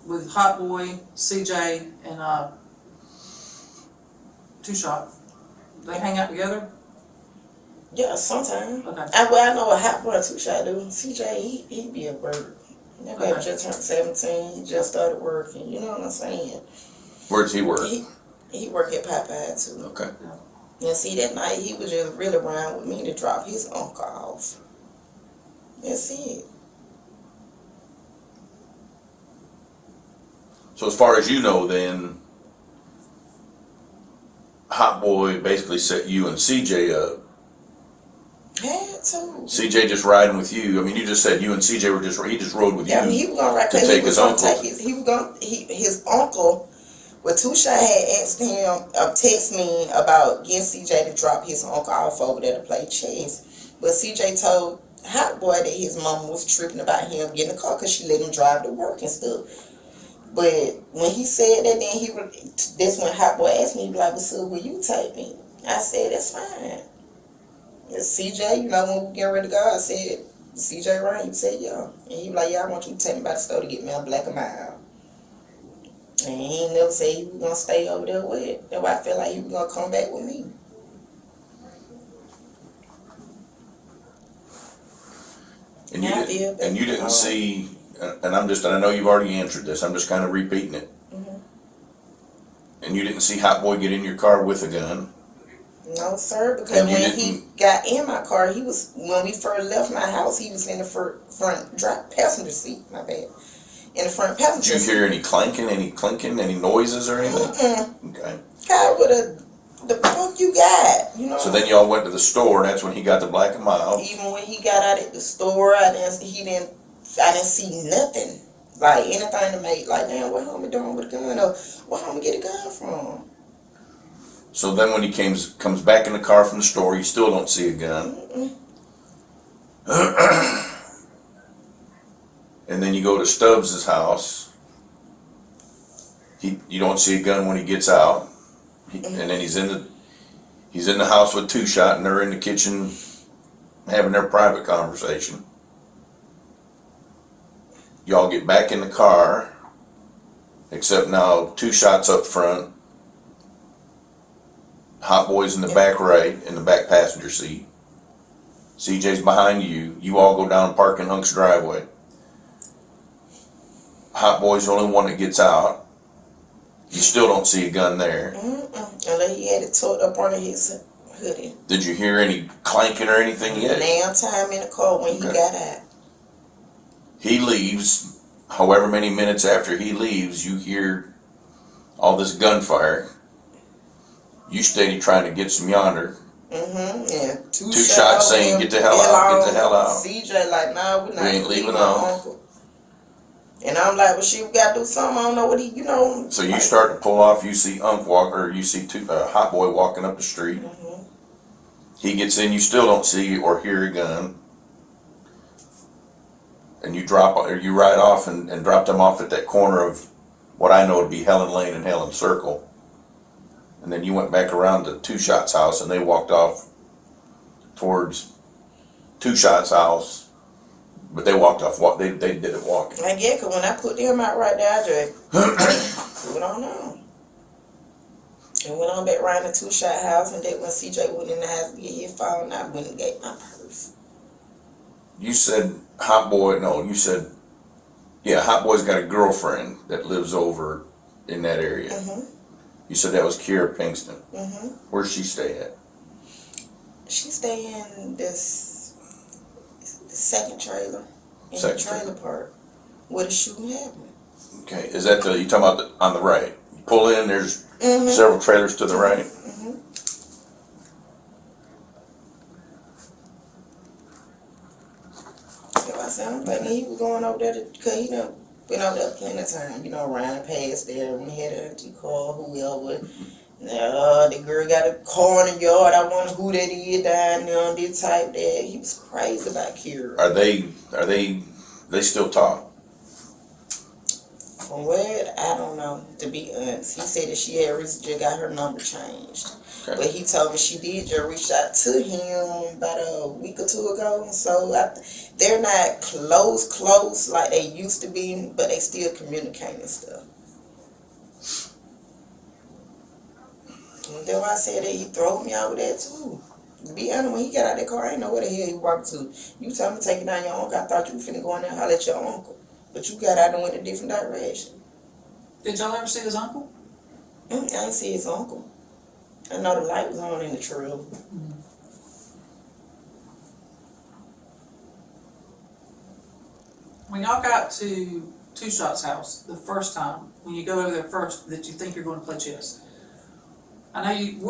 With Hot Boy, CJ, and Two Shot. They hang out together? Yeah, sometimes. Okay. I know a Hot Boy Two Shot do. CJ, he be a bird. That baby just turned 17. He just started working. You know what I'm saying? Where's he work? He work at Popeyes too. Okay. And see, that night he was just really around with me to drop his uncle off. That's it. So as far as you know, then Hot Boy basically set you and CJ up. Had to. CJ just riding with you. I mean, you just said you and CJ were he just rode with you. Yeah, I mean, he was gonna ride to take his uncle. His uncle. Well, Tusha had asked him, text me about getting CJ to drop his uncle off over there to play chess. But CJ told Hot Boy that his mama was tripping about him getting a car because she let him drive to work and stuff. But when he said that, then that's when Hot Boy asked me, he was like, so will you take me? I said, that's fine. And CJ, you know, when we get ready to go, I said, CJ Ryan, you said, yeah. And he was like, yeah, I want you to take me by the store to get me a Black and Mild. And he ain't never said he was going to stay over there with it. That's why I felt like he was going to come back with me. And you didn't see, and I know you've already answered this, I'm just kind of repeating it. Mm-hmm. And you didn't see Hot Boy get in your car with a gun. No, sir, because when he got in my car, when we first left my house, he was in the front passenger seat, my bad. In the front passenger seat. Did you hear any clanking, any noises or anything? Okay. God, what the fuck you got? You know. So then y'all went to the store, and that's when he got the Black and Mild. Even when he got out at the store, I didn't see nothing. Like anything to make, like, damn, what homie doing with a gun? Or what homie get a gun from? So then when he comes back in the car from the store, you still don't see a gun. And then you go to Stubbs' house. You don't see a gun when he gets out. And then he's in the house with Two Shot, and they're in the kitchen having their private conversation. Y'all get back in the car, except now Two Shot's up front. Hot Boy's in the back right, in the back passenger seat. CJ's behind you. You all go down and park in Hunk's driveway. Hot Boy's the only one that gets out. You still don't see a gun there. Unless he had it tucked up under his hoodie. Did you hear any clanking or anything yet? Now time in the car when he got out. He leaves. However many minutes after he leaves, you hear all this gunfire. You steady trying to get some yonder. Yeah. Two shots saying, get the hell out, get the hell out. CJ like, nah, we're not We ain't leaving on. And I'm like, well, shit, we gotta do something. I don't know what he, So you start to pull off. You see you see Hot Boy walking up the street. He gets in. You still don't see or hear a gun. And you ride off and drop them off at that corner of what I know to be Helen Lane and Helen Circle. And then you went back around to Two Shot's house, and they walked off towards Two Shot's house. But they walked off. They did it walking. I get, because when I put them out right there, I just went on. And went on back around the Two Shot house, and then when CJ went in the house to get his phone, I went and gave my purse. You said Hot Boy. No, you said, yeah, Hot Boy's got a girlfriend that lives over in that area. You said that was Kiera Pinkston. Where's she stay at? She stay in the second trailer. In the trailer park where the shooting happened. Okay, is that you talking about on the right? You pull in, there's several trailers to the right. So I said, I'm thinking he was going over there because he done been over there plenty of time, around past there when he had a empty car, whoever. The girl got a car in the yard. I wonder who that is down there on this type that. He was crazy about Kira. Are they still talk? From where, I don't know, to be honest. He said that she had recently got her number changed. Okay. But he told me she did just reach out to him about a week or two ago. So they're not close like they used to be, but they still communicate and stuff. And then I said that he threw me out with that too. To be honest, when he got out of that car, I didn't know where the hell he walked to. You told me to take it down your uncle. I thought you were finna go in there and holler at your uncle. But you got out and went a different direction. Did y'all ever see his uncle? I didn't see his uncle. I know the light was on in the trailer. When y'all got to Two Shot's house the first time, when you go over there first, that you think you're going to play chess, I know you.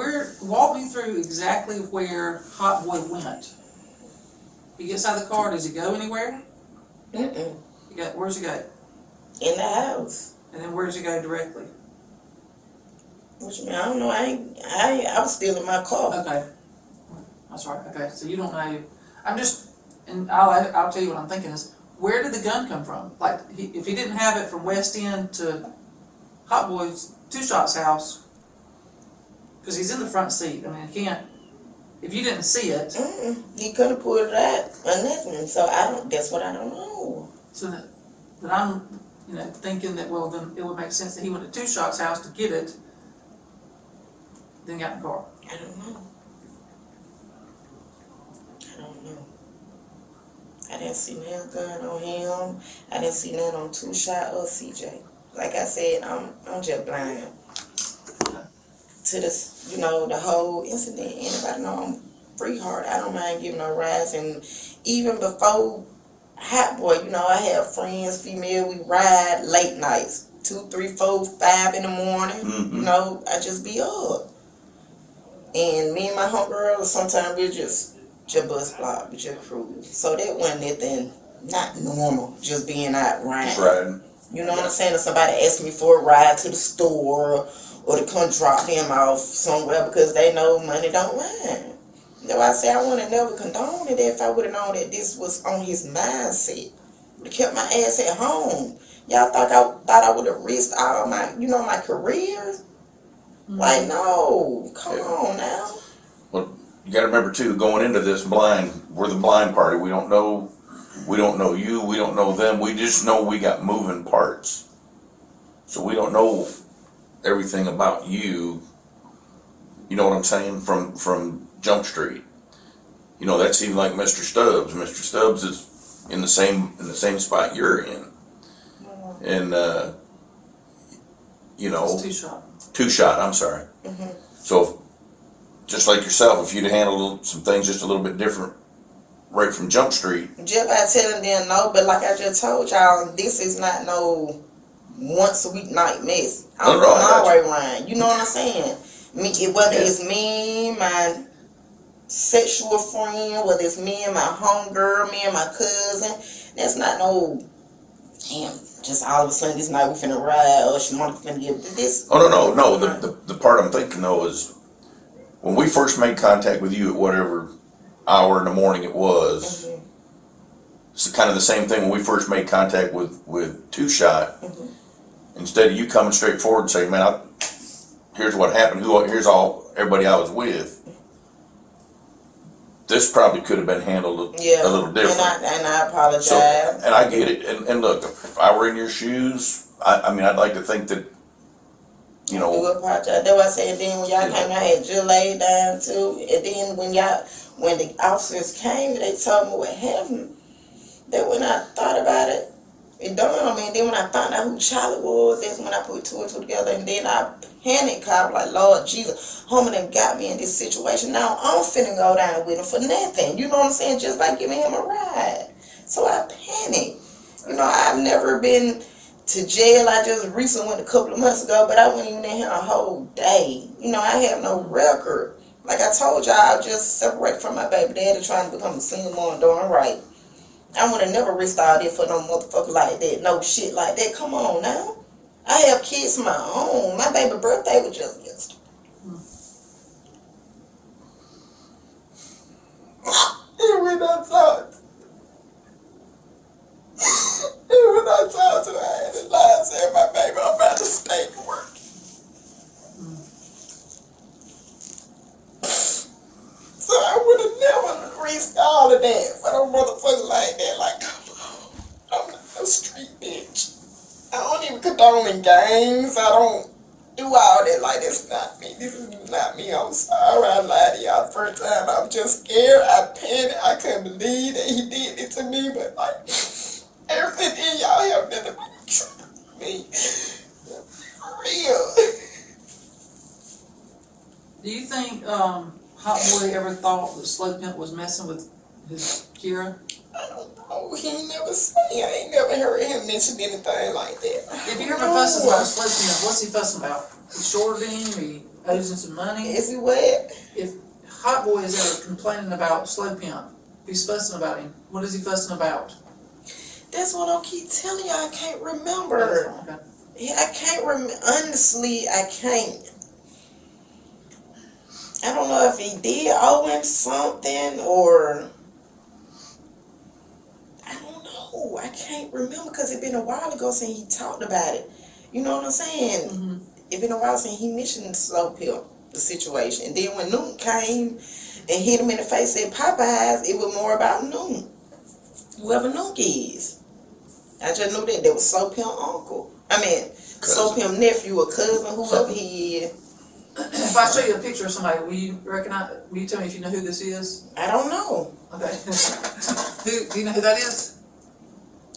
Walk me through exactly where Hot Boy went. He gets out of the car. Does he go anywhere? Where's he go? In the house. And then where's he go directly? What you mean? I don't know. I was still in my car. Okay. That's right. Okay. So you don't know. I'm just, and I'll tell you what I'm thinking is, where did the gun come from? Like, if he didn't have it from West End to Hot Boy's Two Shot's house, because he's in the front seat. I mean, he can't. If you didn't see it, he couldn't have pulled it out or nothing. So that's what I don't know. So that I'm, thinking that, well, then it would make sense that he went to Two Shot's house to get it, then got in the car. I don't know. I didn't see no gun on him. I didn't see nothing on Two Shot or CJ. Like I said, I'm just blind to this, the whole incident. Anybody know I'm free heart. I don't mind giving no rides. And even before Hot Boy, I have friends, female, we ride late nights, 2, 3, 4, 5 in the morning. I just be up. And me and my homegirl, sometimes we just bus block, we just cruise. So that wasn't anything not normal, just being out riding. Just riding. You know what I'm saying? If somebody asked me for a ride to the store or to come drop them off somewhere because they know money don't lie. That's why I say I would have never condoned it if I would have known that this was on his mindset. Would have kept my ass at home. Y'all thought I would have risked all my, my career? Like, no, come on now. Well, you got to remember too, going into this blind, we're the blind party. We don't know you, we don't know them. We just know we got moving parts. So we don't know everything about you. You know what I'm saying? From Jump Street. That's even like Mr. Stubbs. Mr. Stubbs is in the same spot you're in. And It's Two Shot. Two Shot, I'm sorry. So just like yourself, if you'd have handled some things just a little bit different right from Jump Street. Just by telling them no, but like I just told y'all, this is not no once a week night mess. I'm going all the way around. You know what I'm saying? Whether it's me, my sexual friend, whether it's me and my homegirl, me and my cousin, that's not no, damn, just all of a sudden this night we finna ride or she finna get this. Oh, no. The part I'm thinking though is when we first made contact with you at whatever hour in the morning it was, it's kind of the same thing when we first made contact with Two Shot. Instead of you coming straight forward and saying, man, here's what happened, here's everybody I was with. This probably could have been handled a little different. And I apologize. So, and I get it. And look, if I were in your shoes, I mean, I'd like to think that, I do apologize. That's why I said then when y'all came, I had just laid down too. And then when the officers came, they told me what happened. That when I thought about it, it dawned on me. And then when I found out who Charlie was, that's when I put 2 and 2 together. And then I panicked, I was like, Lord Jesus, homie done got me in this situation. Now I'm finna go down with him for nothing. You know what I'm saying? Just by giving him a ride. So I panicked. I've never been to jail. I just recently went a couple of months ago, but I wasn't even in here a whole day. I have no record. Like I told y'all, I just separated from my baby daddy trying to become a single mom doing right. I would have never risked all this for no motherfucker like that. No shit like that. Come on now. I have kids of my own. My baby birthday was just yesterday. And when I talked, to her, I had to lie and say, my baby, I'm about to stay to work. So I would have never risked all of that for no motherfucker like that. Like, I'm not no street bitch. I don't even condone in gangs. I don't do all that. Like, that's not me. This is not me. I'm sorry I lied to y'all the first time. I'm just scared. I panicked. I couldn't believe that he did it to me. But, like, everything y'all have been to me. For real. Do you think Hot Boy ever thought that Slow Pimp was messing with his Kira? I don't know. He ain't never say. I ain't never heard him mention anything like that. If you ever fusses about Slow Pimp, what's he fussing about? He shorted him, he owes him some money. Is he what? If Hot Boy is ever complaining about Slow Pimp, he's fussing about him. What is he fussing about? That's what I keep telling you. I can't remember. Okay. Yeah, I can't remember. Honestly, I can't. I don't know if he did owe him something or I don't know. I can't remember because it's been a while ago since he talked about it. You know what I'm saying? Mm-hmm. It's been a while since he mentioned Slow Pimp, the situation. And then when Newton came and hit him in the face at Popeyes, it was more about Newton. Whoever Newton is. I just knew that there was Slow Pimp uncle. I mean, Slow Pimp nephew or cousin, whoever he is. If I show you a picture of somebody, will you recognize? Will you tell me if you know who this is? I don't know. Okay. Do you know who that is?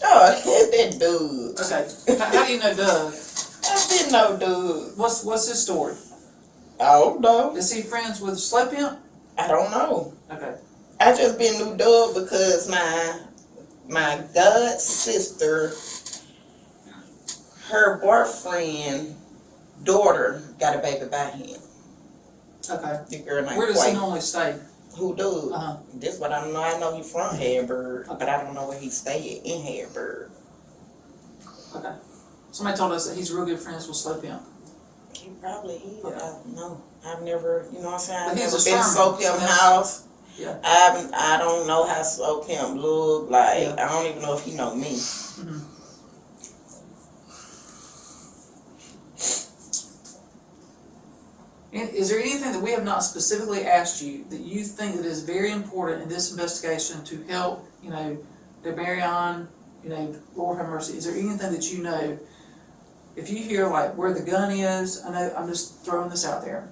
Oh, that dude. Okay. How do you know Doug? I didn't know dude. What's his story? I don't know. Is he friends with Slow Pimp? I don't know. Okay. I just been knew Doug because my god sister, her boyfriend daughter got a baby by him. Okay. The girl named Where does he Quay. normally stay? Who do? Uh-huh. This what I don't know. I know he from Harrisburg, but I don't know where he stayed in Harrisburg. Okay. Somebody told us that he's real good friends with Slow Pimp. He probably is. I don't know. I've never, you know what I'm saying? I've But he's never a been to Sherman, Slow so Pimp that's- house. Yeah. I don't know how Slow Pimp look like. Yeah. I don't even know if he know me. Mm-hmm. Is there anything that we have not specifically asked you that you think that is very important in this investigation to help, Damarion, Lord have mercy? Is there anything that you know, if you hear like where the gun is, I know I'm just throwing this out there.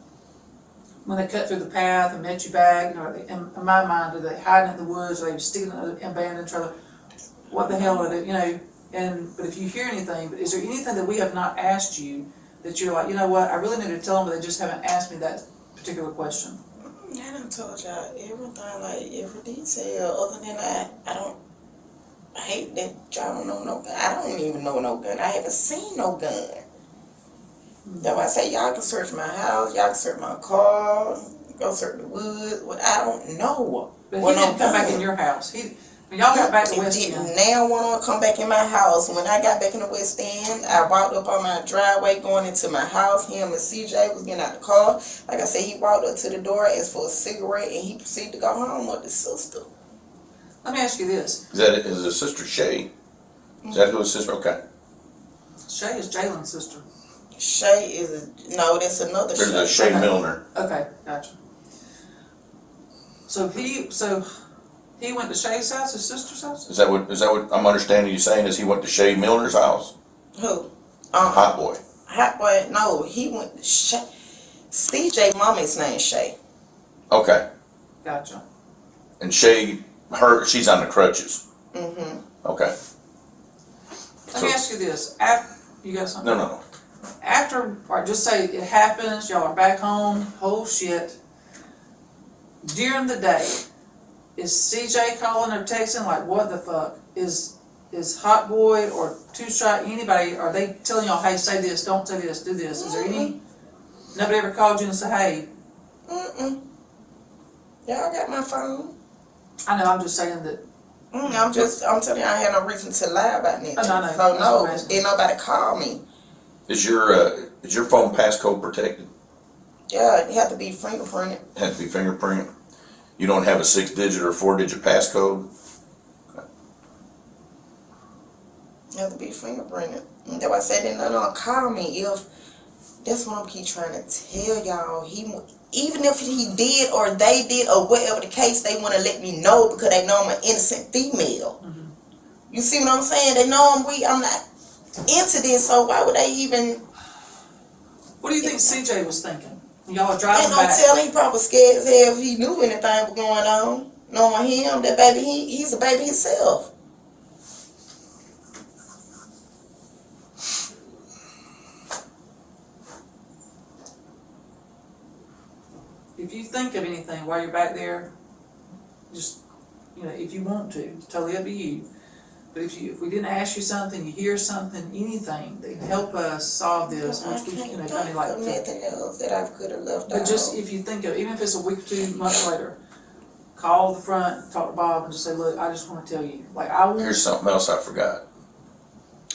When they cut through the path and met you back, in my mind, are they hiding in the woods? Are they sticking in an abandoned trailer? What the hell are they, but if you hear anything, but is there anything that we have not asked you that you're like, you know what, I really need to tell them, but they just haven't asked me that particular question? I done told y'all everything, like every detail. Other than that, I hate that y'all don't know no gun. I don't even know no gun. I haven't seen no gun. Mm-hmm. That's why I say y'all can search my house, y'all can search my car, go search the woods. What I don't know. But he didn't come back in your house. When y'all got back to West He End. didn't now want to come back in my house. When I got back in the West End, I walked up on my driveway going into my house. Him and CJ was getting out the car. Like I said, he walked up to the door, asked for a cigarette, and he proceeded to go home with his sister. Let me ask you this. Is his sister Shay? Is that who his sister? Okay. Shay is Jalen's sister. Shay no, that's another Shay. There's a Shay Milner. Okay, gotcha. So he went to Shay's house, his sister's house? Is that what I'm understanding you saying? Is he went to Shay Milner's house? Who? Hot Boy. Hot Boy, no, he went to Shay. CJ mommy's name Shay. Okay. Gotcha. And Shay, she's on the crutches. Mm-hmm. Okay. Let me ask you this. You got something? No. After, or just say it happens, y'all are back home, whole shit. During the day, is CJ calling or texting like, what the fuck? Is Hot Boy or Two Shot, anybody, are they telling y'all, hey, say this, don't say this, do this? Is there any, nobody ever called you and said, hey? Mm-mm. Y'all got my phone. I know, I'm just saying that. I'm telling you, I had no reason to lie about anything. Oh, no. So no, didn't nobody call me. Is your phone passcode protected? Yeah, it had to be fingerprinted. It had to be fingerprinted. You don't have a 6-digit or 4-digit passcode? It has to be fingerprinted. And that's why I said they don't call me if. That's what I'm keep trying to tell y'all. Even if he did or they did or whatever the case, they want to let me know because they know I'm an innocent female. You see what I'm saying? They know I'm not into this, so why would they even? What do you think CJ was thinking? Y'all are driving Ain't no back. telling. He probably scared as hell if he knew anything was going on. Knowing him, that baby, he's a baby himself. If you think of anything while you're back there, just, if you want to, it's totally up to you. But if we didn't ask you something, you hear something, anything that can help us solve this, I which we, can't kind think of like. of nothing else that I could have left out. But just if you think of, even if it's a week or 2 months later, call the front, talk to Bob, and just say, look, I just want to tell you, Here's something else I forgot.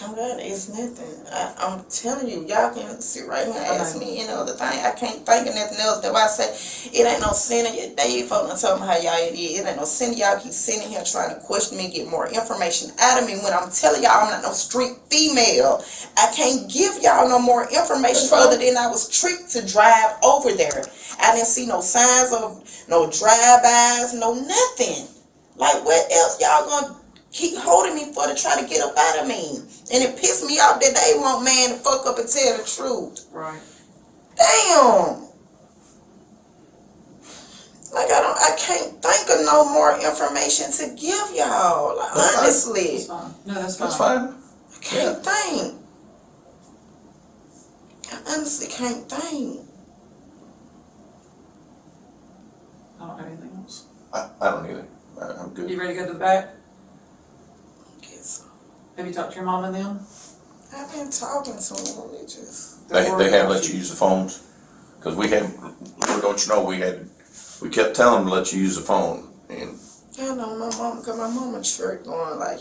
I'm glad it's nothing. I'm telling you, y'all can sit right here and ask me any other thing. I can't think of nothing else. That's why I say it ain't no sin in your day. Folks done told me how y'all it is. It ain't no sin. Y'all keep sitting here trying to question me, get more information out of me when I'm telling y'all I'm not no street female. I can't give y'all no more information other than I was tricked to drive over there. I didn't see no signs of no drive-bys, no nothing. Like what else y'all gonna keep holding me for to try to get up out of me? And it pissed me off that they want man to fuck up and tell the truth. Right. Damn. Like I can't think of no more information to give y'all. Like, honestly. That's fine. No, that's fine. That's fine. I can't think. I honestly can't think. I don't have anything else. I don't either. I'm good. You ready to go to the back? Yes. Have you talked to your mom and them? I've been talking to them. They just. They have let you use the phones? Because don't you know, we kept telling them to let you use the phone. And I know my mom, because my mama church going like,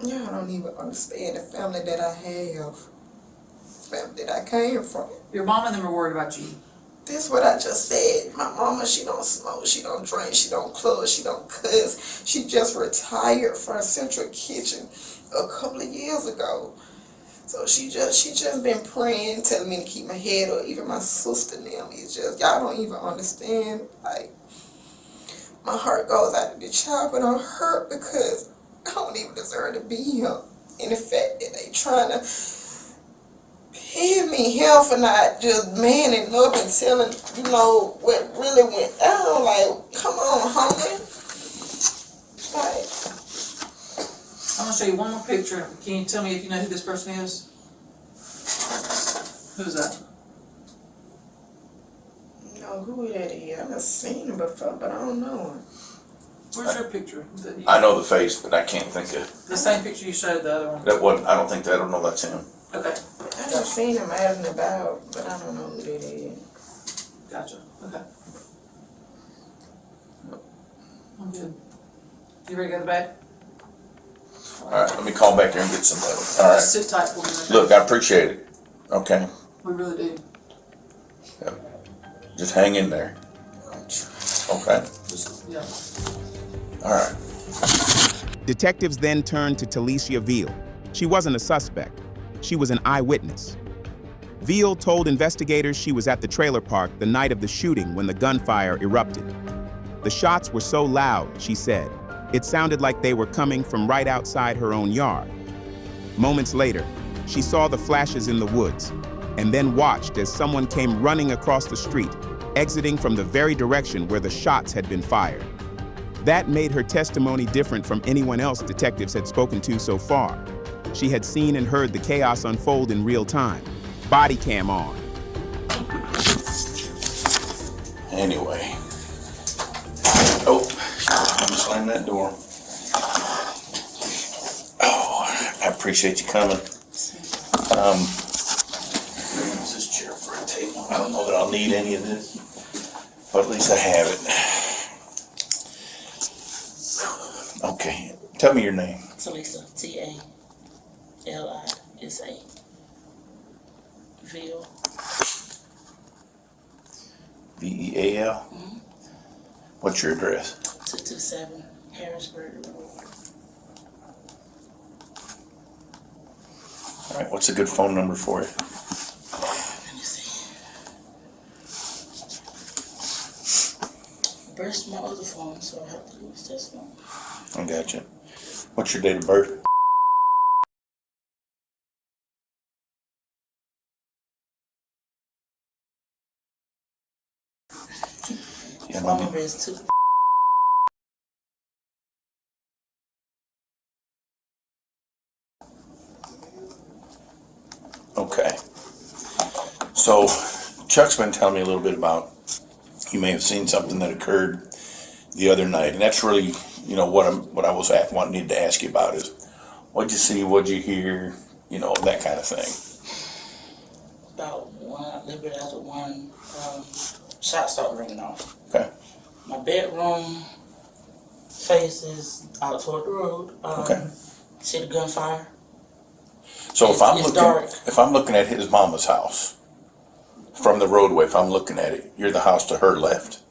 y'all don't even understand the family that I have. Family that I came from. Your mom and them are worried about you. This what I just said. My mama, she don't smoke, she don't drink, she don't club, she don't cuss. She just retired from Central Kitchen a couple of years ago. So she just been praying, telling me to keep my head up. Even my sister and them, it's just, y'all don't even understand. Like, my heart goes out to the child, but I'm hurt because I don't even deserve to be here. And the fact that they trying to pay me hell for not just manning up and telling, what really went down. Like, come on, homie. Like, I'm gonna show you one more picture. Can you tell me if you know who this person is? Who's that? No, who that is? I've seen him before, but I don't know him. Where's your picture? I know the face, but I can't think of The same picture you showed the other one. that one. I don't know that's him. Okay. I've seen him out and about, but I don't know who that is. Gotcha. Okay. I'm good. You ready to go to the back? All right, let me call back there and get some of it. All right. Just sit tight for me. Okay? Look, I appreciate it. Okay. We really do. Just hang in there. Okay. Yeah. All right. Detectives then turned to Talicia Veal. She wasn't a suspect. She was an eyewitness. Veal told investigators she was at the trailer park the night of the shooting when the gunfire erupted. The shots were so loud, she said, it sounded like they were coming from right outside her own yard. Moments later, she saw the flashes in the woods and then watched as someone came running across the street, exiting from the very direction where the shots had been fired. That made her testimony different from anyone else detectives had spoken to so far. She had seen and heard the chaos unfold in real time. Body cam on. Anyway. Oh, let me slam that door. Oh, I appreciate you coming. Use this chair for a table. I don't know that I'll need any of this, but at least I have it. Okay, tell me your name. Talisa, T-A-L-I-S-A. Veal. V-E-A-L? What's your address? 227 Harrisburg Road. All right, what's a good phone number for you? Let me see. Burst my other phone, so I have to use this one. I got you. What's your date of birth? Yeah, Phone number is 2. Okay. So Chuck's been telling me a little bit about, you may have seen something that occurred the other night, and that's really, you know, what I was wanting to ask you about is, what'd you see, what'd you hear, you know, that kind of thing. About a little bit after 1, shots started ringing off. Okay. My bedroom faces out toward the road. Okay. See the gunfire. So if It's dark. I'm looking at his mama's house from the roadway, if I'm looking at it, you're the house to her left.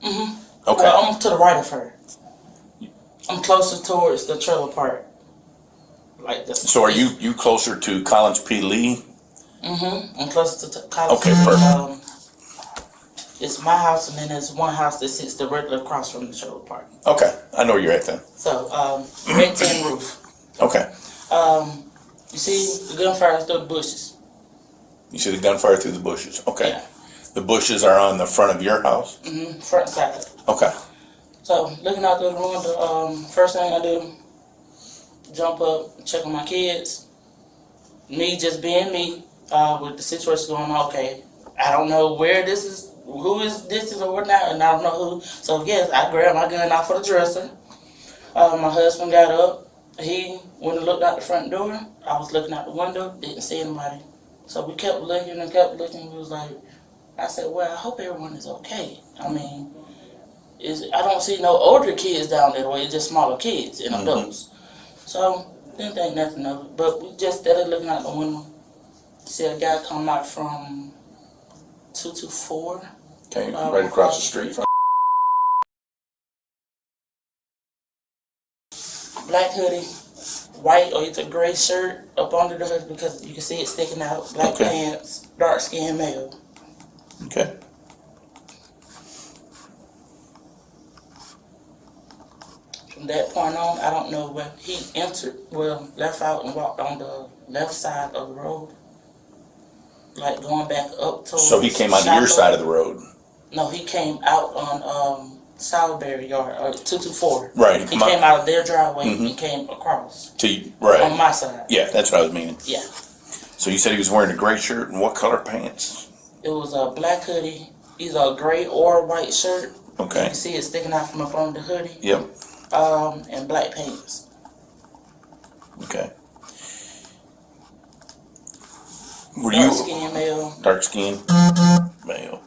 Mm-hmm. Okay. Well, I'm to the right of her. I'm closer towards the trailer park. Like this. So are you closer to Collins P. Lee? Mm-hmm. I'm closer to College. Okay, perfect. It's my house, and then there's one house that sits directly across from the trailer park. Okay, I know where you're at then. So, red tin roof. Okay. You see the gunfire through the bushes. You see the gunfire through the bushes. Okay. Yeah. The bushes are on the front of your house? Mm-hmm. Front side. Okay. So, looking out the window, first thing I do, jump up, check on my kids. Me just being me, with the situation going on, okay, I don't know where this is, who is this or whatnot, and I don't know who. So, yes, I grabbed my gun out for the dresser. My husband got up. He went and looked out the front door. I was looking out the window, didn't see anybody. So, we kept looking and kept looking. We was like, I said, well, I hope everyone is okay. I mean, I don't see no older kids down there, it's just smaller kids and adults. So, didn't think nothing of it. But we just started looking out the window. See a guy come out from 224. Okay, right across the street from. Black hoodie, white or either gray shirt up under the hoodie because you can see it sticking out. Black pants, dark skinned male. Okay. From that point on, I don't know where he entered, left out and walked on the left side of the road. Like going back up towards. So he came onto your side of the road? No, he came out on Salisbury Yard, or 224. Right. He came out of their driveway and came across. Right. On my side. Yeah, that's what I was meaning. Yeah. So you said he was wearing a gray shirt and what color pants? It was a black hoodie, either a gray or a white shirt. Okay. You can see it sticking out from up under the hoodie. Yep. And black pants. Okay. Were Dark you skin male. dark skin male?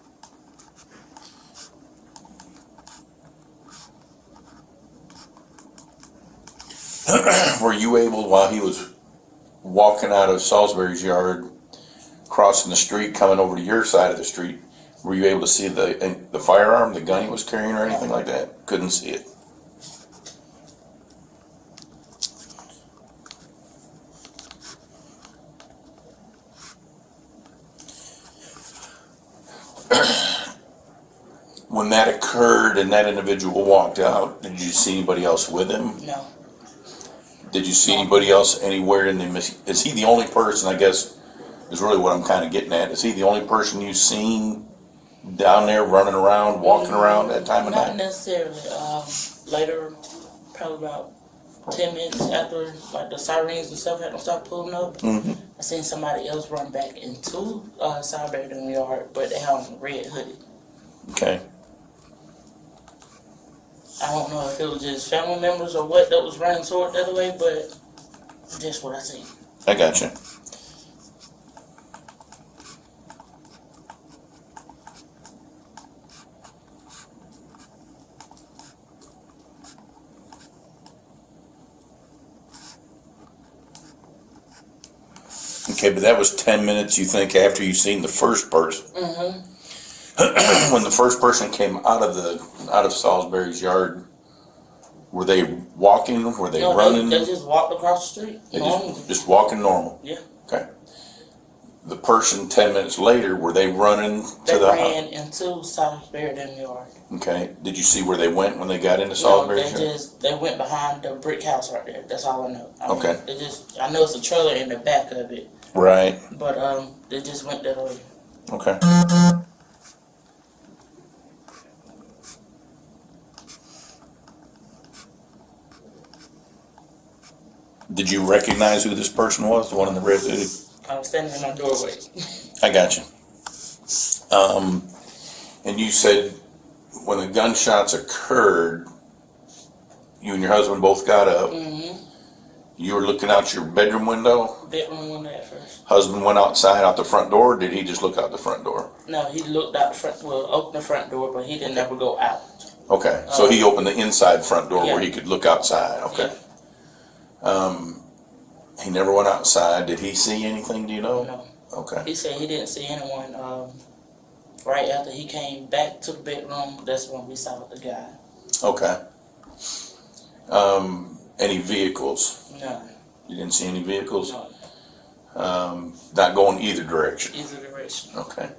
Were you able, while he was walking out of Salisbury's yard, crossing the street, coming over to your side of the street, were you able to see the firearm, the gun he was carrying, or anything like that? Couldn't see it. When that occurred and that individual walked out, did you see anybody else with him? No. Did you see anybody else anywhere in the, is he the only person, I guess, is really what I'm kind of getting at. Is he the only person you've seen down there running around, walking around that time of night? Not necessarily. Later, probably about 10 minutes after like the sirens and stuff had to start pulling up, I seen somebody else run back into Salisbury Yard, but they had on a red hoodie. Okay. I don't know if it was just family members or what that was running toward the other way, but just what I seen. I got you. Okay, but that was 10 minutes, you think, after you seen the first person. when the first person came out of Salisbury's yard, were they walking? Were they running? They just walked across the street. They just walking normal. Yeah. Okay. The person 10 minutes later, were they running to the house? They ran into Salisbury yard. Okay. Did you see where they went when they got into Salisbury? No, they went behind the brick house right there. That's all I know. Okay. I know it's a trailer in the back of it. Right. But they just went that way. Okay. Did you recognize who this person was, the one in the red hoodie? I was standing in my doorway. I got you. And you said when the gunshots occurred, you and your husband both got up. Mm-hmm. You were looking out your bedroom window. Bedroom window at first. Husband went outside out the front door, or did he just look out the front door? No, he looked out the front, opened the front door, but he didn't ever go out. Okay, so he opened the inside front door Yeah. where he could look outside. Okay. He never went outside. Did he see anything? Do you know? No. Okay. He said he didn't see anyone. Right after he came back to the bedroom, that's when we saw the guy. Okay. Any vehicles? No. You didn't see any vehicles? No. Not going either direction? Either direction. Okay.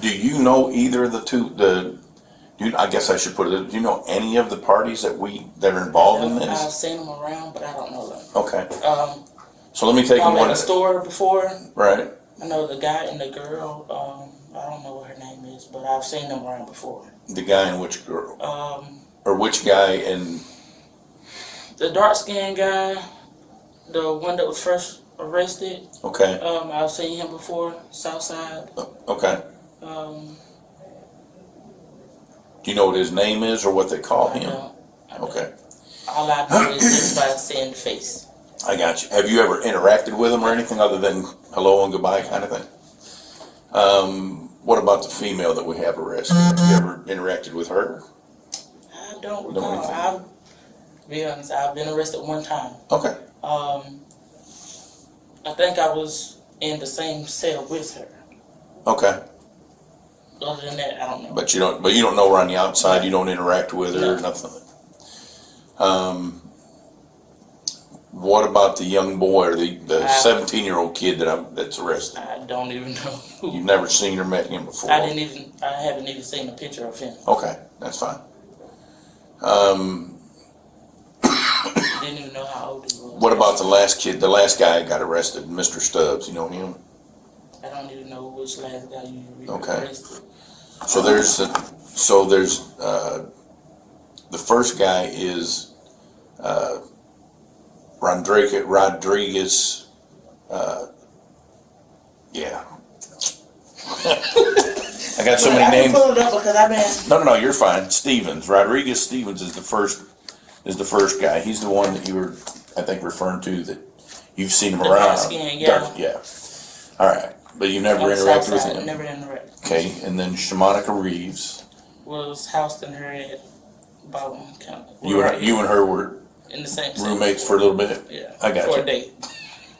Do you know either of the two? I guess I should put it. Do you know any of the parties that are involved in this? I've seen them around, but I don't know them. Okay. So let me take them I'm one at at the store before. Right. I know the guy and the girl. I don't know what her name is, but I've seen them around before. The guy and which girl? Or which guy and? The dark skinned guy, the one that was first arrested. Okay. I've seen him before, Southside. Okay. Do you know what his name is or what they call him? I don't. Okay. All I know is just by seeing the face. I got you. Have you ever interacted with him or anything other than hello and goodbye kind of thing? What about the female that we have arrested? Have you ever interacted with her? I don't recall. To be honest, I've been arrested one time. Okay. I think I was in the same cell with her. Okay. Other than that, I don't know. But you don't know her on the outside. You don't interact with her or nothing. What about the young boy or the 17-year-old kid that's arrested? I don't even know. You've never seen or met him before? I haven't even seen a picture of him. Okay, that's fine. Didn't even know how old he was. What about the last kid, the last guy that got arrested, Mr. Stubbs? You know him? I don't even know which last guy you arrested. So there's the first guy is Rodriguez. Yeah. I got so many names. Pull it up because I've been. No, you're fine. Stevens. Rodriguez Stevens is the first guy. He's the one that you were, I think, referring to that you've seen him around. Dark skin, yeah. Yeah. All right. But you never interacted with him? Never interacted. Okay. And then Shamonica Reeves. Was housed in her at Baldwin County. You and her were in the same roommates for a little bit? Yeah. I got you. For a day.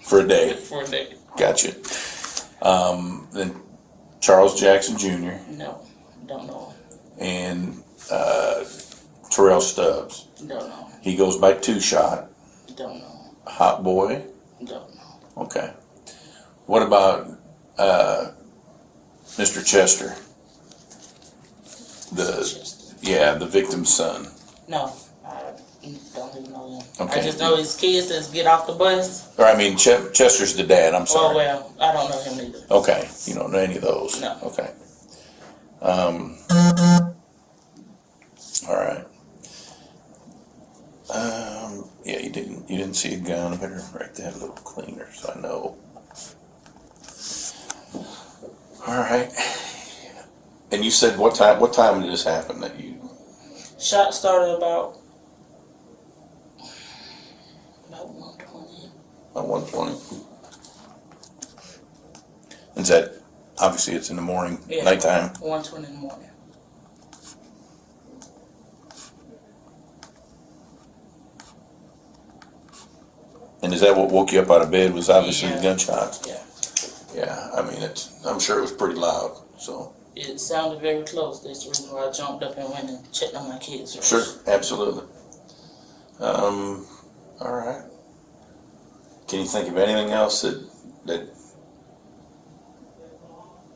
For a day. For a day. Gotcha. Then Charles Jackson Jr. No, don't know. And Terrell Stubbs. Don't know. He goes by Two Shot. Don't know. Hot Boy. Don't know. Okay. What about Mr. Chester? The victim's son. No, I don't even know him. Okay. I just know his kids that get off the bus. Or I mean, Chester's the dad. I'm sorry. Oh well, I don't know him either. Okay, you don't know any of those. No. Okay. All right. Yeah, you didn't see a gun. I better write that a little cleaner so I know. All right. And you said what time did this happen that you? Shot started about 1:20. About 1:20. Is that obviously it's in the morning, Yeah, nighttime? 1:20 in the morning. And is that what woke you up out of bed? Was obviously the gunshots? Yeah. Yeah, I mean, I'm sure it was pretty loud, so. It sounded very close. That's the reason why I jumped up and went and checked on my kids first. Sure, absolutely. All right. Can you think of anything else that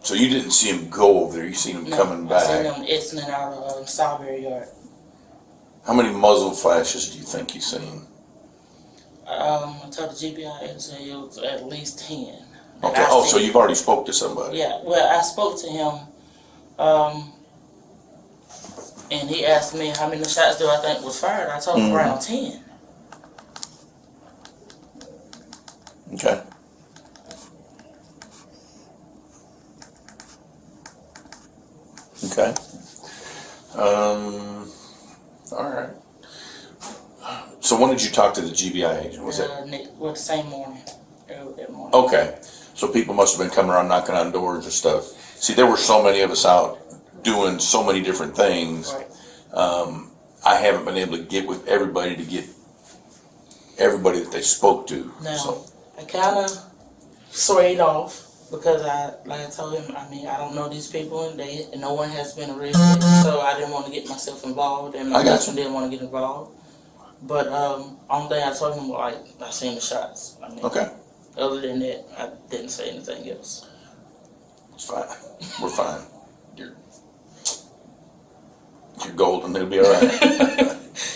so you didn't see him go over there, you seen him coming back? I seen him exiting out of Strawberry Yard. How many muzzle flashes do you think you seen? I told the GBI agency it was at least 10. Okay, oh, so you've already spoke to somebody? Yeah, well, I spoke to him, and he asked me how many shots do I think was fired. I told him around 10. Okay. Okay. All right. So when did you talk to the GBI agent? Was it? Well, the same morning, early that morning. Okay. So people must have been coming around knocking on doors and stuff. See, there were so many of us out doing so many different things. Right. I haven't been able to get with everybody to get everybody that they spoke to. Now, So, I kind of swayed off because like I told him, I mean, I don't know these people and no one has been arrested, so I didn't want to get myself involved, and my husband didn't want to get involved. But only thing I told him was like, I seen the shots. I mean, okay. Other than that, I didn't say anything else. It's fine. We're fine. You're golden. It'll be all right.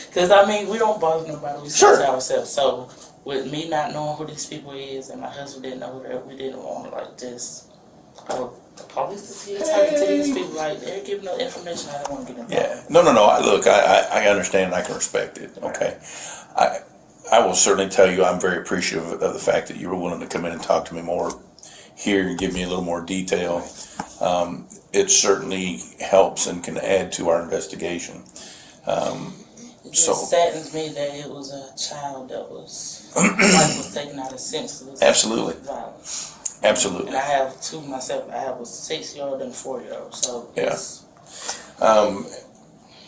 Because, I mean, we don't bother nobody. We sure. To ourselves. So, with me not knowing who these people is and my husband didn't know who they, we didn't want to, like, just the police is here talking to these people. Like, they're giving us information I don't want to get involved. Yeah. No. Look, I understand and I can respect it. Okay. I will certainly tell you I'm very appreciative of the fact that you were willing to come in and talk to me more here and give me a little more detail. It certainly helps and can add to our investigation. It just saddens me that it was a child that was was taken out of senseless Absolutely. violence. Absolutely. And I have two myself. I have a 6-year-old and a 4-year-old. So yeah.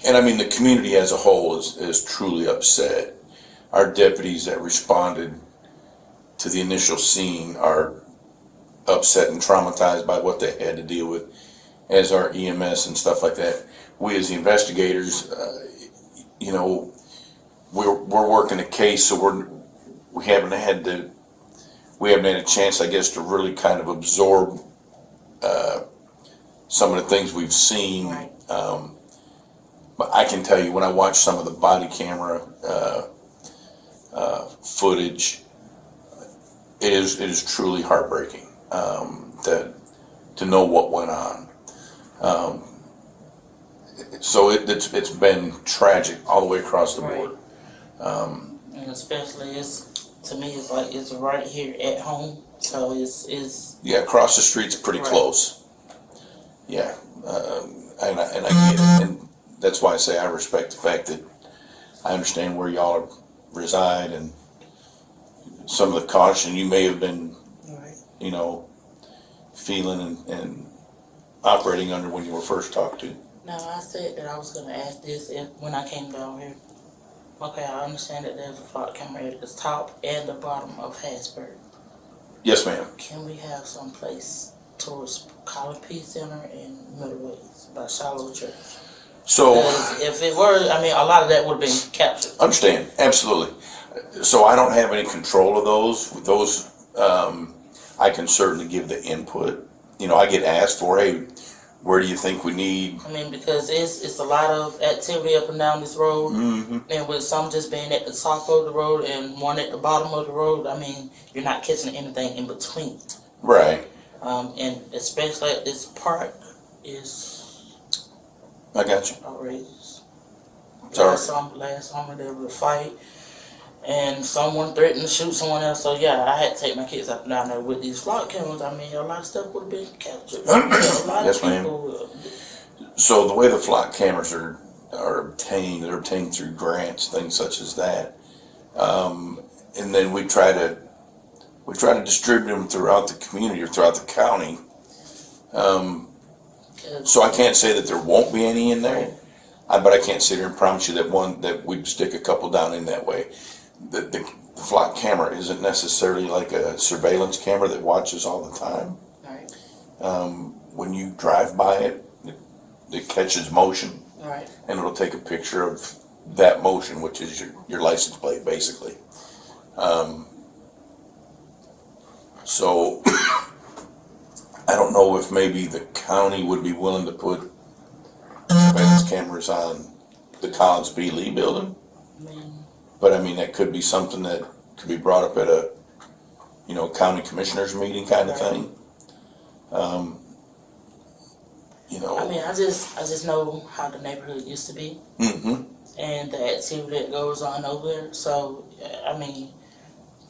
And I mean, the community as a whole is truly upset. Our deputies that responded to the initial scene are upset and traumatized by what they had to deal with, as our EMS and stuff like that. We as the investigators, you know, we're working a case, so we haven't had a chance, I guess, to really kind of absorb some of the things we've seen. Right. But I can tell you, when I watch some of the body camera footage, it is truly heartbreaking to know what went on. So it's been tragic all the way across the board. And especially to me, it's like it's right here at home. So it's yeah, across the street's pretty close. Yeah, and I get it, and that's why I say I respect the fact that I understand where y'all reside and some of the caution you may have been, you know, feeling and operating under when you were first talked to. Now, I said that I was going to ask this when I came down here. Okay, I understand that there's a flock camera at the top and the bottom of Harrisburg. Yes, ma'am. Can we have some place towards College Peace Center and Middle Ways by Shiloh Church? So, if it were, I mean, a lot of that would have been captured. Understand, absolutely. So I don't have any control of those. With those, I can certainly give the input. You know, I get asked for, hey, where do you think we need? I mean, because it's a lot of activity up and down this road, and with some just being at the top of the road and one at the bottom of the road, I mean, you're not catching anything in between. Right. And especially at this park is. I got you. Outrageous. Last summer there was a fight, and someone threatened to shoot someone else. So yeah, I had to take my kids up and down there with these flock cameras. I mean, a lot of stuff would have been captured. Yes, ma'am. So the way the flock cameras are obtained, they're obtained through grants, things such as that, and then we try to distribute them throughout the community or throughout the county. So I can't say that there won't be any in there, but I can't sit here and promise you that we'd stick a couple down in that way. The the flock camera isn't necessarily like a surveillance camera that watches all the time. Right. When you drive by it, it catches motion, Right. and it'll take a picture of that motion, which is your license plate, basically. So I don't know if maybe the county would be willing to put surveillance cameras on the Collins B. Lee building. But I mean, that could be something that could be brought up at a, county commissioners meeting kind of thing. I mean, I just know how the neighborhood used to be, and the activity that goes on over there. So, I mean,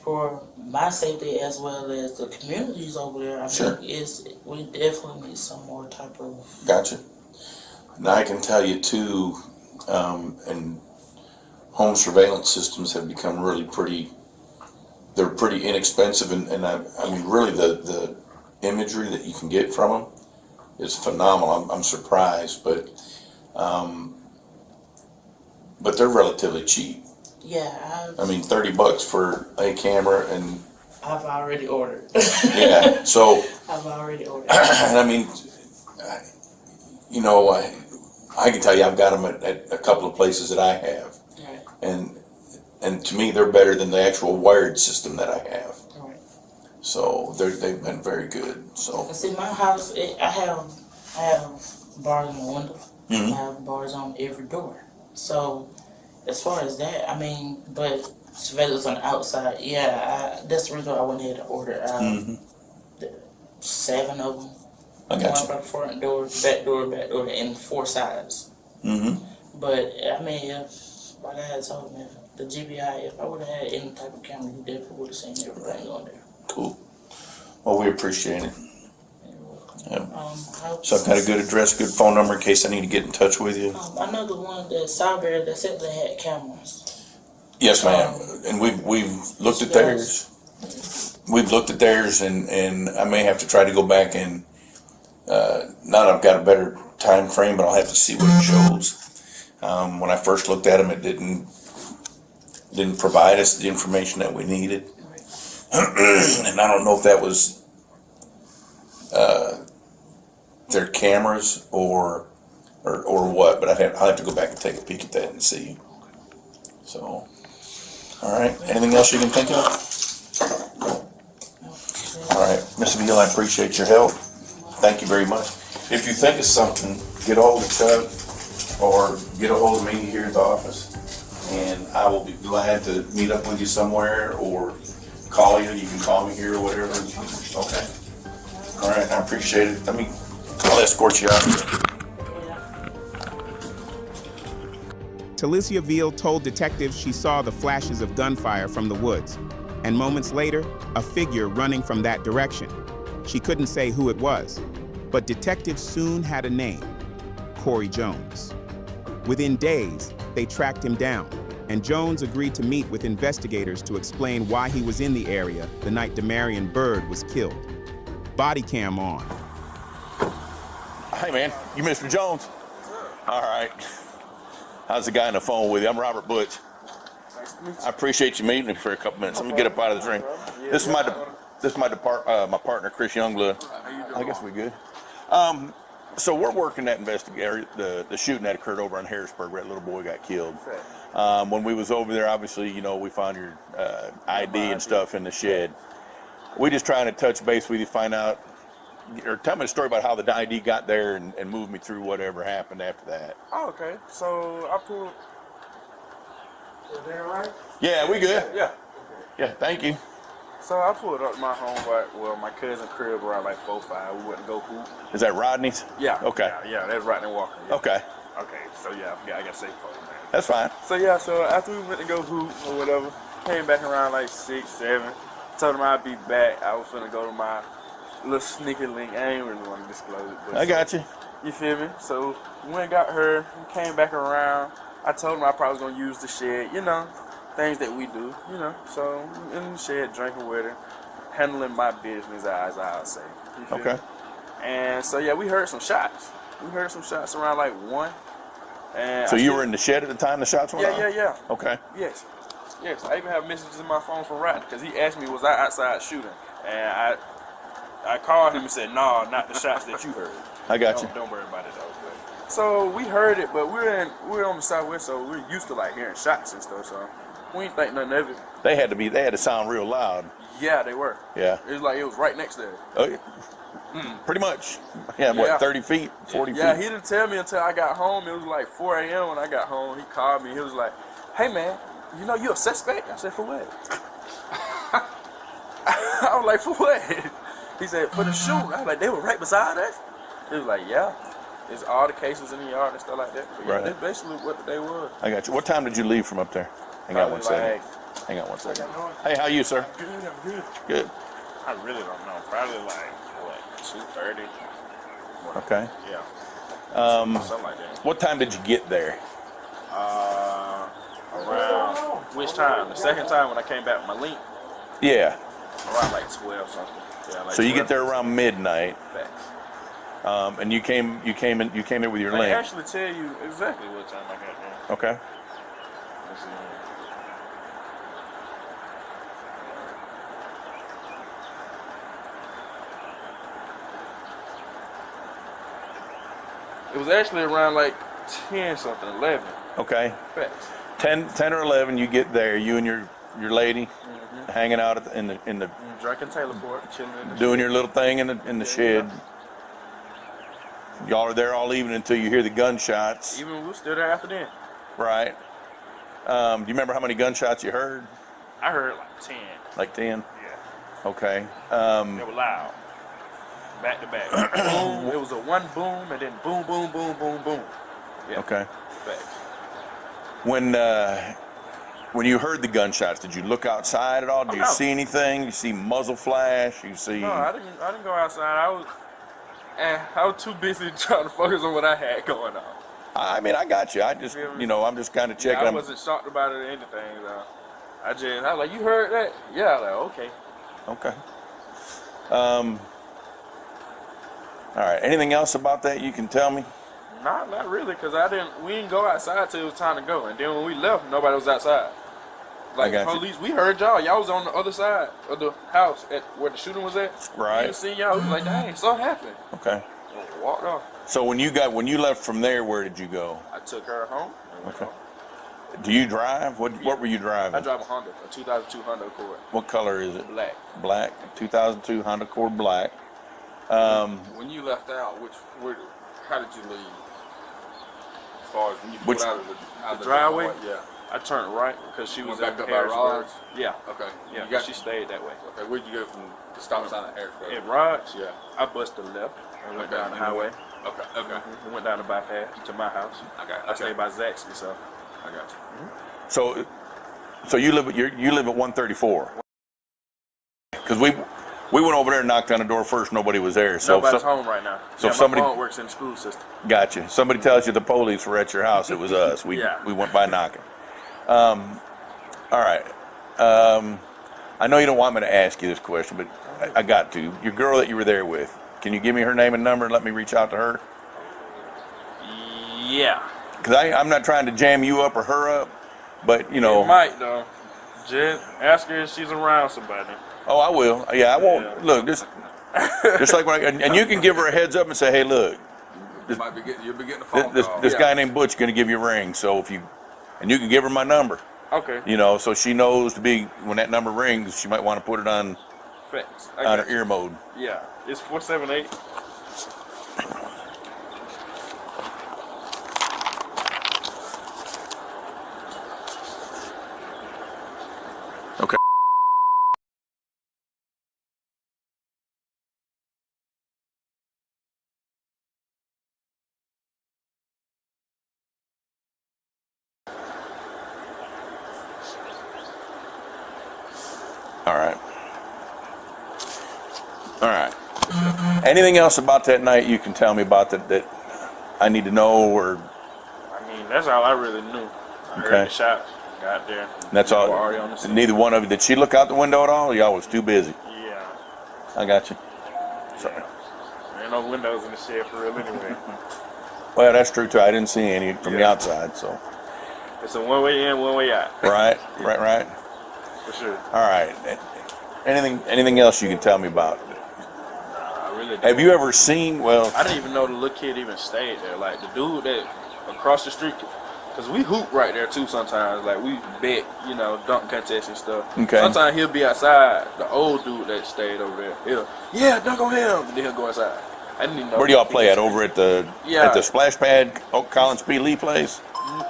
for my safety as well as the communities over there, I Sure. mean, we definitely need some more type of. Gotcha. Now I can tell you too, and home surveillance systems have become really they're pretty inexpensive, and I mean, really the imagery that you can get from them is phenomenal. I'm surprised, but they're relatively cheap. Yeah. I mean, $30 for a camera, and I've already ordered. yeah, so I've already ordered. and I mean, I can tell you, I've got them at a couple of places that I have, Right. and to me, they're better than the actual wired system that I have. Right. So they've been very good. So See, my house, I have bars on the window. Mhm. I have bars on every door. So, as far as that, I mean, but surveillance on the outside, that's the reason why I went ahead and ordered 7 of them. I got One you. from the front door, back door, and 4 sides. But I mean, like I had told him, the GBI, if I would have had any type of camera, you definitely would have seen everything on there. Cool. Well, we appreciate it. Yeah. So I've got a good address, good phone number in case I need to get in touch with you. I know the one that Sawberry that said they had cameras. Yes, ma'am. And we've looked at theirs. We've looked at theirs, and I may have to try to go back and now that I've got a better time frame, but I'll have to see what it shows. When I first looked at them, it didn't provide us the information that we needed, and I don't know if that was their cameras or what, but I'll have to go back and take a peek at that and see. So, all right. Anything else you can think of? All right, Mr. Veal, I appreciate your help. Thank you very much. If you think of something, get a hold of Chuck or get a hold of me here at the office, and I will be glad to meet up with you somewhere or call you. You can call me here or whatever. Okay. All right, I appreciate it. I'll escort you out. Talicia Veal told detectives she saw the flashes of gunfire from the woods, and moments later, a figure running from that direction. She couldn't say who it was, but detectives soon had a name: Corey Jones. Within days, they tracked him down, and Jones agreed to meet with investigators to explain why he was in the area the night Damarion Byrd was killed. Body cam on. Hey, man, you Mr. Jones? All right. How's the guy on the phone with you? I'm Robert Butch. I appreciate you meeting me for a couple minutes. Let me get up out of this ring. This is my partner, Chris Youngblood. I guess we good. So we're working that investigation, the shooting that occurred over on Harrisburg where that little boy got killed. When we was over there, obviously, we found your ID and stuff in the shed. We just trying to touch base with you, find out, or tell me the story about how the ID got there and move me through whatever happened after that. Oh, okay. So I pulled. Is that right? Yeah, we good. Yeah. Yeah, thank you. So I pulled up my home, my cousin's crib around like 4 or 5. We went to go hoop. Is that Rodney's? Yeah. Okay. Yeah, that's Rodney Walker. Yeah. Okay. Okay. So I got to say before, man. That's fine. So after we went to go hoop or whatever, came back around like 6, 7. Told him I'd be back. I was finna go to my little sneaky link. I ain't really want to disclose it. But I got you. You feel me? So we went and got her. We came back around. I told him I probably was gonna use the shed. Things that we do. So in the shed, drinking with her, handling my business, as I would say. You feel me? And so we heard some shots. We heard some shots around like 1. And So you were in the shed at the time the shots went off? Yeah. Okay. Yes. Yes, I even have messages in my phone from Rodney because he asked me was I outside shooting, and I called him and said, "No, not the shots that you heard." I got you. Don't worry about it though. But, so we heard it, but we're on the southwest, so we're used to like hearing shots and stuff. So we ain't think nothing of it. They had to sound real loud. Yeah, they were. Yeah. It was like it was right next there. Oh, yeah. Pretty much. Yeah, what, 30 feet, 40 feet? Yeah, he didn't tell me until I got home. It was like 4 a.m. when I got home. He called me. He was like, "Hey, man, you know you a suspect?" I said, "For what?" I was like, "For what?" He said, "For the shoot." I was like, "They were right beside us?" He was like, "Yeah. It's all the cases in the yard and stuff like that." But yeah, that's basically what they were. I got you. What time did you leave from up there? Hang on one second. Hang on one second. Hey, how you, sir? Good, I'm good. Good. I really don't know. Probably like, what, 2:30? Okay. Yeah. Something like that. What time did you get there? Around which time? The second time when I came back with my link? Yeah. Around like 12 something. Yeah, like So you 12. get there around midnight. Facts. And you came in with your I link. can actually tell you exactly what time I got there. Okay. Let's see. It was actually around like 10 something, 11. Okay. Facts. 10 or 11, you get there. You and your lady hanging out in the Drinking Taylor Port, chilling in the doing shed. your little thing in the shed. Y'all are there all evening until you hear the gunshots. Even we were still there after then. Right. Do you remember how many gunshots you heard? I heard like 10. Like 10? Yeah. Okay. They were loud. Back to back. Boom. It was a one boom and then boom, boom, boom, boom, boom. Yeah. Okay. Facts. When you heard the gunshots, did you look outside at all? Did you see anything? You see muzzle flash? You see? No, I didn't go outside. I was too busy trying to focus on what I had going on. I mean, I got you. I just, I'm just kind of checking. Yeah, I wasn't shocked about it or anything. Though. I was like, "You heard that?" Yeah, I was like, okay. Okay. All right. Anything else about that you can tell me? Not really, because we didn't go outside till it was time to go. And then when we left, nobody was outside. Like I got you. police, we heard y'all. Y'all was on the other side of the house at where the shooting was at. Right. We didn't see y'all. We was like, dang, something happened. Okay. And walked off. So when you left from there, where did you go? I took her home. And went Okay. home. Do you drive? What were you driving? I drive a Honda, a 2002 Honda Accord. What color is it? Black. Black. 2002 Honda Accord black. When you left out, how did you leave? As far as when you pulled out of the driveway? Yeah. I turned right because she was Went at back up by Harrisburg. Rod's? Yeah. Okay. Yeah. She stayed that way. Okay. Where'd you go from the stop sign at Harrisburg? At Rod's? Yeah. I busted left and went down the highway. Okay. Okay. And went down the bypass to my house. Okay. I stayed by Zaxby, so. I got you. So you live at 134. Because we went over there and knocked on the door first. Nobody was there. So Nobody's home right now. So yeah, somebody my phone works in the school system. Gotcha. Somebody tells you the police were at your house. It was us. We went by knocking. All right. I know you don't want me to ask you this question, but I got to. Your girl that you were there with. Can you give me her name and number and let me reach out to her? Yeah. Because I'm not trying to jam you up or her up, but You might though. Just ask her if she's around somebody. Oh, I will. Yeah, I won't. Yeah. Look, just like when and you can give her a heads up and say, hey, look, You'll be getting a phone call. This guy named Butch going to give you a ring. So and you can give her my number. Okay. So she knows when that number rings, she might want to put it on her ear mode. Yeah, it's 478. Okay. All right. Anything else about that night you can tell me about that I need to know, or? I mean, that's all I really knew. I heard the shots, got there. That's all. Already on the scene. Neither one of you. Did she look out the window at all? Or y'all was too busy. Yeah. I got you. Sorry. There ain't no windows in the shed for real anyway. Well, that's true too. I didn't see any from the outside, so. It's a one-way in, one-way out. Right, right. For sure. All right. Anything else you can tell me about? I really don't. Have you ever seen, well... I didn't even know the little kid even stayed there. Like, the dude that across the street, because we hoop right there, too, sometimes. Like, we bet, dunk contests and stuff. Okay. Sometimes he'll be outside, the old dude that stayed over there. He'll, dunk on him, and then he'll go outside. I didn't even know. Where do y'all play at? Over at the splash pad, Collins P. Lee plays?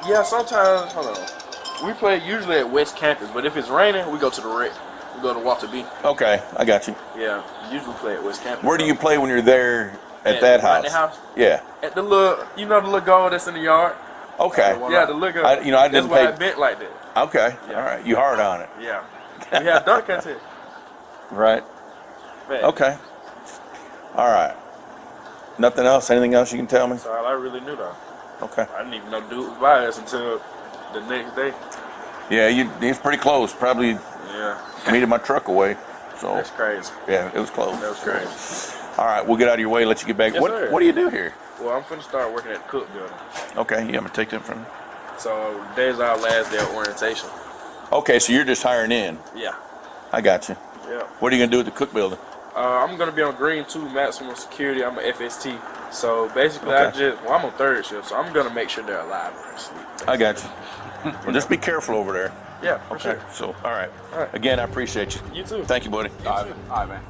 Yeah, sometimes, hold on. We play usually at West Campus, but if it's raining, we go to the rec. We go to Walter B. Okay, I got you. Yeah, usually play at West Campus. Where do you play when you're there at that house? The house? Yeah. At the little, the little goal that's in the yard? Okay. The little goal. I didn't that's why I bent like that. Okay, all right. You hard on it. Yeah. We have dunk contest. Right. Man. Okay. All right. Nothing else? Anything else you can tell me? That's all I really knew, though. Okay. I didn't even know dude was by us until the next day. Yeah, he's pretty close. Probably meeting my truck away. So that's crazy. Yeah, it was close. That was crazy. All right, we'll get out of your way. Let you get back. Yes, sir. What do you do here? Well, I'm finna start working at the Cook building. Okay, yeah, I'm gonna take that from you. So today's our last day of orientation. Okay, so you're just hiring in. Yeah. I got you. Yeah. What are you gonna do at the Cook building? I'm gonna be on Green 2 maximum security. I'm an FST. So basically, Okay. I'm on third shift, so I'm gonna make sure they're alive or asleep. I got you. Well, just be careful over there. Yeah, for okay. sure. So, all right. Again, I appreciate you. You too. Thank you, buddy. All right, man.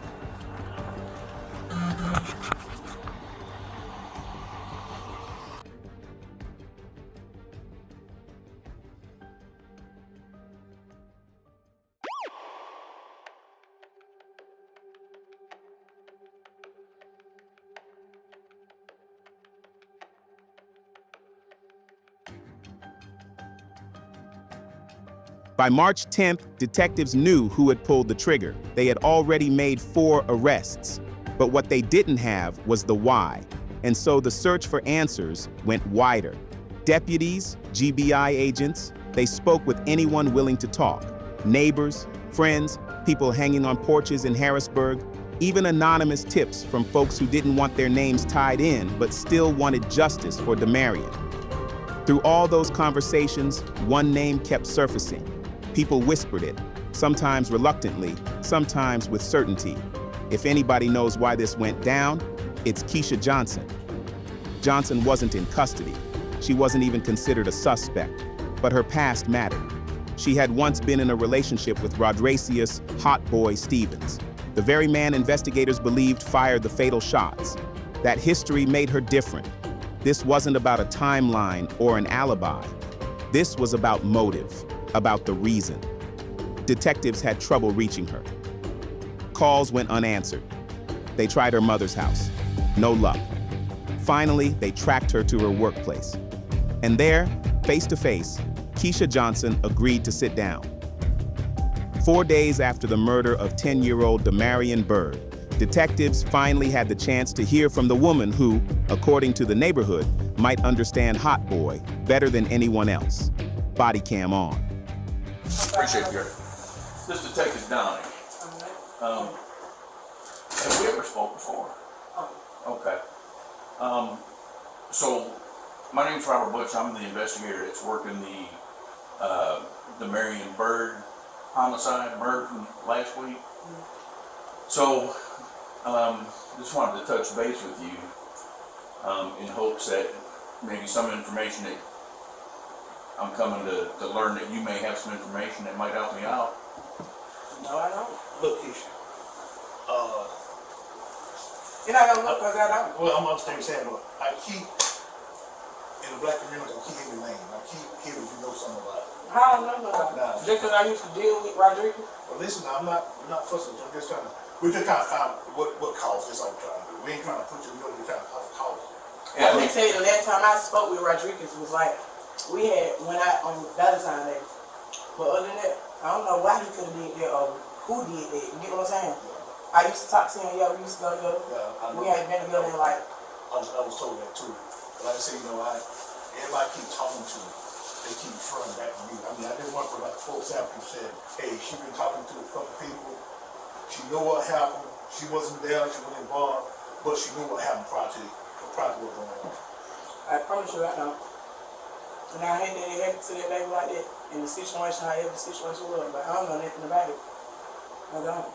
By March 10th, detectives knew who had pulled the trigger. They had already made 4 arrests. But what they didn't have was the why. And so the search for answers went wider. Deputies, GBI agents, they spoke with anyone willing to talk. Neighbors, friends, people hanging on porches in Harrisburg, even anonymous tips from folks who didn't want their names tied in but still wanted justice for Damarion. Through all those conversations, one name kept surfacing. People whispered it, sometimes reluctantly, sometimes with certainty. If anybody knows why this went down, it's Keisha Johnson. Johnson wasn't in custody. She wasn't even considered a suspect, but her past mattered. She had once been in a relationship with Rodracius Hot Boy Stevens, the very man investigators believed fired the fatal shots. That history made her different. This wasn't about a timeline or an alibi. This was about motive, about the reason. Detectives had trouble reaching her. Calls went unanswered. They tried her mother's house. No luck. Finally, they tracked her to her workplace. And there, face to face, Keisha Johnson agreed to sit down. 4 days after the murder of 10-year-old Damarion Byrd, detectives finally had the chance to hear from the woman who, according to the neighborhood, might understand Hot Boy better than anyone else. Body cam on. Appreciate it, Gary. This detective Donnie. Have we ever spoke before? Okay. So, my name's Robert Butch. I'm the investigator that's working the Damarion Byrd homicide, murder from last week. So, just wanted to touch base with you in hopes that maybe some information that I'm coming to learn that you may have some information that might help me out. No, I don't. Look, Keisha. You're not gonna look because I don't. Well, I'm upstairs saying, look, I keep in the black community, I keep in the lane. I keep hearing you know something about it. I don't know about it. Just because I used to deal with Rodriguez. Well, listen, we're not fussing. I'm just trying to, we just kind of found what caused this. I'm trying to do. We ain't trying to put you in the middle. We're trying to find the cause. Yeah, let me tell you, the last time I spoke with Rodriguez was like, we had went out on Valentine's Day. But other than that, I don't know why he could have did that or who did that. You get what I'm saying? I used to talk to him, we used to go together. We had been together in like... I was told that too. Like I said, everybody keep talking to me. They keep referring back to me. I mean, I did one for like 4 examples who said, hey, she been talking to a couple people. She know what happened. She wasn't there, she wasn't involved, but she knew what happened prior to what going on. I promise you I don't. And I hate that it happened to that baby like that. In the situation, however the situation was. But I don't know nothing about it. I don't.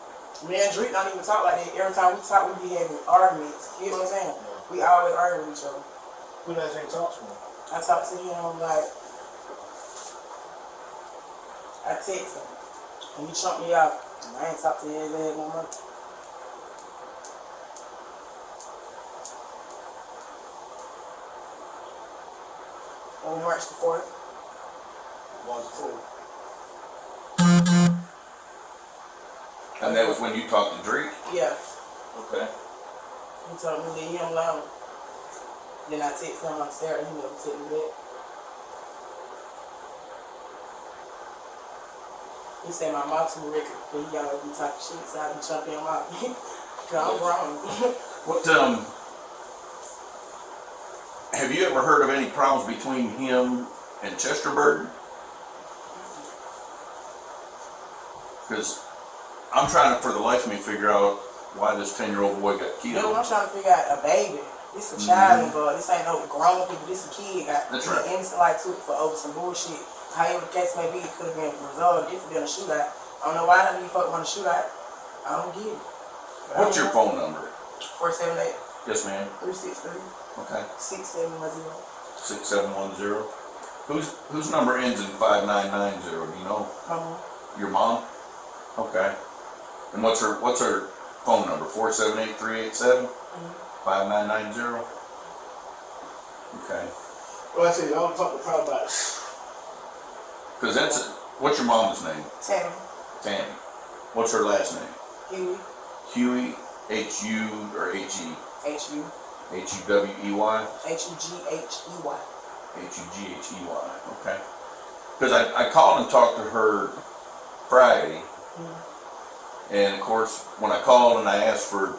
Me and Drake don't even talk like that. Every time we talk, we be having arguments. You know what I'm saying? We always argue with each other. Who does ain't talk to him? I talk to him like, I text him. And he chumped me off. And I ain't talked to his ass no more. On March the 4th. March the 4th. And that was when you talked to Drake? Yeah. Okay. He told me to leave him alone. Then I text him on Saturday, he never texted me back. He said my mouth too wicked, but he always be talking shit, so I be chumping him out. Cause I'm grown. What, have you ever heard of any problems between him and Chester Byrd? Because I'm trying to, for the life of me, figure out why this 10-year-old boy got You know, killed. I'm trying to figure out a baby. This a child involved. This ain't no grown people. This a kid. That's right. Innocent like took for over some bullshit. However the case may be, it could have been resolved different than a shootout. I don't know why these folks want to shoot out. I don't get it. What's your phone number? 478 Yes, ma'am. 363 Okay. 6710. 6710. Whose number ends in 5990? Do you know? Your mom? Okay. And what's her phone number? 478-387? 5990? Okay. Well, I said, y'all don't talk to Popeyes. Because that's, what's your mom's name? Tammy. Tammy. What's her last name? Huey. Huey, H-U or H-E? H-U. H-U-W-E-Y? H-U-G-H-E-Y. H-U-G-H-E-Y, okay. Because I called and talked to her Friday, and of course, when I called and I asked for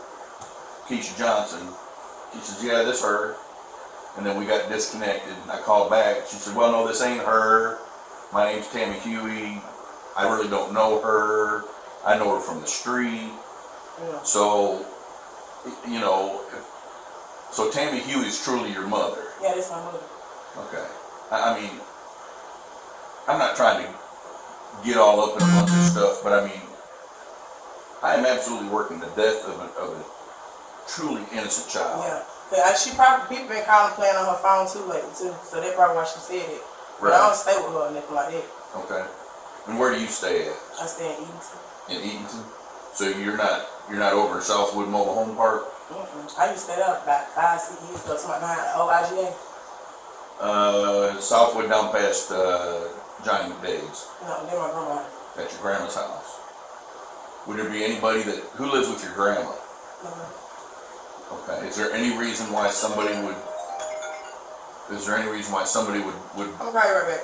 Keisha Johnson, she says, yeah, this her. And then we got disconnected, and I called back. She said, well, no, this ain't her. My name's Tammy Huey. I really don't know her. I know her from the street. Yeah. So, you know, so Tammy Huey's truly your mother. Yeah, that's my mother. Okay. I mean, I'm not trying to get all up in a bunch of stuff, but I mean, I am absolutely working the death of a truly innocent child. Yeah. She probably, people been calling playing on her phone too lately too, so that's probably why she said it. But Right. I don't stay with her or nothing like that. Okay. And where do you stay at? I stay in Eatonton. In Eatonton? So you're not over in Southwood Mobile Home Park? I used to stay there about 5-6 years ago, something behind IGA. Southwood down past Johnny McDade's. No, they're my grandma. At your grandma's house. Would there be anybody who lives with your grandma? Okay. Is there any reason why somebody would? Is there any reason why somebody would? I'm gonna call you right back.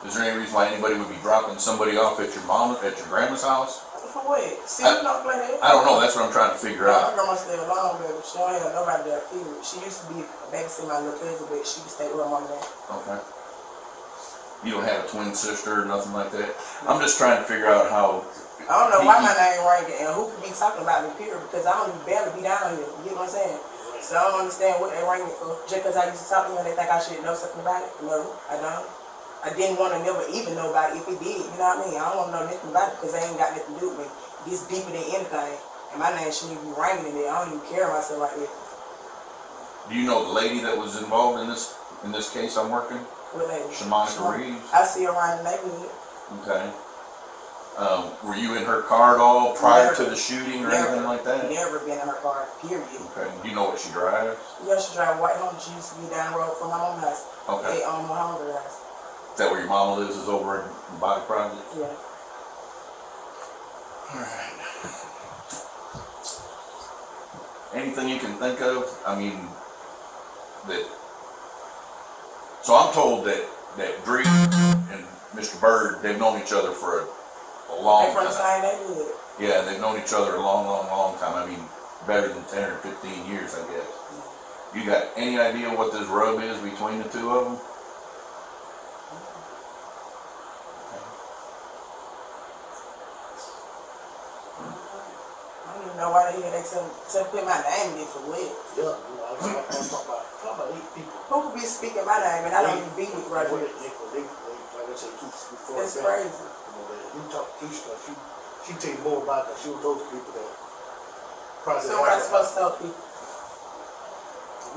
Is there any reason why anybody would be dropping somebody off at your grandma's house? For what? See, you don't play that. I don't know. That's what I'm trying to figure My out. grandma stayed alone, baby. She don't have nobody there, period. She used to be babysitting my little cousin, but she would stay with her mom and dad. Okay. You don't have a twin sister or nothing like that? I'm just trying to figure out how. I don't know why my name ringing and who could be talking about me, period, because I don't even barely be down here. You get what I'm saying? So I don't understand what they ringing for. Just because I used to talk to them, they think I should know something about it. No, I don't. I didn't want to never even know about it if it did. You know what I mean? I don't want to know nothing about it because they ain't got nothing to do with me. This deeper than anything. And my name shouldn't even be ringing in there. I don't even care myself like that. Do you know the lady that was involved in this case I'm working? What lady? Shamonica Reeves. I see her around the neighborhood. Okay. Were you in her car at all prior to the shooting or anything like that? Never been in her car, period. Okay. Do you know what she drives? Yeah, she drive a white Honda. She used to be down the road from my mom's house. Okay. They own my homegirl's house. Is that where your mama lives? Is over in Body Project? Yeah. Alright. Anything you can think of? I mean, so I'm told that Drake and Mr. Byrd, they've known each other for a long time. They from the same neighborhood. Yeah, they've known each other a long time. I mean, better than 10 or 15 years, I guess. You got any idea what this rub is between the two of them? I don't even know why the hell they tell put my name in for what. Yeah, I'm talking about 8 people. Who could be speaking my name and I don't even be with Roger? Like I said, before That's crazy. You talk to Keisha, she tell you more about that. She was those people that probably. So what I supposed to tell people?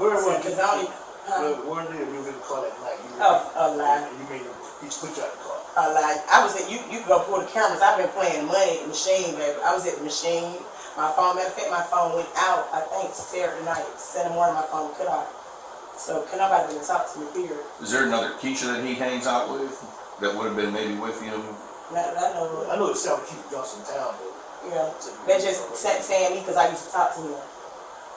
Where was Because I don't even. Where did you really call that night? A lie. You made he put you out the car. A lie. I was at you go pull the cameras. I've been playing money at the machine, baby. I was at the machine. My phone, matter of fact, my phone went out, I think Saturday night. Saturday morning my phone cut off. So can nobody even talk to me, period. Is there another Keisha that he hangs out with that would have been maybe with him? Not that I know. I know it's South Keith Johnson town, but Yeah. They just saying me because I used to talk to him.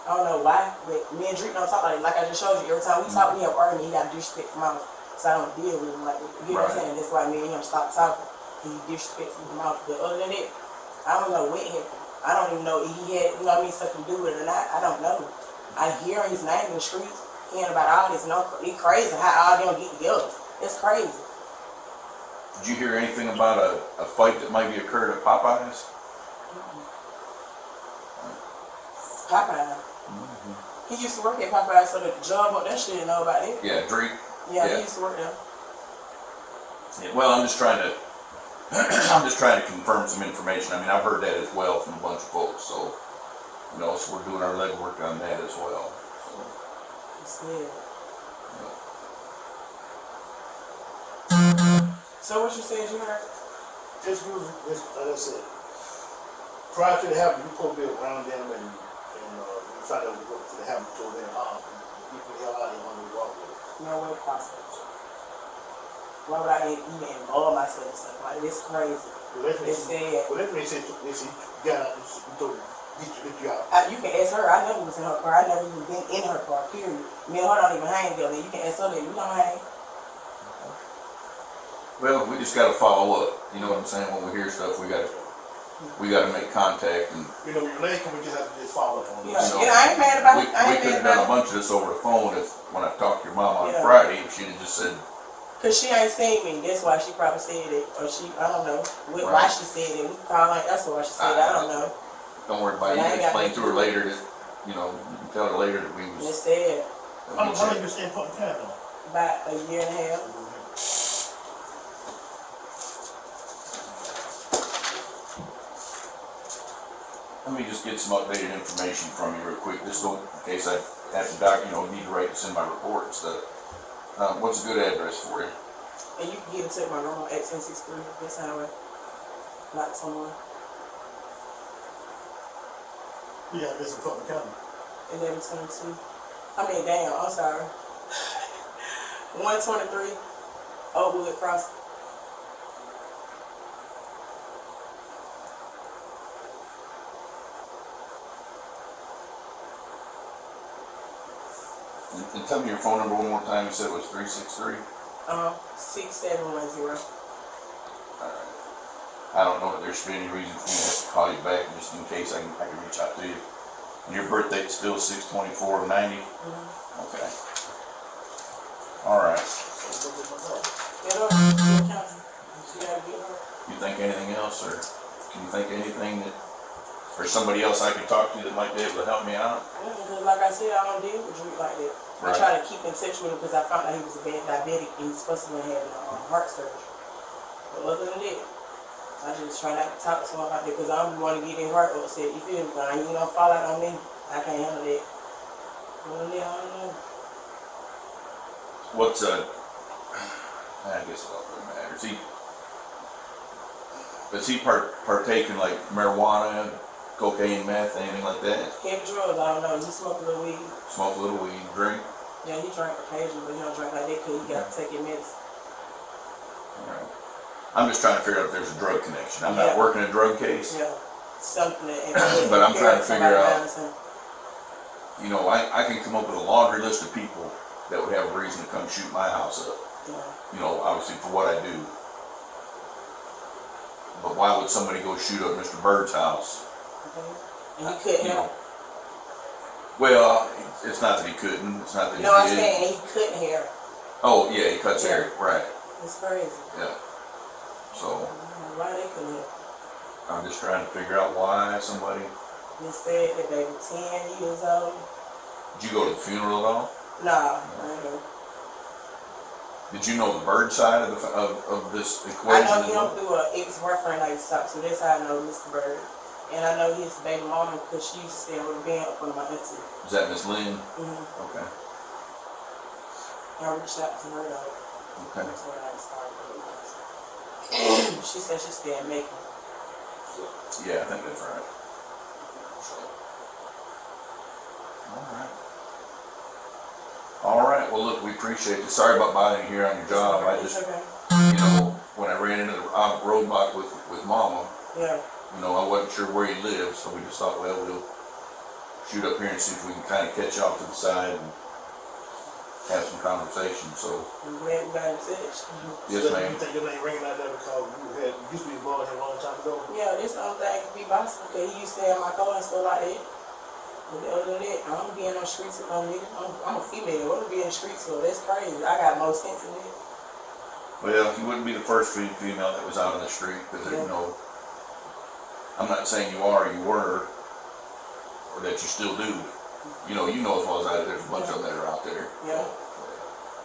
I don't know why, but me and Drake don't talk like that. Like I just showed you, every time we talk, we have argument, he got disrespect from mouth. So I don't deal with him like that. You know what I'm saying? That's why me and him stopped talking. He disrespect from mouth. But other than that, I don't know what happened. I don't even know if he had, you know what I mean, something to do with it or not. I don't know. I hear his name in the streets, hearing about all this. No, it's crazy how all them get together. It's crazy. Did you hear anything about a fight that maybe occurred at Popeyes? Popeyes. He used to work at Popeyes, so the job up there should know about it. Yeah, Drake. Yeah, he used to work there. Yeah, well, I'm just trying to confirm some information. I mean, I've heard that as well from a bunch of folks, so so we're doing our legwork on that as well. So what you said you heard? Just like I said, prior to the happening, you supposed to be around them and you find out what to happen to them. You can hell out of here when we walk with it. No way possible. Why would I even involve myself in something like this? Crazy. It's sad. Well, that's what they said you got out, you told her, get you out. You can ask her. I never was in her car. I never even been in her car, period. Me and her don't even hang together. You can ask her that. We don't hang. Well, we just got to follow up. You know what I'm saying? When we hear stuff, we got to make contact and. We just have to just follow up on it. I ain't mad about it. We could have done a bunch of this over the phone when I talked to your mom on Friday, if she'd have just said. Cause she ain't seen me. That's why she probably said it, or I don't know why she said it. We can call her. That's why she said it. I don't know. Don't worry about it. You can explain to her later that you can tell her later that we was. It's sad. How long you been staying in Baldwin County though? About a year and a half. Let me just get some updated information from you real quick, just in case I have to need to write this in my report and stuff. What's a good address for you? And you can get into my room at 1863 this highway. Not somewhere. Yeah, this is Baldwin County. 1122. I mean, damn, I'm sorry. 123 Oakwood Crossing. And tell me your phone number one more time. You said it was 363? 6710. Alright. I don't know that there should be any reason for me to call you back just in case I can reach out to you. And your birthday is still 6/24/90? Okay. Alright. You think anything else, or can you think of anything that, or somebody else I can talk to that might be able to help me out? Because like I said, I don't deal with Drake like that. I try to keep in touch with him because I found out he was a bad diabetic and he's supposed to be having heart surgery. But other than that, I just try not to talk to him about that because I don't want to get his heart upset. You feel me? But I ain't gonna fall out on me. I can't handle that. Other than that, I don't know. What's I guess it don't really matter. Does he partake in like marijuana, cocaine, meth, anything like that? Heavy drugs, I don't know. He smoke a little weed. Smoke a little weed, drink? Yeah, he drink occasionally, but he don't drink like that because he got to take his medicine. Alright. I'm just trying to figure out if there's a drug connection. I'm not working a drug case. Yeah, something that. But I'm trying to figure out, I can come up with a laundry list of people that would have a reason to come shoot my house up. Yeah. Obviously for what I do. But why would somebody go shoot up Mr. Byrd's house? And he couldn't help. Well, it's not that he couldn't. It's not that he did. No, I'm saying he couldn't hear. Oh, yeah, he cuts hair. Right. It's crazy. Yeah. So. Why they couldn't hear? I'm just trying to figure out why somebody They said that they were 10 years old. Did you go to the funeral at all? Nah, I ain't know. Did you know the Byrd side of this I equation? know him through an ex-boyfriend I used to talk to. That's how I know Mr. Byrd. And I know his baby mama because she used to stay with Ben up on my auntie. Is that Miss Lynn? Mm-hmm. Okay. I reached out to her though. Okay. That's when I started. She said she stayed in Macon. Yeah, I think that's right. All right. Well, look, we appreciate it. Sorry about bothering you here on your job. I just, you know, when I ran into the roadblock with Mama, yeah. You know, I wasn't sure where he lived, so we just thought, well, we'll shoot up here and see if we can kind of catch off to the side and have some conversation. So. I'm glad we got in touch. Yes, ma'am. You think your name ringing out there because you used to be involved in a long time ago? Yeah, this the only thing could be possible because he used to have my car and stuff like that. But other than that, I don't be in the streets with no nigga. I'm a female. What to be in the streets for? That's crazy. I got more sense in it. Well, you wouldn't be the first female that was out on the street because, you know, I'm not saying you are, you were, or that you still do. You know as well as I do, there's a bunch of them that are out there. Yeah.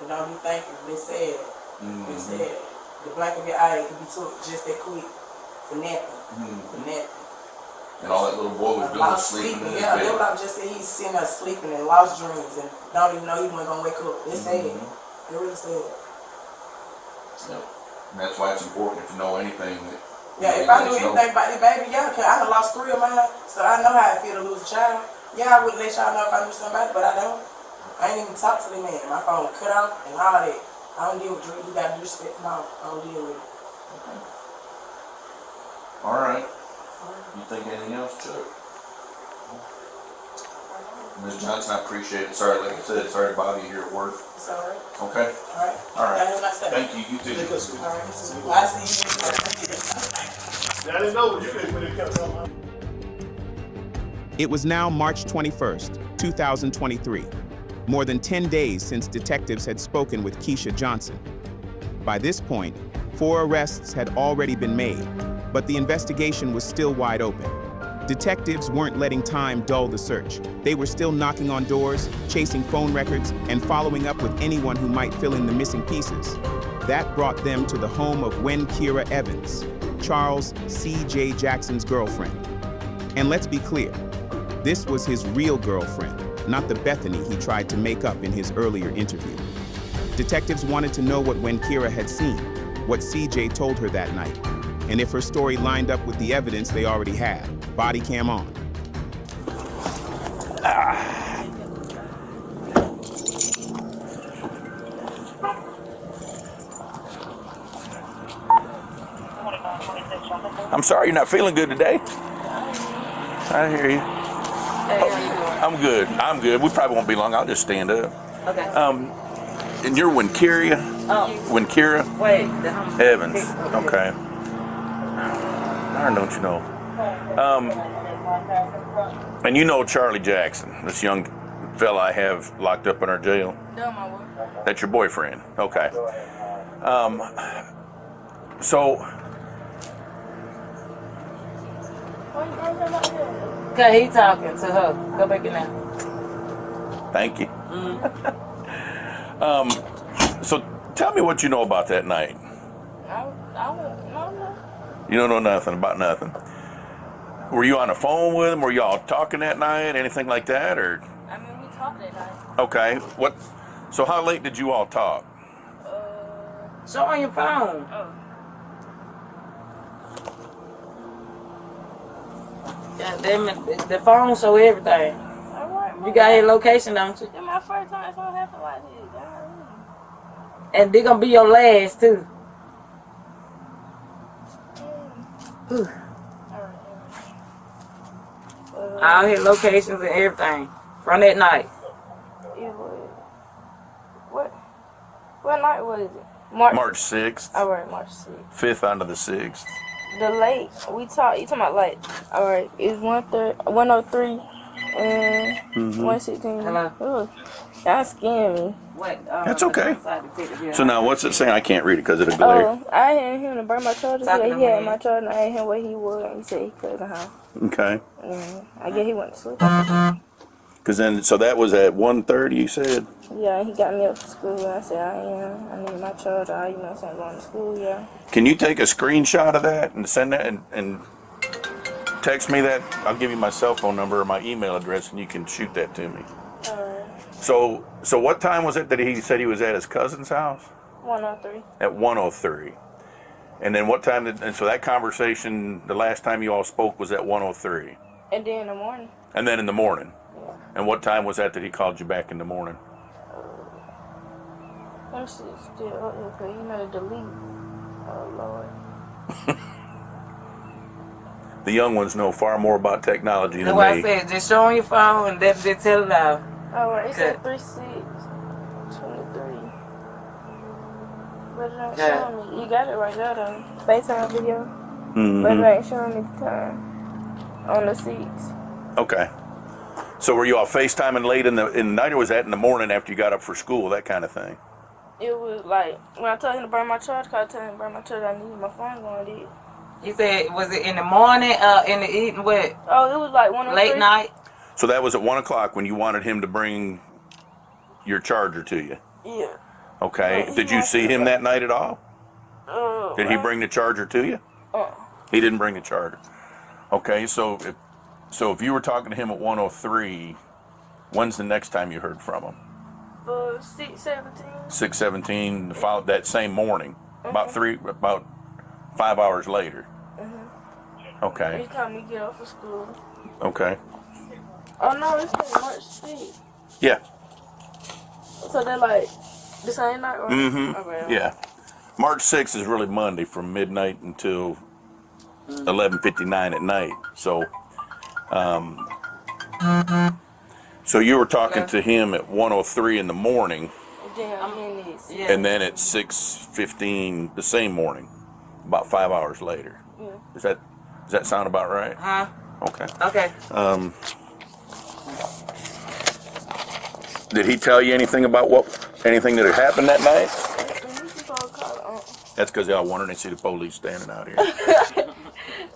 And don't be thinking, they said, Mm-hmm. they said, the blink of your eye can be took just that quick for nothing. Mm-hmm. For nothing. And all that little boy was doing was sleeping in his Yeah, bed. they were just saying he's sitting there sleeping and lost dreams and don't even know he wasn't gonna wake up. They said, they really said. Yep. And that's why it's important if you know anything that. Yeah, if I knew anything about the baby, yeah, cause I done lost 3 of mine, so I know how it feel to lose a child. Yeah, I wouldn't let y'all know if I knew something about it, but I don't. I ain't even talk to the man. My phone cut off and all that. I don't deal with drugs. You gotta do respect from off. I don't deal with it. Okay. All right. You think anything else, Chuck? Ms. Johnson, I appreciate it. Sorry, like I said, sorry to bother you here at work. It's all right. Okay? All right. All right. Have a nice day. Thank you. You too. All right. I see you. I didn't know what you did when it kept on. It was now March 21st, 2023, more than 10 days since detectives had spoken with Keisha Johnson. By this point, 4 arrests had already been made, but the investigation was still wide open. Detectives weren't letting time dull the search. They were still knocking on doors, chasing phone records, and following up with anyone who might fill in the missing pieces. That brought them to the home of Wen Kira Evans, Charles C.J. Jackson's girlfriend. And let's be clear, this was his real girlfriend, not the Bethany he tried to make up in his earlier interview. Detectives wanted to know what Wen Kira had seen, what C.J. told her that night, and if her story lined up with the evidence they already had. Body cam on. I'm sorry you're not feeling good today. I hear you. I'm good. I'm good. We probably won't be long. I'll just stand up. Okay. And you're Winkira? Winkira? Wait. Evans. Okay. Darn, don't you know? And you know Charlie Jackson, this young fella I have locked up in our jail? No, my boyfriend. That's your boyfriend? Okay. So, Okay, he talking to her. Go back in there. thank you. So tell me what you know about that night. I wouldn't know. You don't know nothing about nothing. Were you on the phone with him? Were y'all talking that night? Anything like that, or? I mean, we talked that night. Okay. What? So how late did you all talk? Show on your phone. Yeah, the phone show everything. You got his location, don't you? It's my first time it's gonna happen like this. And they gonna be your last too. All his locations and everything from that night. What night was it? March 6th. All right, March 6th. 5th onto the 6th. The late you talking about late? All right, it's 103 and 116. Hello. Y'all scaring me. What? That's okay. So now what's it saying? I can't read it because of the glare. Oh, I ain't him to burn my charger. Talking He to had me. my charger. I asked him where he was, and he said he couldn't have. Okay. I guess he went to sleep. Because then, so that was at 1:30, you said? Yeah, he got me up for school. And I said, I need my charger. I'm going to school, yeah. Can you take a screenshot of that and send that and text me that? I'll give you my cell phone number or my email address, and you can shoot that to me. So what time was it that he said he was at his cousin's house? 103. At 1:03. And then what time and so that conversation, the last time you all spoke was at 1:03. And then in the morning. And then in the morning. Yeah. And what time was that he called you back in the morning? That shit's still up there, cause you know the delete. Oh Lord. The young ones know far more about technology than That's why I me. said, just show on your phone and then just tell it out. Oh, right. It said Okay. 3623. But it ain't Yeah. showing me. You got it right there, though. FaceTime video. Mhm. But it ain't showing me the time on the seats. Okay. So were you all FaceTiming late in the night, or was that in the morning after you got up for school, that kind of thing? It was like, when I told him to burn my charger, I told him to burn my charger, I needed my phone going to it. You said, was it in the morning, in the evening, what? Oh, it was like 1 Late night? So that was at 1 o'clock when you wanted him to bring your charger to you. Yeah. Okay. He Did you see him that night at all? Did he bring the charger to you? He didn't bring the charger. Okay. So if you were talking to him at 1:03, when's the next time you heard from him? 6:17. 6:17. That same morning, about 5 hours later. Okay. Each time we get off of school. Okay. Oh no, it's been March 6th. Yeah. So they're like the same night, right? Mm-hmm. Okay. Yeah. March 6th is really Monday from midnight until 11:59 at night. So, so you were talking to him at 1:03 in the morning, and then at 6:15 the same morning, about 5 hours later. Yeah. Does that sound about right? Huh? Okay. Okay. Did he tell you anything about anything that had happened that night? That's because they all wondering, they see the police standing out here.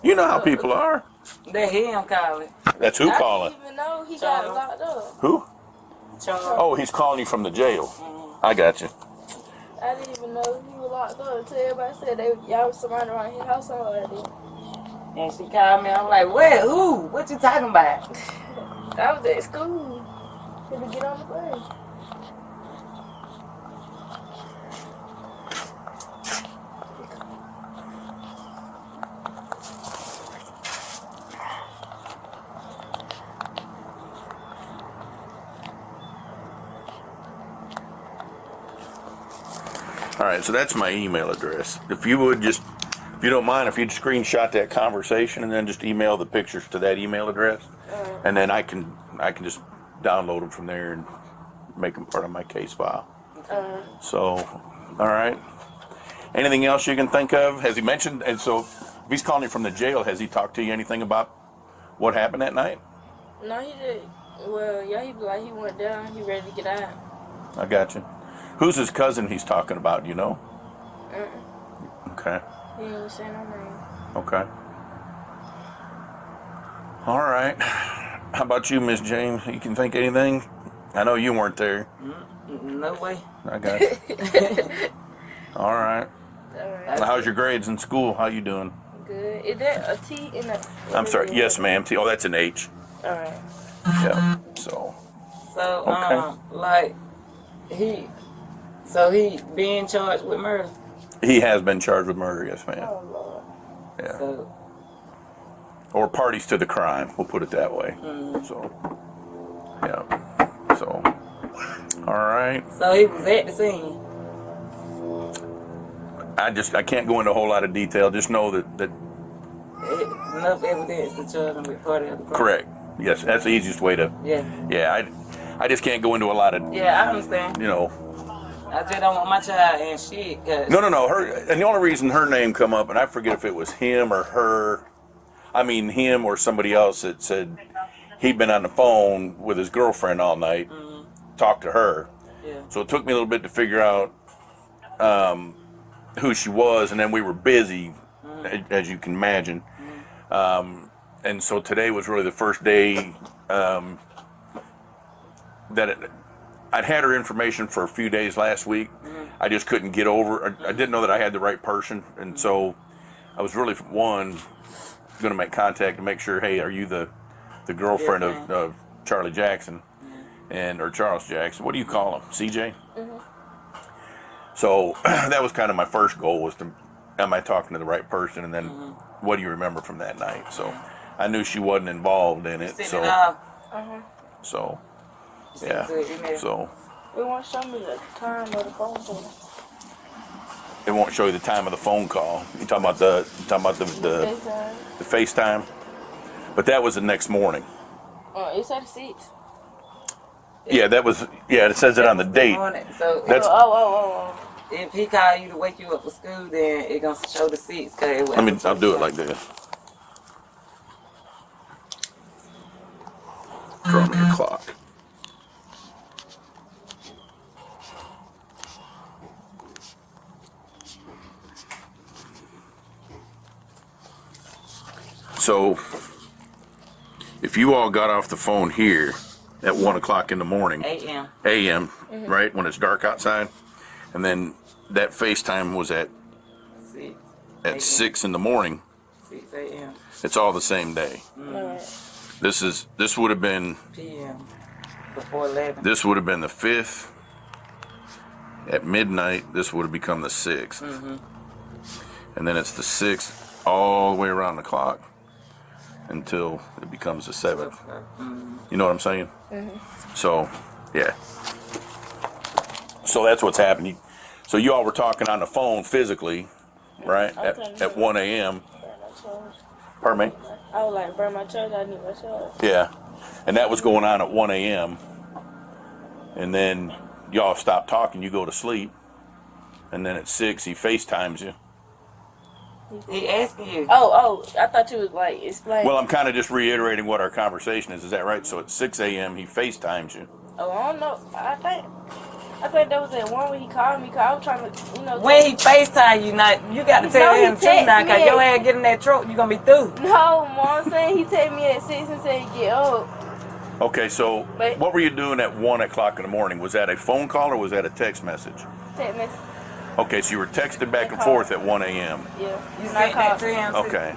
You know how people are. They hear him calling. That's who calling. I didn't even know he got locked up. Who? Charles. Oh, he's calling you from the jail. I got you. I didn't even know he was locked up until everybody said y'all was surrounded around his house already. And she called me. I'm like, where? Who? What you talking about? I was at school. Couldn't get on the plane. All right, so that's my email address. If you would just, if you don't mind, if you'd screenshot that conversation and then just email the pictures to that email address, and then I can just download them from there and make them part of my case file. So, all right. Anything else you can think of? Has he mentioned? And so, if he's calling you from the jail, has he talked to you anything about what happened that night? No, he did. Well, yeah, he be like he went down. He ready to get out. I got you. Who's his cousin he's talking about? You know? Okay. He ain't say no name. Okay. All right. How about you, Miss James? You can think anything? I know you weren't there. No way. I got you. All right. How's your grades in school? How you doing? Good. Is that a T in the? I'm sorry. Yes, ma'am. T. Oh, that's an H. All right. Yeah. So. So, Okay. like, he being charged with murder. He has been charged with murder. Yes, ma'am. Oh Lord. Yeah. So, Or parties to the crime. We'll put it that way. So. Yeah. So. All right. so he was at the scene. I can't go into a whole lot of detail. Just know that Enough evidence to charge him with party of the crime. correct. Yes, that's the easiest way to. Yeah. Yeah, I just can't go into a lot of. Yeah, I understand. You know. I just don't want my child in shit. Cause No. Her, and the only reason her name come up, and I forget if it was him or her. I mean, him or somebody else that said he'd been on the phone with his girlfriend all night, talk to her. Yeah. So it took me a little bit to figure out who she was, and then we were busy, as you can imagine. And so today was really the first day I'd had her information for a few days last week. I just couldn't get over. I didn't know that I had the right person, and so I was really going to make contact to make sure. Hey, are you the girlfriend of Charlie Jackson, or Charles Jackson? What do you call him? CJ. So that was kind of my first goal, was to, am I talking to the right person, and then what do you remember from that night? So I knew she wasn't involved in it. So yeah. So it won't show me the time of the phone call. It won't show you the time of the phone call. You talking about the FaceTime? But that was the next morning. It's at 6. Yeah, that was. Yeah, it says it on the date. So that's. If he call you to wake you up for school, then it gonna show the 6. I'll do it like this. Draw me a clock. So, if you all got off the phone here at 1 o'clock in the morning, a.m., right, when it's dark outside, and then that FaceTime was at 6 in the morning, 6 a.m. It's all the same day. This would have been p.m. before 11. This would have been the 5th at midnight. This would have become the 6th, and then it's the 6th all the way around the clock until it becomes the 7th. You know what I'm saying? So, yeah. So that's what's happening. So you all were talking on the phone physically, right? At 1 a.m. Pardon me? I was like, burn my charge, I need my charge. Yeah. And that was going on at 1 a.m. And then y'all stop talking, you go to sleep. And then at 6, he FaceTimes you. He asking you. Oh, I thought you was like explaining. Well, I'm kind of just reiterating what our conversation is. Is that right? So at 6 a.m. he FaceTimes you. Oh, I don't know. I think that was that one when he called me. Cause I was trying to, When he FaceTime you, you got to tell him too now, cause your ass get in that truck, you gonna be through. No, Mom saying he texted me at 6 and said get up. Okay, so what were you doing at 1 o'clock in the morning? Was that a phone call or was that a text message? Text message. Okay, so you were texting back and forth at 1 a.m. Yeah. You sent that to him? Okay.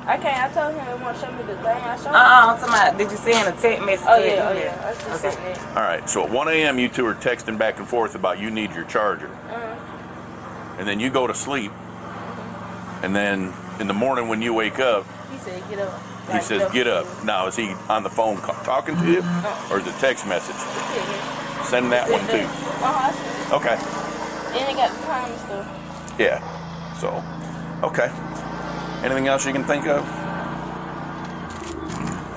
I told him it won't show me the thing. I showed him. I'm talking about, did you send a text message to him? Oh, yeah. I just sent that. All right, so at 1 a.m. you two are texting back and forth about you need your charger. And then you go to sleep. And then in the morning when you wake up, he said get up. He says get up. Now, is he on the phone talking to you? Or is it text message? Send that one too. I sent it. Okay. And it got the time and stuff. Yeah. So, okay. Anything else you can think of?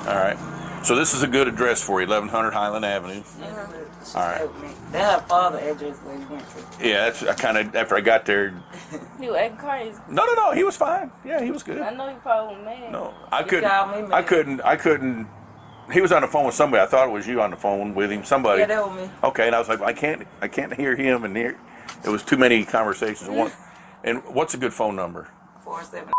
All right. So this is a good address for you, 1100 Highland Avenue. All right. That's her father's address where he went to. Yeah, that's after I got there. He was acting crazy. No, he was fine. Yeah, he was good. I know he probably was mad. No, I couldn't. He was on the phone with somebody. I thought it was you on the phone with him. Somebody. Yeah, that was me. Okay, and I was like, I can't hear him and hear. It was too many conversations. And what's a good phone number? 47.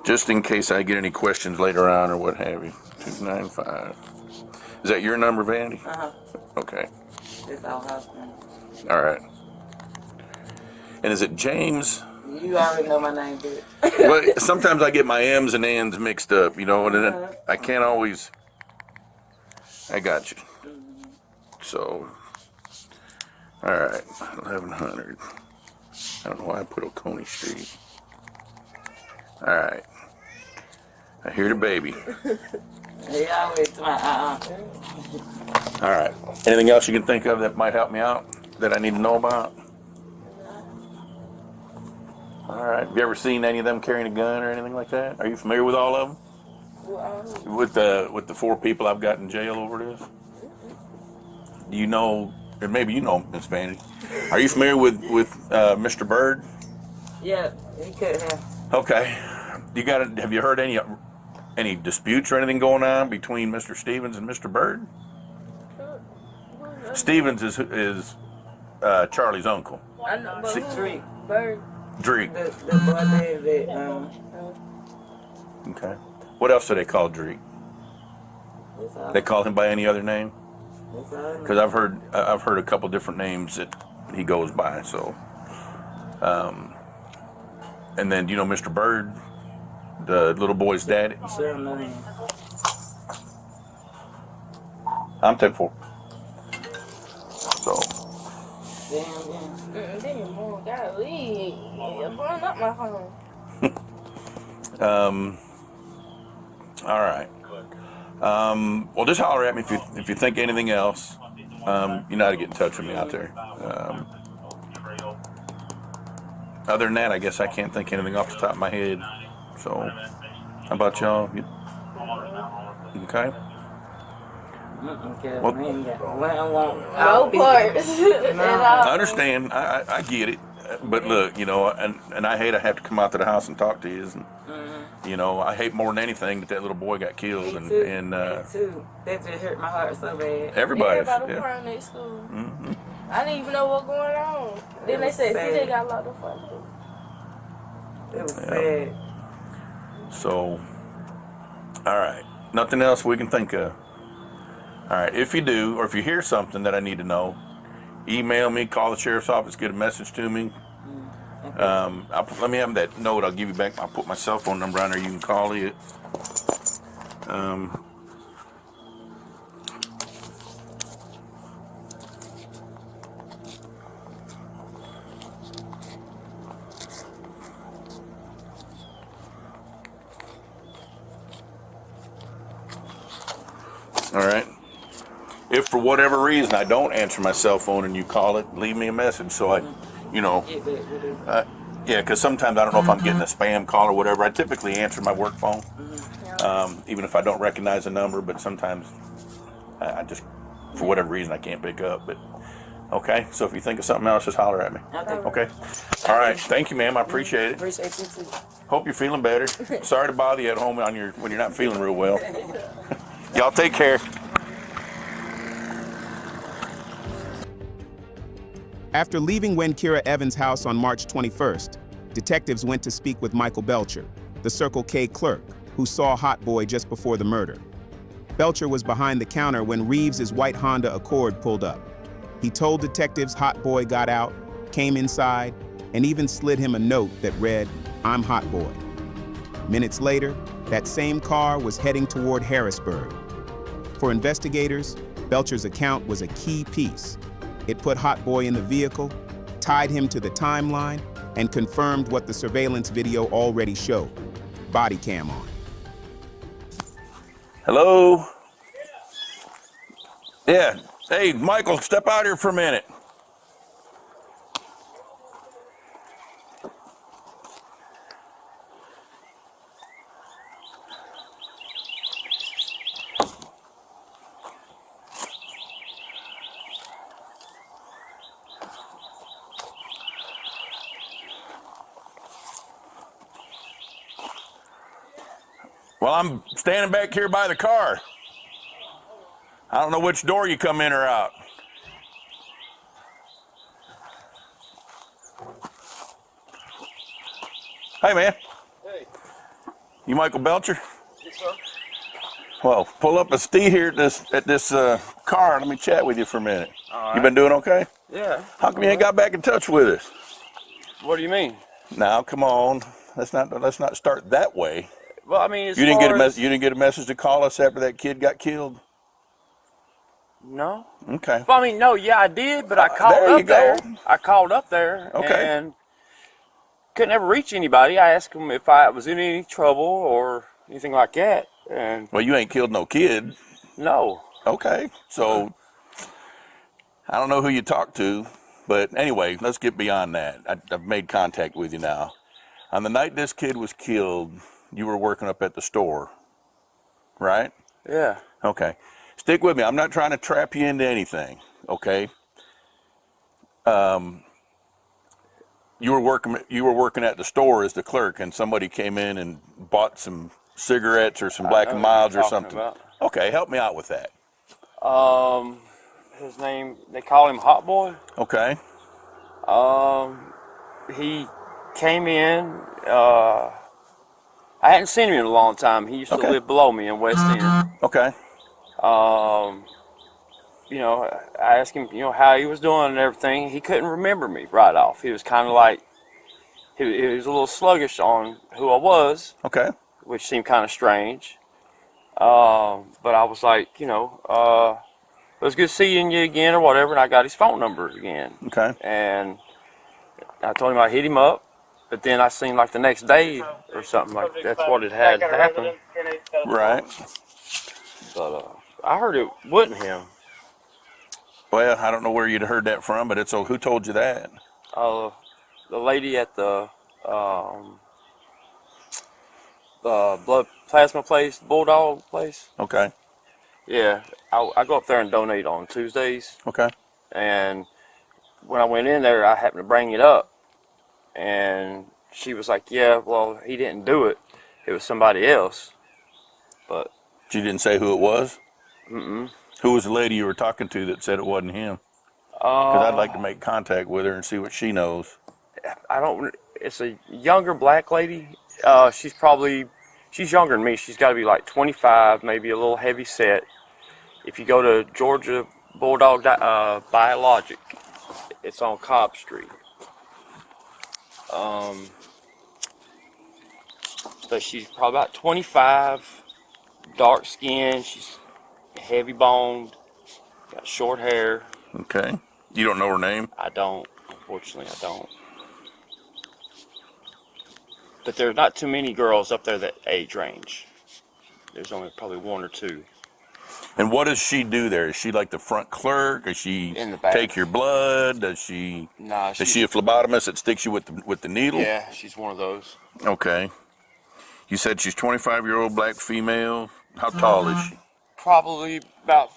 Just in case I get any questions later on or what have you. 295. Is that your number, Vandy? Okay. It's our husband. All right. And is it James? You already know my name, dude. Well, sometimes I get my M's and N's mixed up, and then I can't always. I got you. So, all right, 1100. I don't know why I put Oconee Street. All right. I hear the baby. He always All right. Anything else you can think of that might help me out that I need to know about? All right. Have you ever seen any of them carrying a gun or anything like that? Are you familiar with all of them? With the 4 people I've got in jail over this? Do you know, or maybe you know Miss Vandy? Are you familiar with Mr. Byrd? Yeah, he could have. Okay. Have you heard any disputes or anything going on between Mr. Stevens and Mr. Byrd? Stevens is Charlie's uncle. I know, but Drake, Byrd. Drake. The boy name that, Okay. What else do they call Drake? They call him by any other name? Because I've heard a couple different names that he goes by. So, and then Mr. Byrd, the little boy's daddy. Sure, no. I'm 10-4. So. Damn, boy, golly. You're blowing up my phone. All right. Well, just holler at me if you think anything else. You know how to get in touch with me out there. Other than that, I guess I can't think anything off the top of my head. So, how about y'all? Okay. Well, no parts. I understand. I get it. But look, and I hate I have to come out to the house and talk to you. And, I hate more than anything that little boy got killed. Me too. That just hurt my heart so bad. Everybody. Everybody was crying at school. I didn't even know what was going on. Then they said CJ got locked up for it. It was sad. So, all right. Nothing else we can think of. All right. If you do, or if you hear something that I need to know, email me, call the sheriff's office, get a message to me. Let me have that note. I'll give you back. I'll put my cell phone number on there. You can call it. All right. If for whatever reason I don't answer my cell phone and you call it, leave me a message so I, yeah, because sometimes I don't know if I'm getting a spam call or whatever. I typically answer my work phone, even if I don't recognize the number, but sometimes I just, for whatever reason, I can't pick up. But okay, so if you think of something else, just holler at me. Okay. All right. Thank you, ma'am. I appreciate it. Appreciate you too. Hope you're feeling better. Sorry to bother you at home when you're not feeling real well. Y'all take care. After leaving Wenkira Evans' house on March 21st, detectives went to speak with Michael Belcher, the Circle K clerk, who saw Hot Boy just before the murder. Belcher was behind the counter when Reeves' white Honda Accord pulled up. He told detectives Hot Boy got out, came inside, and even slid him a note that read, "I'm Hot Boy." Minutes later, that same car was heading toward Harrisburg. For investigators, Belcher's account was a key piece. It put Hot Boy in the vehicle, tied him to the timeline, and confirmed what the surveillance video already showed. Body cam on. Hello? Yeah. Hey, Michael, step out here for a minute. Well, I'm standing back here by the car. I don't know which door you come in or out. Hey, man. Hey. You Michael Belcher? Yes, sir. Well, pull up a stee here at this car. Let me chat with you for a minute. All right. You been doing okay? Yeah. How come you ain't got back in touch with us? What do you mean? Now, come on. Let's not start that way. Well, I mean, You didn't get a message to call us after that kid got killed? No. Okay. Well, I mean, no, yeah, I did, but I called there you up there. go. I called up there Okay. and couldn't ever reach anybody. I asked them if I was in any trouble or anything like that. And Well, you ain't killed no kid. no. Okay. So, I don't know who you talked to, but anyway, let's get beyond that. I've made contact with you now. On the night this kid was killed, you were working up at the store, right? Yeah. Okay. Stick with me. I'm not trying to trap you into anything, okay? you were working at the store as the clerk, and somebody came in and bought some cigarettes or some Black and Milds or something. Okay, help me out with that. His name, they call him Hot Boy. Okay. He came in. I hadn't seen him in a long time. He used to live below me in West End. Okay. You know, I asked him, you know, how he was doing and everything. He couldn't remember me right off. He was kind of like, he was a little sluggish on who I was. Okay. Which seemed kind of strange. But I was like, you know, it was good seeing you again or whatever, and I got his phone number again. Okay. And I told him I'd hit him up, but then I seen like the next day or something like that's what it had happened. Right. But I heard it wasn't him. Well, I don't know where you'd heard that from, but it's who told you that? The lady at the blood plasma place, Bulldog place. Okay. Yeah, I go up there and donate on Tuesdays. Okay. And when I went in there, I happened to bring it up, and she was like, "Yeah, well, he didn't do it. It was somebody else." But she didn't say who it was? Mm-mm. Who was the lady you were talking to that said it wasn't him? Because I'd like to make contact with her and see what she knows. I don't. It's a younger black lady. She's younger than me. She's got to be like 25, maybe a little heavy set. If you go to Georgia Bulldog Biologic, it's on Cobb Street. But she's probably about 25, dark skin. She's heavy boned, got short hair. Okay. You don't know her name? I don't. Unfortunately, I don't. But there's not too many girls up there that age range. There's only probably one or two. And what does she do there? Is she like the front clerk? Does she in the back take your blood? Does she? Nah, is she a phlebotomist that sticks you with the needle? Yeah, she's one of those. Okay. You said she's 25-year-old black female. How tall is she? Probably about.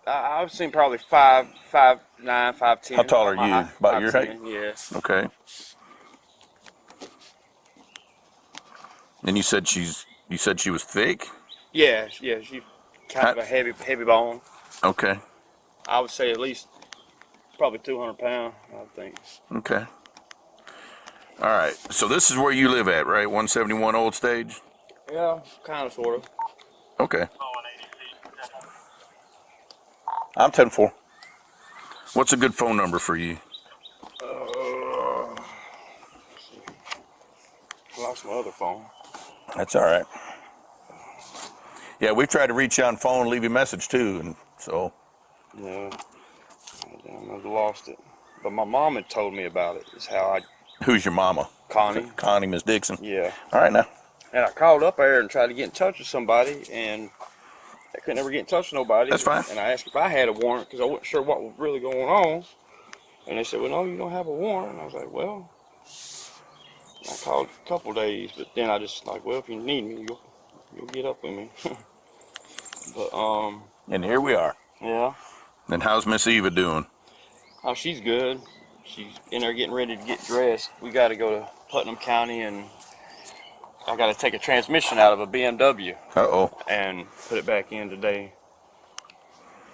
I've seen probably 5'9", 5'10". How tall are you? About your height? Yeah. Okay. And you said she was thick? Yeah, she's kind of a heavy bone. Okay. I would say at least probably 200 pounds, I think. Okay. All right. So this is where you live at, right? 171 Old Stage? Yeah, kind of, sort of. Okay. I'm 10-4. What's a good phone number for you? Lost my other phone. That's all right. Yeah, we've tried to reach you on phone, leave you a message too, and so. Yeah, I've lost it. But my mom had told me about it. Is how I. Who's your mama? Connie. Connie, Miss Dixon. Yeah. All right now. And I called up there and tried to get in touch with somebody, and I could never get in touch with nobody. That's fine. And I asked if I had a warrant because I wasn't sure what was really going on. And they said, "Well, no, you don't have a warrant." And I was like, "Well." I called a couple days, but then I just like, well, if you need me, you'll get up with me. But And here we are. Yeah. And how's Miss Eva doing? Oh, she's good. She's in there getting ready to get dressed. We got to go to Putnam County, and I got to take a transmission out of a BMW. Uh-oh. And put it back in today.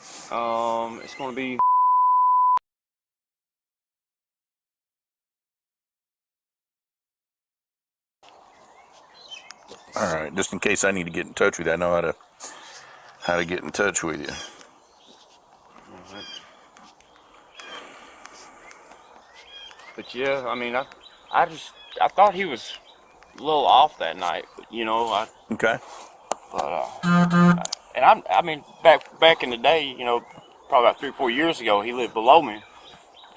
It's going to be. All right, just in case I need to get in touch with you, I know how to get in touch with you. But yeah, I mean, I thought he was a little off that night, but you know, Okay. But and I mean, back in the day, you know, probably about 3 or 4 years ago, he lived below me,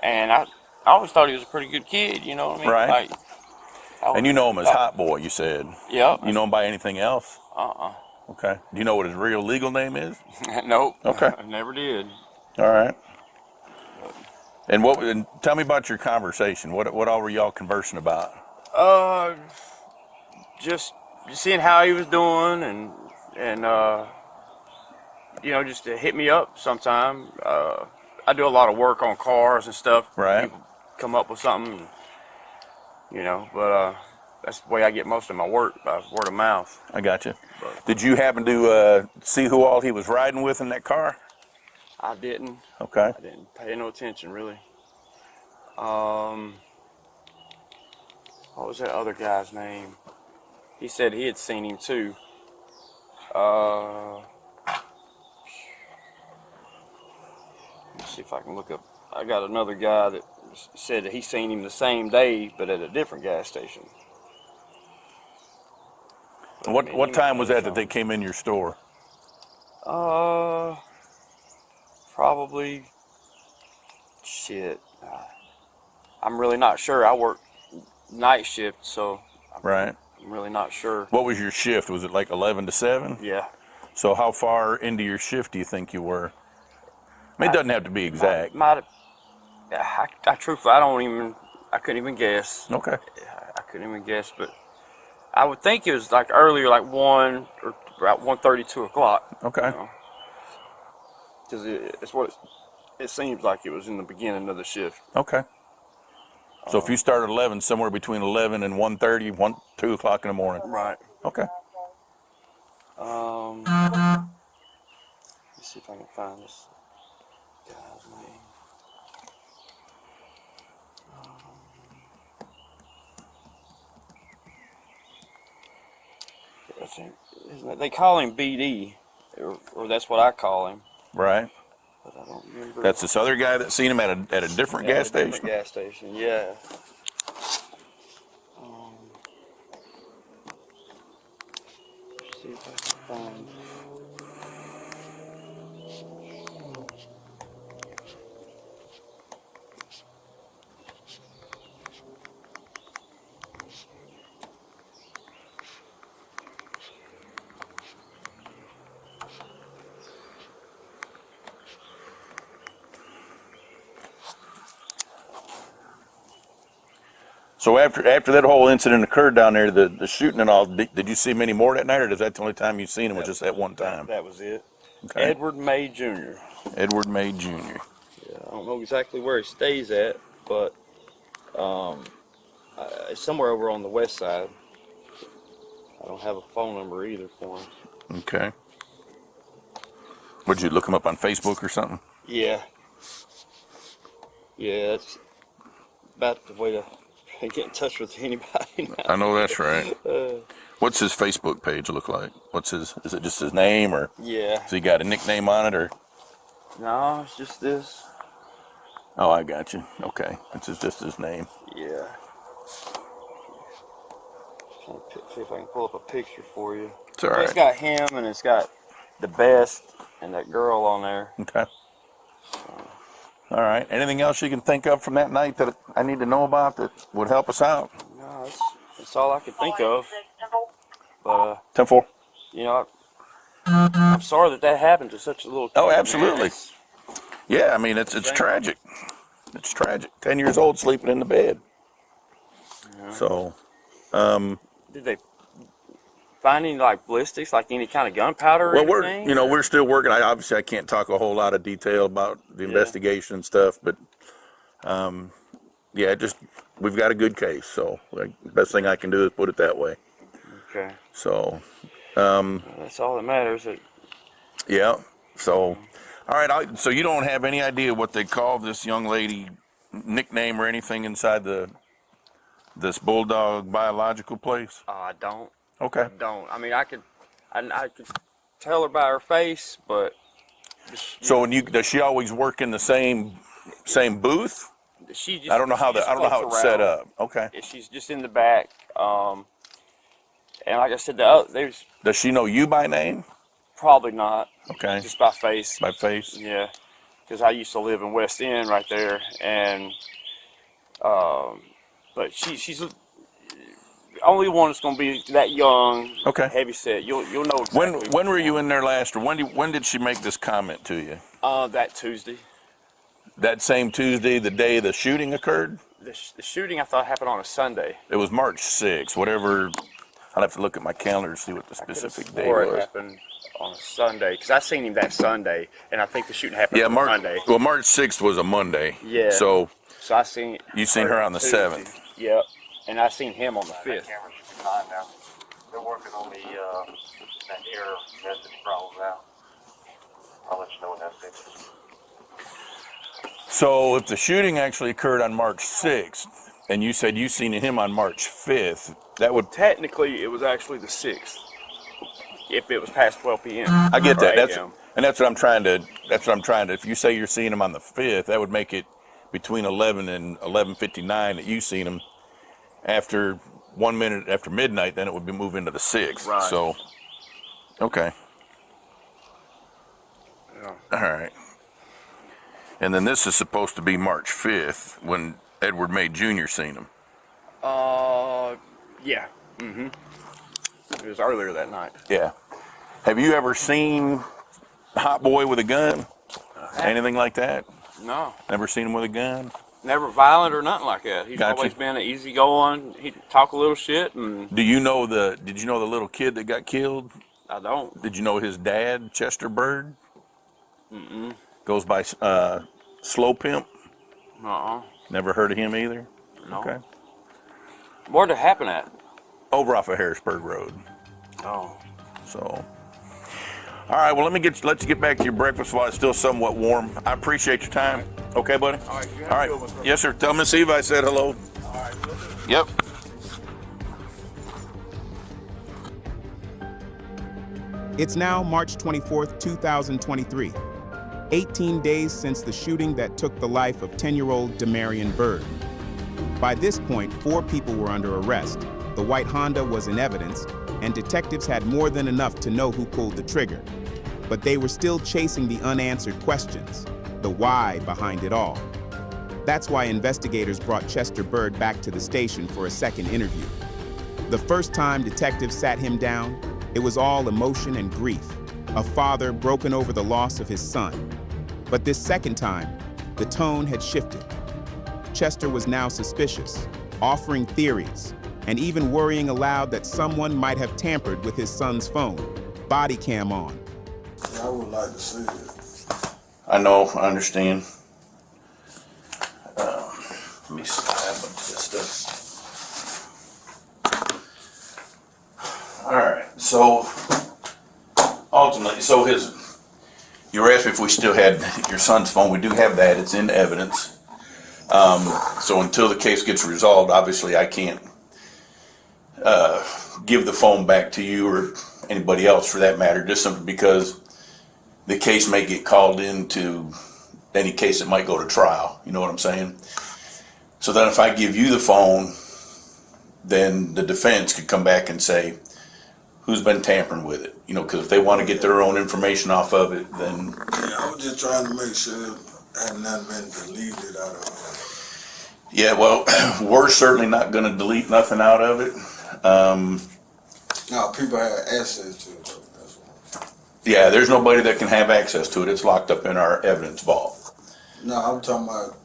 and I always thought he was a pretty good kid. You know what I mean? Right. Like, And you know him as Hot Boy, you said. Yeah. You know him by anything else? Uh-uh. Okay. Do you know what his real legal name is? Nope. Okay. I never did. All right. And tell me about your conversation. What all were y'all conversing about? Just seeing how he was doing, and you know, just to hit me up sometime. I do a lot of work on cars and stuff. Right. People come up with something. you know. But that's the way I get most of my work, by word of mouth. I got you. Did you happen to see who all he was riding with in that car? I didn't. Okay. I didn't pay no attention really. What was that other guy's name? He said he had seen him too. Let's see if I can look up. I got another guy that said that he seen him the same day, but at a different gas station. And what time was that they came in your store? Probably. Shit. I'm really not sure. I work night shift, so. Right. I'm really not sure. What was your shift? Was it like 11 to 7? Yeah. So how far into your shift do you think you were? I mean, it doesn't have to be exact. I truthfully, I couldn't even guess. Okay. I couldn't even guess, but I would think it was like earlier, like 1 or about 1:30, 2 o'clock. Okay. Because it's what it seems like it was in the beginning of the shift. Okay. So if you start at 11, somewhere between 11 and 1:30, 2 o'clock in the morning. Right. Okay. Let's see if I can find this guy's name. I think they call him BD, or that's what I call him. Right. But I don't remember. That's this other guy that seen him at a different gas station? Different gas station, yeah. Let's see if I can find. So after that whole incident occurred down there, the shooting and all, did you see many more that night, or is that the only time you seen him, was just that one time? That was it. Okay. Edward May Jr. Edward May Jr. Yeah, I don't know exactly where he stays at, but it's somewhere over on the west side. I don't have a phone number either for him. Okay. Would you look him up on Facebook or something? Yeah. Yeah, that's about the way to get in touch with anybody now. I know that's right. What's his Facebook page look like? Is it just his name, or Yeah. has he got a nickname on it, or? No, it's just this. Oh, I got you. Okay, it's just his name. Yeah. Trying to see if I can pull up a picture for you. It's all right. It's got him, and it's got the best and that girl on there. Okay. All right. Anything else you can think of from that night that I need to know about that would help us out? No, that's all I could think of. But 10-4. you know, I'm sorry that happened to such a little kid. Oh, absolutely. Man. Yeah, I mean, it's tragic. It's tragic. 10 years old, sleeping in the bed. Yeah. So, did they find any like ballistics, like any kind of gunpowder? well, or anything? we're still working. Obviously, I can't talk a whole lot of detail about the investigation and stuff, but yeah, we've got a good case. So, the best thing I can do is put it that way. Okay. So, that's all that matters. Yeah. So, all right. So you don't have any idea what they call this young lady, nickname or anything inside this Bulldog biological place? I don't. Okay. I don't. I mean, I could tell her by her face, but. So does she always work in the same booth? She just. I don't know how it's set up. Okay. She's just in the back. And like I said, there's. Does she know you by name? Probably not. Okay. Just by face. By face. Yeah, because I used to live in West End right there, and but she's the only one that's gonna be that young. Okay. Heavy set. You'll know exactly. When were you in there last, or when did she make this comment to you? That Tuesday. That same Tuesday, the day the shooting occurred? The shooting I thought happened on a Sunday. It was March 6th, whatever. I'll have to look at my calendar to see what the specific day Or was. it happened on a Sunday, because I seen him that Sunday, and I think the shooting happened on Monday. Well, March 6th was a Monday. Yeah. So I seen. You seen her on the Tuesday. 7th. Yep. And I seen him on the 5th. Camera should be fine now. They're working on the that error message problem now. I'll let you know when that's fixed. So if the shooting actually occurred on March 6th, and you said you seen him on March 5th, that would... Technically, it was actually the 6th. If it was past 12 p.m. I get that. That's what I'm trying to, if you say you're seeing him on the 5th, that would make it between 11 and 11:59 that you seen him. After 1 minute after midnight, then it would be moving to the 6th. Right. So, okay. Yeah. All right. And then this is supposed to be March 5th when Edward May Jr. seen him. Yeah. Mm-hmm. It was earlier that night. Yeah. Have you ever seen Hot Boy with a gun? Anything like that? No. Never seen him with a gun? Never violent or nothing like that. He's Gotcha. always been an easygoing. He'd talk a little shit and... Did you know the little kid that got killed? I don't. Did you know his dad, Chester Byrd? Mm-mm. Goes by Slow Pimp? Uh-uh. Never heard of him either? No. Okay. Where'd it happen at? Over off of Harrisburg Road. Oh. So, all right. Well, let you get back to your breakfast while it's still somewhat warm. I appreciate your time. Okay, buddy. All right. All right. Yes, sir. Tell Miss Eva I said hello. All right. Yep. It's now March 24th, 2023. 18 days since the shooting that took the life of 10-year-old Damarion Byrd. By this point, 4 people were under arrest. The white Honda was in evidence, and detectives had more than enough to know who pulled the trigger. But they were still chasing the unanswered questions, the why behind it all. That's why investigators brought Chester Byrd back to the station for a second interview. The first time detectives sat him down, it was all emotion and grief, a father broken over the loss of his son. But this second time, the tone had shifted. Chester was now suspicious, offering theories, and even worrying aloud that someone might have tampered with his son's phone, body cam on. I would like to see it. I know, I understand. Let me stab up this stuff. All right, so ultimately, you were asking if we still had your son's phone. We do have that, it's in evidence. So until the case gets resolved, obviously I can't give the phone back to you or anybody else for that matter, just simply because the case may get called into any case that might go to trial. You know what I'm saying? So then if I give you the phone, then the defense could come back and say, who's been tampering with it? You know, because if they want to get their own information off of it, then... Yeah, I was just trying to make sure it had not been deleted out of it. Yeah, well, we're certainly not going to delete nothing out of it. No, people have access to it. That's what Yeah, there's nobody that can have access to it. It's locked up in our evidence vault. No, I'm talking about...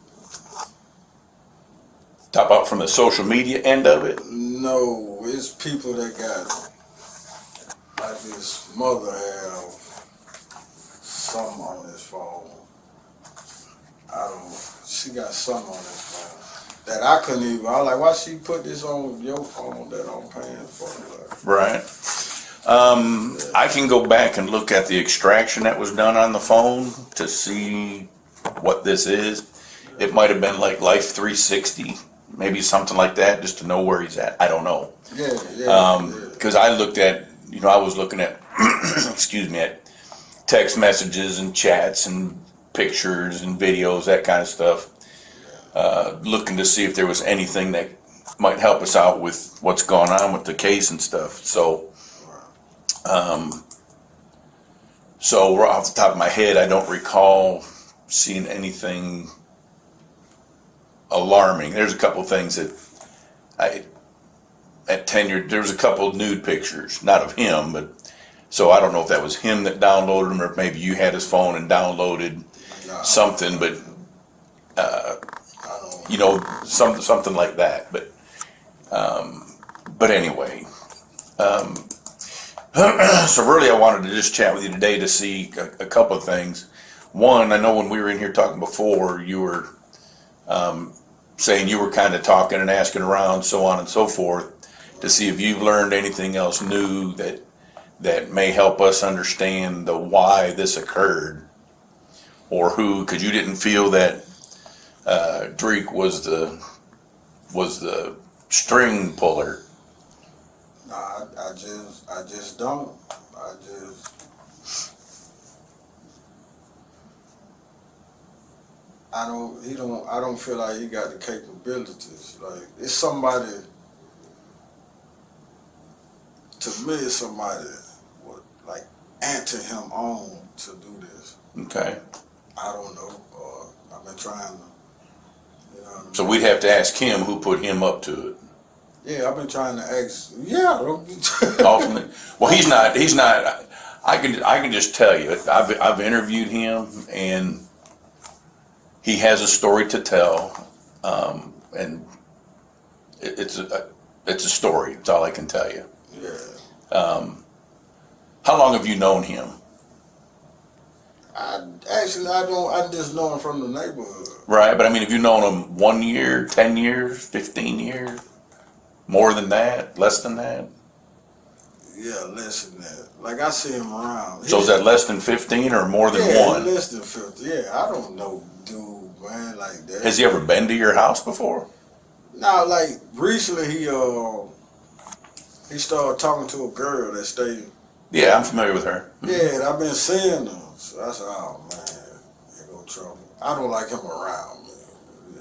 Talk about from the social media end of it? No, it's people that got, like his mother have something on his phone. She got something on his phone that I couldn't even, I was like, why she put this on your phone that I'm paying for? Right. I can go back and look at the extraction that was done on the phone to see what this is. It might have been like Life 360, maybe something like that, just to know where he's at. I don't know. Because I looked at, I was looking at, excuse me, at text messages and chats and pictures and videos, that kind of stuff, looking to see if there was anything that might help us out with what's going on with the case and stuff. So off the top of my head, I don't recall seeing anything alarming. There's a couple things that at tenure, there was a couple of nude pictures, not of him, but so I don't know if that was him that downloaded them or if maybe you had his phone and downloaded something, but something like that. But anyway, so really I wanted to just chat with you today to see a couple of things. One, I know when we were in here talking before, you were saying you were kind of talking and asking around, so on and so forth, to see if you've learned anything else new that may help us understand the why this occurred, or who, because you didn't feel that Drake was the string puller. Nah, I just don't. I don't feel like he got the capabilities. Like, it's somebody, to me, it's somebody would like ante him on to do this. Okay. I don't know. I've been trying to, you know what I mean? So we'd have to ask him who put him up to it. Yeah, I've been trying to ask. Yeah. Ultimately, well, he's not. I can just tell you. I've interviewed him, and he has a story to tell, and it's a story. That's all I can tell you. Yeah. How long have you known him? I just know him from the neighborhood. Right, but I mean, have you known him 1 year, 10 years, 15 years? More than that? Less than that? Yeah, less than that. Like, I see him around. So is that less than 15 or more than one? Less than 50. Yeah, I don't know dude, man, like that. Has he ever been to your house before? No, like, recently he started talking to a girl that stayed. Yeah, I'm familiar with her. Yeah, and I've been seeing them. So I said, oh man, here go trouble. I don't like him around me.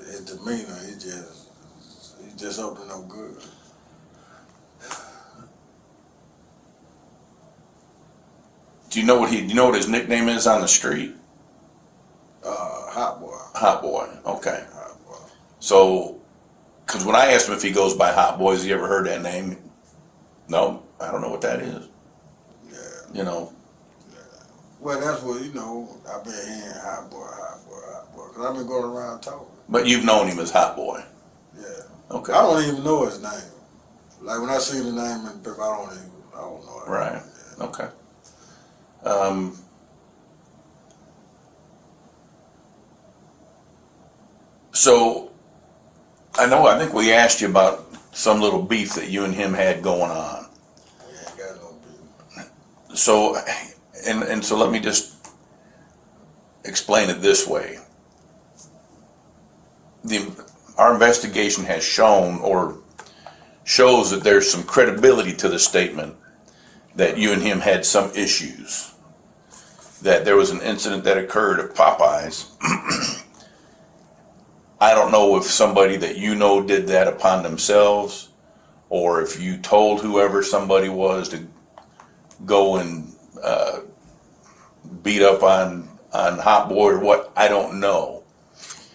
His demeanor, he just up to no good. Do you know what his nickname is on the street? Hot Boy. Hot Boy. Okay. Hot Boy. So, because when I asked him if he goes by Hot Boy, has he ever heard that name? No, I don't know what that is. Yeah. You know. Yeah. Well, that's what, you know, I've been hearing Hot Boy, Hot Boy, Hot Boy. Because I've been going around talking. But you've known him as Hot Boy. Yeah. Okay. I don't even know his name. Like, when I see the name in the paper, I don't know it. Right. Yeah. Okay. So, I think we asked you about some little beef that you and him had going on. Yeah, ain't got no beef. So, and so let me just explain it this way. Our investigation has shown or shows that there's some credibility to the statement that you and him had some issues, that there was an incident that occurred at Popeyes. I don't know if somebody that you know did that upon themselves, or if you told whoever somebody was to go and beat up on Hot Boy or what, I don't know.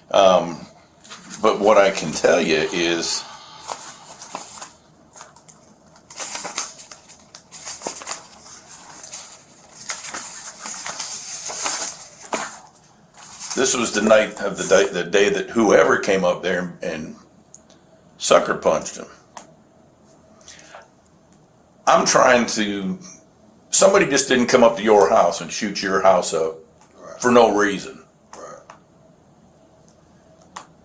But what I can tell you is this was the night of the day that whoever came up there and sucker punched him. I'm trying to, somebody just didn't come up to your house and shoot your house up for no reason.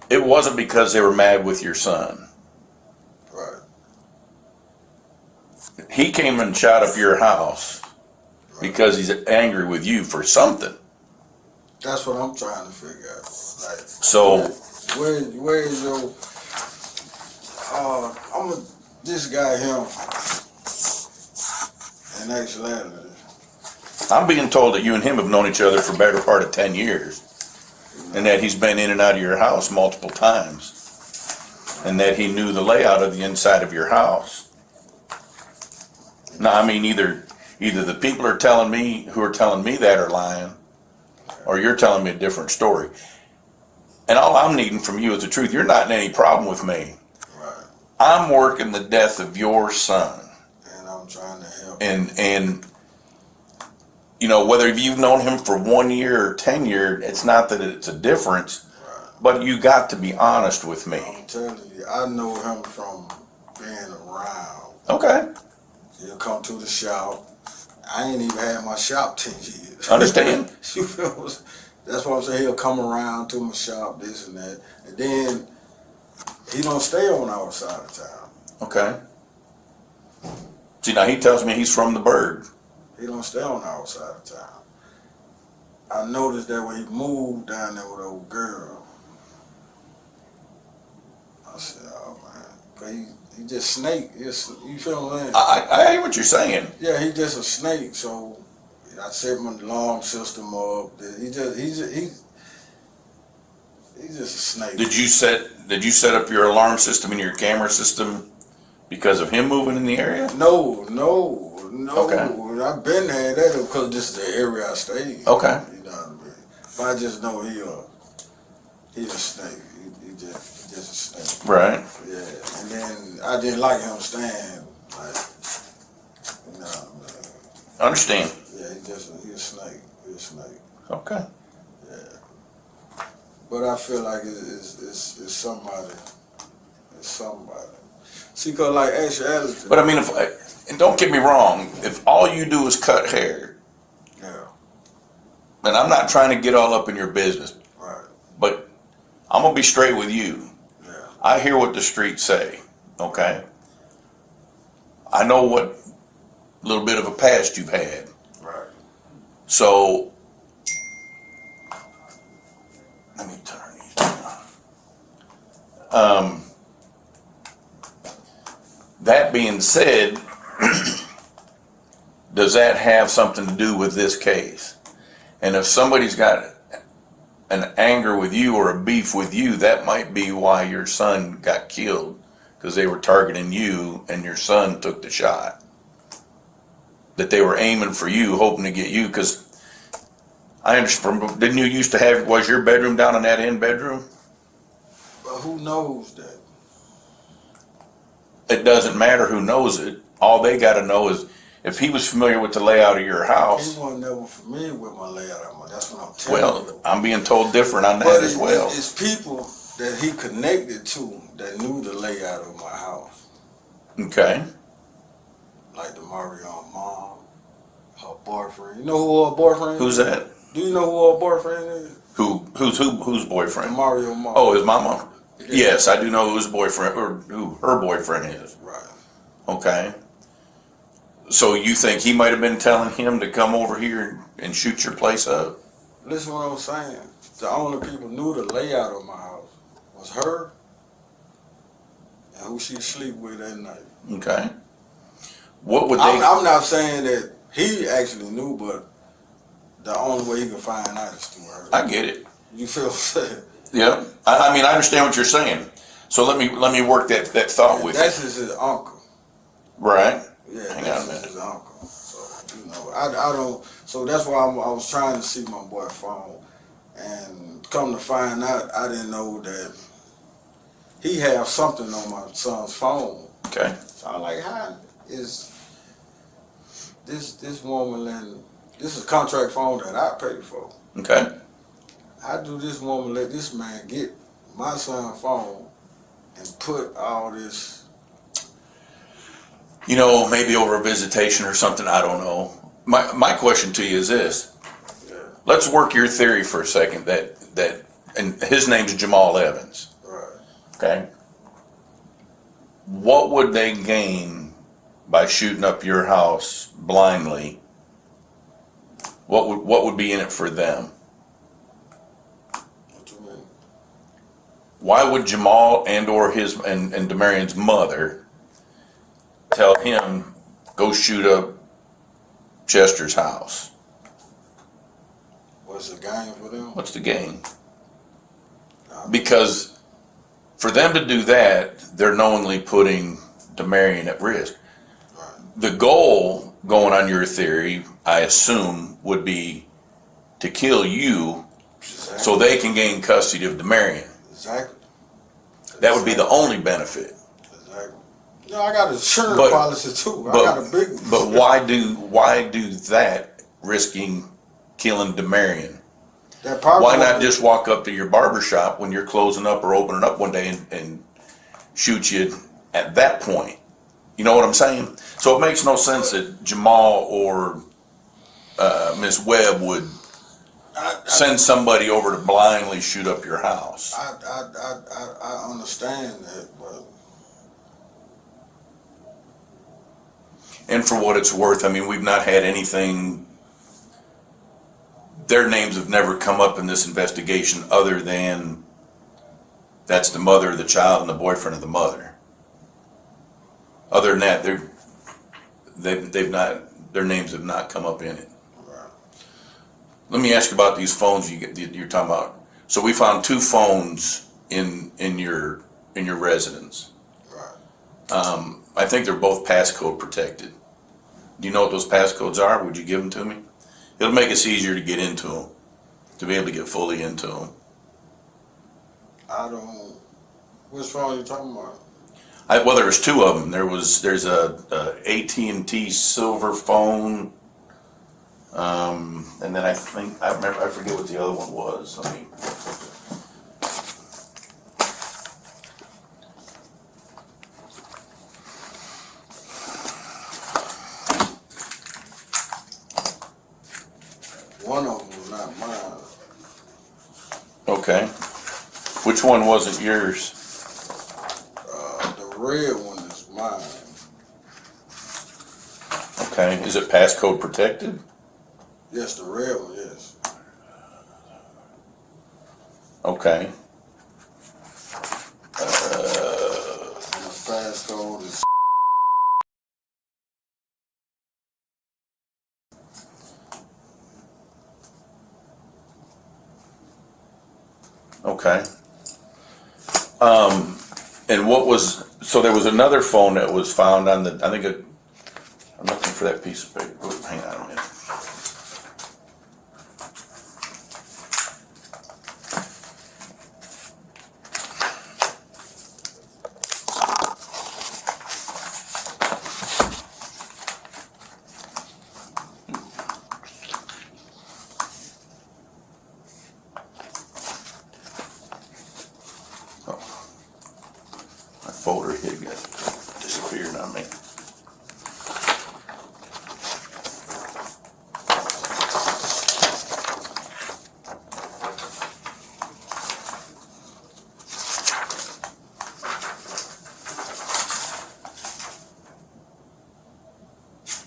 It wasn't because they were mad with your son. Right. He came and shot up your house because he's angry with you for something. That's what I'm trying to figure out. Like, so, where is your? This guy him. In actuality, I'm being told that you and him have known each other for the better part of 10 years, and that he's been in and out of your house multiple times, and that he knew the layout of the inside of your house. Now, I mean, either the people who are telling me that are lying, or you're telling me a different story. And all I'm needing from you is the truth. You're not in any problem with me. Right. I'm working the death of your son. And I'm trying to help. And you know, whether you've known him for 1 year or 10 years, it's not that it's a difference, but you got to be honest with me. I'm telling you, I know him from being around. Okay. He'll come to the shop. I ain't even had my shop 10 years. Understand? You feel? That's what I'm saying. He'll come around to my shop, this and that. And then He don't stay on our side of town. Okay. See, now he tells me he's from the Byrd. He don't stay on our side of town. I noticed that when he moved down there with the old girl, I said, oh man, 'cause he just snake. You feel what I'm saying? I hear what you're saying. Yeah, he just a snake. So I set my alarm system up. He's just a snake. Did you set up your alarm system and your camera system because of him moving in the area? No. Okay. I've been there. That because this is the area I stay in. Okay. You know what I mean? But I just know he a snake. He just a snake. Right. Yeah. And then I didn't like him staying like, you know what I mean? Understand. Yeah, he a snake. He a snake. Okay. Yeah. But I feel like it's somebody. It's somebody. See, cause like actuality. But I mean, and don't get me wrong, if all you do is cut hair, yeah. and I'm not trying to get all up in your business, right? But I'm gonna be straight with you. Yeah. I hear what the streets say. Okay. I know what little bit of a past you've had. Right. So let me turn these down. That being said, does that have something to do with this case? And if somebody's got an anger with you or a beef with you, that might be why your son got killed, because they were targeting you and your son took the shot. That they were aiming for you, hoping to get you, because I understand, didn't you used to have, was your bedroom down in that end bedroom? But who knows that? It doesn't matter who knows it. All they got to know is if he was familiar with the layout of your house. He wasn't never familiar with my layout. That's what I'm telling you. Well, I'm being told different on that as well. It's people that he connected to that knew the layout of my house. Okay. Like Damarion mom, her boyfriend. You know who her boyfriend is? Who's that? Do you know who her boyfriend is? Whose boyfriend? Damarion mom. Oh, his mama. Yes, I do know who his boyfriend or who her boyfriend is. Right. Okay. So you think he might have been telling him to come over here and shoot your place up? Listen what I'm saying. The only people knew the layout of my house was her and who she sleep with at night. Okay. What would they? I'm not saying that he actually knew, but the only way he could find out is through her. I get it. You feel what I'm saying? Yeah. I mean, I understand what you're saying. So let me work that thought with you. That's his uncle. Right. Yeah, Hang on a that's minute. his uncle. So you know, I don't. So that's why I was trying to see my boy's phone, and come to find out, I didn't know that he had something on my son's phone. Okay. So I'm like, how is this woman letting? This is a contract phone that I paid for. Okay. How do this woman let this man get my son's phone and put all this? You know, maybe over a visitation or something, I don't know. My question to you is this. Yeah. Let's work your theory for a second that and his name's Jamal Evans. Right. Okay. What would they gain by shooting up your house blindly? What would be in it for them? What you mean? Why would Jamal and Damarion's mother tell him go shoot up Chester's house? What's the game for them? What's the game? Because for them to do that, they're knowingly putting Damarion at risk. Right. The goal, going on your theory, I assume, would be to kill you so they can gain custody of Damarion. Exactly. That would be the only benefit. Exactly. You know, I got an insurance policy too. I got a big. But why do that, risking killing Damarion? Why not just walk up to your barber shop when you're closing up or opening up one day and shoot you at that point? You know what I'm saying? So it makes no sense that Jamal or Miss Webb would send somebody over to blindly shoot up your house. I understand that, but And for what it's worth, I mean, we've not had anything, their names have never come up in this investigation other than that's the mother of the child and the boyfriend of the mother. Other than that, they've not, their names have not come up in it. Let me ask you about these phones you're talking about. So we found 2 phones in your residence. right. I think they're both passcode protected. Do you know what those passcodes are? Would you give them to me? It'll make us easier to get into them, to be able to get fully into them. I don't. Which phone are you talking about? Well, there's 2 of them. There's a AT&T silver phone, and then I forget what the other one was. Let me. One of them was not mine. Okay. Which one wasn't yours? The red one is mine. Okay. Is it passcode protected? Yes, the red one, yes. Okay. And the passcode is. Okay. And what was, so there was another phone that was found on the, I think I'm looking for that piece of paper. Oh, hang on a minute. Folder here got disappeared on me.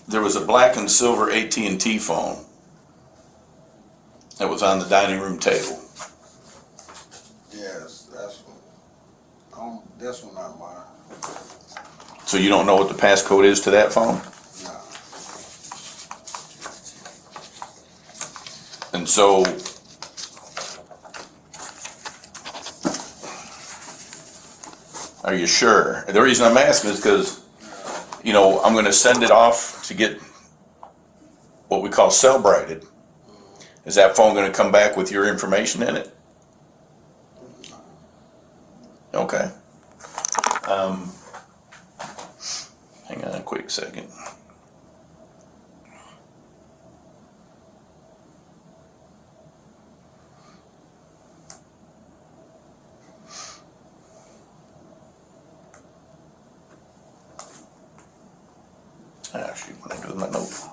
There was a black and silver AT&T phone that was on the dining room table. Yes, that's one. That's one not mine. So you don't know what the passcode is to that phone? No. And so are you sure? The reason I'm asking is because, you know, I'm going to send it off to get what we call cell-brighted. Is that phone going to come back with your information in it? Okay. Hang on a quick second. Ah, shoot, what I do with my note.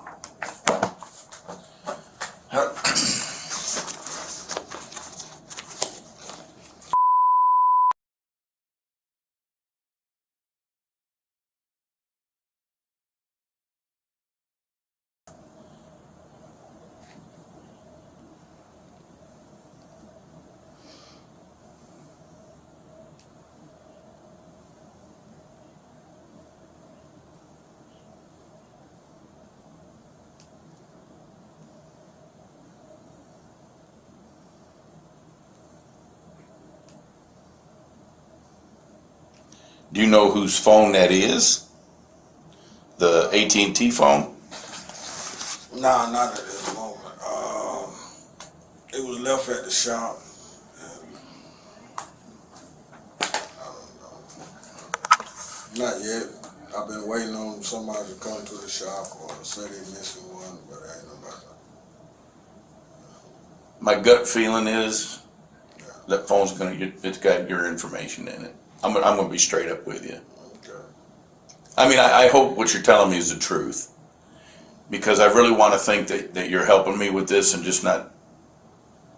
Do you know whose phone that is? The AT&T phone? Nah, not at this moment. It was left at the shop. I don't know. Not yet. I've been waiting on somebody to come to the shop or say they're missing one, but ain't nobody. My gut feeling is that phone's it's got your information in it. I'm gonna be straight up with you. Okay. I mean, I hope what you're telling me is the truth, because I really want to think that you're helping me with this and just not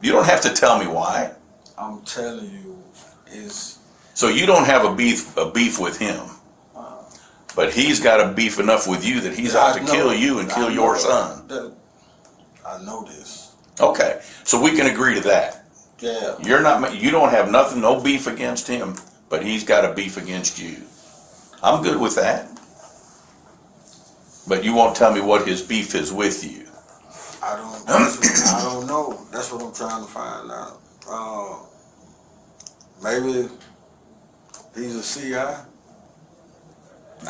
You don't have to tell me why. I'm telling you, it's. So you don't have a beef with him, but he's got a beef enough with you that he's out to kill you and kill your son. I know this. Okay, so we can agree to that. Yeah. You don't have nothing, no beef against him, but he's got a beef against you. I'm good with that. But you won't tell me what his beef is with you. I don't know. That's what I'm trying to find out. Maybe he's a CI.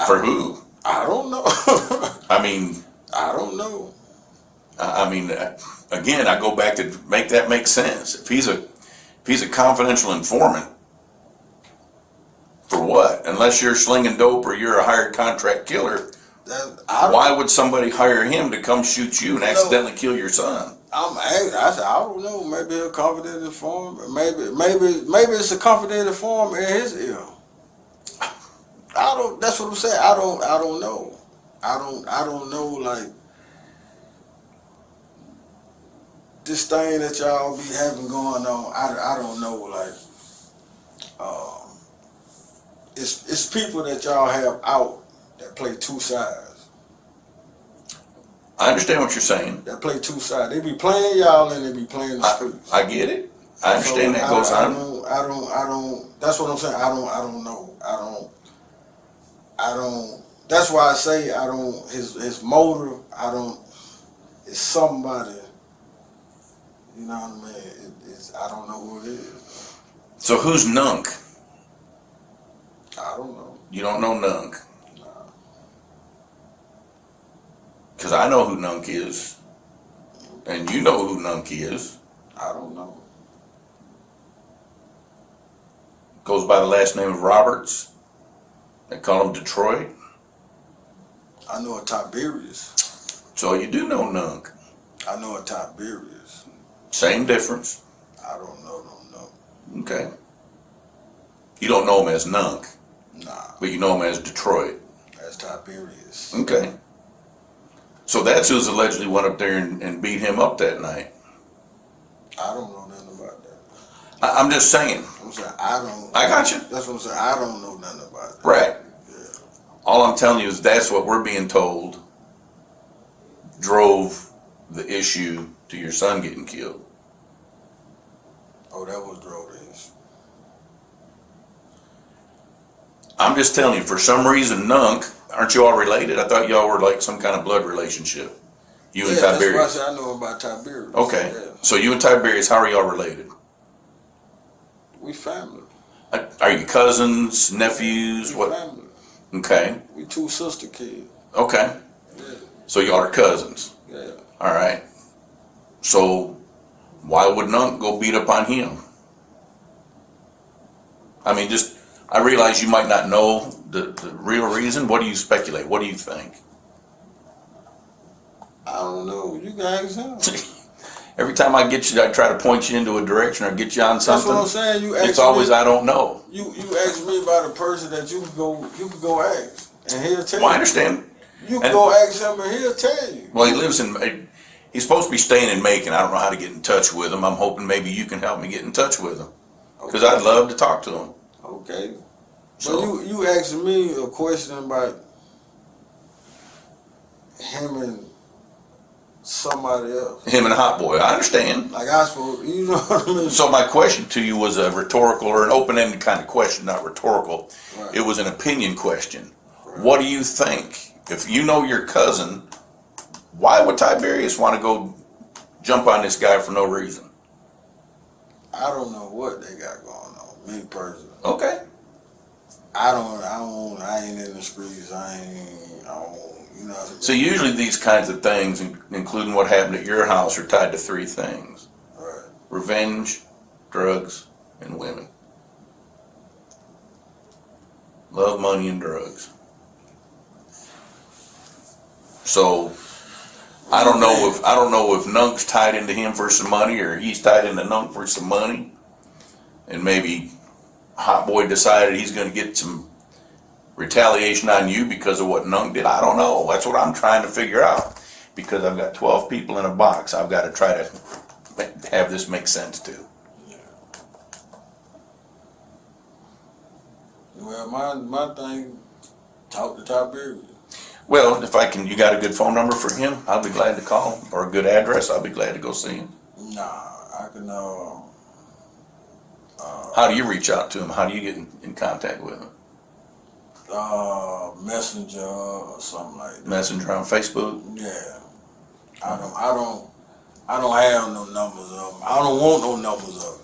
For who? I don't know. I mean, I don't know. Again, I go back to make that make sense. If he's a confidential informant, for what? Unless you're slinging dope or you're a hired contract killer, why would somebody hire him to come shoot you and accidentally kill your son? I don't know. Maybe a confidential informant. Maybe it's a confidential informant in his ear. That's what I'm saying. I don't know. I don't know, like, this thing that y'all be having going on. I don't know, like, it's people that y'all have out that play two sides. I understand what you're saying. That play two sides. They be playing y'all and they be playing the streets. I get it. I understand that goes on. I don't. That's what I'm saying. I don't know. I don't. That's why I say I don't. His motive. I don't. It's somebody. You know what I mean? I don't know who it is. So who's Nunk? I don't know. You don't know Nunk? No. Because I know who Nunk is. And you know who Nunk is. I don't know. Goes by the last name of Roberts. They call him Detroit. I know a Tiberius. So you do know Nunk. I know a Tiberius. Same difference. I don't know. Okay. You don't know him as Nunk. Nah. But you know him as Detroit. As Tiberius. Okay. So that's who's allegedly went up there and beat him up that night. I don't know nothing about that. I'm just saying. I'm saying I don't. I got you. That's what I'm saying. I don't know nothing about that. Right. Yeah. All I'm telling you is that's what we're being told drove the issue to your son getting killed. Oh, that was drove this. I'm just telling you, for some reason, Nunk, aren't you all related? I thought y'all were like some kind of blood relationship. You and Tiberius. That's why I know about Tiberius. Okay. Yeah. So you and Tiberius, how are y'all related? We family. Are you cousins, nephews? We family. Okay. We two sister kids. Okay. Yeah. So y'all are cousins. Yeah. All right. So why would Nunk go beat up on him? I mean, I realize you might not know the real reason. What do you speculate? What do you think? I don't know. You guys know. Every time I get you, I try to point you into a direction or get you on something. That's what I'm saying. It's always I don't know. You ask me about a person that you can go ask, and he'll tell you. Well, I understand. You can go ask him, and he'll tell you. Well, he's supposed to be staying in Macon. I don't know how to get in touch with him. I'm hoping maybe you can help me get in touch with him, because I'd love to talk to him. Okay. So but you asking me a question about him and somebody else. Him and Hot Boy. I understand. Like I suppose, you know what I mean? So my question to you was a rhetorical or an open-ended kind of question, not rhetorical. Right. It was an opinion question. Right. What do you think? If you know your cousin, why would Tiberius want to go jump on this guy for no reason? I don't know what they got going on, me personally. Okay. I ain't in the streets. I don't, you know. So usually these kinds of things, including what happened at your house, are tied to three things. Right. Revenge, drugs, and women. Love, money, and drugs. So I don't know if Nunk's tied into him for some money or he's tied into Nunk for some money. And maybe Hot Boy decided he's going to get some retaliation on you because of what Nunk did. I don't know. That's what I'm trying to figure out. Because I've got 12 people in a box. I've got to try to have this make sense to. Well, my thing, talk to Tiberius. Well, if I can, you got a good phone number for him, I'll be glad to call him, or a good address, I'll be glad to go see him. Nah, I can, How do you reach out to him? How do you get in contact with him? Messenger or something like that. Messenger on Facebook? Yeah. I don't have no numbers of them. I don't want no numbers of them.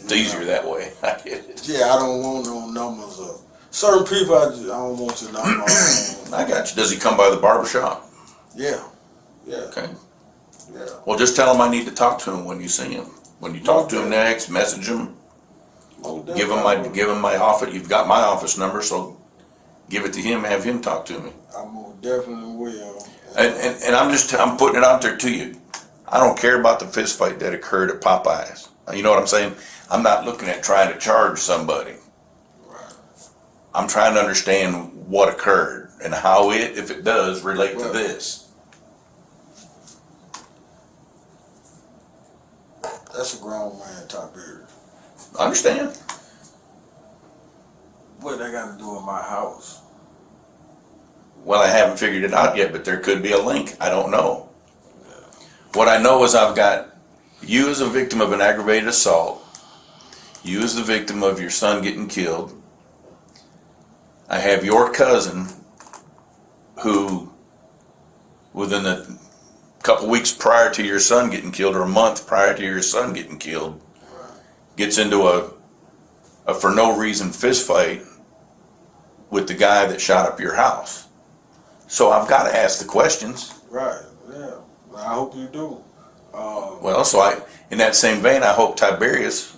It's easier that way. I get it. Yeah, I don't want no numbers of certain people. I don't want your number. I got you. Does he come by the barbershop? Yeah. Yeah. Okay. Yeah. Well, just tell him I need to talk to him when you see him. When you talk to him next, message him. Give him my office. You've got my office number, so give it to him. Have him talk to me. I most definitely will. And I'm putting it out there to you. I don't care about the fist fight that occurred at Popeyes. You know what I'm saying? I'm not looking at trying to charge somebody. Right. I'm trying to understand what occurred and how it, if it does, relate to this. That's a grown man, Tiberius. I understand. What they got to do in my house? Well, I haven't figured it out yet, but there could be a link. I don't know. What I know is I've got you as a victim of an aggravated assault, you as the victim of your son getting killed. I have your cousin who, within a couple weeks prior to your son getting killed, or a month prior to your son getting killed, gets into a for no reason fist fight with the guy that shot up your house. So I've got to ask the questions. Right. Yeah. I hope you do. Well, so in that same vein, I hope Tiberius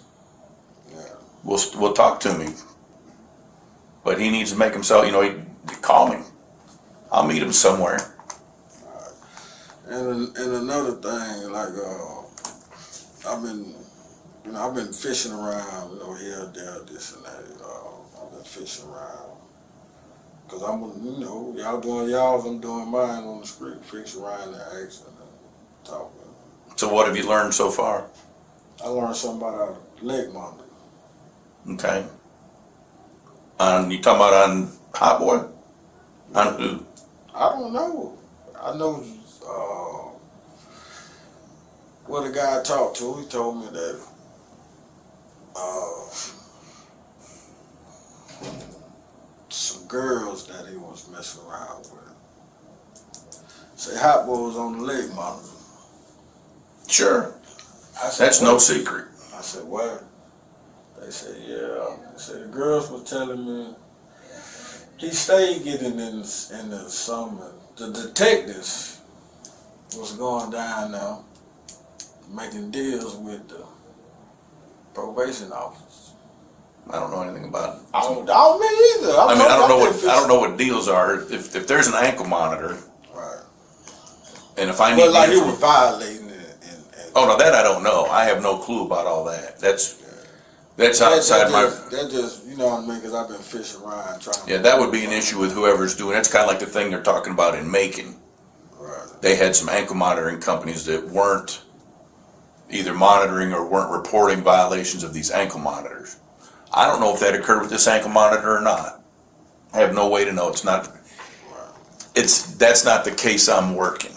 will talk to me. But he needs to make himself, he call me. I'll meet him somewhere. And another thing, like I've been fishing around, here, there, this and that. I've been fishing around. Cause y'all doing y'all's, I'm doing mine on the street, fish around and ask and talk. So what have you learned so far? I learned something about a leg monitor. Okay. You talking about on Hot Boy? On who? I don't know. I know what a guy I talked to, he told me that some girls that he was messing around with. Say Hot Boy was on the leg monitor. Sure. Said, that's no secret. I said, what? They said, yeah. They said the girls were telling me he stayed getting in the summer. The detectives was going down there making deals with the probation officers. I don't know anything about it. I don't me either. I don't know what deals are. If there's an ankle monitor, right? And if I need, like he was violating it. Oh no, that I don't know. I have no clue about all that. That's outside my. That just you know what I mean? Because I've been fishing around trying. Yeah, that would be an issue with whoever's doing. That's kind of like the thing they're talking about in Macon. Right. They had some ankle monitoring companies that weren't either monitoring or weren't reporting violations of these ankle monitors. I don't know if that occurred with this ankle monitor or not. I have no way to know. It's not. That's not the case I'm working.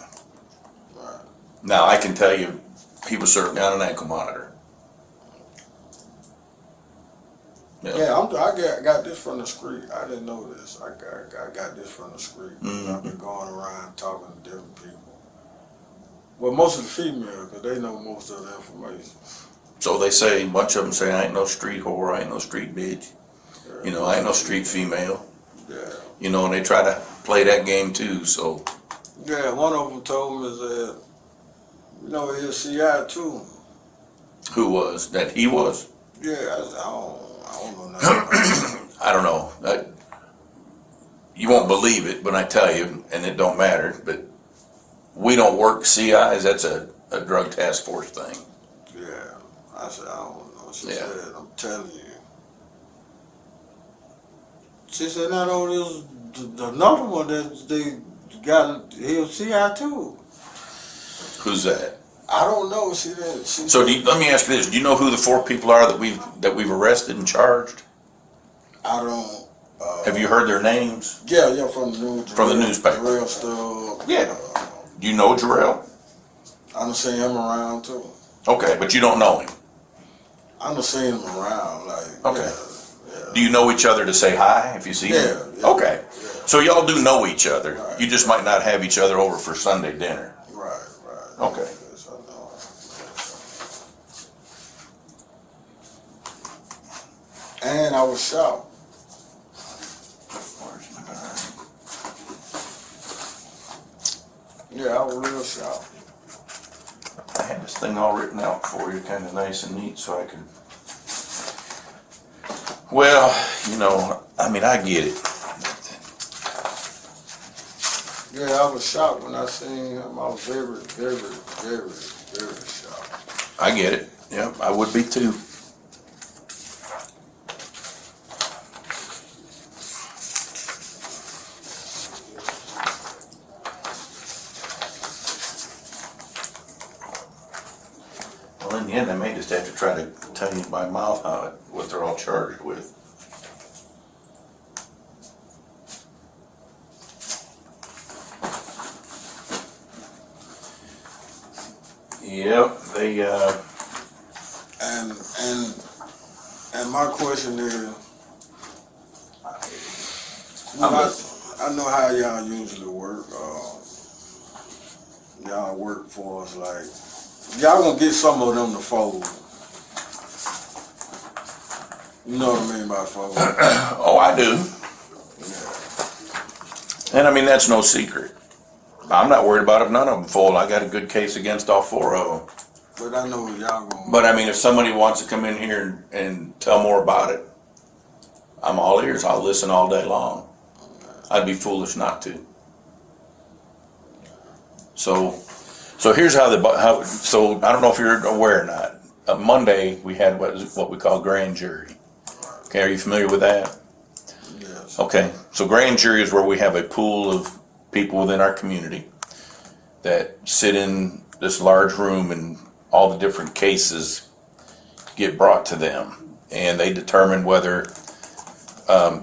Right. Now I can tell you, he was certainly on an ankle monitor. Yeah, I got this from the street. I didn't know this. I got this from the street. Mm-hmm. I've been going around talking to different people. Well, most of the females, because they know most of the information. So they say, a bunch of them say, I ain't no street whore, I ain't no street bitch. Yeah. I ain't no street female. Yeah. And they try to play that game too, so. Yeah, one of them told me that, he's CI too. Who was? That he was? Yeah, I don't know nothing. I don't know. You won't believe it, but I tell you, and it don't matter, but we don't work CIs, that's a drug task force thing. Yeah, I said, I don't know. She said, I'm telling you. She said, not only is another one that they got, he was CI too. Who's that? I don't know. She didn't. So let me ask you this: do you know who the 4 people are that we've arrested and charged? I don't. Have you heard their names? Yeah, from the news. From the newspaper. Jarrell stuff. Yeah. Do you know Jarrell? I done seen him around too. Okay, but you don't know him. I done seen him around. Like. Okay. Yeah. Do you know each other to say hi if you see him? Yeah. Okay. So y'all do know each other. Right. You just might not have each other over for Sunday dinner. Right. Okay. Yes, I know. And I was shocked. Yeah, I was real shocked. I had this thing all written out for you, kind of nice and neat, so I could. Well, you know, I mean, I get it. Yeah, I was shocked when I seen him. I was very, very, very, very shocked. I get it. Yep, I would be too. Well, in the end, I may just have to try to tell you by mouth what they're all charged with. Yep, they and my question is, I know how y'all usually work. Y'all work for us like y'all gonna get some of them to fold. You know what I mean by fold? Oh, I do. And I mean, that's no secret. I'm not worried about if none of them fold. I got a good case against all 4 of them. But I know y'all gonna. But I mean, if somebody wants to come in here and tell more about it, I'm all ears. I'll listen all day long. I'd be foolish not to. So here's how so I don't know if you're aware or not. Monday we had what we call grand jury. Okay, are you familiar with that? Yes. Okay, so grand jury is where we have a pool of people within our community that sit in this large room and all the different cases get brought to them, and they determine whether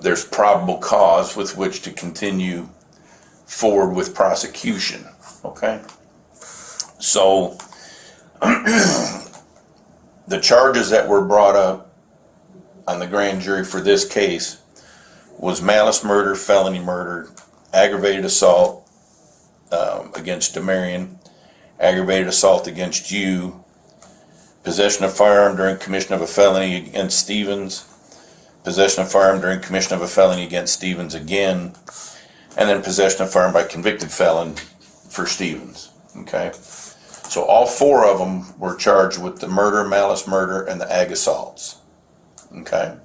there's probable cause with which to continue forward with prosecution. Okay, so the charges that were brought up on the grand jury for this case was malice murder, felony murder, aggravated assault against Damarion, aggravated assault against you, possession of firearm during commission of a felony against Stevens, possession of firearm during commission of a felony against Stevens again, and then possession of firearm by convicted felon for Stevens. Okay, so all 4 of them were charged with the murder, malice murder, and the ag assaults. Okay,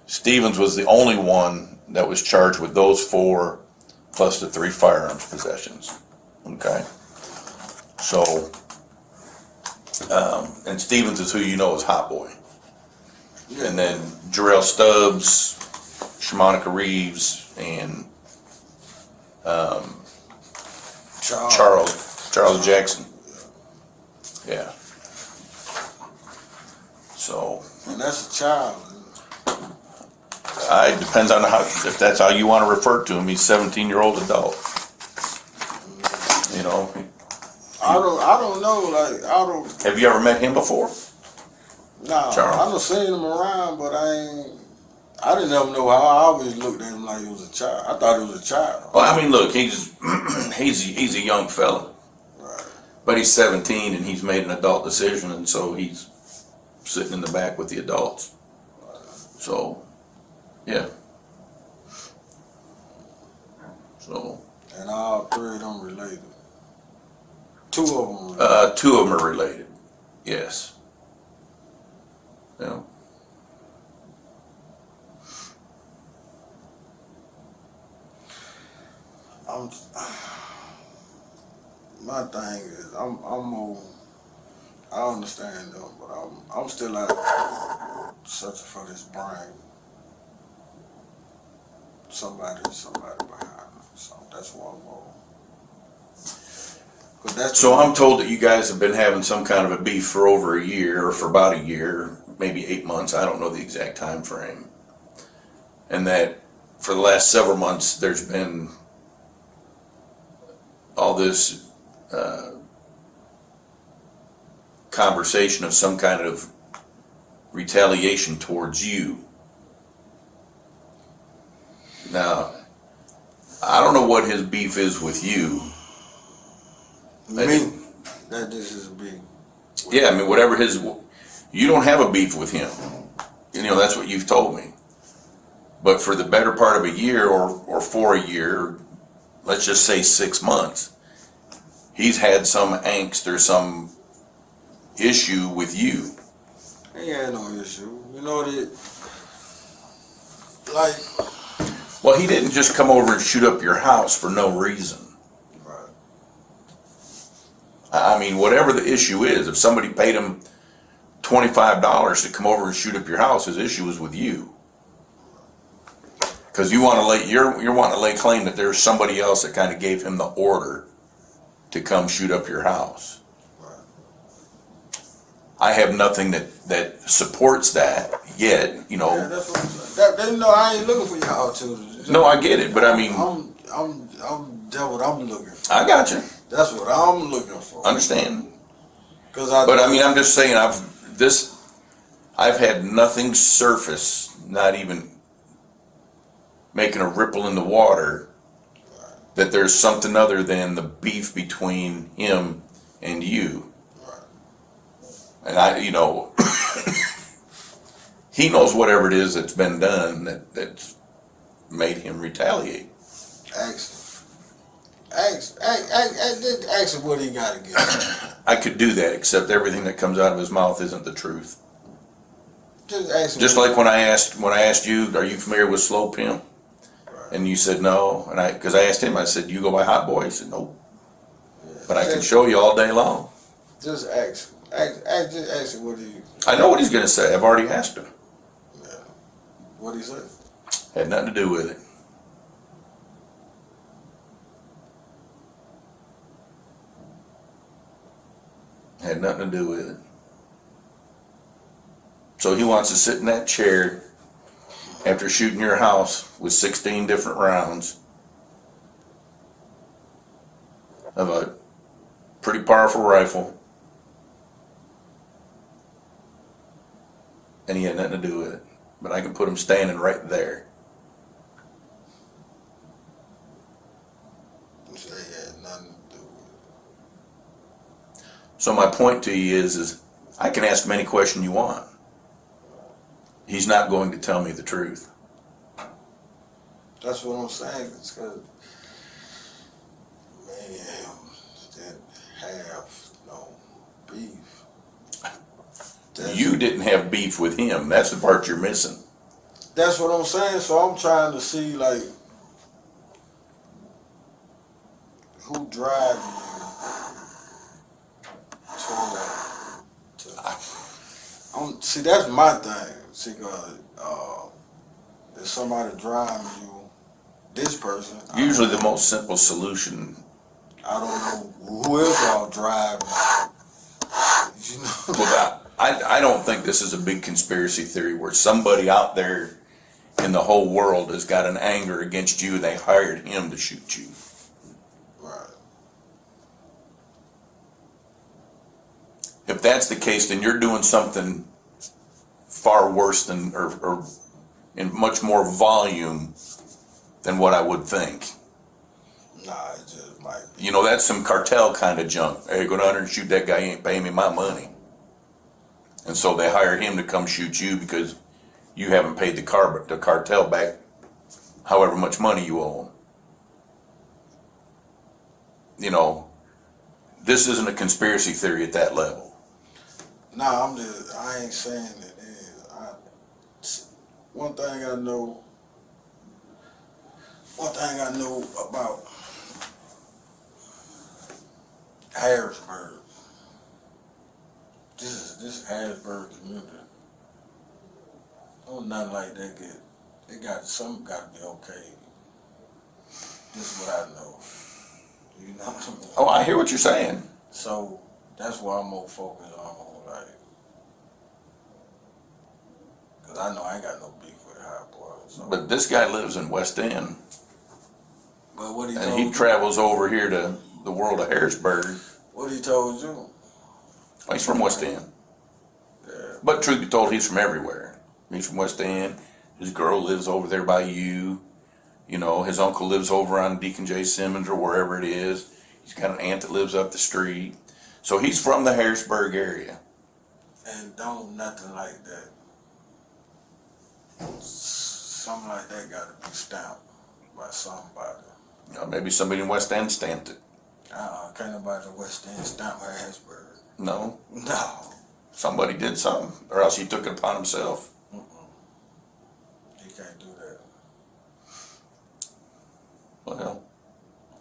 Stevens was the only one that was charged with those 4 plus the 3 firearms possessions. Okay, so and Stevens is who you know as Hot Boy. Yeah. And then Jarrell Stubbs, Shamonica Reeves, and Charles Jackson. Yeah. So. And that's a child. It depends on if that's how you want to refer to him. He's 17-year-old adult. You know. I don't know. Like I don't. Have you ever met him before? Nah, Charles? I done seen him around, but I didn't ever know how. I always looked at him like he was a child. I thought he was a child. Well, I mean, look, he's a young fella, right. But he's 17 and he's made an adult decision, and so he's sitting in the back with the adults. So, yeah. So. And all 3 of them related. 2 of them related. 2 of them are related. Yes. Yeah. My thing is, I'm more. I understand them, but I'm still out searching for this brain. Somebody behind them. So that's what I'm on. So I'm told that you guys have been having some kind of a beef for over a year, or for about a year, maybe 8 months. I don't know the exact time frame. And that for the last several months, there's been all this conversation of some kind of retaliation towards you. Now, I don't know what his beef is with you. Me? That this is big. Yeah, I mean, whatever his, you don't have a beef with him. You know, that's what you've told me. But for the better part of a year, or for a year, let's just say 6 months, he's had some angst or some issue with you. He had no issue. You know that, like. Well, he didn't just come over and shoot up your house for no reason. Right. I mean, whatever the issue is, if somebody paid him $25 to come over and shoot up your house, his issue is with you. Because you want to you're wanting to lay claim that there's somebody else that kind of gave him the order to come shoot up your house. Right. I have nothing that supports that yet, you know. Yeah, that's what I'm saying. That, you know, I ain't looking for your opportunities. No, I get it, but I mean, that's what I'm looking for. I got you. That's what I'm looking for. Understand? But I mean, I'm just saying, I've had nothing surface, not even making a ripple in the water, that there's something other than the beef between him and you. And you know, he knows whatever it is that's been done that's made him retaliate. Ask him what he got to get. I could do that, except everything that comes out of his mouth isn't the truth. Just ask him. Just like when I asked you, are you familiar with Slow Pimp? Right. And you said no, and because I asked him, I said, you go by Hot Boy? He said no. Yeah. But I can show you all day long. Just ask him. Just ask him what he. I know what he's gonna say. I've already asked him. Yeah. What'd he say? Had nothing to do with it. Had nothing to do with it. So he wants to sit in that chair after shooting your house with 16 different rounds of a pretty powerful rifle, and he had nothing to do with it. But I can put him standing right there. So my point to you is I can ask him any question you want. He's not going to tell me the truth. That's what I'm saying. It's because, man, didn't have no beef. You didn't have beef with him. That's the part you're missing. That's what I'm saying. So I'm trying to see, like, who drives you see, that's my thing. See, if somebody drives you, this person. Usually the most simple solution. I don't know who else y'all drive. You know? Well, I don't think this is a big conspiracy theory where somebody out there in the whole world has got an anger against you and they hired him to shoot you. Right. If that's the case, then you're doing something far worse than, or in much more volume than what I would think. Nah, it just might be. You know, that's some cartel kind of junk. Hey, go down there and shoot that guy, he ain't paying me my money. And so they hire him to come shoot you because you haven't paid the cartel back however much money you owe them. You know, this isn't a conspiracy theory at that level. Nah, I ain't saying it is. One thing I know about Harrisburg, this Harrisburg community, oh, nothing like that something got to be okay. This is what I know. You know what I mean? Oh, I hear what you're saying. So that's why I'm more focused on, like, because I know I ain't got no beef with High Boy. So. But this guy lives in West End. But what he and told he you, travels over here to the world of Harrisburg. what he told you? Well, he's from West End. Yeah. But truth be told, he's from everywhere. He's from West End. His girl lives over there by you. You know, his uncle lives over on Deacon J. Simmons or wherever it is. He's got an aunt that lives up the street. So he's from the Harrisburg area. And don't nothing like that. Something like that got to be stamped by somebody. You know, maybe somebody in West End stamped it. Can't nobody in West End stamp Harrisburg. No. No. Somebody did something, or else he took it upon himself. He can't do that. Well,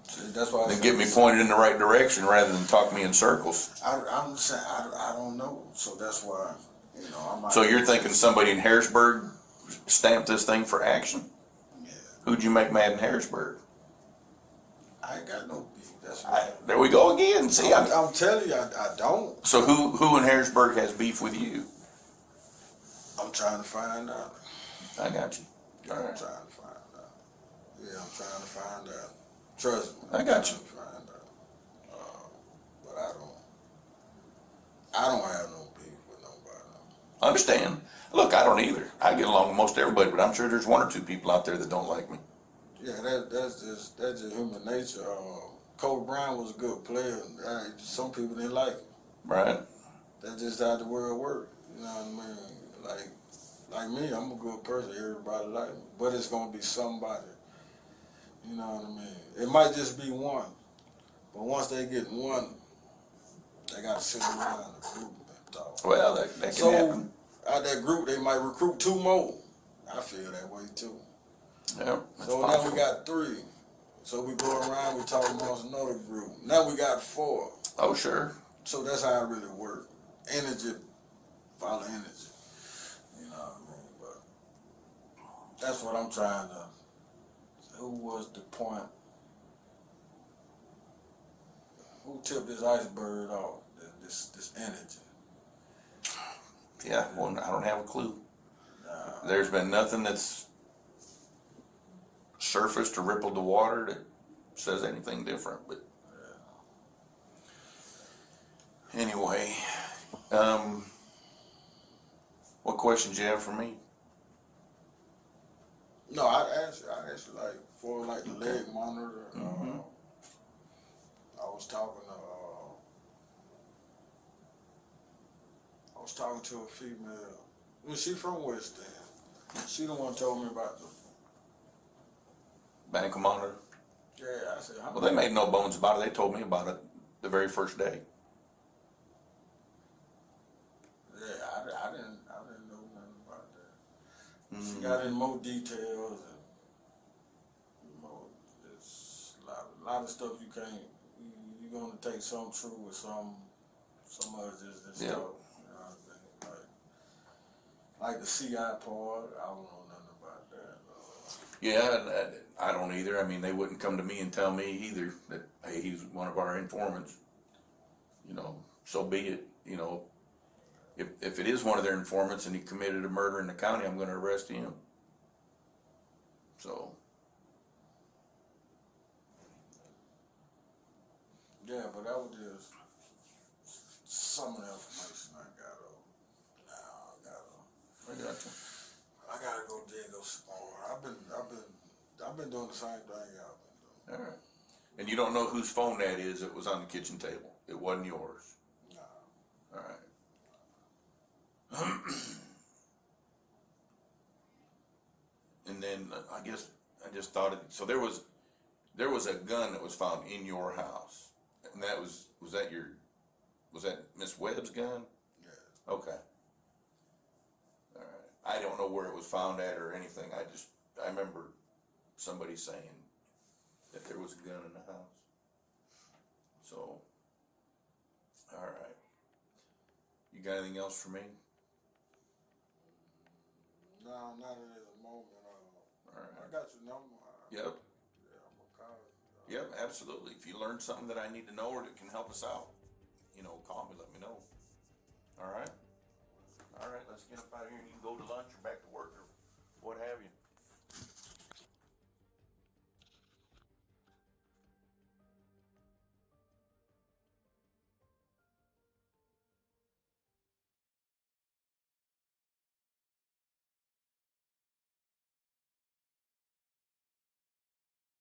See, that's why. then get me pointed in the right direction rather than talk me in circles. I'm saying I don't know, so that's why I might. So you're thinking somebody in Harrisburg stamped this thing for action? Yeah. Who'd you make mad in Harrisburg? I ain't got no beef. That's why. There we go again. See, I'm telling you, I don't. So who in Harrisburg has beef with you? I'm trying to find out. I got you. All I'm right. trying to find out. Yeah, I'm trying to find out. Trust me. I got you. I'm trying to find out. But I don't have no beef with nobody. Understand. Look, I don't either. I get along with most everybody, but I'm sure there's one or two people out there that don't like me. Yeah, that's just human nature. Kobe Bryant was a good player. Some people didn't like him. Right. That's just how the world works. You know what I mean? Like me, I'm a good person. Everybody like me, but it's gonna be somebody. You know what I mean? It might just be one, but once they get one, they gotta sit around the group and talk. Well, that can happen. Out that group, they might recruit 2 more. I feel that way too. Yeah. So now we got 3. So we go around, we talk amongst another group. Now we got 4. Oh, sure. So that's how it really works. Energy follow energy. You know what I mean? But that's what I'm trying to. Who was the point? Who tipped this iceberg off? This energy. Yeah, well, I don't have a clue. There's been nothing that's surfaced or rippled the water that says anything different. But anyway, what questions you have for me? No, I asked you like for like the leg monitor. I was talking to a female. I mean, she from West End. She the one told me about the Bank monitor. Yeah, I said. Well, they made no bones about it. They told me about it the very first day. Yeah, I didn't know nothing about that. She got in more details and it's a lot of stuff you can't. You're gonna take some true with some other just stuff. You know what I mean? Like the CI part, I don't know nothing about that. Yeah, I don't either. I mean, they wouldn't come to me and tell me either that, hey, he's one of our informants. You know, so be it. You know, if it is one of their informants and he committed a murder in the county, I'm going to arrest him. So. Yeah, but that was just some of the information I got on. I got you. I gotta go dig up some more. I've been doing the same thing y'all been doing. All right. And you don't know whose phone that is that was on the kitchen table. It wasn't yours. No. All right. And then I guess I just thought so there was a gun that was found in your house. And that was that Miss Webb's gun? Yeah. Okay. All right. I don't know where it was found at or anything. I remember somebody saying that there was a gun in the house. So, all right. You got anything else for me? No, not at the moment. All right. I got your number. Yep. Yeah, I'm gonna call you. Yep, absolutely. If you learn something that I need to know or that can help us out, call me, let me know. All right? All right, let's get up out of here and you can go to lunch or back to work.